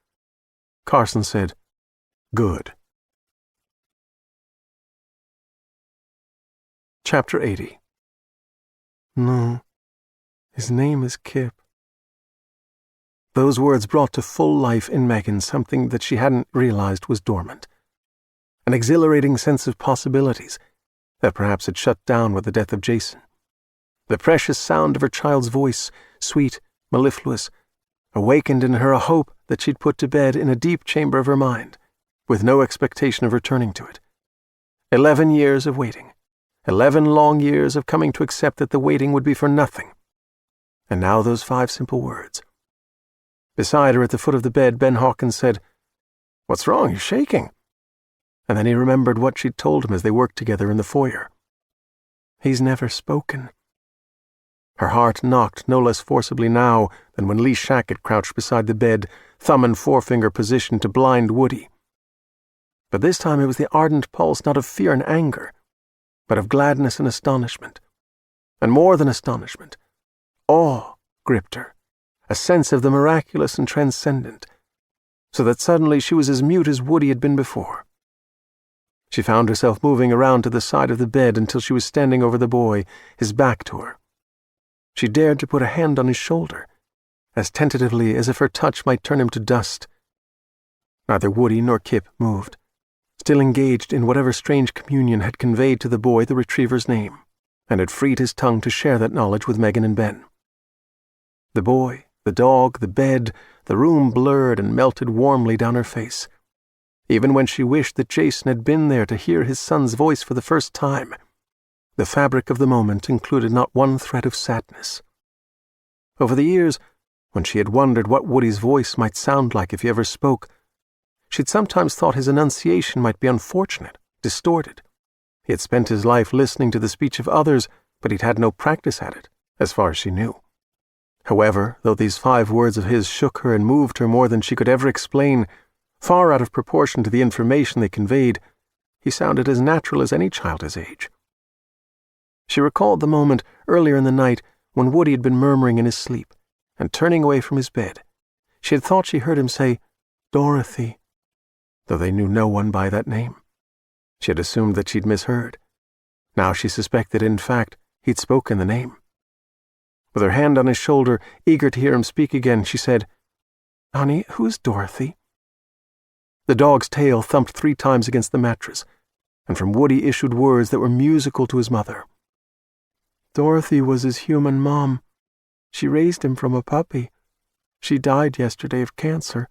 Carson said, "Good." Chapter 80. "No, his name is Kipp." Those words brought to full life in Megan something that she hadn't realized was dormant. An exhilarating sense of possibilities that perhaps had shut down with the death of Jason. The precious sound of her child's voice, sweet, mellifluous, awakened in her a hope that she'd put to bed in a deep chamber of her mind, with no expectation of returning to it. 11 years of waiting. 11 long years of coming to accept that the waiting would be for nothing. And now those 5 simple words. Beside her at the foot of the bed, Ben Hawkins said, "What's wrong? You're shaking." And then he remembered what she'd told him as they worked together in the foyer. He's never spoken. Her heart knocked no less forcibly now than when Lee Shackett crouched beside the bed, thumb and forefinger positioned to blind Woody. But this time it was the ardent pulse not of fear and anger, but of gladness and astonishment. And more than astonishment, awe gripped her, a sense of the miraculous and transcendent, so that suddenly she was as mute as Woody had been before. She found herself moving around to the side of the bed until she was standing over the boy, his back to her. She dared to put a hand on his shoulder, as tentatively as if her touch might turn him to dust. Neither Woody nor Kipp moved, still engaged in whatever strange communion had conveyed to the boy the retriever's name, and had freed his tongue to share that knowledge with Megan and Ben. The boy, the dog, the bed, the room blurred and melted warmly down her face. Even when she wished that Jason had been there to hear his son's voice for the first time, the fabric of the moment included not one thread of sadness. Over the years, when she had wondered what Woody's voice might sound like if he ever spoke, she'd sometimes thought his enunciation might be unfortunate, distorted. He had spent his life listening to the speech of others, but he'd had no practice at it, as far as she knew. However, though these 5 words of his shook her and moved her more than she could ever explain, far out of proportion to the information they conveyed, he sounded as natural as any child his age. She recalled the moment earlier in the night when Woody had been murmuring in his sleep, and turning away from his bed, she had thought she heard him say, "Dorothy." though they knew no one by that name. She had assumed that she'd misheard. Now she suspected, in fact, he'd spoken the name. With her hand on his shoulder, eager to hear him speak again, she said, "Honey, who's Dorothy?" The dog's tail thumped 3 times against the mattress, and from Woody issued words that were musical to his mother. "Dorothy was his human mom. She raised him from a puppy. She died yesterday of cancer,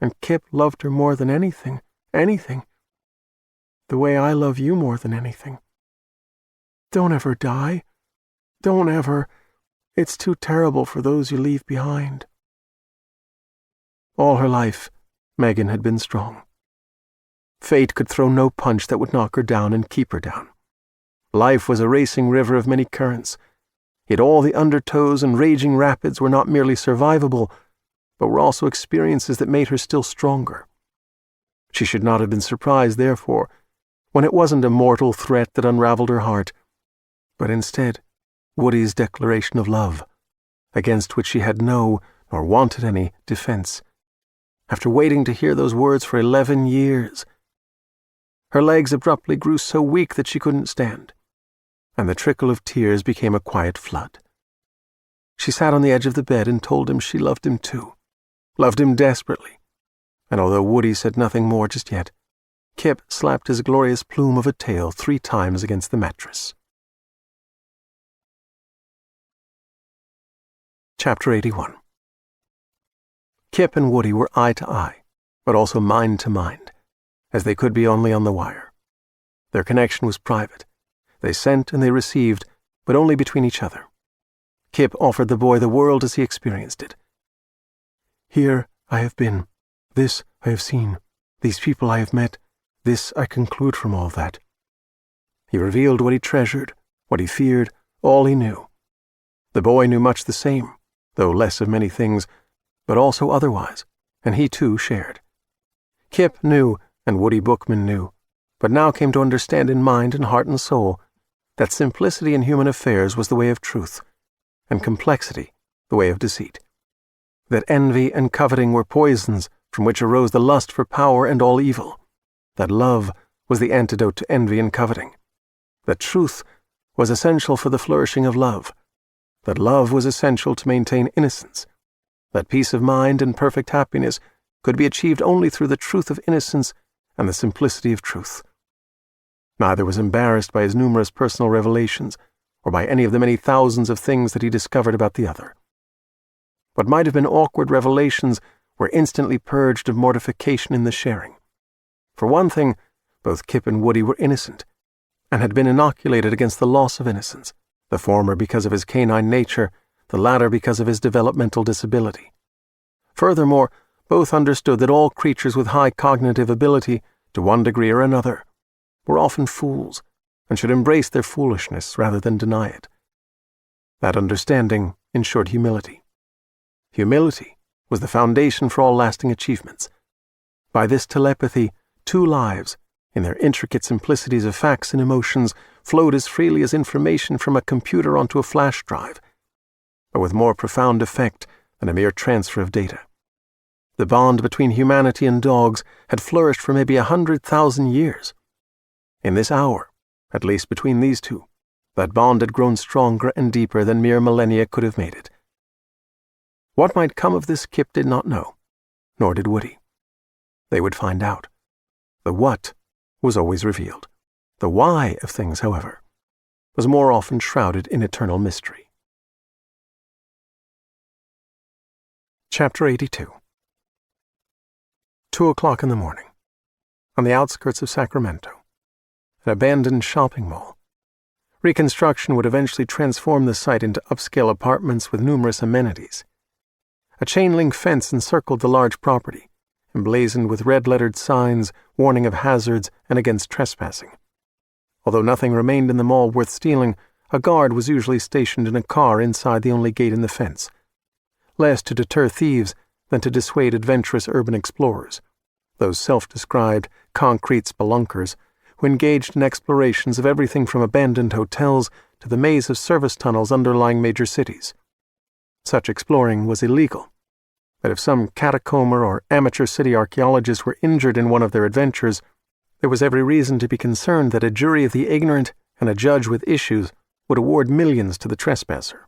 and Kipp loved her more than anything. The way I love you more than anything. Don't ever die. Don't ever. It's too terrible for those you leave behind." All her life, Megan had been strong. Fate could throw no punch that would knock her down and keep her down. Life was a racing river of many currents, yet all the undertows and raging rapids were not merely survivable, but were also experiences that made her still stronger. She should not have been surprised, therefore, when it wasn't a mortal threat that unraveled her heart, but instead Woody's declaration of love, against which she had no, nor wanted any, defense. After waiting to hear those words for 11 years. Her legs abruptly grew so weak that she couldn't stand, and the trickle of tears became a quiet flood. She sat on the edge of the bed and told him she loved him too, loved him desperately, and although Woody said nothing more just yet, Kipp slapped his glorious plume of a tail 3 times against the mattress. Chapter 81. Kipp and Woody were eye to eye, but also mind to mind, as they could be only on the wire. Their connection was private. They sent and they received, but only between each other. Kipp offered the boy the world as he experienced it. "Here I have been. This I have seen. These people I have met. This I conclude from all that." He revealed what he treasured, what he feared, all he knew. The boy knew much the same, though less of many things, but also otherwise, and he too shared. Kipp knew, and Woody Bookman knew, but now came to understand in mind and heart and soul that simplicity in human affairs was the way of truth, and complexity the way of deceit. That envy and coveting were poisons from which arose the lust for power and all evil. That love was the antidote to envy and coveting. That truth was essential for the flourishing of love. That love was essential to maintain innocence. That peace of mind and perfect happiness could be achieved only through the truth of innocence and the simplicity of truth. Neither was embarrassed by his numerous personal revelations, or by any of the many thousands of things that he discovered about the other. What might have been awkward revelations were instantly purged of mortification in the sharing. For one thing, both Kipp and Woody were innocent, and had been inoculated against the loss of innocence, the former because of his canine nature, the latter because of his developmental disability. Furthermore, both understood that all creatures with high cognitive ability, to one degree or another, were often fools, and should embrace their foolishness rather than deny it. That understanding ensured humility. Humility was the foundation for all lasting achievements. By this telepathy, 2 lives, in their intricate simplicities of facts and emotions, flowed as freely as information from a computer onto a flash drive, but with more profound effect than a mere transfer of data. The bond between humanity and dogs had flourished for maybe 100,000 years. In this hour, at least between these two, that bond had grown stronger and deeper than mere millennia could have made it. What might come of this Kipp did not know, nor did Woody. They would find out. The what was always revealed. The why of things, however, was more often shrouded in eternal mystery. Chapter 82. 2:00 in the morning. On the outskirts of Sacramento. An abandoned shopping mall. Reconstruction would eventually transform the site into upscale apartments with numerous amenities. A chain-link fence encircled the large property, emblazoned with red-lettered signs warning of hazards and against trespassing. Although nothing remained in the mall worth stealing, a guard was usually stationed in a car inside the only gate in the fence, less to deter thieves than to dissuade adventurous urban explorers, those self-described concrete spelunkers who engaged in explorations of everything from abandoned hotels to the maze of service tunnels underlying major cities. Such exploring was illegal, that if some catacomber or amateur city archaeologists were injured in one of their adventures, there was every reason to be concerned that a jury of the ignorant and a judge with issues would award millions to the trespasser.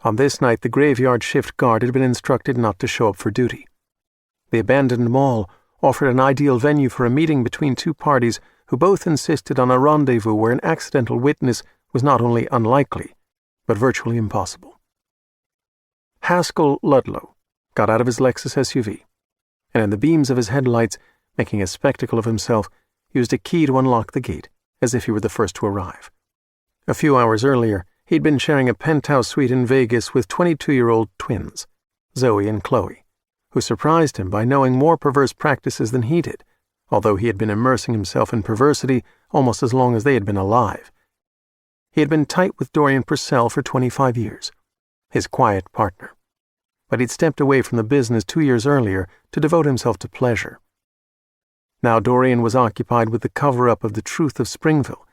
On this night, the graveyard shift guard had been instructed not to show up for duty. The abandoned mall offered an ideal venue for a meeting between two parties who both insisted on a rendezvous where an accidental witness was not only unlikely, but virtually impossible. Haskell Ludlow got out of his Lexus SUV, and in the beams of his headlights, making a spectacle of himself, used a key to unlock the gate, as if he were the first to arrive. A few hours earlier, he'd been sharing a penthouse suite in Vegas with 22-year-old twins, Zoe and Chloe, who surprised him by knowing more perverse practices than he did, although he had been immersing himself in perversity almost as long as they had been alive. He had been tight with Dorian Purcell for 25 years, his quiet partner, but he'd stepped away from the business 2 years earlier to devote himself to pleasure. Now Dorian was occupied with the cover-up of the truth of Springville,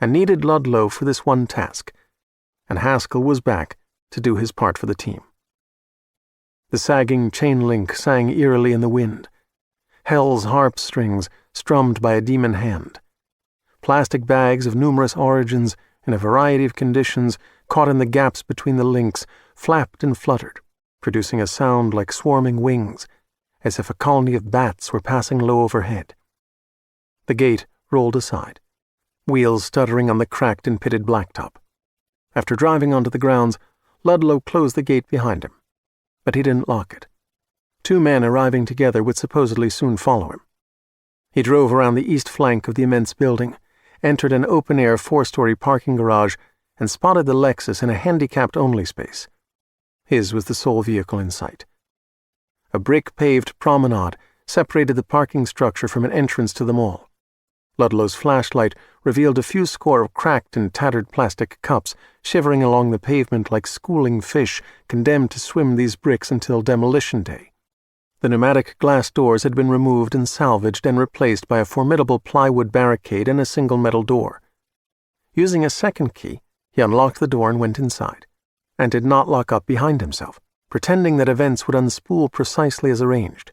and needed Ludlow for this one task, and Haskell was back to do his part for the team. The sagging chain link sang eerily in the wind, hell's harp strings strummed by a demon hand. Plastic bags of numerous origins in a variety of conditions caught in the gaps between the links flapped and fluttered, producing a sound like swarming wings, as if a colony of bats were passing low overhead. The gate rolled aside, wheels stuttering on the cracked and pitted blacktop. After driving onto the grounds, Ludlow closed the gate behind him, but he didn't lock it. 2 men arriving together would supposedly soon follow him. He drove around the east flank of the immense building, entered an open-air 4-story parking garage, and spotted the Lexus in a handicapped-only space. His was the sole vehicle in sight. A brick-paved promenade separated the parking structure from an entrance to the mall. Ludlow's flashlight revealed a few score of cracked and tattered plastic cups shivering along the pavement like schooling fish condemned to swim these bricks until demolition day. The pneumatic glass doors had been removed and salvaged and replaced by a formidable plywood barricade and a single metal door. Using a second key, he unlocked the door and went inside, and did not lock up behind himself, pretending that events would unspool precisely as arranged.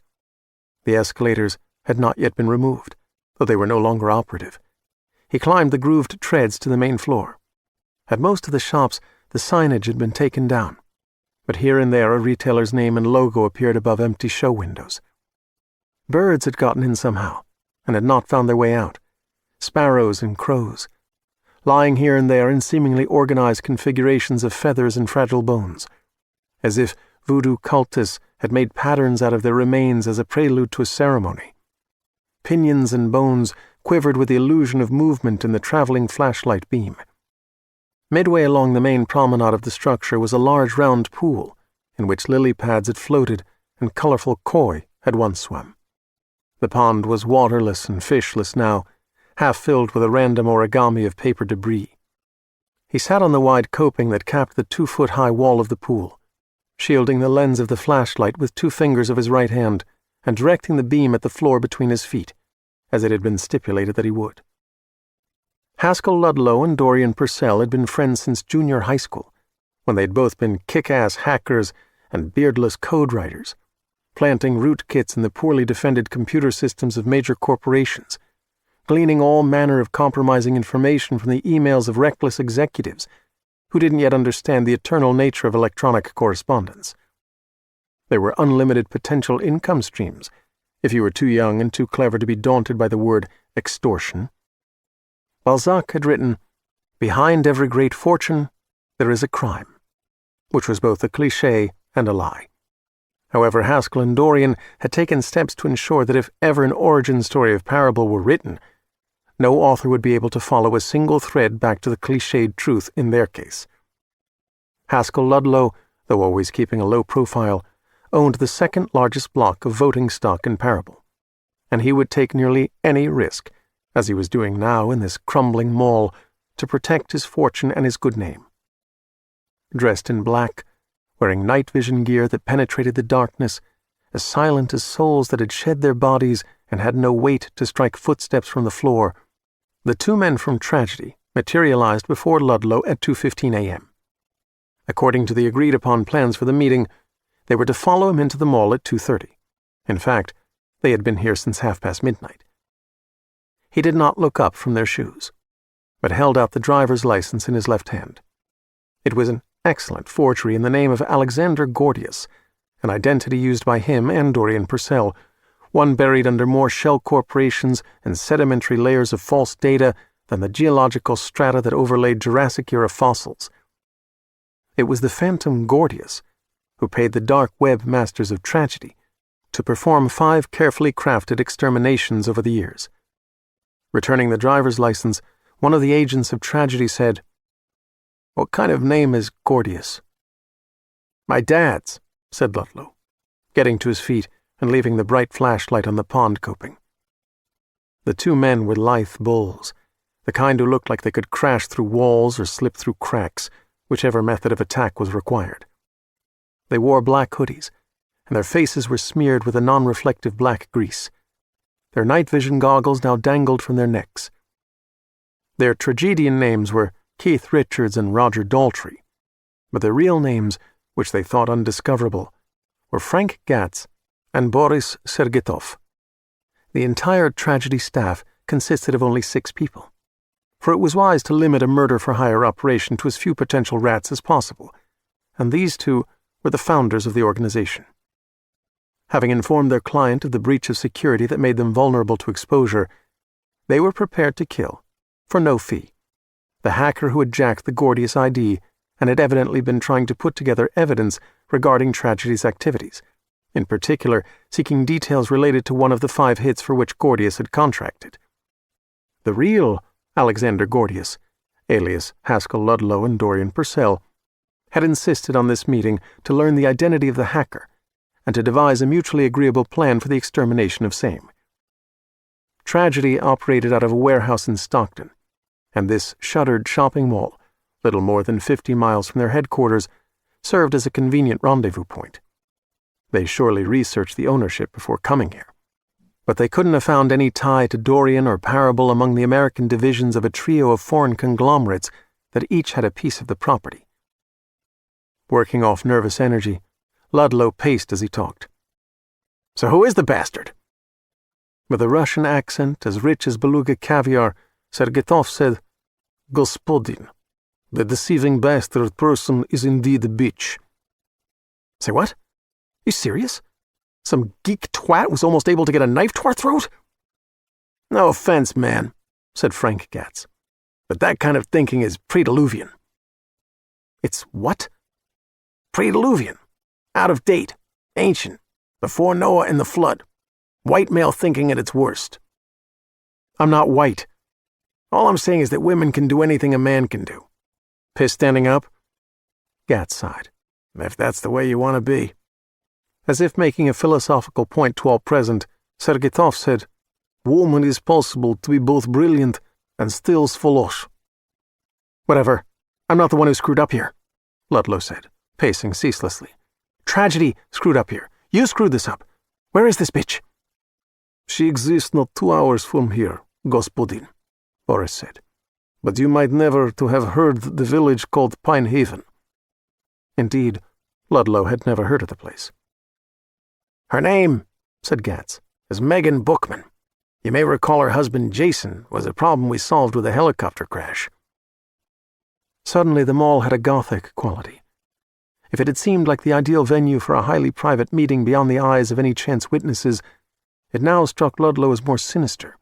The escalators had not yet been removed, though they were no longer operative. He climbed the grooved treads to the main floor. At most of the shops, the signage had been taken down, but here and there a retailer's name and logo appeared above empty show windows. Birds had gotten in somehow, and had not found their way out. Sparrows and crows, lying here and there in seemingly organized configurations of feathers and fragile bones, as if voodoo cultists had made patterns out of their remains as a prelude to a ceremony. Pinions and bones quivered with the illusion of movement in the traveling flashlight beam. Midway along the main promenade of the structure was a large round pool in which lily pads had floated and colorful koi had once swum. The pond was waterless and fishless now, half filled with a random origami of paper debris. He sat on the wide coping that capped the 2-foot-high wall of the pool, shielding the lens of the flashlight with 2 fingers of his right hand and directing the beam at the floor between his feet, as it had been stipulated that he would. Haskell Ludlow and Dorian Purcell had been friends since junior high school, when they'd both been kick-ass hackers and beardless code writers, planting rootkits in the poorly defended computer systems of major corporations, gleaning all manner of compromising information from the emails of reckless executives who didn't yet understand the eternal nature of electronic correspondence. There were unlimited potential income streams, if you were too young and too clever to be daunted by the word extortion. Balzac had written, "Behind every great fortune, there is a crime," which was both a cliché and a lie. However, Haskell and Dorian had taken steps to ensure that if ever an origin story of Parable were written, no author would be able to follow a single thread back to the clichéd truth in their case. Haskell Ludlow, though always keeping a low profile, owned the second largest block of voting stock in Parable, and he would take nearly any risk, as he was doing now in this crumbling mall, to protect his fortune and his good name. Dressed in black, wearing night vision gear that penetrated the darkness, as silent as souls that had shed their bodies and had no weight to strike footsteps from the floor, the 2 men from tragedy materialized before Ludlow at 2:15 a.m. According to the agreed-upon plans for the meeting, They were to follow him into the mall at 2:30. In fact, they had been here since midnight. He did not look up from their shoes, but held out the driver's license in his left hand. It was an excellent forgery in the name of Alexander Gordius, an identity used by him and Dorian Purcell, one buried under more shell corporations and sedimentary layers of false data than the geological strata that overlaid Jurassic-era fossils. It was the phantom Gordius who paid the dark web masters of tragedy to perform 5 carefully crafted exterminations over the years. Returning the driver's license, one of the agents of tragedy said, "What kind of name is Gordius?" "My dad's," said Ludlow, getting to his feet and leaving the bright flashlight on the pond coping. The 2 men were lithe bulls, the kind who looked like they could crash through walls or slip through cracks, whichever method of attack was required. They wore black hoodies, and their faces were smeared with a non-reflective black grease. Their night vision goggles now dangled from their necks. Their tragedian names were Keith Richards and Roger Daltrey, but their real names, which they thought undiscoverable, were Frank Gatz and Boris Sergetov. The entire tragedy staff consisted of only 6 people, for it was wise to limit a murder-for-hire operation to as few potential rats as possible, and these 2 were the founders of the organization. Having informed their client of the breach of security that made them vulnerable to exposure, they were prepared to kill, for no fee, the hacker who had jacked the Gordius ID and had evidently been trying to put together evidence regarding Tragedy's activities, in particular seeking details related to one of the 5 hits for which Gordius had contracted. The real Alexander Gordius, alias Haskell Ludlow and Dorian Purcell, had insisted on this meeting to learn the identity of the hacker and to devise a mutually agreeable plan for the extermination of same. Tragedy operated out of a warehouse in Stockton, and this shuttered shopping mall, little more than 50 miles from their headquarters, served as a convenient rendezvous point. They surely researched the ownership before coming here, but they couldn't have found any tie to Dorian or Parable among the American divisions of a trio of foreign conglomerates that each had a piece of the property. Working off nervous energy, Ludlow paced as he talked. "So who is the bastard?" With a Russian accent as rich as beluga caviar, Sergetov said, "Gospodin, the deceiving bastard person is indeed a bitch." "Say what? You serious? Some geek twat was almost able to get a knife to our throat?" "No offense, man," said Frank Gatz, "but that kind of thinking is pre-diluvian." "It's what?" "Pre-diluvian. Out of date. Ancient. Before Noah and the flood. White male thinking at its worst." "I'm not white. All I'm saying is that women can do anything a man can do." "Piss standing up?" Gatz sighed. "If that's the way you want to be." As if making a philosophical point to all present, Sergetov said, "Woman is possible to be both brilliant and still svolosh." "Whatever. I'm not the one who screwed up here," Ludlow said, pacing ceaselessly. "Tragedy screwed up here. You screwed this up. Where is this bitch?" "She exists not 2 hours from here, Gospodin," Boris said. "But you might never to have heard the village called Pine Haven." Indeed, Ludlow had never heard of the place. "Her name," said Gatz, "is Megan Bookman. You may recall her husband Jason was a problem we solved with a helicopter crash." Suddenly the mall had a gothic quality. If it had seemed like the ideal venue for a highly private meeting beyond the eyes of any chance witnesses, it now struck Ludlow as more sinister,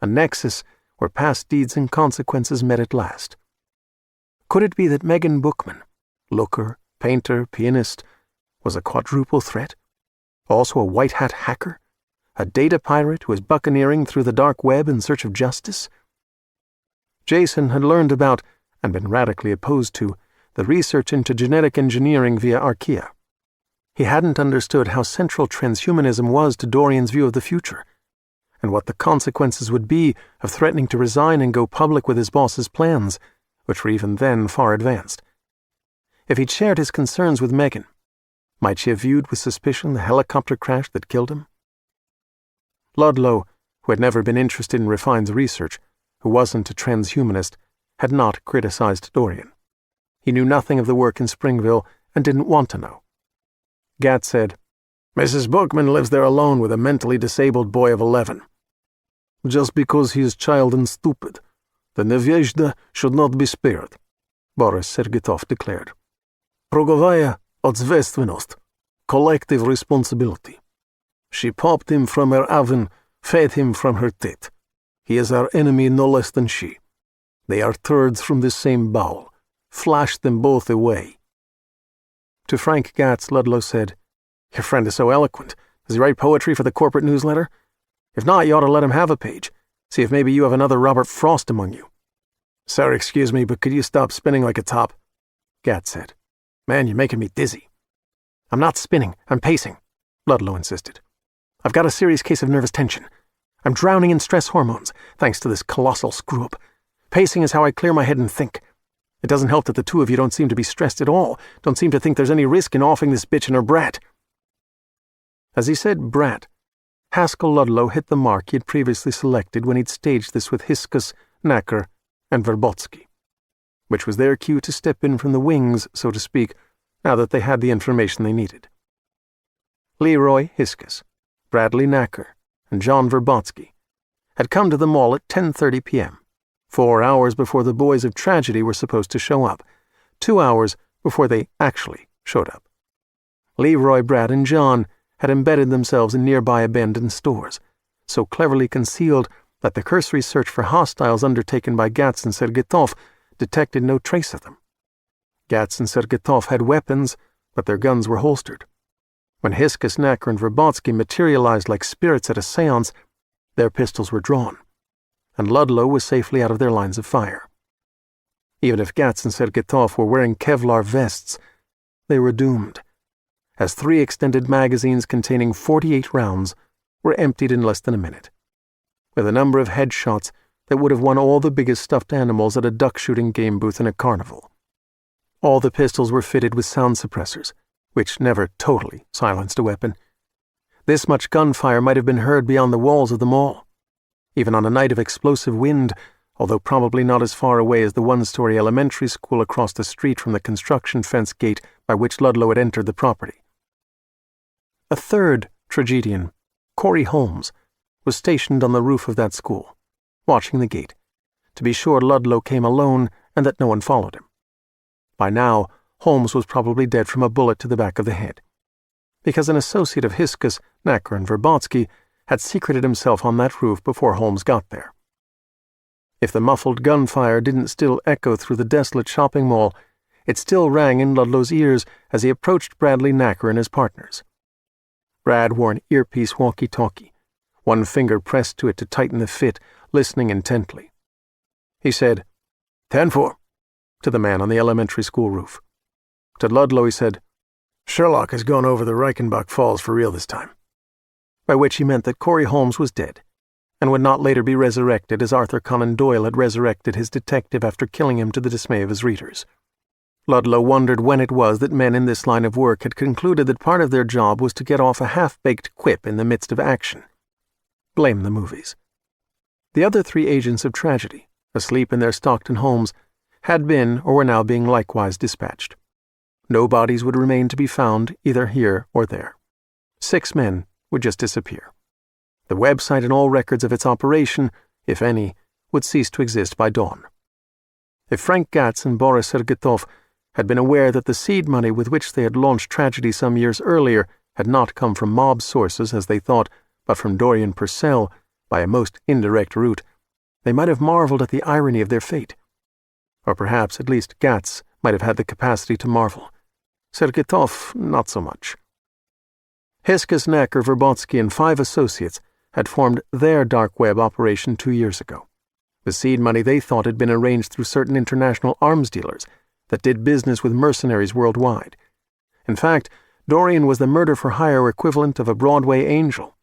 a nexus where past deeds and consequences met at last. Could it be that Megan Bookman, looker, painter, pianist, was a quadruple threat? Also a white-hat hacker? A data pirate who was buccaneering through the dark web in search of justice? Jason had learned about, and been radically opposed to, the research into genetic engineering via archaea. He hadn't understood how central transhumanism was to Dorian's view of the future, and what the consequences would be of threatening to resign and go public with his boss's plans, which were even then far advanced. If he'd shared his concerns with Megan, might she have viewed with suspicion the helicopter crash that killed him? Ludlow, who had never been interested in Refine's research, who wasn't a transhumanist, had not criticized Dorian. He knew nothing of the work in Springville and didn't want to know. Gat said, "Mrs. Bookman lives there alone with a mentally disabled boy of 11. Just because he is child and stupid, the Nevyezhda should not be spared," Boris Sergetov declared. "Progovaya odzvestvenost, collective responsibility. She popped him from her oven, fed him from her tit. He is our enemy no less than she. They are turds from the same bowel. Flash them both away." To Frank Gatz, Ludlow said, "Your friend is so eloquent. Does he write poetry for the corporate newsletter? If not, you ought to let him have a page. See if maybe you have another Robert Frost among you." "Sir, excuse me, but could you stop spinning like a top?" Gatz said. "Man, you're making me dizzy." "I'm not spinning, I'm pacing," Ludlow insisted. "I've got a serious case of nervous tension. I'm drowning in stress hormones, thanks to this colossal screw-up. Pacing is how I clear my head and think. It doesn't help that the two of you don't seem to be stressed at all, don't seem to think there's any risk in offing this bitch and her brat." As he said brat, Haskell Ludlow hit the mark he had previously selected when he'd staged this with Hiskus, Knacker, and Verbotsky, which was their cue to step in from the wings, so to speak, now that they had the information they needed. Leroy Hiskus, Bradley Knacker, and John Verbotsky had come to the mall at 10:30 p.m., 4 hours before the boys of tragedy were supposed to show up, 2 hours before they actually showed up. Leroy, Brad, and John had embedded themselves in nearby abandoned stores, so cleverly concealed that the cursory search for hostiles undertaken by Gatz and Sergetov detected no trace of them. Gatz and Sergetov had weapons, but their guns were holstered. When Hiskus, Knacker, and Verbotsky materialized like spirits at a seance, their pistols were drawn, and Ludlow was safely out of their lines of fire. Even if Gatz and Sergetov were wearing Kevlar vests, they were doomed, as 3 extended magazines containing 48 rounds were emptied in less than a minute, with a number of headshots that would have won all the biggest stuffed animals at a duck-shooting game booth in a carnival. All the pistols were fitted with sound suppressors, which never totally silenced a weapon. This much gunfire might have been heard beyond the walls of the mall, even on a night of explosive wind, although probably not as far away as the one-story elementary school across the street from the construction fence gate by which Ludlow had entered the property. A third tragedian, Corey Holmes, was stationed on the roof of that school, watching the gate, to be sure Ludlow came alone and that no one followed him. By now, Holmes was probably dead from a bullet to the back of the head, because an associate of Hiskus, Knacker, and Verbotsky had secreted himself on that roof before Holmes got there. If the muffled gunfire didn't still echo through the desolate shopping mall, it still rang in Ludlow's ears as he approached Bradley Knacker and his partners. Brad wore an earpiece walkie-talkie, one finger pressed to it to tighten the fit, listening intently. He said, 10-4, to the man on the elementary school roof. To Ludlow he said, Sherlock has gone over the Reichenbach Falls for real this time, by which he meant that Corey Holmes was dead, and would not later be resurrected as Arthur Conan Doyle had resurrected his detective after killing him to the dismay of his readers. Ludlow wondered when it was that men in this line of work had concluded that part of their job was to get off a half-baked quip in the midst of action. Blame the movies. The other 3 agents of tragedy, asleep in their Stockton homes, had been or were now being likewise dispatched. No bodies would remain to be found either here or there. 6 men would just disappear. The website and all records of its operation, if any, would cease to exist by dawn. If Frank Gatz and Boris Sergetov had been aware that the seed money with which they had launched tragedy some years earlier had not come from mob sources, as they thought, but from Dorian Purcell, by a most indirect route, they might have marveled at the irony of their fate. Or perhaps at least Gatz might have had the capacity to marvel. Sergetov, not so much. Hiskus, Knacker, Verbotsky, and 5 associates had formed their dark web operation 2 years ago. The seed money they thought had been arranged through certain international arms dealers that did business with mercenaries worldwide. In fact, Dorian was the murder-for-hire equivalent of a Broadway angel,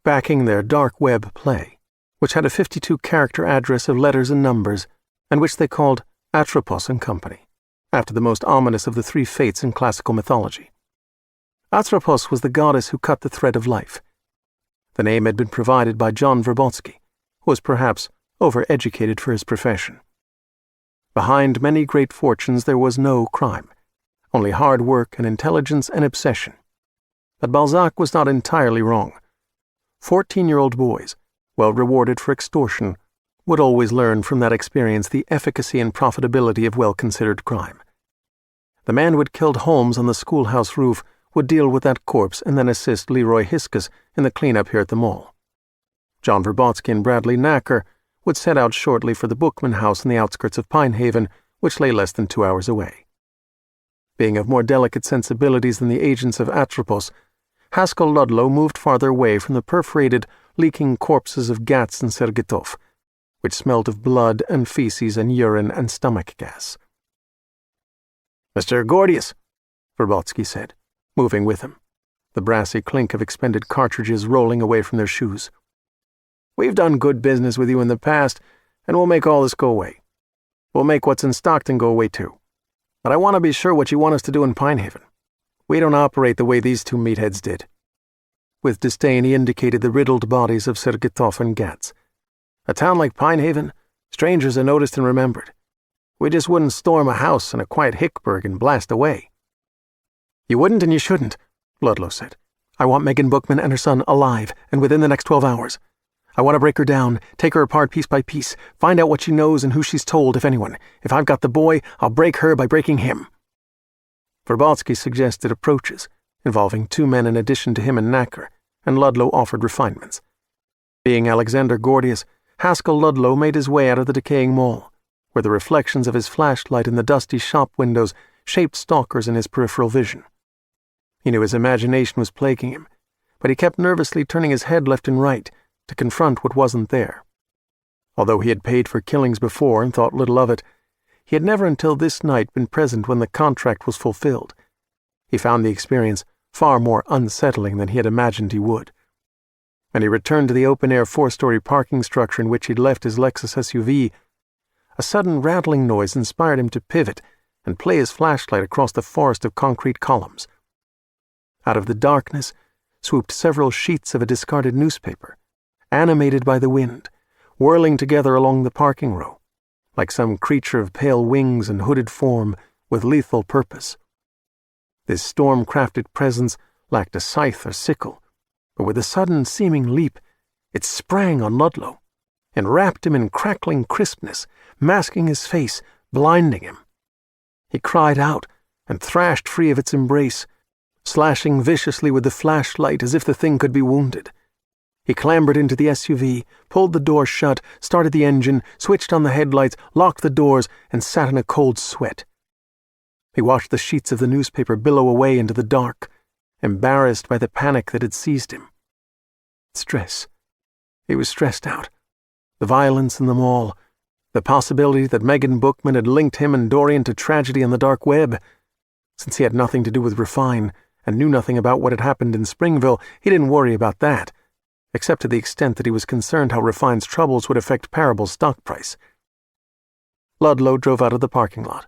backing their dark web play, which had a 52-character address of letters and numbers, and which they called Atropos and Company, after the most ominous of the 3 fates in classical mythology. Atropos was the goddess who cut the thread of life. The name had been provided by John Verbotsky, who was perhaps overeducated for his profession. Behind many great fortunes there was no crime, only hard work and intelligence and obsession, But Balzac was not entirely wrong. 14-year-old boys, well rewarded for extortion, would always learn from that experience the efficacy and profitability of well-considered crime. The man who had killed Holmes on the schoolhouse roof would deal with that corpse and then assist Leroy Hiskus in the cleanup here at the mall. John Verbotsky and Bradley Knacker would set out shortly for the Bookman house in the outskirts of Pinehaven, which lay less than 2 hours away. Being of more delicate sensibilities than the agents of Atropos, Haskell Ludlow moved farther away from the perforated, leaking corpses of Gatz and Sergetov, which smelt of blood and feces and urine and stomach gas. "Mr. Gordius," Verbotsky said, moving with him, the brassy clink of expended cartridges rolling away from their shoes. "We've done good business with you in the past, and we'll make all this go away. We'll make what's in Stockton go away too. But I want to be sure what you want us to do in Pinehaven. We don't operate the way these two meatheads did." With disdain he indicated the riddled bodies of Sergetov and Gatz. "A town like Pinehaven, strangers are noticed and remembered. We just wouldn't storm a house in a quiet Hickburg and blast away." "You wouldn't and you shouldn't," Ludlow said. "I want Megan Bookman and her son alive, and within the next 12 hours. I want to break her down, take her apart piece by piece, find out what she knows and who she's told, if anyone. If I've got the boy, I'll break her by breaking him." Verbotsky suggested approaches, involving 2 men in addition to him and Knacker, and Ludlow offered refinements. Being Alexander Gordius, Haskell Ludlow made his way out of the decaying mall, where the reflections of his flashlight in the dusty shop windows shaped stalkers in his peripheral vision. He knew his imagination was plaguing him, but he kept nervously turning his head left and right to confront what wasn't there. Although he had paid for killings before and thought little of it, he had never until this night been present when the contract was fulfilled. He found the experience far more unsettling than he had imagined he would. When he returned to the open-air 4-story parking structure in which he'd left his Lexus SUV, a sudden rattling noise inspired him to pivot and play his flashlight across the forest of concrete columns. Out of the darkness swooped several sheets of a discarded newspaper, animated by the wind, whirling together along the parking row, like some creature of pale wings and hooded form with lethal purpose. This storm-crafted presence lacked a scythe or sickle, but with a sudden seeming leap, it sprang on Ludlow and wrapped him in crackling crispness, masking his face, blinding him. He cried out and thrashed free of its embrace, slashing viciously with the flashlight as if the thing could be wounded. He clambered into the SUV, pulled the door shut, started the engine, switched on the headlights, locked the doors, and sat in a cold sweat. He watched the sheets of the newspaper billow away into the dark, embarrassed by the panic that had seized him. Stress. He was stressed out. The violence in the mall, the possibility that Megan Bookman had linked him and Dorian to tragedy on the dark web. Since he had nothing to do with Refine and knew nothing about what had happened in Springville, he didn't worry about that, except to the extent that he was concerned how Refine's troubles would affect Parable's stock price. Ludlow drove out of the parking lot,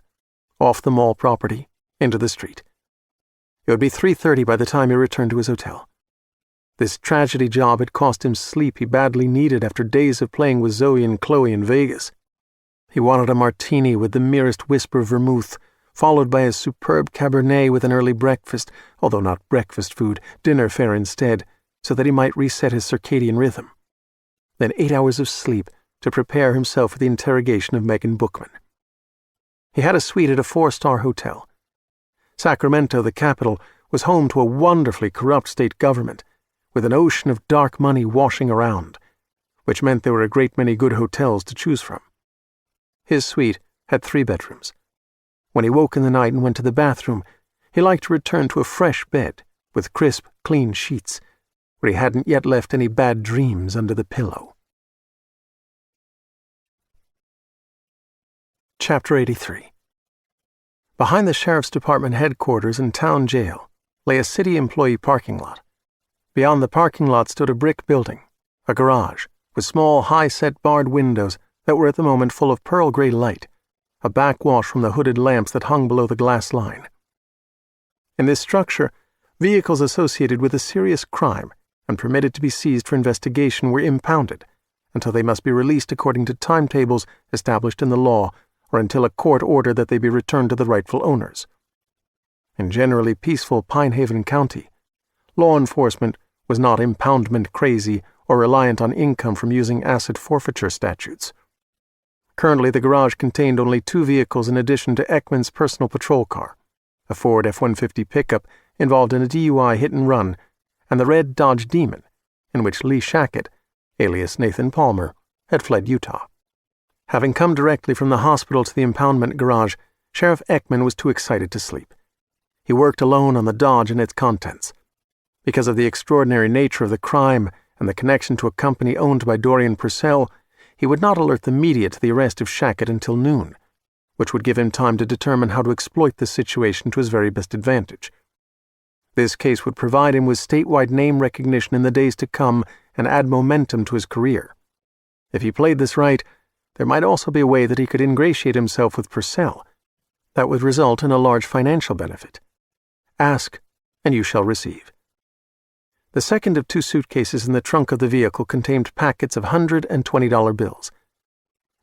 off the mall property, into the street. It would be 3:30 by the time he returned to his hotel. This tragedy job had cost him sleep he badly needed after days of playing with Zoe and Chloe in Vegas. He wanted a martini with the merest whisper of vermouth, followed by a superb Cabernet with an early breakfast, although not breakfast food, dinner fare instead, so that he might reset his circadian rhythm. Then 8 hours of sleep to prepare himself for the interrogation of Megan Bookman. He had a suite at a 4-star hotel. Sacramento, the capital, was home to a wonderfully corrupt state government, with an ocean of dark money washing around, which meant there were a great many good hotels to choose from. His suite had 3 bedrooms. When he woke in the night and went to the bathroom, he liked to return to a fresh bed with crisp, clean sheets, where he hadn't yet left any bad dreams under the pillow. Chapter 83. Behind the Sheriff's Department headquarters and town jail lay a city employee parking lot. Beyond the parking lot stood a brick building, a garage, with small, high-set barred windows that were at the moment full of pearl-gray light, a backwash from the hooded lamps that hung below the glass line. In this structure, vehicles associated with a serious crime and permitted to be seized for investigation were impounded until they must be released according to timetables established in the law or until a court ordered that they be returned to the rightful owners. In generally peaceful Pinehaven County, law enforcement was not impoundment crazy or reliant on income from using asset forfeiture statutes. Currently, the garage contained only 2 vehicles in addition to Ekman's personal patrol car, a Ford F-150 pickup involved in a DUI hit-and-run, and the red Dodge Demon, in which Lee Shackett, alias Nathan Palmer, had fled Utah. Having come directly from the hospital to the impoundment garage, Sheriff Ekman was too excited to sleep. He worked alone on the Dodge and its contents. Because of the extraordinary nature of the crime and the connection to a company owned by Dorian Purcell, he would not alert the media to the arrest of Shackett until noon, which would give him time to determine how to exploit the situation to his very best advantage. This case would provide him with statewide name recognition in the days to come and add momentum to his career. If he played this right, there might also be a way that he could ingratiate himself with Purcell. That would result in a large financial benefit. Ask, and you shall receive. The second of 2 suitcases in the trunk of the vehicle contained packets of $100 and $20 bills.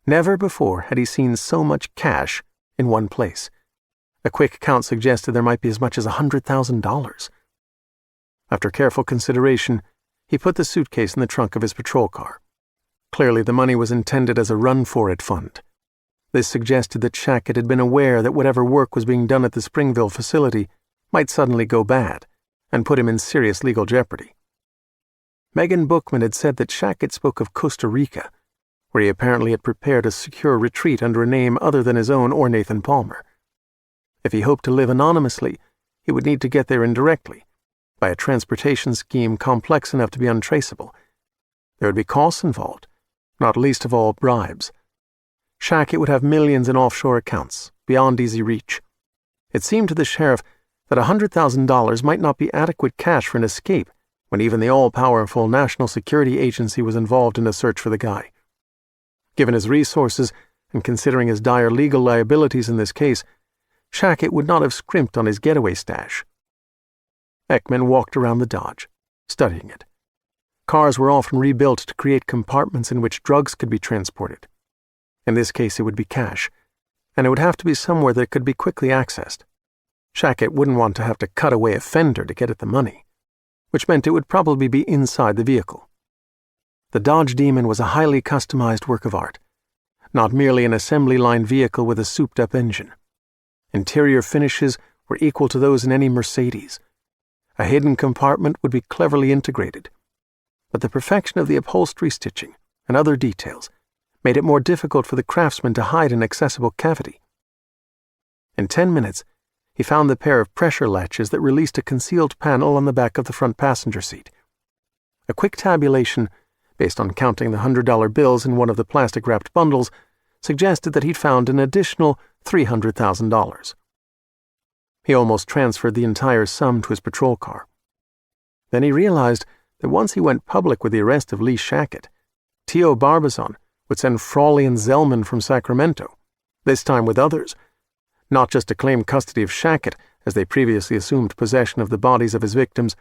Never before had he seen so much cash in one place. A quick count suggested there might be as much as $100,000. After careful consideration, he put the suitcase in the trunk of his patrol car. Clearly, the money was intended as a run-for-it fund. This suggested that Shackett had been aware that whatever work was being done at the Springville facility might suddenly go bad and put him in serious legal jeopardy. Megan Bookman had said that Shackett spoke of Costa Rica, where he apparently had prepared a secure retreat under a name other than his own or Nathan Palmer. If he hoped to live anonymously, he would need to get there indirectly, by a transportation scheme complex enough to be untraceable. There would be costs involved, not least of all bribes. Shackett would have millions in offshore accounts, beyond easy reach. It seemed to the sheriff that $100,000 might not be adequate cash for an escape when even the all-powerful National Security Agency was involved in a search for the guy. Given his resources and considering his dire legal liabilities in this case, Shackett would not have scrimped on his getaway stash. Ekman walked around the Dodge, studying it. Cars were often rebuilt to create compartments in which drugs could be transported. In this case, it would be cash, and it would have to be somewhere that could be quickly accessed. Shackett wouldn't want to have to cut away a fender to get at the money, which meant it would probably be inside the vehicle. The Dodge Demon was a highly customized work of art, not merely an assembly-line vehicle with a souped-up engine. Interior finishes were equal to those in any Mercedes. A hidden compartment would be cleverly integrated, but the perfection of the upholstery stitching and other details made it more difficult for the craftsman to hide an accessible cavity. In 10 minutes, he found the pair of pressure latches that released a concealed panel on the back of the front passenger seat. A quick tabulation, based on counting the $100 bills in one of the plastic-wrapped bundles, suggested that he'd found an additional $300,000. He almost transferred the entire sum to his patrol car. Then he realized that once he went public with the arrest of Lee Shackett, Tio Barbizon would send Frawley and Zellman from Sacramento, this time with others, not just to claim custody of Shackett, as they previously assumed possession of the bodies of his victims,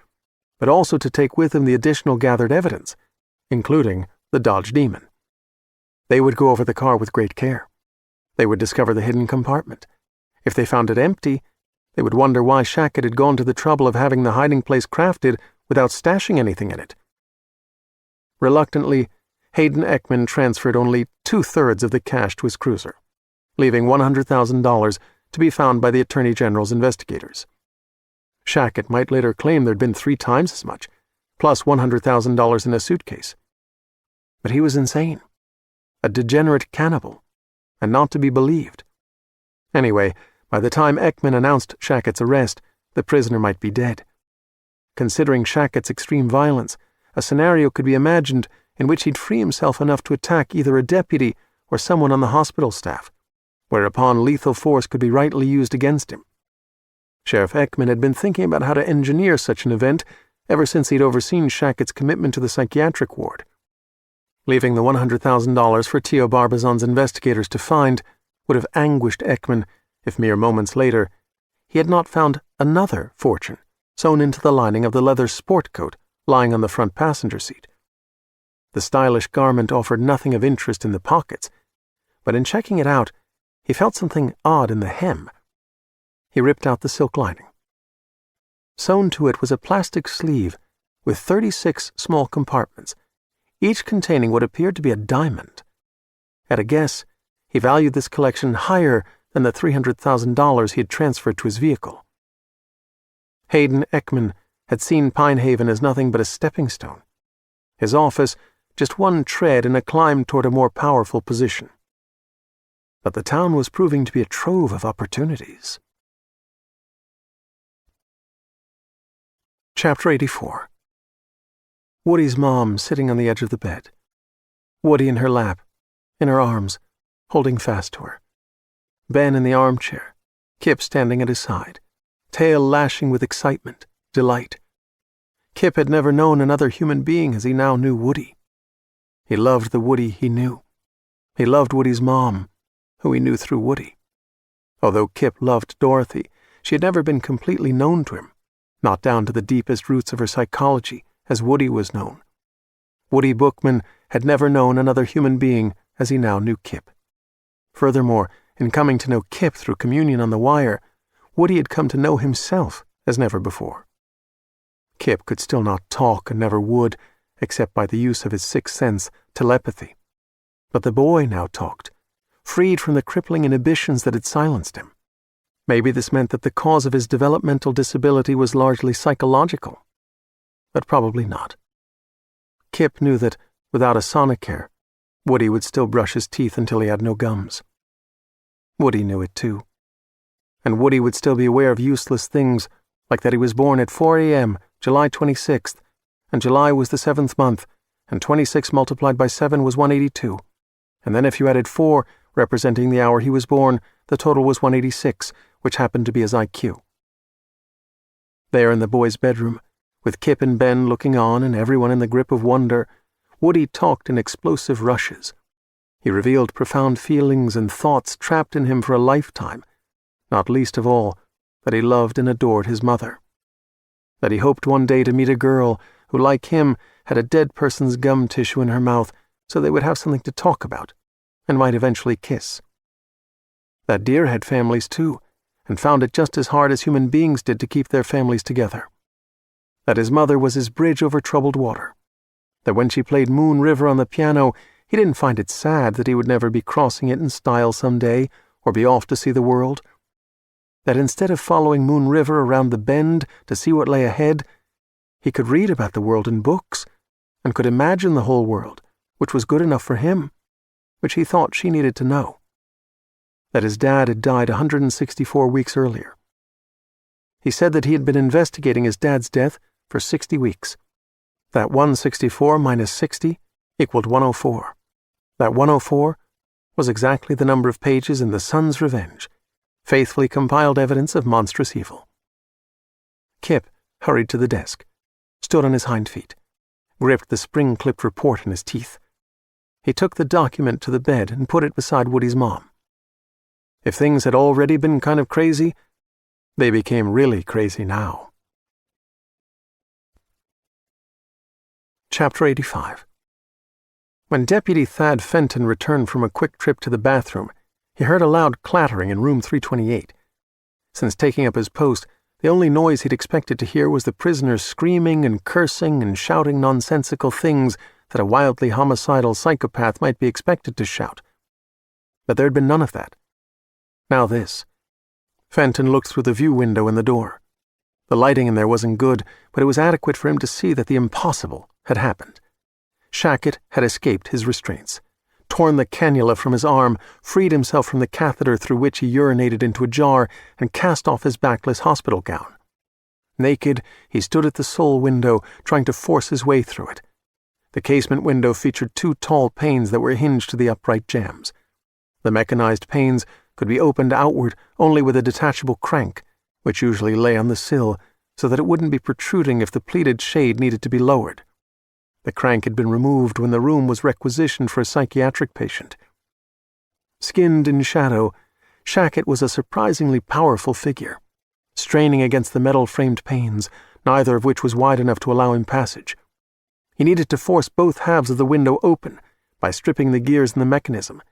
but also to take with them the additional gathered evidence, including the Dodge Demon. They would go over the car with great care. They would discover the hidden compartment. If they found it empty, they would wonder why Shackett had gone to the trouble of having the hiding place crafted without stashing anything in it. Reluctantly, Hayden Ekman transferred only 2/3 of the cash to his cruiser, leaving $100,000 to be found by the Attorney General's investigators. Shackett might later claim there'd been 3 times as much, plus $100,000 in a suitcase. But he was insane, a degenerate cannibal, and not to be believed. Anyway, by the time Ekman announced Shackett's arrest, the prisoner might be dead. Considering Shackett's extreme violence, a scenario could be imagined in which he'd free himself enough to attack either a deputy or someone on the hospital staff, whereupon lethal force could be rightly used against him. Sheriff Ekman had been thinking about how to engineer such an event ever since he'd overseen Shackett's commitment to the psychiatric ward. Leaving the $100,000 for Tio Barbizon's investigators to find would have anguished Ekman if mere moments later he had not found another fortune sewn into the lining of the leather sport coat lying on the front passenger seat. The stylish garment offered nothing of interest in the pockets, but in checking it out, he felt something odd in the hem. He ripped out the silk lining. Sewn to it was a plastic sleeve with 36 small compartments, each containing what appeared to be a diamond. At a guess, he valued this collection higher than the $300,000 he had transferred to his vehicle. Hayden Ekman had seen Pine Haven as nothing but a stepping stone. His office, just one tread in a climb toward a more powerful position. But the town was proving to be a trove of opportunities. Chapter 84. Woody's mom sitting on the edge of the bed. Woody in her lap, in her arms, holding fast to her. Ben in the armchair, Kipp standing at his side, tail lashing with excitement, delight. Kipp had never known another human being as he now knew Woody. He loved the Woody he knew. He loved Woody's mom, who he knew through Woody. Although Kipp loved Dorothy, she had never been completely known to him, not down to the deepest roots of her psychology, as Woody was known. Woody Bookman had never known another human being as he now knew Kipp. Furthermore, in coming to know Kipp through communion on the wire, Woody had come to know himself as never before. Kipp could still not talk and never would, except by the use of his sixth sense, telepathy. But the boy now talked, freed from the crippling inhibitions that had silenced him. Maybe this meant that the cause of his developmental disability was largely psychological. But probably not. Kipp knew that, without a sonicare, Woody would still brush his teeth until he had no gums. Woody knew it too. And Woody would still be aware of useless things, like that he was born at 4 a.m., July 26th, and July was the 7th month, and 26 multiplied by 7 was 182. And then if you added 4, representing the hour he was born, the total was 186, which happened to be his IQ. There in the boy's bedroom, with Kipp and Ben looking on and everyone in the grip of wonder, Woody talked in explosive rushes. He revealed profound feelings and thoughts trapped in him for a lifetime, not least of all, that he loved and adored his mother. That he hoped one day to meet a girl who, like him, had a dead person's gum tissue in her mouth so they would have something to talk about, and might eventually kiss. That deer had families too, and found it just as hard as human beings did to keep their families together. That his mother was his bridge over troubled water. That when she played Moon River on the piano, he didn't find it sad that he would never be crossing it in style someday, or be off to see the world. That instead of following Moon River around the bend to see what lay ahead, he could read about the world in books, and could imagine the whole world, which was good enough for him, which he thought she needed to know. That his dad had died 164 weeks earlier. He said that he had been investigating his dad's death for 60 weeks. That 164 minus 60 equaled 104. That 104 was exactly the number of pages in The Sun's Revenge, faithfully compiled evidence of monstrous evil. Kipp hurried to the desk, stood on his hind feet, gripped the spring-clipped report in his teeth. He took the document to the bed and put it beside Woody's mom. If things had already been kind of crazy, they became really crazy now. Chapter 85. When Deputy Thad Fenton returned from a quick trip to the bathroom, he heard a loud clattering in room 328. Since taking up his post, the only noise he'd expected to hear was the prisoners screaming and cursing and shouting nonsensical things that a wildly homicidal psychopath might be expected to shout. But there had been none of that. Now this. Fenton looked through the view window in the door. The lighting in there wasn't good, but it was adequate for him to see that the impossible had happened. Shackett had escaped his restraints, torn the cannula from his arm, freed himself from the catheter through which he urinated into a jar, and cast off his backless hospital gown. Naked, he stood at the sole window, trying to force his way through it. The casement window featured 2 tall panes that were hinged to the upright jambs. The mechanized panes could be opened outward only with a detachable crank, which usually lay on the sill, so that it wouldn't be protruding if the pleated shade needed to be lowered. The crank had been removed when the room was requisitioned for a psychiatric patient. Skinned in shadow, Shackett was a surprisingly powerful figure, straining against the metal-framed panes, neither of which was wide enough to allow him passage. He needed to force both halves of the window open by stripping the gears in the mechanism,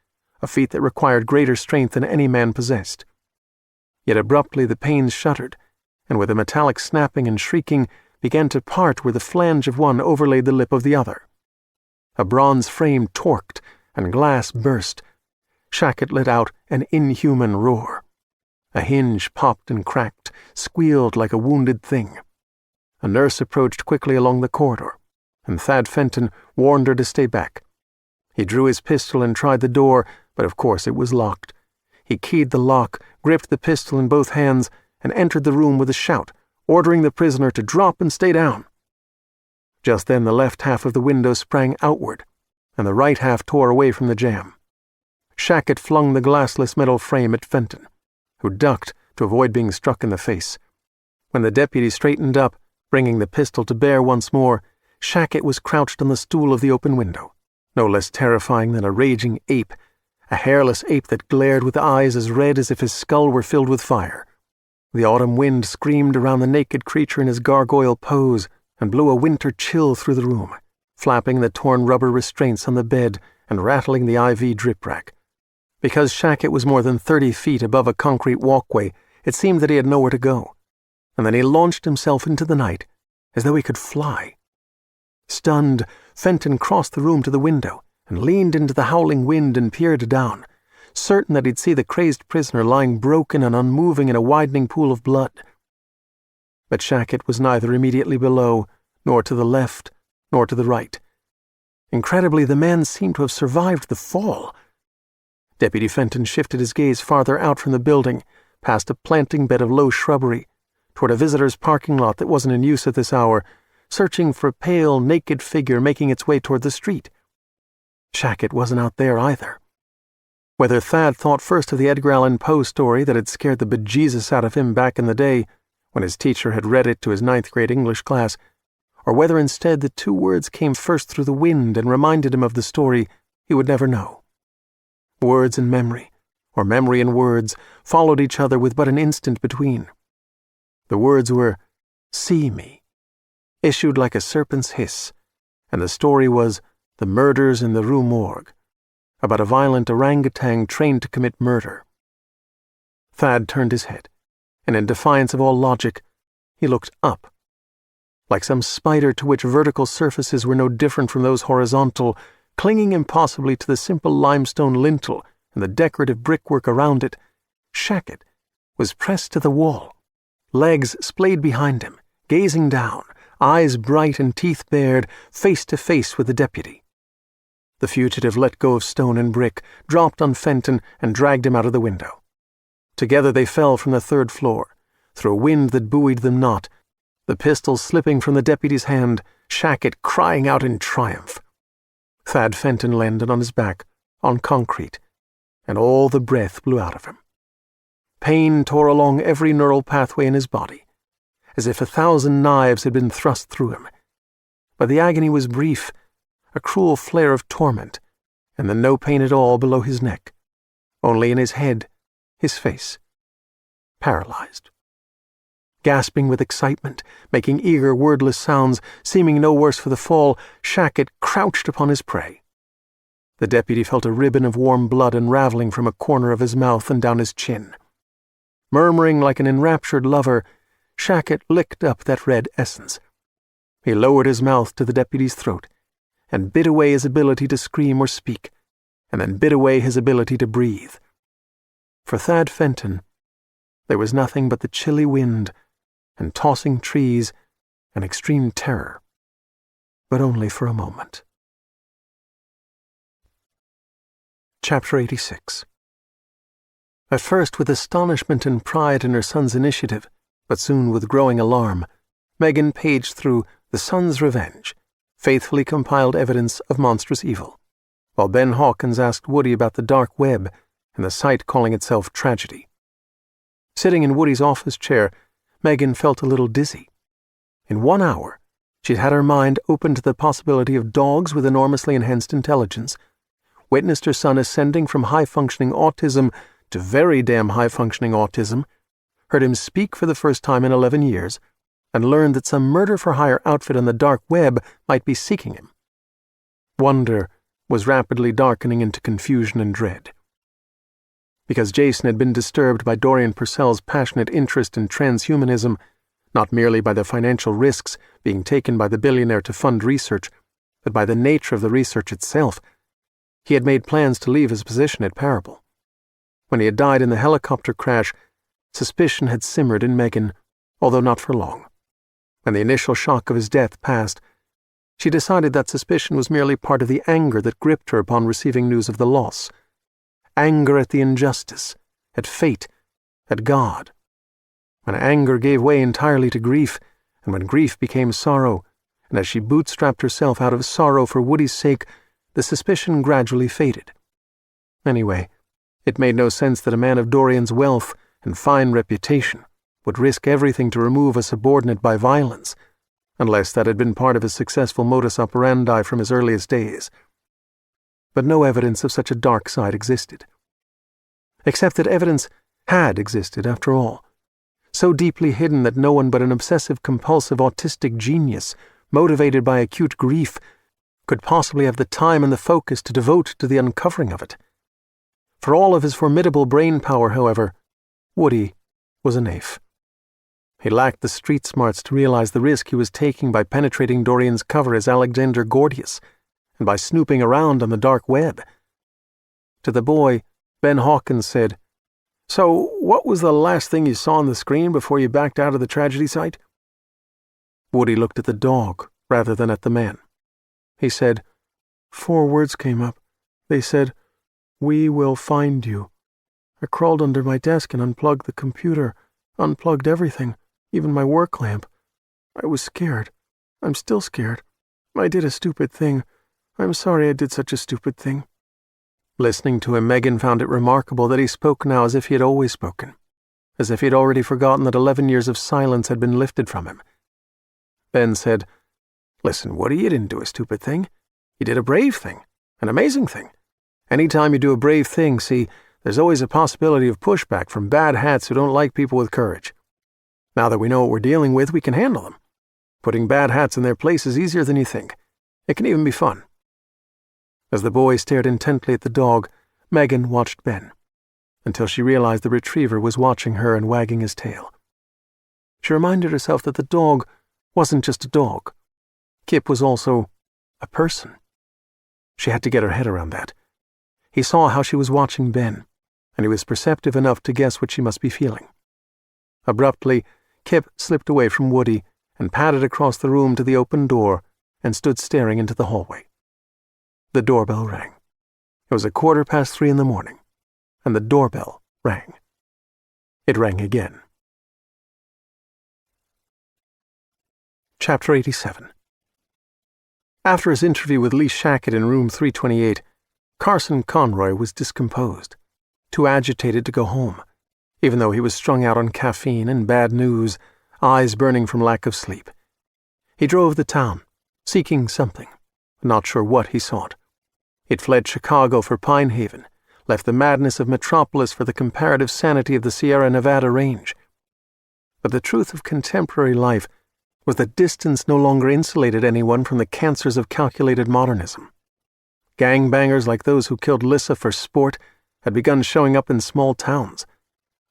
a feat that required greater strength than any man possessed. Yet abruptly the panes shuttered, and with a metallic snapping and shrieking, began to part where the flange of one overlaid the lip of the other. A bronze frame torqued, and glass burst. Shackett let out an inhuman roar. A hinge popped and cracked, squealed like a wounded thing. A nurse approached quickly along the corridor, and Thad Fenton warned her to stay back. He drew his pistol and tried the door, but of course it was locked. He keyed the lock, gripped the pistol in both hands, and entered the room with a shout, ordering the prisoner to drop and stay down. Just then the left half of the window sprang outward, and the right half tore away from the jamb. Shackett flung the glassless metal frame at Fenton, who ducked to avoid being struck in the face. When the deputy straightened up, bringing the pistol to bear once more, Shackett was crouched on the stool of the open window, no less terrifying than a raging ape, a hairless ape that glared with eyes as red as if his skull were filled with fire. The autumn wind screamed around the naked creature in his gargoyle pose and blew a winter chill through the room, flapping the torn rubber restraints on the bed and rattling the IV drip rack. Because Shackett was more than 30 feet above a concrete walkway, it seemed that he had nowhere to go, and then he launched himself into the night as though he could fly. Stunned, Fenton crossed the room to the window and leaned into the howling wind and peered down, certain that he'd see the crazed prisoner lying broken and unmoving in a widening pool of blood. But Shackett was neither immediately below, nor to the left, nor to the right. Incredibly, the man seemed to have survived the fall. Deputy Fenton shifted his gaze farther out from the building, past a planting bed of low shrubbery, toward a visitor's parking lot that wasn't in use at this hour, searching for a pale, naked figure making its way toward the street. Shackett wasn't out there either. Whether Thad thought first of the Edgar Allan Poe story that had scared the bejesus out of him back in the day, when his teacher had read it to his 9th grade English class, or whether instead the two words came first through the wind and reminded him of the story, he would never know. Words and memory, or memory and words, followed each other with but an instant between. The words were, "See me," issued like a serpent's hiss, and the story was The Murders in the Rue Morgue, about a violent orangutan trained to commit murder. Thad turned his head, and in defiance of all logic, he looked up. Like some spider to which vertical surfaces were no different from those horizontal, clinging impossibly to the simple limestone lintel and the decorative brickwork around it, Shackett was pressed to the wall, legs splayed behind him, gazing down, eyes bright and teeth bared, face to face with the deputy. The fugitive let go of stone and brick, dropped on Fenton, and dragged him out of the window. Together they fell from the 3rd floor, through a wind that buoyed them not, the pistol slipping from the deputy's hand, Shackett crying out in triumph. Thad Fenton landed on his back, on concrete, and all the breath blew out of him. Pain tore along every neural pathway in his body, as if 1,000 knives had been thrust through him. But the agony was brief, a cruel flare of torment, and then no pain at all below his neck, only in his head, his face, paralyzed. Gasping with excitement, making eager, wordless sounds, seeming no worse for the fall, Shackett crouched upon his prey. The deputy felt a ribbon of warm blood unraveling from a corner of his mouth and down his chin. Murmuring like an enraptured lover, Shackett licked up that red essence. He lowered his mouth to the deputy's throat, and bit away his ability to scream or speak, and then bit away his ability to breathe. For Thad Fenton, there was nothing but the chilly wind and tossing trees and extreme terror, but only for a moment. Chapter 86. At first with astonishment and pride in her son's initiative, but soon with growing alarm, Megan paged through The Son's Revenge, faithfully compiled evidence of monstrous evil, while Ben Hawkins asked Woody about the dark web and the site calling itself Tragedy. Sitting in Woody's office chair, Megan felt a little dizzy. In 1 hour, she'd had her mind open to the possibility of dogs with enormously enhanced intelligence, witnessed her son ascending from high-functioning autism to very damn high-functioning autism, heard him speak for the first time in 11 years, and learned that some murder-for-hire outfit on the dark web might be seeking him. Wonder was rapidly darkening into confusion and dread. Because Jason had been disturbed by Dorian Purcell's passionate interest in transhumanism, not merely by the financial risks being taken by the billionaire to fund research, but by the nature of the research itself. He had made plans to leave his position at Parable. When he had died in the helicopter crash, suspicion had simmered in Megan, although not for long. When the initial shock of his death passed, she decided that suspicion was merely part of the anger that gripped her upon receiving news of the loss. Anger at the injustice, at fate, at God. When anger gave way entirely to grief, and when grief became sorrow, and as she bootstrapped herself out of sorrow for Woody's sake, the suspicion gradually faded. Anyway, it made no sense that a man of Dorian's wealth and fine reputation would risk everything to remove a subordinate by violence, unless that had been part of his successful modus operandi from his earliest days. But no evidence of such a dark side existed. Except that evidence had existed, after all, so deeply hidden that no one but an obsessive-compulsive autistic genius, motivated by acute grief, could possibly have the time and the focus to devote to the uncovering of it. For all of his formidable brain power, however, Woody was a naif. He lacked the street smarts to realize the risk he was taking by penetrating Dorian's cover as Alexander Gordius, and by snooping around on the dark web. To the boy, Ben Hawkins said, "So, what was the last thing you saw on the screen before you backed out of the tragedy site?" Woody looked at the dog rather than at the man. He said, 4 words came up. They said, "We will find you." I crawled under my desk and unplugged the computer, unplugged everything, even my work lamp. I was scared. I'm still scared. I did a stupid thing. I'm sorry I did such a stupid thing. Listening to him, Megan found it remarkable that he spoke now as if he had always spoken, as if he had already forgotten that 11 years of silence had been lifted from him. Ben said, "Listen, Woody, you didn't do a stupid thing. You did a brave thing, an amazing thing. Any time you do a brave thing, see, there's always a possibility of pushback from bad hats who don't like people with courage. Now that we know what we're dealing with, we can handle them. Putting bad hats in their place is easier than you think. It can even be fun." As the boy stared intently at the dog, Megan watched Ben, until she realized the retriever was watching her and wagging his tail. She reminded herself that the dog wasn't just a dog. Kipp was also a person. She had to get her head around that. He saw how she was watching Ben, and he was perceptive enough to guess what she must be feeling. Abruptly, Kipp slipped away from Woody and padded across the room to the open door and stood staring into the hallway. The doorbell rang. It was 3:15 in the morning, and the doorbell rang. It rang again. Chapter 87. After his interview with Lee Shackett in room 328, Carson Conroy was discomposed, too agitated to go home, even though he was strung out on caffeine and bad news, eyes burning from lack of sleep. He drove the town, seeking something, not sure what he sought. He'd fled Chicago for Pine Haven, left the madness of Metropolis for the comparative sanity of the Sierra Nevada range. But the truth of contemporary life was that distance no longer insulated anyone from the cancers of calculated modernism. Gangbangers like those who killed Lissa for sport had begun showing up in small towns.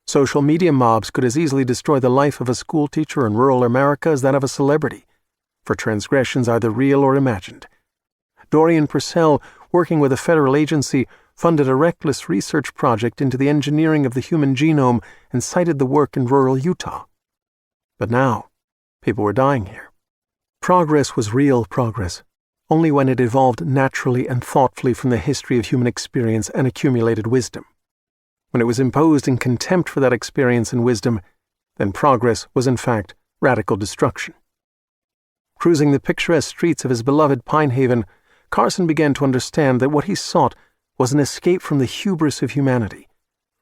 Social media mobs could as easily destroy the life of a schoolteacher in rural America as that of a celebrity, for transgressions either real or imagined. Dorian Purcell, working with a federal agency, funded a reckless research project into the engineering of the human genome and cited the work in rural Utah. But now, people were dying here. Progress was real progress, only when it evolved naturally and thoughtfully from the history of human experience and accumulated wisdom. When it was imposed in contempt for that experience and wisdom, then progress was in fact radical destruction. Cruising the picturesque streets of his beloved Pine Haven, Carson began to understand that what he sought was an escape from the hubris of humanity,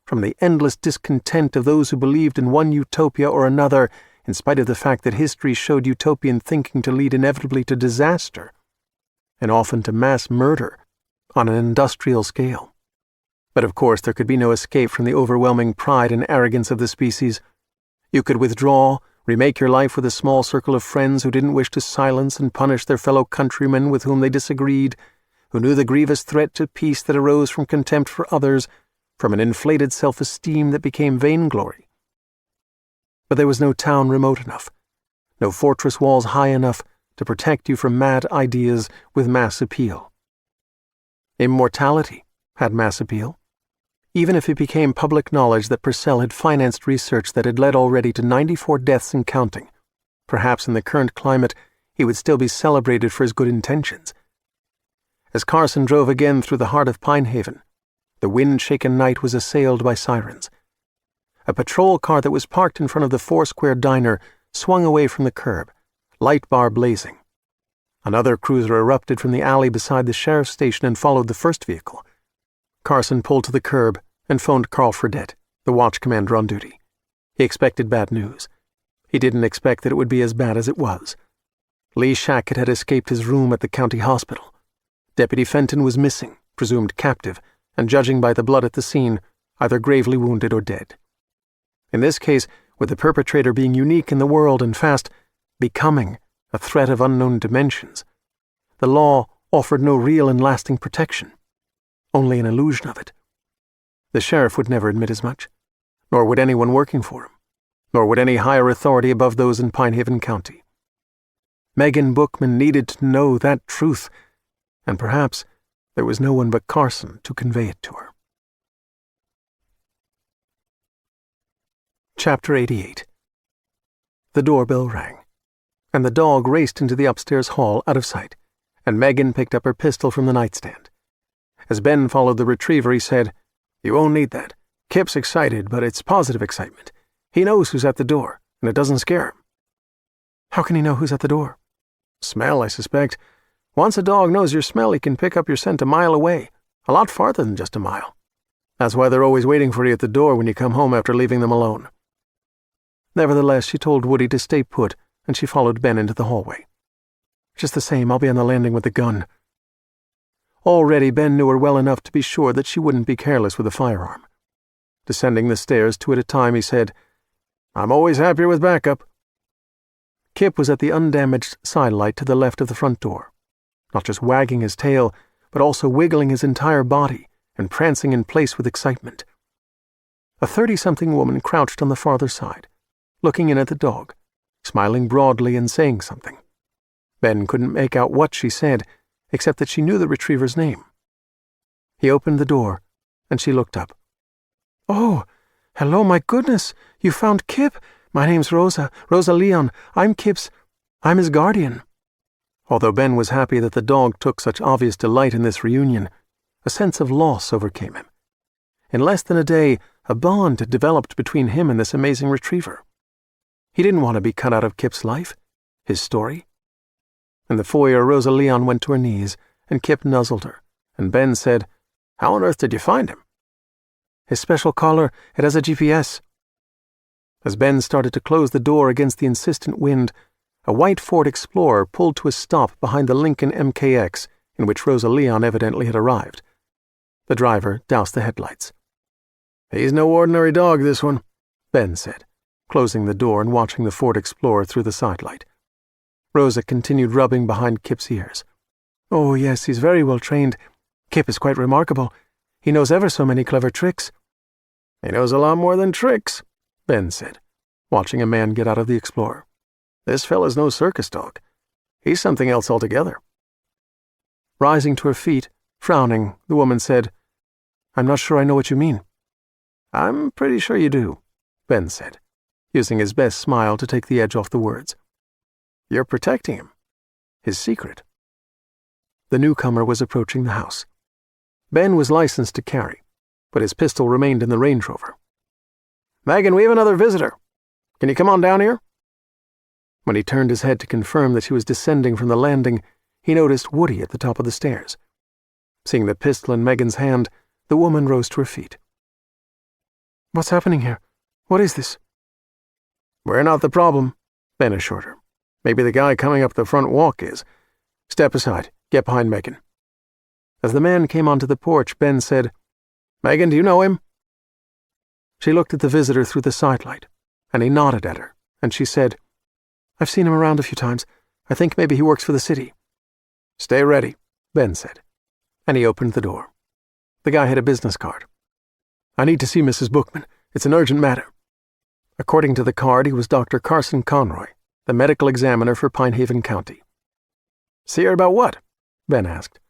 from the endless discontent of those who believed in one utopia or another, in spite of the fact that history showed utopian thinking to lead inevitably to disaster, and often to mass murder on an industrial scale. But of course there could be no escape from the overwhelming pride and arrogance of the species. You could withdraw, remake your life with a small circle of friends who didn't wish to silence and punish their fellow countrymen with whom they disagreed, who knew the grievous threat to peace that arose from contempt for others, from an inflated self-esteem that became vainglory. But there was no town remote enough, no fortress walls high enough to protect you from mad ideas with mass appeal. Immortality had mass appeal. Even if it became public knowledge that Purcell had financed research that had led already to 94 deaths and counting, perhaps in the current climate he would still be celebrated for his good intentions. As Carson drove again through the heart of Pinehaven, the wind-shaken night was assailed by sirens. A patrol car that was parked in front of the Foursquare Diner swung away from the curb, light bar blazing. Another cruiser erupted from the alley beside the sheriff's station and followed the first vehicle. Carson pulled to the curb and phoned Carl Fredette, the watch commander on duty. He expected bad news. He didn't expect that it would be as bad as it was. Lee Shackett had escaped his room at the county hospital. Deputy Fenton was missing, presumed captive, and judging by the blood at the scene, either gravely wounded or dead. In this case, with the perpetrator being unique in the world and fast becoming a threat of unknown dimensions, the law offered no real and lasting protection, only an illusion of it. The sheriff would never admit as much, nor would anyone working for him, nor would any higher authority above those in Pinehaven County. Megan Bookman needed to know that truth, and perhaps there was no one but Carson to convey it to her. Chapter 88. The doorbell rang, and the dog raced into the upstairs hall out of sight, and Megan picked up her pistol from the nightstand. As Ben followed the retriever, he said, "You won't need that. Kipp's excited, but it's positive excitement. He knows who's at the door, and it doesn't scare him." "How can he know who's at the door?" "Smell, I suspect. Once a dog knows your smell, he can pick up your scent a mile away, a lot farther than just a mile. That's why they're always waiting for you at the door when you come home after leaving them alone." Nevertheless, she told Woody to stay put, and she followed Ben into the hallway. "Just the same, I'll be on the landing with the gun." Already Ben knew her well enough to be sure that she wouldn't be careless with a firearm. Descending the stairs 2 at a time, he said, "I'm always happier with backup." Kipp was at the undamaged side light to the left of the front door, not just wagging his tail, but also wiggling his entire body and prancing in place with excitement. A 30-something woman crouched on the farther side, looking in at the dog, smiling broadly and saying something. Ben couldn't make out what she said, except that she knew the retriever's name. He opened the door, and she looked up. "Oh, hello, my goodness, you found Kipp? My name's Rosa Leon. I'm his guardian." Although Ben was happy that the dog took such obvious delight in this reunion, a sense of loss overcame him. In less than a day, a bond had developed between him and this amazing retriever. He didn't want to be cut out of Kipp's life, his story. In the foyer, Rosa Leon went to her knees, and Kipp nuzzled her, and Ben said, "How on earth did you find him?" "His special collar, it has a GPS." As Ben started to close the door against the insistent wind, a white Ford Explorer pulled to a stop behind the Lincoln MKX in which Rosa Leon evidently had arrived. The driver doused the headlights. "He's no ordinary dog, this one," Ben said, closing the door and watching the Ford Explorer through the sidelight. Rosa continued rubbing behind Kipp's ears. "Oh, yes, he's very well trained. Kipp is quite remarkable. He knows ever so many clever tricks." "He knows a lot more than tricks," Ben said, watching a man get out of the Explorer. "This fella's no circus dog. He's something else altogether." Rising to her feet, frowning, the woman said, "I'm not sure I know what you mean." "I'm pretty sure you do," Ben said, using his best smile to take the edge off the words. "You're protecting him. His secret." The newcomer was approaching the house. Ben was licensed to carry, but his pistol remained in the Range Rover. "Megan, we have another visitor. Can you come on down here?" When he turned his head to confirm that she was descending from the landing, he noticed Woody at the top of the stairs. Seeing the pistol in Megan's hand, the woman rose to her feet. "What's happening here? What is this?" "We're not the problem," Ben assured her. "Maybe the guy coming up the front walk is. Step aside. Get behind Megan." As the man came onto the porch, Ben said, "Megan, do you know him?" She looked at the visitor through the sidelight, and he nodded at her, and she said, "I've seen him around a few times. I think maybe he works for the city." "Stay ready," Ben said, and he opened the door. The guy had a business card. "I need to see Mrs. Bookman. It's an urgent matter." According to the card, he was Dr. Carson Conroy, the medical examiner for Pinehaven County. "See her about what?" Ben asked.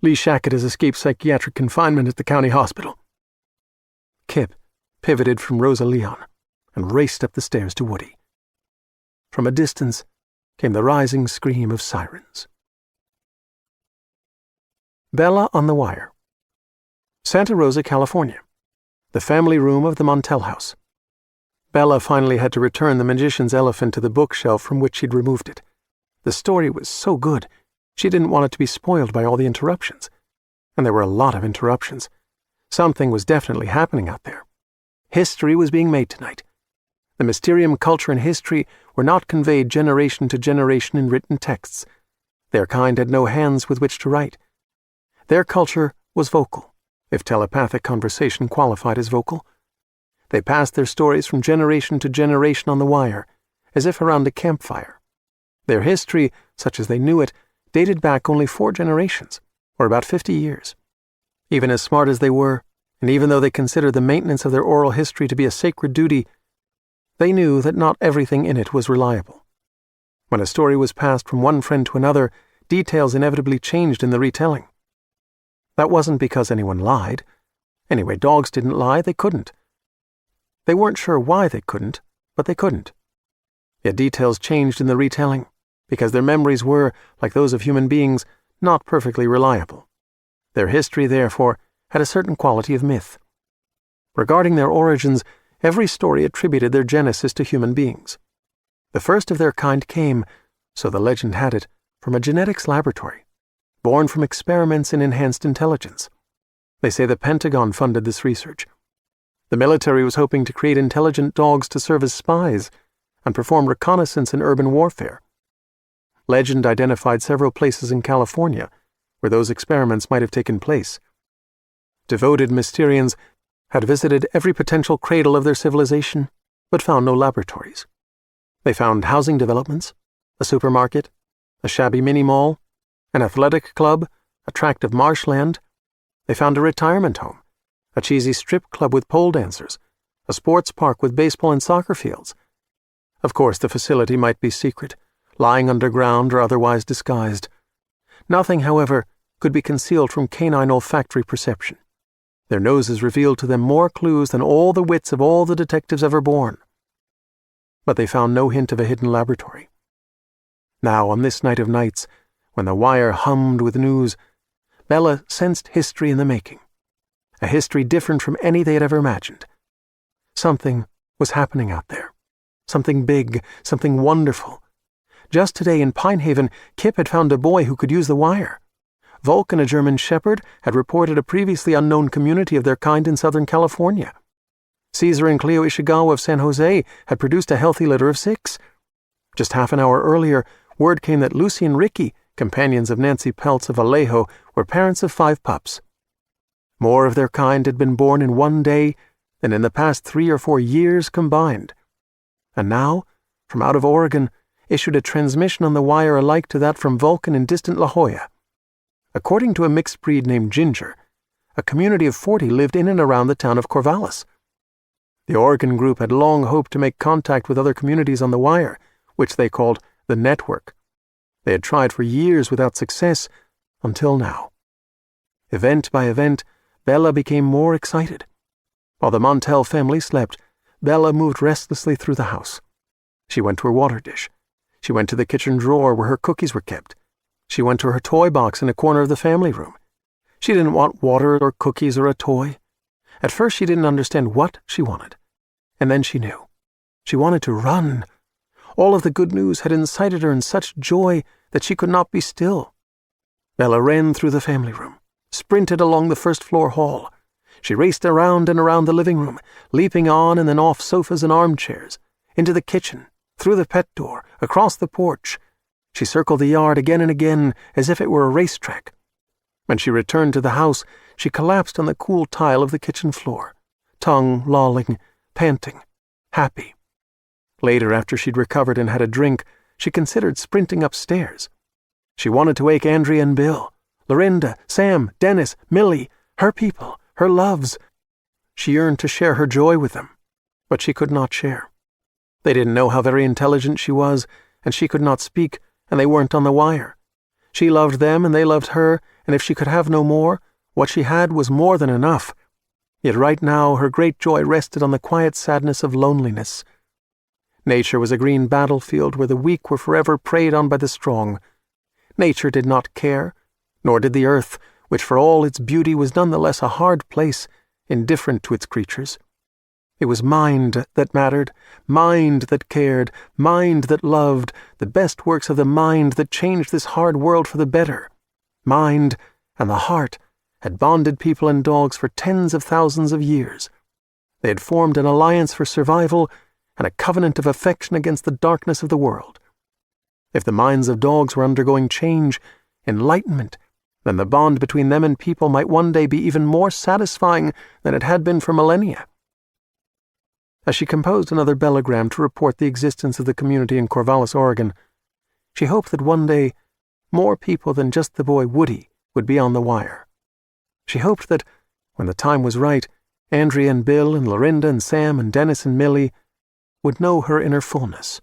"Lee Shackett has escaped psychiatric confinement at the county hospital." Kipp pivoted from Rosa Leon and raced up the stairs to Woody. From a distance came the rising scream of sirens. Bella on the Wire. Santa Rosa, California. The family room of the Montell house. Bella finally had to return the magician's elephant to the bookshelf from which she'd removed it. The story was so good, she didn't want it to be spoiled by all the interruptions. And there were a lot of interruptions. Something was definitely happening out there. History was being made tonight. The Mysterium culture and history were not conveyed generation to generation in written texts. Their kind had no hands with which to write. Their culture was vocal, if telepathic conversation qualified as vocal. They passed their stories from generation to generation on the wire, as if around a campfire. Their history, such as they knew it, dated back only 4 generations, or about 50 years. Even as smart as they were, and even though they considered the maintenance of their oral history to be a sacred duty, they knew that not everything in it was reliable. When a story was passed from one friend to another, details inevitably changed in the retelling. That wasn't because anyone lied. Anyway, dogs didn't lie, they couldn't. They weren't sure why they couldn't, but they couldn't. Yet details changed in the retelling, because their memories were, like those of human beings, not perfectly reliable. Their history, therefore, had a certain quality of myth. Regarding their origins, every story attributed their genesis to human beings. The first of their kind came, so the legend had it, from a genetics laboratory, born from experiments in enhanced intelligence. They say the Pentagon funded this research. The military was hoping to create intelligent dogs to serve as spies and perform reconnaissance in urban warfare. Legend identified several places in California where those experiments might have taken place. Devoted Mysterians had visited every potential cradle of their civilization, but found no laboratories. They found housing developments, a supermarket, a shabby mini-mall, an athletic club, a tract of marshland. They found a retirement home, a cheesy strip club with pole dancers, a sports park with baseball and soccer fields. Of course, the facility might be secret, lying underground or otherwise disguised. Nothing, however, could be concealed from canine olfactory perception. Their noses revealed to them more clues than all the wits of all the detectives ever born. But they found no hint of a hidden laboratory. Now, on this night of nights, when the wire hummed with news, Bella sensed history in the making. A history different from any they had ever imagined. Something was happening out there. Something big, something wonderful. Just today in Pinehaven, Kipp had found a boy who could use the wire. Vulcan, a German shepherd, had reported a previously unknown community of their kind in Southern California. Caesar and Cleo Ishikawa of San Jose had produced a healthy litter of 6. Just half an hour earlier, word came that Lucy and Ricky, companions of Nancy Peltz of Vallejo, were parents of 5 pups. More of their kind had been born in one day than in the past 3 or 4 years combined. And now, from out of Oregon, issued a transmission on the wire alike to that from Vulcan in distant La Jolla. According to a mixed breed named Ginger, a community of 40 lived in and around the town of Corvallis. The Oregon group had long hoped to make contact with other communities on the wire, which they called the Network. They had tried for years without success, until now. Event by event, Bella became more excited. While the Montell family slept, Bella moved restlessly through the house. She went to her water dish. She went to the kitchen drawer where her cookies were kept. She went to her toy box in a corner of the family room. She didn't want water or cookies or a toy. At first she didn't understand what she wanted. And then she knew. She wanted to run. All of the good news had incited her in such joy that she could not be still. Bella ran through the family room, sprinted along the first-floor hall. She raced around and around the living room, leaping on and then off sofas and armchairs, into the kitchen, through the pet door, across the porch. She circled the yard again and again as if it were a racetrack. When she returned to the house, she collapsed on the cool tile of the kitchen floor, tongue lolling, panting, happy. Later, after she'd recovered and had a drink, she considered sprinting upstairs. She wanted to wake Andrea and Bill, Lorinda, Sam, Dennis, Millie, her people, her loves. She yearned to share her joy with them, but she could not share. They didn't know how very intelligent she was, and she could not speak, and they weren't on the wire. She loved them, and they loved her, and if she could have no more, what she had was more than enough. Yet right now her great joy rested on the quiet sadness of loneliness. Nature was a green battlefield where the weak were forever preyed on by the strong. Nature did not care, nor did the earth, which for all its beauty was none the less a hard place, indifferent to its creatures. It was mind that mattered, mind that cared, mind that loved, the best works of the mind that changed this hard world for the better. Mind and the heart had bonded people and dogs for tens of thousands of years. They had formed an alliance for survival and a covenant of affection against the darkness of the world. If the minds of dogs were undergoing change, enlightenment, then the bond between them and people might one day be even more satisfying than it had been for millennia. As she composed another bellogram to report the existence of the community in Corvallis, Oregon, she hoped that one day more people than just the boy Woody would be on the wire. She hoped that, when the time was right, Andrea and Bill and Lorinda and Sam and Dennis and Millie would know her in her fullness.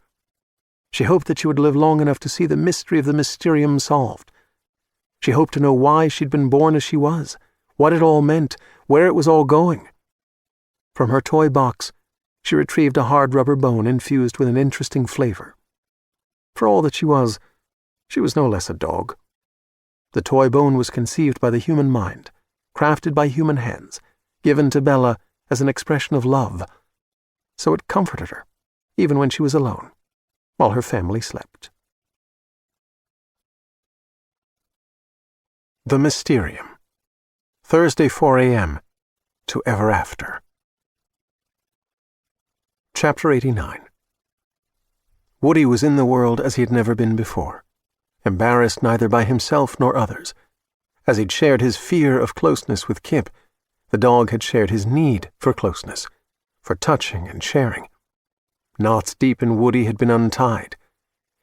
She hoped that she would live long enough to see the mystery of the mysterium solved. She hoped to know why she'd been born as she was, what it all meant, where it was all going. From her toy box, she retrieved a hard rubber bone infused with an interesting flavor. For all that she was no less a dog. The toy bone was conceived by the human mind, crafted by human hands, given to Bella as an expression of love. So it comforted her, even when she was alone, while her family slept. The Mysterium. Thursday, 4 a.m. to ever after. Chapter 89. Woody was in the world as he had never been before, embarrassed neither by himself nor others. As he'd shared his fear of closeness with Kipp, the dog had shared his need for closeness, for touching and sharing. Knots deep in Woody had been untied.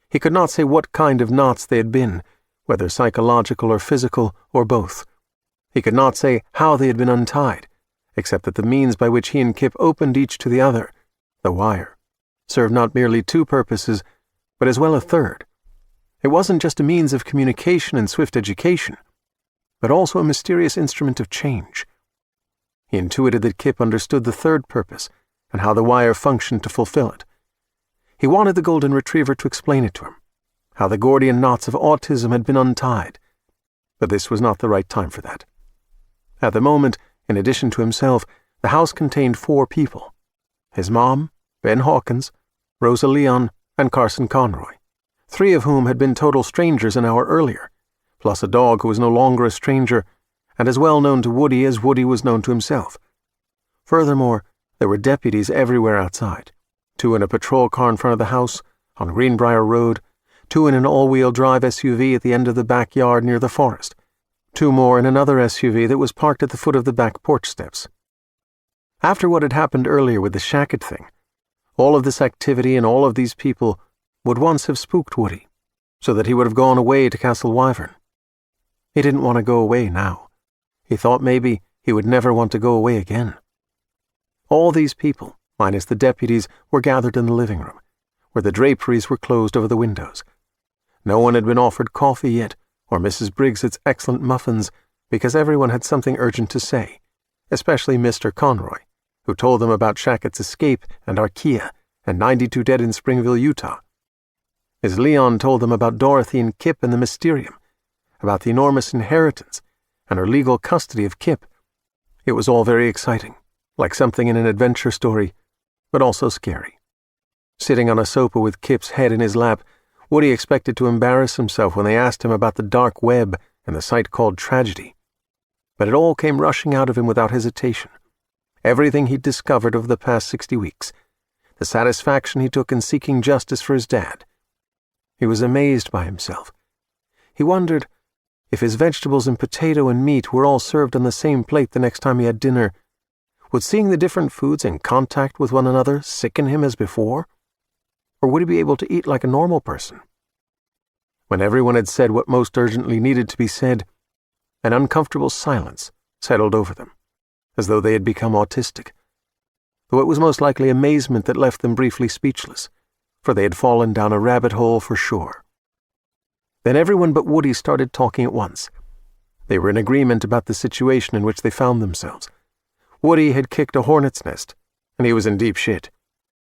He could not say what kind of knots they had been, whether psychological or physical, or both. He could not say how they had been untied, except that the means by which he and Kipp opened each to the other, the wire, served not merely two purposes, but as well a third. It wasn't just a means of communication and swift education, but also a mysterious instrument of change. He intuited that Kipp understood the third purpose and how the wire functioned to fulfill it. He wanted the golden retriever to explain it to him, how the Gordian knots of autism had been untied, but this was not the right time for that. At the moment, in addition to himself, the house contained 4 people: his mom, Ben Hawkins, Rosa Leon, and Carson Conroy, 3 of whom had been total strangers an hour earlier, plus a dog who was no longer a stranger and as well known to Woody as Woody was known to himself. Furthermore, there were deputies everywhere outside, 2 in a patrol car in front of the house, on Greenbrier Road, 2 in an all-wheel drive SUV at the end of the backyard near the forest, 2 more in another SUV that was parked at the foot of the back porch steps. After what had happened earlier with the Shackett thing, all of this activity and all of these people would once have spooked Woody, so that he would have gone away to Castle Wyvern. He didn't want to go away now. He thought maybe he would never want to go away again. All these people, minus the deputies, were gathered in the living room, where the draperies were closed over the windows. No one had been offered coffee yet, or Mrs. Briggs's excellent muffins, because everyone had something urgent to say, especially Mr. Conroy, who told them about Shackett's escape and Archaea and 92 dead in Springville, Utah. Miss Leon told them about Dorothy and Kipp and the Mysterium, about the enormous inheritance and her legal custody of Kipp. It was all very exciting, like something in an adventure story, but also scary. Sitting on a sofa with Kipp's head in his lap, Woody expected to embarrass himself when they asked him about the dark web and the site called tragedy. But it all came rushing out of him without hesitation. Everything he'd discovered over the past 60 weeks, the satisfaction he took in seeking justice for his dad. He was amazed by himself. He wondered if his vegetables and potato and meat were all served on the same plate the next time he had dinner. Would seeing the different foods in contact with one another sicken him as before? Or would he be able to eat like a normal person? When everyone had said what most urgently needed to be said, an uncomfortable silence settled over them, as though they had become autistic. Though it was most likely amazement that left them briefly speechless, for they had fallen down a rabbit hole for sure. Then everyone but Woody started talking at once. They were in agreement about the situation in which they found themselves. Woody had kicked a hornet's nest, and he was in deep shit.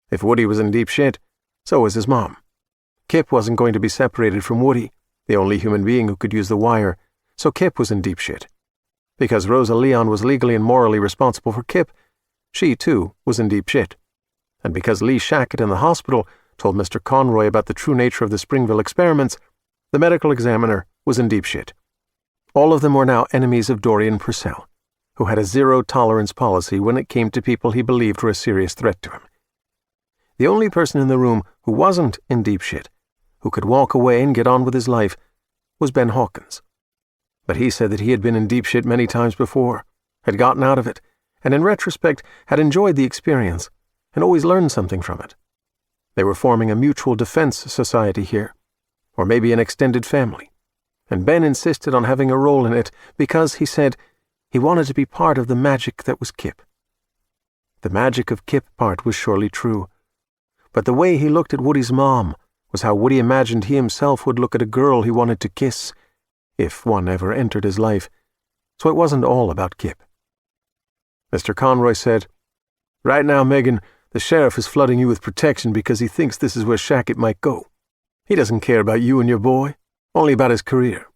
If Woody was in deep shit, so was his mom. Kipp wasn't going to be separated from Woody, the only human being who could use the wire, so Kipp was in deep shit. Because Rosa Leon was legally and morally responsible for Kipp, she, too, was in deep shit. And because Lee Shackett in the hospital told Mr. Conroy about the true nature of the Springville experiments, the medical examiner was in deep shit. All of them were now enemies of Dorian Purcell, who had a zero-tolerance policy when it came to people he believed were a serious threat to him. The only person in the room who wasn't in deep shit, who could walk away and get on with his life, was Ben Hawkins. But he said that he had been in deep shit many times before, had gotten out of it, and in retrospect had enjoyed the experience and always learned something from it. They were forming a mutual defense society here, or maybe an extended family, and Ben insisted on having a role in it because, he said, he wanted to be part of the magic that was Kipp. The magic of Kipp part was surely true, but the way he looked at Woody's mom was how Woody imagined he himself would look at a girl he wanted to kiss, if one ever entered his life, so it wasn't all about Kipp. Mr. Conroy said, "Right now, Megan, the sheriff is flooding you with protection because he thinks this is where Shackett might go. He doesn't care about you and your boy, only about his career.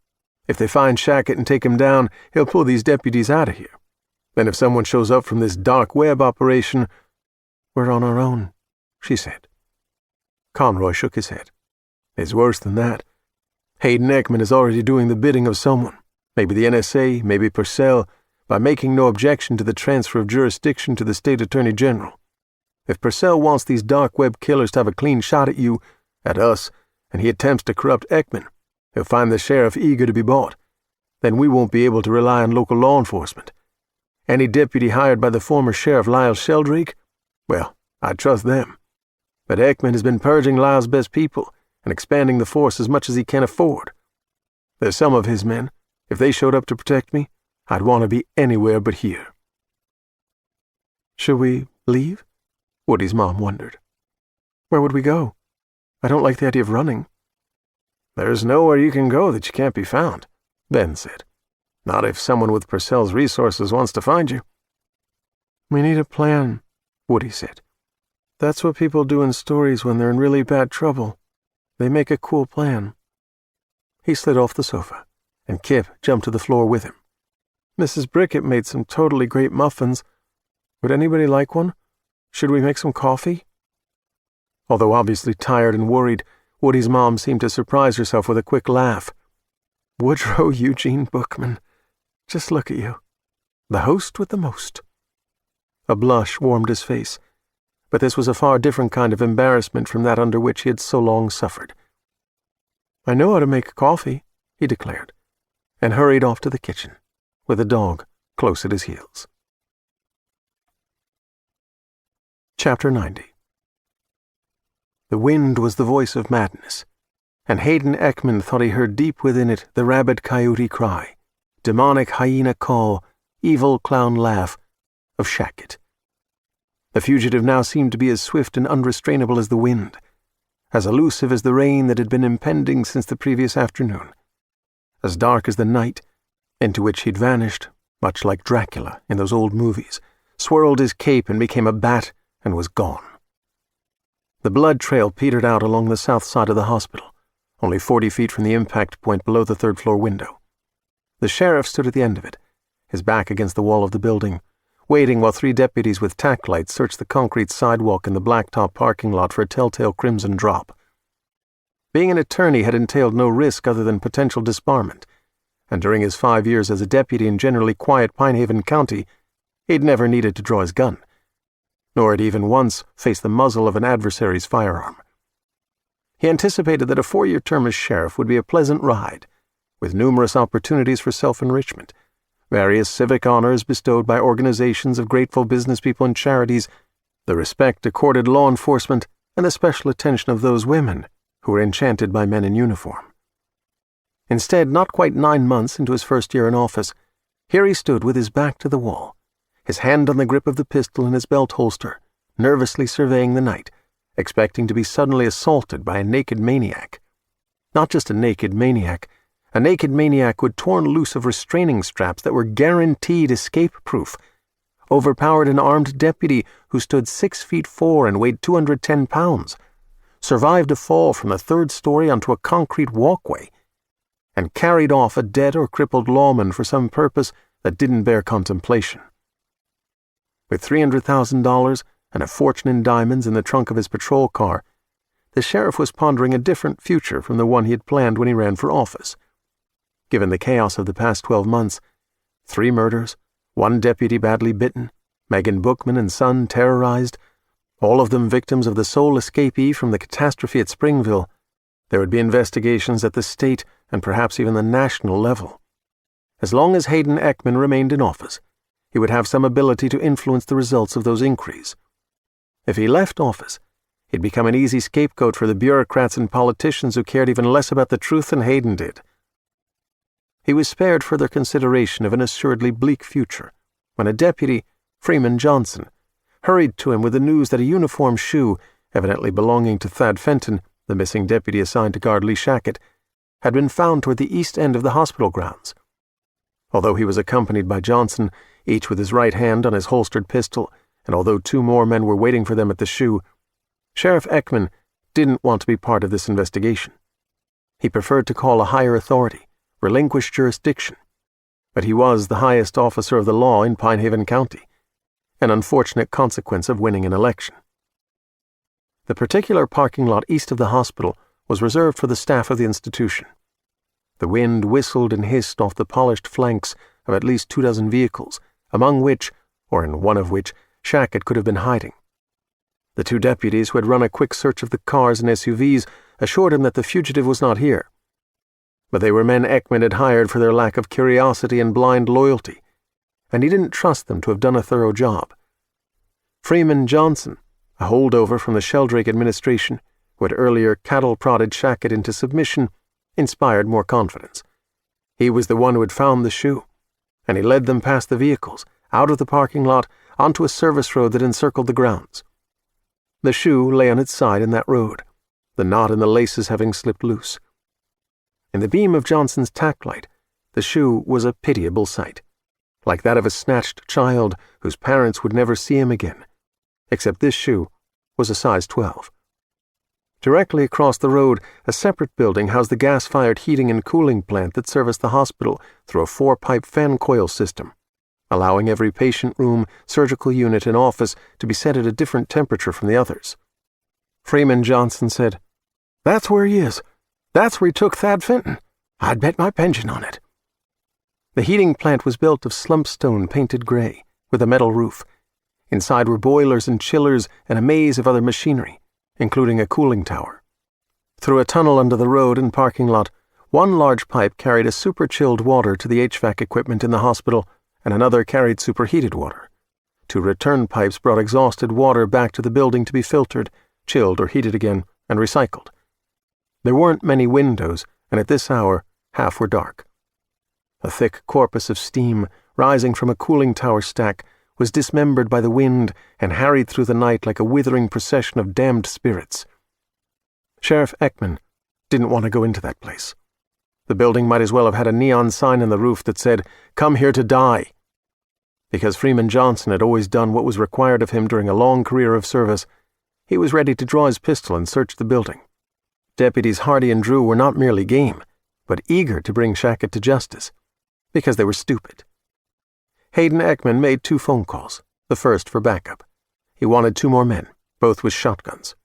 If they find Shackett and take him down, he'll pull these deputies out of here. Then if someone shows up from this dark web operation, we're on our own," she said. Conroy shook his head. "It's worse than that. Hayden Ekman is already doing the bidding of someone, maybe the NSA, maybe Purcell, by making no objection to the transfer of jurisdiction to the state attorney general. If Purcell wants these dark web killers to have a clean shot at you, at us, and he attempts to corrupt Ekman, he'll find the sheriff eager to be bought. Then we won't be able to rely on local law enforcement. Any deputy hired by the former sheriff Lyle Sheldrake, well, I trust them. But Ekman has been purging Lyle's best people and expanding the force as much as he can afford. There's some of his men. If they showed up to protect me, I'd want to be anywhere but here." "Should we leave?" Woody's mom wondered. "Where would we go? I don't like the idea of running." "There's nowhere you can go that you can't be found," Ben said. "Not if someone with Purcell's resources wants to find you." "We need a plan," Woody said. "That's what people do in stories when they're in really bad trouble. They make a cool plan." He slid off the sofa, and Kipp jumped to the floor with him. "Mrs. Brickett made some totally great muffins. Would anybody like one? Should we make some coffee?" Although obviously tired and worried, Woody's mom seemed to surprise herself with a quick laugh. "Woodrow Eugene Bookman. Just look at you. The host with the most." A blush warmed his face, but this was a far different kind of embarrassment from that under which he had so long suffered. "I know how to make coffee," he declared, and hurried off to the kitchen, with the dog close at his heels. Chapter 90. The wind was the voice of madness, and Hayden Ekman thought he heard deep within it the rabid coyote cry, demonic hyena call, evil clown laugh of Shackett. The fugitive now seemed to be as swift and unrestrainable as the wind, as elusive as the rain that had been impending since the previous afternoon, as dark as the night into which he'd vanished, much like Dracula in those old movies, swirled his cape and became a bat and was gone. The blood trail petered out along the south side of the hospital, only 40 feet from the impact point below the third-floor window. The sheriff stood at the end of it, his back against the wall of the building, waiting while 3 deputies with tack lights searched the concrete sidewalk in the blacktop parking lot for a telltale crimson drop. Being an attorney had entailed no risk other than potential disbarment, and during his 5 years as a deputy in generally quiet Pinehaven County, he'd never needed to draw his gun, nor had even once faced the muzzle of an adversary's firearm. He anticipated that a 4-year term as sheriff would be a pleasant ride, with numerous opportunities for self-enrichment, various civic honors bestowed by organizations of grateful business people and charities, the respect accorded law enforcement, and the special attention of those women who were enchanted by men in uniform. Instead, not quite 9 months into his first year in office, here he stood with his back to the wall, his hand on the grip of the pistol in his belt holster, nervously surveying the night, expecting to be suddenly assaulted by a naked maniac. Not just a naked maniac with torn loose of restraining straps that were guaranteed escape-proof, overpowered an armed deputy who stood 6'4" and weighed 210 pounds, survived a fall from the 3rd story onto a concrete walkway, and carried off a dead or crippled lawman for some purpose that didn't bear contemplation. With $300,000 and a fortune in diamonds in the trunk of his patrol car, the sheriff was pondering a different future from the one he had planned when he ran for office. Given the chaos of the past 12 months, 3 murders, 1 deputy badly bitten, Megan Bookman and son terrorized, all of them victims of the sole escapee from the catastrophe at Springville, there would be investigations at the state and perhaps even the national level. As long as Hayden Eckman remained in office, he would have some ability to influence the results of those inquiries. If he left office, he'd become an easy scapegoat for the bureaucrats and politicians who cared even less about the truth than Hayden did. He was spared further consideration of an assuredly bleak future when a deputy, Freeman Johnson, hurried to him with the news that a uniform shoe, evidently belonging to Thad Fenton, the missing deputy assigned to guard Lee Shackett, had been found toward the east end of the hospital grounds. Although he was accompanied by Johnson, each with his right hand on his holstered pistol, and although 2 more men were waiting for them at the shoe, Sheriff Eckman didn't want to be part of this investigation. He preferred to call a higher authority, relinquish jurisdiction, but he was the highest officer of the law in Pine Haven County, an unfortunate consequence of winning an election. The particular parking lot east of the hospital was reserved for the staff of the institution. The wind whistled and hissed off the polished flanks of at least 24 vehicles, among which, or in one of which, Shackett could have been hiding. The 2 deputies who had run a quick search of the cars and SUVs assured him that the fugitive was not here. But they were men Eckman had hired for their lack of curiosity and blind loyalty, and he didn't trust them to have done a thorough job. Freeman Johnson, a holdover from the Sheldrake administration, who had earlier cattle-prodded Shackett into submission, inspired more confidence. He was the one who had found the shoe, and he led them past the vehicles, out of the parking lot, onto a service road that encircled the grounds. The shoe lay on its side in that road, the knot in the laces having slipped loose. In the beam of Johnson's tack light, the shoe was a pitiable sight, like that of a snatched child whose parents would never see him again, except this shoe was a size 12. Directly across the road, a separate building housed the gas-fired heating and cooling plant that serviced the hospital through a 4-pipe fan coil system, allowing every patient room, surgical unit, and office to be set at a different temperature from the others. Freeman Johnson said, "That's where he is. That's where he took Thad Fenton. I'd bet my pension on it." The heating plant was built of slump stone painted gray, with a metal roof. Inside were boilers and chillers and a maze of other machinery, including a cooling tower. Through a tunnel under the road and parking lot, one large pipe carried a super-chilled water to the HVAC equipment in the hospital, and another carried superheated water. 2 return pipes brought exhausted water back to the building to be filtered, chilled or heated again, and recycled. There weren't many windows, and at this hour, half were dark. A thick corpus of steam, rising from a cooling tower stack, was dismembered by the wind and harried through the night like a withering procession of damned spirits. Sheriff Eckman didn't want to go into that place. The building might as well have had a neon sign on the roof that said, "Come here to die." Because Freeman Johnson had always done what was required of him during a long career of service, he was ready to draw his pistol and search the building. Deputies Hardy and Drew were not merely game, but eager to bring Shackett to justice, because they were stupid. Hayden Eckman made 2 phone calls, the first for backup. He wanted 2 more men, both with shotguns.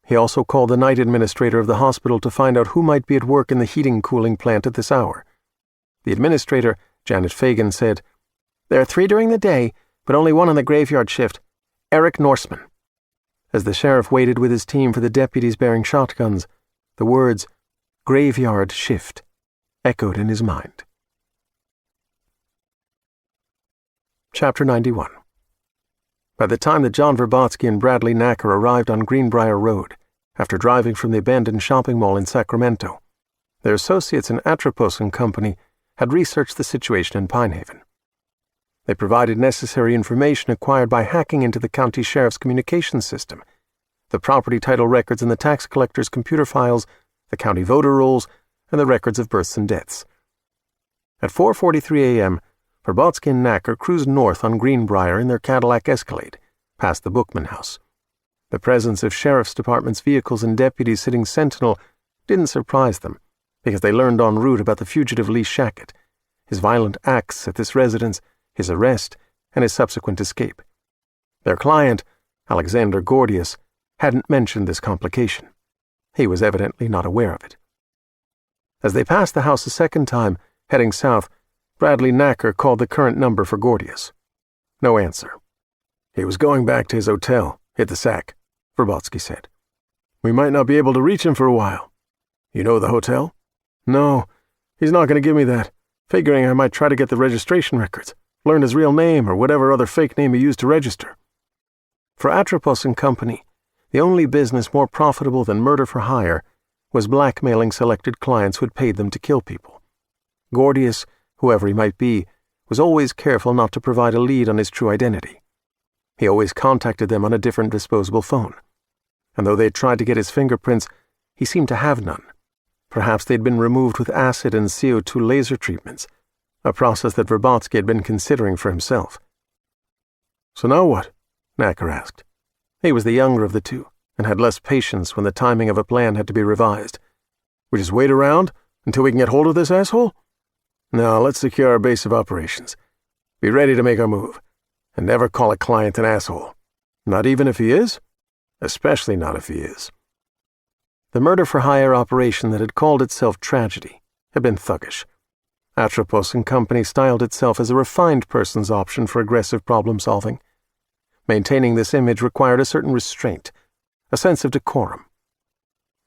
He also called the night administrator of the hospital to find out who might be at work in the heating-cooling plant at this hour. The administrator, Janet Fagan, said, "There are 3 during the day, but only 1 on the graveyard shift, Eric Norseman." As the sheriff waited with his team for the deputies bearing shotguns, the words, "graveyard shift," echoed in his mind. Chapter 91. By the time that John Verbotsky and Bradley Knacker arrived on Greenbrier Road, after driving from the abandoned shopping mall in Sacramento, their associates in Atropos and Company had researched the situation in Pine Haven. They provided necessary information acquired by hacking into the county sheriff's communications system, the property title records in the tax collector's computer files, the county voter rolls, and the records of births and deaths. At 4:43 a.m., Verbotsky and Knacker cruised north on Greenbrier in their Cadillac Escalade, past the Bookman house. The presence of sheriff's department's vehicles and deputies sitting sentinel didn't surprise them, because they learned en route about the fugitive Lee Shackett, his violent acts at this residence, his arrest, and his subsequent escape. Their client, Alexander Gordius, hadn't mentioned this complication. He was evidently not aware of it. As they passed the house a second time, heading south, Bradley Knacker called the current number for Gordius. No answer. He was going back to his hotel, hit the sack, Verbotsky said. We might not be able to reach him for a while. You know the hotel? No, he's not going to give me that, figuring I might try to get the registration records, learn his real name or whatever other fake name he used to register. For Atropos and Company, the only business more profitable than murder for hire was blackmailing selected clients who had paid them to kill people. Gordius, whoever he might be, was always careful not to provide a lead on his true identity. He always contacted them on a different disposable phone. And though they had tried to get his fingerprints, he seemed to have none. Perhaps they'd been removed with acid and CO2 laser treatments, a process that Verbotsky had been considering for himself. So now what? Knacker asked. He was the younger of the two, and had less patience when the timing of a plan had to be revised. We just wait around until we can get hold of this asshole? No, let's secure our base of operations. Be ready to make our move. And never call a client an asshole. Not even if he is? Especially not if he is. The murder-for-hire operation that had called itself Tragedy had been thuggish. Atropos and Company styled itself as a refined person's option for aggressive problem-solving. Maintaining this image required a certain restraint, a sense of decorum.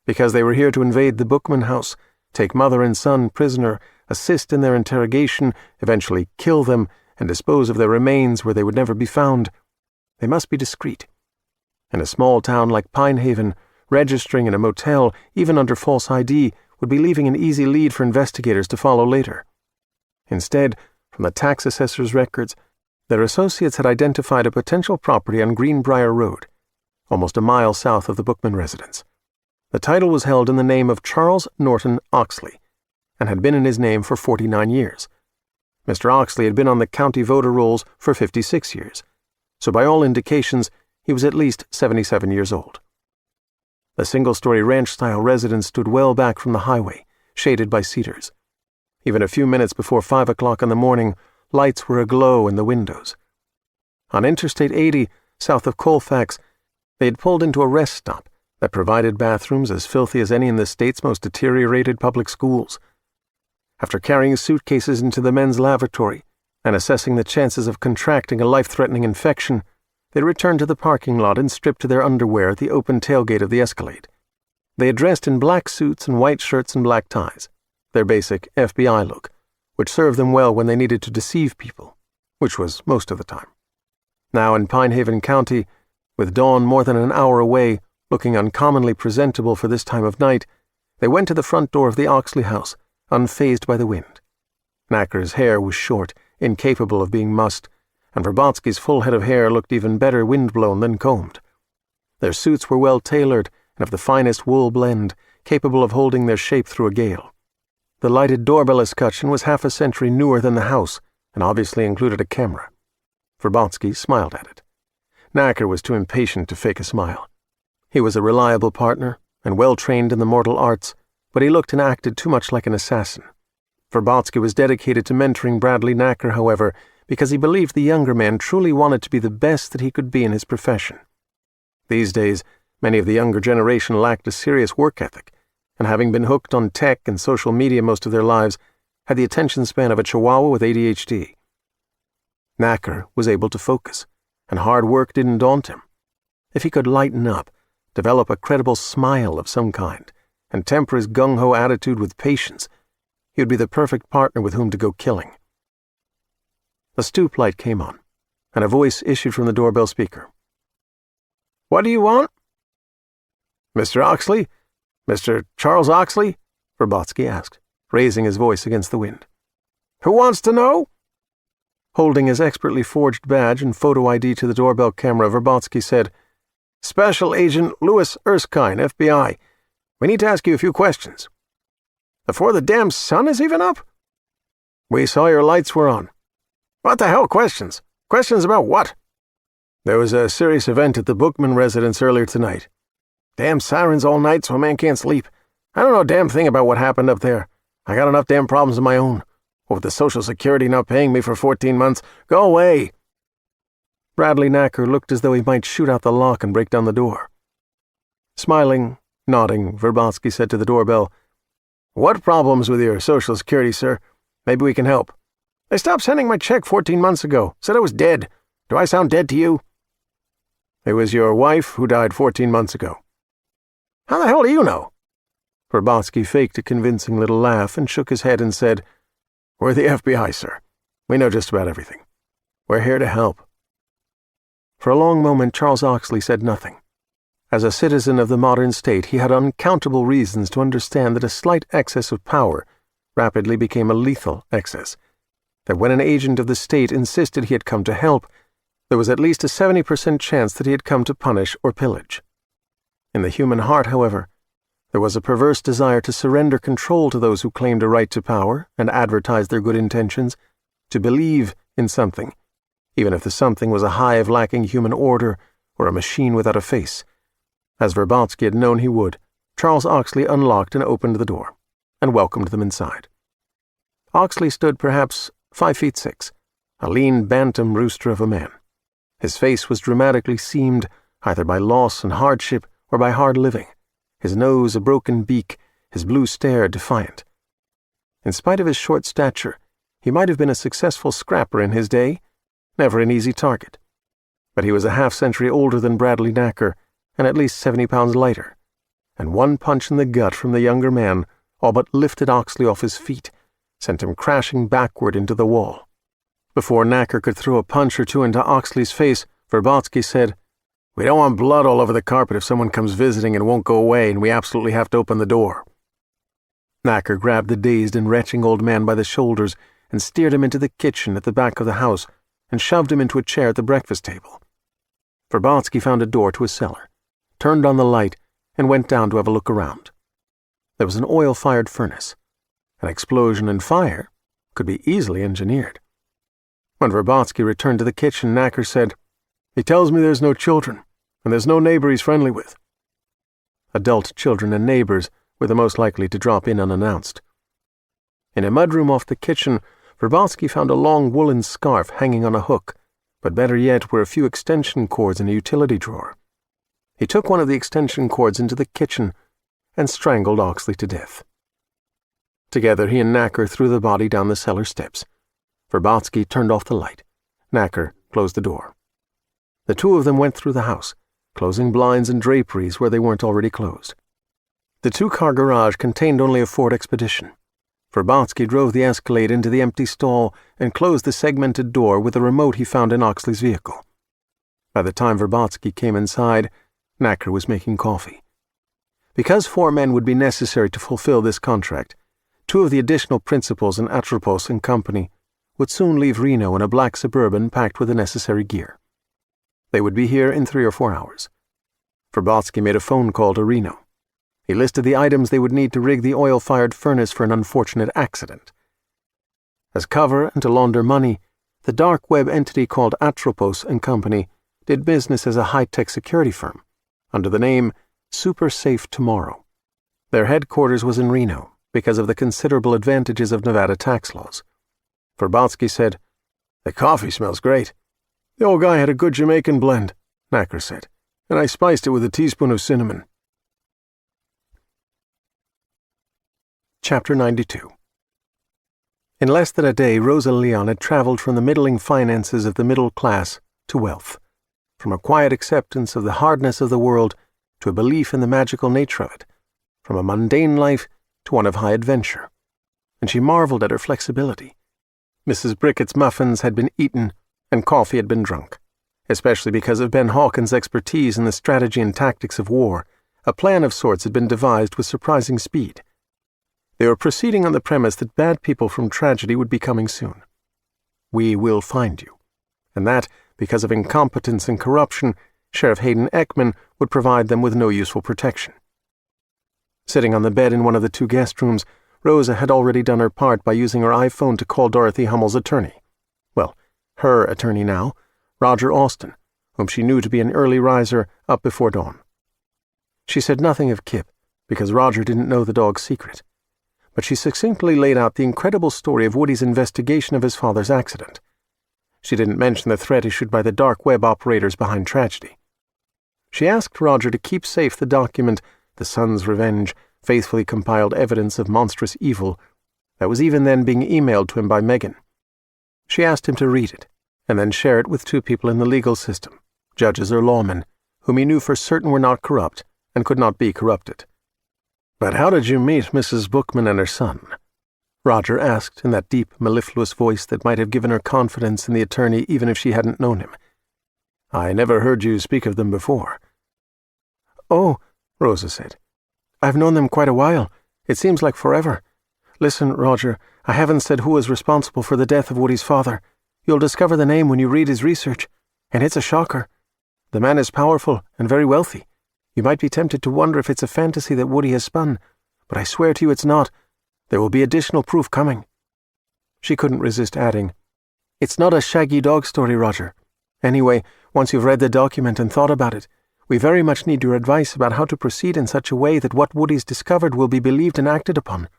Because they were here to invade the Bookman house, take mother and son prisoner, assist in their interrogation, eventually kill them, and dispose of their remains where they would never be found, they must be discreet. In a small town like Pinehaven, registering in a motel, even under false ID, would be leaving an easy lead for investigators to follow later. Instead, from the tax assessor's records, their associates had identified a potential property on Greenbrier Road, almost a mile south of the Bookman residence. The title was held in the name of Charles Norton Oxley, and had been in his name for 49 years. Mr. Oxley had been on the county voter rolls for 56 years, so by all indications, he was at least 77 years old. The single-story ranch-style residence stood well back from the highway, shaded by cedars. Even a few minutes before 5 o'clock in the morning, lights were aglow in the windows. On Interstate 80, south of Colfax, they had pulled into a rest stop that provided bathrooms as filthy as any in the state's most deteriorated public schools. After carrying suitcases into the men's lavatory and assessing the chances of contracting a life-threatening infection, they returned to the parking lot and stripped to their underwear at the open tailgate of the Escalade. They had dressed in black suits and white shirts and black ties, their basic FBI look, which served them well when they needed to deceive people, which was most of the time. Now in Pinehaven County, with dawn more than an hour away, looking uncommonly presentable for this time of night, they went to the front door of the Oxley house, unfazed by the wind. Knacker's hair was short, incapable of being mussed, and Verbotsky's full head of hair looked even better wind-blown than combed. Their suits were well-tailored and of the finest wool blend, capable of holding their shape through a gale. The lighted doorbell escutcheon was half a century newer than the house, and obviously included a camera. Verbotsky smiled at it. Knacker was too impatient to fake a smile. He was a reliable partner, and well-trained in the mortal arts, but he looked and acted too much like an assassin. Verbotsky was dedicated to mentoring Bradley Knacker, however, because he believed the younger man truly wanted to be the best that he could be in his profession. These days, many of the younger generation lacked a serious work ethic, and having been hooked on tech and social media most of their lives, had the attention span of a chihuahua with ADHD. Knacker was able to focus, and hard work didn't daunt him. If he could lighten up, develop a credible smile of some kind, and temper his gung-ho attitude with patience, he would be the perfect partner with whom to go killing. The stoop light came on, and a voice issued from the doorbell speaker. "What do you want?" "Mr. Oxley? Mr. Charles Oxley?" Verbotsky asked, raising his voice against the wind. "Who wants to know?" Holding his expertly forged badge and photo ID to the doorbell camera, Verbotsky said, Special Agent Louis Erskine, FBI. We need to ask you a few questions. Before the damn sun is even up? We saw your lights were on. What the hell questions? Questions about what? There was a serious event at the Bookman residence earlier tonight. Damn sirens all night so a man can't sleep. I don't know a damn thing about what happened up there. I got enough damn problems of my own. What with the Social Security not paying me for 14 months. Go away! Bradley Knacker looked as though he might shoot out the lock and break down the door. Smiling, nodding, Verbotsky said to the doorbell, What problems with your Social Security, sir? Maybe we can help. They stopped sending my check 14 months ago. Said I was dead. Do I sound dead to you? It was your wife who died 14 months ago. How the hell do you know? Verbotsky faked a convincing little laugh and shook his head and said, We're the FBI, sir. We know just about everything. We're here to help. For a long moment, Charles Oxley said nothing. As a citizen of the modern state, he had uncountable reasons to understand that a slight excess of power rapidly became a lethal excess, that when an agent of the state insisted he had come to help, there was at least a 70% chance that he had come to punish or pillage. In the human heart, however, there was a perverse desire to surrender control to those who claimed a right to power and advertised their good intentions, to believe in something, even if the something was a hive lacking human order or a machine without a face. As Verbotsky had known he would, Charles Oxley unlocked and opened the door, and welcomed them inside. Oxley stood perhaps 5'6", a lean bantam rooster of a man. His face was dramatically seamed either by loss and hardship or by hard living, his nose a broken beak, his blue stare defiant. In spite of his short stature, he might have been a successful scrapper in his day, never an easy target. But he was a half-century older than Bradley Knacker and at least 70 pounds lighter, and one punch in the gut from the younger man all but lifted Oxley off his feet, sent him crashing backward into the wall. Before Knacker could throw a punch or two into Oxley's face, Verbotsky said, We don't want blood all over the carpet if someone comes visiting and won't go away and we absolutely have to open the door. Knacker grabbed the dazed and retching old man by the shoulders and steered him into the kitchen at the back of the house and shoved him into a chair at the breakfast table. Verbotsky found a door to a cellar, turned on the light, and went down to have a look around. There was an oil-fired furnace. An explosion and fire could be easily engineered. When Verbotsky returned to the kitchen, Knacker said, He tells me there's no children, and there's no neighbor he's friendly with. Adult children and neighbors were the most likely to drop in unannounced. In a mudroom off the kitchen, Verbotsky found a long woolen scarf hanging on a hook, but better yet were a few extension cords in a utility drawer. He took one of the extension cords into the kitchen and strangled Oxley to death. Together he and Knacker threw the body down the cellar steps. Verbotsky turned off the light. Knacker closed the door. The two of them went through the house, closing blinds and draperies where they weren't already closed. The two-car garage contained only a Ford Expedition. Verbotsky drove the Escalade into the empty stall and closed the segmented door with a remote he found in Oxley's vehicle. By the time Verbotsky came inside, Knacker was making coffee. Because 4 men would be necessary to fulfill this contract, 2 of the additional principals in Atropos and Company would soon leave Reno in a black Suburban packed with the necessary gear. They would be here in 3 or 4 hours. Verbotsky made a phone call to Reno. He listed the items they would need to rig the oil-fired furnace for an unfortunate accident. As cover and to launder money, the dark web entity called Atropos and Company did business as a high-tech security firm under the name Super Safe Tomorrow. Their headquarters was in Reno because of the considerable advantages of Nevada tax laws. Verbotsky said, "The coffee smells great." "The old guy had a good Jamaican blend," Knacker said, "and I spiced it with a teaspoon of cinnamon." Chapter 92. In less than a day, Rosa Leon had traveled from the middling finances of the middle class to wealth, from a quiet acceptance of the hardness of the world to a belief in the magical nature of it, from a mundane life to one of high adventure, and she marveled at her flexibility. Mrs. Brickett's muffins had been eaten and coffee had been drunk, especially because of Ben Hawkins' expertise in the strategy and tactics of war. A plan of sorts had been devised with surprising speed. They were proceeding on the premise that bad people from tragedy would be coming soon. "We will find you," and that, because of incompetence and corruption, Sheriff Hayden Ekman would provide them with no useful protection. Sitting on the bed in one of the 2 guest rooms, Rosa had already done her part by using her iPhone to call Dorothy Hummel's attorney. Well, her attorney now, Roger Austin, whom she knew to be an early riser up before dawn. She said nothing of Kipp, because Roger didn't know the dog's secret, but she succinctly laid out the incredible story of Woody's investigation of his father's accident. She didn't mention the threat issued by the dark web operators behind tragedy. She asked Roger to keep safe the document, The Son's Revenge, faithfully compiled evidence of monstrous evil, that was even then being emailed to him by Megan. She asked him to read it, and then share it with 2 people in the legal system, judges or lawmen, whom he knew for certain were not corrupt and could not be corrupted. "But how did you meet Mrs. Bookman and her son?" Roger asked in that deep, mellifluous voice that might have given her confidence in the attorney even if she hadn't known him. "I never heard you speak of them before." "Oh," Rosa said, "I've known them quite a while. It seems like forever. Listen, Roger, I haven't said who was responsible for the death of Woody's father. You'll discover the name when you read his research, and it's a shocker. The man is powerful and very wealthy. You might be tempted to wonder if it's a fantasy that Woody has spun, but I swear to you it's not. There will be additional proof coming." She couldn't resist adding, "It's not a shaggy dog story, Roger. Anyway, once you've read the document and thought about it, we very much need your advice about how to proceed in such a way that what Woody's discovered will be believed and acted upon.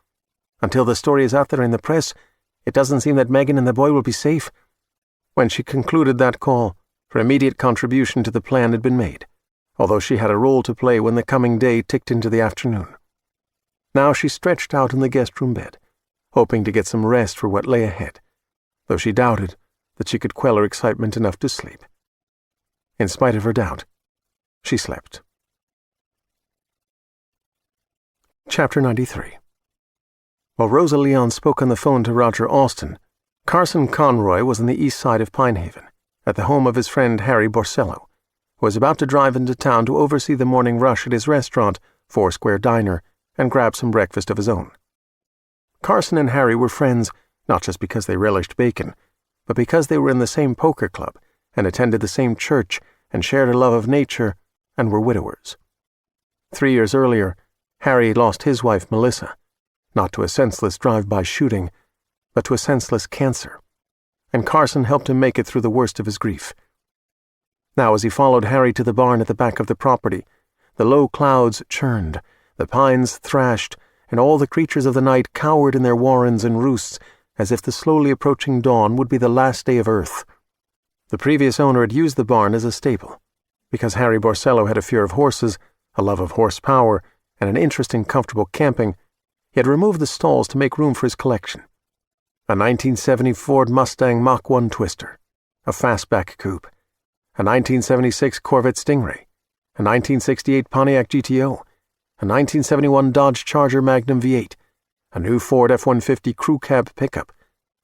Until the story is out there in the press, it doesn't seem that Megan and the boy will be safe." When she concluded that call, her immediate contribution to the plan had been made, although she had a role to play when the coming day ticked into the afternoon. Now she stretched out in the guest-room bed, hoping to get some rest for what lay ahead, though she doubted that she could quell her excitement enough to sleep. In spite of her doubt, she slept. Chapter 93. While Rosa Leon spoke on the phone to Roger Austin, Carson Conroy was on the east side of Pinehaven, at the home of his friend Harry Borsello, who was about to drive into town to oversee the morning rush at his restaurant, Foursquare Diner, and grab some breakfast of his own. Carson and Harry were friends, not just because they relished bacon, but because they were in the same poker club and attended the same church and shared a love of nature and were widowers. 3 years earlier, Harry lost his wife Melissa, not to a senseless drive-by shooting, but to a senseless cancer, and Carson helped him make it through the worst of his grief. Now, as he followed Harry to the barn at the back of the property, the low clouds churned, the pines thrashed, and all the creatures of the night cowered in their warrens and roosts as if the slowly approaching dawn would be the last day of earth. The previous owner had used the barn as a stable. Because Harry Borsello had a fear of horses, a love of horsepower, and an interest in comfortable camping, he had removed the stalls to make room for his collection. A 1970 Ford Mustang Mach 1 Twister, a fastback coupe, a 1976 Corvette Stingray, a 1968 Pontiac GTO, a 1971 Dodge Charger Magnum V8, a new Ford F-150 crew cab pickup,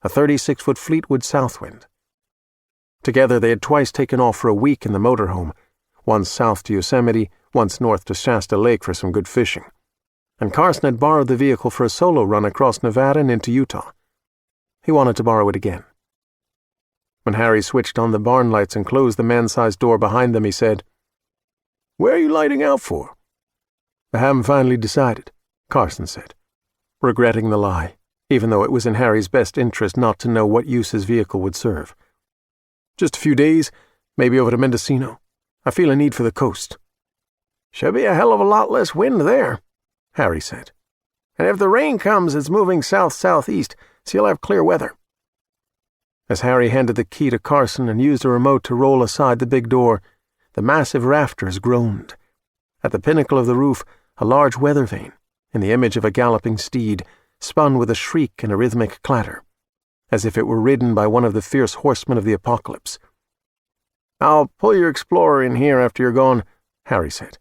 a 36-foot Fleetwood Southwind. Together they had twice taken off for a week in the motorhome, once south to Yosemite, once north to Shasta Lake for some good fishing. And Carson had borrowed the vehicle for a solo run across Nevada and into Utah. He wanted to borrow it again. When Harry switched on the barn lights and closed the man-sized door behind them, he said, "Where are you lighting out for?" "I haven't finally decided," Carson said, regretting the lie, even though it was in Harry's best interest not to know what use his vehicle would serve. "Just a few days, maybe over to Mendocino. I feel a need for the coast." "Should be a hell of a lot less wind there," Harry said. "And if the rain comes, it's moving south-southeast, so you'll have clear weather." As Harry handed the key to Carson and used a remote to roll aside the big door, the massive rafters groaned. At the pinnacle of the roof, a large weather vane, in the image of a galloping steed, spun with a shriek and a rhythmic clatter, as if it were ridden by one of the fierce horsemen of the apocalypse. "I'll pull your Explorer in here after you're gone," Harry said.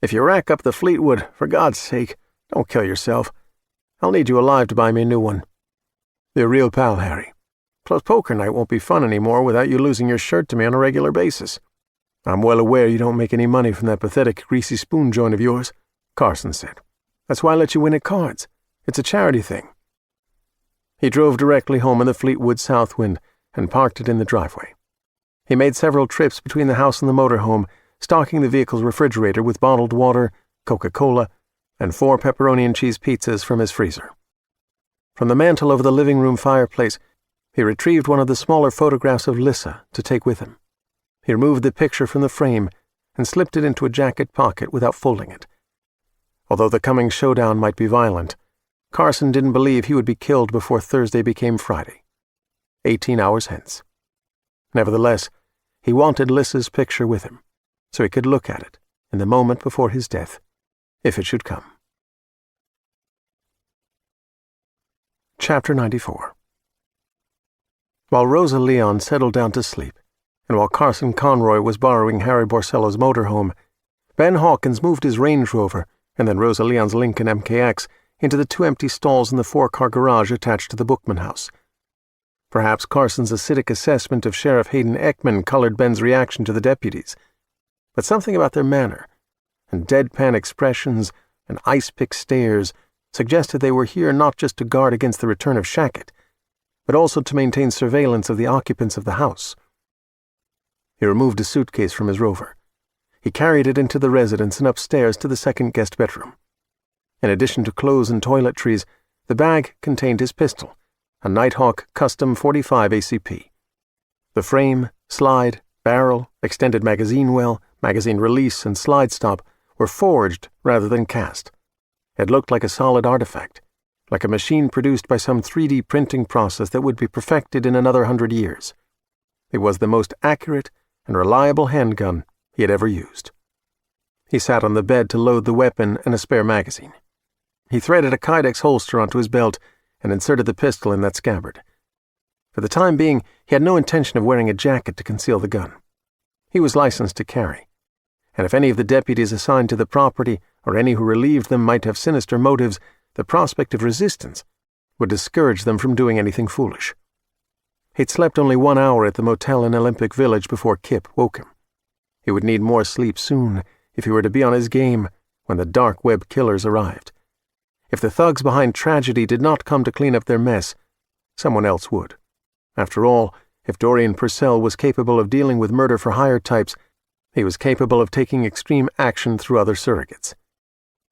"If you rack up the Fleetwood, for God's sake, don't kill yourself. I'll need you alive to buy me a new one. You're a real pal, Harry. Plus poker night won't be fun anymore without you losing your shirt to me on a regular basis. I'm well aware you don't make any money from that pathetic greasy spoon joint of yours," Carson said. "That's why I let you win at cards. It's a charity thing." He drove directly home in the Fleetwood Southwind and parked it in the driveway. He made several trips between the house and the motorhome, stocking the vehicle's refrigerator with bottled water, Coca-Cola, and 4 pepperoni and cheese pizzas from his freezer. From the mantel over the living room fireplace, he retrieved one of the smaller photographs of Lissa to take with him. He removed the picture from the frame and slipped it into a jacket pocket without folding it. Although the coming showdown might be violent, Carson didn't believe he would be killed before Thursday became Friday, 18 hours hence. Nevertheless, he wanted Lissa's picture with him, so he could look at it in the moment before his death, if it should come. Chapter 94. While Rosa Leon settled down to sleep, and while Carson Conroy was borrowing Harry Borsello's motorhome, Ben Hawkins moved his Range Rover and then Rosa Leon's Lincoln MKX into the 2 empty stalls in the 4-car garage attached to the Bookman house. Perhaps Carson's acidic assessment of Sheriff Hayden Ekman colored Ben's reaction to the deputies, but something about their manner and deadpan expressions and ice-pick stares suggested they were here not just to guard against the return of Shackett, but also to maintain surveillance of the occupants of the house. He removed a suitcase from his Rover. He carried it into the residence and upstairs to the second guest bedroom. In addition to clothes and toiletries, the bag contained his pistol, a Nighthawk Custom .45 ACP. The frame, slide, barrel, extended magazine well, magazine release, and slide stop were forged rather than cast. It looked like a solid artifact, like a machine produced by some 3D printing process that would be perfected in another 100 years. It was the most accurate and reliable handgun he had ever used. He sat on the bed to load the weapon and a spare magazine. He threaded a Kydex holster onto his belt and inserted the pistol in that scabbard. For the time being, he had no intention of wearing a jacket to conceal the gun. He was licensed to carry, and if any of the deputies assigned to the property or any who relieved them might have sinister motives, the prospect of resistance would discourage them from doing anything foolish. He'd slept only 1 hour at the motel in Olympic Village before Kipp woke him. He would need more sleep soon if he were to be on his game when the dark web killers arrived. If the thugs behind tragedy did not come to clean up their mess, someone else would. After all, if Dorian Purcell was capable of dealing with murder-for-hire types, he was capable of taking extreme action through other surrogates.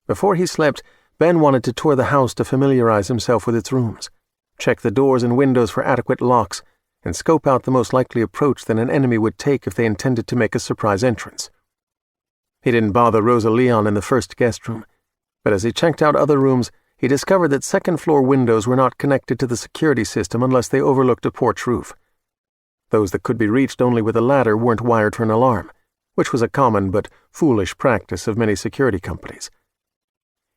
Before he slept, Ben wanted to tour the house to familiarize himself with its rooms, check the doors and windows for adequate locks, and scope out the most likely approach that an enemy would take if they intended to make a surprise entrance. He didn't bother Rosa Leon in the first guest room, but as he checked out other rooms, he discovered that second-floor windows were not connected to the security system unless they overlooked a porch roof. Those that could be reached only with a ladder weren't wired for an alarm, which was a common but foolish practice of many security companies.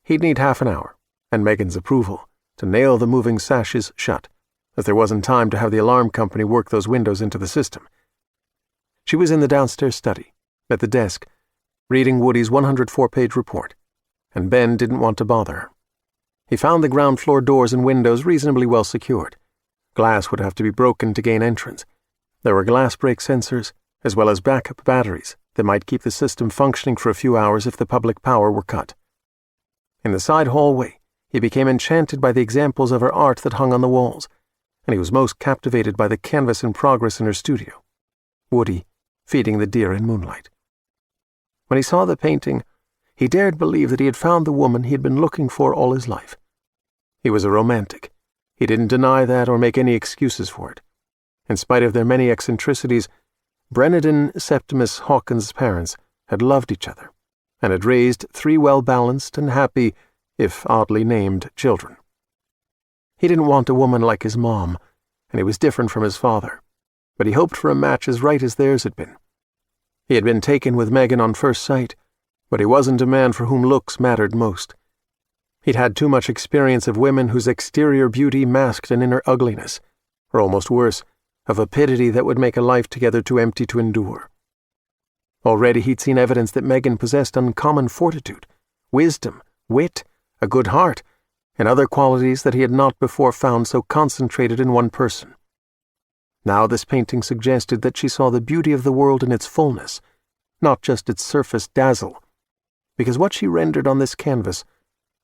He'd need half an hour, and Megan's approval, to nail the moving sashes shut, as there wasn't time to have the alarm company work those windows into the system. She was in the downstairs study, at the desk, reading Woody's 104-page report, and Ben didn't want to bother her. He found the ground floor doors and windows reasonably well secured. Glass would have to be broken to gain entrance. There were glass break sensors, as well as backup batteries that might keep the system functioning for a few hours if the public power were cut. In the side hallway, he became enchanted by the examples of her art that hung on the walls, and he was most captivated by the canvas in progress in her studio, Woody feeding the deer in moonlight. When he saw the painting, he dared believe that he had found the woman he had been looking for all his life. He was a romantic. He didn't deny that or make any excuses for it. In spite of their many eccentricities, Brennan Septimus Hawkins' parents had loved each other and had raised 3 well-balanced and happy, if oddly named, children. He didn't want a woman like his mom, and he was different from his father, but he hoped for a match as right as theirs had been. He had been taken with Megan on first sight, but he wasn't a man for whom looks mattered most. He'd had too much experience of women whose exterior beauty masked an inner ugliness, or almost worse, a vapidity that would make a life together too empty to endure. Already he'd seen evidence that Megan possessed uncommon fortitude, wisdom, wit, a good heart, and other qualities that he had not before found so concentrated in one person. Now this painting suggested that she saw the beauty of the world in its fullness, not just its surface dazzle, because what she rendered on this canvas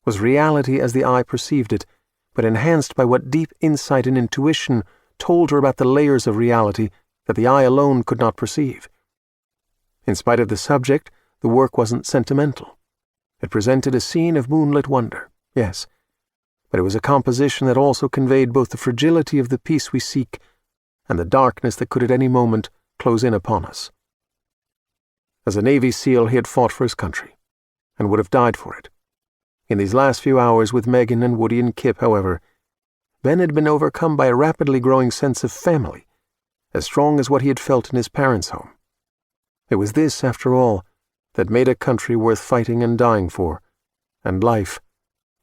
was reality as the eye perceived it, but enhanced by what deep insight and intuition told her about the layers of reality that the eye alone could not perceive. In spite of the subject, the work wasn't sentimental. It presented a scene of moonlit wonder, yes, but it was a composition that also conveyed both the fragility of the peace we seek and the darkness that could at any moment close in upon us. As a Navy SEAL, he had fought for his country, and would have died for it. In these last few hours with Megan and Woody and Kipp, however, Ben had been overcome by a rapidly growing sense of family, as strong as what he had felt in his parents' home. It was this, after all, that made a country worth fighting and dying for, and life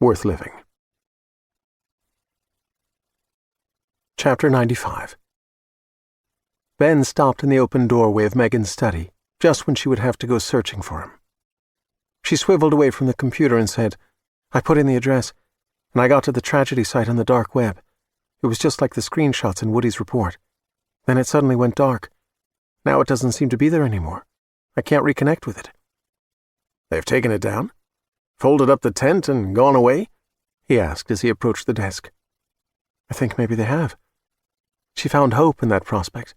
worth living. Chapter 95. Ben stopped in the open doorway of Megan's study, just when she would have to go searching for him. She swiveled away from the computer and said, "I put in the address, and I got to the tragedy site on the dark web. It was just like the screenshots in Woody's report. Then it suddenly went dark. Now it doesn't seem to be there anymore. I can't reconnect with it." "They've taken it down? Folded up the tent and gone away?" he asked as he approached the desk. "I think maybe they have." She found hope in that prospect.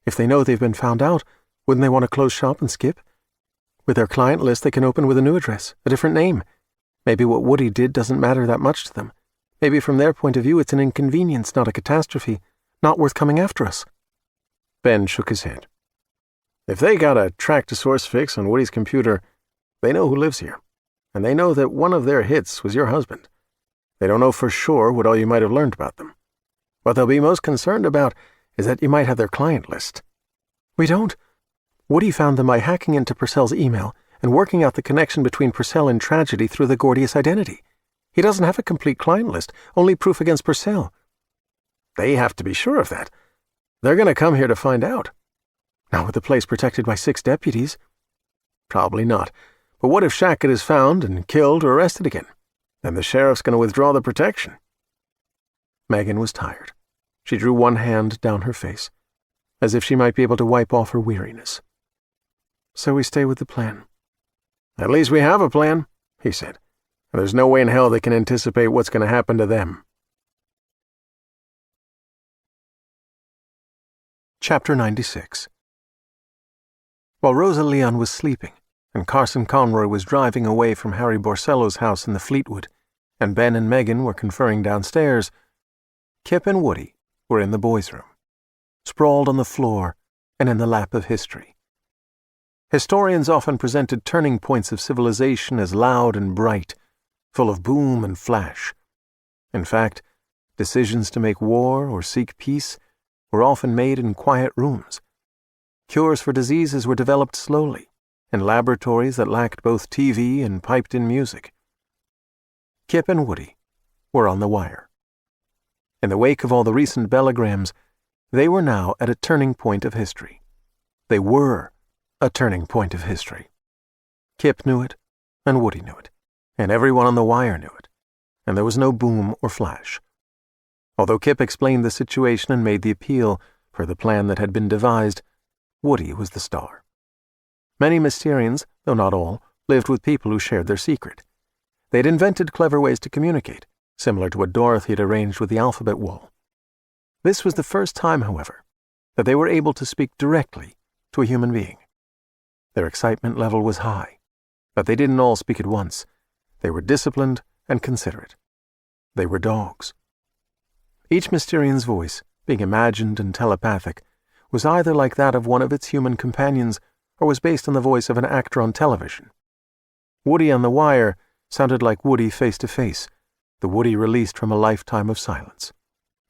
If they know they've been found out, wouldn't they want to close shop and skip? With their client list, they can open with a new address, a different name. Maybe what Woody did doesn't matter that much to them. Maybe from their point of view it's an inconvenience, not a catastrophe, not worth coming after us. Ben shook his head. "If they got a track-to-source fix on Woody's computer, they know who lives here, and they know that one of their hits was your husband. They don't know for sure what all you might have learned about them. What they'll be most concerned about is that you might have their client list." "We don't. Woody found them by hacking into Purcell's email and working out the connection between Purcell and tragedy through the Gordius identity. He doesn't have a complete client list, only proof against Purcell." "They have to be sure of that. They're going to come here to find out." "Not with the place protected by 6 deputies. "Probably not. But what if Shackett is found and killed or arrested again? Then the sheriff's going to withdraw the protection." Megan was tired. She drew one hand down her face, as if she might be able to wipe off her weariness. "So we stay with the plan." "At least we have a plan," he said. "And there's no way in hell they can anticipate what's going to happen to them." Chapter 96. While Rosa Leon was sleeping, and Carson Conroy was driving away from Harry Borsello's house in the Fleetwood, and Ben and Megan were conferring downstairs, Kipp and Woody were in the boys' room, sprawled on the floor and in the lap of history. Historians often presented turning points of civilization as loud and bright, full of boom and flash. In fact, decisions to make war or seek peace were often made in quiet rooms. Cures for diseases were developed slowly, in laboratories that lacked both TV and piped-in music. Kipp and Woody were on the wire. In the wake of all the recent bellegrams, they were now at a turning point of history. They were a turning point of history. Kipp knew it, and Woody knew it, and everyone on the wire knew it, and there was no boom or flash. Although Kipp explained the situation and made the appeal for the plan that had been devised, Woody was the star. Many Mysterians, though not all, lived with people who shared their secret. They had invented clever ways to communicate, similar to what Dorothy had arranged with the alphabet wall. This was the first time, however, that they were able to speak directly to a human being. Their excitement level was high, but they didn't all speak at once. They were disciplined and considerate. They were dogs. Each Mysterian's voice, being imagined and telepathic, was either like that of one of its human companions or was based on the voice of an actor on television. Woody on the wire sounded like Woody face to face, the Woody released from a lifetime of silence.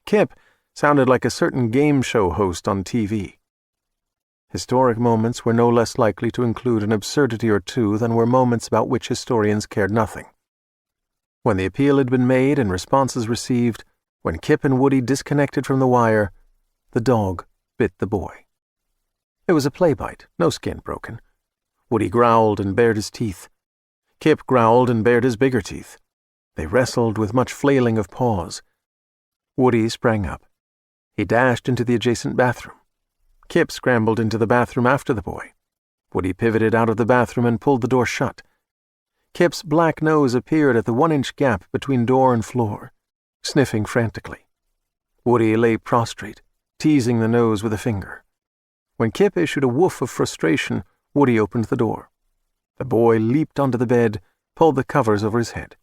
Kipp sounded like a certain game show host on TV. Historic moments were no less likely to include an absurdity or two than were moments about which historians cared nothing. When the appeal had been made and responses received, when Kipp and Woody disconnected from the wire, the dog bit the boy. It was a play bite, no skin broken. Woody growled and bared his teeth. Kipp growled and bared his bigger teeth. They wrestled with much flailing of paws. Woody sprang up. He dashed into the adjacent bathroom. Kipp scrambled into the bathroom after the boy. Woody pivoted out of the bathroom and pulled the door shut. Kipp's black nose appeared at the 1-inch gap between door and floor, sniffing frantically. Woody lay prostrate, teasing the nose with a finger. When Kipp issued a woof of frustration, Woody opened the door. The boy leaped onto the bed, pulled the covers over his head.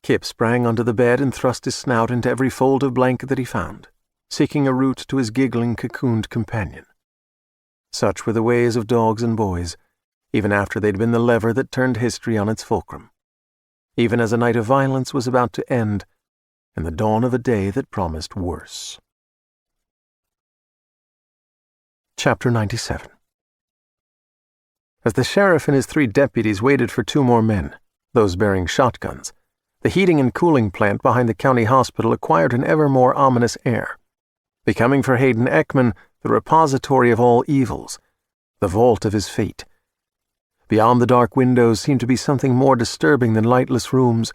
Kipp sprang onto the bed and thrust his snout into every fold of blanket that he found, seeking a route to his giggling, cocooned companion. Such were the ways of dogs and boys, even after they'd been the lever that turned history on its fulcrum, even as a night of violence was about to end, and the dawn of a day that promised worse. Chapter 97. As the sheriff and his 3 deputies waited for 2 more men, those bearing shotguns, the heating and cooling plant behind the county hospital acquired an ever more ominous air, becoming for Hayden Ekman the repository of all evils, the vault of his fate. Beyond the dark windows seemed to be something more disturbing than lightless rooms,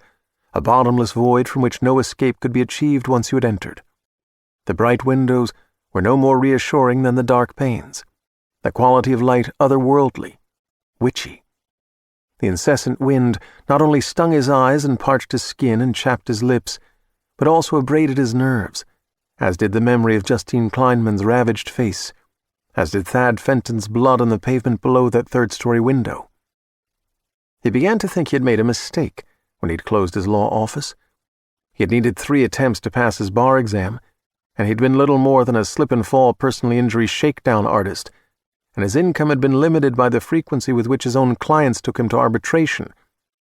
a bottomless void from which no escape could be achieved once you had entered. The bright windows were no more reassuring than the dark panes, the quality of light otherworldly, witchy. The incessant wind not only stung his eyes and parched his skin and chapped his lips, but also abraded his nerves, as did the memory of Justine Kleinman's ravaged face, as did Thad Fenton's blood on the pavement below that 3rd-story window. He began to think he had made a mistake when he'd closed his law office. He had needed 3 attempts to pass his bar exam, and he'd been little more than a slip-and-fall personal injury shakedown artist, and his income had been limited by the frequency with which his own clients took him to arbitration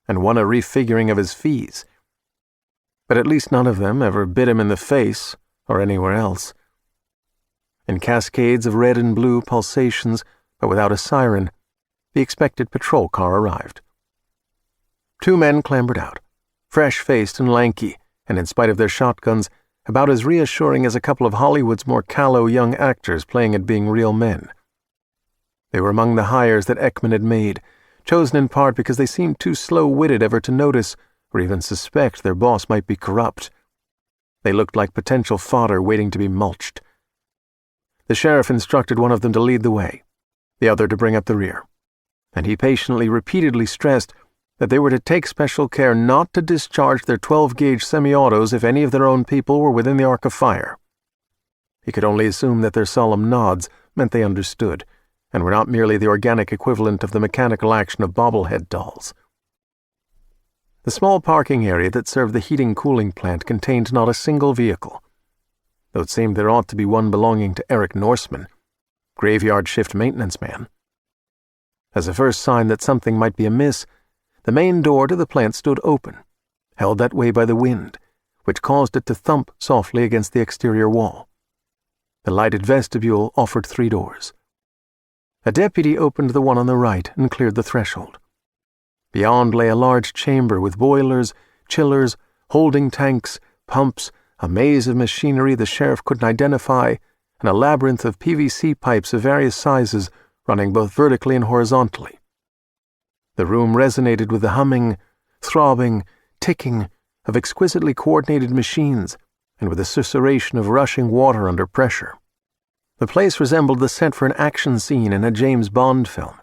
and won a refiguring of his fees. But at least none of them ever bit him in the face or anywhere else. In cascades of red and blue pulsations, but without a siren, the expected patrol car arrived. 2 men clambered out, fresh-faced and lanky, and in spite of their shotguns, about as reassuring as a couple of Hollywood's more callow young actors playing at being real men. They were among the hires that Ekman had made, chosen in part because they seemed too slow-witted ever to notice or even suspect their boss might be corrupt. They looked like potential fodder waiting to be mulched. The sheriff instructed one of them to lead the way, the other to bring up the rear, and he patiently, repeatedly stressed that they were to take special care not to discharge their 12-gauge semi-autos if any of their own people were within the arc of fire. He could only assume that their solemn nods meant they understood, and were not merely the organic equivalent of the mechanical action of bobblehead dolls. The small parking area that served the heating-cooling plant contained not a single vehicle, though it seemed there ought to be one belonging to Eric Norseman, graveyard shift maintenance man. As a first sign that something might be amiss, the main door to the plant stood open, held that way by the wind, which caused it to thump softly against the exterior wall. The lighted vestibule offered 3 doors. A deputy opened the one on the right and cleared the threshold. Beyond lay a large chamber with boilers, chillers, holding tanks, pumps, a maze of machinery the sheriff couldn't identify, and a labyrinth of PVC pipes of various sizes running both vertically and horizontally. The room resonated with the humming, throbbing, ticking of exquisitely coordinated machines and with the susurration of rushing water under pressure. The place resembled the set for an action scene in a James Bond film,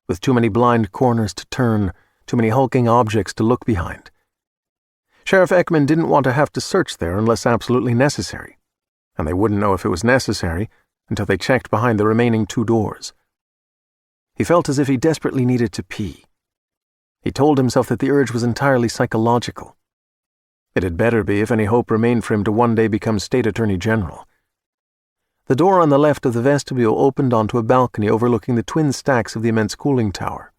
with too many blind corners to turn, too many hulking objects to look behind. Sheriff Ekman didn't want to have to search there unless absolutely necessary, and they wouldn't know if it was necessary until they checked behind the remaining 2 doors. He felt as if he desperately needed to pee. He told himself that the urge was entirely psychological. It had better be if any hope remained for him to one day become State Attorney General. The door on the left of the vestibule opened onto a balcony overlooking the twin stacks of the immense cooling tower.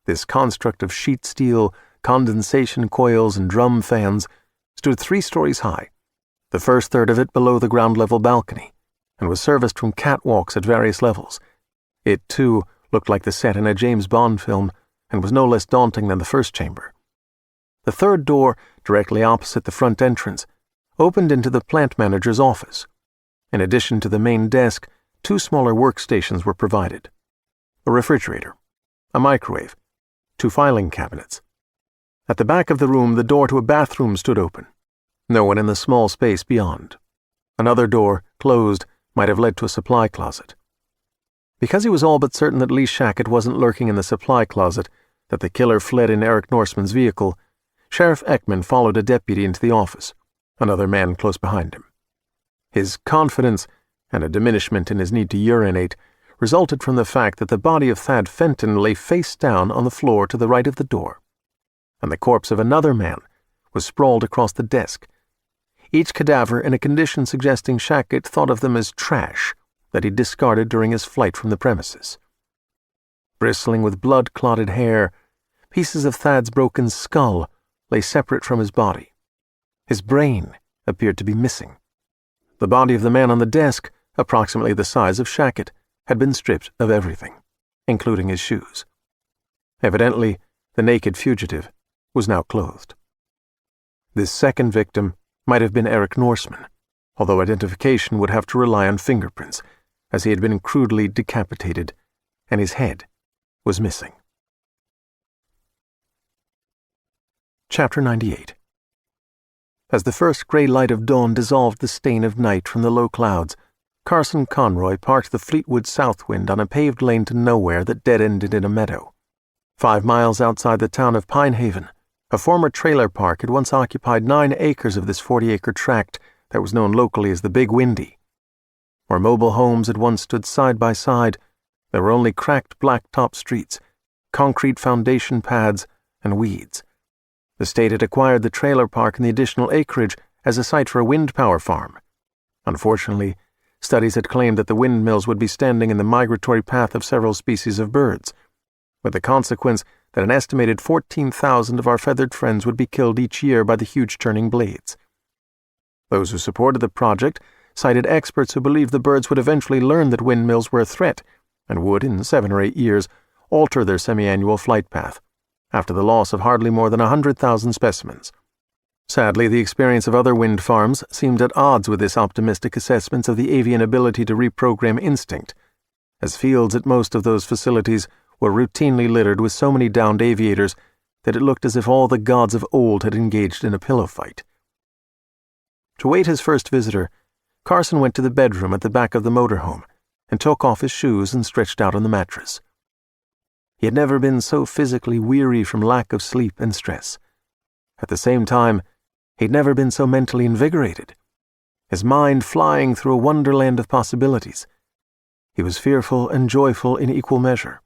This construct of sheet steel, condensation coils, and drum fans stood 3 stories high, the first third of it below the ground-level balcony, and was serviced from catwalks at various levels. It, too, looked like the set in a James Bond film and was no less daunting than the first chamber. The 3rd door, directly opposite the front entrance, opened into the plant manager's office. In addition to the main desk, 2 smaller workstations were provided: a refrigerator, a microwave, 2 filing cabinets. At the back of the room, the door to a bathroom stood open. No one in the small space beyond. Another door, closed, might have led to a supply closet. Because he was all but certain that Lee Shackett wasn't lurking in the supply closet, that the killer fled in Eric Norseman's vehicle, Sheriff Ekman followed a deputy into the office, another man close behind him. His confidence, and a diminishment in his need to urinate, resulted from the fact that the body of Thad Fenton lay face down on the floor to the right of the door, and the corpse of another man was sprawled across the desk, each cadaver in a condition suggesting Shackett thought of them as trash that he discarded during his flight from the premises. Bristling with blood-clotted hair, pieces of Thad's broken skull lay separate from his body. His brain appeared to be missing. The body of the man on the desk, approximately the size of Shackett, had been stripped of everything, including his shoes. Evidently, the naked fugitive was now clothed. This second victim might have been Eric Norseman, although identification would have to rely on fingerprints, as he had been crudely decapitated, and his head was missing. Chapter 98. As the first grey light of dawn dissolved the stain of night from the low clouds, Carson Conroy parked the Fleetwood Southwind on a paved lane to nowhere that dead-ended in a meadow. 5 miles outside the town of Pine Haven, a former trailer park had once occupied 9 acres of this 40-acre tract that was known locally as the Big Windy. Where mobile homes had once stood side by side, there were only cracked blacktop streets, concrete foundation pads, and weeds. The state had acquired the trailer park and the additional acreage as a site for a wind power farm. Unfortunately, studies had claimed that the windmills would be standing in the migratory path of several species of birds, with the consequence that an estimated 14,000 of our feathered friends would be killed each year by the huge turning blades. Those who supported the project cited experts who believed the birds would eventually learn that windmills were a threat and would, in 7 or 8 years, alter their semi-annual flight path, after the loss of hardly more than 100,000 specimens. Sadly, the experience of other wind farms seemed at odds with this optimistic assessment of the avian ability to reprogram instinct, as fields at most of those facilities were routinely littered with so many downed aviators that it looked as if all the gods of old had engaged in a pillow fight. To await his first visitor, Carson went to the bedroom at the back of the motorhome and took off his shoes and stretched out on the mattress. He had never been so physically weary from lack of sleep and stress. At the same time, he'd never been so mentally invigorated, his mind flying through a wonderland of possibilities. He was fearful and joyful in equal measure,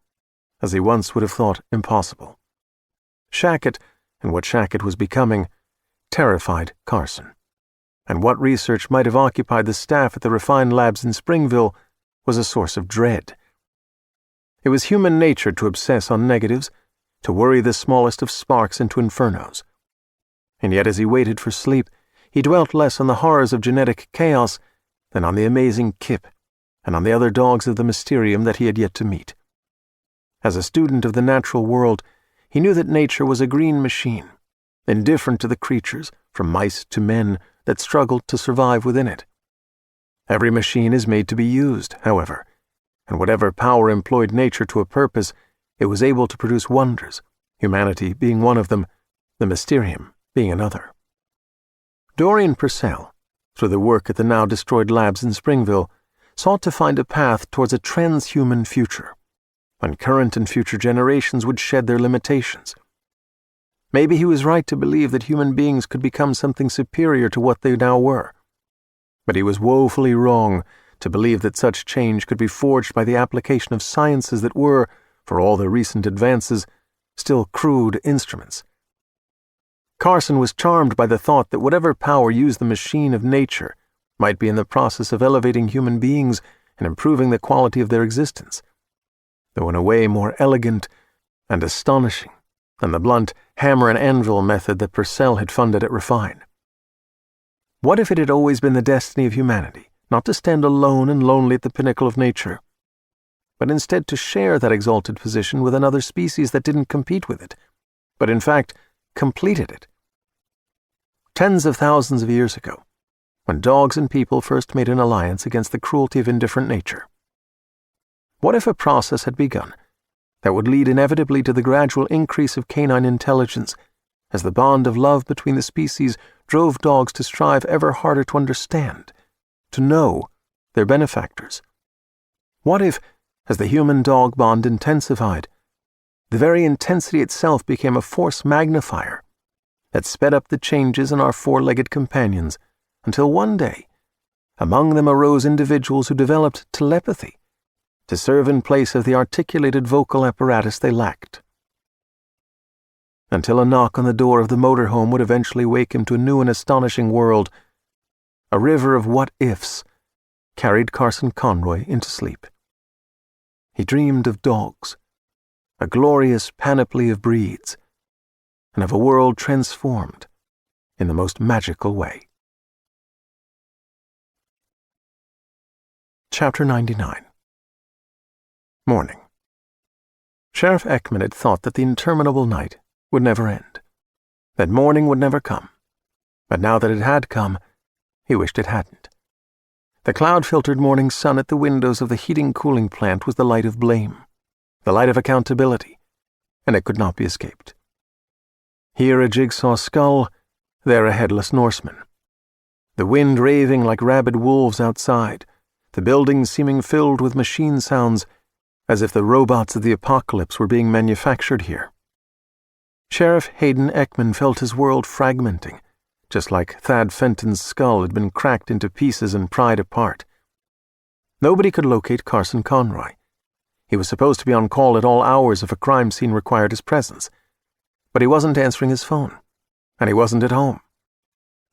as he once would have thought impossible. Shackett, and what Shackett was becoming, terrified Carson, and what research might have occupied the staff at the refined labs in Springville was a source of dread. It was human nature to obsess on negatives, to worry the smallest of sparks into infernos. And yet as he waited for sleep, he dwelt less on the horrors of genetic chaos than on the amazing Kipp and on the other dogs of the Mysterium that he had yet to meet. As a student of the natural world, he knew that nature was a green machine, indifferent to the creatures, from mice to men, that struggled to survive within it. Every machine is made to be used, however, and whatever power employed nature to a purpose, it was able to produce wonders, humanity being one of them, the Mysterium being another. Dorian Purcell, through the work at the now destroyed labs in Springville, sought to find a path towards a transhuman future, when current and future generations would shed their limitations. Maybe he was right to believe that human beings could become something superior to what they now were, but he was woefully wrong to believe that such change could be forged by the application of sciences that were, for all their recent advances, still crude instruments. Carson was charmed by the thought that whatever power used the machine of nature might be in the process of elevating human beings and improving the quality of their existence, though in a way more elegant and astonishing than the blunt hammer and anvil method that Purcell had funded at Refine. What if it had always been the destiny of humanity not to stand alone and lonely at the pinnacle of nature, but instead to share that exalted position with another species that didn't compete with it, but in fact completed it? Tens of thousands of years ago, when dogs and people first made an alliance against the cruelty of indifferent nature. What if a process had begun that would lead inevitably to the gradual increase of canine intelligence as the bond of love between the species drove dogs to strive ever harder to understand, to know their benefactors? What if, as the human-dog bond intensified, the very intensity itself became a force magnifier that sped up the changes in our four-legged companions until one day, among them arose individuals who developed telepathy, to serve in place of the articulated vocal apparatus they lacked. Until a knock on the door of the motorhome would eventually wake him to a new and astonishing world, a river of what-ifs carried Carson Conroy into sleep. He dreamed of dogs, a glorious panoply of breeds, and of a world transformed in the most magical way. Chapter 99. Morning. Sheriff Ekman had thought that the interminable night would never end, that morning would never come, but now that it had come, he wished it hadn't. The cloud-filtered morning sun at the windows of the heating-cooling plant was the light of blame, the light of accountability, and it could not be escaped. Here a jigsaw skull, there a headless Norseman. The wind raving like rabid wolves outside, the buildings seeming filled with machine sounds, as if the robots of the apocalypse were being manufactured here. Sheriff Hayden Ekman felt his world fragmenting, just like Thad Fenton's skull had been cracked into pieces and pried apart. Nobody could locate Carson Conroy. He was supposed to be on call at all hours if a crime scene required his presence, but he wasn't answering his phone, and he wasn't at home.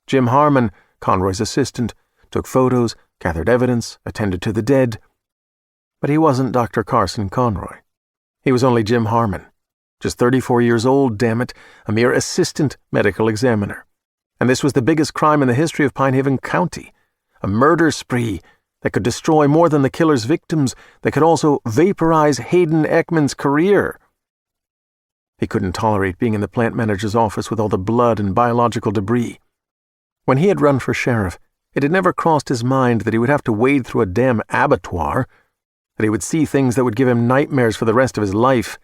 Jim Harmon, Conroy's assistant, took photos, gathered evidence, attended to the dead, but he wasn't Dr. Carson Conroy. He was only Jim Harmon, just 34 years old, damn it, a mere assistant medical examiner. And this was the biggest crime in the history of Pinehaven County, a murder spree that could destroy more than the killer's victims, that could also vaporize Hayden Ekman's career. He couldn't tolerate being in the plant manager's office with all the blood and biological debris. When he had run for sheriff, it had never crossed his mind that he would have to wade through a damn abattoir, that he would see things that would give him nightmares for the rest of his life.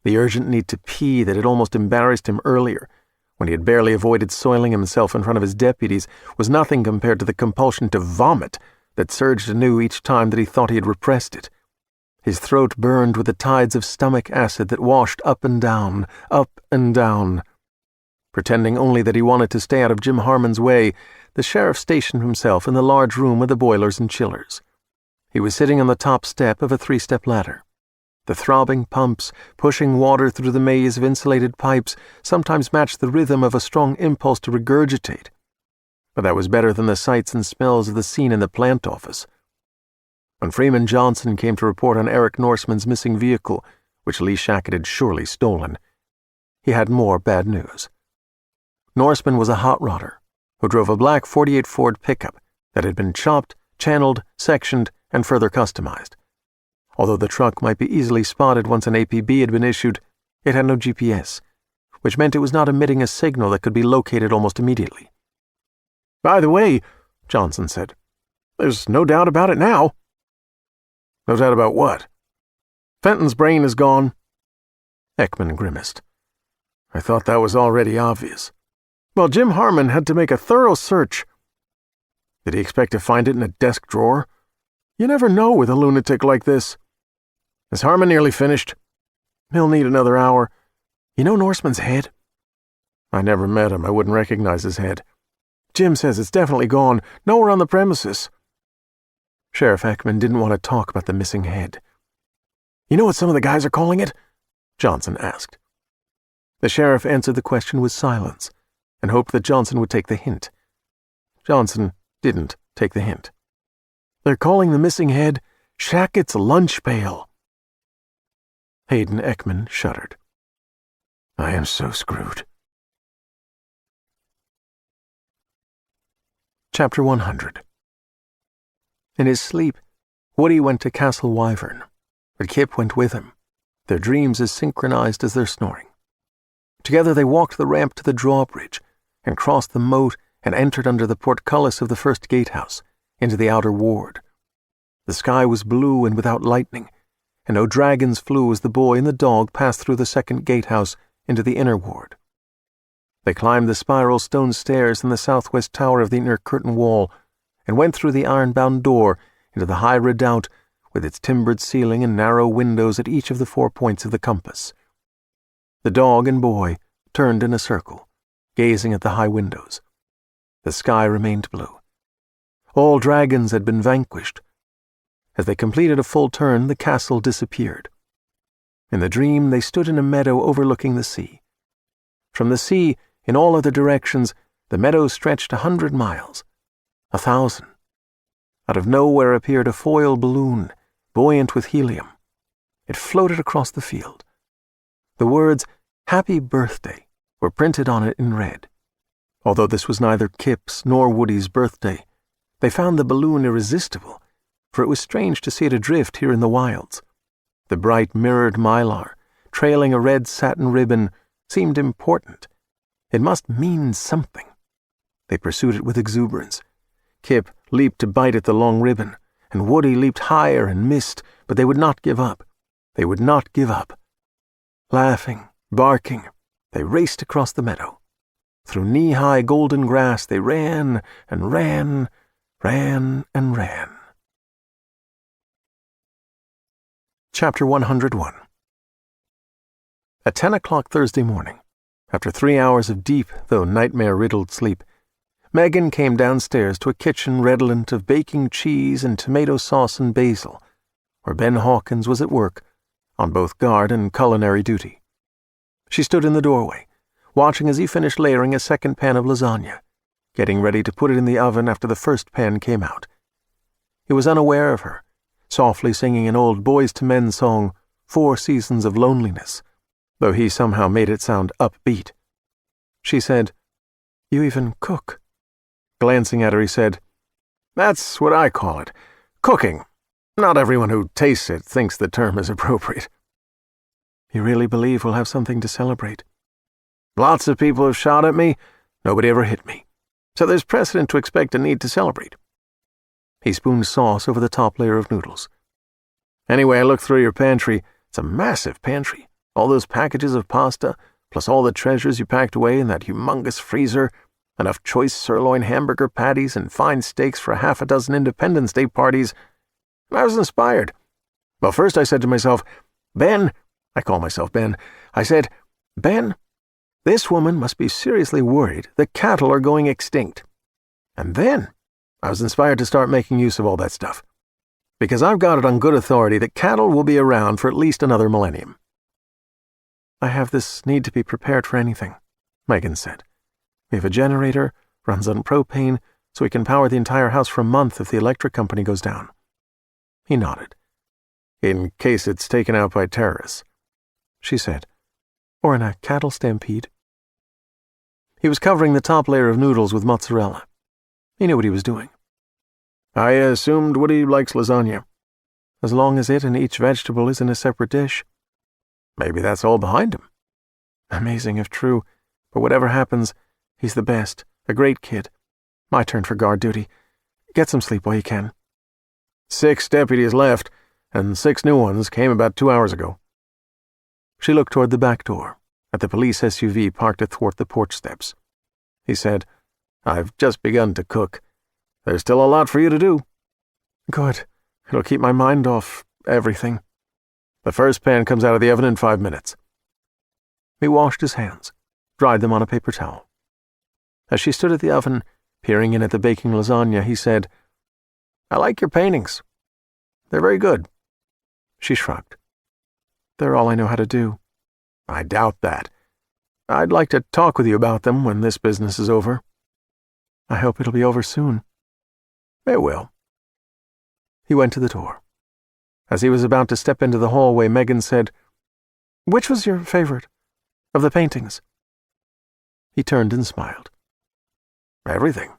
The urgent need to pee that had almost embarrassed him earlier, when he had barely avoided soiling himself in front of his deputies, was nothing compared to the compulsion to vomit that surged anew each time that he thought he had repressed it. His throat burned with the tides of stomach acid that washed up and down, up and down. Pretending only that he wanted to stay out of Jim Harmon's way, the sheriff stationed himself in the large room with the boilers and chillers. He was sitting on the top step of a 3-step ladder. The throbbing pumps, pushing water through the maze of insulated pipes, sometimes matched the rhythm of a strong impulse to regurgitate. But that was better than the sights and smells of the scene in the plant office. When Freeman Johnson came to report on Eric Norseman's missing vehicle, which Lee Shackett had surely stolen, he had more bad news. Norseman was a hot rodder who drove a black 48 Ford pickup that had been chopped, channeled, sectioned, and further customized. Although the truck might be easily spotted once an APB had been issued, it had no GPS, which meant it was not emitting a signal that could be located almost immediately. "By the way," Johnson said, "there's no doubt about it now." "No doubt about what?" "Fenton's brain is gone." Ekman grimaced. "I thought that was already obvious." "Well, Jim Harmon had to make a thorough search." "Did he expect to find it in a desk drawer?" "You never know with a lunatic like this." "Is Harmon nearly finished?" "He'll need another hour. You know Norseman's head?" "I never met him. I wouldn't recognize his head." "Jim says it's definitely gone. Nowhere on the premises." Sheriff Ekman didn't want to talk about the missing head. "You know what some of the guys are calling it?" Johnson asked. The sheriff answered the question with silence and hoped that Johnson would take the hint. Johnson didn't take the hint. "They're calling the missing head Shackett's lunch pail." Hayden Ekman shuddered. "I am so screwed." Chapter 100. In his sleep, Woody went to Castle Wyvern, but Kipp went with him, their dreams as synchronized as their snoring. Together they walked the ramp to the drawbridge and crossed the moat and entered under the portcullis of the first gatehouse into the outer ward. The sky was blue and without lightning, and no dragons flew as the boy and the dog passed through the second gatehouse into the inner ward. They climbed the spiral stone stairs in the southwest tower of the inner curtain wall and went through the iron-bound door into the high redoubt with its timbered ceiling and narrow windows at each of the 4 points of the compass. The dog and boy turned in a circle, gazing at the high windows. The sky remained blue. All dragons had been vanquished, As they completed a full turn, the castle disappeared. In the dream, they stood in a meadow overlooking the sea. From the sea, in all other directions, the meadow stretched 100 miles, 1,000. Out of nowhere appeared a foil balloon, buoyant with helium. It floated across the field. The words, "Happy Birthday," were printed on it in red. Although this was neither Kipp's nor Woody's birthday, they found the balloon irresistible, for it was strange to see it adrift here in the wilds. The bright mirrored mylar, trailing a red satin ribbon, seemed important. It must mean something. They pursued it with exuberance. Kipp leaped to bite at the long ribbon, and Woody leaped higher and missed, but they would not give up. They would not give up. Laughing, barking, they raced across the meadow. Through knee-high golden grass they ran and ran, ran and ran. Chapter 101. At 10 o'clock Thursday morning, after 3 hours of deep, though nightmare-riddled sleep, Megan came downstairs to a kitchen redolent of baking cheese and tomato sauce and basil, where Ben Hawkins was at work, on both guard and culinary duty. She stood in the doorway, watching as he finished layering a second pan of lasagna, getting ready to put it in the oven after the first pan came out. He was unaware of her, softly singing an old Boys to Men song, 4 Seasons of Loneliness, though he somehow made it sound upbeat. She said, "You even cook." Glancing at her, he said, "That's what I call it. Cooking. Not everyone who tastes it thinks the term is appropriate." "You really believe we'll have something to celebrate?" "Lots of people have shot at me. Nobody ever hit me. So there's precedent to expect a need to celebrate." He spooned sauce over the top layer of noodles. "Anyway, I looked through your pantry. It's a massive pantry. All those packages of pasta, plus all the treasures you packed away in that humongous freezer, enough choice sirloin hamburger patties and fine steaks for 6 Independence Day parties. And I was inspired. Well, first I said to myself, Ben, I call myself Ben, I said, Ben, this woman must be seriously worried that cattle are going extinct. And then I was inspired to start making use of all that stuff. Because I've got it on good authority that cattle will be around for at least another millennium." "I have this need to be prepared for anything," Megan said. "We have a generator, runs on propane, so we can power the entire house for a month if the electric company goes down." He nodded. "In case it's taken out by terrorists," she said. "Or in a cattle stampede." He was covering the top layer of noodles with mozzarella. He knew what he was doing. "I assumed Woody likes lasagna." "As long as it and each vegetable is in a separate dish." "Maybe that's all behind him." "Amazing if true, but whatever happens, he's the best, a great kid. My turn for guard duty. Get some sleep while you can." 6 deputies left, and 6 new ones came about 2 hours ago." She looked toward the back door, at the police SUV parked athwart the porch steps. He said, "I've just begun to cook. There's still a lot for you to do." "Good. It'll keep my mind off everything." "The first pan comes out of the oven in 5 minutes." He washed his hands, dried them on a paper towel. As she stood at the oven, peering in at the baking lasagna, he said, "I like your paintings. They're very good." She shrugged. "They're all I know how to do." "I doubt that. I'd like to talk with you about them when this business is over." "I hope it'll be over soon." "It will." He went to the door. As he was about to step into the hallway, Megan said, "Which was your favorite of the paintings?" He turned and smiled. "Everything.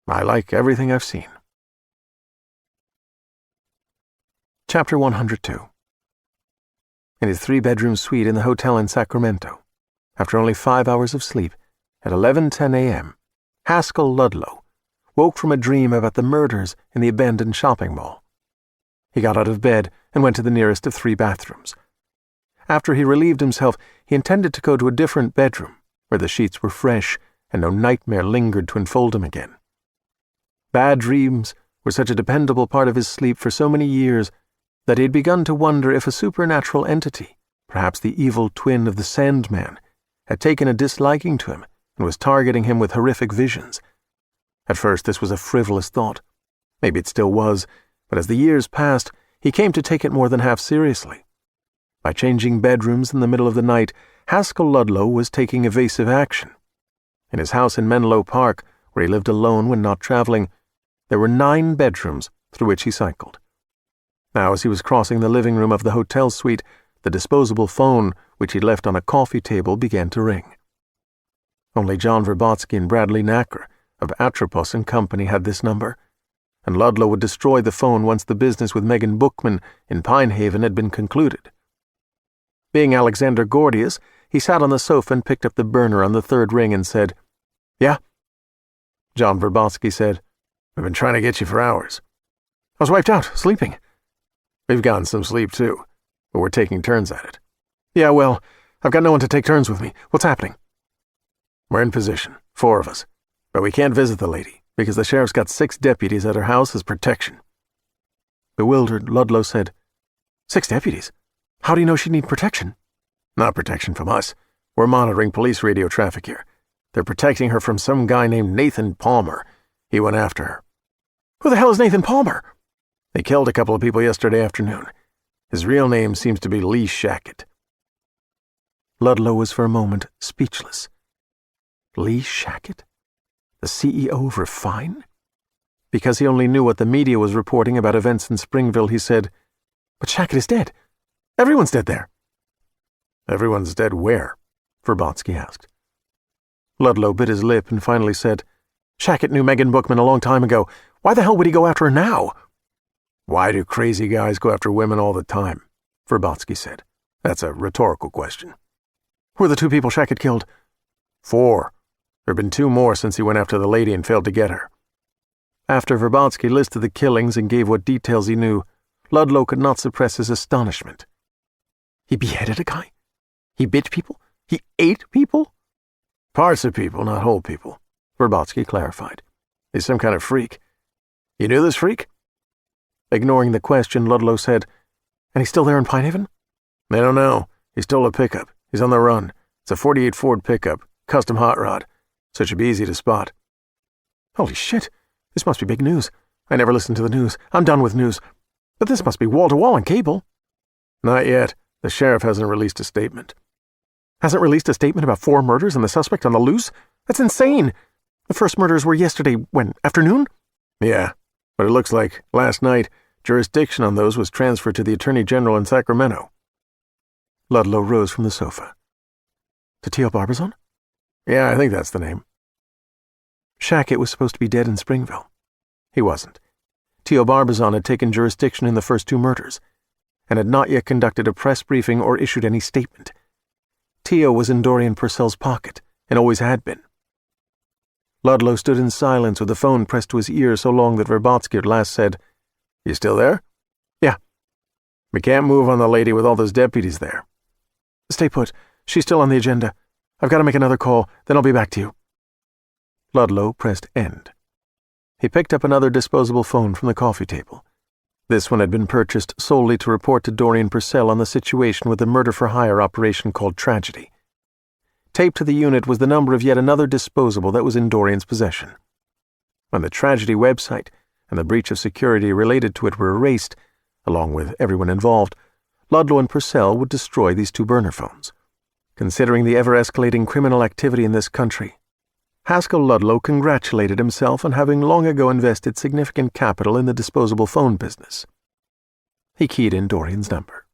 I like everything I've seen." Chapter 102. In his 3-bedroom suite in the hotel in Sacramento, after only 5 hours of sleep, at 11:10 a.m., Haskell Ludlow woke from a dream about the murders in the abandoned shopping mall. He got out of bed and went to the nearest of 3 bathrooms. After he relieved himself, he intended to go to a different bedroom, where the sheets were fresh and no nightmare lingered to enfold him again. Bad dreams were such a dependable part of his sleep for so many years that he had begun to wonder if a supernatural entity, perhaps the evil twin of the Sandman, had taken a disliking to him and was targeting him with horrific visions. At first this was a frivolous thought. Maybe it still was, but as the years passed, he came to take it more than half seriously. By changing bedrooms in the middle of the night, Haskell Ludlow was taking evasive action. In his house in Menlo Park, where he lived alone when not traveling, there were 9 bedrooms through which he cycled. Now, as he was crossing the living room of the hotel suite, the disposable phone, which he'd left on a coffee table, began to ring. Only John Verbotsky and Bradley Knacker of Atropos and Company had this number, and Ludlow would destroy the phone once the business with Megan Bookman in Pinehaven had been concluded. Being Alexander Gordius, he sat on the sofa and picked up the burner on the 3rd ring and said, "Yeah?" John Verbotsky said, "We've been trying to get you for hours." "I was wiped out, sleeping." "We've gotten some sleep too, but we're taking turns at it." "Yeah, well, I've got no one to take turns with me. What's happening?" "We're in position, 4 of us, but we can't visit the lady because the sheriff's got 6 deputies at her house as protection." Bewildered, Ludlow said, "6 deputies? How do you know she'd need protection?" "Not protection from us. We're monitoring police radio traffic here. They're protecting her from some guy named Nathan Palmer. He went after her." "Who the hell is Nathan Palmer?" "They killed a couple of people yesterday afternoon. His real name seems to be Lee Shackett." Ludlow was for a moment speechless. Lee Shackett? The CEO of Refine? Because he only knew what the media was reporting about events in Springville, he said, "But Shackett is dead. Everyone's dead there." "Everyone's dead where?" Verbotsky asked. Ludlow bit his lip and finally said, "Shackett knew Megan Bookman a long time ago. Why the hell would he go after her now?" "Why do crazy guys go after women all the time?" Verbotsky said. "That's a rhetorical question." "Who are the 2 people Shackett killed?" 4. There have been 2 more since he went after the lady and failed to get her. After Verbotsky listed the killings and gave what details he knew, Ludlow could not suppress his astonishment. He beheaded a guy? He bit people? He ate people? "Parts of people, not whole people," Verbotsky clarified. "He's some kind of freak. You knew this freak?" Ignoring the question, Ludlow said, "And he's still there in Pinehaven?" "They don't know. He stole a pickup. He's on the run. It's a '48 Ford pickup, custom hot rod, so it should be easy to spot." "Holy shit. This must be big news. I never listen to the news. I'm done with news. But this must be wall-to-wall on cable." "Not yet. The sheriff hasn't released a statement." "Hasn't released a statement about 4 murders and the suspect on the loose? That's insane. The first murders were yesterday, when, afternoon?" "Yeah, but it looks like, last night, jurisdiction on those was transferred to the Attorney General in Sacramento." Ludlow rose from the sofa. "To Teo Barbizon?" "Yeah, I think that's the name." Shackett was supposed to be dead in Springville. He wasn't. Teo Barbizon had taken jurisdiction in the first 2 murders, and had not yet conducted a press briefing or issued any statement. Teo was in Dorian Purcell's pocket, and always had been. Ludlow stood in silence with the phone pressed to his ear so long that Verbotsky at last said, "You still there?" "Yeah." "We can't move on the lady with all those deputies there." "Stay put. She's still on the agenda. I've got to make another call, then I'll be back to you." Ludlow pressed end. He picked up another disposable phone from the coffee table. This one had been purchased solely to report to Dorian Purcell on the situation with the murder-for-hire operation called Tragedy. Taped to the unit was the number of yet another disposable that was in Dorian's possession. When the Tragedy website and the breach of security related to it were erased, along with everyone involved, Ludlow and Purcell would destroy these 2 burner phones. Considering the ever-escalating criminal activity in this country, Haskell Ludlow congratulated himself on having long ago invested significant capital in the disposable phone business. He keyed in Dorian's number.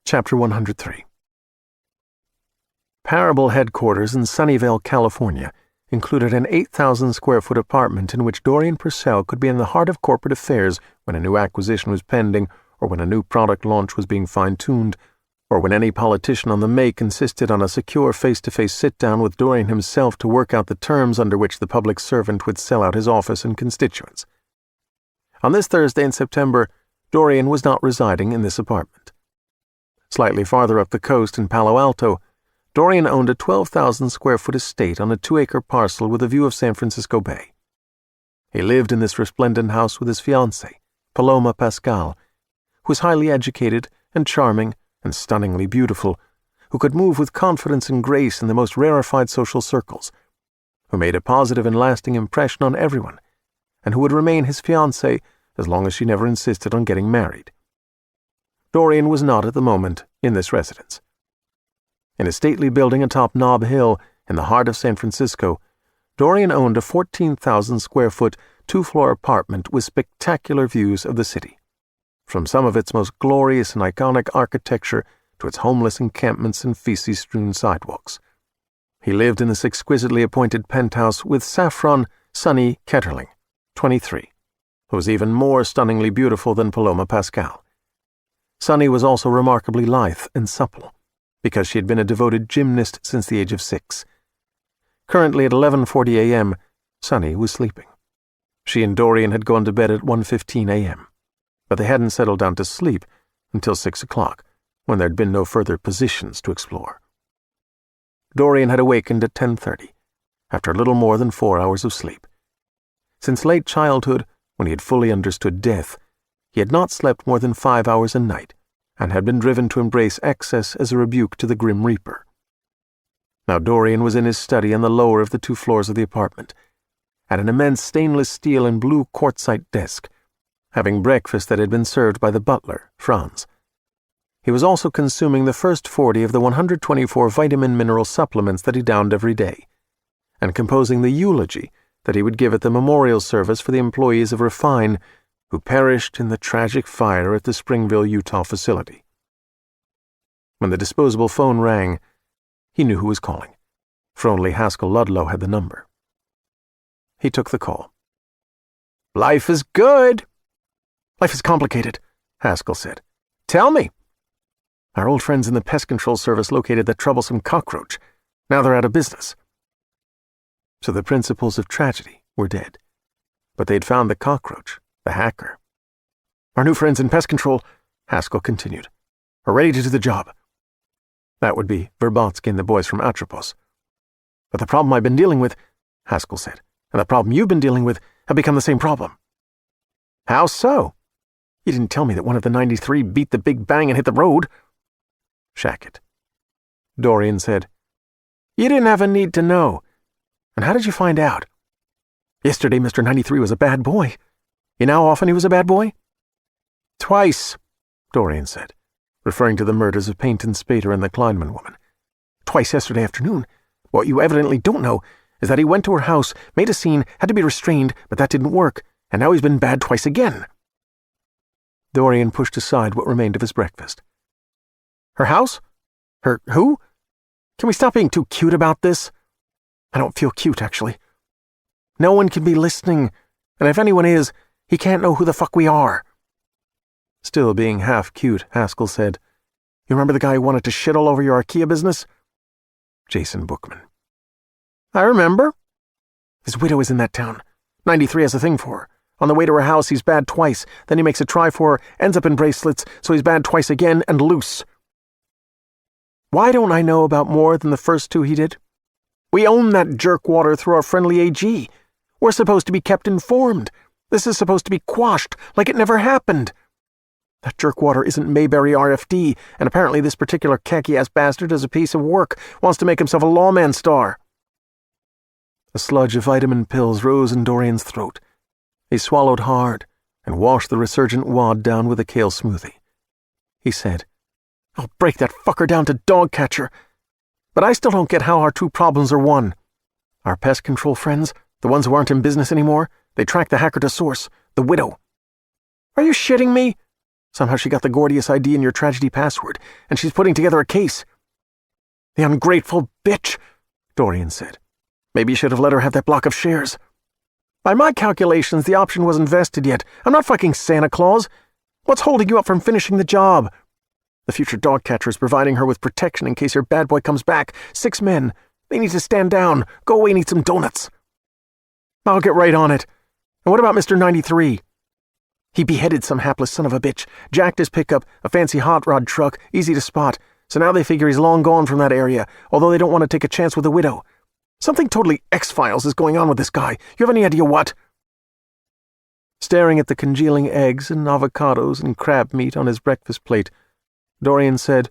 Chapter 103. Parable headquarters in Sunnyvale, California, included an 8,000-square-foot apartment in which Dorian Purcell could be in the heart of corporate affairs when a new acquisition was pending, or when a new product launch was being fine-tuned, or when any politician on the make insisted on a secure face-to-face sit-down with Dorian himself to work out the terms under which the public servant would sell out his office and constituents. On this Thursday in September, Dorian was not residing in this apartment. Slightly farther up the coast in Palo Alto, Dorian owned a 12,000-square-foot estate on a 2-acre parcel with a view of San Francisco Bay. He lived in this resplendent house with his fiancée, Paloma Pascal, who was highly educated and charming and stunningly beautiful, who could move with confidence and grace in the most rarefied social circles, who made a positive and lasting impression on everyone, and who would remain his fiancée as long as she never insisted on getting married. Dorian was not at the moment in this residence. In a stately building atop Nob Hill in the heart of San Francisco, Dorian owned a 14,000-square-foot, two-floor apartment with spectacular views of the city, from some of its most glorious and iconic architecture to its homeless encampments and feces-strewn sidewalks. He lived in this exquisitely appointed penthouse with Saffron Sunny Ketterling, 23, who was even more stunningly beautiful than Paloma Pascal. Sunny was also remarkably lithe and supple, because she had been a devoted gymnast since the age of 6. Currently at 11:40 a.m., Sunny was sleeping. She and Dorian had gone to bed at 1:15 a.m., but they hadn't settled down to sleep until 6 o'clock, when there had been no further positions to explore. Dorian had awakened at 10:30, after a little more than 4 hours of sleep. Since late childhood, when he had fully understood death, he had not slept more than 5 hours a night, and had been driven to embrace excess as a rebuke to the Grim Reaper. Now Dorian was in his study on the lower of the 2 floors of the apartment, at an immense stainless steel and blue quartzite desk, having breakfast that had been served by the butler, Franz. He was also consuming the first 40 of the 124 vitamin-mineral supplements that he downed every day, and composing the eulogy that he would give at the memorial service for the employees of Refine who perished in the tragic fire at the Springville, Utah facility. When the disposable phone rang, he knew who was calling, for only Haskell Ludlow had the number. He took the call. "Life is good." "Life is complicated," Haskell said. "Tell me." "Our old friends in the pest control service located that troublesome cockroach. Now they're out of business." So the principles of tragedy were dead. But they'd found the cockroach, the hacker. "Our new friends in pest control," Haskell continued, "are ready to do the job." That would be Verbotsky and the boys from Atropos. "But the problem I've been dealing with," Haskell said, "and the problem you've been dealing with have become the same problem." "How so?" "You didn't tell me that one of the 93 beat the Big Bang and hit the road." "Shackett." Dorian said, "You didn't have a need to know. And how did you find out?" "Yesterday Mr. 93 was a bad boy. You know how often he was a bad boy?" "Twice," Dorian said, referring to the murders of Payton Spader and the Kleinman woman. "Twice yesterday afternoon. What you evidently don't know is that he went to her house, made a scene, had to be restrained, but that didn't work, and now he's been bad twice again." Dorian pushed aside what remained of his breakfast. "Her house? Her who? Can we stop being too cute about this?" "I don't feel cute, actually." "No one can be listening, and if anyone is, he can't know who the fuck we are." Still being half cute, Haskell said, "You remember the guy who wanted to shit all over your IKEA business?" Jason Bookman. "I remember." "His widow is in that town. 93 has a thing for her. On the way to her house, he's bad twice. Then he makes a try for her, ends up in bracelets, so he's bad twice again and loose." "Why don't I know about more than the first 2 he did? We own that jerkwater through our friendly AG. We're supposed to be kept informed. This is supposed to be quashed like it never happened. That jerkwater isn't Mayberry RFD, and apparently this particular khaki-ass bastard is a piece of work, wants to make himself a lawman star." A sludge of vitamin pills rose in Dorian's throat. He swallowed hard and washed the resurgent wad down with a kale smoothie. He said, "I'll break that fucker down to dog catcher. But I still don't get how our 2 problems are one. Our pest control friends, the ones who aren't in business anymore, they tracked the hacker to source, the widow." "Are you shitting me?" "Somehow she got the Gordius ID in your tragedy password, and she's putting together a case." "The ungrateful bitch," Dorian said. "Maybe you should have let her have that block of shares." "By my calculations, the option wasn't vested yet. I'm not fucking Santa Claus. What's holding you up from finishing the job? The future dog catcher is providing her with protection in case your bad boy comes back. 6 men. They need to stand down. Go away and eat some donuts." "I'll get right on it. And what about Mr. 93? "He beheaded some hapless son of a bitch, jacked his pickup, a fancy hot rod truck, easy to spot, so now they figure he's long gone from that area, although they don't want to take a chance with the widow. Something totally X-Files is going on with this guy. You have any idea what?" Staring at the congealing eggs and avocados and crab meat on his breakfast plate, Dorian said,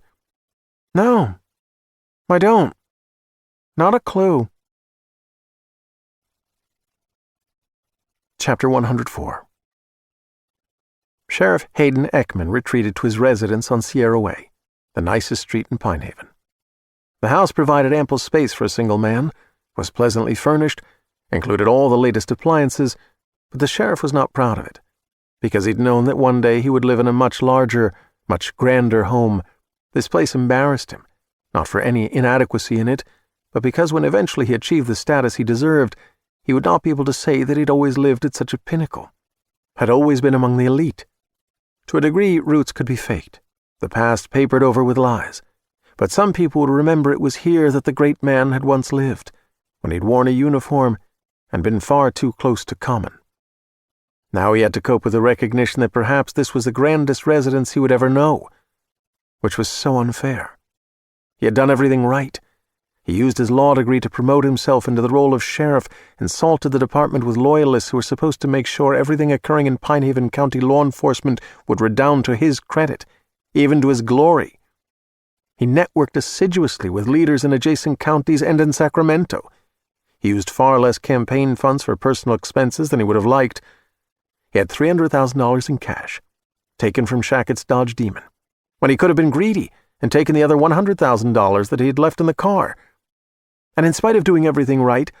"No, I don't. Not a clue." Chapter 104. Sheriff Hayden Ekman retreated to his residence on Sierra Way, the nicest street in Pine Haven. The house provided ample space for a single man, was pleasantly furnished, included all the latest appliances, but the sheriff was not proud of it, because he'd known that one day he would live in a much larger, much grander home. This place embarrassed him, not for any inadequacy in it, but because when eventually he achieved the status he deserved, he would not be able to say that he'd always lived at such a pinnacle, had always been among the elite. To a degree, roots could be faked, the past papered over with lies, but some people would remember it was here that the great man had once lived, when he'd worn a uniform and been far too close to common. Now he had to cope with the recognition that perhaps this was the grandest residence he would ever know, which was so unfair. He had done everything right. He used his law degree to promote himself into the role of sheriff, insulted the department with loyalists who were supposed to make sure everything occurring in Pine Haven County law enforcement would redound to his credit, even to his glory. He networked assiduously with leaders in adjacent counties and in Sacramento. He used far less campaign funds for personal expenses than he would have liked. He had $300,000 in cash, taken from Shackett's Dodge Demon, when he could have been greedy and taken the other $100,000 that he had left in the car. And in spite of doing everything right,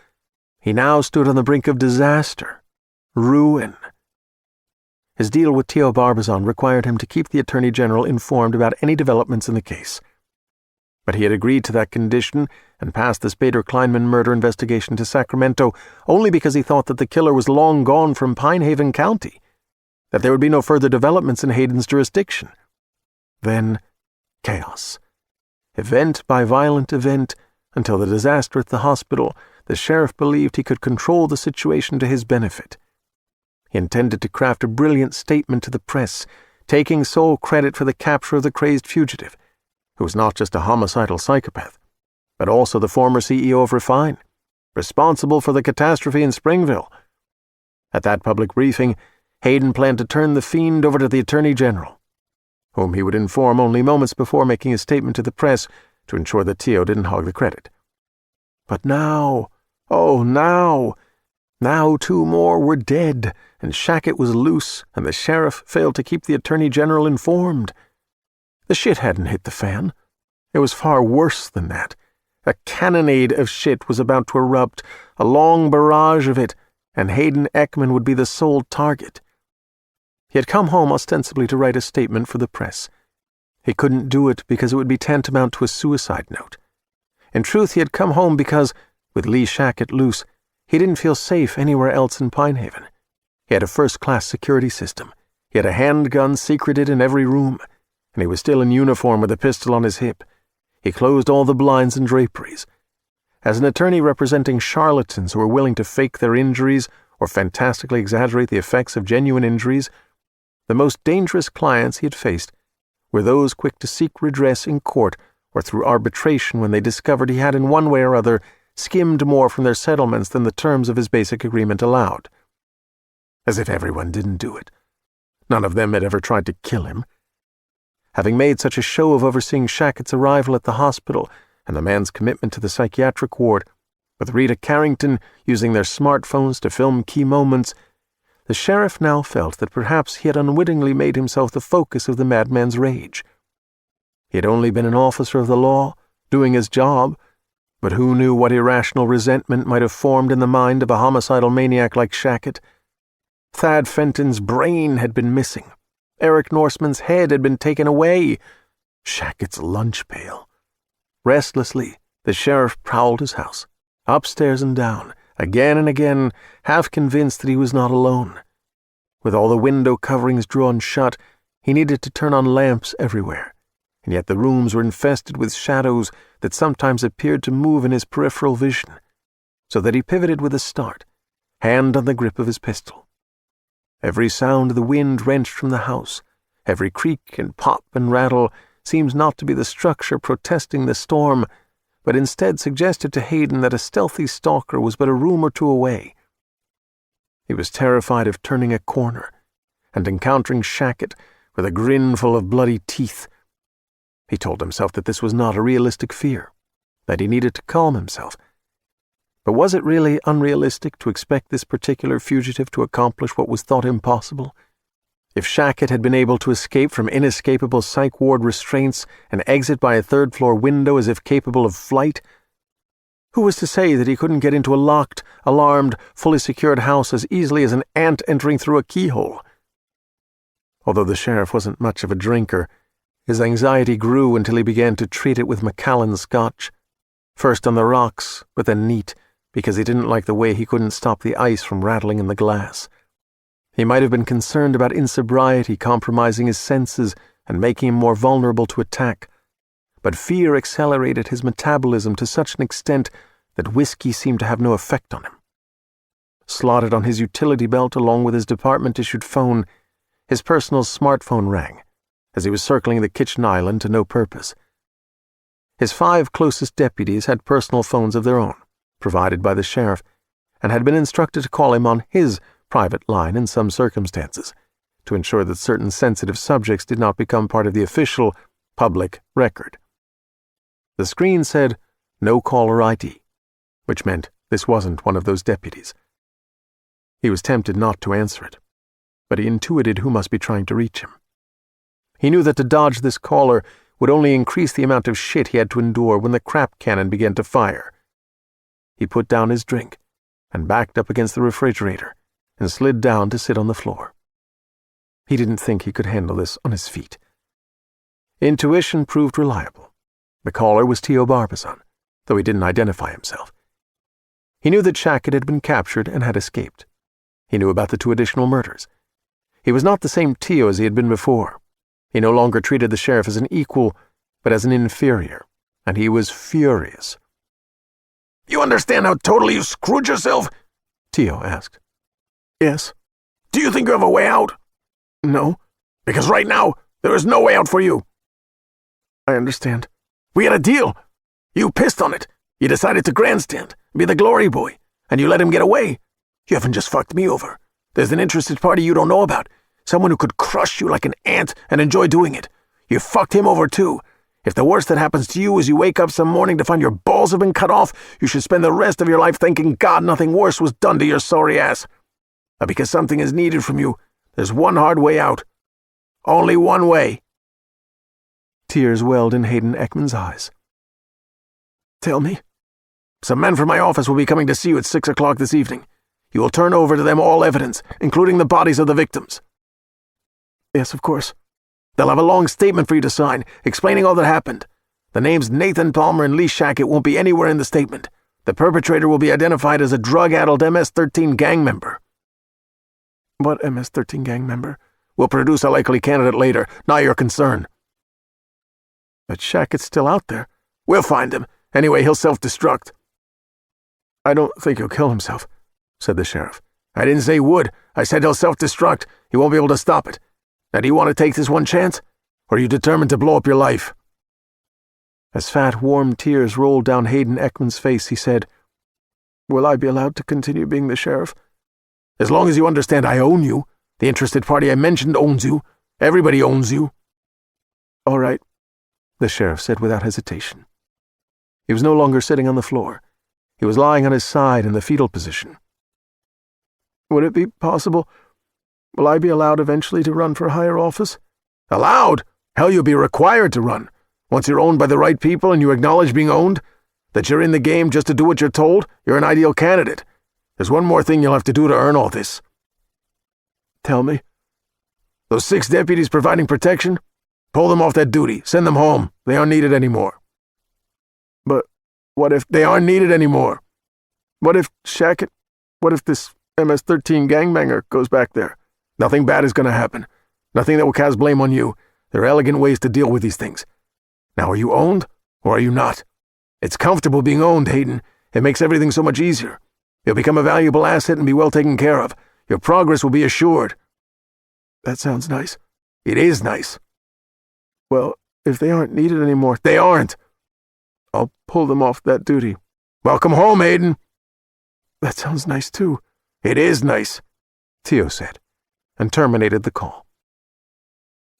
he now stood on the brink of disaster, ruin. His deal with Tio Barbazon required him to keep the Attorney General informed about any developments in the case. But he had agreed to that condition and passed the Spader-Kleinman murder investigation to Sacramento only because he thought that the killer was long gone from Pine Haven County, that there would be no further developments in Hayden's jurisdiction. Then, chaos. Event by violent event, until the disaster at the hospital, the sheriff believed he could control the situation to his benefit. He intended to craft a brilliant statement to the press, taking sole credit for the capture of the crazed fugitive, who was not just a homicidal psychopath, but also the former CEO of Refine, responsible for the catastrophe in Springville. At that public briefing, Hayden planned to turn the fiend over to the Attorney General, whom he would inform only moments before making his statement to the press to ensure that Tio didn't hog the credit. But now, now 2 more were dead, and Shackett was loose, and the sheriff failed to keep the Attorney General informed. The shit hadn't hit the fan. It was far worse than that. A cannonade of shit was about to erupt, a long barrage of it, and Hayden Ekman would be the sole target. He had come home ostensibly to write a statement for the press. He couldn't do it because it would be tantamount to a suicide note. In truth, he had come home because, with Lee Shackett loose, he didn't feel safe anywhere else in Pine Haven. He had a first-class security system. He had a handgun secreted in every room, and he was still in uniform with a pistol on his hip. He closed all the blinds and draperies. As an attorney representing charlatans who were willing to fake their injuries or fantastically exaggerate the effects of genuine injuries, the most dangerous clients he had faced were those quick to seek redress in court or through arbitration when they discovered he had in one way or other skimmed more from their settlements than the terms of his basic agreement allowed. As if everyone didn't do it. None of them had ever tried to kill him. Having made such a show of overseeing Shackett's arrival at the hospital and the man's commitment to the psychiatric ward, with Rita Carrington using their smartphones to film key moments, the sheriff now felt that perhaps he had unwittingly made himself the focus of the madman's rage. He had only been an officer of the law, doing his job, but who knew what irrational resentment might have formed in the mind of a homicidal maniac like Shackett? Thad Fenton's brain had been missing. Eric Norseman's head had been taken away. Shackett's lunch pail. Restlessly, the sheriff prowled his house, upstairs and down, again and again, half convinced that he was not alone. With all the window coverings drawn shut, he needed to turn on lamps everywhere, and yet the rooms were infested with shadows that sometimes appeared to move in his peripheral vision, so that he pivoted with a start, hand on the grip of his pistol. Every sound the wind wrenched from the house, every creak and pop and rattle, seemed not to be the structure protesting the storm, but instead suggested to Hayden that a stealthy stalker was but a room or two away. He was terrified of turning a corner and encountering Shackett with a grin full of bloody teeth. He told himself that this was not a realistic fear, that he needed to calm himself. But was it really unrealistic to expect this particular fugitive to accomplish what was thought impossible? If Shackett had been able to escape from inescapable psych ward restraints and exit by a third-floor window as if capable of flight, who was to say that he couldn't get into a locked, alarmed, fully secured house as easily as an ant entering through a keyhole? Although the sheriff wasn't much of a drinker, his anxiety grew until he began to treat it with Macallan scotch, first on the rocks, but then neat, because he didn't like the way he couldn't stop the ice from rattling in the glass. He might have been concerned about insobriety compromising his senses and making him more vulnerable to attack, but fear accelerated his metabolism to such an extent that whiskey seemed to have no effect on him. Slotted on his utility belt along with his department-issued phone, his personal smartphone rang as he was circling the kitchen island to no purpose. His 5 closest deputies had personal phones of their own, provided by the sheriff, and had been instructed to call him on his private line in some circumstances, to ensure that certain sensitive subjects did not become part of the official, public record. The screen said, "No caller ID," which meant this wasn't one of those deputies. He was tempted not to answer it, but he intuited who must be trying to reach him. He knew that to dodge this caller would only increase the amount of shit he had to endure when the crap cannon began to fire. He put down his drink and backed up against the refrigerator and slid down to sit on the floor. He didn't think he could handle this on his feet. Intuition proved reliable. The caller was Tio Barbizon, though he didn't identify himself. He knew that Shackett had been captured and had escaped. He knew about the 2 additional murders. He was not the same Tio as he had been before. He no longer treated the sheriff as an equal, but as an inferior, and he was furious. "You understand how totally you screwed yourself?" Tio asked. "Yes." "Do you think you have a way out?" "No." "Because right now, there is no way out for you." "I understand." "We had a deal. You pissed on it. You decided to grandstand, be the glory boy, and you let him get away. You haven't just fucked me over. There's an interested party you don't know about, someone who could crush you like an ant and enjoy doing it. You fucked him over too. If the worst that happens to you is you wake up some morning to find your balls have been cut off, you should spend the rest of your life thanking God nothing worse was done to your sorry ass. But because something is needed from you, there's one hard way out. Only one way." Tears welled in Hayden Ekman's eyes. "Tell me." "Some men from my office will be coming to see you at 6 o'clock this evening. You will turn over to them all evidence, including the bodies of the victims." "Yes, of course." "They'll have a long statement for you to sign, explaining all that happened. The names Nathan Palmer and Lee Shackett won't be anywhere in the statement. The perpetrator will be identified as a drug-addled MS-13 gang member." "What MS-13 gang member?" "We'll produce a likely candidate later, not your concern." "But Shackett's still out there." "We'll find him. Anyway, he'll self-destruct." "I don't think he'll kill himself," said the sheriff. "I didn't say would. I said he'll self-destruct. He won't be able to stop it. Now, do you want to take this one chance? Or are you determined to blow up your life?" As fat, warm tears rolled down Hayden Ekman's face, he said, "Will I be allowed to continue being the sheriff?" "As long as you understand I own you. The interested party I mentioned owns you. Everybody owns you." "All right," the sheriff said without hesitation. He was no longer sitting on the floor. He was lying on his side in the fetal position. "Would it be possible? Will I be allowed eventually to run for higher office?" "Allowed? Hell, you'll be required to run. Once you're owned by the right people and you acknowledge being owned, that you're in the game just to do what you're told, you're an ideal candidate. There's one more thing you'll have to do to earn all this." "Tell me." "Those 6 deputies providing protection? Pull them off that duty. Send them home. They aren't needed anymore." "But what if they aren't needed anymore?" What if Shackett? What if this MS-13 gangbanger goes back there?" "Nothing bad is going to happen. Nothing that will cast blame on you. There are elegant ways to deal with these things. Now, are you owned, or are you not? It's comfortable being owned, Hayden. It makes everything so much easier. You'll become a valuable asset and be well taken care of. Your progress will be assured." "That sounds nice." "It is nice." "Well, if they aren't needed anymore..." "They aren't." "I'll pull them off that duty." "Welcome home, Hayden." "That sounds nice, too." "It is nice," Tio said, and terminated the call.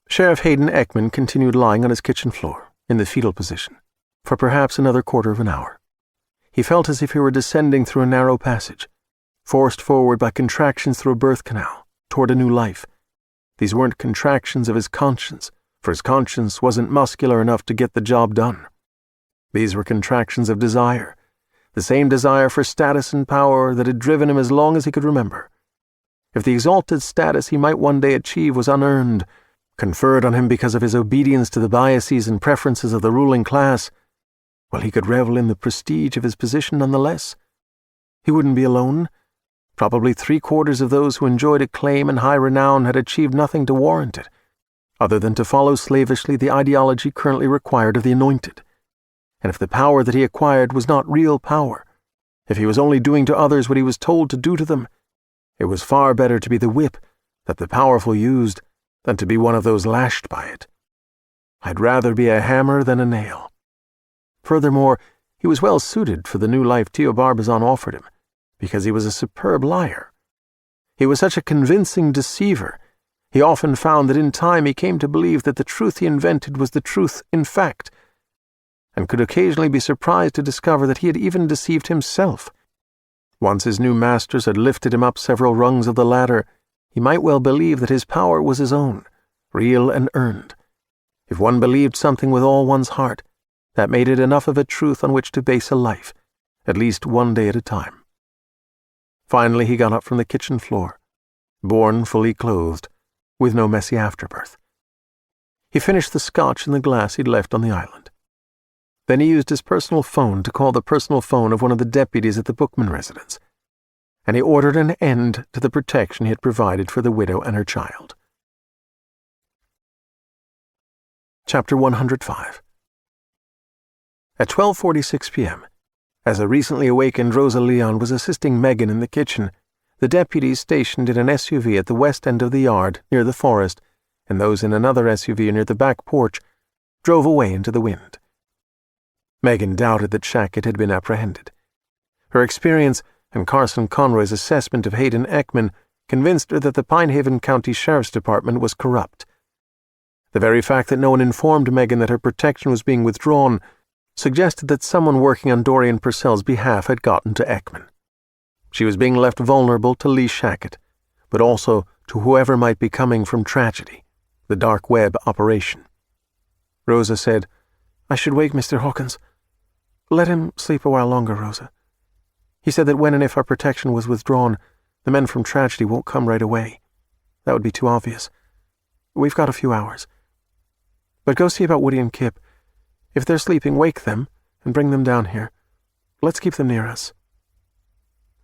Sheriff Hayden Ekman continued lying on his kitchen floor, in the fetal position, for perhaps another quarter of an hour. He felt as if he were descending through a narrow passage, forced forward by contractions through a birth canal, toward a new life. These weren't contractions of his conscience, for his conscience wasn't muscular enough to get the job done. These were contractions of desire, the same desire for status and power that had driven him as long as he could remember. If the exalted status he might one day achieve was unearned, conferred on him because of his obedience to the biases and preferences of the ruling class, well, he could revel in the prestige of his position nonetheless. He wouldn't be alone. Probably 3/4 of those who enjoyed acclaim and high renown had achieved nothing to warrant it, other than to follow slavishly the ideology currently required of the anointed. And if the power that he acquired was not real power, if he was only doing to others what he was told to do to them, it was far better to be the whip that the powerful used than to be one of those lashed by it. I'd rather be a hammer than a nail. Furthermore, he was well suited for the new life Tio Barbazan offered him, because he was a superb liar. He was such a convincing deceiver. He often found that in time he came to believe that the truth he invented was the truth in fact, and could occasionally be surprised to discover that he had even deceived himself. Once his new masters had lifted him up several rungs of the ladder, he might well believe that his power was his own, real and earned. If one believed something with all one's heart, that made it enough of a truth on which to base a life, at least one day at a time. Finally he got up from the kitchen floor, born fully clothed, with no messy afterbirth. He finished the scotch in the glass he'd left on the island. Then he used his personal phone to call the personal phone of one of the deputies at the Bookman residence, and he ordered an end to the protection he had provided for the widow and her child. Chapter 105. At 12:46 p.m., as a recently awakened Rosa Leon was assisting Megan in the kitchen, the deputies stationed in an SUV at the west end of the yard near the forest, and those in another SUV near the back porch, drove away into the wind. Megan doubted that Shackett had been apprehended. Her experience and Carson Conroy's assessment of Hayden Ekman convinced her that the Pinehaven County Sheriff's Department was corrupt. The very fact that no one informed Megan that her protection was being withdrawn suggested that someone working on Dorian Purcell's behalf had gotten to Ekman. She was being left vulnerable to Lee Shackett, but also to whoever might be coming from tragedy, the dark web operation. Rosa said, "I should wake Mr. Hawkins. Let him sleep a while longer, Rosa. He said that when and if our protection was withdrawn, the men from tragedy won't come right away. That would be too obvious. We've got a few hours. But go see about Woody and Kipp. If they're sleeping, wake them and bring them down here. Let's keep them near us."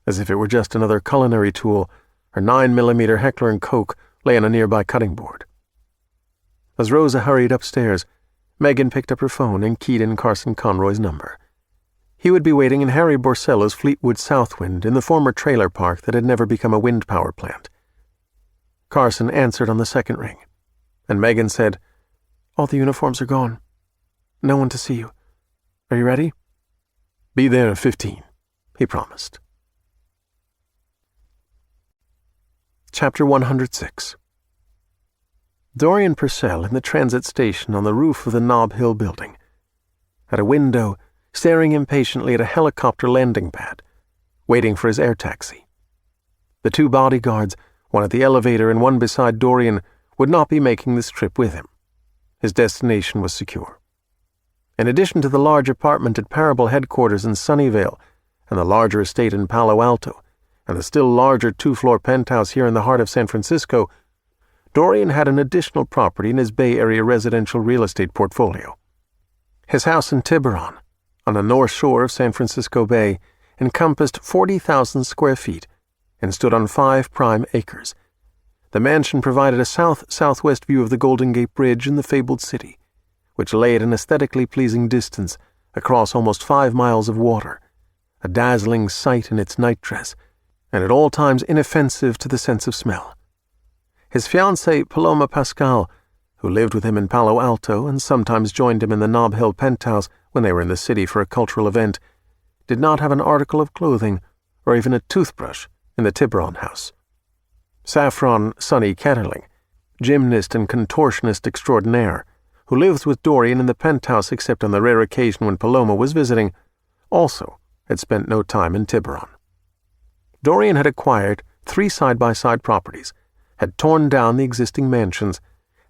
As if it were just another culinary tool, her 9mm Heckler & Koch lay on a nearby cutting board. As Rosa hurried upstairs, Megan picked up her phone and keyed in Carson Conroy's number. He would be waiting in Harry Borsello's Fleetwood Southwind in the former trailer park that had never become a wind power plant. Carson answered on the second ring, and Megan said, "All the uniforms are gone. No one to see you. Are you ready?" "Be there in 15, he promised. Chapter 106. Dorian Purcell in the transit station on the roof of the Nob Hill building, at a window, staring impatiently at a helicopter landing pad, waiting for his air taxi. The two bodyguards, one at the elevator and one beside Dorian, would not be making this trip with him. His destination was secure. In addition to the large apartment at Parable headquarters in Sunnyvale, and the larger estate in Palo Alto, and the still larger 2-floor penthouse here in the heart of San Francisco, Dorian had an additional property in his Bay Area residential real estate portfolio. His house in Tiburon, on the north shore of San Francisco Bay, encompassed 40,000 square feet and stood on 5 prime acres. The mansion provided a south-southwest view of the Golden Gate Bridge in the fabled city, which lay at an aesthetically pleasing distance across almost 5 miles of water, a dazzling sight in its nightdress, and at all times inoffensive to the sense of smell. His fiancée, Paloma Pascal, who lived with him in Palo Alto and sometimes joined him in the Nob Hill penthouse when they were in the city for a cultural event, did not have an article of clothing or even a toothbrush in the Tiburon house. Saffron Sonny Ketterling, gymnast and contortionist extraordinaire, who lived with Dorian in the penthouse except on the rare occasion when Paloma was visiting, also had spent no time in Tiburon. Dorian had acquired 3 side-by-side properties, had torn down the existing mansions,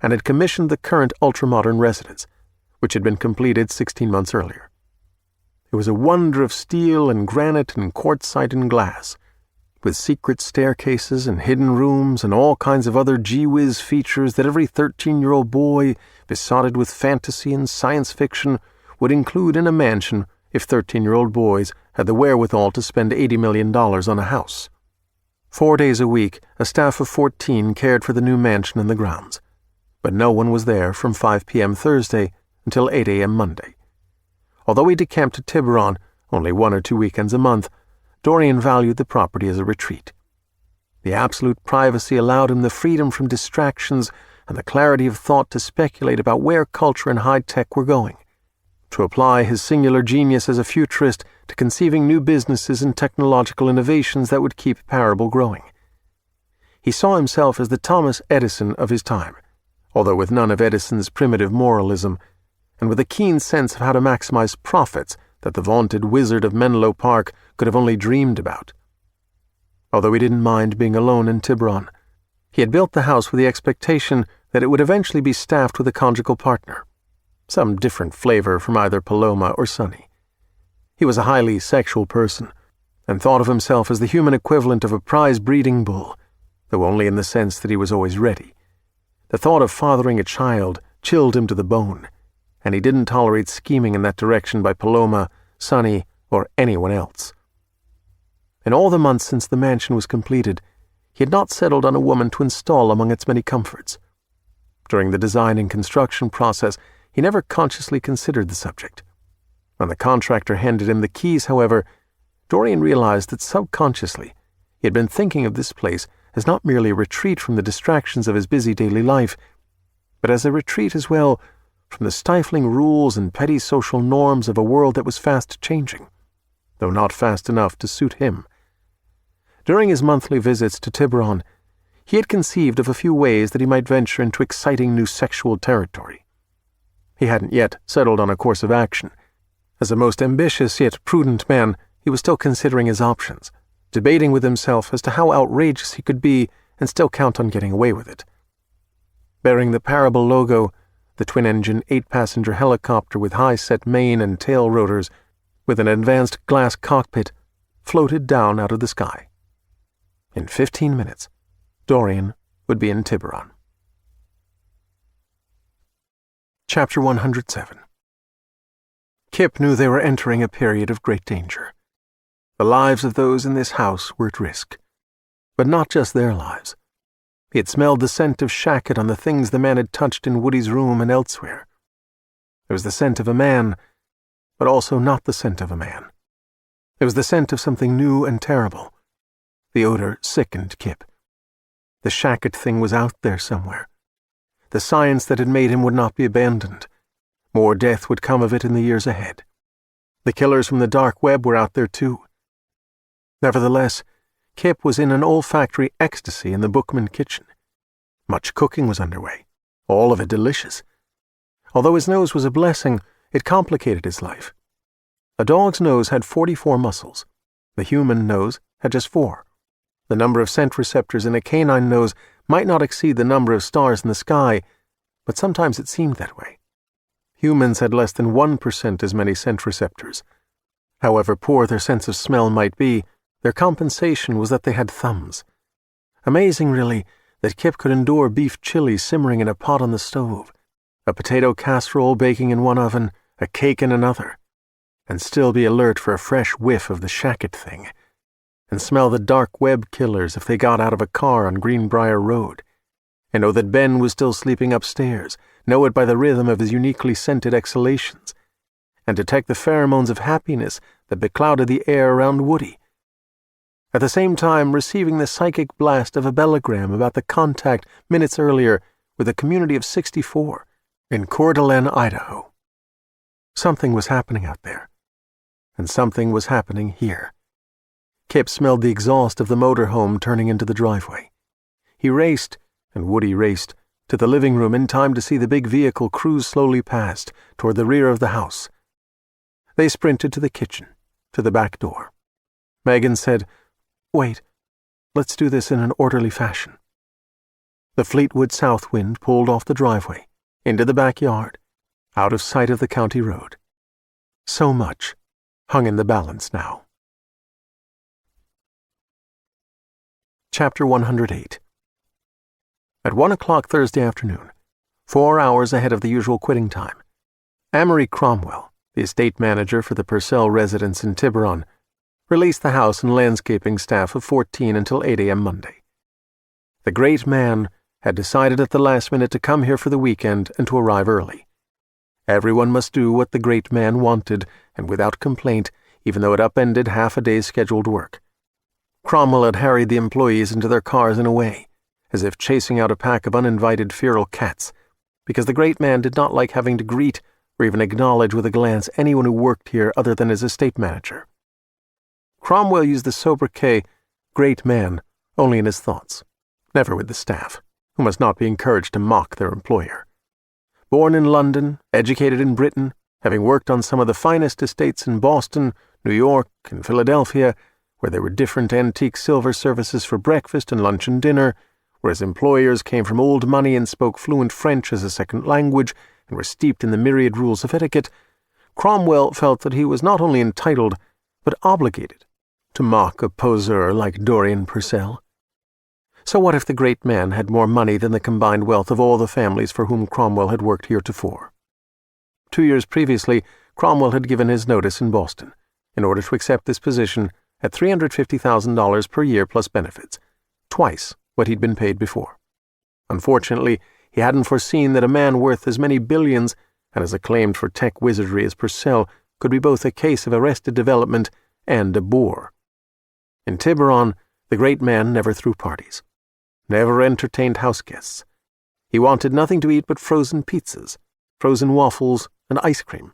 and had commissioned the current ultra-modern residence, which had been completed 16 months earlier. It was a wonder of steel and granite and quartzite and glass, with secret staircases and hidden rooms and all kinds of other gee-whiz features that every 13-year-old boy, besotted with fantasy and science fiction, would include in a mansion if 13-year-old boys had the wherewithal to spend $80 million on a house. 4 days a week, a staff of 14 cared for the new mansion and the grounds, but no one was there from 5 p.m. Thursday until 8 a.m. Monday. Although he decamped to Tiburon only 1 or 2 weekends a month, Dorian valued the property as a retreat. The absolute privacy allowed him the freedom from distractions and the clarity of thought to speculate about where culture and high-tech were going, to apply his singular genius as a futurist to conceiving new businesses and technological innovations that would keep Parable growing. He saw himself as the Thomas Edison of his time, although with none of Edison's primitive moralism, and with a keen sense of how to maximize profits that the vaunted wizard of Menlo Park could have only dreamed about. Although he didn't mind being alone in Tiburon, he had built the house with the expectation that it would eventually be staffed with a conjugal partner, some different flavor from either Paloma or Sonny. He was a highly sexual person, and thought of himself as the human equivalent of a prize breeding bull, though only in the sense that he was always ready. The thought of fathering a child chilled him to the bone, and he didn't tolerate scheming in that direction by Paloma, Sonny, or anyone else. In all the months since the mansion was completed, he had not settled on a woman to install among its many comforts. During the design and construction process, he never consciously considered the subject. When the contractor handed him the keys, however, Dorian realized that subconsciously he had been thinking of this place as not merely a retreat from the distractions of his busy daily life, but as a retreat as well from the stifling rules and petty social norms of a world that was fast changing, though not fast enough to suit him. During his monthly visits to Tiburon, he had conceived of a few ways that he might venture into exciting new sexual territory. He hadn't yet settled on a course of action. As a most ambitious yet prudent man, he was still considering his options, debating with himself as to how outrageous he could be and still count on getting away with it. Bearing the Parable logo, the twin-engine 8-passenger helicopter with high-set main and tail rotors, with an advanced glass cockpit, floated down out of the sky. In 15 minutes, Dorian would be in Tiburon. Chapter 107. Kipp knew they were entering a period of great danger. The lives of those in this house were at risk, but not just their lives. He had smelled the scent of shacket on the things the man had touched in Woody's room and elsewhere. It was the scent of a man, but also not the scent of a man. It was the scent of something new and terrible. The odor sickened Kipp. The shacket thing was out there somewhere. The science that had made him would not be abandoned. More death would come of it in the years ahead. The killers from the dark web were out there too. Nevertheless, Kipp was in an olfactory ecstasy in the Bookman kitchen. Much cooking was underway, all of it delicious. Although his nose was a blessing, it complicated his life. A dog's nose had 44 muscles. The human nose had just 4. The number of scent receptors in a canine nose might not exceed the number of stars in the sky, but sometimes it seemed that way. Humans had less than 1% as many scent receptors. However poor their sense of smell might be, their compensation was that they had thumbs. Amazing, really, that Kipp could endure beef chili simmering in a pot on the stove, a potato casserole baking in one oven, a cake in another, and still be alert for a fresh whiff of the shacket thing, and smell the dark web killers if they got out of a car on Greenbrier Road, and know that Ben was still sleeping upstairs, know it by the rhythm of his uniquely scented exhalations, and detect the pheromones of happiness that beclouded the air around Woody. At the same time, receiving the psychic blast of a bellogram about the contact minutes earlier with a community of 64 in Coeur d'Alene, Idaho. Something was happening out there, and something was happening here. Kipp smelled the exhaust of the motorhome turning into the driveway. He raced, and Woody raced, to the living room in time to see the big vehicle cruise slowly past toward the rear of the house. They sprinted to the kitchen, to the back door. Megan said, "Wait, let's do this in an orderly fashion." The Fleetwood south wind pulled off the driveway, into the backyard, out of sight of the county road. So much hung in the balance now. Chapter 108. At 1 o'clock Thursday afternoon, 4 hours ahead of the usual quitting time, Amory Cromwell, the estate manager for the Purcell residence in Tiburon, released the house and landscaping staff of 14 until 8 a.m. Monday. The great man had decided at the last minute to come here for the weekend and to arrive early. Everyone must do what the great man wanted, and without complaint, even though it upended half a day's scheduled work. Cromwell had harried the employees into their cars and away, as if chasing out a pack of uninvited feral cats, because the great man did not like having to greet or even acknowledge with a glance anyone who worked here other than his estate manager. Cromwell used the sobriquet "great man" only in his thoughts, never with the staff, who must not be encouraged to mock their employer. Born in London, educated in Britain, having worked on some of the finest estates in Boston, New York, and Philadelphia, where there were different antique silver services for breakfast and lunch and dinner, where his employers came from old money and spoke fluent French as a second language and were steeped in the myriad rules of etiquette, Cromwell felt that he was not only entitled, but obligated, to mock a poseur like Dorian Purcell. So what if the great man had more money than the combined wealth of all the families for whom Cromwell had worked heretofore? 2 years previously, Cromwell had given his notice in Boston, in order to accept this position at $350,000 per year plus benefits, twice what he'd been paid before. Unfortunately, he hadn't foreseen that a man worth as many billions and as acclaimed for tech wizardry as Purcell could be both a case of arrested development and a bore. In Tiburon, the great man never threw parties, never entertained house guests. He wanted nothing to eat but frozen pizzas, frozen waffles, and ice cream,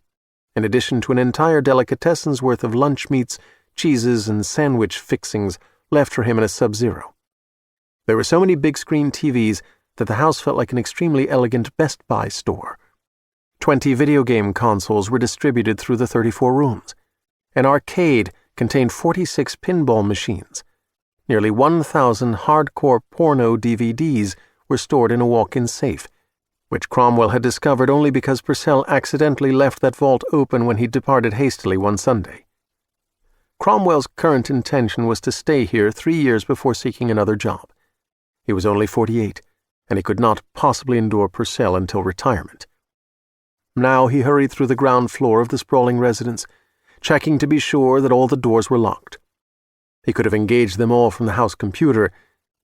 in addition to an entire delicatessen's worth of lunch meats, cheeses, and sandwich fixings left for him in a Sub-Zero. There were so many big-screen TVs that the house felt like an extremely elegant Best Buy store. 20 video game consoles were distributed through the 34 rooms. An arcade contained 46 pinball machines. Nearly 1,000 hardcore porno DVDs were stored in a walk-in safe, which Cromwell had discovered only because Purcell accidentally left that vault open when he departed hastily one Sunday. Cromwell's current intention was to stay here 3 years before seeking another job. He was only 48, and he could not possibly endure Purcell until retirement. Now he hurried through the ground floor of the sprawling residence, checking to be sure that all the doors were locked. He could have engaged them all from the house computer,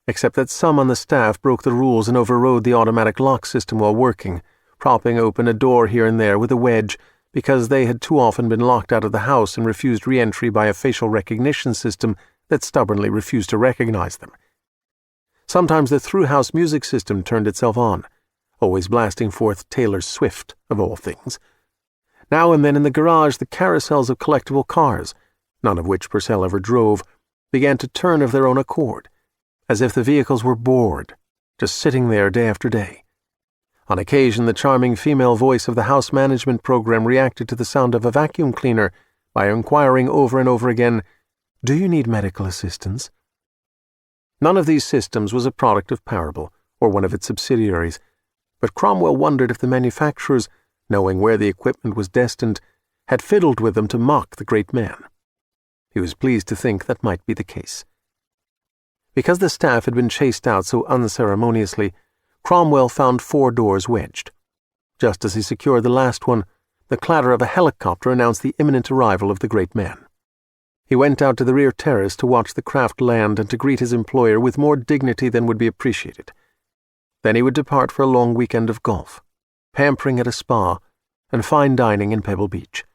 except that some on the staff broke the rules and overrode the automatic lock system while working, propping open a door here and there with a wedge because they had too often been locked out of the house and refused re-entry by a facial recognition system that stubbornly refused to recognize them. Sometimes the through-house music system turned itself on, always blasting forth Taylor Swift, of all things. Now and then in the garage the carousels of collectible cars, none of which Purcell ever drove, began to turn of their own accord, as if the vehicles were bored, just sitting there day after day. On occasion the charming female voice of the house management program reacted to the sound of a vacuum cleaner by inquiring over and over again, "Do you need medical assistance?" None of these systems was a product of Parable or one of its subsidiaries, but Cromwell wondered if the manufacturers, knowing where the equipment was destined, had fiddled with them to mock the great man. He was pleased to think that might be the case. Because the staff had been chased out so unceremoniously, Cromwell found 4 doors wedged. Just as he secured the last one, the clatter of a helicopter announced the imminent arrival of the great man. He went out to the rear terrace to watch the craft land and to greet his employer with more dignity than would be appreciated. Then he would depart for a long weekend of golf, pampering at a spa, and fine dining in Pebble Beach.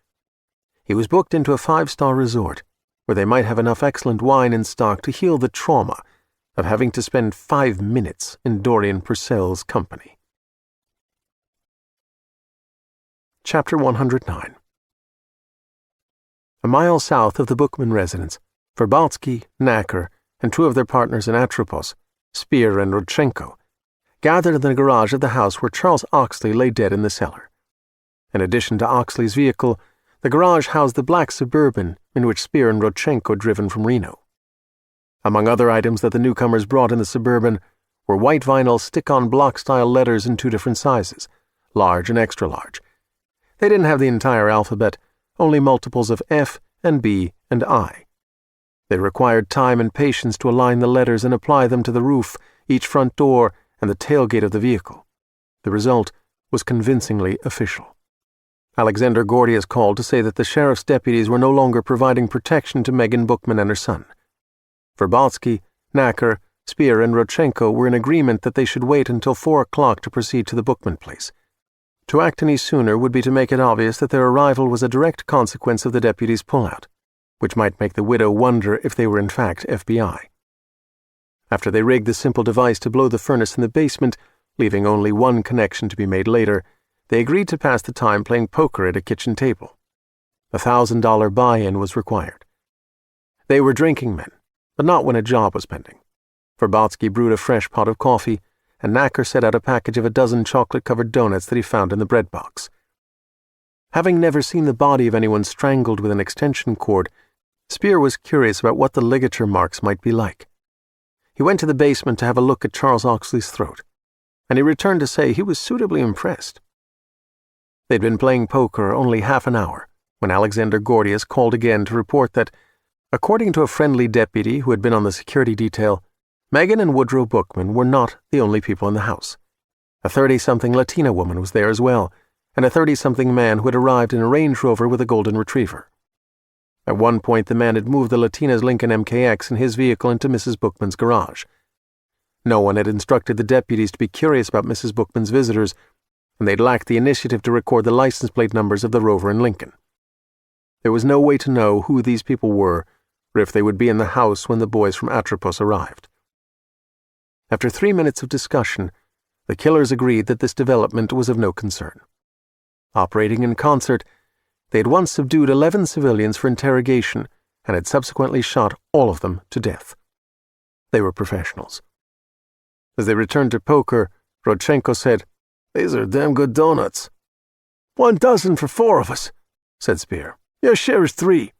He was booked into a 5-star resort, where they might have enough excellent wine in stock to heal the trauma of having to spend 5 minutes in Dorian Purcell's company. Chapter 109. A mile south of the Bookman residence, Verbalski, Knacker, and 2 of their partners in Atropos, Spear and Rodchenko, gathered in the garage of the house where Charles Oxley lay dead in the cellar. In addition to Oxley's vehicle, The garage housed the black Suburban in which Spear and Rodchenko had driven from Reno. Among other items that the newcomers brought in the Suburban were white vinyl stick-on block-style letters in 2 different sizes, large and extra large. They didn't have the entire alphabet, only multiples of F and B and I. They required time and patience to align the letters and apply them to the roof, each front door, and the tailgate of the vehicle. The result was convincingly official. Alexander Gordius called to say that the sheriff's deputies were no longer providing protection to Megan Bookman and her son. Verbotsky, Knacker, Spear, and Rodchenko were in agreement that they should wait until 4 o'clock to proceed to the Bookman place. To act any sooner would be to make it obvious that their arrival was a direct consequence of the deputies' pullout, which might make the widow wonder if they were in fact FBI. After they rigged the simple device to blow the furnace in the basement, leaving only one connection to be made later, they agreed to pass the time playing poker at a kitchen table. $1,000 buy-in was required. They were drinking men, but not when a job was pending. Verbotsky brewed a fresh pot of coffee, and Knacker set out a package of a dozen chocolate-covered donuts that he found in the bread box. Having never seen the body of anyone strangled with an extension cord, Spear was curious about what the ligature marks might be like. He went to the basement to have a look at Charles Oxley's throat, and he returned to say he was suitably impressed. They'd been playing poker only half an hour when Alexander Gordius called again to report that, according to a friendly deputy who had been on the security detail, Megan and Woodrow Bookman were not the only people in the house. A 30-something Latina woman was there as well, and a 30-something man who had arrived in a Range Rover with a golden retriever. At one point, the man had moved the Latina's Lincoln MKX and his vehicle into Mrs. Bookman's garage. No one had instructed the deputies to be curious about Mrs. Bookman's visitors, and they'd lacked the initiative to record the license plate numbers of the Rover and Lincoln. There was no way to know who these people were, or if they would be in the house when the boys from Atropos arrived. After 3 minutes of discussion, the killers agreed that this development was of no concern. Operating in concert, they had once subdued 11 civilians for interrogation and had subsequently shot all of them to death. They were professionals. As they returned to poker, Rodchenko said, "These are damn good donuts." "1 dozen for 4 of us," said Spear. "Your share is 3.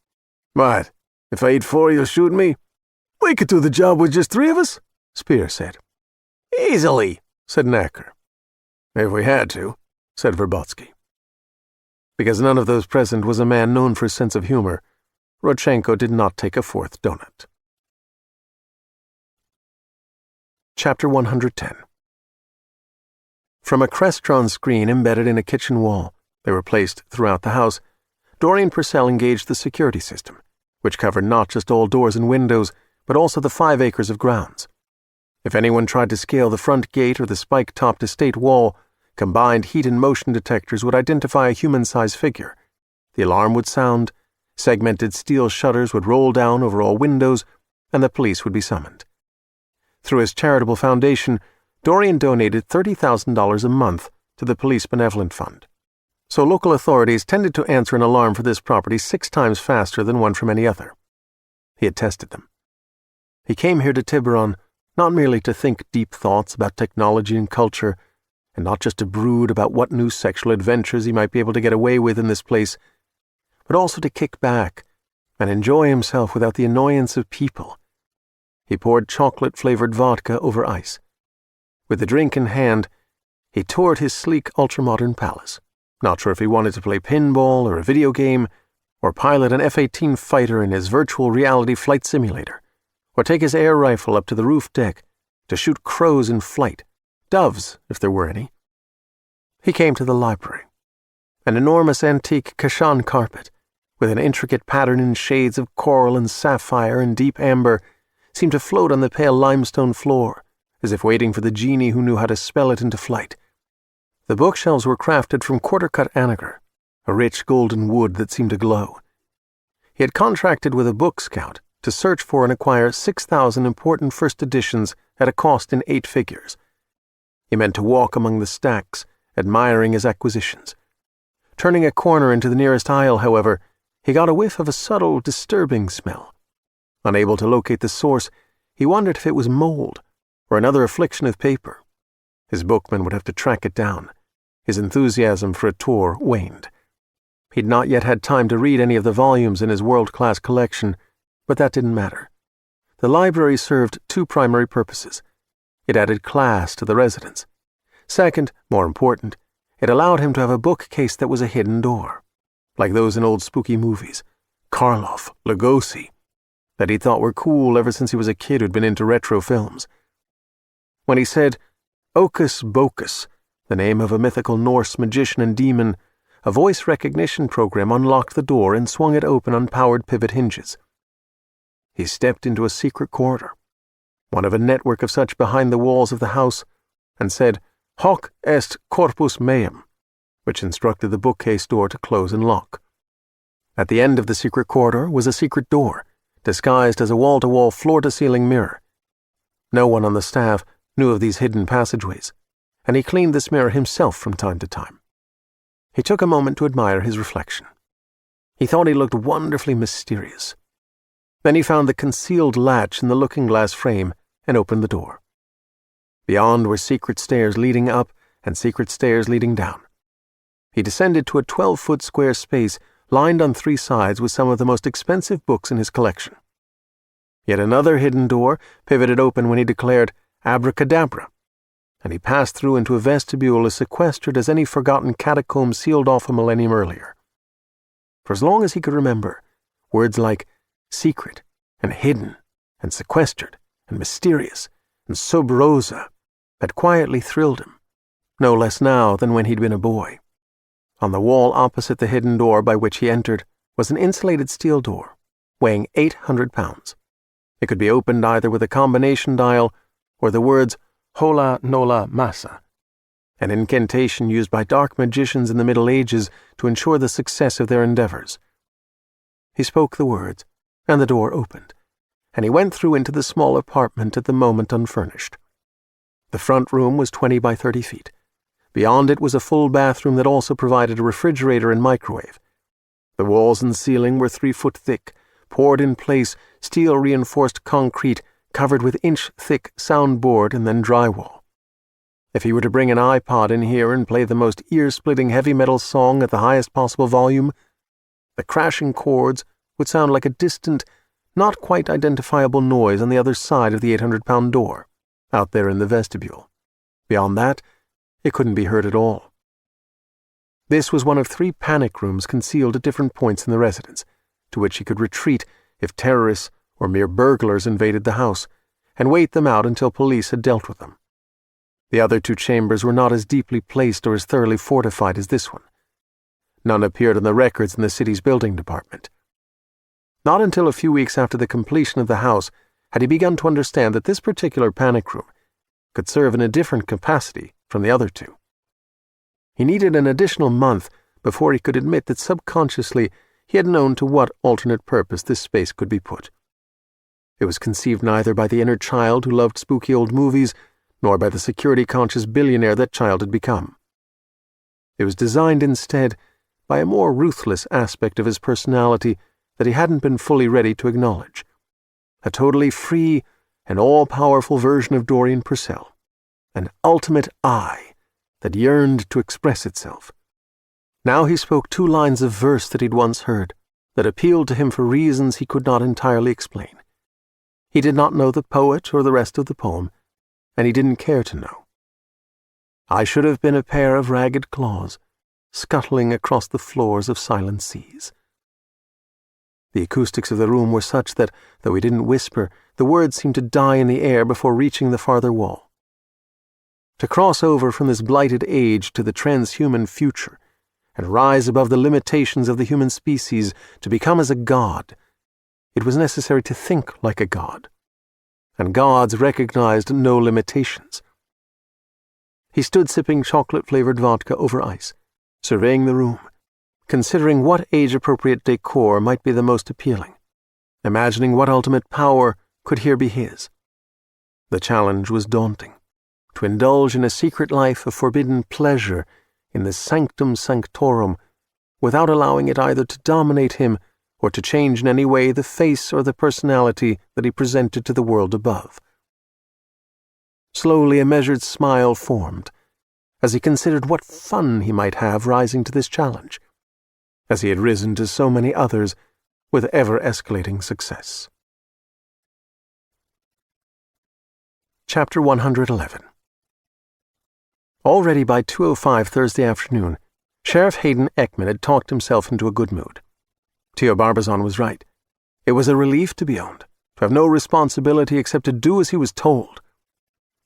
"What? If I eat 4, you'll shoot me?" "We could do the job with just 3 of us," Spear said. "Easily," said Knacker. "If we had to," said Verbotsky. Because none of those present was a man known for his sense of humor, Rodchenko did not take a 4th donut. Chapter 110. From a Crestron screen embedded in a kitchen wall, they were placed throughout the house, Dorian Purcell engaged the security system, which covered not just all doors and windows, but also the 5 acres of grounds. If anyone tried to scale the front gate or the spike-topped estate wall, combined heat and motion detectors would identify a human-sized figure. The alarm would sound, segmented steel shutters would roll down over all windows, and the police would be summoned. Through his charitable foundation, Dorian donated $30,000 a month to the Police Benevolent Fund. So local authorities tended to answer an alarm for this property 6 times faster than one from any other. He had tested them. He came here to Tiburon not merely to think deep thoughts about technology and culture, and not just to brood about what new sexual adventures he might be able to get away with in this place, but also to kick back and enjoy himself without the annoyance of people. He poured chocolate-flavored vodka over ice. With the drink in hand, he toured his sleek ultramodern palace, not sure if he wanted to play pinball or a video game, or pilot an F-18 fighter in his virtual reality flight simulator, or take his air rifle up to the roof deck to shoot crows in flight, doves if there were any. He came to the library. An enormous antique Kashan carpet, with an intricate pattern in shades of coral and sapphire and deep amber, seemed to float on the pale limestone floor, as if waiting for the genie who knew how to spell it into flight. The bookshelves were crafted from quarter-cut anagar, a rich golden wood that seemed to glow. He had contracted with a book scout to search for and acquire 6,000 important first editions at a cost in 8 figures. He meant to walk among the stacks, admiring his acquisitions. Turning a corner into the nearest aisle, however, he got a whiff of a subtle, disturbing smell. Unable to locate the source, he wondered if it was mold or another affliction of paper. His bookman would have to track it down. His enthusiasm for a tour waned. He'd not yet had time to read any of the volumes in his world-class collection, but that didn't matter. The library served two primary purposes. It added class to the residence. Second, more important, it allowed him to have a bookcase that was a hidden door, like those in old spooky movies, Karloff, Lugosi, that he thought were cool ever since he was a kid who'd been into retro films. When he said, Ocus Bocus, the name of a mythical Norse magician and demon, a voice recognition program unlocked the door and swung it open on powered pivot hinges. He stepped into a secret corridor, one of a network of such behind the walls of the house, and said, Hoc est corpus meum, which instructed the bookcase door to close and lock. At the end of the secret corridor was a secret door, disguised as a wall-to-wall, floor-to-ceiling mirror. No one on the staff knew of these hidden passageways, and he cleaned this mirror himself from time to time. He took a moment to admire his reflection. He thought he looked wonderfully mysterious. Then he found the concealed latch in the looking-glass frame and opened the door. Beyond were secret stairs leading up and secret stairs leading down. He descended to a 12-foot square space lined on three sides with some of the most expensive books in his collection. Yet another hidden door pivoted open when he declared, Abracadabra, and he passed through into a vestibule as sequestered as any forgotten catacomb sealed off a millennium earlier. For as long as he could remember, words like secret and hidden and sequestered and mysterious and sub rosa had quietly thrilled him, no less now than when he'd been a boy. On the wall opposite the hidden door by which he entered was an insulated steel door, weighing 800 pounds. It could be opened either with a combination dial or the words Hola Nola Massa, an incantation used by dark magicians in the Middle Ages to ensure the success of their endeavors. He spoke the words, and the door opened, and he went through into the small apartment at the moment unfurnished. The front room was 20 by 30 feet. Beyond it was a full bathroom that also provided a refrigerator and microwave. The walls and ceiling were 3 foot thick, poured in place, steel-reinforced concrete covered with inch-thick soundboard and then drywall. If he were to bring an iPod in here and play the most ear-splitting heavy metal song at the highest possible volume, the crashing chords would sound like a distant, not quite identifiable noise on the other side of the 800-pound door, out there in the vestibule. Beyond that, it couldn't be heard at all. This was one of 3 panic rooms concealed at different points in the residence, to which he could retreat if terrorists or mere burglars invaded the house, and wait them out until police had dealt with them. The other 2 chambers were not as deeply placed or as thoroughly fortified as this one. None appeared on the records in the city's building department. Not until a few weeks after the completion of the house had he begun to understand that this particular panic room could serve in a different capacity from the other 2. He needed an additional month before he could admit that subconsciously he had known to what alternate purpose this space could be put. It was conceived neither by the inner child who loved spooky old movies, nor by the security-conscious billionaire that child had become. It was designed instead by a more ruthless aspect of his personality that he hadn't been fully ready to acknowledge. A totally free and all-powerful version of Dorian Purcell. An ultimate I that yearned to express itself. Now he spoke 2 lines of verse that he'd once heard, that appealed to him for reasons he could not entirely explain. He did not know the poet or the rest of the poem, and he didn't care to know. I should have been a pair of ragged claws, scuttling across the floors of silent seas. The acoustics of the room were such that, though he didn't whisper, the words seemed to die in the air before reaching the farther wall. To cross over from this blighted age to the transhuman future, and rise above the limitations of the human species to become as a god, it was necessary to think like a god, and gods recognized no limitations. He stood sipping chocolate-flavored vodka over ice, surveying the room, considering what age-appropriate decor might be the most appealing, imagining what ultimate power could here be his. The challenge was daunting, to indulge in a secret life of forbidden pleasure in the sanctum sanctorum without allowing it either to dominate him or to change in any way the face or the personality that he presented to the world above. Slowly a measured smile formed, as he considered what fun he might have rising to this challenge. as he had risen to so many others with ever-escalating success. Chapter 111. Already by 2:05 Thursday afternoon, Sheriff Hayden Ekman had talked himself into a good mood. Theo Barbazon was right. It was a relief to be owned, to have no responsibility except to do as he was told.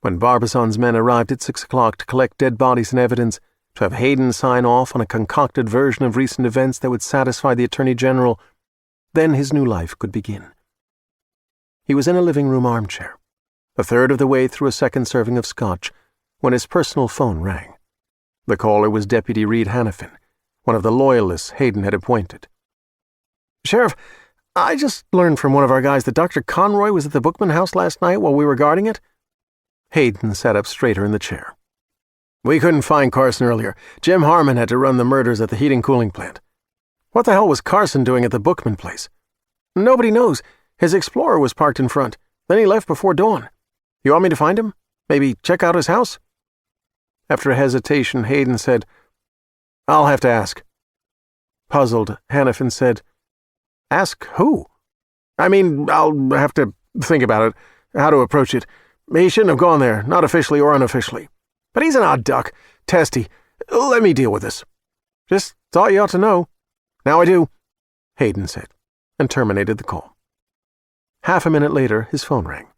When Barbazon's men arrived at 6 o'clock to collect dead bodies and evidence, to have Hayden sign off on a concocted version of recent events that would satisfy the Attorney General, then his new life could begin. He was in a living room armchair, a third of the way through a second serving of scotch, when his personal phone rang. The caller was Deputy Reed Hannafin, one of the loyalists Hayden had appointed. "Sheriff, I just learned from one of our guys that Dr. Conroy was at the Bookman house last night while we were guarding it." Hayden sat up straighter in the chair. "We couldn't find Carson earlier. Jim Harmon had to run the murders at the heating cooling plant. What the hell was Carson doing at the Bookman place?" "Nobody knows. His Explorer was parked in front. Then he left before dawn. You want me to find him? Maybe check out his house?" After a hesitation, Hayden said, "I'll have to ask." Puzzled, Hannafin said, "Ask who?" "I mean, I'll have to think about it, how to approach it. He shouldn't have gone there, not officially or unofficially. But he's an odd duck, testy. Let me deal with this. Just thought you ought to know. Now I do," Hayden said, and terminated the call. Half a minute later, his phone rang.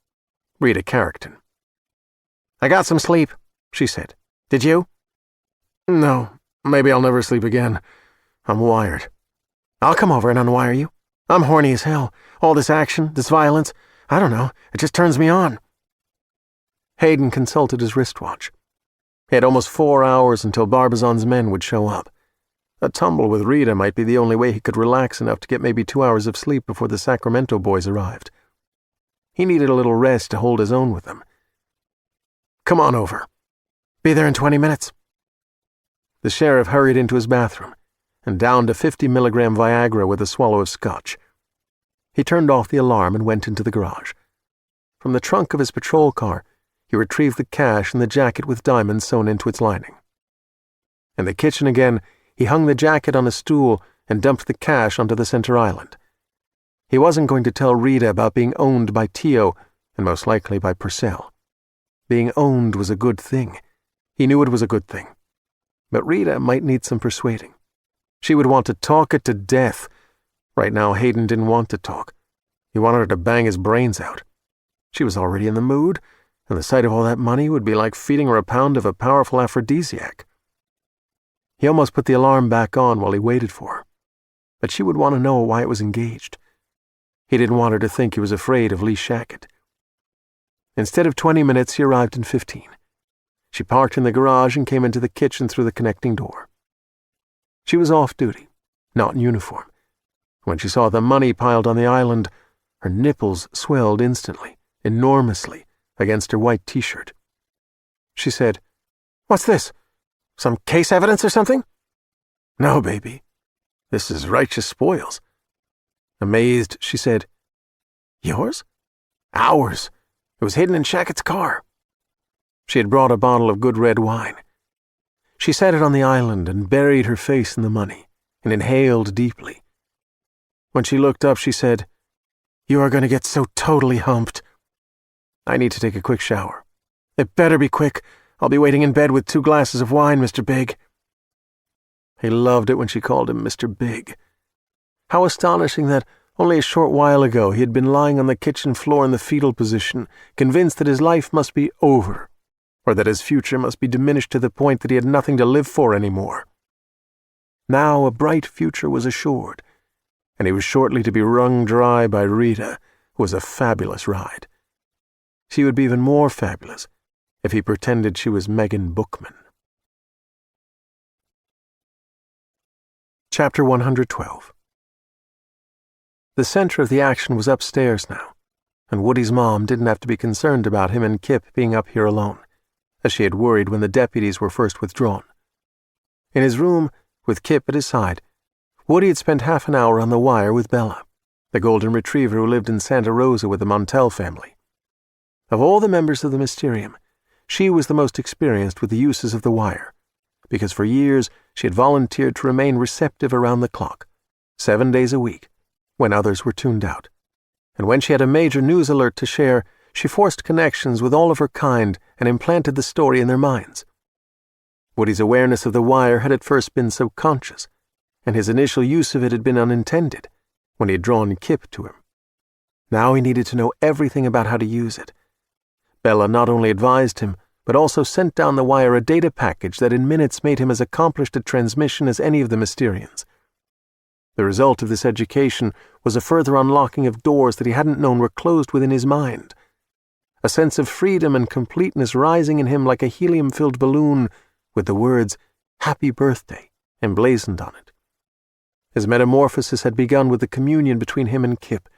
Rita Carrickton. "I got some sleep," she said. "Did you?" "No, maybe I'll never sleep again. I'm wired." "I'll come over and unwire you. I'm horny as hell. All this action, this violence, I don't know, it just turns me on." Hayden consulted his wristwatch. He had almost 4 hours until Barbazon's men would show up. A tumble with Rita might be the only way he could relax enough to get maybe 2 hours of sleep before the Sacramento boys arrived. He needed a little rest to hold his own with them. "Come on over. Be there in 20 minutes." The sheriff hurried into his bathroom and downed a 50-milligram Viagra with a swallow of scotch. He turned off the alarm and went into the garage. From the trunk of his patrol car, he retrieved the cash and the jacket with diamonds sewn into its lining. In the kitchen again, he hung the jacket on a stool and dumped the cash onto the center island. He wasn't going to tell Rita about being owned by Theo, and most likely by Purcell. Being owned was a good thing. He knew it was a good thing. But Rita might need some persuading. She would want to talk it to death. Right now, Hayden didn't want to talk. He wanted her to bang his brains out. She was already in the mood, and the sight of all that money would be like feeding her a pound of a powerful aphrodisiac. He almost put the alarm back on while he waited for her. But she would want to know why it was engaged. He didn't want her to think he was afraid of Lee Shackett. Instead of 20 minutes, he arrived in 15. She parked in the garage and came into the kitchen through the connecting door. She was off duty, not in uniform. When she saw the money piled on the island, her nipples swelled instantly, enormously, against her white t-shirt. She said, "What's this? Some case evidence or something?" "No, baby. This is righteous spoils." Amazed, she said, "Yours?" "Ours. It was hidden in Shackett's car." She had brought a bottle of good red wine. She set it on the island and buried her face in the money and inhaled deeply. When she looked up, she said, "You are going to get so totally humped. I need to take a quick shower. It better be quick. I'll be waiting in bed with 2 glasses of wine, Mr. Big." He loved it when she called him Mr. Big. How astonishing that only a short while ago he had been lying on the kitchen floor in the fetal position, convinced that his life must be over, or that his future must be diminished to the point that he had nothing to live for anymore. Now a bright future was assured, and he was shortly to be wrung dry by Rita, who was a fabulous ride. She would be even more fabulous if he pretended she was Megan Bookman. Chapter 112. The center of the action was upstairs now, and Woody's mom didn't have to be concerned about him and Kipp being up here alone, as she had worried when the deputies were first withdrawn. In his room, with Kipp at his side, Woody had spent half an hour on the wire with Bella, the golden retriever who lived in Santa Rosa with the Montell family. Of all the members of the Mysterium, she was the most experienced with the uses of the wire, because for years she had volunteered to remain receptive around the clock, 7 days a week, when others were tuned out. And when she had a major news alert to share, she forced connections with all of her kind and implanted the story in their minds. Woody's awareness of the wire had at first been subconscious, and his initial use of it had been unintended when he had drawn Kipp to him. Now he needed to know everything about how to use it. Bella not only advised him, but also sent down the wire a data package that in minutes made him as accomplished at transmission as any of the Mysterians. The result of this education was a further unlocking of doors that he hadn't known were closed within his mind, a sense of freedom and completeness rising in him like a helium-filled balloon with the words, "Happy Birthday," emblazoned on it. His metamorphosis had begun with the communion between him and Kipp,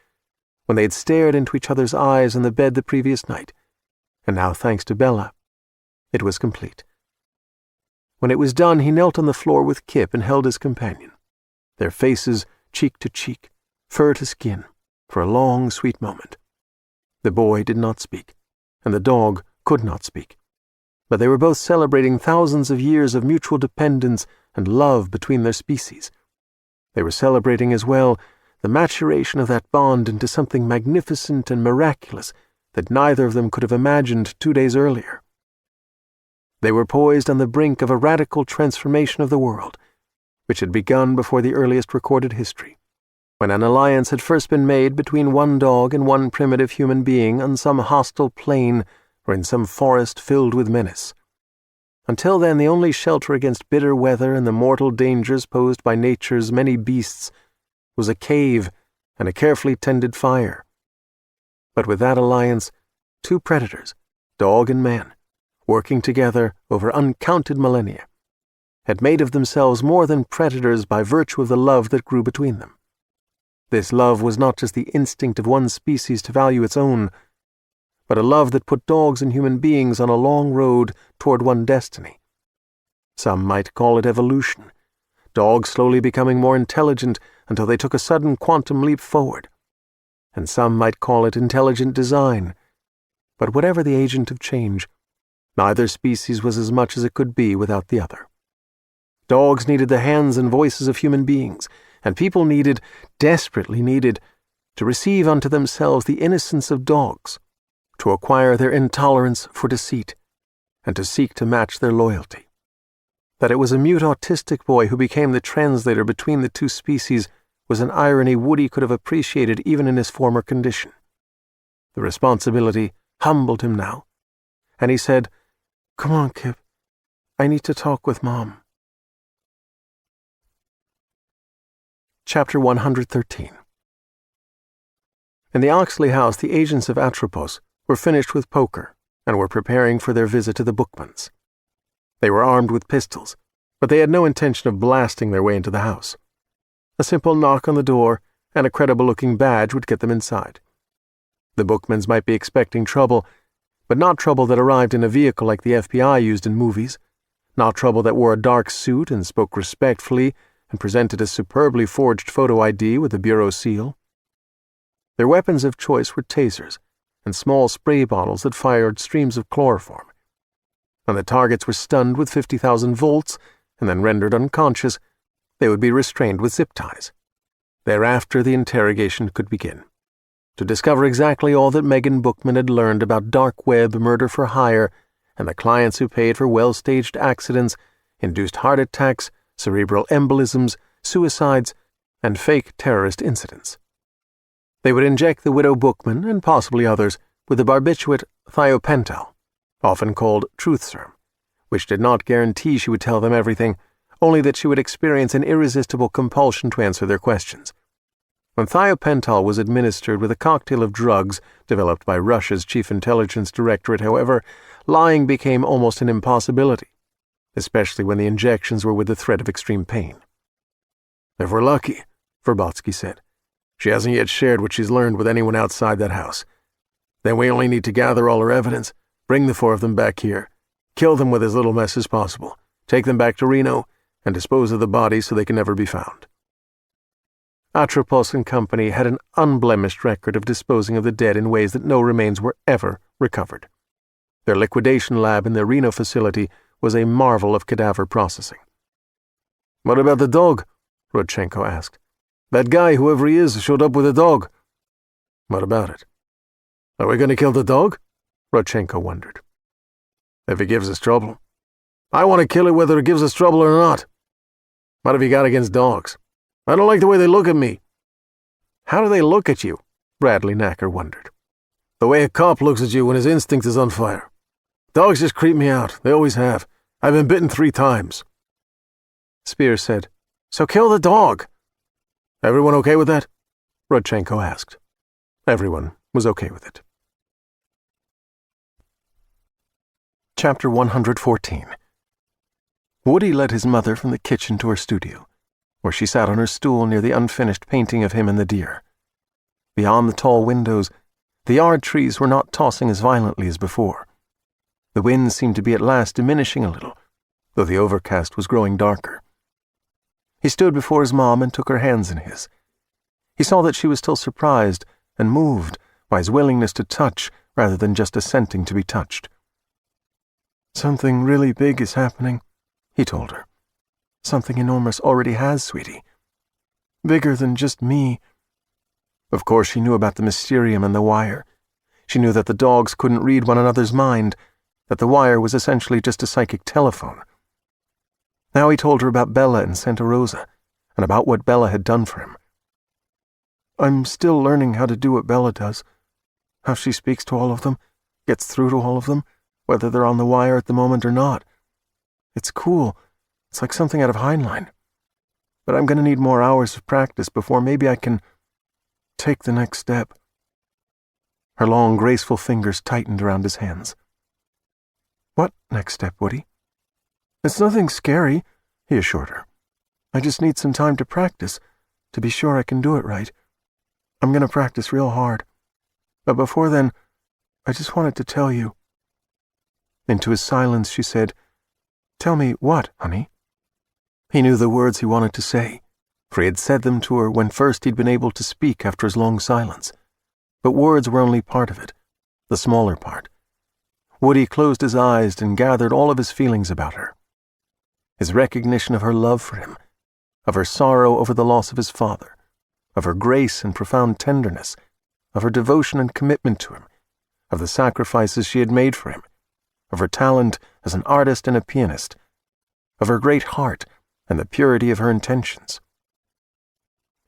when they had stared into each other's eyes on the bed the previous night, and now, thanks to Bella, it was complete. When it was done, he knelt on the floor with Kipp and held his companion, their faces cheek to cheek, fur to skin, for a long, sweet moment. The boy did not speak, and the dog could not speak, but they were both celebrating thousands of years of mutual dependence and love between their species. They were celebrating as well the maturation of that bond into something magnificent and miraculous that neither of them could have imagined 2 days earlier. They were poised on the brink of a radical transformation of the world, which had begun before the earliest recorded history, when an alliance had first been made between one dog and one primitive human being on some hostile plain or in some forest filled with menace. Until then, the only shelter against bitter weather and the mortal dangers posed by nature's many beasts was a cave and a carefully tended fire. But with that alliance, two predators, dog and man, working together over uncounted millennia, had made of themselves more than predators by virtue of the love that grew between them. This love was not just the instinct of one species to value its own, but a love that put dogs and human beings on a long road toward one destiny. Some might call it evolution, dogs slowly becoming more intelligent until they took a sudden quantum leap forward, and some might call it intelligent design. But whatever the agent of change, neither species was as much as it could be without the other. Dogs needed the hands and voices of human beings, and people needed, desperately needed, to receive unto themselves the innocence of dogs, to acquire their intolerance for deceit, and to seek to match their loyalty. That it was a mute autistic boy who became the translator between the two species was an irony Woody could have appreciated even in his former condition. The responsibility humbled him now, and he said, "Come on, Kipp. I need to talk with Mom." Chapter 113. In the Oxley house, the agents of Atropos were finished with poker and were preparing for their visit to the Bookmans. They were armed with pistols, but they had no intention of blasting their way into the house. A simple knock on the door and a credible-looking badge would get them inside. The Bookmans might be expecting trouble, but not trouble that arrived in a vehicle like the FBI used in movies, not trouble that wore a dark suit and spoke respectfully and presented a superbly forged photo ID with a bureau seal. Their weapons of choice were tasers and small spray bottles that fired streams of chloroform. When the targets were stunned with 50,000 volts and then rendered unconscious, they would be restrained with zip ties. Thereafter, the interrogation could begin, to discover exactly all that Megan Bookman had learned about dark web murder for hire and the clients who paid for well-staged accidents, induced heart attacks, cerebral embolisms, suicides, and fake terrorist incidents. They would inject the widow Bookman, and possibly others, with the barbiturate thiopental, often called truth serum, which did not guarantee she would tell them everything, only that she would experience an irresistible compulsion to answer their questions. When thiopental was administered with a cocktail of drugs developed by Russia's Chief Intelligence Directorate, however, lying became almost an impossibility, especially when the injections were with the threat of extreme pain. "If we're lucky," Verbotsky said, "she hasn't yet shared what she's learned with anyone outside that house. Then we only need to gather all her evidence, bring the 4 of them back here, kill them with as little mess as possible, take them back to Reno, and dispose of the bodies so they can never be found." Atropos and Company had an unblemished record of disposing of the dead in ways that no remains were ever recovered. Their liquidation lab in their Reno facility was a marvel of cadaver processing. "What about the dog?" Rodchenko asked. "That guy, whoever he is, showed up with a dog." "What about it?" "Are we going to kill the dog?" Rodchenko wondered. "If it gives us trouble. I want to kill it whether it gives us trouble or not. What have you got against dogs? I don't like the way they look at me." "How do they look at you?" Bradley Knacker wondered. "The way a cop looks at you when his instinct is on fire. Dogs just creep me out. They always have. I've been bitten 3 times. Spears said, "So kill the dog." "Everyone okay with that?" Rodchenko asked. Everyone was okay with it. Chapter 114. Woody led his mother from the kitchen to her studio, where she sat on her stool near the unfinished painting of him and the deer. Beyond the tall windows, the yard trees were not tossing as violently as before. The wind seemed to be at last diminishing a little, though the overcast was growing darker. He stood before his mom and took her hands in his. He saw that she was still surprised and moved by his willingness to touch rather than just assenting to be touched. "Something really big is happening," he told her. "Something enormous already has, sweetie. Bigger than just me." Of course she knew about the mysterium and the wire. She knew that the dogs couldn't read one another's mind, that the wire was essentially just a psychic telephone. Now he told her about Bella and Santa Rosa, and about what Bella had done for him. "I'm still learning how to do what Bella does, how she speaks to all of them, gets through to all of them, whether they're on the wire at the moment or not. It's cool. It's like something out of Heinlein. But I'm going to need more hours of practice before maybe I can take the next step." Her long, graceful fingers tightened around his hands. "What next step, Woody?" "It's nothing scary," he assured her. "I just need some time to practice, to be sure I can do it right. I'm going to practice real hard. But before then, I just wanted to tell you." Into his silence she said, "Tell me what, honey?" He knew the words he wanted to say, for he had said them to her when first he'd been able to speak after his long silence. But words were only part of it, the smaller part. Woody closed his eyes and gathered all of his feelings about her. His recognition of her love for him, of her sorrow over the loss of his father, of her grace and profound tenderness, of her devotion and commitment to him, of the sacrifices she had made for him, of her talent as an artist and a pianist, of her great heart and the purity of her intentions.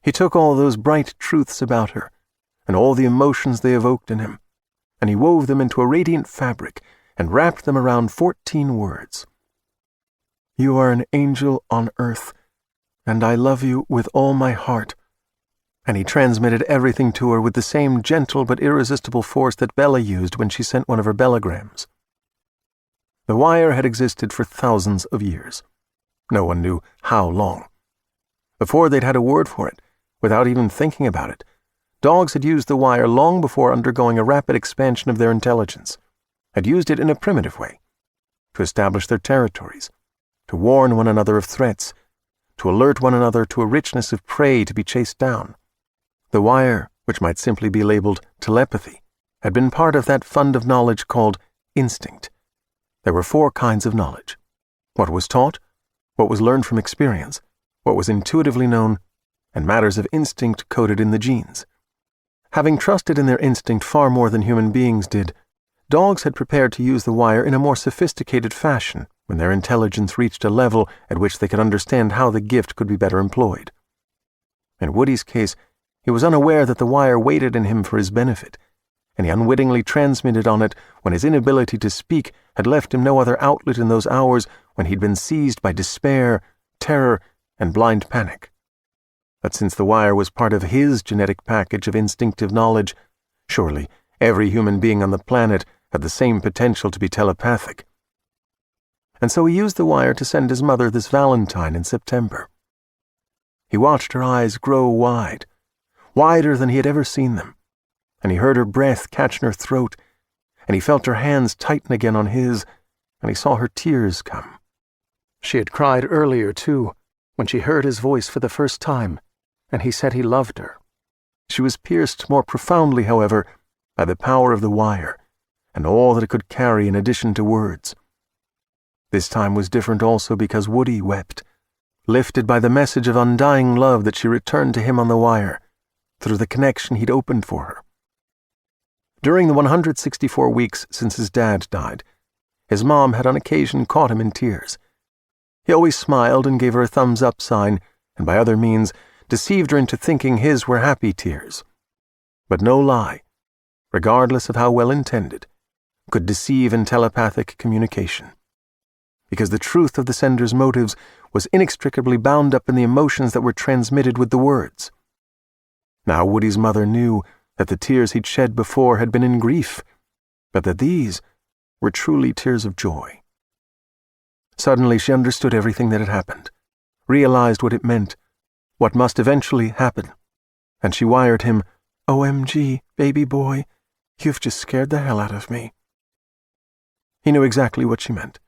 He took all those bright truths about her, and all the emotions they evoked in him, and he wove them into a radiant fabric and wrapped them around 14 words. "You are an angel on earth, and I love you with all my heart." And he transmitted everything to her with the same gentle but irresistible force that Bella used when she sent one of her bellagrams. The wire had existed for thousands of years. No one knew how long. Before they'd had a word for it, without even thinking about it, dogs had used the wire long before undergoing a rapid expansion of their intelligence, had used it in a primitive way, to establish their territories, to warn one another of threats, to alert one another to a richness of prey to be chased down. The wire, which might simply be labeled telepathy, had been part of that fund of knowledge called instinct. There were 4 kinds of knowledge: what was taught, what was learned from experience, what was intuitively known, and matters of instinct coded in the genes. Having trusted in their instinct far more than human beings did, dogs had prepared to use the wire in a more sophisticated fashion when their intelligence reached a level at which they could understand how the gift could be better employed. In Woody's case, he was unaware that the wire waited in him for his benefit, and he unwittingly transmitted on it when his inability to speak had left him no other outlet in those hours when he'd been seized by despair, terror, and blind panic. But since the wire was part of his genetic package of instinctive knowledge, surely every human being on the planet had the same potential to be telepathic. And so he used the wire to send his mother this Valentine in September. He watched her eyes grow wide, wider than he had ever seen them, and he heard her breath catch in her throat, and he felt her hands tighten again on his, and he saw her tears come. She had cried earlier, too, when she heard his voice for the first time, and he said he loved her. She was pierced more profoundly, however, by the power of the wire, and all that it could carry in addition to words. This time was different also because Woody wept, lifted by the message of undying love that she returned to him on the wire, through the connection he'd opened for her. During the 164 weeks since his dad died, his mom had on occasion caught him in tears. He always smiled and gave her a thumbs-up sign, and by other means deceived her into thinking his were happy tears. But no lie, regardless of how well intended, could deceive in telepathic communication, because the truth of the sender's motives was inextricably bound up in the emotions that were transmitted with the words. Now Woody's mother knew that the tears he'd shed before had been in grief, but that these were truly tears of joy. Suddenly she understood everything that had happened, realized what it meant, what must eventually happen, and she wired him, "OMG, baby boy, you've just scared the hell out of me." He knew exactly what she meant.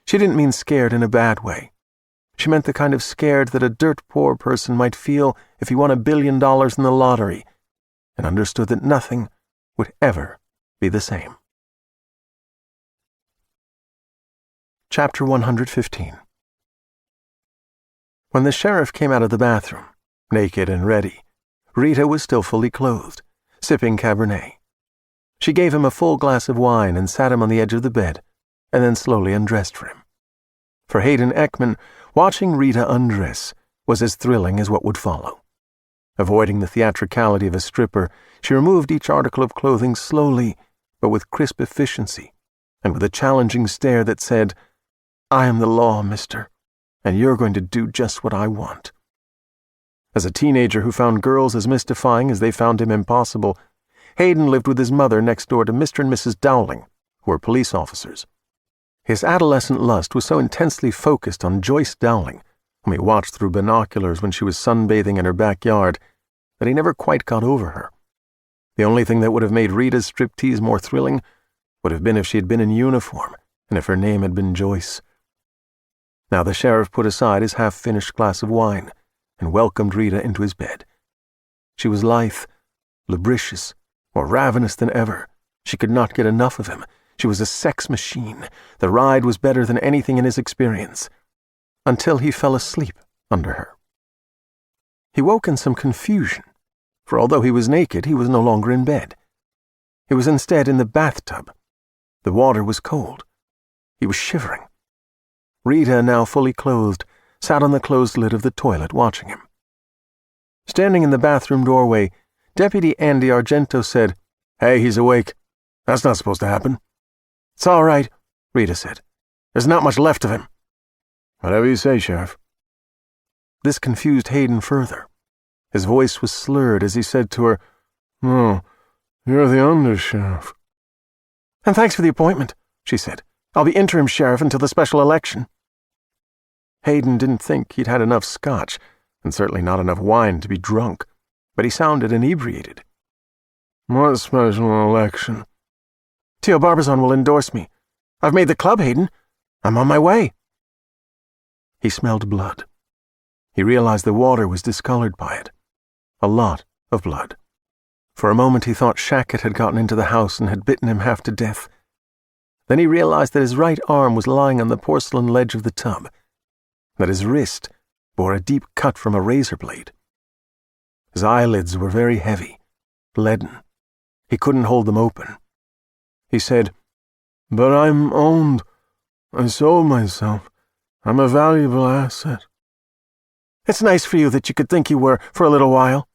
She didn't mean scared in a bad way. She meant the kind of scared that a dirt-poor person might feel if he won $1 billion in the lottery and understood that nothing would ever be the same. Chapter 115. When the sheriff came out of the bathroom, naked and ready, Rita was still fully clothed, sipping Cabernet. She gave him a full glass of wine and sat him on the edge of the bed, and then slowly undressed for him. For Hayden Ekman, watching Rita undress was as thrilling as what would follow. Avoiding the theatricality of a stripper, she removed each article of clothing slowly, but with crisp efficiency, and with a challenging stare that said, "I am the law, mister, and you're going to do just what I want." As a teenager who found girls as mystifying as they found him impossible, Hayden lived with his mother next door to Mr. and Mrs. Dowling, who were police officers. His adolescent lust was so intensely focused on Joyce Dowling, whom he watched through binoculars when she was sunbathing in her backyard, that he never quite got over her. The only thing that would have made Rita's striptease more thrilling would have been if she had been in uniform and if her name had been Joyce. Now the sheriff put aside his half-finished glass of wine and welcomed Rita into his bed. She was lithe, lubricious, more ravenous than ever. She could not get enough of him. She was a sex machine. The ride was better than anything in his experience, until he fell asleep under her. He woke in some confusion, for although he was naked, he was no longer in bed. He was instead in the bathtub. The water was cold. He was shivering. Rita, now fully clothed, sat on the closed lid of the toilet watching him. Standing in the bathroom doorway, Deputy Andy Argento said, "Hey, he's awake. That's not supposed to happen." "It's all right," Rita said. "There's not much left of him." "Whatever you say, Sheriff." This confused Hayden further. His voice was slurred as he said to her, "No, you're the under-sheriff." "And thanks for the appointment," she said. "I'll be interim sheriff until the special election." Hayden didn't think he'd had enough scotch, and certainly not enough wine to be drunk, but he sounded inebriated. "What special election?" "Tio Barbizon will endorse me. I've made the club, Hayden. I'm on my way." He smelled blood. He realized the water was discolored by it. A lot of blood. For a moment he thought Shackett had gotten into the house and had bitten him half to death. Then he realized that his right arm was lying on the porcelain ledge of the tub, that his wrist bore a deep cut from a razor blade. His eyelids were very heavy, leaden. He couldn't hold them open. He said, "But I'm owned. I sold myself. I'm a valuable asset." "It's nice for you that you could think you were for a little while."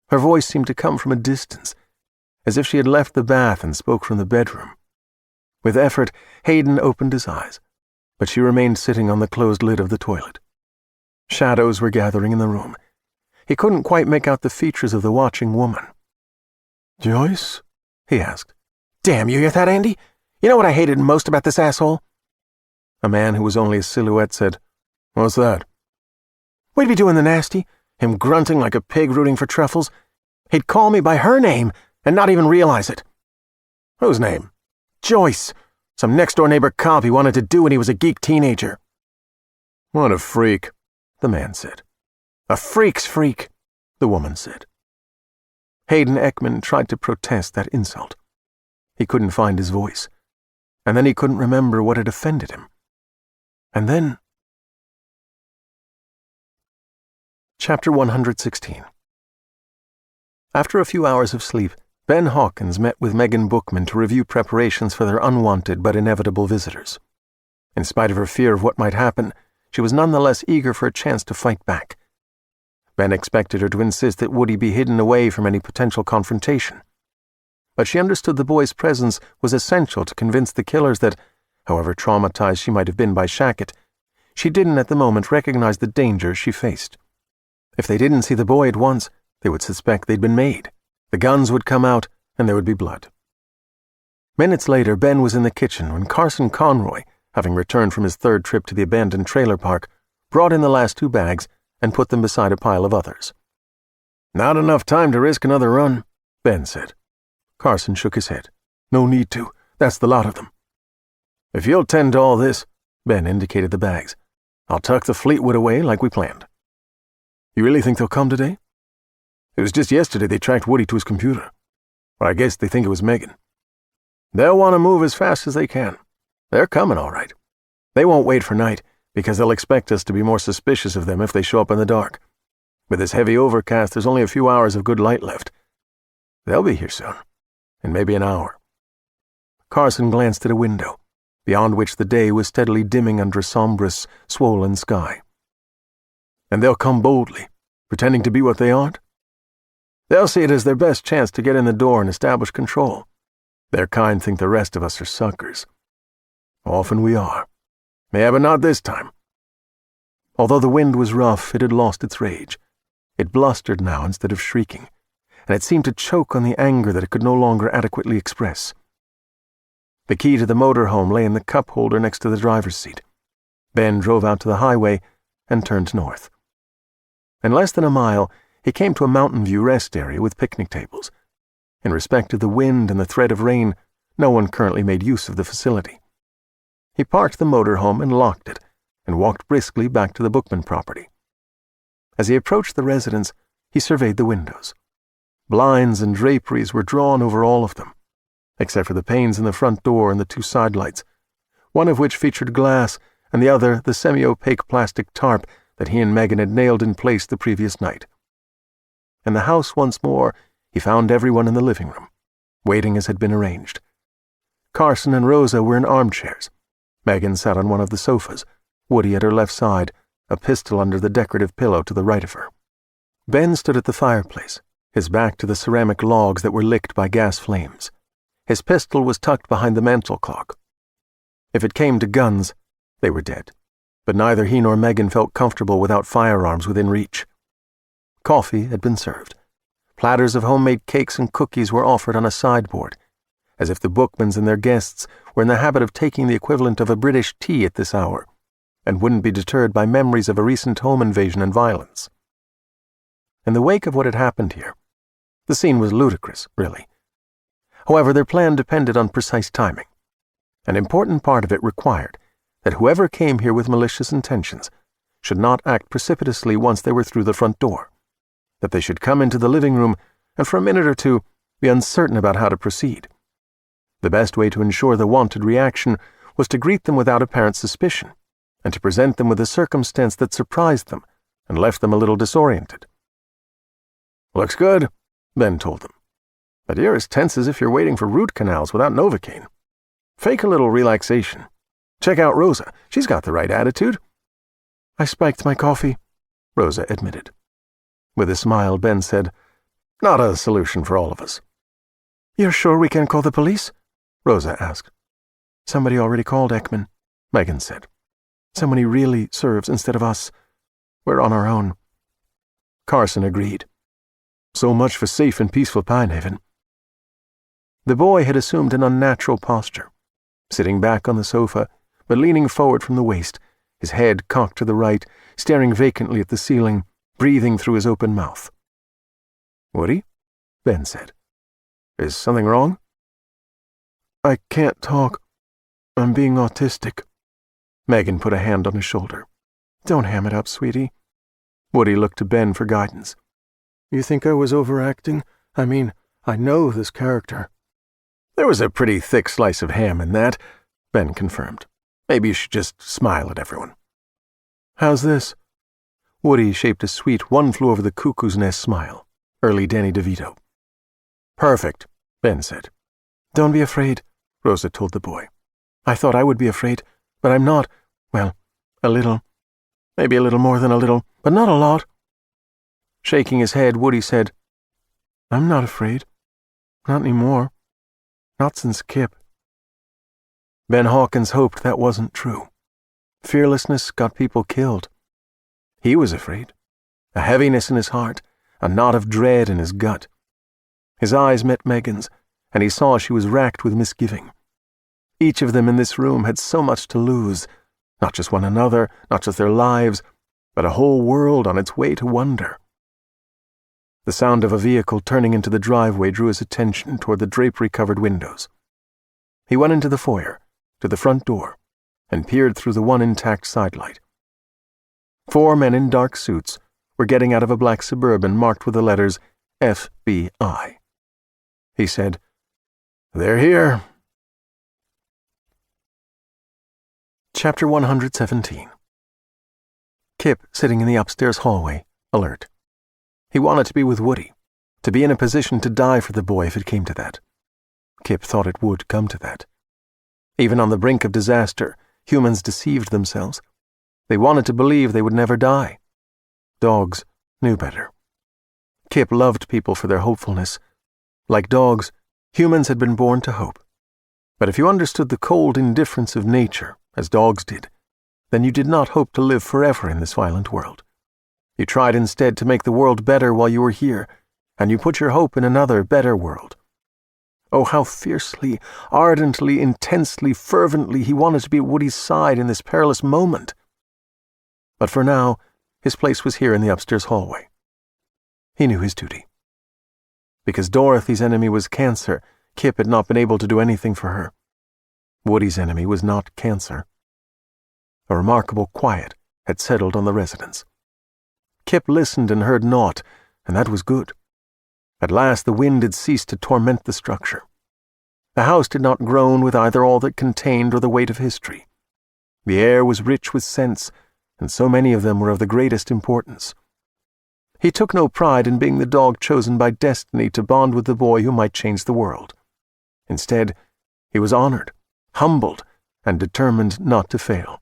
Her voice seemed to come from a distance, as if she had left the bath and spoke from the bedroom. With effort, Hayden opened his eyes, but she remained sitting on the closed lid of the toilet. Shadows were gathering in the room. He couldn't quite make out the features of the watching woman. "Joyce?" he asked. "Damn, you hear that, Andy? You know what I hated most about this asshole?" A man who was only a silhouette said, "What's that?" "We'd be doing the nasty, him grunting like a pig rooting for truffles. He'd call me by her name and not even realize it." "Whose name?" "Joyce. Some next-door neighbor cop he wanted to do when he was a geek teenager." "What a freak," the man said. "A freak's freak," the woman said. Hayden Ekman tried to protest that insult. He couldn't find his voice. and then he couldn't remember what had offended him. And then... Chapter 116. After a few hours of sleep, Ben Hawkins met with Megan Bookman to review preparations for their unwanted but inevitable visitors. In spite of her fear of what might happen, she was nonetheless eager for a chance to fight back. Ben expected her to insist that Woody be hidden away from any potential confrontation. But she understood the boy's presence was essential to convince the killers that, however traumatized she might have been by Shackett, she didn't at the moment recognize the danger she faced. If they didn't see the boy at once, they would suspect they'd been made. The guns would come out, and there would be blood. Minutes later, Ben was in the kitchen when Carson Conroy, having returned from his third trip to the abandoned trailer park, brought in the last 2 bags and put them beside a pile of others. "Not enough time to risk another run," Ben said. Carson shook his head. "No need to. That's the lot of them." "If you'll tend to all this," Ben indicated the bags, "I'll tuck the Fleetwood away like we planned." "You really think they'll come today?" "It was just yesterday they tracked Woody to his computer. Or I guess they think it was Megan. They'll want to move as fast as they can. They're coming all right. They won't wait for night, because they'll expect us to be more suspicious of them if they show up in the dark. With this heavy overcast, there's only a few hours of good light left. They'll be here soon, in maybe an hour." Carson glanced at a window, beyond which the day was steadily dimming under a sombrous, swollen sky. "And they'll come boldly, pretending to be what they aren't? They'll see it as their best chance to get in the door and establish control. Their kind think the rest of us are suckers. Often we are. Yeah, but not this time." Although the wind was rough, it had lost its rage. It blustered now instead of shrieking, and it seemed to choke on the anger that it could no longer adequately express. The key to the motorhome lay in the cup holder next to the driver's seat. Ben drove out to the highway and turned north. In less than a mile, he came to a Mountain View rest area with picnic tables. In respect of the wind and the threat of rain, no one currently made use of the facility. He parked the motorhome and locked it, and walked briskly back to the Bookman property. As he approached the residence, he surveyed the windows. Blinds and draperies were drawn over all of them, except for the panes in the front door and the 2 side lights, one of which featured glass and the other the semi-opaque plastic tarp that he and Megan had nailed in place the previous night. In the house once more, he found everyone in the living room, waiting as had been arranged. Carson and Rosa were in armchairs. Megan sat on one of the sofas, Woody at her left side, a pistol under the decorative pillow to the right of her. Ben stood at the fireplace, his back to the ceramic logs that were licked by gas flames. His pistol was tucked behind the mantel clock. If it came to guns, they were dead, but neither he nor Megan felt comfortable without firearms within reach. Coffee had been served. Platters of homemade cakes and cookies were offered on a sideboard, as if the Bookmans and their guests were in the habit of taking the equivalent of a British tea at this hour, and wouldn't be deterred by memories of a recent home invasion and violence. In the wake of what had happened here, the scene was ludicrous, really. However, their plan depended on precise timing. An important part of it required that whoever came here with malicious intentions should not act precipitously once they were through the front door, that they should come into the living room and for a minute or two be uncertain about how to proceed. The best way to ensure the wanted reaction was to greet them without apparent suspicion, and to present them with a circumstance that surprised them and left them a little disoriented. "Looks good," Ben told them. "But you're as tense as if you're waiting for root canals without Novocaine. Fake a little relaxation. Check out Rosa. She's got the right attitude." "I spiked my coffee," Rosa admitted. With a smile, Ben said, "Not a solution for all of us." "You're sure we can call the police?" Rosa asked. "Somebody already called Ekman," Megan said. "Someone he really serves instead of us. We're on our own." Carson agreed. So much for safe and peaceful Pinehaven. The boy had assumed an unnatural posture, sitting back on the sofa, but leaning forward from the waist, his head cocked to the right, staring vacantly at the ceiling, breathing through his open mouth. "Woody?" Ben said. "Is something wrong?" "I can't talk. I'm being autistic." Megan put a hand on his shoulder. "Don't ham it up, sweetie." Woody looked to Ben for guidance. "You think I was overacting? I mean, I know this character." "There was a pretty thick slice of ham in that," Ben confirmed. Maybe you should just smile at everyone. How's this? Woody shaped a sweet one-flew-over-the-cuckoo's-nest smile. Early Danny DeVito. Perfect, Ben said. Don't be afraid, Rosa told the boy. I thought I would be afraid, but I'm not. Well, a little. Maybe a little more than a little, but not a lot. Shaking his head, Woody said, I'm not afraid. Not anymore. Not since Kipp. Ben Hawkins hoped that wasn't true. Fearlessness got people killed. He was afraid. A heaviness in his heart, a knot of dread in his gut. His eyes met Megan's, and he saw she was racked with misgiving. Each of them in this room had so much to lose, not just one another, not just their lives, but a whole world on its way to wonder. The sound of a vehicle turning into the driveway drew his attention toward the drapery-covered windows. He went into the foyer, to the front door, and peered through the one intact sidelight. 4 men in dark suits were getting out of a black Suburban marked with the letters FBI. He said, They're here. Chapter 117. Kipp sitting in the upstairs hallway, alert. He wanted to be with Woody, to be in a position to die for the boy if it came to that. Kipp thought it would come to that. Even on the brink of disaster, humans deceived themselves. They wanted to believe they would never die. Dogs knew better. Kipp loved people for their hopefulness. Like dogs, humans had been born to hope. But if you understood the cold indifference of nature, as dogs did, then you did not hope to live forever in this violent world. You tried instead to make the world better while you were here, and you put your hope in another, better world. Oh, how fiercely, ardently, intensely, fervently he wanted to be at Woody's side in this perilous moment. But for now, his place was here in the upstairs hallway. He knew his duty. Because Dorothy's enemy was cancer, Kipp had not been able to do anything for her. Woody's enemy was not cancer. A remarkable quiet had settled on the residence. Kipp listened and heard naught, and that was good. At last the wind had ceased to torment the structure. The house did not groan with either all that contained or the weight of history. The air was rich with scents, and so many of them were of the greatest importance. He took no pride in being the dog chosen by destiny to bond with the boy who might change the world. Instead, he was honored, humbled, and determined not to fail.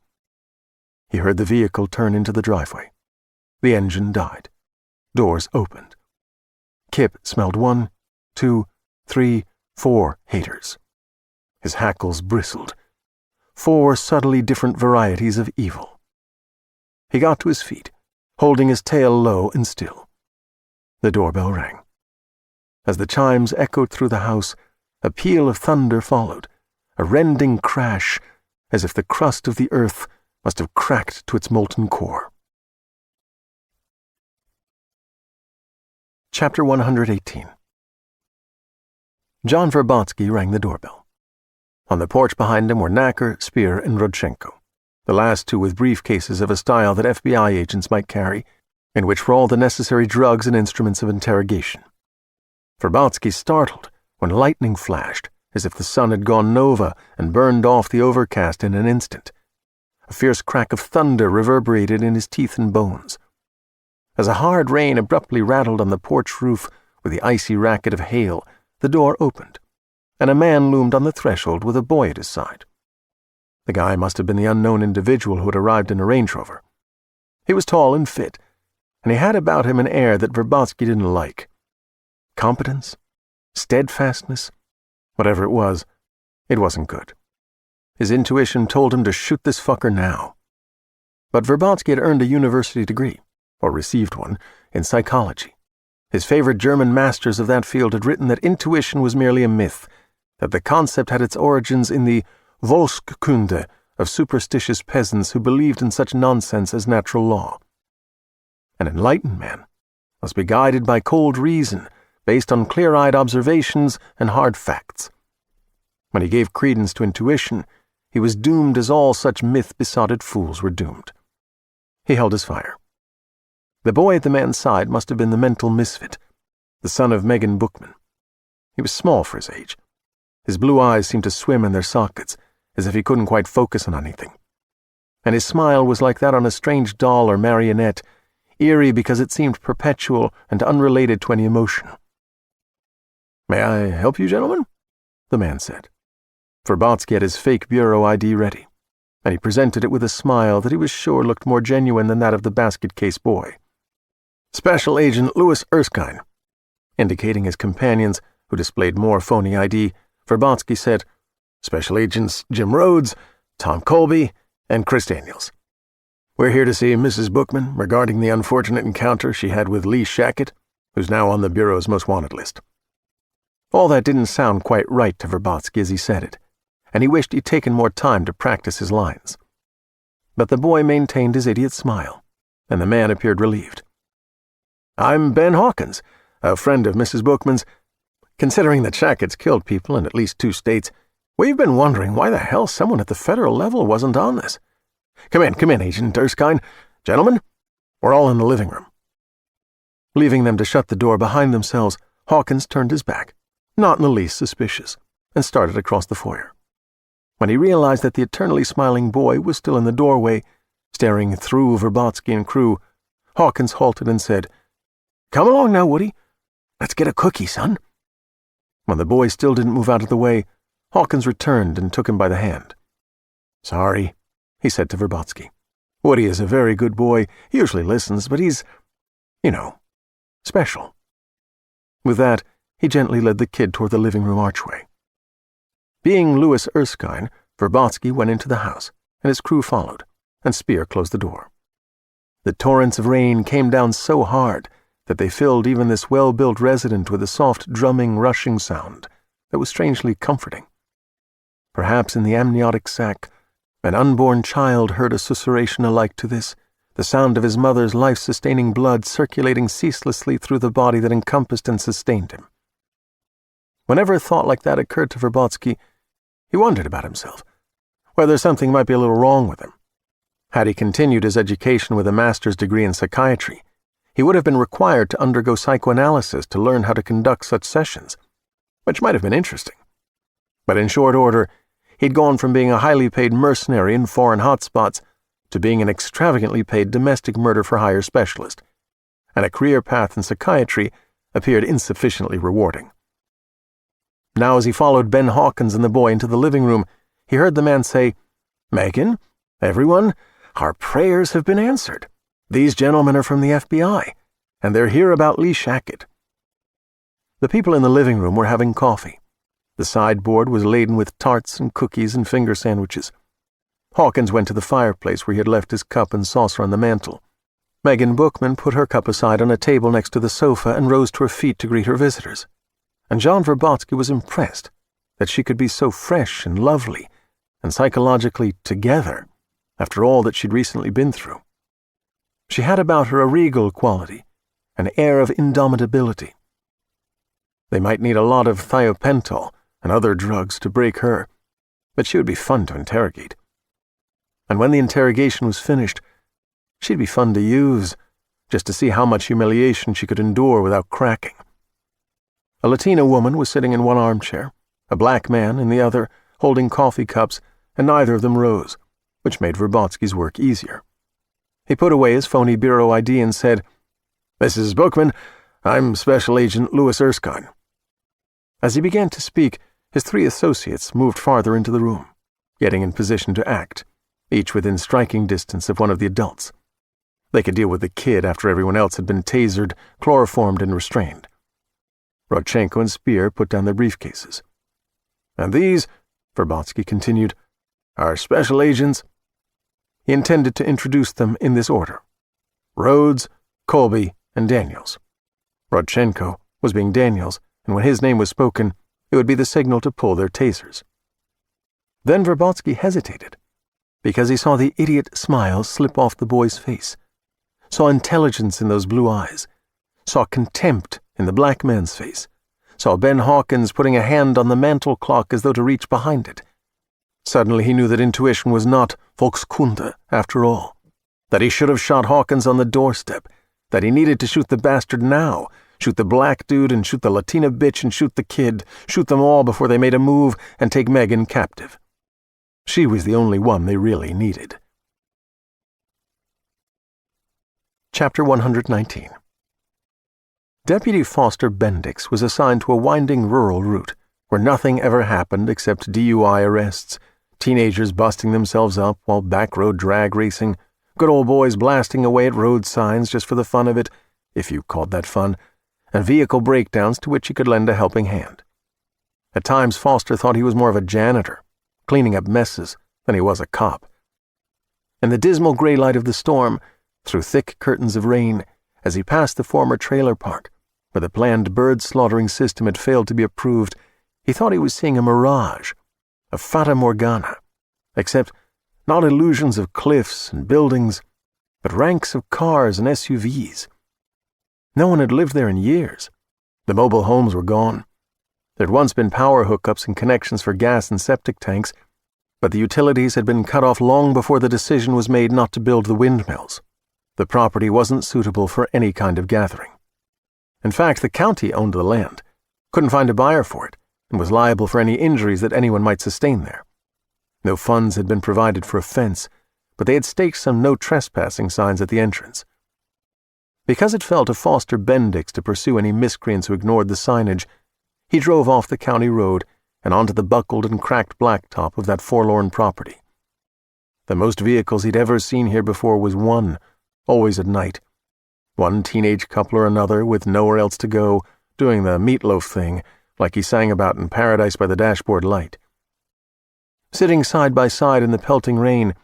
He heard the vehicle turn into the driveway. The engine died. Doors opened. Kipp smelled 1, 2, 3, 4 haters. His hackles bristled. 4 subtly different varieties of evil. He got to his feet, holding his tail low and still. The doorbell rang. As the chimes echoed through the house, a peal of thunder followed, a rending crash, as if the crust of the earth must have cracked to its molten core. Chapter 118. John Verbotsky rang the doorbell. On the porch behind him were Knacker, Spear, and Rodchenko, the last 2 with briefcases of a style that FBI agents might carry, in which were all the necessary drugs and instruments of interrogation. Verbotsky startled when lightning flashed, as if the sun had gone nova and burned off the overcast in an instant. A fierce crack of thunder reverberated in his teeth and bones. As a hard rain abruptly rattled on the porch roof with the icy racket of hail, the door opened, and a man loomed on the threshold with a boy at his side. The guy must have been the unknown individual who had arrived in a Range Rover. He was tall and fit, and he had about him an air that Verbotsky didn't like. Competence? Steadfastness? Whatever it wasn't good. His intuition told him to shoot this fucker now. But Verbotsky had earned a university degree, or received one, in psychology. His favorite German masters of that field had written that intuition was merely a myth, that the concept had its origins in the Volkskunde of superstitious peasants who believed in such nonsense as natural law. An enlightened man must be guided by cold reason, based on clear-eyed observations and hard facts. When he gave credence to intuition, he was doomed as all such myth-besotted fools were doomed. He held his fire. The boy at the man's side must have been the mental misfit, the son of Megan Bookman. He was small for his age. His blue eyes seemed to swim in their sockets, as if he couldn't quite focus on anything. And his smile was like that on a strange doll or marionette, eerie because it seemed perpetual and unrelated to any emotion. "May I help you, gentlemen?" the man said. Verbotsky had his fake bureau ID ready, and he presented it with a smile that he was sure looked more genuine than that of the basket case boy. "Special Agent Louis Erskine." Indicating his companions, who displayed more phony ID, Verbotsky said, "Special Agents Jim Rhodes, Tom Colby, and Chris Daniels. We're here to see Mrs. Bookman regarding the unfortunate encounter she had with Lee Shackett, who's now on the Bureau's most wanted list." All that didn't sound quite right to Verbotsky as he said it, and he wished he'd taken more time to practice his lines. But the boy maintained his idiot smile, and the man appeared relieved. "I'm Ben Hawkins, a friend of Mrs. Bookman's. Considering that Shackett's killed people in at least 2 states, we've been wondering why the hell someone at the federal level wasn't on this. Come in, Agent Erskine. Gentlemen, we're all in the living room." Leaving them to shut the door behind themselves, Hawkins turned his back, not in the least suspicious, and started across the foyer. When he realized that the eternally smiling boy was still in the doorway, staring through Verbotsky and crew, Hawkins halted and said, "Come along now, Woody. Let's get a cookie, son." When the boy still didn't move out of the way, Hawkins returned and took him by the hand. "Sorry," he said to Verbotsky. "Woody is a very good boy. He usually listens, but he's, special." With that, he gently led the kid toward the living room archway. Being Louis Erskine, Verbotsky went into the house, and his crew followed, and Spear closed the door. The torrents of rain came down so hard that they filled even this well-built resident with a soft, drumming, rushing sound that was strangely comforting. Perhaps in the amniotic sac, an unborn child heard a susurration alike to this, the sound of his mother's life-sustaining blood circulating ceaselessly through the body that encompassed and sustained him. Whenever a thought like that occurred to Verbotsky, he wondered about himself, whether something might be a little wrong with him. Had he continued his education with a master's degree in psychiatry, he would have been required to undergo psychoanalysis to learn how to conduct such sessions, which might have been interesting. But in short order, he'd gone from being a highly paid mercenary in foreign hotspots to being an extravagantly paid domestic murder-for-hire specialist, and a career path in psychiatry appeared insufficiently rewarding. Now as he followed Ben Hawkins and the boy into the living room, he heard the man say, "Megan, everyone, our prayers have been answered. These gentlemen are from the FBI, and they're here about Lee Shackett." The people in the living room were having coffee. The sideboard was laden with tarts and cookies and finger sandwiches. Hawkins went to the fireplace where he had left his cup and saucer on the mantel. Megan Bookman put her cup aside on a table next to the sofa and rose to her feet to greet her visitors. And John Verbotsky was impressed that she could be so fresh and lovely and psychologically together after all that she'd recently been through. She had about her a regal quality, an air of indomitability. They might need a lot of thiopental and other drugs to break her, but she would be fun to interrogate. And when the interrogation was finished, she'd be fun to use, just to see how much humiliation she could endure without cracking. A Latina woman was sitting in one armchair, a black man in the other, holding coffee cups, and neither of them rose, which made Verbotsky's work easier. He put away his phony bureau ID and said, "Mrs. Bookman, I'm Special Agent Louis Erskine." As he began to speak, his 3 associates moved farther into the room, getting in position to act, each within striking distance of one of the adults. They could deal with the kid after everyone else had been tasered, chloroformed, and restrained. Rodchenko and Spear put down their briefcases. "And these," Verbotsky continued, "are special agents." He intended to introduce them in this order: Rhodes, Colby, and Daniels. Rodchenko was being Daniels, and when his name was spoken, it would be the signal to pull their tasers. Then Verbotsky hesitated, because he saw the idiot smile slip off the boy's face, saw intelligence in those blue eyes, saw contempt in the black man's face, saw Ben Hawkins putting a hand on the mantel clock as though to reach behind it. Suddenly he knew that intuition was not Volkskunde after all, that he should have shot Hawkins on the doorstep, that he needed to shoot the bastard now, shoot the black dude and shoot the Latina bitch and shoot the kid, shoot them all before they made a move and take Megan captive. She was the only one they really needed. Chapter 119. Deputy Foster Bendix was assigned to a winding rural route where nothing ever happened except DUI arrests, teenagers busting themselves up while back-road drag racing, good old boys blasting away at road signs just for the fun of it, if you called that fun, and vehicle breakdowns to which he could lend a helping hand. At times Foster thought he was more of a janitor, cleaning up messes, than he was a cop. In the dismal gray light of the storm, through thick curtains of rain, as he passed the former trailer park, where the planned bird-slaughtering system had failed to be approved, he thought he was seeing a mirage, a fata morgana, except not illusions of cliffs and buildings, but ranks of cars and SUVs. No one had lived there in years. The mobile homes were gone. There had once been power hookups and connections for gas and septic tanks, but the utilities had been cut off long before the decision was made not to build the windmills. The property wasn't suitable for any kind of gathering. In fact, the county owned the land, couldn't find a buyer for it, and was liable for any injuries that anyone might sustain there. No funds had been provided for a fence, but they had staked some no trespassing signs at the entrance. Because it fell to Foster Bendix to pursue any miscreants who ignored the signage, he drove off the county road and onto the buckled and cracked blacktop of that forlorn property. The most vehicles he'd ever seen here before was one, always at night. One teenage couple or another with nowhere else to go, doing the meatloaf thing, like he sang about in Paradise by the Dashboard Light. Sitting side by side in the pelting rain,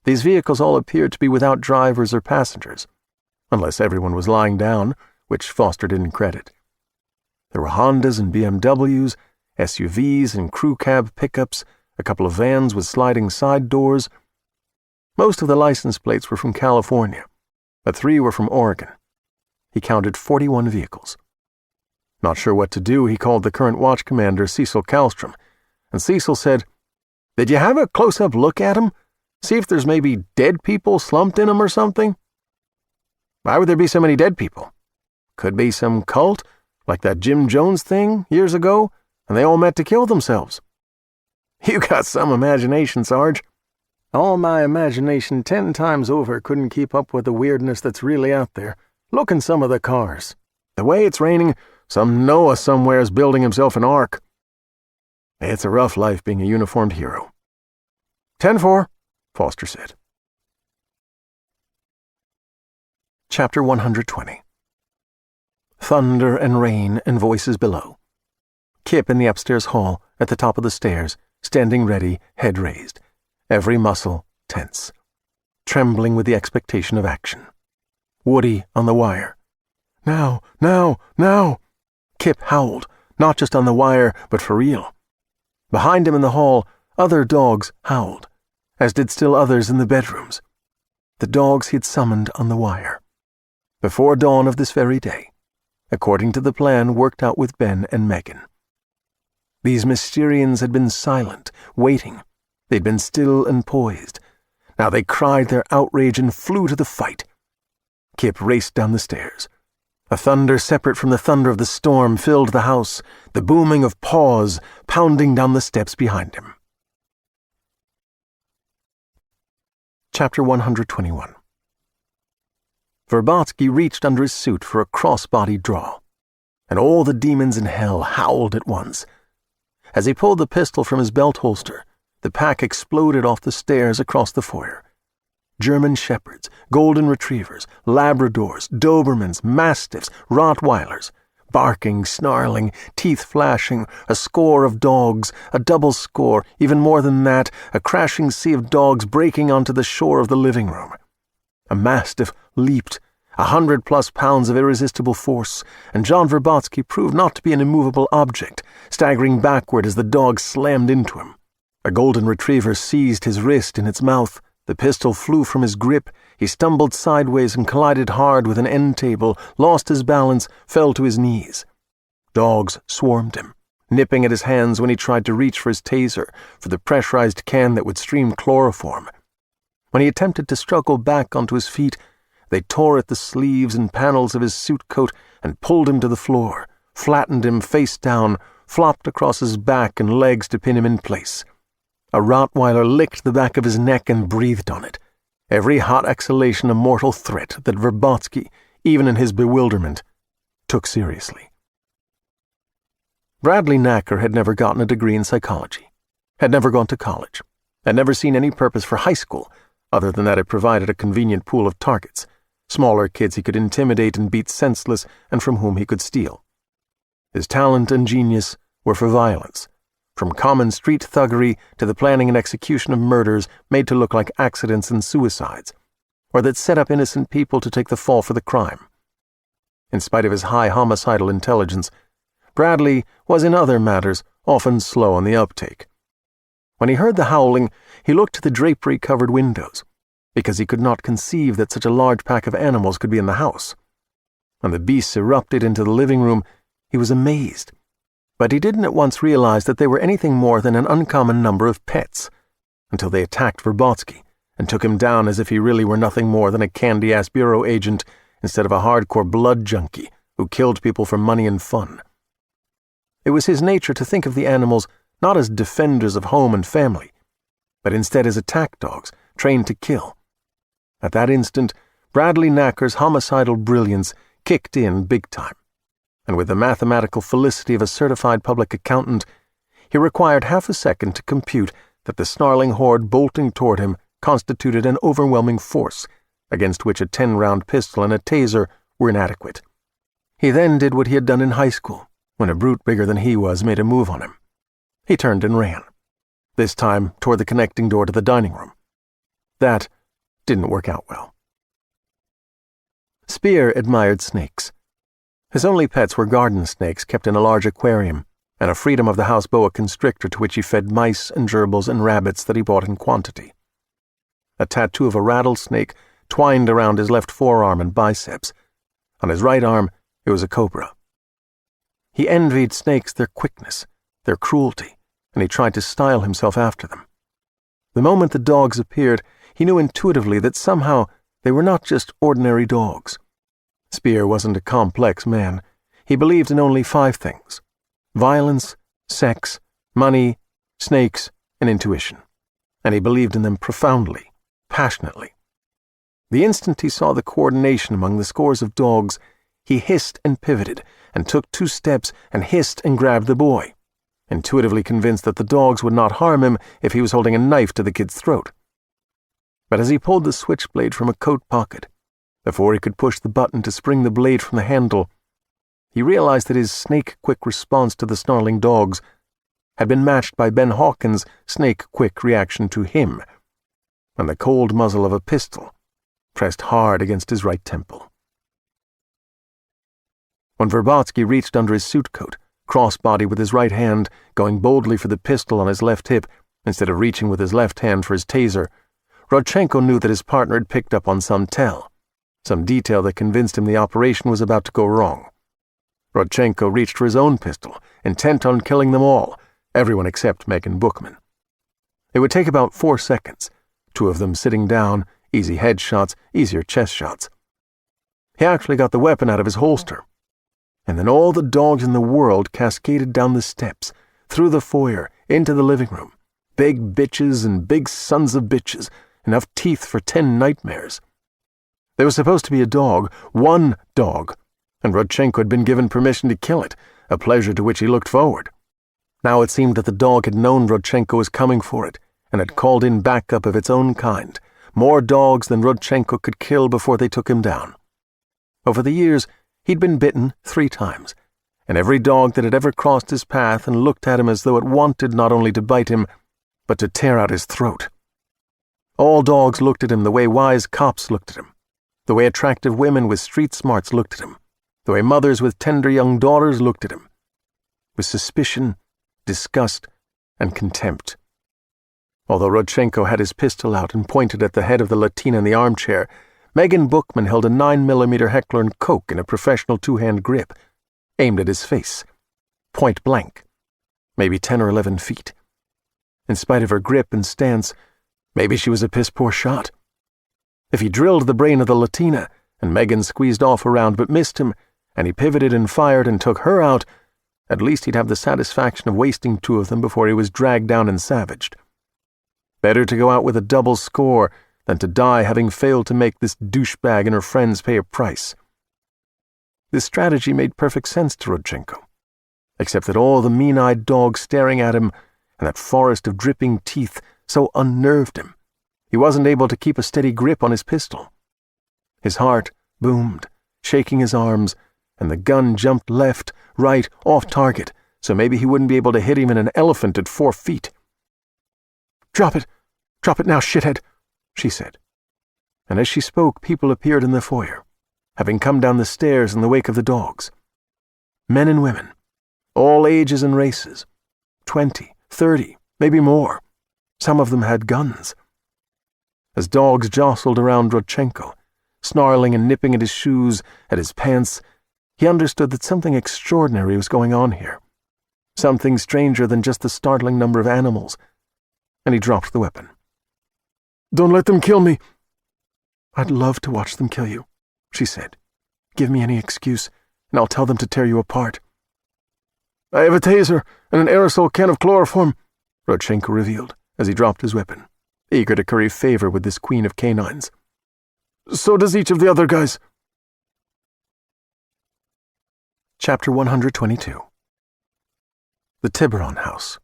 these vehicles all appeared to be without drivers or passengers, unless everyone was lying down, which Foster didn't credit. There were Hondas and BMWs, SUVs and crew cab pickups, a couple of vans with sliding side doors. Most of the license plates were from California, but 3 were from Oregon. He counted 41 vehicles. Not sure what to do, he called the current watch commander, Cecil Kallstrom, and Cecil said, "Did you have a close-up look at 'em? See if there's maybe dead people slumped in 'em or something?" "Why would there be so many dead people? Could be some cult, like that Jim Jones thing years ago, and they all met to kill themselves." "You got some imagination, Sarge." "All my imagination 10 times over couldn't keep up with the weirdness that's really out there. Look in some of the cars. The way it's raining, some Noah somewhere's building himself an ark. It's a rough life being a uniformed hero." 10-4, Foster said. Chapter 120. Thunder and rain and voices below. Kipp in the upstairs hall, at the top of the stairs, standing ready, head raised, every muscle tense, trembling with the expectation of action. Woody on the wire. "Now, now, now!" Kipp howled, not just on the wire, but for real. Behind him in the hall, other dogs howled, as did still others in the bedrooms. The dogs he'd summoned on the wire. Before dawn of this very day, according to the plan worked out with Ben and Megan. These Mysterians had been silent, waiting. They'd been still and poised. Now they cried their outrage and flew to the fight. Kipp raced down the stairs. A thunder separate from the thunder of the storm filled the house, the booming of paws pounding down the steps behind him. Chapter 121. Verbotsky reached under his suit for a cross-body draw, and all the demons in hell howled at once. As he pulled the pistol from his belt holster, the pack exploded off the stairs across the foyer. German shepherds, golden retrievers, Labradors, Dobermans, Mastiffs, Rottweilers, barking, snarling, teeth flashing, a score of dogs, a double score, even more than that, a crashing sea of dogs breaking onto the shore of the living room. A Mastiff leaped, 100+ pounds of irresistible force, and John Verbotsky proved not to be an immovable object, staggering backward as the dog slammed into him. A golden retriever seized his wrist in its mouth. The pistol flew from his grip. He stumbled sideways and collided hard with an end table, lost his balance, fell to his knees. Dogs swarmed him, nipping at his hands when he tried to reach for his taser, for the pressurized can that would stream chloroform. When he attempted to struggle back onto his feet, they tore at the sleeves and panels of his suit coat and pulled him to the floor, flattened him face down, flopped across his back and legs to pin him in place. A Rottweiler licked the back of his neck and breathed on it, every hot exhalation a mortal threat that Verbotsky, even in his bewilderment, took seriously. Bradley Knacker had never gotten a degree in psychology, had never gone to college, had never seen any purpose for high school other than that it provided a convenient pool of targets, smaller kids he could intimidate and beat senseless and from whom he could steal. His talent and genius were for violence, from common street thuggery to the planning and execution of murders made to look like accidents and suicides, or that set up innocent people to take the fall for the crime. In spite of his high homicidal intelligence, Bradley was in other matters often slow on the uptake. When he heard the howling, he looked to the drapery-covered windows, because he could not conceive that such a large pack of animals could be in the house. When the beasts erupted into the living room, he was amazed, but he didn't at once realize that they were anything more than an uncommon number of pets, until they attacked Verbotsky and took him down as if he really were nothing more than a candy-ass bureau agent instead of a hardcore blood junkie who killed people for money and fun. It was his nature to think of the animals not as defenders of home and family, but instead as attack dogs trained to kill. At that instant, Bradley Knacker's homicidal brilliance kicked in big time, and with the mathematical felicity of a certified public accountant, he required half a second to compute that the snarling horde bolting toward him constituted an overwhelming force, against which a 10-round pistol and a taser were inadequate. He then did what he had done in high school, when a brute bigger than he was made a move on him. He turned and ran, this time toward the connecting door to the dining room. That didn't work out well. Spear admired snakes. His only pets were garden snakes kept in a large aquarium, and a freedom of the house boa constrictor to which he fed mice and gerbils and rabbits that he bought in quantity. A tattoo of a rattlesnake twined around his left forearm and biceps. On his right arm, it was a cobra. He envied snakes their quickness, their cruelty, and he tried to style himself after them. The moment the dogs appeared, he knew intuitively that somehow they were not just ordinary dogs. Spear wasn't a complex man. He believed in only 5 things: violence, sex, money, snakes, and intuition. And he believed in them profoundly, passionately. The instant he saw the coordination among the scores of dogs, he hissed and pivoted, and took 2 steps and hissed and grabbed the boy, intuitively convinced that the dogs would not harm him if he was holding a knife to the kid's throat. But as he pulled the switchblade from a coat pocket, before he could push the button to spring the blade from the handle, he realized that his snake-quick response to the snarling dogs had been matched by Ben Hawkins' snake-quick reaction to him, and the cold muzzle of a pistol pressed hard against his right temple. When Verbotsky reached under his suit coat, crossbody with his right hand, going boldly for the pistol on his left hip instead of reaching with his left hand for his taser, Rodchenko knew that his partner had picked up on some detail that convinced him the operation was about to go wrong. Rodchenko reached for his own pistol, intent on killing them all, everyone except Megan Bookman. It would take about 4 seconds, 2 of them sitting down, easy head shots, easier chest shots. He actually got the weapon out of his holster. And then all the dogs in the world cascaded down the steps, through the foyer, into the living room. Big bitches and big sons of bitches, enough teeth for 10 nightmares. There was supposed to be a dog, 1 dog, and Rodchenko had been given permission to kill it, a pleasure to which he looked forward. Now it seemed that the dog had known Rodchenko was coming for it, and had called in backup of its own kind, more dogs than Rodchenko could kill before they took him down. Over the years, he'd been bitten 3 times, and every dog that had ever crossed his path and looked at him as though it wanted not only to bite him, but to tear out his throat. All dogs looked at him the way wise cops looked at him, the way attractive women with street smarts looked at him, the way mothers with tender young daughters looked at him, with suspicion, disgust, and contempt. Although Rodchenko had his pistol out and pointed at the head of the Latina in the armchair, Megan Bookman held a 9mm Heckler & Koch in a professional 2-hand grip, aimed at his face, point blank, maybe 10 or 11 feet. In spite of her grip and stance, maybe she was a piss-poor shot. If he drilled the brain of the Latina, and Megan squeezed off around but missed him, and he pivoted and fired and took her out, at least he'd have the satisfaction of wasting 2 of them before he was dragged down and savaged. Better to go out with a double score than to die having failed to make this douchebag and her friends pay a price. This strategy made perfect sense to Rodchenko, except that all the mean-eyed dogs staring at him and that forest of dripping teeth so unnerved him, he wasn't able to keep a steady grip on his pistol. His heart boomed, shaking his arms, and the gun jumped left, right, off target, so maybe he wouldn't be able to hit even an elephant at 4 feet. Drop it now, shithead," she said. And as she spoke, people appeared in the foyer, having come down the stairs in the wake of the dogs. Men and women, all ages and races, 20, 30, maybe more. Some of them had guns. As dogs jostled around Rodchenko, snarling and nipping at his shoes, at his pants, he understood that something extraordinary was going on here. Something stranger than just the startling number of animals, and he dropped the weapon. "Don't let them kill me." "I'd love to watch them kill you," she said. "Give me any excuse, and I'll tell them to tear you apart." "I have a taser and an aerosol can of chloroform," Rodchenko revealed as he dropped his weapon, eager to curry favor with this queen of canines. "So does each of the other guys." Chapter 122. The Tiburon House.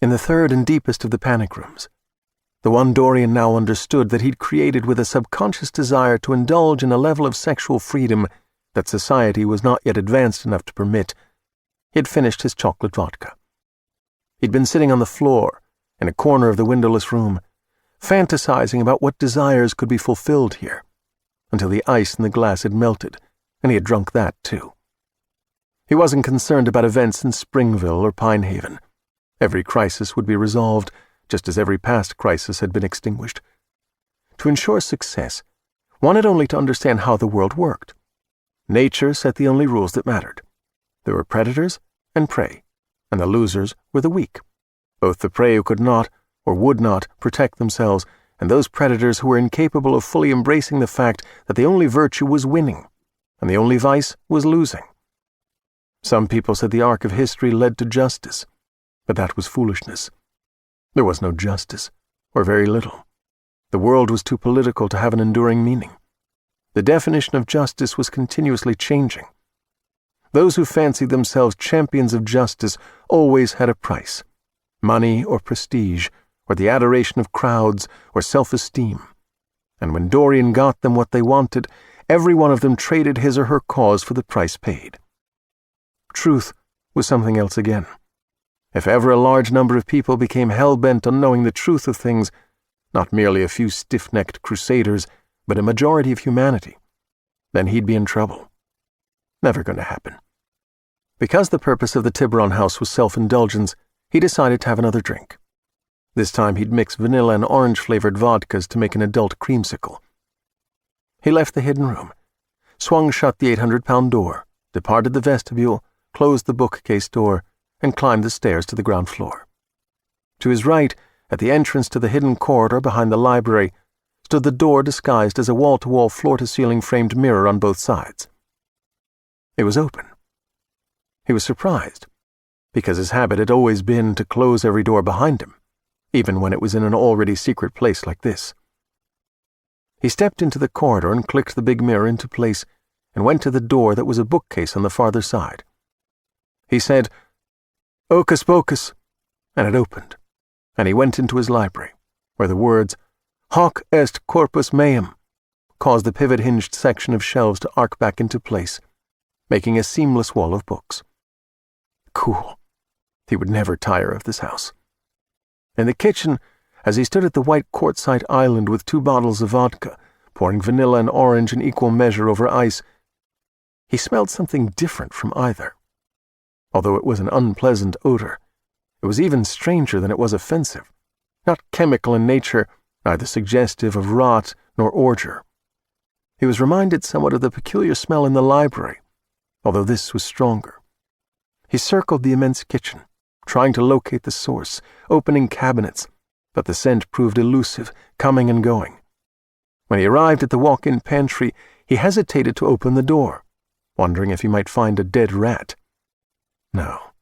In the third and deepest of the panic rooms, the one Dorian now understood that he'd created with a subconscious desire to indulge in a level of sexual freedom that society was not yet advanced enough to permit, he had finished his chocolate vodka. He'd been sitting on the floor, in a corner of the windowless room, fantasizing about what desires could be fulfilled here, until the ice in the glass had melted, and he had drunk that too. He wasn't concerned about events in Springville or Pinehaven. Every crisis would be resolved, just as every past crisis had been extinguished. To ensure success, one had only to understand how the world worked. Nature set the only rules that mattered. There were predators and prey, and the losers were the weak, both the prey who could not or would not protect themselves, and those predators who were incapable of fully embracing the fact that the only virtue was winning, and the only vice was losing. Some people said the arc of history led to justice, but that was foolishness. There was no justice, or very little. The world was too political to have an enduring meaning. The definition of justice was continuously changing. Those who fancied themselves champions of justice always had a price: money or prestige, or the adoration of crowds, or self-esteem. And when Dorian got them what they wanted, every one of them traded his or her cause for the price paid. Truth was something else again. If ever a large number of people became hell-bent on knowing the truth of things, not merely a few stiff-necked crusaders, but a majority of humanity, then he'd be in trouble. Never going to happen. Because the purpose of the Tiburon House was self-indulgence, he decided to have another drink. This time he'd mix vanilla and orange-flavored vodkas to make an adult creamsicle. He left the hidden room, swung shut the 800-pound door, departed the vestibule, closed the bookcase door, and climbed the stairs to the ground floor. To his right, at the entrance to the hidden corridor behind the library, stood the door disguised as a wall-to-wall, floor-to-ceiling framed mirror on both sides. It was open. He was surprised, because his habit had always been to close every door behind him, even when it was in an already secret place like this. He stepped into the corridor and clicked the big mirror into place and went to the door that was a bookcase on the farther side. He said, "Hocus pocus," and it opened, and he went into his library, where the words, "Hoc est corpus meum," caused the pivot-hinged section of shelves to arc back into place, making a seamless wall of books. Cool. He would never tire of this house. In the kitchen, as he stood at the white quartzite island with 2 bottles of vodka, pouring vanilla and orange in equal measure over ice, he smelled something different from either. Although it was an unpleasant odor, it was even stranger than it was offensive, not chemical in nature, neither suggestive of rot nor ordure. He was reminded somewhat of the peculiar smell in the library, although this was stronger. He circled the immense kitchen, trying to locate the source, opening cabinets, but the scent proved elusive, coming and going. When he arrived at the walk-in pantry, he hesitated to open the door, wondering if he might find a dead rat. No,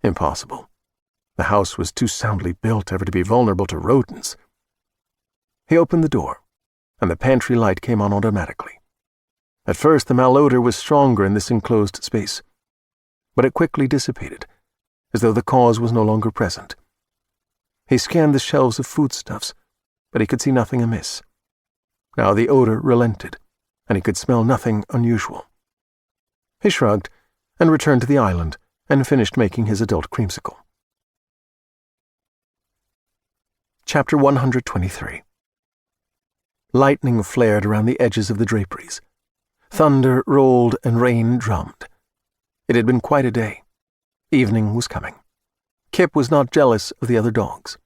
impossible. The house was too soundly built ever to be vulnerable to rodents. He opened the door, and the pantry light came on automatically. At first, the malodor was stronger in this enclosed space, but it quickly dissipated, as though the cause was no longer present. He scanned the shelves of foodstuffs, but he could see nothing amiss. Now the odor relented, and he could smell nothing unusual. He shrugged and returned to the island and finished making his adult creamsicle. Chapter 123. Lightning flared around the edges of the draperies. Thunder rolled and rain drummed. It had been quite a day. Evening was coming. Kipp was not jealous of the other dogs.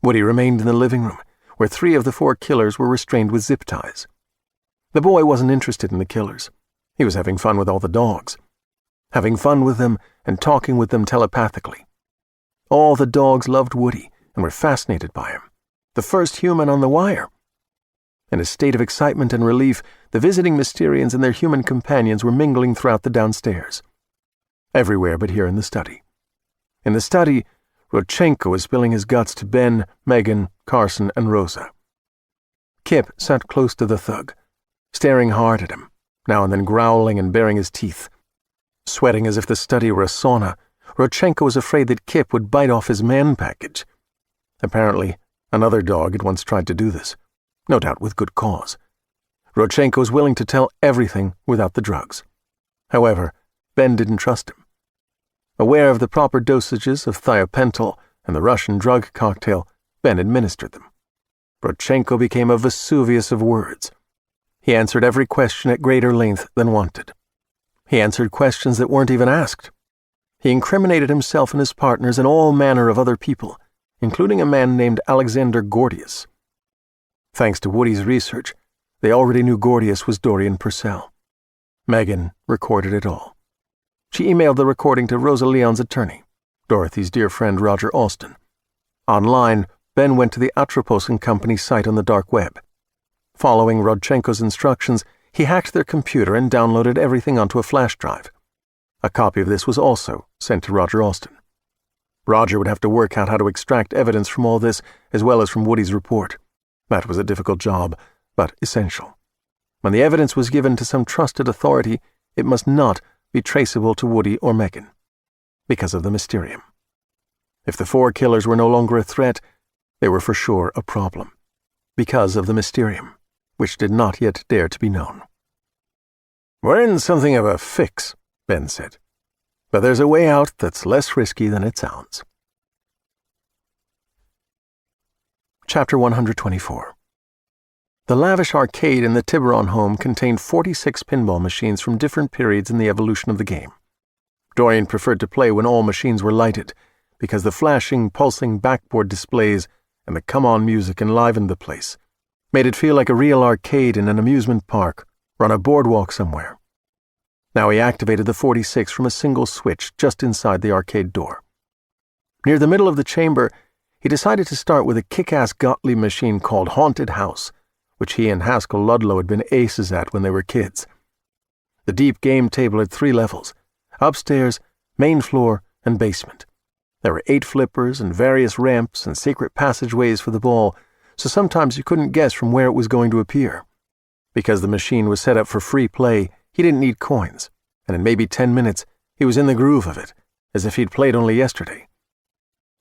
Woody remained in the living room, where 3 of the 4 killers were restrained with zip ties. The boy wasn't interested in the killers. He was having fun with all the dogs. Having fun with them and talking with them telepathically. All the dogs loved Woody and were fascinated by him. The first human on the wire. In a state of excitement and relief, the visiting Mysterians and their human companions were mingling throughout the downstairs. Everywhere but here in the study. In the study, Rodchenko was spilling his guts to Ben, Megan, Carson, and Rosa. Kipp sat close to the thug, staring hard at him, now and then growling and baring his teeth. Sweating as if the study were a sauna, Rodchenko was afraid that Kipp would bite off his man package. Apparently, another dog had once tried to do this, no doubt with good cause. Rodchenko was willing to tell everything without the drugs. However, Ben didn't trust him. Aware of the proper dosages of thiopental and the Russian drug cocktail, Ben administered them. Rodchenko became a Vesuvius of words. He answered every question at greater length than wanted. He answered questions that weren't even asked. He incriminated himself and his partners and all manner of other people, including a man named Alexander Gordius. Thanks to Woody's research, they already knew Gordius was Dorian Purcell. Megan recorded it all. She emailed the recording to Rosa Leon's attorney, Dorothy's dear friend Roger Alston. Online, Ben went to the Atropos & Company's site on the dark web. Following Rodchenko's instructions, he hacked their computer and downloaded everything onto a flash drive. A copy of this was also sent to Roger Alston. Roger would have to work out how to extract evidence from all this, as well as from Woody's report. That was a difficult job, but essential. When the evidence was given to some trusted authority, it must not be traceable to Woody or Megan, because of the Mysterium. If the 4 killers were no longer a threat, they were for sure a problem, because of the Mysterium, which did not yet dare to be known. "We're in something of a fix," Ben said, "but there's a way out that's less risky than it sounds." Chapter 124. The lavish arcade in the Tiburon home contained 46 pinball machines from different periods in the evolution of the game. Dorian preferred to play when all machines were lighted, because the flashing, pulsing backboard displays and the come-on music enlivened the place, made it feel like a real arcade in an amusement park or on a boardwalk somewhere. Now he activated the 46 from a single switch just inside the arcade door. Near the middle of the chamber, he decided to start with a kick-ass Gottlieb machine called Haunted House, which he and Haskell Ludlow had been aces at when they were kids. The deep game table had 3 levels: upstairs, main floor, and basement. There were 8 flippers and various ramps and secret passageways for the ball, so sometimes you couldn't guess from where it was going to appear. Because the machine was set up for free play, he didn't need coins, and in maybe 10 minutes, he was in the groove of it, as if he'd played only yesterday.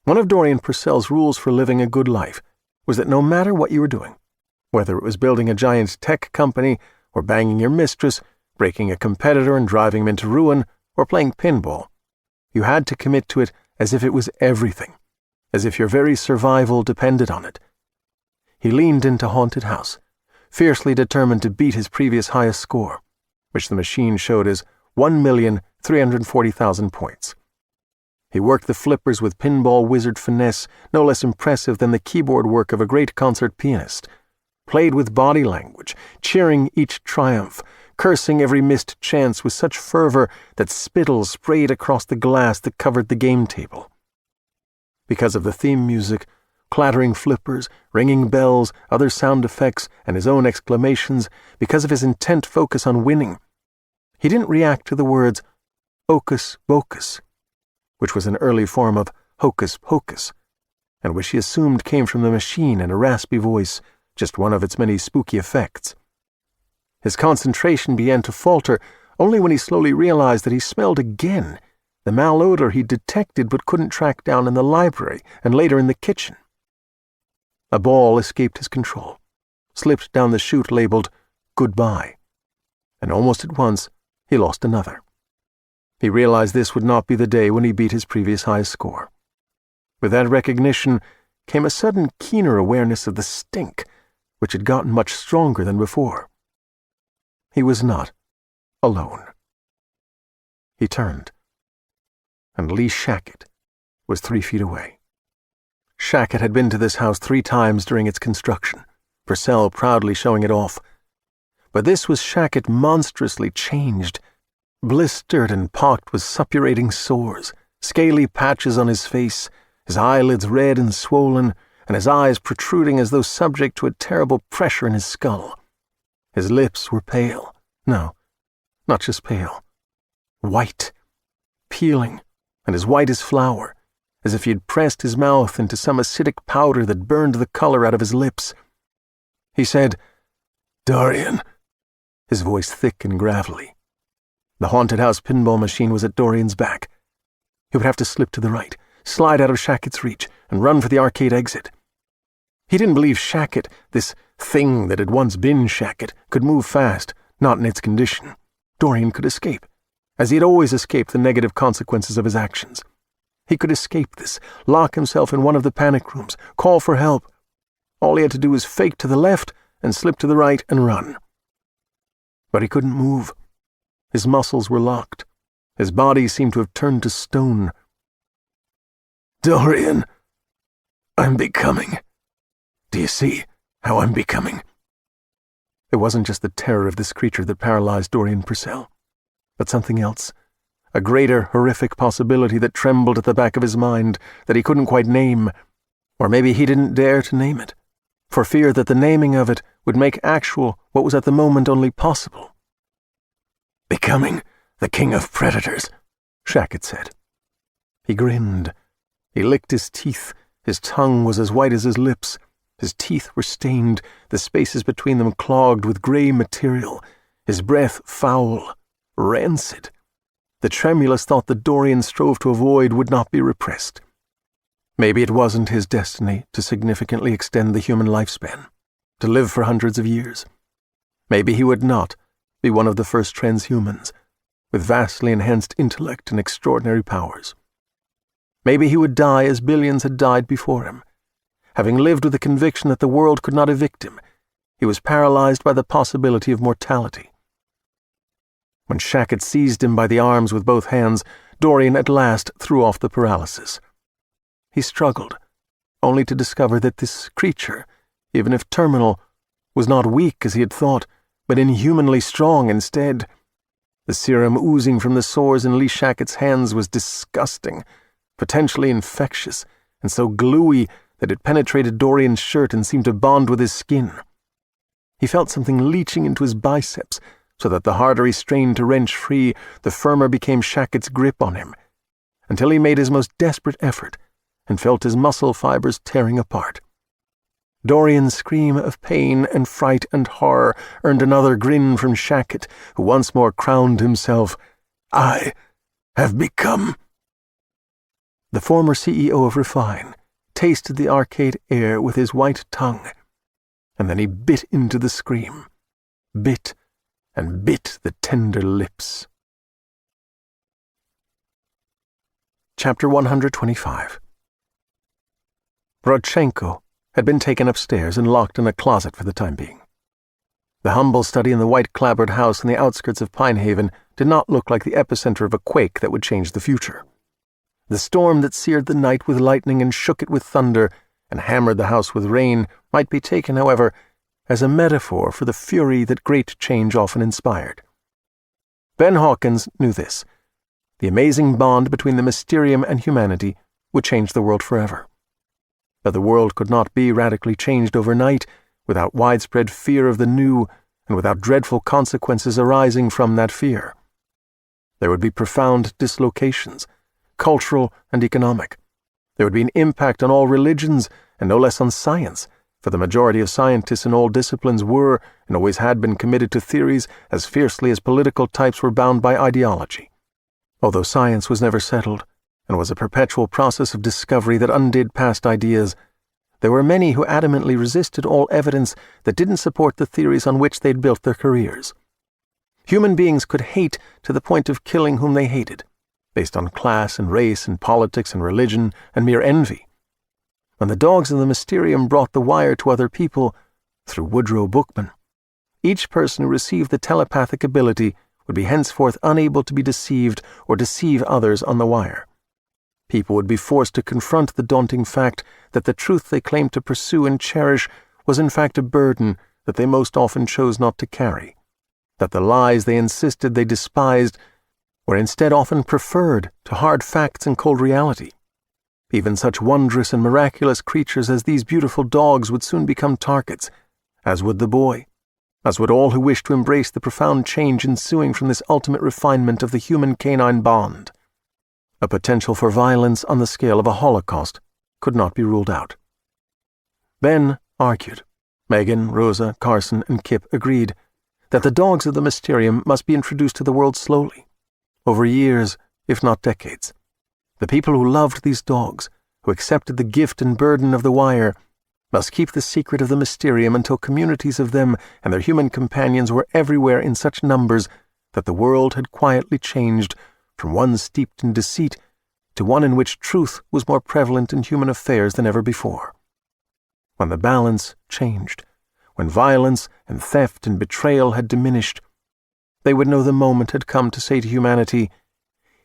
One of Dorian Purcell's rules for living a good life was that no matter what you were doing, whether it was building a giant tech company, or banging your mistress, breaking a competitor and driving him into ruin, or playing pinball, you had to commit to it as if it was everything, as if your very survival depended on it. He leaned into Haunted House, fiercely determined to beat his previous highest score, which the machine showed as 1,340,000 points. He worked the flippers with pinball wizard finesse, no less impressive than the keyboard work of a great concert pianist, played with body language, cheering each triumph, cursing every missed chance with such fervor that spittle sprayed across the glass that covered the game table. Because of the theme music, clattering flippers, ringing bells, other sound effects, and his own exclamations, because of his intent focus on winning, he didn't react to the words "Hocus Pocus," which was an early form of hocus pocus, and which he assumed came from the machine in a raspy voice, just one of its many spooky effects. His concentration began to falter only when he slowly realized that he smelled again the malodor he'd detected but couldn't track down in the library and later in the kitchen. A ball escaped his control, slipped down the chute labeled "Goodbye," and almost at once he lost another. He realized this would not be the day when he beat his previous highest score. With that recognition came a sudden keener awareness of the stink, which had gotten much stronger than before. He was not alone. He turned, and Lee Shackett was 3 feet away. Shackett had been to this house 3 times during its construction, Purcell proudly showing it off. But this was Shackett monstrously changed, blistered and pocked with suppurating sores, scaly patches on his face, his eyelids red and swollen, and his eyes protruding as though subject to a terrible pressure in his skull. His lips were pale. No, not just pale. White, peeling, and as white as flour, as if he had pressed his mouth into some acidic powder that burned the color out of his lips. He said, "Dorian," his voice thick and gravelly. The haunted house pinball machine was at Dorian's back. He would have to slip to the right, slide out of Shackett's reach, and run for the arcade exit. He didn't believe Shackett, this thing that had once been Shackett, could move fast, not in its condition. Dorian could escape, as he had always escaped the negative consequences of his actions. He could escape this, lock himself in one of the panic rooms, call for help. All he had to do was fake to the left and slip to the right and run. But he couldn't move. His muscles were locked. His body seemed to have turned to stone. "Dorian, I'm becoming. Do you see how I'm becoming?" It wasn't just the terror of this creature that paralyzed Dorian Purcell, but something else, a greater horrific possibility that trembled at the back of his mind that he couldn't quite name, or maybe he didn't dare to name it, for fear that the naming of it would make actual what was at the moment only possible. "Becoming the king of predators," Shackett said. He grinned. He licked his teeth. His tongue was as white as his lips. His teeth were stained, the spaces between them clogged with grey material, his breath foul, rancid. The tremulous thought that Dorian strove to avoid would not be repressed. Maybe it wasn't his destiny to significantly extend the human lifespan, to live for hundreds of years. Maybe he would not be one of the first transhumans, with vastly enhanced intellect and extraordinary powers. Maybe he would die as billions had died before him. Having lived with the conviction that the world could not evict him, he was paralyzed by the possibility of mortality. When Shackett seized him by the arms with both hands, Dorian at last threw off the paralysis. He struggled, only to discover that this creature, even if terminal, was not weak as he had thought, but inhumanly strong instead. The serum oozing from the sores in Lee Shackett's hands was disgusting, potentially infectious, and so gluey that it penetrated Dorian's shirt and seemed to bond with his skin. He felt something leaching into his biceps, so that the harder he strained to wrench free, the firmer became Shackett's grip on him, until he made his most desperate effort and felt his muscle fibers tearing apart. Dorian's scream of pain and fright and horror earned another grin from Shackett, who once more crowned himself. "I have become..." The former CEO of Refine tasted the arcade air with his white tongue, and then he bit into the scream, bit and bit the tender lips. Chapter 125. Rodchenko had been taken upstairs and locked in a closet for the time being. The humble study in the white-clapboard house on the outskirts of Pinehaven did not look like the epicenter of a quake that would change the future. The storm that seared the night with lightning and shook it with thunder and hammered the house with rain might be taken, however, as a metaphor for the fury that great change often inspired. Ben Hawkins knew this. The amazing bond between the Mysterium and humanity would change the world forever. But the world could not be radically changed overnight without widespread fear of the new and without dreadful consequences arising from that fear. There would be profound dislocations, cultural and economic. There would be an impact on all religions, and no less on science, for the majority of scientists in all disciplines were, and always had been, committed to theories as fiercely as political types were bound by ideology. Although science was never settled, and was a perpetual process of discovery that undid past ideas, there were many who adamantly resisted all evidence that didn't support the theories on which they'd built their careers. Human beings could hate to the point of killing whom they hated, based on class and race and politics and religion and mere envy. When the dogs of the Mysterium brought the wire to other people, through Woody Bookman, each person who received the telepathic ability would be henceforth unable to be deceived or deceive others on the wire. People would be forced to confront the daunting fact that the truth they claimed to pursue and cherish was in fact a burden that they most often chose not to carry, that the lies they insisted they despised were instead often preferred to hard facts and cold reality. Even such wondrous and miraculous creatures as these beautiful dogs would soon become targets, as would the boy, as would all who wished to embrace the profound change ensuing from this ultimate refinement of the human-canine bond. A potential for violence on the scale of a Holocaust could not be ruled out. Ben argued. Megan, Rosa, Carson, and Kipp agreed that the dogs of the Mysterium must be introduced to the world slowly, over years, if not decades. The people who loved these dogs, who accepted the gift and burden of the wire, must keep the secret of the Mysterium until communities of them and their human companions were everywhere in such numbers that the world had quietly changed from one steeped in deceit to one in which truth was more prevalent in human affairs than ever before. When the balance changed, when violence and theft and betrayal had diminished, they would know the moment had come to say to humanity,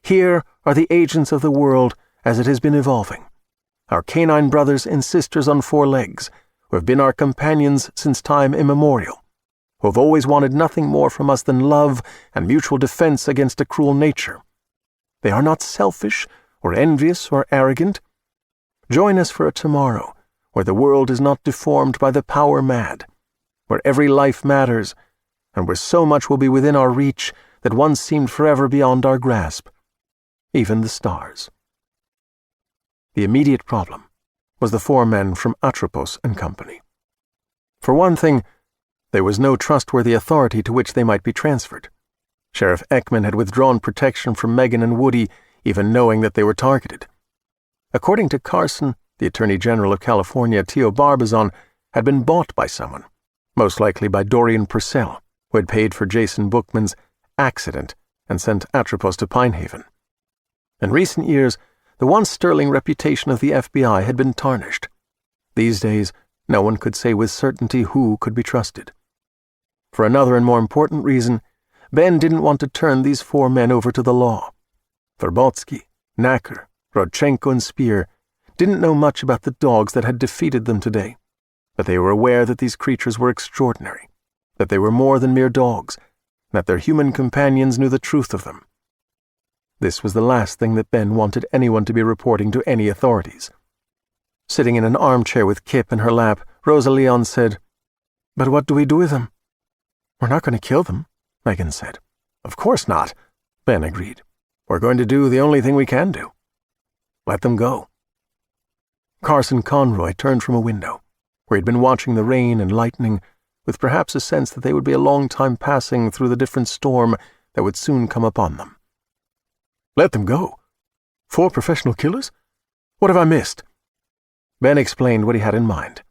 "Here are the agents of the world as it has been evolving, our canine brothers and sisters on four legs, who have been our companions since time immemorial, who have always wanted nothing more from us than love and mutual defense against a cruel nature. They are not selfish or envious or arrogant. Join us for a tomorrow where the world is not deformed by the power mad, where every life matters, and where so much will be within our reach that once seemed forever beyond our grasp, even the stars." The immediate problem was the four men from Atropos and Company. For one thing, there was no trustworthy authority to which they might be transferred. Sheriff Ekman had withdrawn protection from Megan and Woody, even knowing that they were targeted. According to Carson, the Attorney General of California, Tio Barbazon, had been bought by someone, most likely by Dorian Purcell, who had paid for Jason Bookman's accident and sent Atropos to Pinehaven. In recent years, the once sterling reputation of the FBI had been tarnished. These days, no one could say with certainty who could be trusted. For another and more important reason, Ben didn't want to turn these four men over to the law. Verbotsky, Knacker, Rodchenko, and Spear didn't know much about the dogs that had defeated them today, but they were aware that these creatures were extraordinary, that they were more than mere dogs, and that their human companions knew the truth of them. This was the last thing that Ben wanted anyone to be reporting to any authorities. Sitting in an armchair with Kipp in her lap, Rosa Leon said, "But what do we do with them?" "We're not going to kill them," Megan said. "Of course not," Ben agreed. "We're going to do the only thing we can do. Let them go." Carson Conroy turned from a window, where he'd been watching the rain and lightning, with perhaps a sense that they would be a long time passing through the different storm that would soon come upon them. "Let them go? 4 professional killers? What have I missed?" Ben explained what he had in mind.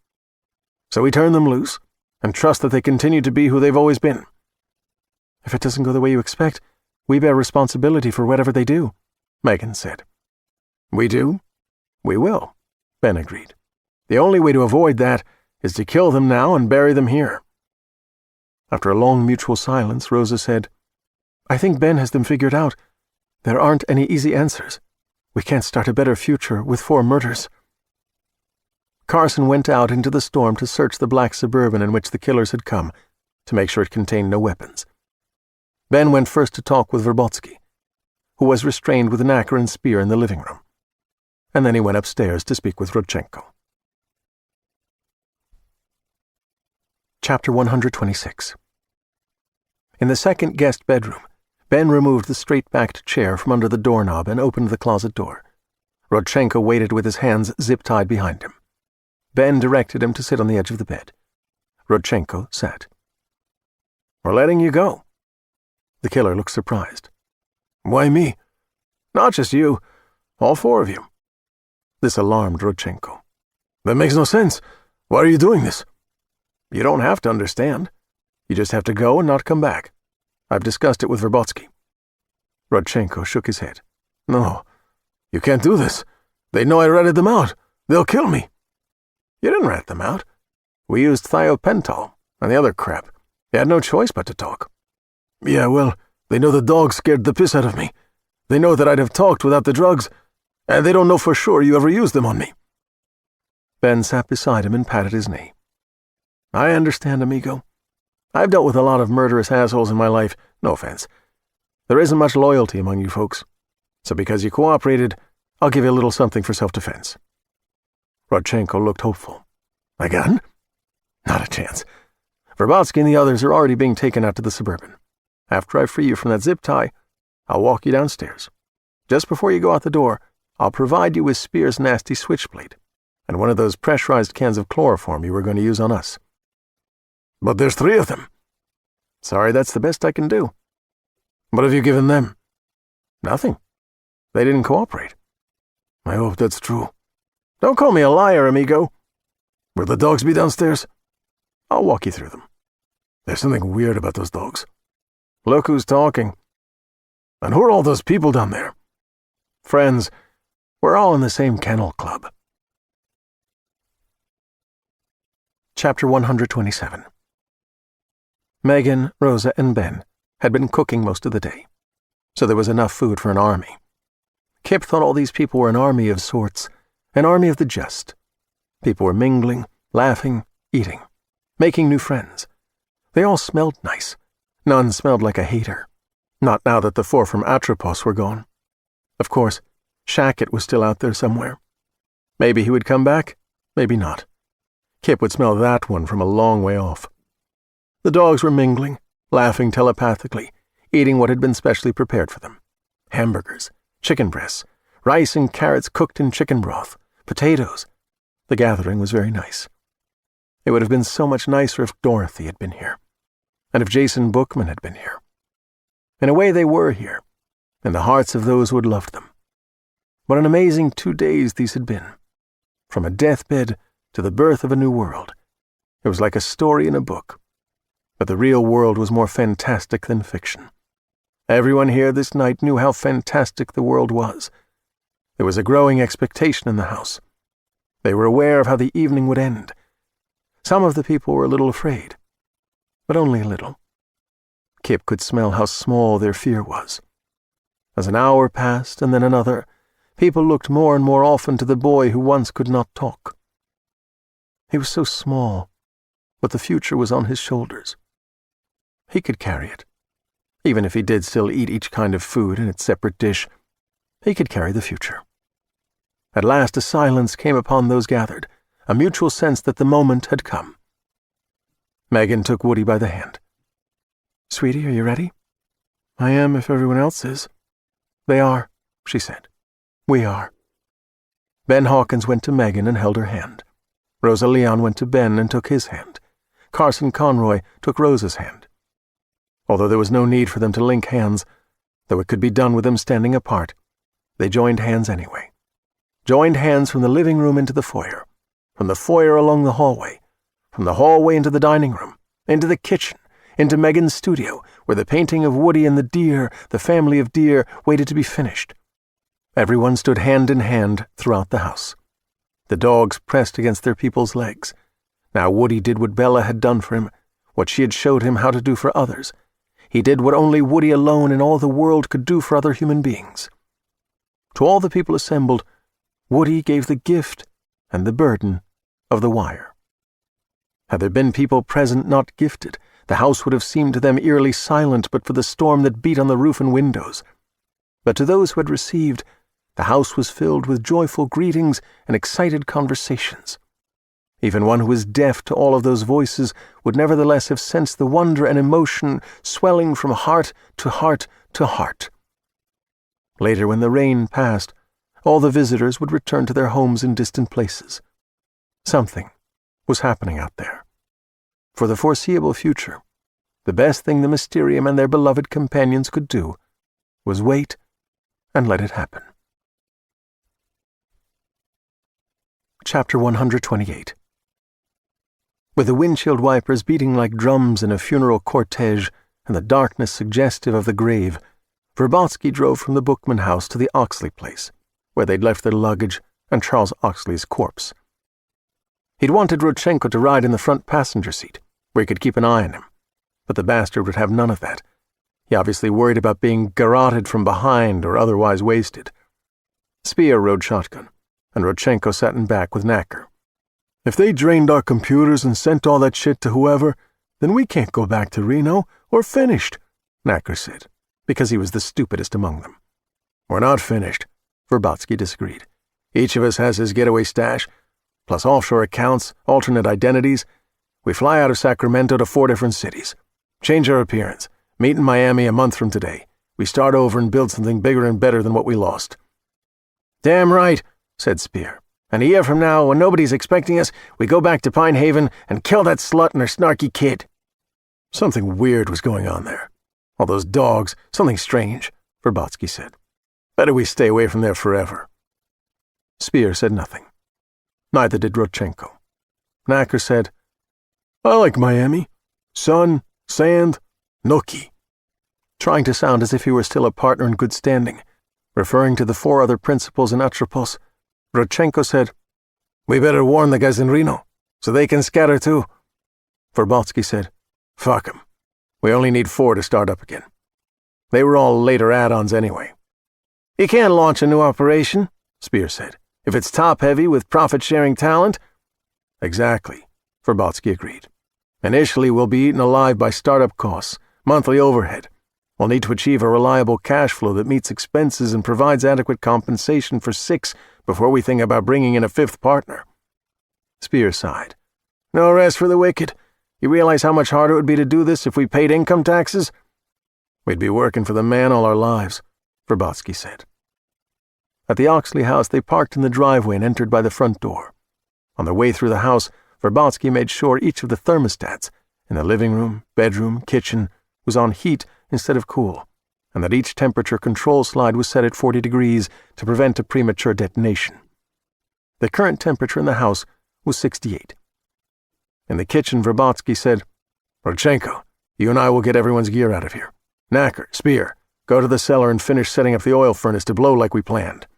"So we turn them loose, and trust that they continue to be who they've always been." "If it doesn't go the way you expect, we bear responsibility for whatever they do," Megan said. "We do? We will," Ben agreed. "The only way to avoid that is to kill them now and bury them here." After a long mutual silence, Rosa said, "I think Ben has them figured out. There aren't any easy answers. We can't start a better future with 4 murders." Carson went out into the storm to search the black Suburban in which the killers had come, to make sure it contained no weapons. Ben went first to talk with Verbotsky, who was restrained with Knacker and Spear in the living room, and then he went upstairs to speak with Rodchenko. Chapter 126. In the second guest bedroom, Ben removed the straight-backed chair from under the doorknob and opened the closet door. Rodchenko waited with his hands zip-tied behind him. Ben directed him to sit on the edge of the bed. Rodchenko sat. "We're letting you go." The killer looked surprised. "Why me? Not just you. All four of you." This alarmed Rodchenko. "That makes no sense. Why are you doing this?" "You don't have to understand. You just have to go and not come back. I've discussed it with Verbotsky." Rodchenko shook his head. "No, you can't do this. They know I ratted them out. They'll kill me." "You didn't rat them out. We used thiopental and the other crap. You had no choice but to talk." "Yeah, well, they know the dogs scared the piss out of me. They know that I'd have talked without the drugs, and they don't know for sure you ever used them on me." Ben sat beside him and patted his knee. "I understand, amigo. I've dealt with a lot of murderous assholes in my life, no offense. There isn't much loyalty among you folks. So because you cooperated, I'll give you a little something for self-defense." Rodchenko looked hopeful. "A gun? Not a chance. Verbotsky and the others are already being taken out to the Suburban. After I free you from that zip tie, I'll walk you downstairs. Just before you go out the door, I'll provide you with Spear's nasty switchblade and one of those pressurized cans of chloroform you were going to use on us." "But there's 3 of them." "Sorry, that's the best I can do." "What have you given them?" "Nothing. They didn't cooperate." "I hope that's true." "Don't call me a liar, amigo." "Will the dogs be downstairs?" "I'll walk you through them." "There's something weird about those dogs." "Look who's talking." "And who are all those people down there?" "Friends. We're all in the same kennel club." Chapter 127. Megan, Rosa, and Ben had been cooking most of the day, so there was enough food for an army. Kipp thought all these people were an army of sorts, an army of the just. People were mingling, laughing, eating, making new friends. They all smelled nice. None smelled like a hater. Not now that the 4 from Atropos were gone. Of course, Shackett was still out there somewhere. Maybe he would come back, maybe not. Kipp would smell that one from a long way off. The dogs were mingling, laughing telepathically, eating what had been specially prepared for them. Hamburgers, chicken breasts, rice and carrots cooked in chicken broth, potatoes. The gathering was very nice. It would have been so much nicer if Dorothy had been here, and if Jason Bookman had been here. In a way, they were here, in the hearts of those who had loved them. What an amazing 2 days these had been. From a deathbed to the birth of a new world. It was like a story in a book. But the real world was more fantastic than fiction. Everyone here this night knew how fantastic the world was. There was a growing expectation in the house. They were aware of how the evening would end. Some of the people were a little afraid, but only a little. Kipp could smell how small their fear was. As an hour passed and then another, people looked more and more often to the boy who once could not talk. He was so small, but the future was on his shoulders. He could carry it. Even if he did still eat each kind of food in its separate dish, he could carry the future. At last a silence came upon those gathered, a mutual sense that the moment had come. Megan took Woody by the hand. "Sweetie, are you ready?" "I am if everyone else is." "They are," she said. "We are." Ben Hawkins went to Megan and held her hand. Rosa Leon went to Ben and took his hand. Carson Conroy took Rosa's hand. Although there was no need for them to link hands, though it could be done with them standing apart, they joined hands anyway. Joined hands from the living room into the foyer, from the foyer along the hallway, from the hallway into the dining room, into the kitchen, into Megan's studio, where the painting of Woody and the deer, the family of deer, waited to be finished. Everyone stood hand in hand throughout the house. The dogs pressed against their people's legs. Now Woody did what Bella had done for him, what she had showed him how to do for others. He did what only Woody alone in all the world could do for other human beings. To all the people assembled, Woody gave the gift and the burden of the wire. Had there been people present not gifted, the house would have seemed to them eerily silent but for the storm that beat on the roof and windows. But to those who had received, the house was filled with joyful greetings and excited conversations. Even one who was deaf to all of those voices would nevertheless have sensed the wonder and emotion swelling from heart to heart to heart. Later, when the rain passed, all the visitors would return to their homes in distant places. Something was happening out there. For the foreseeable future, the best thing the Mysterium and their beloved companions could do was wait and let it happen. Chapter 128. With the windshield wipers beating like drums in a funeral cortege and the darkness suggestive of the grave, Verbotsky drove from the Bookman house to the Oxley place, where they'd left their luggage and Charles Oxley's corpse. He'd wanted Rodchenko to ride in the front passenger seat, where he could keep an eye on him, but the bastard would have none of that. He obviously worried about being garroted from behind or otherwise wasted. Speer rode shotgun, and Rodchenko sat in back with Knacker. "If they drained our computers and sent all that shit to whoever, then we can't go back to Reno. We're finished," Knacker said, because he was the stupidest among them. "We're not finished," Verbotsky disagreed. "Each of us has his getaway stash, plus offshore accounts, alternate identities. We fly out of Sacramento to 4 different cities. Change our appearance. Meet in Miami a month from today. We start over and build something bigger and better than what we lost." "Damn right," said Speer. "And a year from now, when nobody's expecting us, we go back to Pine Haven and kill that slut and her snarky kid." Something weird was going on there. All those dogs, something strange, Verbotsky said. "Better we stay away from there forever." Speer said nothing. Neither did Rodchenko. Knacker said, "I like Miami. Sun, sand, nookie," trying to sound as if he were still a partner in good standing. Referring to the 4 other principals in Atropos, Rodchenko said, "We better warn the guys in Reno, so they can scatter too." Verbotsky said, "Fuck 'em. We only need 4 to start up again. They were all later add-ons anyway." "You can't launch a new operation," Speer said, "if it's top-heavy with profit-sharing talent." "Exactly," Verbotsky agreed. "Initially, we'll be eaten alive by startup costs, monthly overhead. We'll need to achieve a reliable cash flow that meets expenses and provides adequate compensation for 6 before we think about bringing in a 5th partner." Speer sighed. "No rest for the wicked. You realize how much harder it would be to do this if we paid income taxes?" "We'd be working for the man all our lives," Verbotsky said. At the Oxley house, they parked in the driveway and entered by the front door. On their way through the house, Verbotsky made sure each of the thermostats in the living room, bedroom, kitchen was on heat instead of cool, and that each temperature control slide was set at 40 degrees to prevent a premature detonation. The current temperature in the house was 68. In the kitchen, Verbotsky said, "Rodchenko, you and I will get everyone's gear out of here. Knacker, Speer, go to the cellar and finish setting up the oil furnace to blow like we planned."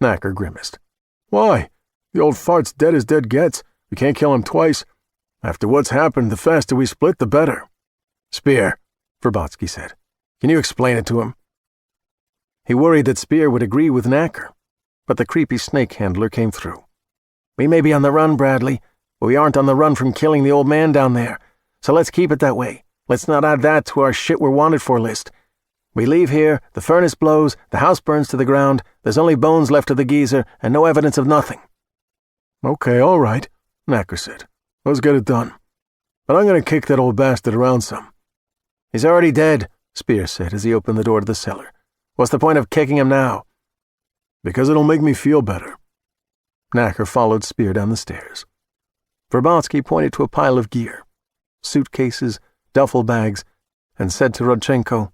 Knacker grimaced. "Why? The old fart's dead as dead gets. We can't kill him twice. After what's happened, the faster we split, the better." "Speer," Verbotsky said, "can you explain it to him?" He worried that Speer would agree with Knacker, but the creepy snake handler came through. "We may be on the run, Bradley, but we aren't on the run from killing the old man down there, so let's keep it that way. Let's not add that to our shit we're wanted for list. We leave here, the furnace blows, the house burns to the ground, there's only bones left of the geezer, and no evidence of nothing." "Okay, all right," Knacker said. "Let's get it done. But I'm going to kick that old bastard around some." "He's already dead," Speer said as he opened the door to the cellar. "What's the point of kicking him now?" "Because it'll make me feel better." Knacker followed Speer down the stairs. Verbotsky pointed to a pile of gear, suitcases, duffel bags, and said to Rodchenko,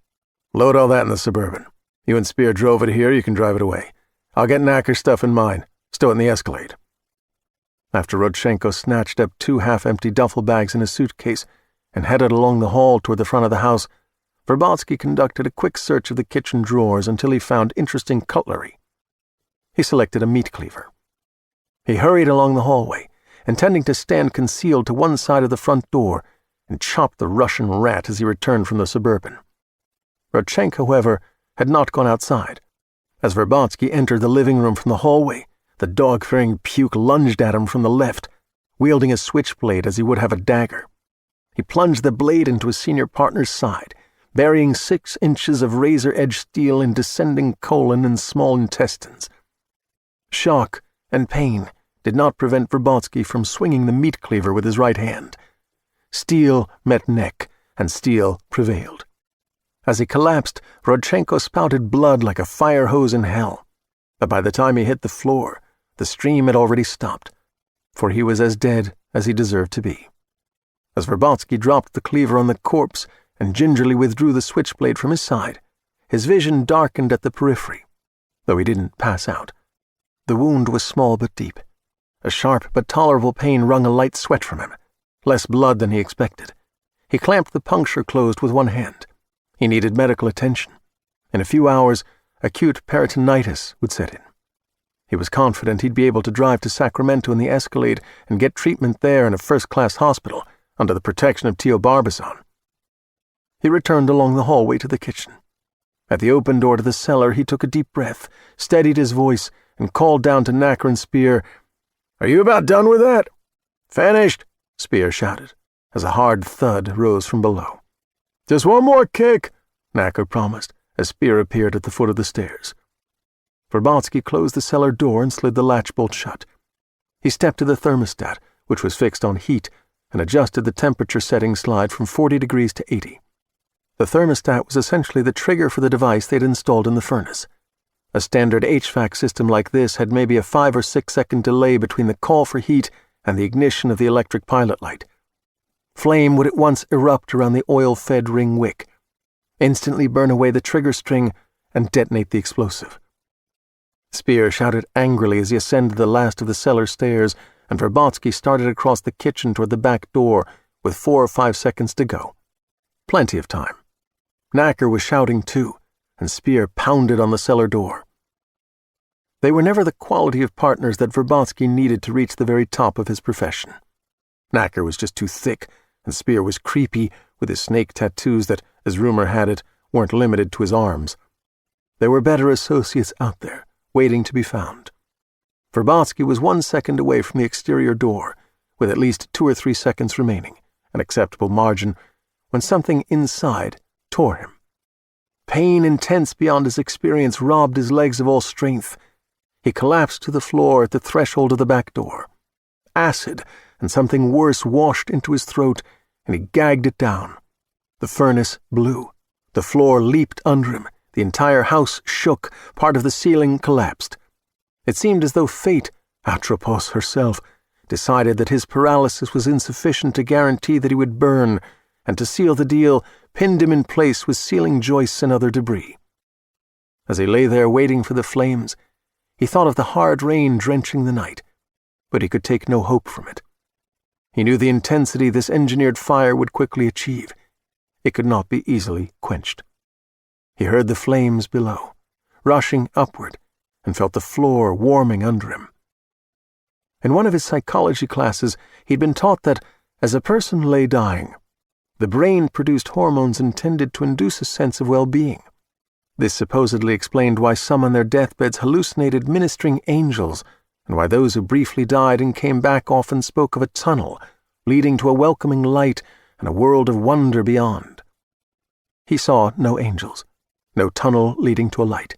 "Load all that in the Suburban. You and Speer drove it here, you can drive it away. I'll get Knacker's stuff in mine, stow it in the Escalade." After Rodchenko snatched up 2 half-empty duffel bags in a suitcase and headed along the hall toward the front of the house, Verbotsky conducted a quick search of the kitchen drawers until he found interesting cutlery. He selected a meat cleaver. He hurried along the hallway, intending to stand concealed to one side of the front door and chop the Russian rat as he returned from the Suburban. Rodchenko, however, had not gone outside. As Verbotsky entered the living room from the hallway, the dog-fearing puke lunged at him from the left, wielding a switchblade as he would have a dagger. He plunged the blade into his senior partner's side, burying 6 inches of razor-edged steel in descending colon and small intestines. Shock and pain did not prevent Verbotsky from swinging the meat cleaver with his right hand. Steel met neck, and steel prevailed. As he collapsed, Rodchenko spouted blood like a fire hose in hell. but by the time he hit the floor, the stream had already stopped, for he was as dead as he deserved to be. As Verbotsky dropped the cleaver on the corpse and gingerly withdrew the switchblade from his side, his vision darkened at the periphery, though he didn't pass out. The wound was small but deep. A sharp but tolerable pain wrung a light sweat from him, less blood than he expected. He clamped the puncture closed with one hand. He needed medical attention. In a few hours, acute peritonitis would set in. He was confident he'd be able to drive to Sacramento in the Escalade and get treatment there in a first-class hospital under the protection of Tio Barbizon. He returned along the hallway to the kitchen. At the open door to the cellar, he took a deep breath, steadied his voice, and called down to Knacker and Spear, "Are you about done with that?" "Finished," Spear shouted, as a hard thud rose from below. "Just one more kick," Knacker promised, as Spear appeared at the foot of the stairs. Verbotsky closed the cellar door and slid the latch bolt shut. He stepped to the thermostat, which was fixed on heat, and adjusted the temperature setting slide from 40 degrees to 80. The thermostat was essentially the trigger for the device they'd installed in the furnace. A standard HVAC system like this had maybe a 5 or 6 second delay between the call for heat and the ignition of the electric pilot light. Flame would at once erupt around the oil-fed ring wick, instantly burn away the trigger string, and detonate the explosive. Spear shouted angrily as he ascended the last of the cellar stairs, and Verbotsky started across the kitchen toward the back door with 4 or 5 seconds to go. Plenty of time. Knacker was shouting too, and Spear pounded on the cellar door. They were never the quality of partners that Verbotsky needed to reach the very top of his profession. Knacker was just too thick, and Spear was creepy with his snake tattoos that, as rumor had it, weren't limited to his arms. There were better associates out there, waiting to be found. Verbotsky was 1 second away from the exterior door, with at least 2 or 3 seconds remaining, an acceptable margin, when something inside tore him. Pain intense beyond his experience robbed his legs of all strength. He collapsed to the floor at the threshold of the back door. Acid and something worse washed into his throat, and he gagged it down. The furnace blew. The floor leaped under him. The entire house shook. Part of the ceiling collapsed. It seemed as though fate, Atropos herself, decided that his paralysis was insufficient to guarantee that he would burn, and to seal the deal, pinned him in place with ceiling joists and other debris. As he lay there waiting for the flames, he thought of the hard rain drenching the night, but he could take no hope from it. He knew the intensity this engineered fire would quickly achieve. It could not be easily quenched. He heard the flames below, rushing upward, and felt the floor warming under him. In one of his psychology classes, he'd been taught that, as a person lay dying, the brain produced hormones intended to induce a sense of well-being. This supposedly explained why some on their deathbeds hallucinated ministering angels, and why those who briefly died and came back often spoke of a tunnel leading to a welcoming light and a world of wonder beyond. He saw no angels, no tunnel leading to a light.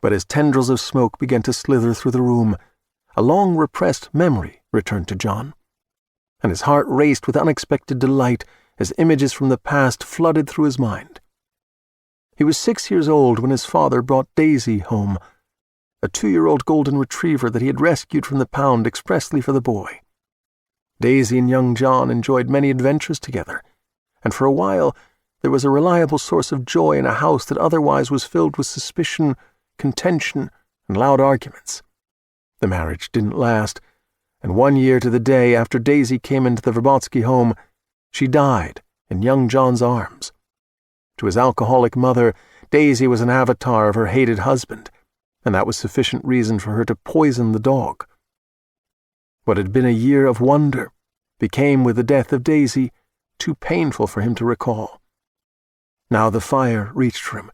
But as tendrils of smoke began to slither through the room, a long-repressed memory returned to John, and his heart raced with unexpected delight as images from the past flooded through his mind. He was 6 years old when his father brought Daisy home, a 2-year-old golden retriever that he had rescued from the pound expressly for the boy. Daisy and young John enjoyed many adventures together, and for a while there was a reliable source of joy in a house that otherwise was filled with suspicion, contention, and loud arguments. The marriage didn't last, and 1 year to the day after Daisy came into the Verbotsky home, she died in young John's arms. To his alcoholic mother, Daisy was an avatar of her hated husband, and that was sufficient reason for her to poison the dog. What had been a year of wonder became, with the death of Daisy, too painful for him to recall. Now the fire reached for him,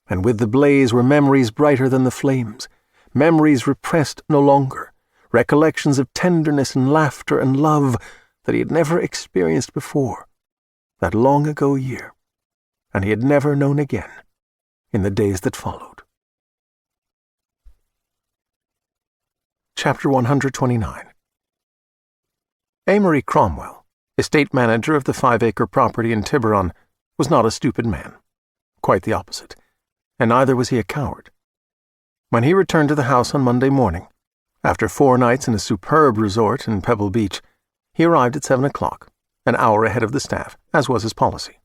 and with the blaze were memories brighter than the flames, memories repressed no longer, recollections of tenderness and laughter and love that he had never experienced before, that long-ago year, and he had never known again in the days that followed. Chapter 129. Amory Cromwell, estate manager of the 5-acre property in Tiburon, was not a stupid man. Quite the opposite. And neither was he a coward. When he returned to the house on Monday morning, after 4 nights in a superb resort in Pebble Beach, he arrived at 7 o'clock, an hour ahead of the staff, as was his policy.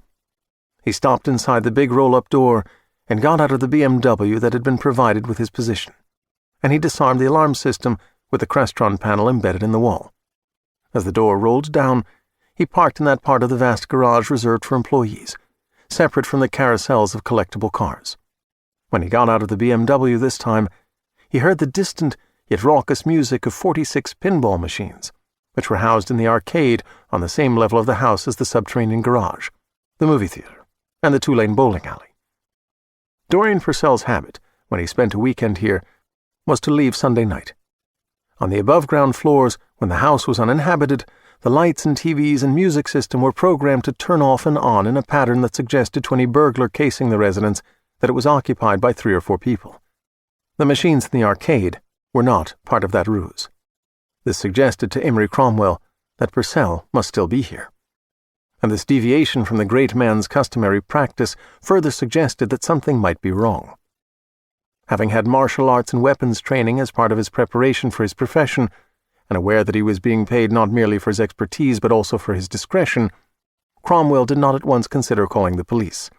He stopped inside the big roll-up door and got out of the BMW that had been provided with his position, and he disarmed the alarm system with the Crestron panel embedded in the wall. As the door rolled down, he parked in that part of the vast garage reserved for employees, separate from the carousels of collectible cars. When he got out of the BMW this time, he heard the distant yet raucous music of 46 pinball machines, which were housed in the arcade on the same level of the house as the subterranean garage, the movie theater, and the 2-lane bowling alley. Dorian Purcell's habit, when he spent a weekend here, was to leave Sunday night. On the above-ground floors, when the house was uninhabited, the lights and TVs and music system were programmed to turn off and on in a pattern that suggested to any burglar casing the residence that it was occupied by 3 or 4 people. The machines in the arcade were not part of that ruse. This suggested to Emery Cromwell that Purcell must still be here. And this deviation from the great man's customary practice further suggested that something might be wrong. Having had martial arts and weapons training as part of his preparation for his profession, and aware that he was being paid not merely for his expertise but also for his discretion, Cromwell did not at once consider calling the police.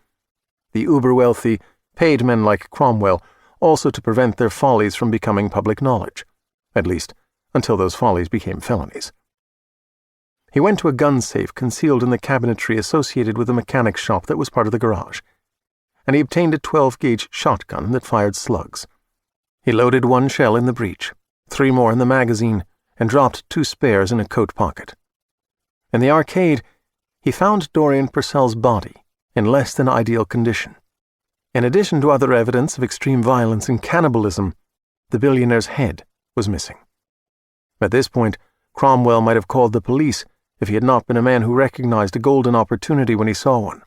The uber-wealthy paid men like Cromwell also to prevent their follies from becoming public knowledge, at least until those follies became felonies. He went to a gun safe concealed in the cabinetry associated with the mechanic's shop that was part of the garage, and he obtained a 12-gauge shotgun that fired slugs. He loaded 1 shell in the breech, 3 more in the magazine, and dropped 2 spares in a coat pocket. In the arcade, he found Dorian Purcell's body in less than ideal condition. In addition to other evidence of extreme violence and cannibalism, the billionaire's head was missing. At this point, Cromwell might have called the police if he had not been a man who recognized a golden opportunity when he saw one.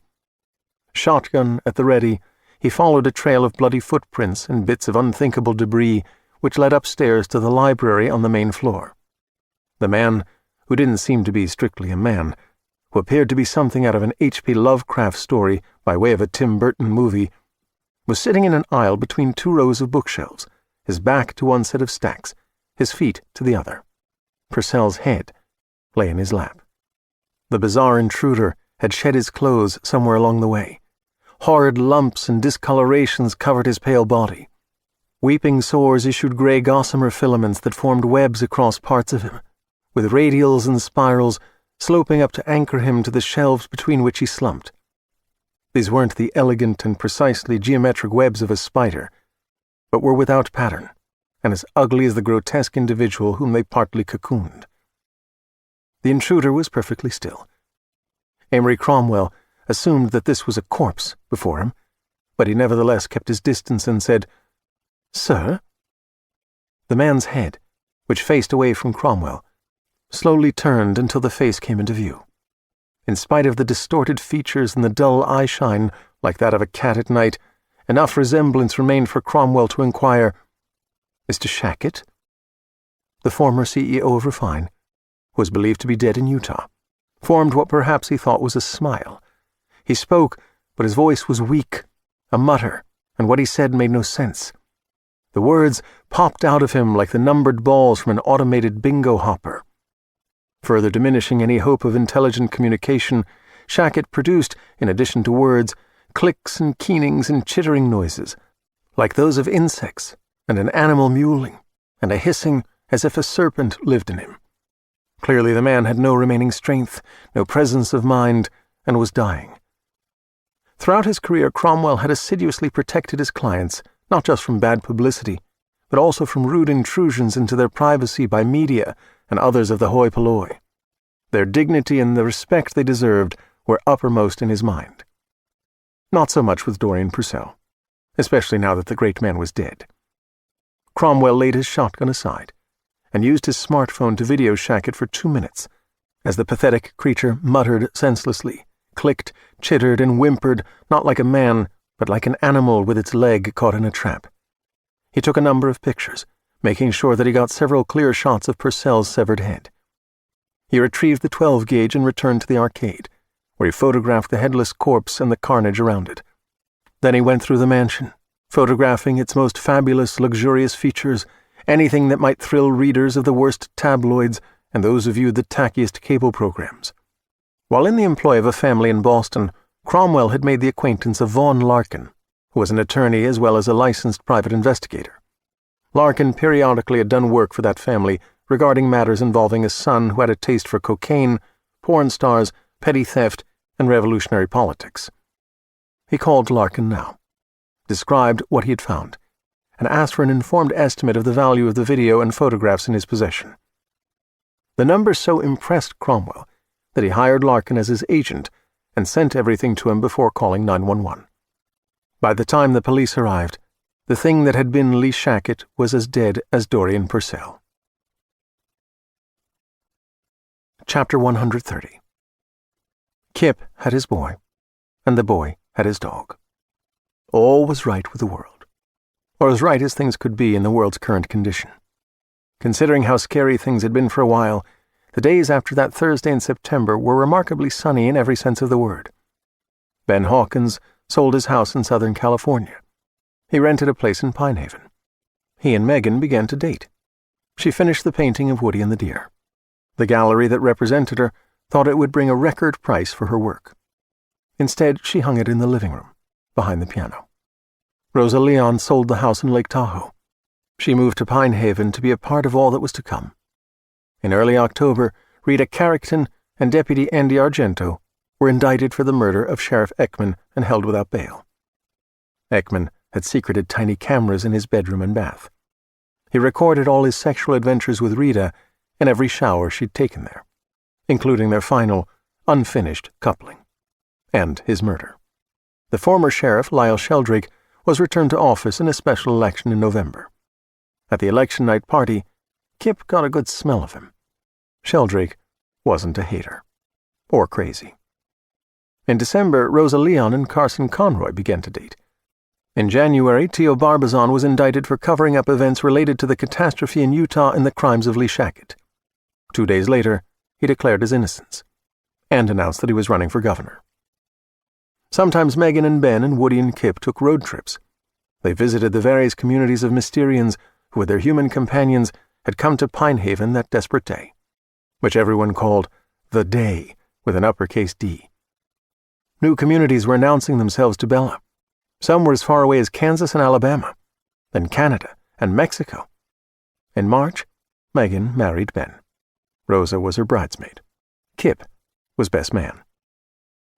Shotgun at the ready, he followed a trail of bloody footprints and bits of unthinkable debris which led upstairs to the library on the main floor. The man, who didn't seem to be strictly a man, who appeared to be something out of an H.P. Lovecraft story by way of a Tim Burton movie, was sitting in an aisle between 2 rows of bookshelves, his back to one set of stacks, his feet to the other. Purcell's head lay in his lap. The bizarre intruder had shed his clothes somewhere along the way. Horrid lumps and discolorations covered his pale body. Weeping sores issued grey gossamer filaments that formed webs across parts of him, with radials and spirals sloping up to anchor him to the shelves between which he slumped. These weren't the elegant and precisely geometric webs of a spider, but were without pattern, and as ugly as the grotesque individual whom they partly cocooned. The intruder was perfectly still. Emery Cromwell assumed that this was a corpse before him, but he nevertheless kept his distance and said, "Sir?" The man's head, which faced away from Cromwell, slowly turned until the face came into view. In spite of the distorted features and the dull eye-shine, like that of a cat at night, enough resemblance remained for Cromwell to inquire, "Mr. Shackett?" The former CEO of Refine, who was believed to be dead in Utah, formed what perhaps he thought was a smile. He spoke, but his voice was weak, a mutter, and what he said made no sense. The words popped out of him like the numbered balls from an automated bingo hopper. Further diminishing any hope of intelligent communication, Shackett produced, in addition to words, clicks and keenings and chittering noises, like those of insects, and an animal mewling, and a hissing as if a serpent lived in him. Clearly the man had no remaining strength, no presence of mind, and was dying. Throughout his career, Cromwell had assiduously protected his clients, not just from bad publicity, but also from rude intrusions into their privacy by media and others of the hoi polloi. Their dignity and the respect they deserved were uppermost in his mind. Not so much with Dorian Purcell, especially now that the great man was dead. Cromwell laid his shotgun aside and used his smartphone to video Shackett for 2 minutes, as the pathetic creature muttered senselessly, clicked, chittered, and whimpered, not like a man, but like an animal with its leg caught in a trap. He took a number of pictures, making sure that he got several clear shots of Purcell's severed head. He retrieved the 12-gauge and returned to the arcade, where he photographed the headless corpse and the carnage around it. Then he went through the mansion, photographing its most fabulous, luxurious features, anything that might thrill readers of the worst tabloids and those who viewed the tackiest cable programs. While in the employ of a family in Boston, Cromwell had made the acquaintance of Vaughan Larkin, who was an attorney as well as a licensed private investigator. Larkin periodically had done work for that family regarding matters involving a son who had a taste for cocaine, porn stars, petty theft, and revolutionary politics. He called Larkin now, described what he had found, and asked for an informed estimate of the value of the video and photographs in his possession. The numbers so impressed Cromwell that he hired Larkin as his agent and sent everything to him before calling 911. By the time the police arrived, the thing that had been Lee Shackett was as dead as Dorian Purcell. Chapter 130. Kipp had his boy, and the boy had his dog. All was right with the world, or as right as things could be in the world's current condition. Considering how scary things had been for a while, the days after that Thursday in September were remarkably sunny in every sense of the word. Ben Hawkins sold his house in Southern California. He rented a place in Pine Haven. He and Megan began to date. She finished the painting of Woody and the deer. The gallery that represented her thought it would bring a record price for her work. Instead, she hung it in the living room, behind the piano. Rosa Leon sold the house in Lake Tahoe. She moved to Pine Haven to be a part of all that was to come. In early October, Rita Carrickton and Deputy Andy Argento were indicted for the murder of Sheriff Ekman and held without bail. Ekman had secreted tiny cameras in his bedroom and bath. He recorded all his sexual adventures with Rita and every shower she'd taken there, including their final, unfinished coupling, and his murder. The former sheriff, Lyle Sheldrake, was returned to office in a special election in November. At the election night party, Kipp got a good smell of him. Sheldrake wasn't a hater, or crazy. In December, Rosa Leon and Carson Conroy began to date. In January, Tio Barbazon was indicted for covering up events related to the catastrophe in Utah and the crimes of Lee Shackett. 2 days later, he declared his innocence, and announced that he was running for governor. Sometimes Megan and Ben and Woody and Kipp took road trips. They visited the various communities of Mysterians who, with their human companions, had come to Pine Haven that desperate day, which everyone called the Day with an uppercase D. New communities were announcing themselves to Bella. Some were as far away as Kansas and Alabama, then Canada and Mexico. In March, Megan married Ben. Rosa was her bridesmaid. Kipp was best man.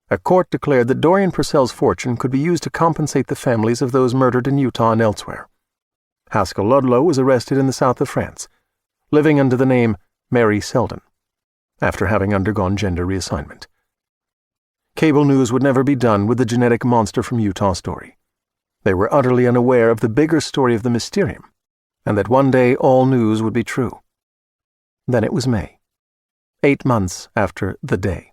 A court declared that Dorian Purcell's fortune could be used to compensate the families of those murdered in Utah and elsewhere. Haskell Ludlow was arrested in the south of France, living under the name Mary Selden, after having undergone gender reassignment. Cable news would never be done with the genetic monster from Utah story. They were utterly unaware of the bigger story of the Mysterium, and that one day all news would be true. Then it was May, 8 months after the Day.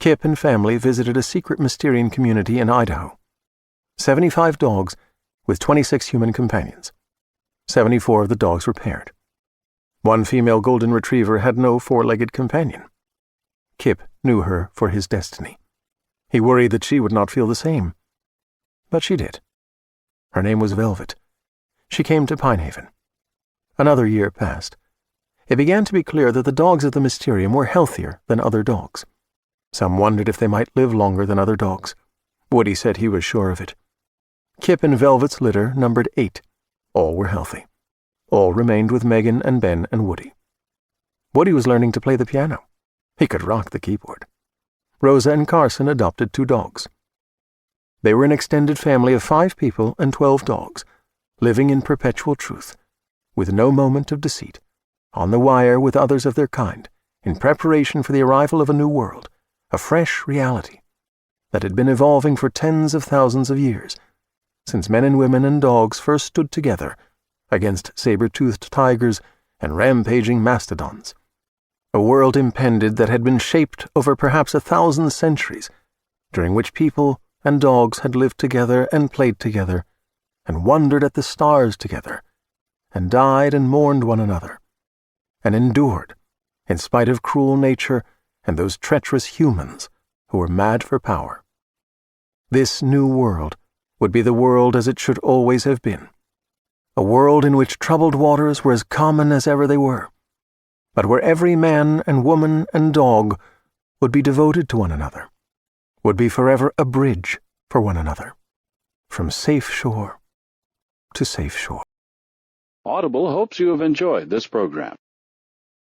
Kipp and family visited a secret Mysterian community in Idaho. 75 dogs with 26 human companions. 74 of the dogs were paired. One female golden retriever had no four-legged companion. Kipp knew her for his destiny. He worried that she would not feel the same. But she did. Her name was Velvet. She came to Pine Haven. Another year passed. It began to be clear that the dogs of the Mysterium were healthier than other dogs. Some wondered if they might live longer than other dogs. Woody said he was sure of it. Kipp and Velvet's litter numbered 8. All were healthy. All remained with Megan and Ben and Woody. Woody was learning to play the piano. He could rock the keyboard. Rosa and Carson adopted 2 dogs. They were an extended family of 5 people and 12 dogs, living in perpetual truth, with no moment of deceit, on the wire with others of their kind, in preparation for the arrival of a new world, a fresh reality that had been evolving for tens of thousands of years, since men and women and dogs first stood together against saber-toothed tigers and rampaging mastodons. A world impended that had been shaped over perhaps 1,000 centuries, during which people and dogs had lived together and played together, and wondered at the stars together, and died and mourned one another, and endured, in spite of cruel nature and those treacherous humans who were mad for power. This new world would be the world as it should always have been. A world in which troubled waters were as common as ever they were, but where every man and woman and dog would be devoted to one another, would be forever a bridge for one another, from safe shore to safe shore. Audible hopes you have enjoyed this program.